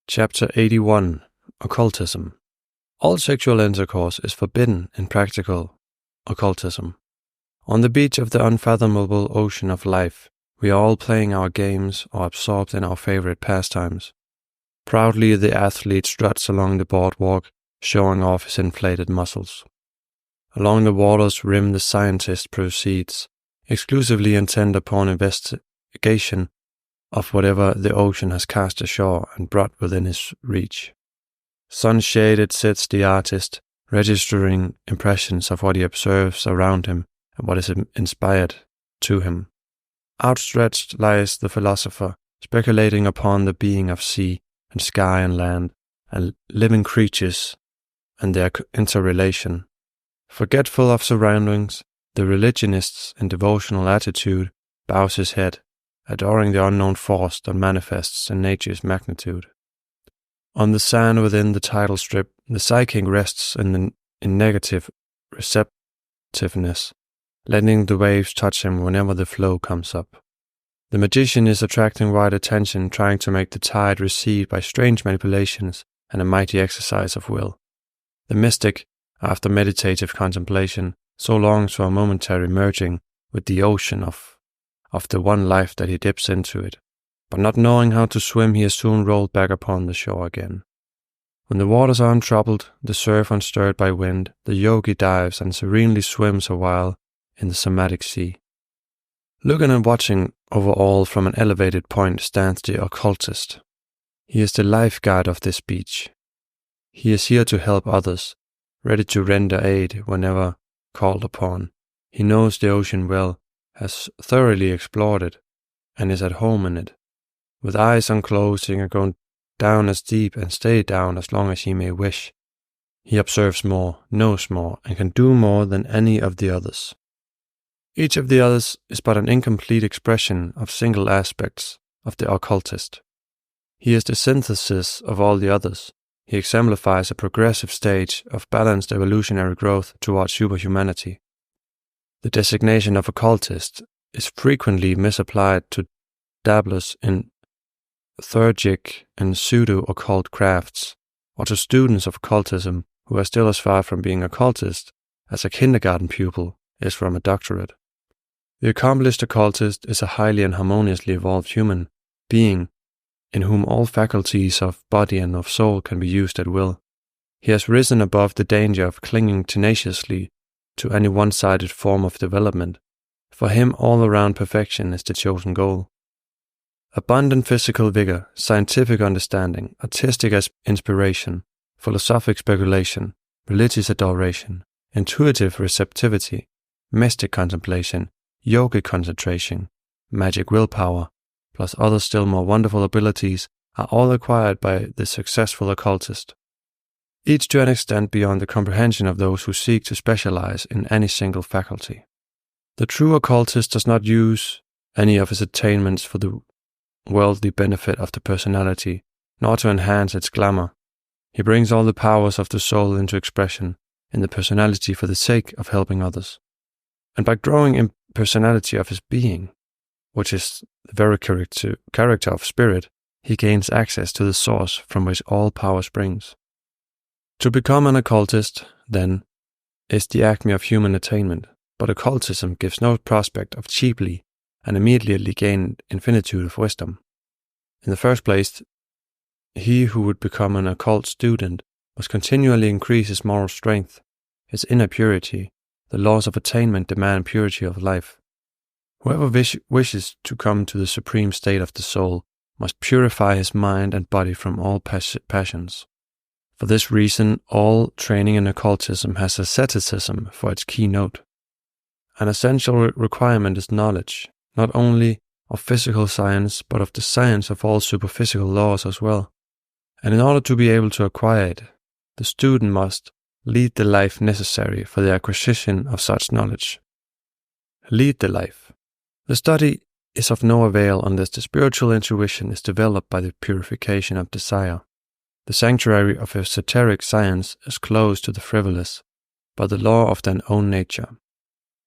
Chapter 81. Occultism. All sexual intercourse is forbidden in practical occultism. On the beach of the unfathomable ocean of life, we are all playing our games or absorbed in our favorite pastimes. Proudly the athlete struts along the boardwalk, showing off his inflated muscles. Along the water's rim the scientist proceeds, exclusively intent upon investigation of whatever the ocean has cast ashore and brought within his reach. Sun-shaded sits the artist, registering impressions of what he observes around him and what is inspired to him. Outstretched lies the philosopher, speculating upon the being of sea and sky and land, and living creatures and their interrelation. Forgetful of surroundings, the religionist in devotional attitude bows his head, adoring the unknown force that manifests in nature's magnitude. On the sand within the tidal strip, the psychic rests in negative receptiveness, letting the waves touch him whenever the flow comes up. The magician is attracting wide attention, trying to make the tide recede by strange manipulations and a mighty exercise of will. The mystic, after meditative contemplation, so longs for a momentary merging with the ocean of the one life that he dips into it, but not knowing how to swim, he is soon rolled back upon the shore again. When the waters are untroubled, the surf unstirred by wind, the yogi dives and serenely swims a while in the somatic sea. Looking and watching over all from an elevated point stands the occultist. He is the lifeguard of this beach. He is here to help others, ready to render aid whenever called upon. He knows the ocean well, has thoroughly explored it, and is at home in it. With eyes unclosing and going down as deep and stay down as long as he may wish, he observes more, knows more, and can do more than any of the others. Each of the others is but an incomplete expression of single aspects of the occultist. He is the synthesis of all the others. He exemplifies a progressive stage of balanced evolutionary growth towards superhumanity. The designation of occultist is frequently misapplied to dabblers in theurgic and pseudo-occult crafts, or to students of occultism who are still as far from being occultist as a kindergarten pupil is from a doctorate. The accomplished occultist is a highly and harmoniously evolved human being in whom all faculties of body and of soul can be used at will. He has risen above the danger of clinging tenaciously to any one-sided form of development. For him, all-around perfection is the chosen goal. Abundant physical vigor, scientific understanding, artistic inspiration, philosophic speculation, religious adoration, intuitive receptivity, mystic contemplation, yogic concentration, magic willpower, plus other still more wonderful abilities are all acquired by the successful occultist, each to an extent beyond the comprehension of those who seek to specialize in any single faculty. The true occultist does not use any of his attainments for the worldly benefit of the personality, nor to enhance its glamour. He brings all the powers of the soul into expression in the personality for the sake of helping others. And by growing in personality of his being, which is the very character of spirit, he gains access to the source from which all power springs. To become an occultist, then, is the acme of human attainment, but occultism gives no prospect of cheaply and immediately gained infinitude of wisdom. In the first place, he who would become an occult student must continually increase his moral strength, his inner purity. The laws of attainment demand purity of life. Whoever wishes to come to the supreme state of the soul must purify his mind and body from all passions. For this reason, all training in occultism has asceticism for its keynote. An essential requirement is knowledge, not only of physical science, but of the science of all superphysical laws as well. And in order to be able to acquire it, the student must lead the life necessary for the acquisition of such knowledge. Lead the life. The study is of no avail unless the spiritual intuition is developed by the purification of desire. The sanctuary of esoteric science is closed to the frivolous, but the law of their own nature.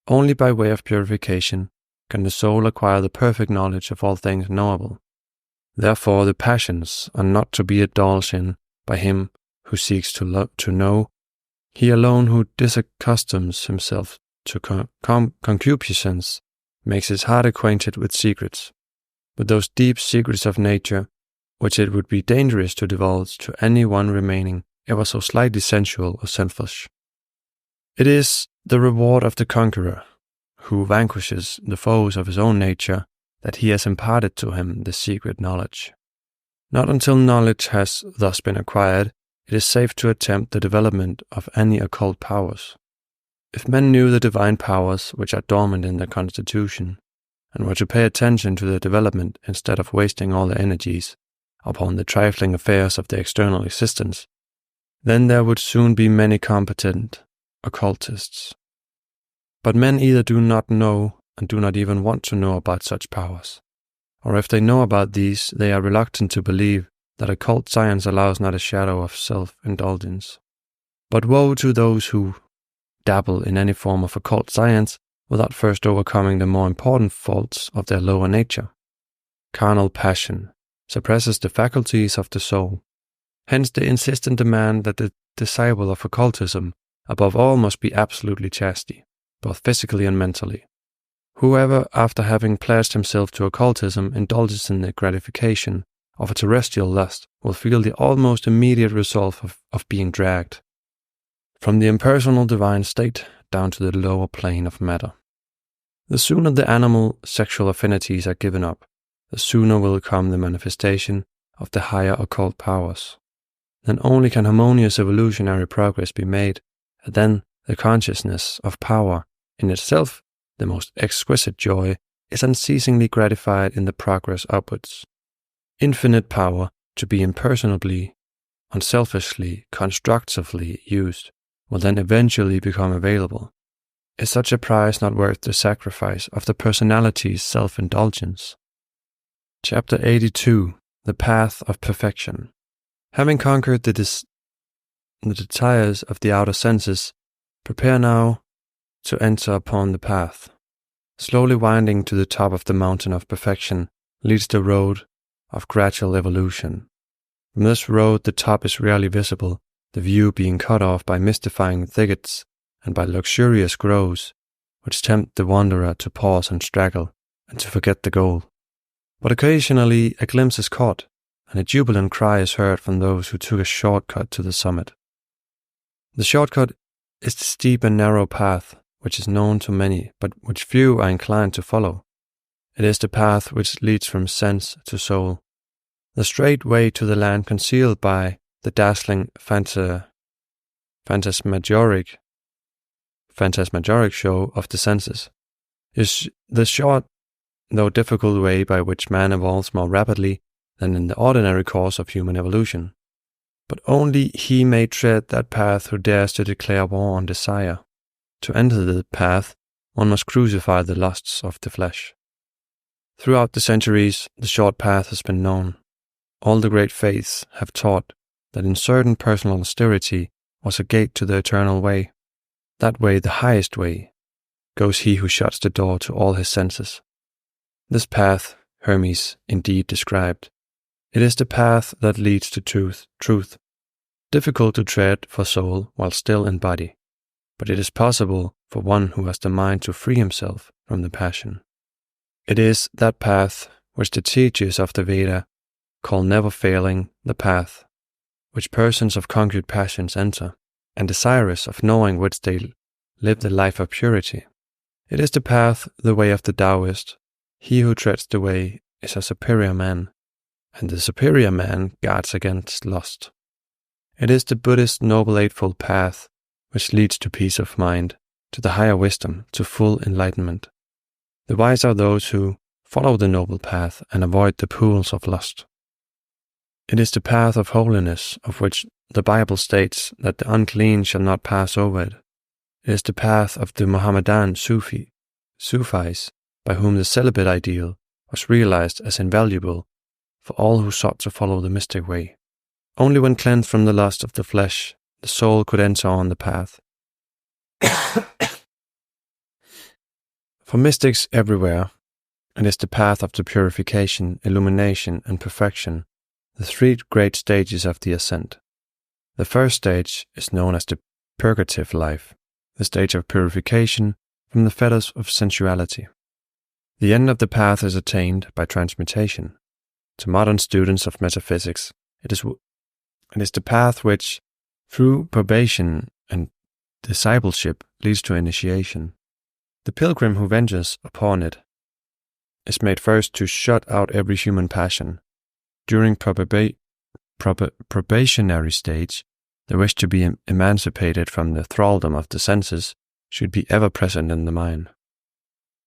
Only by way of purification can the soul acquire the perfect knowledge of all things knowable. Therefore the passions are not to be indulged in by him who seeks to know, he alone who disaccustoms himself to concupiscence makes his heart acquainted with secrets, with those deep secrets of nature which it would be dangerous to divulge to any one remaining ever so slightly sensual or selfish. It is the reward of the conqueror, who vanquishes the foes of his own nature, that he has imparted to him the secret knowledge. Not until knowledge has thus been acquired, it is safe to attempt the development of any occult powers. If men knew the divine powers which are dormant in their constitution, and were to pay attention to their development instead of wasting all their energies upon the trifling affairs of their external existence, then there would soon be many competent occultists. But men either do not know and do not even want to know about such powers, or if they know about these, they are reluctant to believe that occult science allows not a shadow of self-indulgence. But woe to those who dabble in any form of occult science without first overcoming the more important faults of their lower nature. Carnal passion suppresses the faculties of the soul. Hence the insistent demand that the disciple of occultism above all must be absolutely chastity, both physically and mentally. Whoever, after having pledged himself to occultism, indulges in the gratification of a terrestrial lust will feel the almost immediate resolve of being dragged from the impersonal divine state down to the lower plane of matter. The sooner the animal sexual affinities are given up, the sooner will come the manifestation of the higher occult powers. Then only can harmonious evolutionary progress be made, and then the consciousness of power, in itself the most exquisite joy, is unceasingly gratified in the progress upwards. Infinite power to be impersonally, unselfishly, constructively used will then eventually become available. Is such a prize not worth the sacrifice of the personality's self-indulgence? Chapter 82. The Path of Perfection. Having conquered the desires of the outer senses, prepare now to enter upon the path. Slowly winding to the top of the mountain of perfection leads the road of gradual evolution. From this road the top is rarely visible, the view being cut off by mystifying thickets and by luxurious groves, which tempt the wanderer to pause and straggle, and to forget the goal. But occasionally a glimpse is caught, and a jubilant cry is heard from those who took a shortcut to the summit. The shortcut is the steep and narrow path, which is known to many, but which few are inclined to follow. It is the path which leads from sense to soul, the straight way to the land concealed by the dazzling phantasmagoric show of the senses, is the short, though difficult way by which man evolves more rapidly than in the ordinary course of human evolution. But only he may tread that path who dares to declare war on desire. To enter the path, one must crucify the lusts of the flesh. Throughout the centuries, the short path has been known. All the great faiths have taught that in certain personal austerity was a gate to the eternal way. That way, the highest way, goes he who shuts the door to all his senses. This path Hermes indeed described. It is the path that leads to truth, difficult to tread for soul while still in body, but it is possible for one who has the mind to free himself from the passion. It is that path which the teachers of the Veda call never failing the path, which persons of conquered passions enter, and desirous of knowing which they live the life of purity. It is the path, the way of the Taoist. He who treads the way is a superior man, and the superior man guards against lust. It is the Buddhist Noble Eightfold Path, which leads to peace of mind, to the higher wisdom, to full enlightenment. The wise are those who follow the noble path and avoid the pools of lust. It is the path of holiness, of which the Bible states that the unclean shall not pass over it. It is the path of the Mohammedan Sufis, by whom the celibate ideal was realized as invaluable for all who sought to follow the mystic way. Only when cleansed from the lust of the flesh, the soul could enter on the path. For mystics everywhere, it is the path of the purification, illumination, and perfection, the three great stages of the ascent. The first stage is known as the purgative life, the stage of purification from the fetters of sensuality. The end of the path is attained by transmutation. To modern students of metaphysics, it is the path which, through probation and discipleship, leads to initiation. The pilgrim who ventures upon it is made first to shut out every human passion. During probationary stage, the wish to be emancipated from the thraldom of the senses should be ever present in the mind.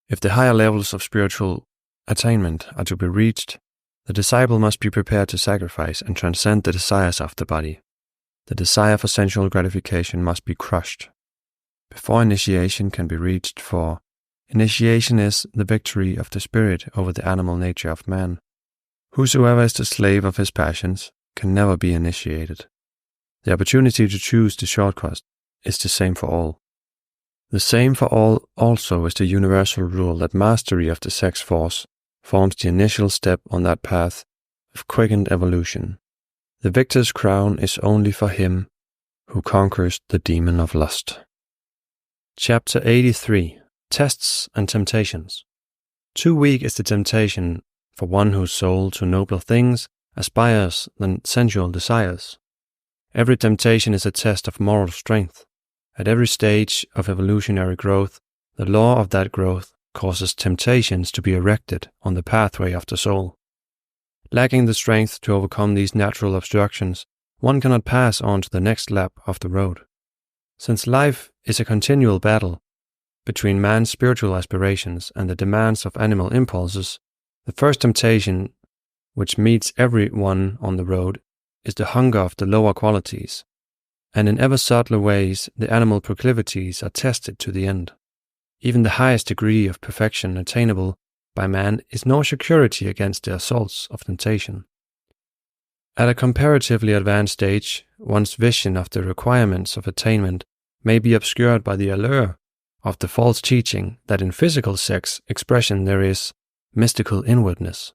If the higher levels of spiritual attainment are to be reached, the disciple must be prepared to sacrifice and transcend the desires of the body. The desire for sensual gratification must be crushed before initiation can be reached, for initiation is the victory of the spirit over the animal nature of man. Whosoever is the slave of his passions can never be initiated. The opportunity to choose the shortcut is the same for all. The same for all also is the universal rule that mastery of the sex force forms the initial step on that path of quickened evolution. The victor's crown is only for him who conquers the demon of lust. Chapter 83. Tests and Temptations. Too weak is the temptation for one whose soul to nobler things aspires than sensual desires. Every temptation is a test of moral strength. At every stage of evolutionary growth, the law of that growth causes temptations to be erected on the pathway of the soul. Lacking the strength to overcome these natural obstructions, one cannot pass on to the next lap of the road. Since life is a continual battle between man's spiritual aspirations and the demands of animal impulses, the first temptation which meets everyone on the road is the hunger of the lower qualities, and in ever subtler ways the animal proclivities are tested to the end. Even the highest degree of perfection attainable by man is no security against the assaults of temptation. At a comparatively advanced stage, one's vision of the requirements of attainment may be obscured by the allure of the false teaching that in physical sex expression there is mystical inwardness,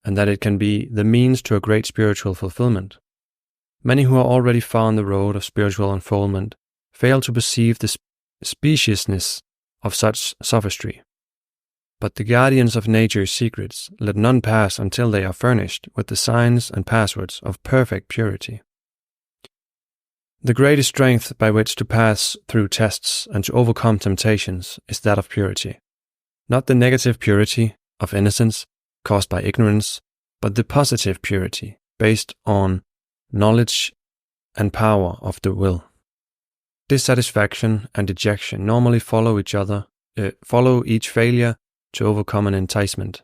and that it can be the means to a great spiritual fulfillment. Many who are already far on the road of spiritual unfoldment fail to perceive the speciousness of such sophistry. But the guardians of nature's secrets let none pass until they are furnished with the signs and passwords of perfect purity. The greatest strength by which to pass through tests and to overcome temptations is that of purity. Not the negative purity of innocence caused by ignorance, but the positive purity based on knowledge and power of the will. Dissatisfaction and dejection normally follow each failure to overcome an enticement.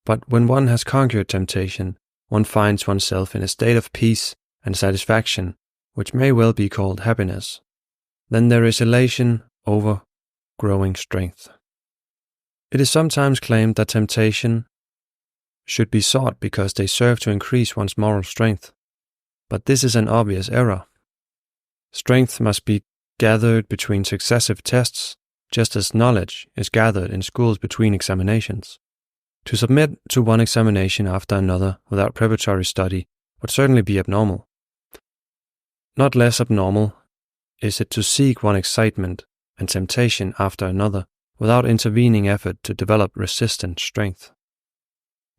But when one has conquered temptation, one finds oneself in a state of peace and satisfaction, which may well be called happiness. Then there is elation over growing strength. It is sometimes claimed that temptation should be sought because they serve to increase one's moral strength. But this is an obvious error. Strength must be gathered between successive tests, just as knowledge is gathered in schools between examinations. To submit to one examination after another without preparatory study would certainly be abnormal. Not less abnormal is it to seek one excitement and temptation after another without intervening effort to develop resistant strength.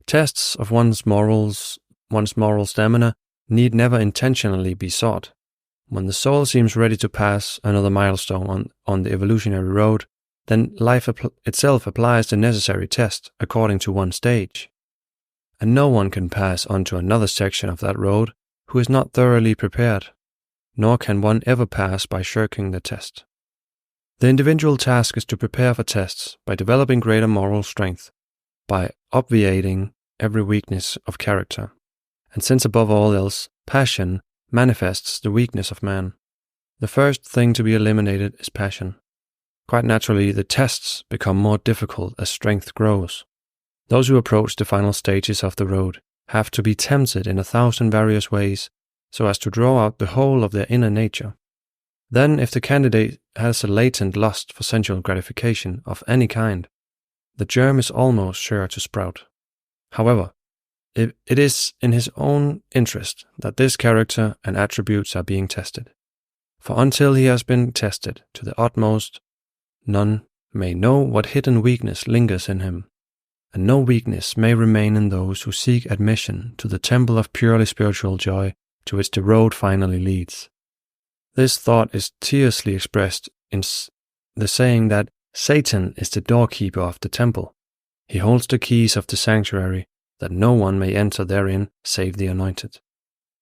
Tests of one's moral stamina need never intentionally be sought. When the soul seems ready to pass another milestone on the evolutionary road, then life itself applies the necessary test according to one stage. And no one can pass on to another section of that road who is not thoroughly prepared, nor can one ever pass by shirking the test. The individual task is to prepare for tests by developing greater moral strength, by obviating every weakness of character. And since above all else, passion manifests the weakness of man, the first thing to be eliminated is passion. Quite naturally, the tests become more difficult as strength grows. Those who approach the final stages of the road have to be tempted in 1,000 various ways so as to draw out the whole of their inner nature. Then, if the candidate has a latent lust for sensual gratification of any kind, the germ is almost sure to sprout. However, it is in his own interest that this character and attributes are being tested. For until he has been tested to the utmost, none may know what hidden weakness lingers in him, and no weakness may remain in those who seek admission to the temple of purely spiritual joy to which the road finally leads. This thought is tersely expressed in the saying that Satan is the doorkeeper of the temple. He holds the keys of the sanctuary, that no one may enter therein save the anointed.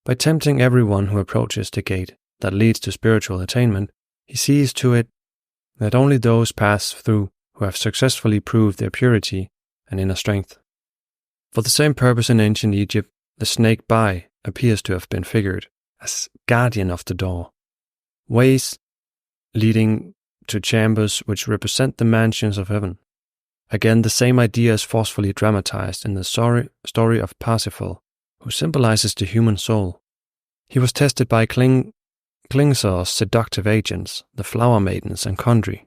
By tempting everyone who approaches the gate that leads to spiritual attainment, he sees to it that only those pass through who have successfully proved their purity and inner strength. For the same purpose in ancient Egypt, the snake Bai appears to have been figured as guardian of the door, ways leading to chambers which represent the mansions of heaven. Again, the same idea is forcefully dramatized in the story of Parsifal, who symbolizes the human soul. He was tested by Klingsor's seductive agents, the flower maidens and Kundry.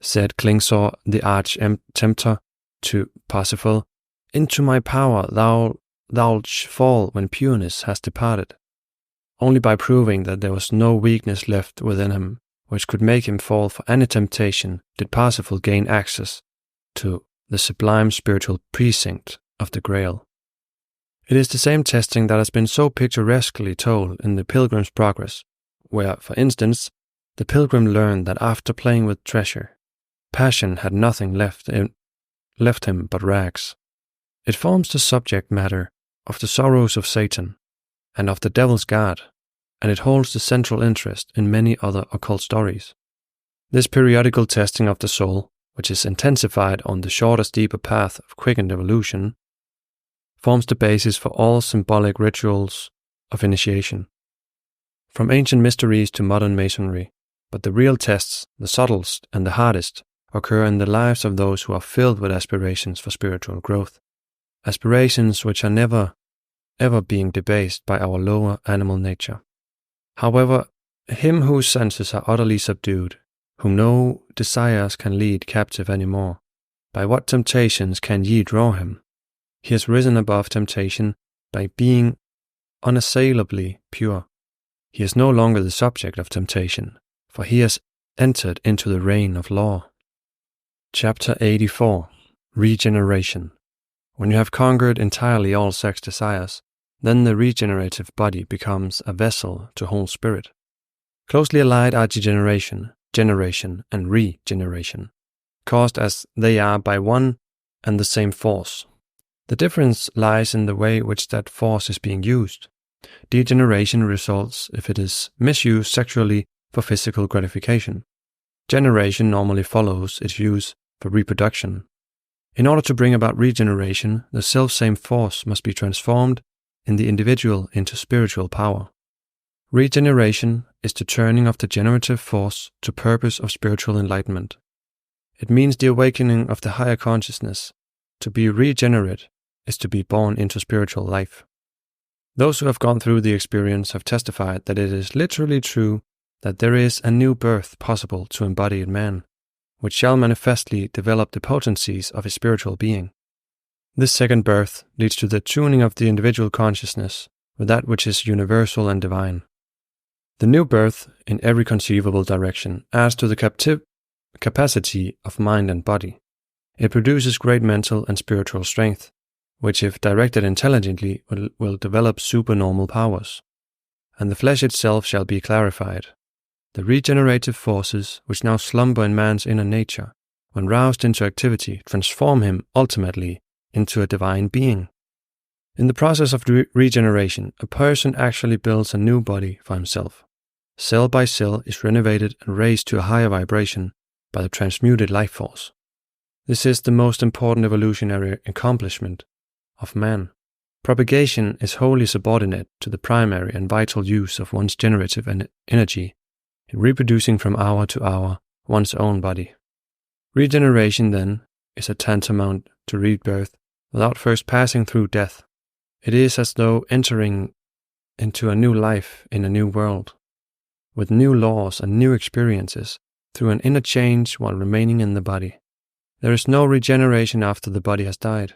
Said Klingsor, the arch-tempter, to Parsifal, "Into my power thou'lt fall when pureness has departed." Only by proving that there was no weakness left within him which could make him fall for any temptation did Parsifal gain access to the sublime spiritual precinct of the Grail. It is the same testing that has been so picturesquely told in The Pilgrim's Progress, where, for instance, the pilgrim learned that after playing with treasure, passion had nothing left him but rags. It forms the subject matter of the sorrows of Satan and of the devil's guard, and it holds the central interest in many other occult stories. This periodical testing of the soul, which is intensified on the shortest deeper path of quickened evolution, forms the basis for all symbolic rituals of initiation, from ancient mysteries to modern masonry. But the real tests, the subtlest and the hardest, occur in the lives of those who are filled with aspirations for spiritual growth, aspirations which are never, ever being debased by our lower animal nature. However, him whose senses are utterly subdued, whom no desires can lead captive any more, by what temptations can ye draw him? He has risen above temptation by being unassailably pure. He is no longer the subject of temptation, for he has entered into the reign of law. Chapter 84. Regeneration. When you have conquered entirely all sex desires, then the regenerative body becomes a vessel to hold spirit. Closely allied are degeneration, generation, and regeneration, caused as they are by one and the same force. The difference lies in the way which that force is being used. Degeneration results if it is misused sexually for physical gratification. Generation normally follows its use for reproduction. In order to bring about regeneration, the self-same force must be transformed in the individual into spiritual power. Regeneration is the turning of the generative force to purpose of spiritual enlightenment. It means the awakening of the higher consciousness. To be regenerate is to be born into spiritual life. Those who have gone through the experience have testified that it is literally true that there is a new birth possible to embodied man, which shall manifestly develop the potencies of his spiritual being. This second birth leads to the tuning of the individual consciousness with that which is universal and divine. The new birth, in every conceivable direction, adds to the capacity of mind and body. It produces great mental and spiritual strength, which, if directed intelligently, will develop supernormal powers. And the flesh itself shall be clarified. The regenerative forces, which now slumber in man's inner nature, when roused into activity, transform him ultimately into a divine being. In the process of regeneration, a person actually builds a new body for himself. Cell by cell is renovated and raised to a higher vibration by the transmuted life force. This is the most important evolutionary accomplishment of man. Propagation is wholly subordinate to the primary and vital use of one's generative energy in reproducing from hour to hour one's own body. Regeneration, then, is a tantamount to rebirth without first passing through death. It is as though entering into a new life in a new world. with new laws and new experiences through an inner change while remaining in the body. There is no regeneration after the body has died.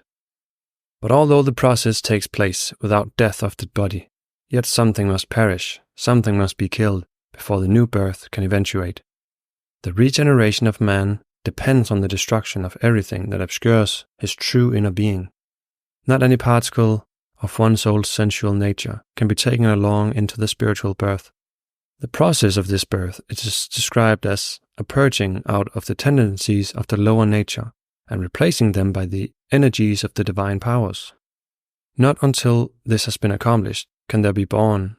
But although the process takes place without death of the body, yet something must perish, something must be killed before the new birth can eventuate. The regeneration of man depends on the destruction of everything that obscures his true inner being. Not any particle of one's old sensual nature can be taken along into the spiritual birth. The process of this birth is described as a purging out of the tendencies of the lower nature and replacing them by the energies of the divine powers. Not until this has been accomplished can there be born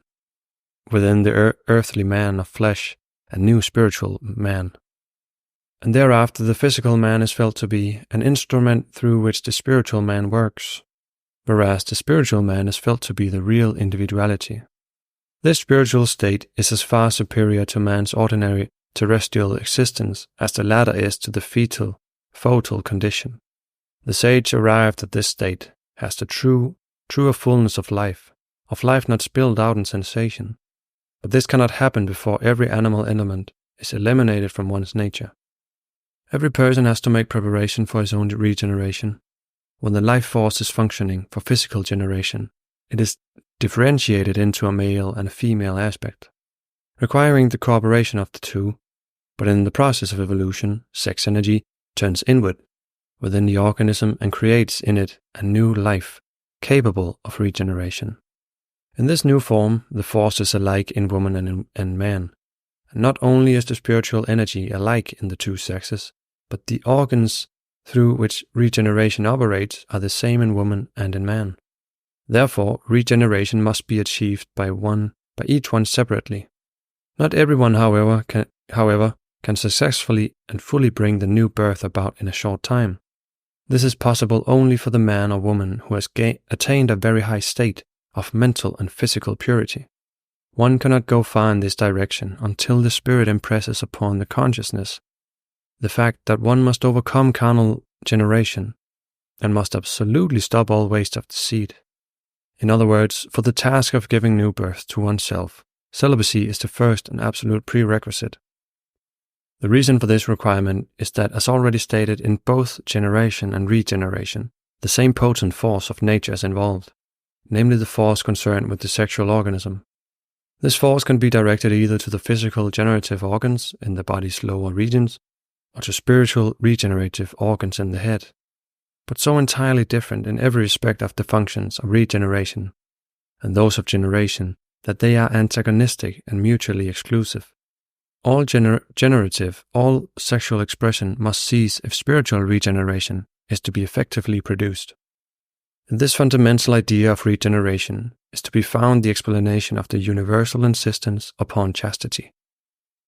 within the earthly man of flesh a new spiritual man. And thereafter the physical man is felt to be an instrument through which the spiritual man works, whereas the spiritual man is felt to be the real individuality. This spiritual state is as far superior to man's ordinary terrestrial existence as the latter is to the fetal condition. The sage arrived at this state has the truer fullness of life not spilled out in sensation. But this cannot happen before every animal element is eliminated from one's nature. Every person has to make preparation for his own regeneration. When the life force is functioning for physical generation, it is differentiated into a male and a female aspect, requiring the cooperation of the two, but in the process of evolution, sex energy turns inward within the organism and creates in it a new life capable of regeneration. In this new form, the force is alike in woman and man, and not only is the spiritual energy alike in the two sexes, but the organs through which regeneration operates are the same in woman and in man. Therefore, regeneration must be achieved by each one separately. Not everyone, however, can successfully and fully bring the new birth about in a short time. This is possible only for the man or woman who has attained a very high state of mental and physical purity. One cannot go far in this direction until the spirit impresses upon the consciousness the fact that one must overcome carnal generation and must absolutely stop all waste of the seed. In other words, for the task of giving new birth to oneself, celibacy is the first and absolute prerequisite. The reason for this requirement is that, as already stated, in both generation and regeneration, the same potent force of nature is involved, namely the force concerned with the sexual organism. This force can be directed either to the physical generative organs in the body's lower regions, or to spiritual regenerative organs in the head, but so entirely different in every respect of the functions of regeneration and those of generation that they are antagonistic and mutually exclusive. All generative, all sexual expression must cease if spiritual regeneration is to be effectively produced. In this fundamental idea of regeneration is to be found the explanation of the universal insistence upon chastity.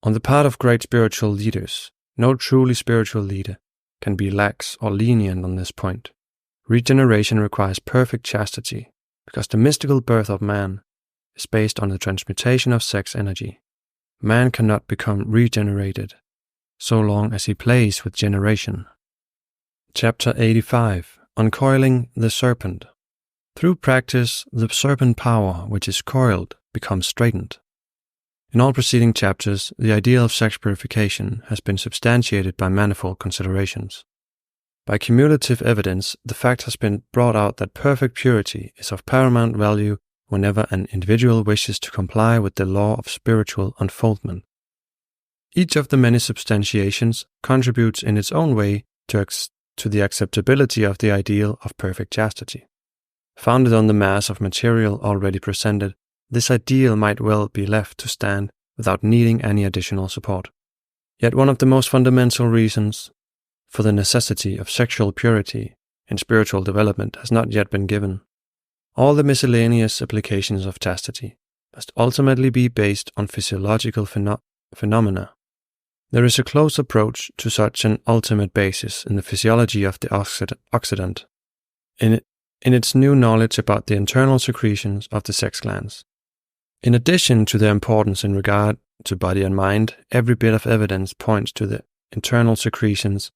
On the part of great spiritual leaders, no truly spiritual leader can be lax or lenient on this point. Regeneration requires perfect chastity because the mystical birth of man is based on the transmutation of sex energy. Man cannot become regenerated so long as he plays with generation. Chapter 85. Uncoiling the Serpent. Through practice, the serpent power which is coiled becomes straightened. In all preceding chapters, the ideal of sex purification has been substantiated by manifold considerations. By cumulative evidence, the fact has been brought out that perfect purity is of paramount value whenever an individual wishes to comply with the law of spiritual unfoldment. Each of the many substantiations contributes in its own way to the acceptability of the ideal of perfect chastity. Founded on the mass of material already presented, this ideal might well be left to stand without needing any additional support. Yet one of the most fundamental reasons for the necessity of sexual purity in spiritual development has not yet been given. All the miscellaneous applications of chastity must ultimately be based on physiological phenomena. There is a close approach to such an ultimate basis in the physiology of the Occident, in its new knowledge about the internal secretions of the sex glands. In addition to their importance in regard to body and mind, every bit of evidence points to the internal secretions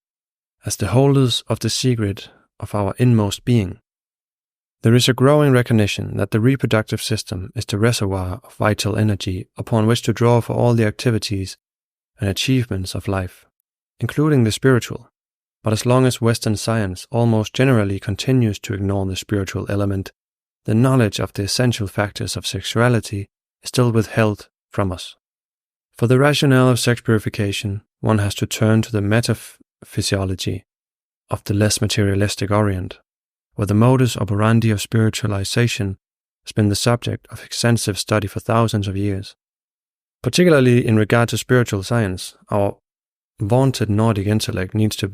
as the holders of the secret of our inmost being. There is a growing recognition that the reproductive system is the reservoir of vital energy upon which to draw for all the activities and achievements of life, including the spiritual. But as long as Western science almost generally continues to ignore the spiritual element, the knowledge of the essential factors of sexuality is still withheld from us. For the rationale of sex purification, one has to turn to the metaphysiology of the less materialistic Orient, where the modus operandi of spiritualization has been the subject of extensive study for thousands of years. Particularly in regard to spiritual science, our vaunted Nordic intellect needs to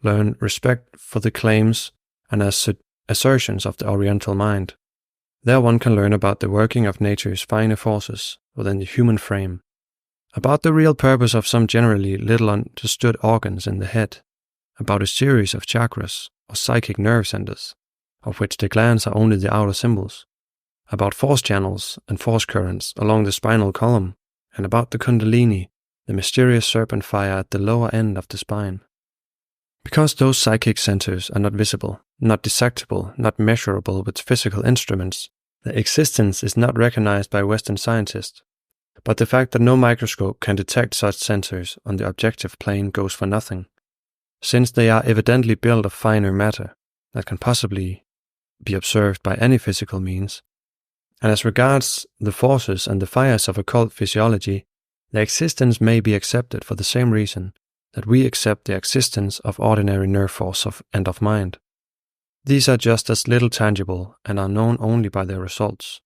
learn respect for the claims and assertions of the Oriental mind. There one can learn about the working of nature's finer forces within the human frame, about the real purpose of some generally little understood organs in the head, about a series of chakras or psychic nerve centers, of which the glands are only the outer symbols, about force channels and force currents along the spinal column, and about the Kundalini, the mysterious serpent fire at the lower end of the spine. Because those psychic centers are not visible, not dissectable, not measurable with physical instruments, their existence is not recognized by Western scientists. But the fact that no microscope can detect such centers on the objective plane goes for nothing, since they are evidently built of finer matter that can possibly be observed by any physical means. And as regards the forces and the fires of occult physiology, their existence may be accepted for the same reason that we accept the existence of ordinary nerve force and of mind. These are just as little tangible and are known only by their results.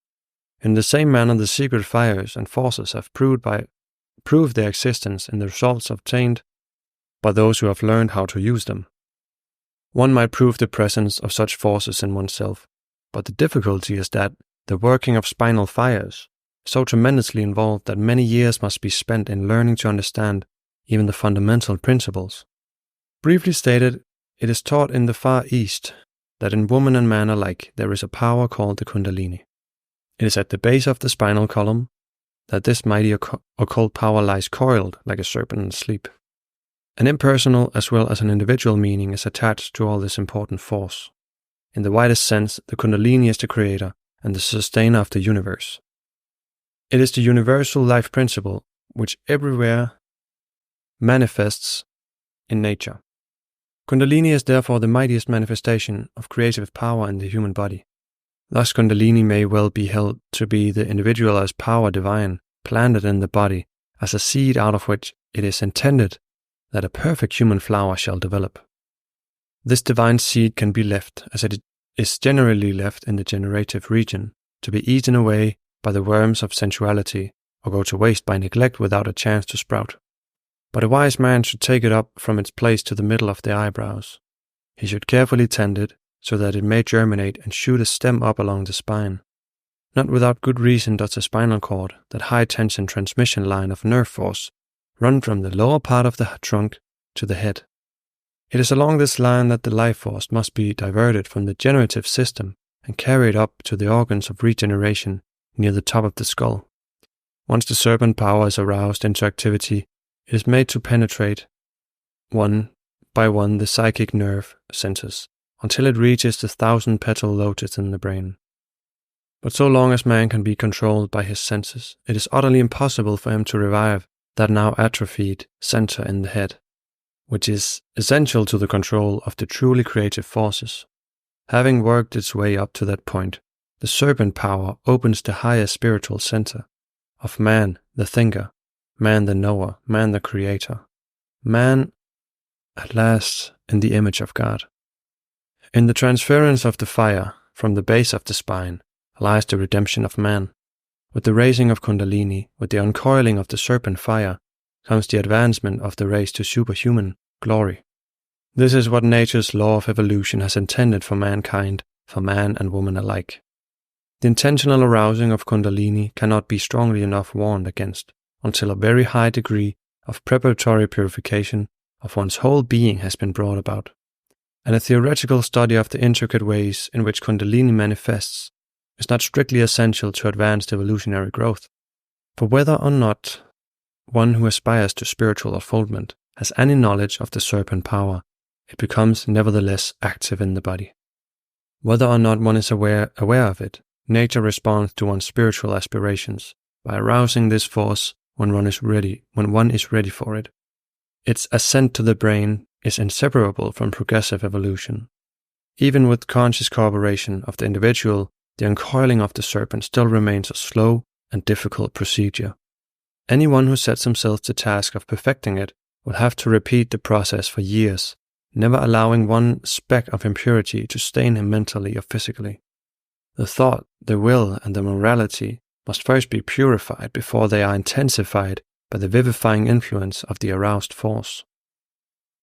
In the same manner, the secret fires and forces have proved their existence in the results obtained by those who have learned how to use them. One might prove the presence of such forces in oneself, but the difficulty is that the working of spinal fires is so tremendously involved that many years must be spent in learning to understand even the fundamental principles. Briefly stated, it is taught in the Far East that in woman and man alike there is a power called the Kundalini. It is at the base of the spinal column that this mighty occult power lies coiled like a serpent in sleep. An impersonal as well as an individual meaning is attached to all this important force. In the widest sense, the Kundalini is the creator and the sustainer of the universe. It is the universal life principle which everywhere manifests in nature. Kundalini is therefore the mightiest manifestation of creative power in the human body. Thus Kundalini may well be held to be the individualized power divine planted in the body as a seed out of which it is intended that a perfect human flower shall develop. This divine seed can be left, as it is generally left in the generative region, to be eaten away by the worms of sensuality or go to waste by neglect without a chance to sprout. But a wise man should take it up from its place to the middle of the eyebrows. He should carefully tend it so that it may germinate and shoot a stem up along the spine. Not without good reason does the spinal cord, that high-tension transmission line of nerve force, run from the lower part of the trunk to the head. It is along this line that the life force must be diverted from the generative system and carried up to the organs of regeneration near the top of the skull. Once the serpent power is aroused into activity, it is made to penetrate one by one the psychic nerve centers, until it reaches the 1,000-petal lotus in the brain. But so long as man can be controlled by his senses, it is utterly impossible for him to revive that now atrophied center in the head, which is essential to the control of the truly creative forces. Having worked its way up to that point, the serpent power opens the higher spiritual center of man the thinker, man the knower, man the creator, man at last in the image of God. In the transference of the fire from the base of the spine lies the redemption of man. With the raising of Kundalini, with the uncoiling of the serpent fire, comes the advancement of the race to superhuman glory. This is what nature's law of evolution has intended for mankind, for man and woman alike. The intentional arousing of Kundalini cannot be strongly enough warned against until a very high degree of preparatory purification of one's whole being has been brought about. And a theoretical study of the intricate ways in which Kundalini manifests is not strictly essential to advanced evolutionary growth. For whether or not one who aspires to spiritual unfoldment has any knowledge of the serpent power, it becomes nevertheless active in the body. Whether or not one is aware of it, nature responds to one's spiritual aspirations by arousing this force when one is ready for it. Its ascent to the brain is inseparable from progressive evolution. Even with conscious cooperation of the individual, the uncoiling of the serpent still remains a slow and difficult procedure. Anyone who sets himself the task of perfecting it will have to repeat the process for years, never allowing one speck of impurity to stain him mentally or physically. The thought, the will, and the morality must first be purified before they are intensified by the vivifying influence of the aroused force.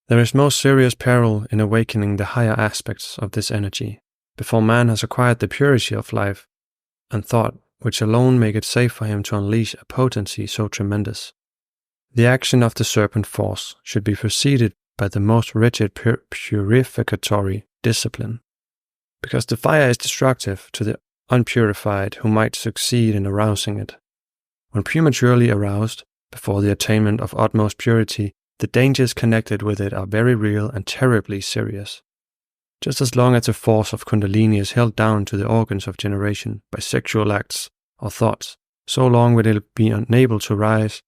There is most serious peril in awakening the higher aspects of this energy before man has acquired the purity of life and thought, which alone make it safe for him to unleash a potency so tremendous. The action of the serpent force should be preceded by the most rigid purificatory discipline, because the fire is destructive to the unpurified who might succeed in arousing it. When prematurely aroused, before the attainment of utmost purity, the dangers connected with it are very real and terribly serious. Just as long as the force of Kundalini is held down to the organs of generation by sexual acts or thoughts, so long will it be unable to rise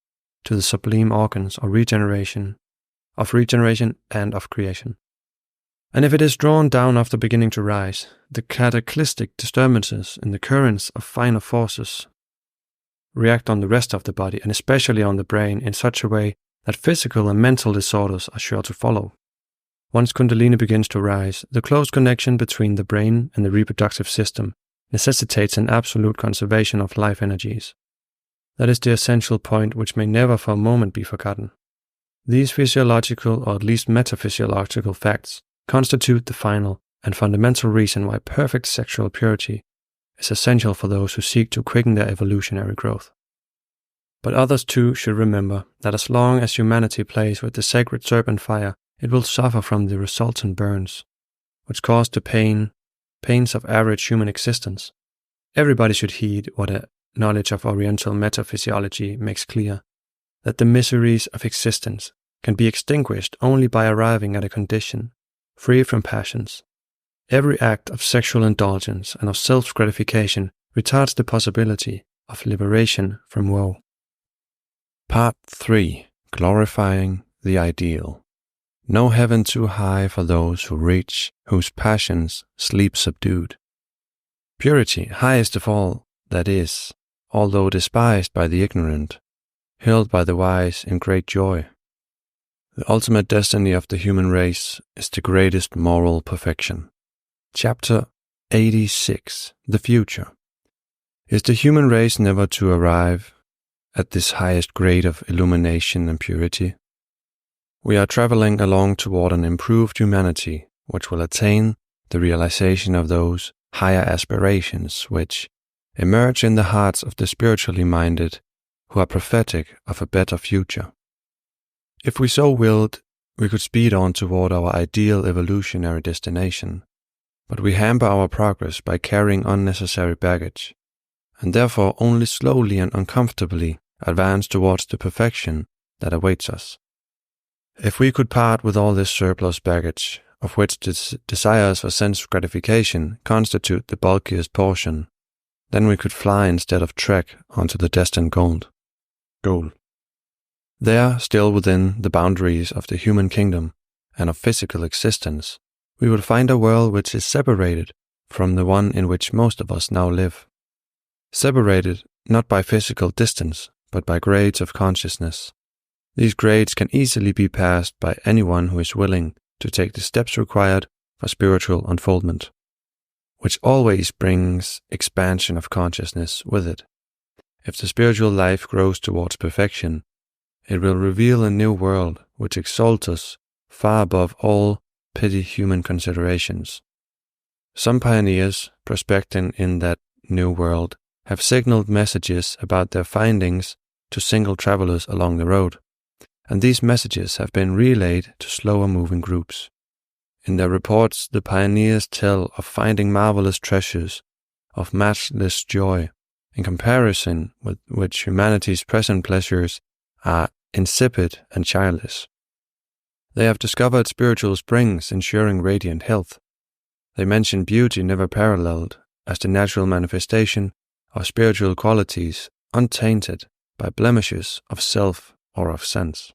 to the sublime organs of regeneration and of creation. And if it is drawn down after beginning to rise, the cataclysmic disturbances in the currents of finer forces react on the rest of the body, and especially on the brain, in such a way that physical and mental disorders are sure to follow. Once Kundalini begins to rise, the close connection between the brain and the reproductive system necessitates an absolute conservation of life energies. That is the essential point which may never for a moment be forgotten. These physiological, or at least metaphysiological facts constitute the final and fundamental reason why perfect sexual purity is essential for those who seek to quicken their evolutionary growth. But others too should remember that as long as humanity plays with the sacred serpent fire, it will suffer from the resultant burns, which cause the pains of average human existence. Everybody should heed what a knowledge of Oriental metaphysiology makes clear, that the miseries of existence can be extinguished only by arriving at a condition free from passions. Every act of sexual indulgence and of self-gratification retards the possibility of liberation from woe. Part 3. Glorifying the Ideal. No heaven too high for those who reach, whose passions sleep subdued. Purity, highest of all that is, although despised by the ignorant, held by the wise in great joy. The ultimate destiny of the human race is the greatest moral perfection. Chapter 86. The Future. Is the human race never to arrive at this highest grade of illumination and purity? We are traveling along toward an improved humanity, which will attain the realization of those higher aspirations which emerge in the hearts of the spiritually minded who are prophetic of a better future. If we so willed, we could speed on toward our ideal evolutionary destination, but we hamper our progress by carrying unnecessary baggage, and therefore only slowly and uncomfortably advance towards the perfection that awaits us. If we could part with all this surplus baggage, of which the desires for sense gratification constitute the bulkiest portion, then we could fly instead of trek onto the destined goal. There, still within the boundaries of the human kingdom and of physical existence, we will find a world which is separated from the one in which most of us now live. Separated not by physical distance, but by grades of consciousness. These grades can easily be passed by anyone who is willing to take the steps required for spiritual unfoldment, which always brings expansion of consciousness with it. If the spiritual life grows towards perfection, it will reveal a new world which exalts us far above all petty human considerations. Some pioneers prospecting in that new world have signaled messages about their findings to single travelers along the road, and these messages have been relayed to slower moving groups. In their reports, the pioneers tell of finding marvelous treasures of matchless joy, in comparison with which humanity's present pleasures are insipid and childish. They have discovered spiritual springs ensuring radiant health. They mention beauty never paralleled as the natural manifestation of spiritual qualities untainted by blemishes of self or of sense.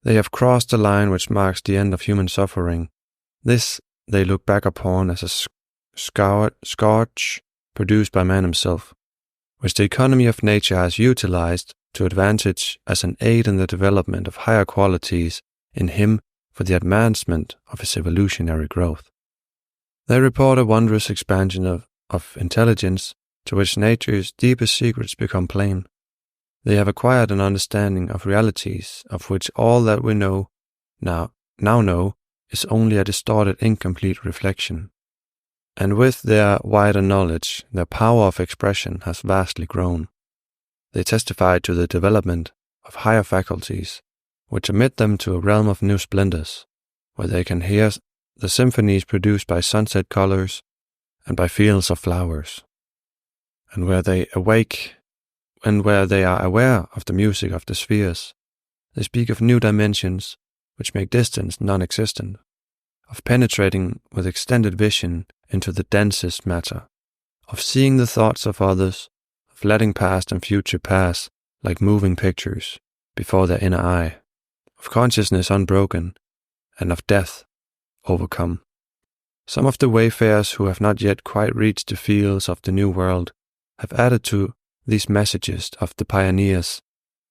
They have crossed the line which marks the end of human suffering. This they look back upon as a scourge produced by man himself, which the economy of nature has utilized to advantage as an aid in the development of higher qualities in him for the advancement of his evolutionary growth. They report a wondrous expansion of intelligence to which nature's deepest secrets become plain. They have acquired an understanding of realities of which all that we now know is only a distorted, incomplete reflection. And with their wider knowledge, their power of expression has vastly grown. They testify to the development of higher faculties, which admit them to a realm of new splendors, where they can hear the symphonies produced by sunset colors and by fields of flowers, and where they are aware of the music of the spheres. They speak of new dimensions which make distance non-existent, of penetrating with extended vision into the densest matter, of seeing the thoughts of others, of letting past and future pass like moving pictures before their inner eye, of consciousness unbroken, and of death overcome. Some of the wayfarers who have not yet quite reached the fields of the New World have added to these messages of the pioneers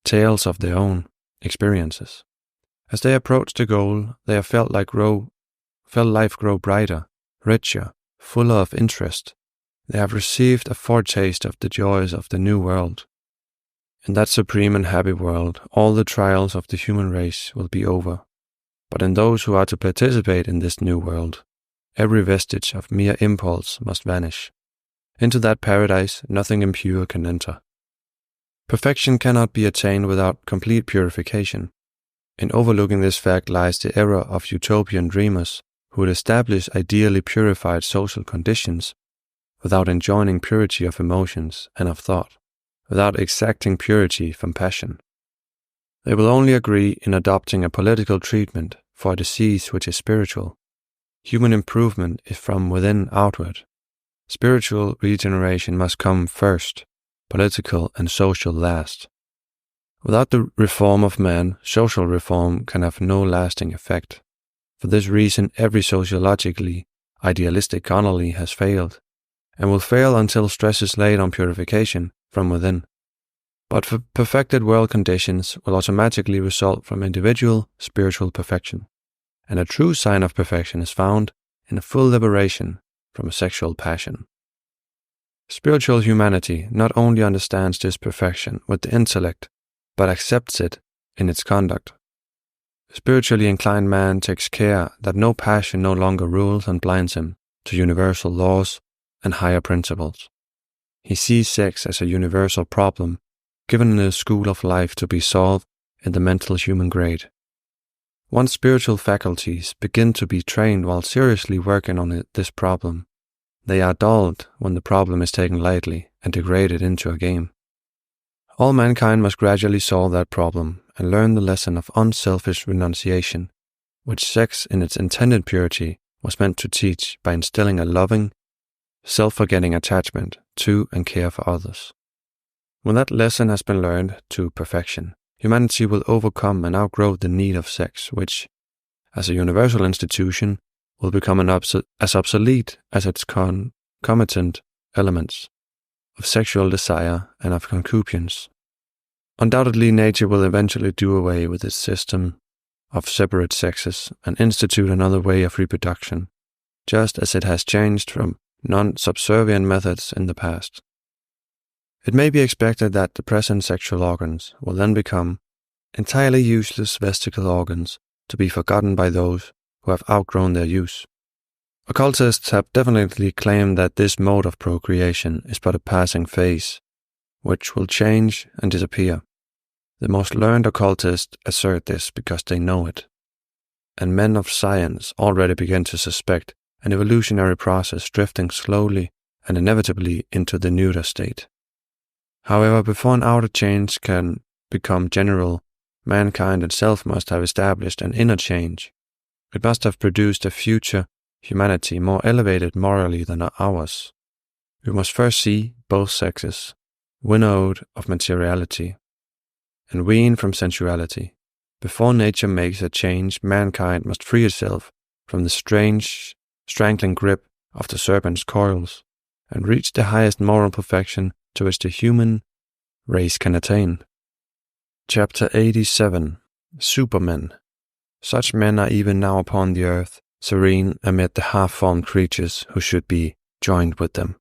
tales of their own experiences. As they approach the goal, they have felt life grow brighter, richer, fuller of interest. They have received a foretaste of the joys of the New World. In that supreme and happy world, all the trials of the human race will be over. But in those who are to participate in this new world, every vestige of mere impulse must vanish. Into that paradise nothing impure can enter. Perfection cannot be attained without complete purification. In overlooking this fact lies the error of utopian dreamers who would establish ideally purified social conditions without enjoining purity of emotions and of thought, without exacting purity from passion. They will only agree in adopting a political treatment for a disease which is spiritual. Human improvement is from within outward. Spiritual regeneration must come first, political and social last. Without the reform of man, social reform can have no lasting effect. For this reason, every sociologically idealistic colony has failed, and will fail until stress is laid on purification from within. But for perfected world conditions will automatically result from individual spiritual perfection, and a true sign of perfection is found in a full liberation from a sexual passion. Spiritual humanity not only understands this perfection with the intellect, but accepts it in its conduct. Spiritually inclined man takes care that no passion no longer rules and blinds him to universal laws and higher principles. He sees sex as a universal problem given in the school of life to be solved in the mental human grade. Once spiritual faculties begin to be trained while seriously working on this problem, they are dulled when the problem is taken lightly and degraded into a game. All mankind must gradually solve that problem and learn the lesson of unselfish renunciation, which sex in its intended purity was meant to teach by instilling a loving, self-forgetting attachment to and care for others. When that lesson has been learned to perfection, humanity will overcome and outgrow the need of sex, which, as a universal institution, will become as obsolete as its concomitant elements of sexual desire and of concupiscence. Undoubtedly, nature will eventually do away with its system of separate sexes and institute another way of reproduction, just as it has changed from non-subservient methods in the past. It may be expected that the present sexual organs will then become entirely useless vestigial organs to be forgotten by those who have outgrown their use. Occultists have definitely claimed that this mode of procreation is but a passing phase, which will change and disappear. The most learned occultists assert this because they know it, and men of science already begin to suspect an evolutionary process drifting slowly and inevitably into the neuter state. However, before an outer change can become general, mankind itself must have established an inner change. It must have produced a future humanity more elevated morally than ours, we must first see both sexes winnowed of materiality and weaned from sensuality. Before nature makes a change, mankind must free itself from the strange, strangling grip of the serpent's coils and reach the highest moral perfection to which the human race can attain. Chapter 87. Supermen. Such men are even now upon the earth, serene amid the half-formed creatures who should be joined with them.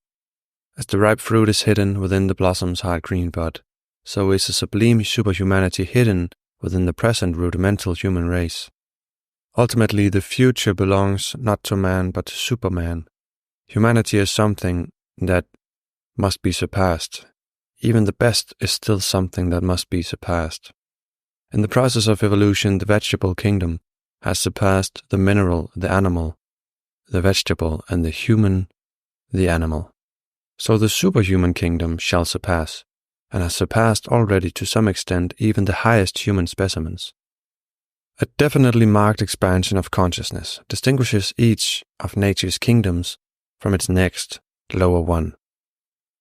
As the ripe fruit is hidden within the blossom's hard green bud, so is a sublime superhumanity hidden within the present rudimental human race. Ultimately, the future belongs not to man but to Superman. Humanity is something that must be surpassed. Even the best is still something that must be surpassed. In the process of evolution, the vegetable kingdom has surpassed the mineral, the animal, the vegetable, and the human, the animal. So the superhuman kingdom shall surpass, and has surpassed already to some extent even the highest human specimens. A definitely marked expansion of consciousness distinguishes each of nature's kingdoms from its next, lower one.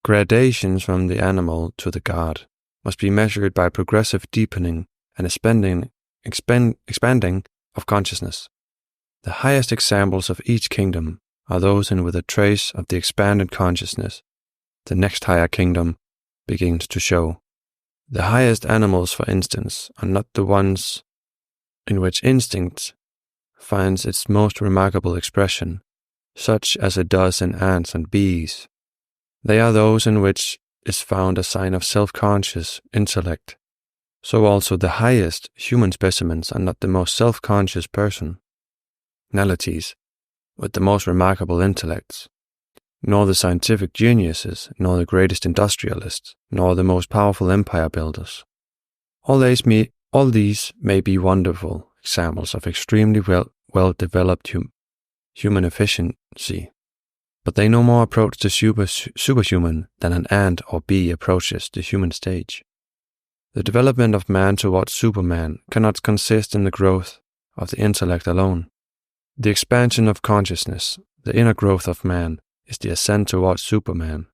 Gradations from the animal to the god must be measured by progressive deepening and expanding of consciousness. The highest examples of each kingdom are those in which a trace of the expanded consciousness the next higher kingdom begins to show. The highest animals, for instance, are not the ones in which instinct finds its most remarkable expression, such as it does in ants and bees. They are those in which is found a sign of self-conscious intellect. So also the highest human specimens are not the most self-conscious personalities with the most remarkable intellects, nor the scientific geniuses, nor the greatest industrialists, nor the most powerful empire builders. All these may be wonderful examples of extremely well-developed human efficiency, but they no more approach the superhuman than an ant or bee approaches the human stage. The development of man towards Superman cannot consist in the growth of the intellect alone. The expansion of consciousness, the inner growth of man, is the ascent towards Superman.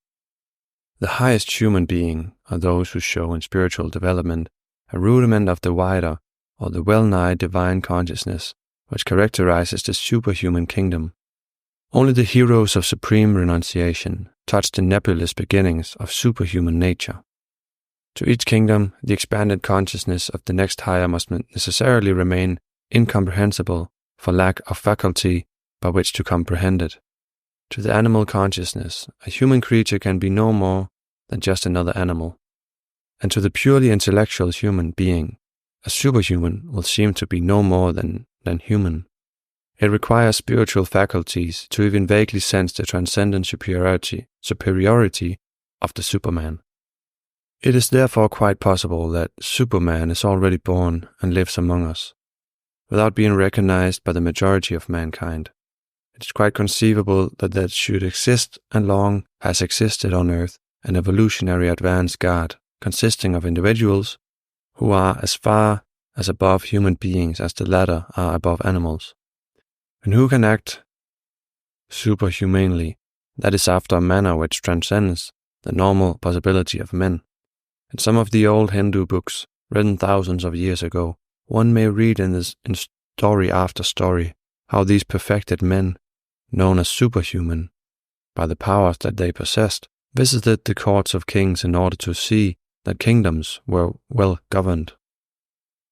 The highest human being are those who show in spiritual development a rudiment of the wider or the well-nigh divine consciousness which characterizes the superhuman kingdom. Only the heroes of supreme renunciation touch the nebulous beginnings of superhuman nature. To each kingdom, the expanded consciousness of the next higher must necessarily remain incomprehensible for lack of faculty by which to comprehend it. To the animal consciousness, a human creature can be no more than just another animal. And to the purely intellectual human being, a superhuman will seem to be no more than human. It requires spiritual faculties to even vaguely sense the transcendent superiority of the Superman. It is therefore quite possible that Superman is already born and lives among us, without being recognized by the majority of mankind. It is quite conceivable that there should exist and long has existed on Earth an evolutionary advance God consisting of individuals who are as far as above human beings as the latter are above animals, and who can act superhumanly, that is after a manner which transcends the normal possibility of men. In some of the old Hindu books, written thousands of years ago, one may read in story after story how these perfected men, known as superhuman, by the powers that they possessed, visited the courts of kings in order to see that kingdoms were well governed.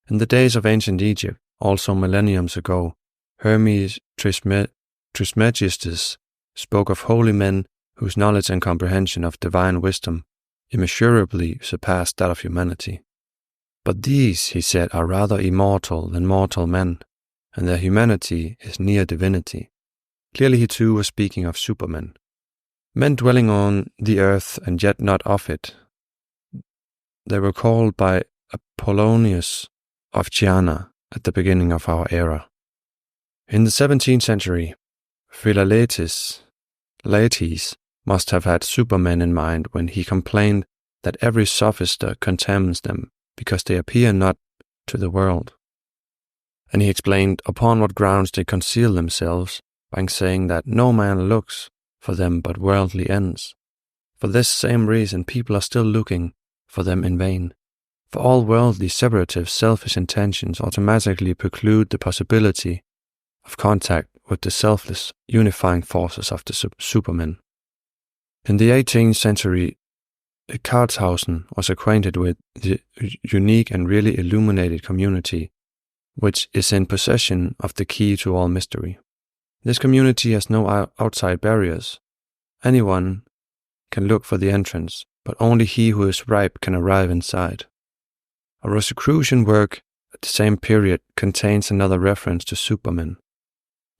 In the days of ancient Egypt, also millenniums ago, Hermes Trismegistus spoke of holy men whose knowledge and comprehension of divine wisdom immeasurably surpassed that of humanity. But these, he said, are rather immortal than mortal men, and their humanity is near divinity. Clearly he too was speaking of supermen, men dwelling on the earth and yet not of it. They were called by Apollonius of Chiana at the beginning of our era. In the 17th century, Philalethes must have had supermen in mind when he complained that every sophister contemns them because they appear not to the world. And he explained upon what grounds they conceal themselves by saying that no man looks for them but worldly ends. For this same reason, people are still looking for them in vain. For all worldly, separative, selfish intentions automatically preclude the possibility of contact with the selfless, unifying forces of the Superman. In the 18th century, Karthausen was acquainted with the unique and really illuminated community, which is in possession of the key to all mystery. This community has no outside barriers. Anyone can look for the entrance, but only he who is ripe can arrive inside. A Rosicrucian work at the same period contains another reference to Supermen.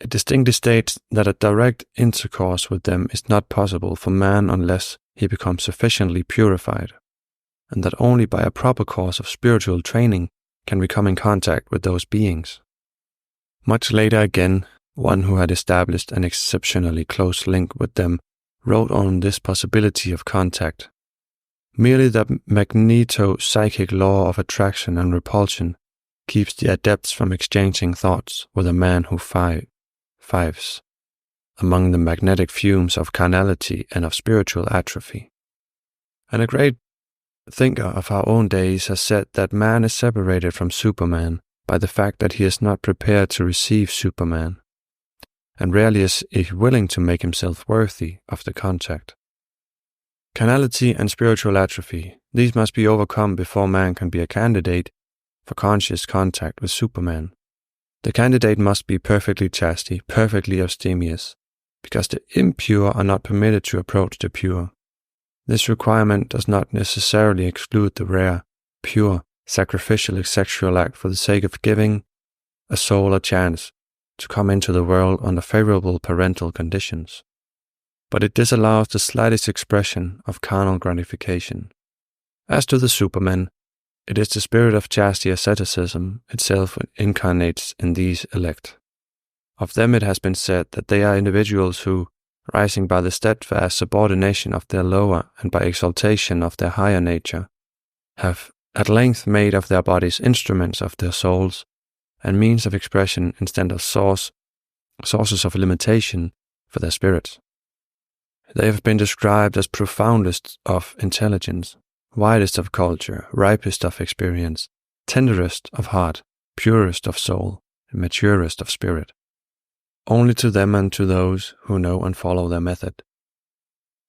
It distinctly states that a direct intercourse with them is not possible for man unless he becomes sufficiently purified, and that only by a proper course of spiritual training can we come in contact with those beings. Much later again, one who had established an exceptionally close link with them wrote on this possibility of contact. Merely the magneto-psychic law of attraction and repulsion keeps the adepts from exchanging thoughts with a man who fives among the magnetic fumes of carnality and of spiritual atrophy. And a great thinker of our own days has said that man is separated from Superman by the fact that he is not prepared to receive Superman, and rarely is he willing to make himself worthy of the contact. Carnality and spiritual atrophy, these must be overcome before man can be a candidate for conscious contact with Superman. The candidate must be perfectly chastity, perfectly abstemious, because the impure are not permitted to approach the pure. This requirement does not necessarily exclude the rare, pure, sacrificial sexual act for the sake of giving a soul a chance to come into the world under favorable parental conditions. But it disallows the slightest expression of carnal gratification. As to the Supermen, it is the spirit of chastity asceticism itself incarnates in these elect. Of them it has been said that they are individuals who, rising by the steadfast subordination of their lower and by exaltation of their higher nature, have at length made of their bodies instruments of their souls and means of expression instead of sources of limitation for their spirits. They have been described as profoundest of intelligence, widest of culture, ripest of experience, tenderest of heart, purest of soul, and maturest of spirit. Only to them and to those who know and follow their method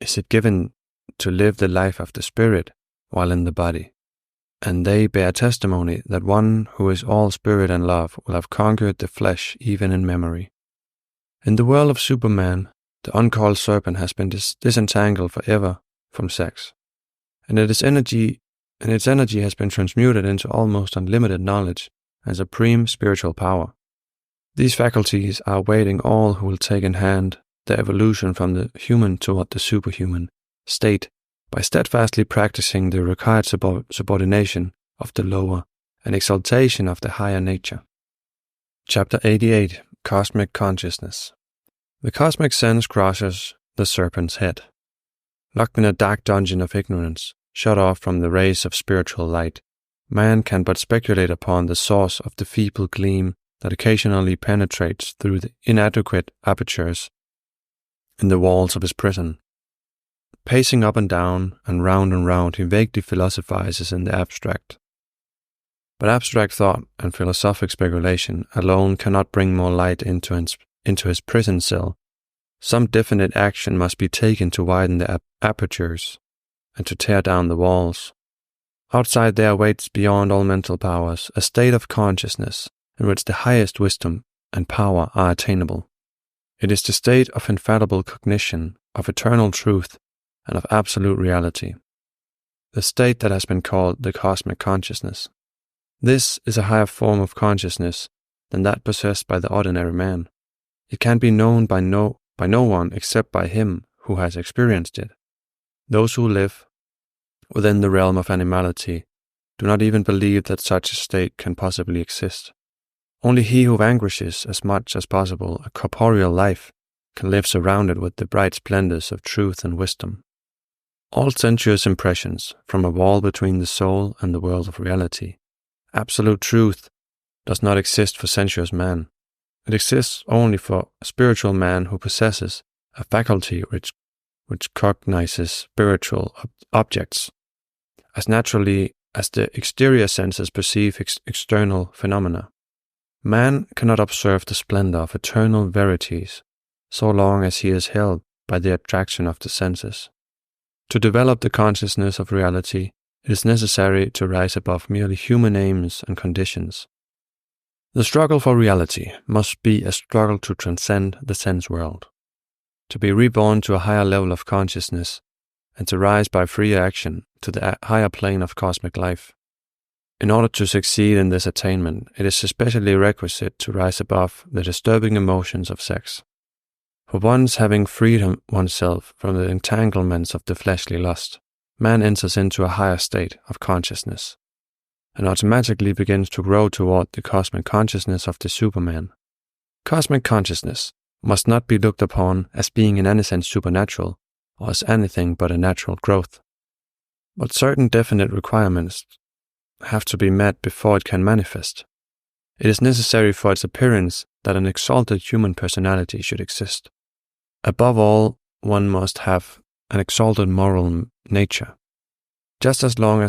is it given to live the life of the spirit while in the body, and they bear testimony that one who is all spirit and love will have conquered the flesh even in memory. In the world of Superman, the uncoiled serpent has been disentangled forever from sex, and its energy has been transmuted into almost unlimited knowledge and supreme spiritual power. These faculties are awaiting all who will take in hand the evolution from the human toward the superhuman state by steadfastly practicing the required subordination of the lower and exaltation of the higher nature. Chapter 88. Cosmic Consciousness. The cosmic sense crosses the serpent's head. Locked in a dark dungeon of ignorance, shut off from the rays of spiritual light, man can but speculate upon the source of the feeble gleam that occasionally penetrates through the inadequate apertures in the walls of his prison. Pacing up and down and round, he vaguely philosophizes in the abstract. But abstract thought and philosophic speculation alone cannot bring more light into his prison cell. Some definite action must be taken to widen the apertures and to tear down the walls. Outside there waits beyond all mental powers a state of consciousness in which the highest wisdom and power are attainable. It is the state of infallible cognition, of eternal truth, and of absolute reality. The state that has been called the cosmic consciousness. This is a higher form of consciousness than that possessed by the ordinary man. It can be known by no one except by him who has experienced it. Those who live within the realm of animality do not even believe that such a state can possibly exist. Only he who vanquishes as much as possible a corporeal life can live surrounded with the bright splendors of truth and wisdom. All sensuous impressions from a wall between the soul and the world of reality. Absolute truth does not exist for sensuous man. It exists only for a spiritual man who possesses a faculty which cognizes spiritual objects as naturally as the exterior senses perceive external phenomena. Man cannot observe the splendor of eternal verities so long as he is held by the attraction of the senses. To develop the consciousness of reality, it is necessary to rise above merely human aims and conditions. The struggle for reality must be a struggle to transcend the sense world, to be reborn to a higher level of consciousness, and to rise by free action to the higher plane of cosmic life. In order to succeed in this attainment, it is especially requisite to rise above the disturbing emotions of sex. For once having freed oneself from the entanglements of the fleshly lust, man enters into a higher state of consciousness, and automatically begins to grow toward the cosmic consciousness of the Superman. Cosmic consciousness must not be looked upon as being in any sense supernatural, or as anything but a natural growth. But certain definite requirements have to be met before it can manifest. It is necessary for its appearance that an exalted human personality should exist. Above all, one must have an exalted moral nature. Just as long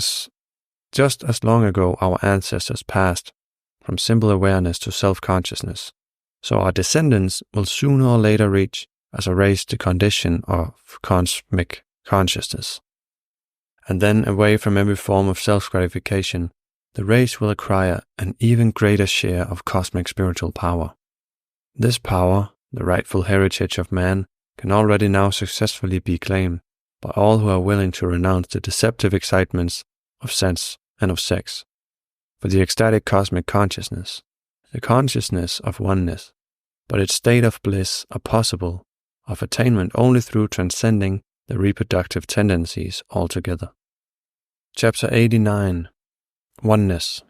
ago our ancestors passed from simple awareness to self-consciousness, so our descendants will sooner or later reach as a race the condition of cosmic consciousness. And then, away from every form of self-gratification, the race will acquire an even greater share of cosmic spiritual power. This power, the rightful heritage of man, can already now successfully be claimed by all who are willing to renounce the deceptive excitements of sense and of sex. For the ecstatic cosmic consciousness, the consciousness of oneness, but its state of bliss are possible of attainment only through transcending the reproductive tendencies altogether. Chapter 89. Oneness.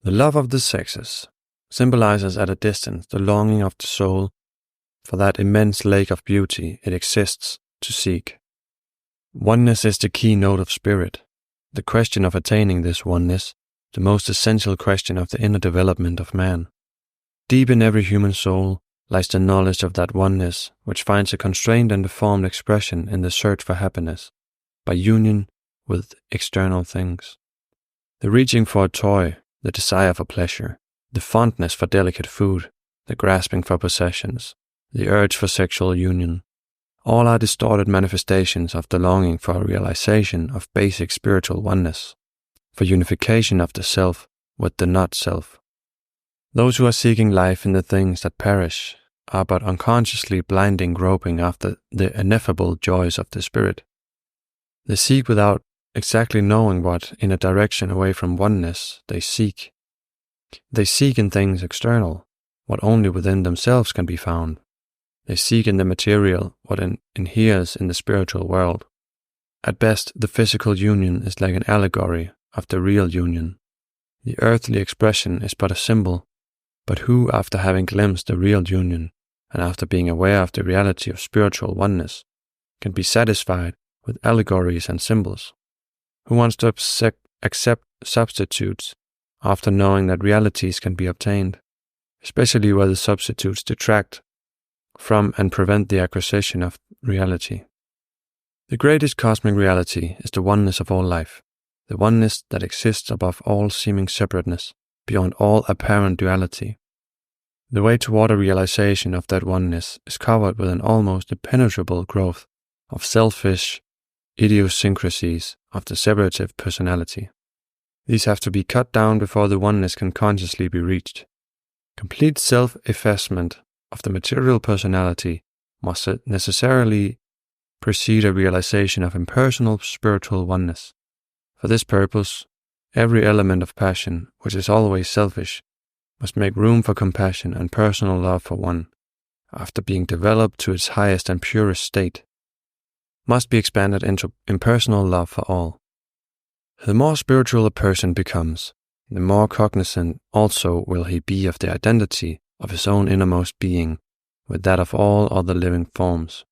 The love of the sexes symbolizes at a distance the longing of the soul for that immense lake of beauty it exists to seek. Oneness is the keynote of spirit, the question of attaining this oneness, the most essential question of the inner development of man. Deep in every human soul lies the knowledge of that oneness which finds a constrained and deformed expression in the search for happiness, by union with external things. The reaching for a toy, the desire for pleasure, the fondness for delicate food, the grasping for possessions, the urge for sexual union, all are distorted manifestations of the longing for a realization of basic spiritual oneness, for unification of the self with the not-self. Those who are seeking life in the things that perish are but unconsciously blinding groping after the ineffable joys of the spirit. They seek without exactly knowing what, in a direction away from oneness, they seek. They seek in things external, what only within themselves can be found. They seek in the material what inheres in the spiritual world. At best, the physical union is like an allegory of the real union. The earthly expression is but a symbol, but who, after having glimpsed the real union, and after being aware of the reality of spiritual oneness, can be satisfied with allegories and symbols? Who wants to accept substitutes after knowing that realities can be obtained, especially where the substitutes detract from and prevent the acquisition of reality? The greatest cosmic reality is the oneness of all life, the oneness that exists above all seeming separateness, beyond all apparent duality. The way toward a realization of that oneness is covered with an almost impenetrable growth of selfish idiosyncrasies of the separative personality. These have to be cut down before the oneness can consciously be reached. Complete self-effacement of the material personality must necessarily precede a realization of impersonal spiritual oneness. For this purpose, every element of passion, which is always selfish, must make room for compassion and personal love for one, after being developed to its highest and purest state, must be expanded into impersonal love for all. The more spiritual a person becomes, the more cognizant also will he be of the identity of his own innermost being with that of all other living forms.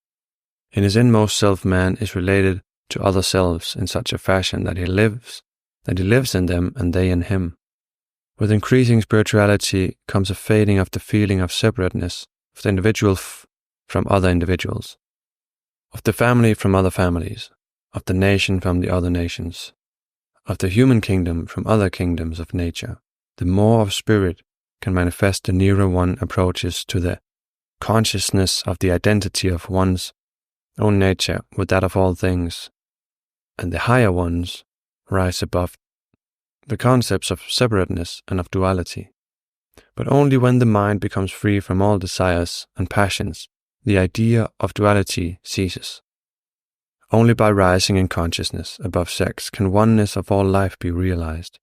In his inmost self, man is related to other selves in such a fashion that he lives in them and they in him. With increasing spirituality comes a fading of the feeling of separateness of the individual from other individuals, of the family from other families, of the nation from the other nations, of the human kingdom from other kingdoms of nature. The more of spirit can manifest, the nearer one approaches to the consciousness of the identity of one's own nature with that of all things, and the higher ones rise above the concepts of separateness and of duality. But only when the mind becomes free from all desires and passions, the idea of duality ceases. Only by rising in consciousness above sex can oneness of all life be realized,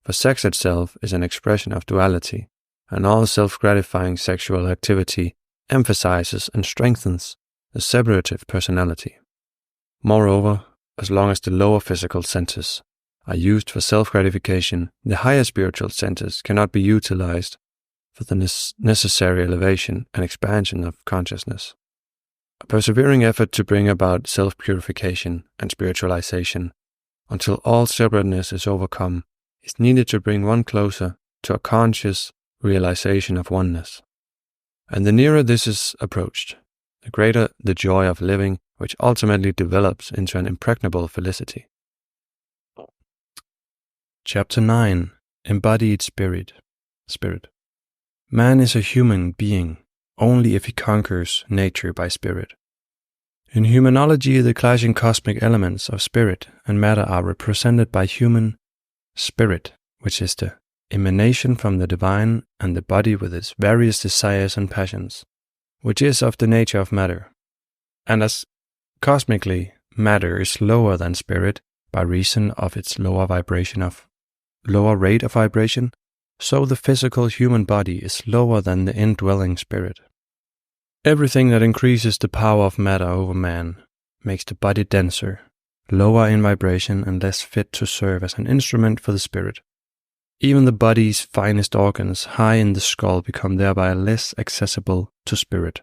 for sex itself is an expression of duality, and all self-gratifying sexual activity emphasizes and strengthens the separative personality. Moreover, as long as the lower physical centers are used for self-gratification, the higher spiritual centers cannot be utilized for the necessary elevation and expansion of consciousness. A persevering effort to bring about self-purification and spiritualization until all separateness is overcome is needed to bring one closer to a conscious realization of oneness. And the nearer this is approached, the greater the joy of living, which ultimately develops into an impregnable felicity. Chapter 9. Embodied Spirit. Man is a human being only if he conquers nature by spirit. In humanology, the clashing cosmic elements of spirit and matter are represented by human spirit, which is the emanation from the divine, and the body with its various desires and passions, which is of the nature of matter. And as cosmically matter is lower than spirit by reason of its lower rate of vibration, so the physical human body is lower than the indwelling spirit. Everything that increases the power of matter over man makes the body denser, lower in vibration, and less fit to serve as an instrument for the spirit. Even the body's finest organs high in the skull become thereby less accessible to spirit.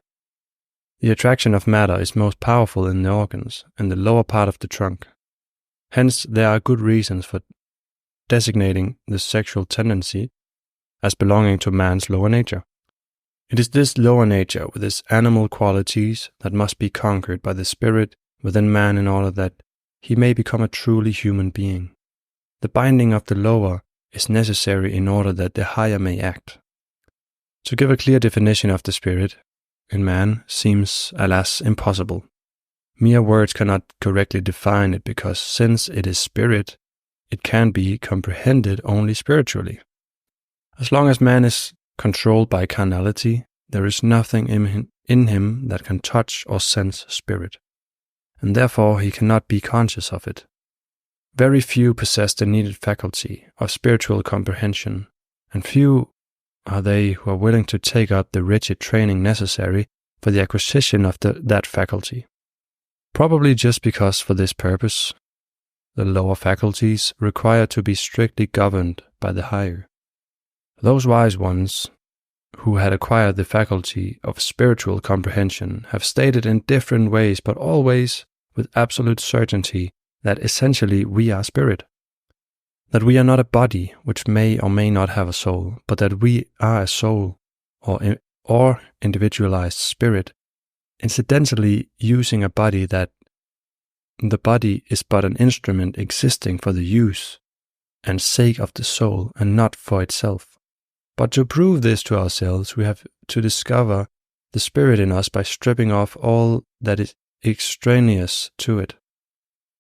The attraction of matter is most powerful in the organs and the lower part of the trunk. Hence, there are good reasons for designating the sexual tendency as belonging to man's lower nature. It is this lower nature with its animal qualities that must be conquered by the spirit within man in order that he may become a truly human being. The binding of the lower is necessary in order that the higher may act. To give a clear definition of the spirit in man seems, alas, impossible. Mere words cannot correctly define it because since it is spirit, it can be comprehended only spiritually. As long as man is controlled by carnality, there is nothing in him that can touch or sense spirit, and therefore he cannot be conscious of it. Very few possess the needed faculty of spiritual comprehension, and few are they who are willing to take up the rigid training necessary for the acquisition of that faculty. Probably just because for this purpose, the lower faculties require to be strictly governed by the higher. Those wise ones who had acquired the faculty of spiritual comprehension have stated in different ways, but always with absolute certainty, that essentially we are spirit. That we are not a body which may or may not have a soul, but that we are a soul or individualized spirit, incidentally using a body that the body is but an instrument existing for the use and sake of the soul and not for itself. But to prove this to ourselves, we have to discover the spirit in us by stripping off all that is extraneous to it.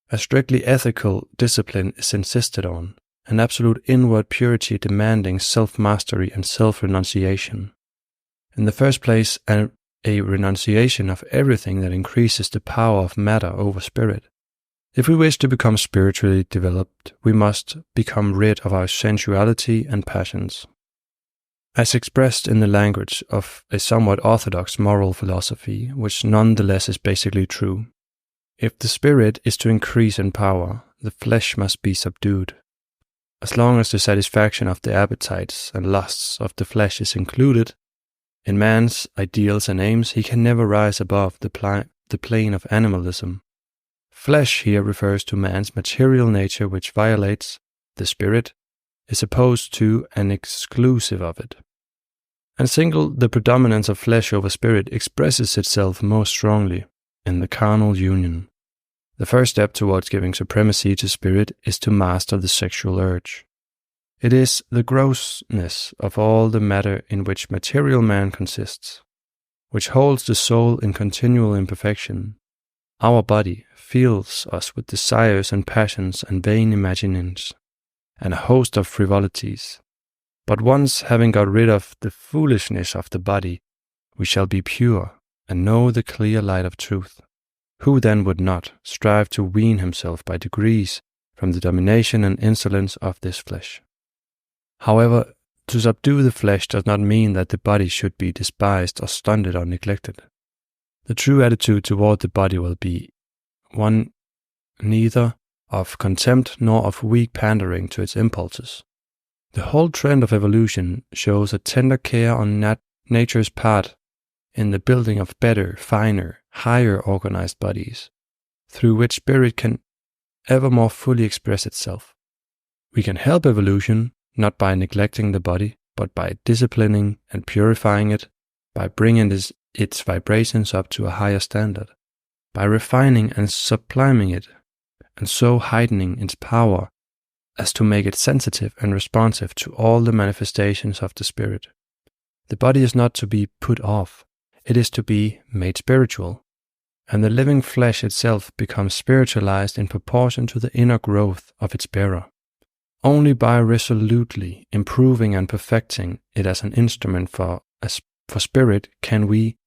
A strictly ethical discipline is insisted on, an absolute inward purity demanding self-mastery and self-renunciation. In the first place, a renunciation of everything that increases the power of matter over spirit. If we wish to become spiritually developed, we must become rid of our sensuality and passions. As expressed in the language of a somewhat orthodox moral philosophy, which nonetheless is basically true, if the spirit is to increase in power, the flesh must be subdued. As long as the satisfaction of the appetites and lusts of the flesh is included in man's ideals and aims, he can never rise above the plane of animalism. Flesh here refers to man's material nature, which violates the spirit is opposed to and exclusive of it. And single, the predominance of flesh over spirit expresses itself most strongly in the carnal union. The first step towards giving supremacy to spirit is to master the sexual urge. It is the grossness of all the matter in which material man consists, which holds the soul in continual imperfection. Our body fills us with desires and passions and vain imaginings, and a host of frivolities. But once having got rid of the foolishness of the body, we shall be pure and know the clear light of truth. Who then would not strive to wean himself by degrees from the domination and insolence of this flesh? However, to subdue the flesh does not mean that the body should be despised or stunted or neglected. The true attitude toward the body will be one neither of contempt nor of weak pandering to its impulses. The whole trend of evolution shows a tender care on nature's part in the building of better, finer, higher organized bodies, through which spirit can ever more fully express itself. We can help evolution not by neglecting the body, but by disciplining and purifying it, by bringing its vibrations up to a higher standard, by refining and subliming it, and so heightening its power as to make it sensitive and responsive to all the manifestations of the spirit. The body is not to be put off, it is to be made spiritual, and the living flesh itself becomes spiritualized in proportion to the inner growth of its bearer. Only by resolutely improving and perfecting it as an instrument for spirit can we,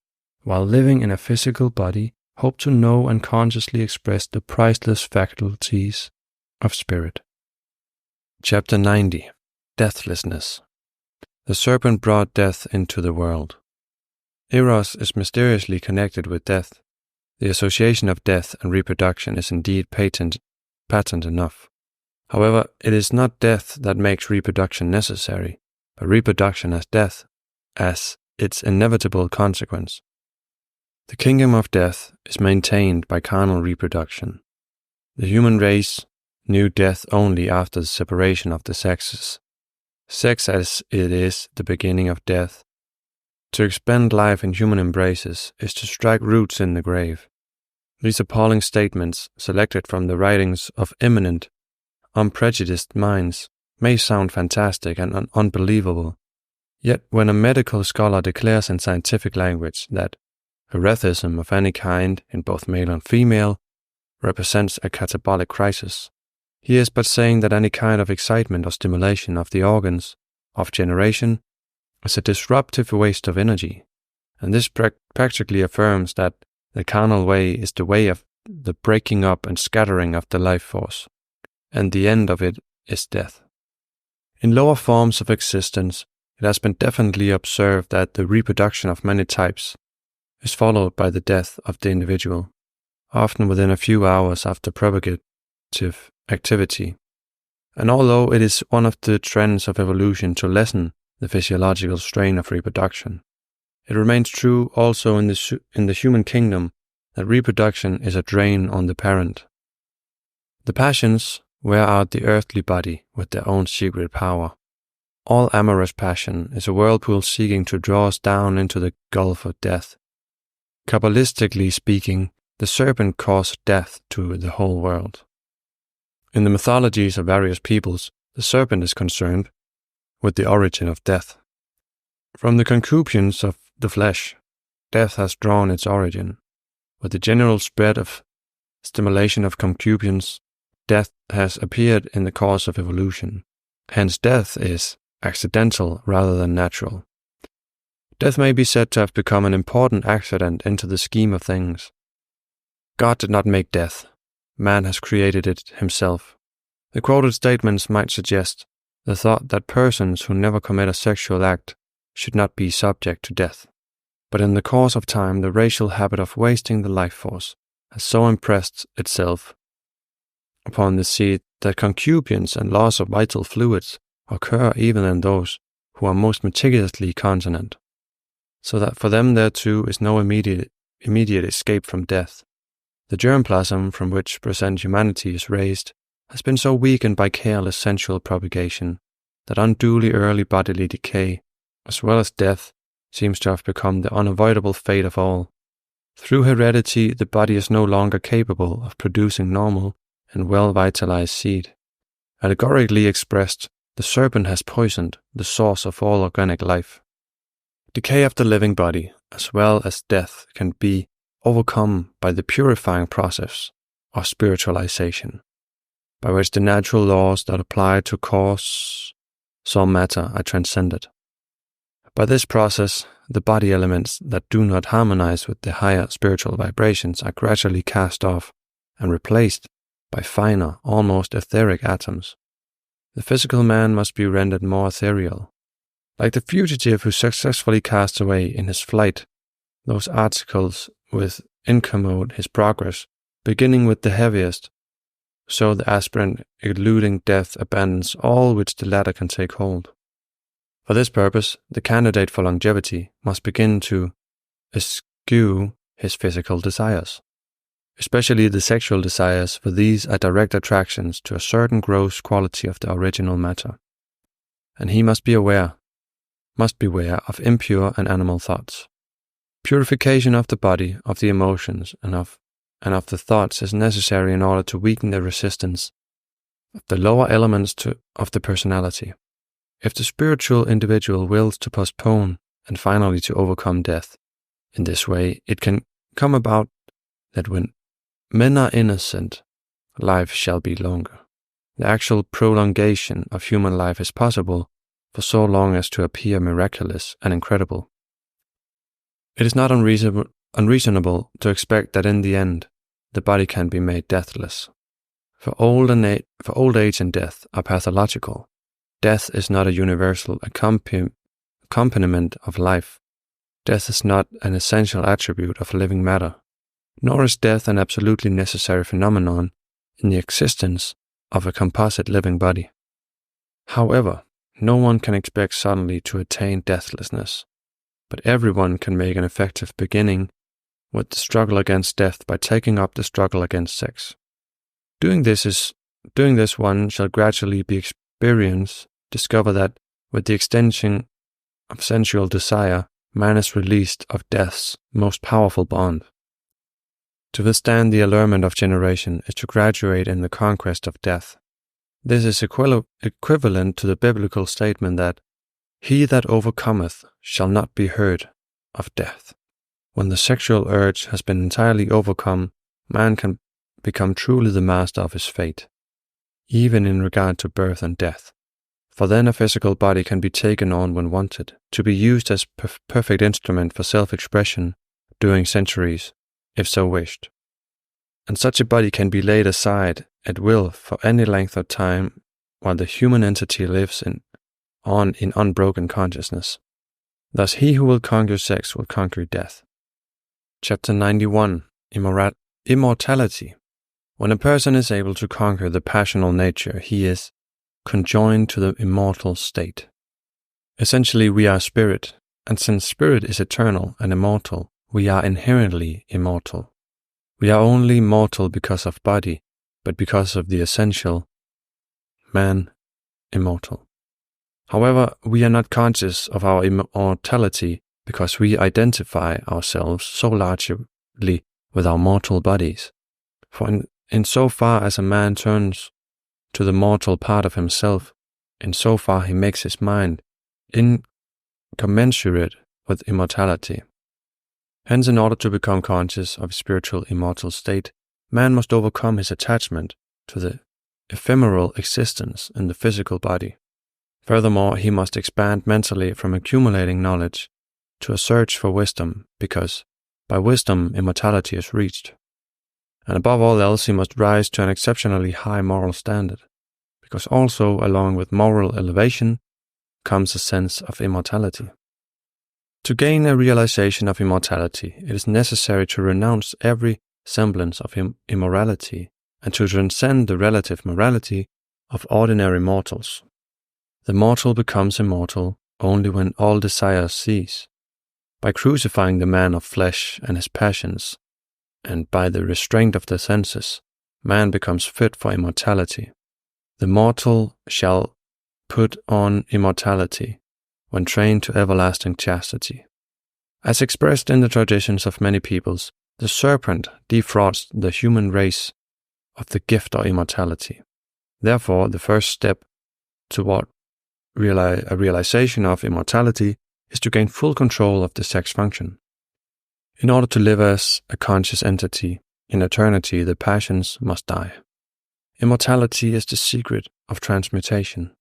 while living in a physical body, hope to know and consciously express the priceless faculties of spirit. Chapter 90. Deathlessness. The serpent brought death into the world. Eros is mysteriously connected with death. The association of death and reproduction is indeed patent enough. However, it is not death that makes reproduction necessary, but reproduction as death, as its inevitable consequence. The kingdom of death is maintained by carnal reproduction. The human race knew death only after the separation of the sexes. Sex as it is the beginning of death. To expend life in human embraces is to strike roots in the grave. These appalling statements, selected from the writings of eminent, unprejudiced minds, may sound fantastic and unbelievable. Yet when a medical scholar declares in scientific language that erethism of any kind, in both male and female, represents a catabolic crisis, he is but saying that any kind of excitement or stimulation of the organs of generation is a disruptive waste of energy, and this practically affirms that the carnal way is the way of the breaking up and scattering of the life force, and the end of it is death. In lower forms of existence, it has been definitely observed that the reproduction of many types is followed by the death of the individual, often within a few hours after propagative activity. And although it is one of the trends of evolution to lessen the physiological strain of reproduction, it remains true also in the human kingdom that reproduction is a drain on the parent. The passions wear out the earthly body with their own secret power. All amorous passion is a whirlpool seeking to draw us down into the gulf of death. Kabbalistically speaking, the serpent caused death to the whole world. In the mythologies of various peoples, the serpent is concerned with the origin of death. From the concupiscence of the flesh, death has drawn its origin. With the general spread of stimulation of concupiscence, death has appeared in the course of evolution. Hence death is accidental rather than natural. Death may be said to have become an important accident into the scheme of things. God did not make death. Man has created it himself. The quoted statements might suggest the thought that persons who never commit a sexual act should not be subject to death. But in the course of time, the racial habit of wasting the life force has so impressed itself upon the seed that concupiscence and loss of vital fluids occur even in those who are most meticulously continent, so that for them there too is no immediate escape from death. The germplasm from which present humanity is raised has been so weakened by careless sensual propagation that unduly early bodily decay, as well as death, seems to have become the unavoidable fate of all. Through heredity, the body is no longer capable of producing normal and well-vitalized seed. Allegorically expressed, the serpent has poisoned the source of all organic life. Decay of the living body, as well as death, can be overcome by the purifying process of spiritualization, by which the natural laws that apply to cause some matter are transcended. By this process, the body elements that do not harmonize with the higher spiritual vibrations are gradually cast off and replaced by finer, almost etheric atoms. The physical man must be rendered more ethereal. Like the fugitive who successfully casts away in his flight those articles which incommode his progress, beginning with the heaviest, so the aspirant eluding death abandons all which the latter can take hold. For this purpose, the candidate for longevity must begin to eschew his physical desires, especially the sexual desires, for these are direct attractions to a certain gross quality of the original matter. And he must beware of impure and animal thoughts. Purification of the body, of the emotions, and of the thoughts is necessary in order to weaken the resistance of the lower elements of the personality. If the spiritual individual wills to postpone and finally to overcome death, in this way it can come about that when men are innocent, life shall be longer. The actual prolongation of human life is possible for so long as to appear miraculous and incredible. It is not unreasonable to expect that in the end, the body can be made deathless. For old age and death are pathological. Death is not a universal accompaniment of life. Death is not an essential attribute of living matter, nor is death an absolutely necessary phenomenon in the existence of a composite living body. However, no one can expect suddenly to attain deathlessness, but everyone can make an effective beginning with the struggle against death by taking up the struggle against sex. Doing this one shall gradually discover that with the extension of sensual desire, man is released of death's most powerful bond. To withstand the allurement of generation is to graduate in the conquest of death. This is equivalent to the biblical statement that he that overcometh shall not be hurt of death. When the sexual urge has been entirely overcome, man can become truly the master of his fate, even in regard to birth and death. For then a physical body can be taken on when wanted, to be used as perfect instrument for self-expression during centuries, if so wished. And such a body can be laid aside at will for any length of time while the human entity lives in unbroken consciousness. Thus he who will conquer sex will conquer death. Chapter 91. Immortality. When a person is able to conquer the passional nature, he is conjoined to the immortal state. Essentially, we are spirit, and since spirit is eternal and immortal, we are inherently immortal. We are only mortal because of body, but because of the essential, man, immortal. However, we are not conscious of our immortality because we identify ourselves so largely with our mortal bodies. For in so far as a man turns to the mortal part of himself, in so far he makes his mind incommensurate with immortality. Hence, in order to become conscious of his spiritual immortal state, man must overcome his attachment to the ephemeral existence in the physical body. Furthermore, he must expand mentally from accumulating knowledge to a search for wisdom, because by wisdom immortality is reached. And above all else, he must rise to an exceptionally high moral standard, because also along with moral elevation comes a sense of immortality. To gain a realization of immortality, it is necessary to renounce every semblance of immorality and to transcend the relative morality of ordinary mortals. The mortal becomes immortal only when all desires cease. By crucifying the man of flesh and his passions, and by the restraint of the senses, man becomes fit for immortality. The mortal shall put on immortality when trained to everlasting chastity. As expressed in the traditions of many peoples, the serpent defrauds the human race of the gift of immortality. Therefore, the first step toward a realization of immortality is to gain full control of the sex function. In order to live as a conscious entity in eternity, the passions must die. Immortality is the secret of transmutation.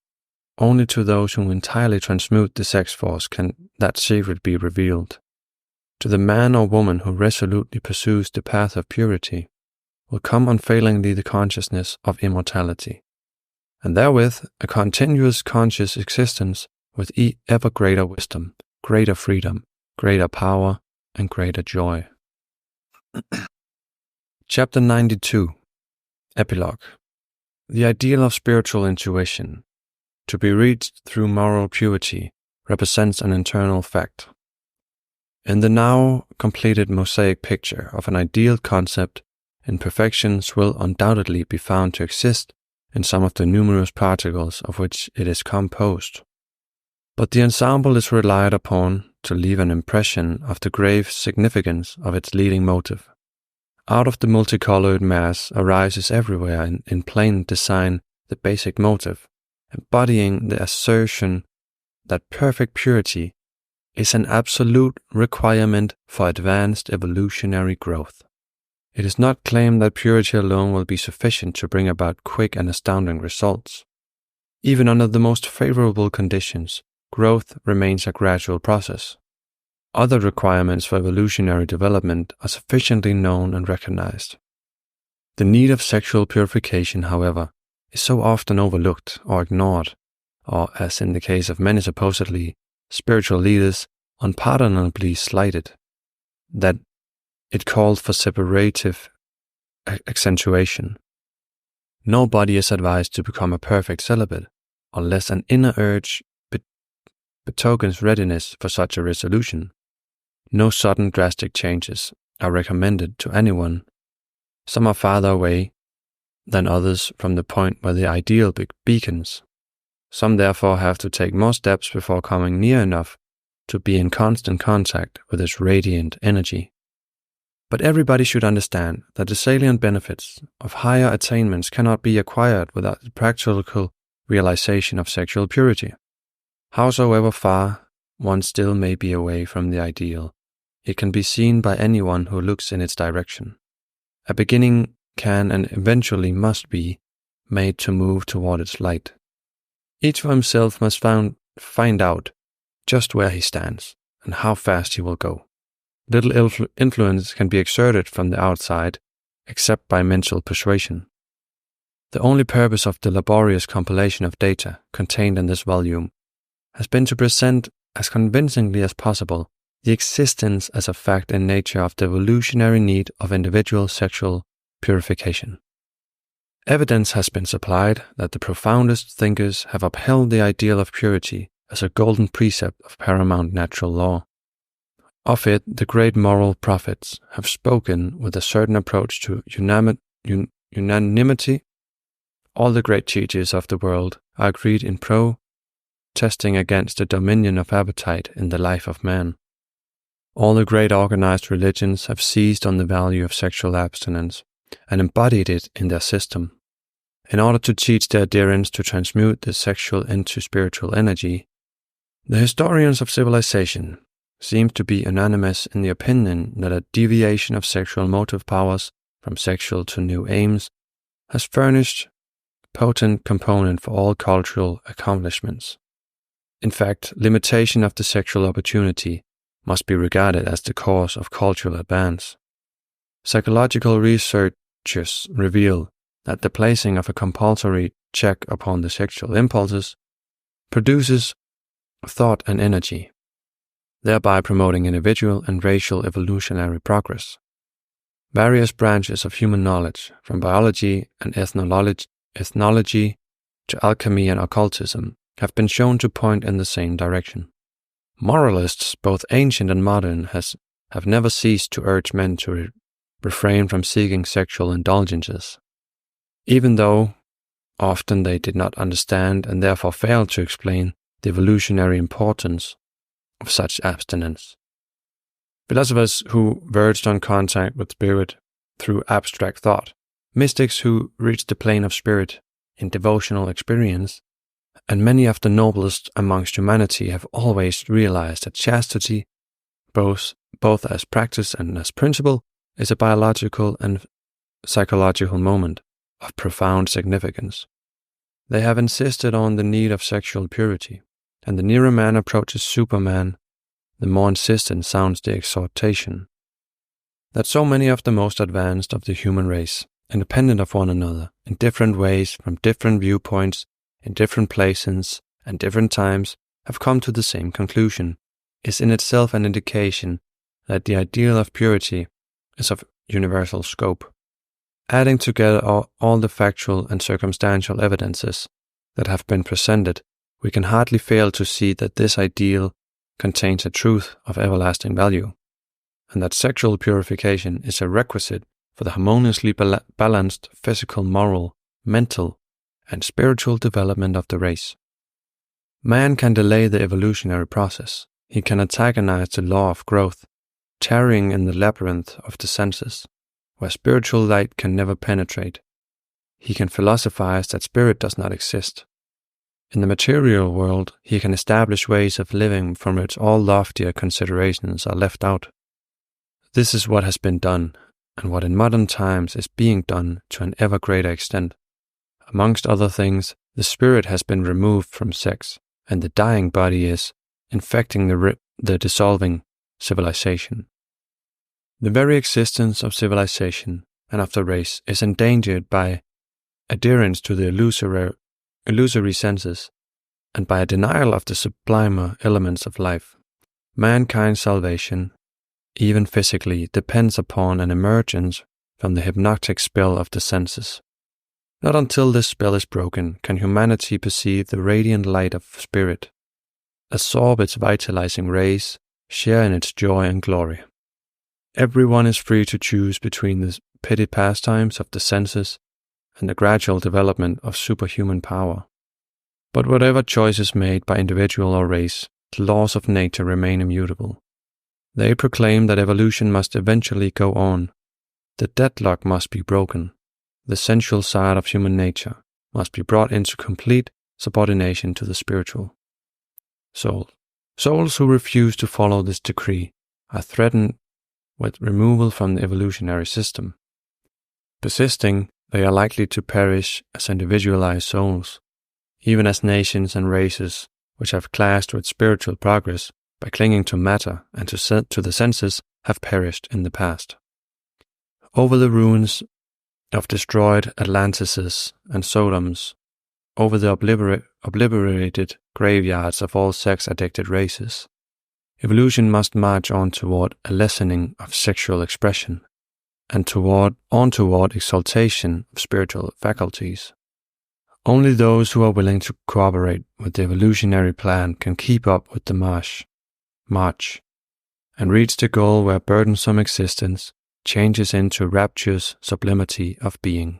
Only to those who entirely transmute the sex force can that secret be revealed. To the man or woman who resolutely pursues the path of purity will come unfailingly the consciousness of immortality, and therewith a continuous conscious existence with ever greater wisdom, greater freedom, greater power, and greater joy. Chapter 92. Epilogue. The ideal of spiritual intuition, to be reached through moral purity, represents an internal fact. In the now completed mosaic picture of an ideal concept, imperfections will undoubtedly be found to exist in some of the numerous particles of which it is composed. But the ensemble is relied upon to leave an impression of the grave significance of its leading motive. Out of the multicolored mass arises everywhere in plain design the basic motive, embodying the assertion that perfect purity is an absolute requirement for advanced evolutionary growth. It is not claimed that purity alone will be sufficient to bring about quick and astounding results. Even under the most favorable conditions, growth remains a gradual process. Other requirements for evolutionary development are sufficiently known and recognized. The need of sexual purification, however, is so often overlooked or ignored, or, as in the case of many supposedly spiritual leaders, unpardonably slighted, that it called for separative accentuation. Nobody is advised to become a perfect celibate unless an inner urge betokens readiness for such a resolution. No sudden drastic changes are recommended to anyone. Some are farther away than others from the point where the ideal beacons. Some therefore have to take more steps before coming near enough to be in constant contact with its radiant energy. But everybody should understand that the salient benefits of higher attainments cannot be acquired without the practical realization of sexual purity. Howsoever far one still may be away from the ideal, it can be seen by anyone who looks in its direction. A beginning can and eventually must be made to move toward its light. Each for himself must find out just where he stands and how fast he will go. Little influence can be exerted from the outside, except by mental persuasion. The only purpose of the laborious compilation of data contained in this volume has been to present as convincingly as possible the existence as a fact in nature of the evolutionary need of individual sexual purification. Evidence has been supplied that the profoundest thinkers have upheld the ideal of purity as a golden precept of paramount natural law. Of it, the great moral prophets have spoken with a certain approach to unanimity. All the great teachers of the world are agreed in protesting against the dominion of appetite in the life of man. All the great organized religions have seized on the value of sexual abstinence and embodied it in their system. In order to teach their adherents to transmute the sexual into spiritual energy, the historians of civilization seem to be unanimous in the opinion that a deviation of sexual motive powers from sexual to new aims has furnished a potent component for all cultural accomplishments. In fact, limitation of the sexual opportunity must be regarded as the cause of cultural advance. Psychological researchers reveal that the placing of a compulsory check upon the sexual impulses produces thought and energy, thereby promoting individual and racial evolutionary progress. Various branches of human knowledge, from biology and ethnology to alchemy and occultism, have been shown to point in the same direction. Moralists, both ancient and modern, have never ceased to urge men to refrain from seeking sexual indulgences. Even though Often they did not understand and therefore failed to explain the evolutionary importance of such abstinence. Philosophers who verged on contact with spirit through abstract thought, mystics who reached the plane of spirit in devotional experience, and many of the noblest amongst humanity have always realized that chastity, both as practice and as principle, is a biological and psychological moment of profound significance. They have insisted on the need of sexual purity, and the nearer man approaches Superman, the more insistent sounds the exhortation. That so many of the most advanced of the human race, independent of one another, in different ways, from different viewpoints, in different places and different times, have come to the same conclusion, is in itself an indication that the ideal of purity is of universal scope. Adding together all the factual and circumstantial evidences that have been presented, we can hardly fail to see that this ideal contains a truth of everlasting value, and that sexual purification is a requisite for the harmoniously balanced physical, moral, mental, and spiritual development of the race. Man can delay the evolutionary process. He can antagonize the law of growth, tarrying in the labyrinth of the senses, where spiritual light can never penetrate. He can philosophize that spirit does not exist. In the material world, he can establish ways of living from which all loftier considerations are left out. This is what has been done, and what in modern times is being done to an ever greater extent. Amongst other things, the spirit has been removed from sex, and the dying body is infecting the dissolving civilization. The very existence of civilization and of the race is endangered by adherence to the illusory senses and by a denial of the sublimer elements of life. Mankind's salvation, even physically, depends upon an emergence from the hypnotic spell of the senses. Not until this spell is broken can humanity perceive the radiant light of spirit, absorb its vitalizing rays, share in its joy and glory. Everyone is free to choose between the petty pastimes of the senses and the gradual development of superhuman power. But whatever choice is made by individual or race, the laws of nature remain immutable. They proclaim that evolution must eventually go on. The deadlock must be broken. The sensual side of human nature must be brought into complete subordination to the spiritual. Souls who refuse to follow this decree are threatened with removal from the evolutionary system. Persisting, they are likely to perish as individualized souls, even as nations and races which have clashed with spiritual progress by clinging to matter and to the senses have perished in the past. Over the ruins of destroyed Atlantises and Sodoms, over the obliterated graveyards of all sex-addicted races, evolution must march on toward a lessening of sexual expression and toward exaltation of spiritual faculties. Only those who are willing to cooperate with the evolutionary plan can keep up with the march, and reach the goal where burdensome existence changes into rapturous sublimity of being.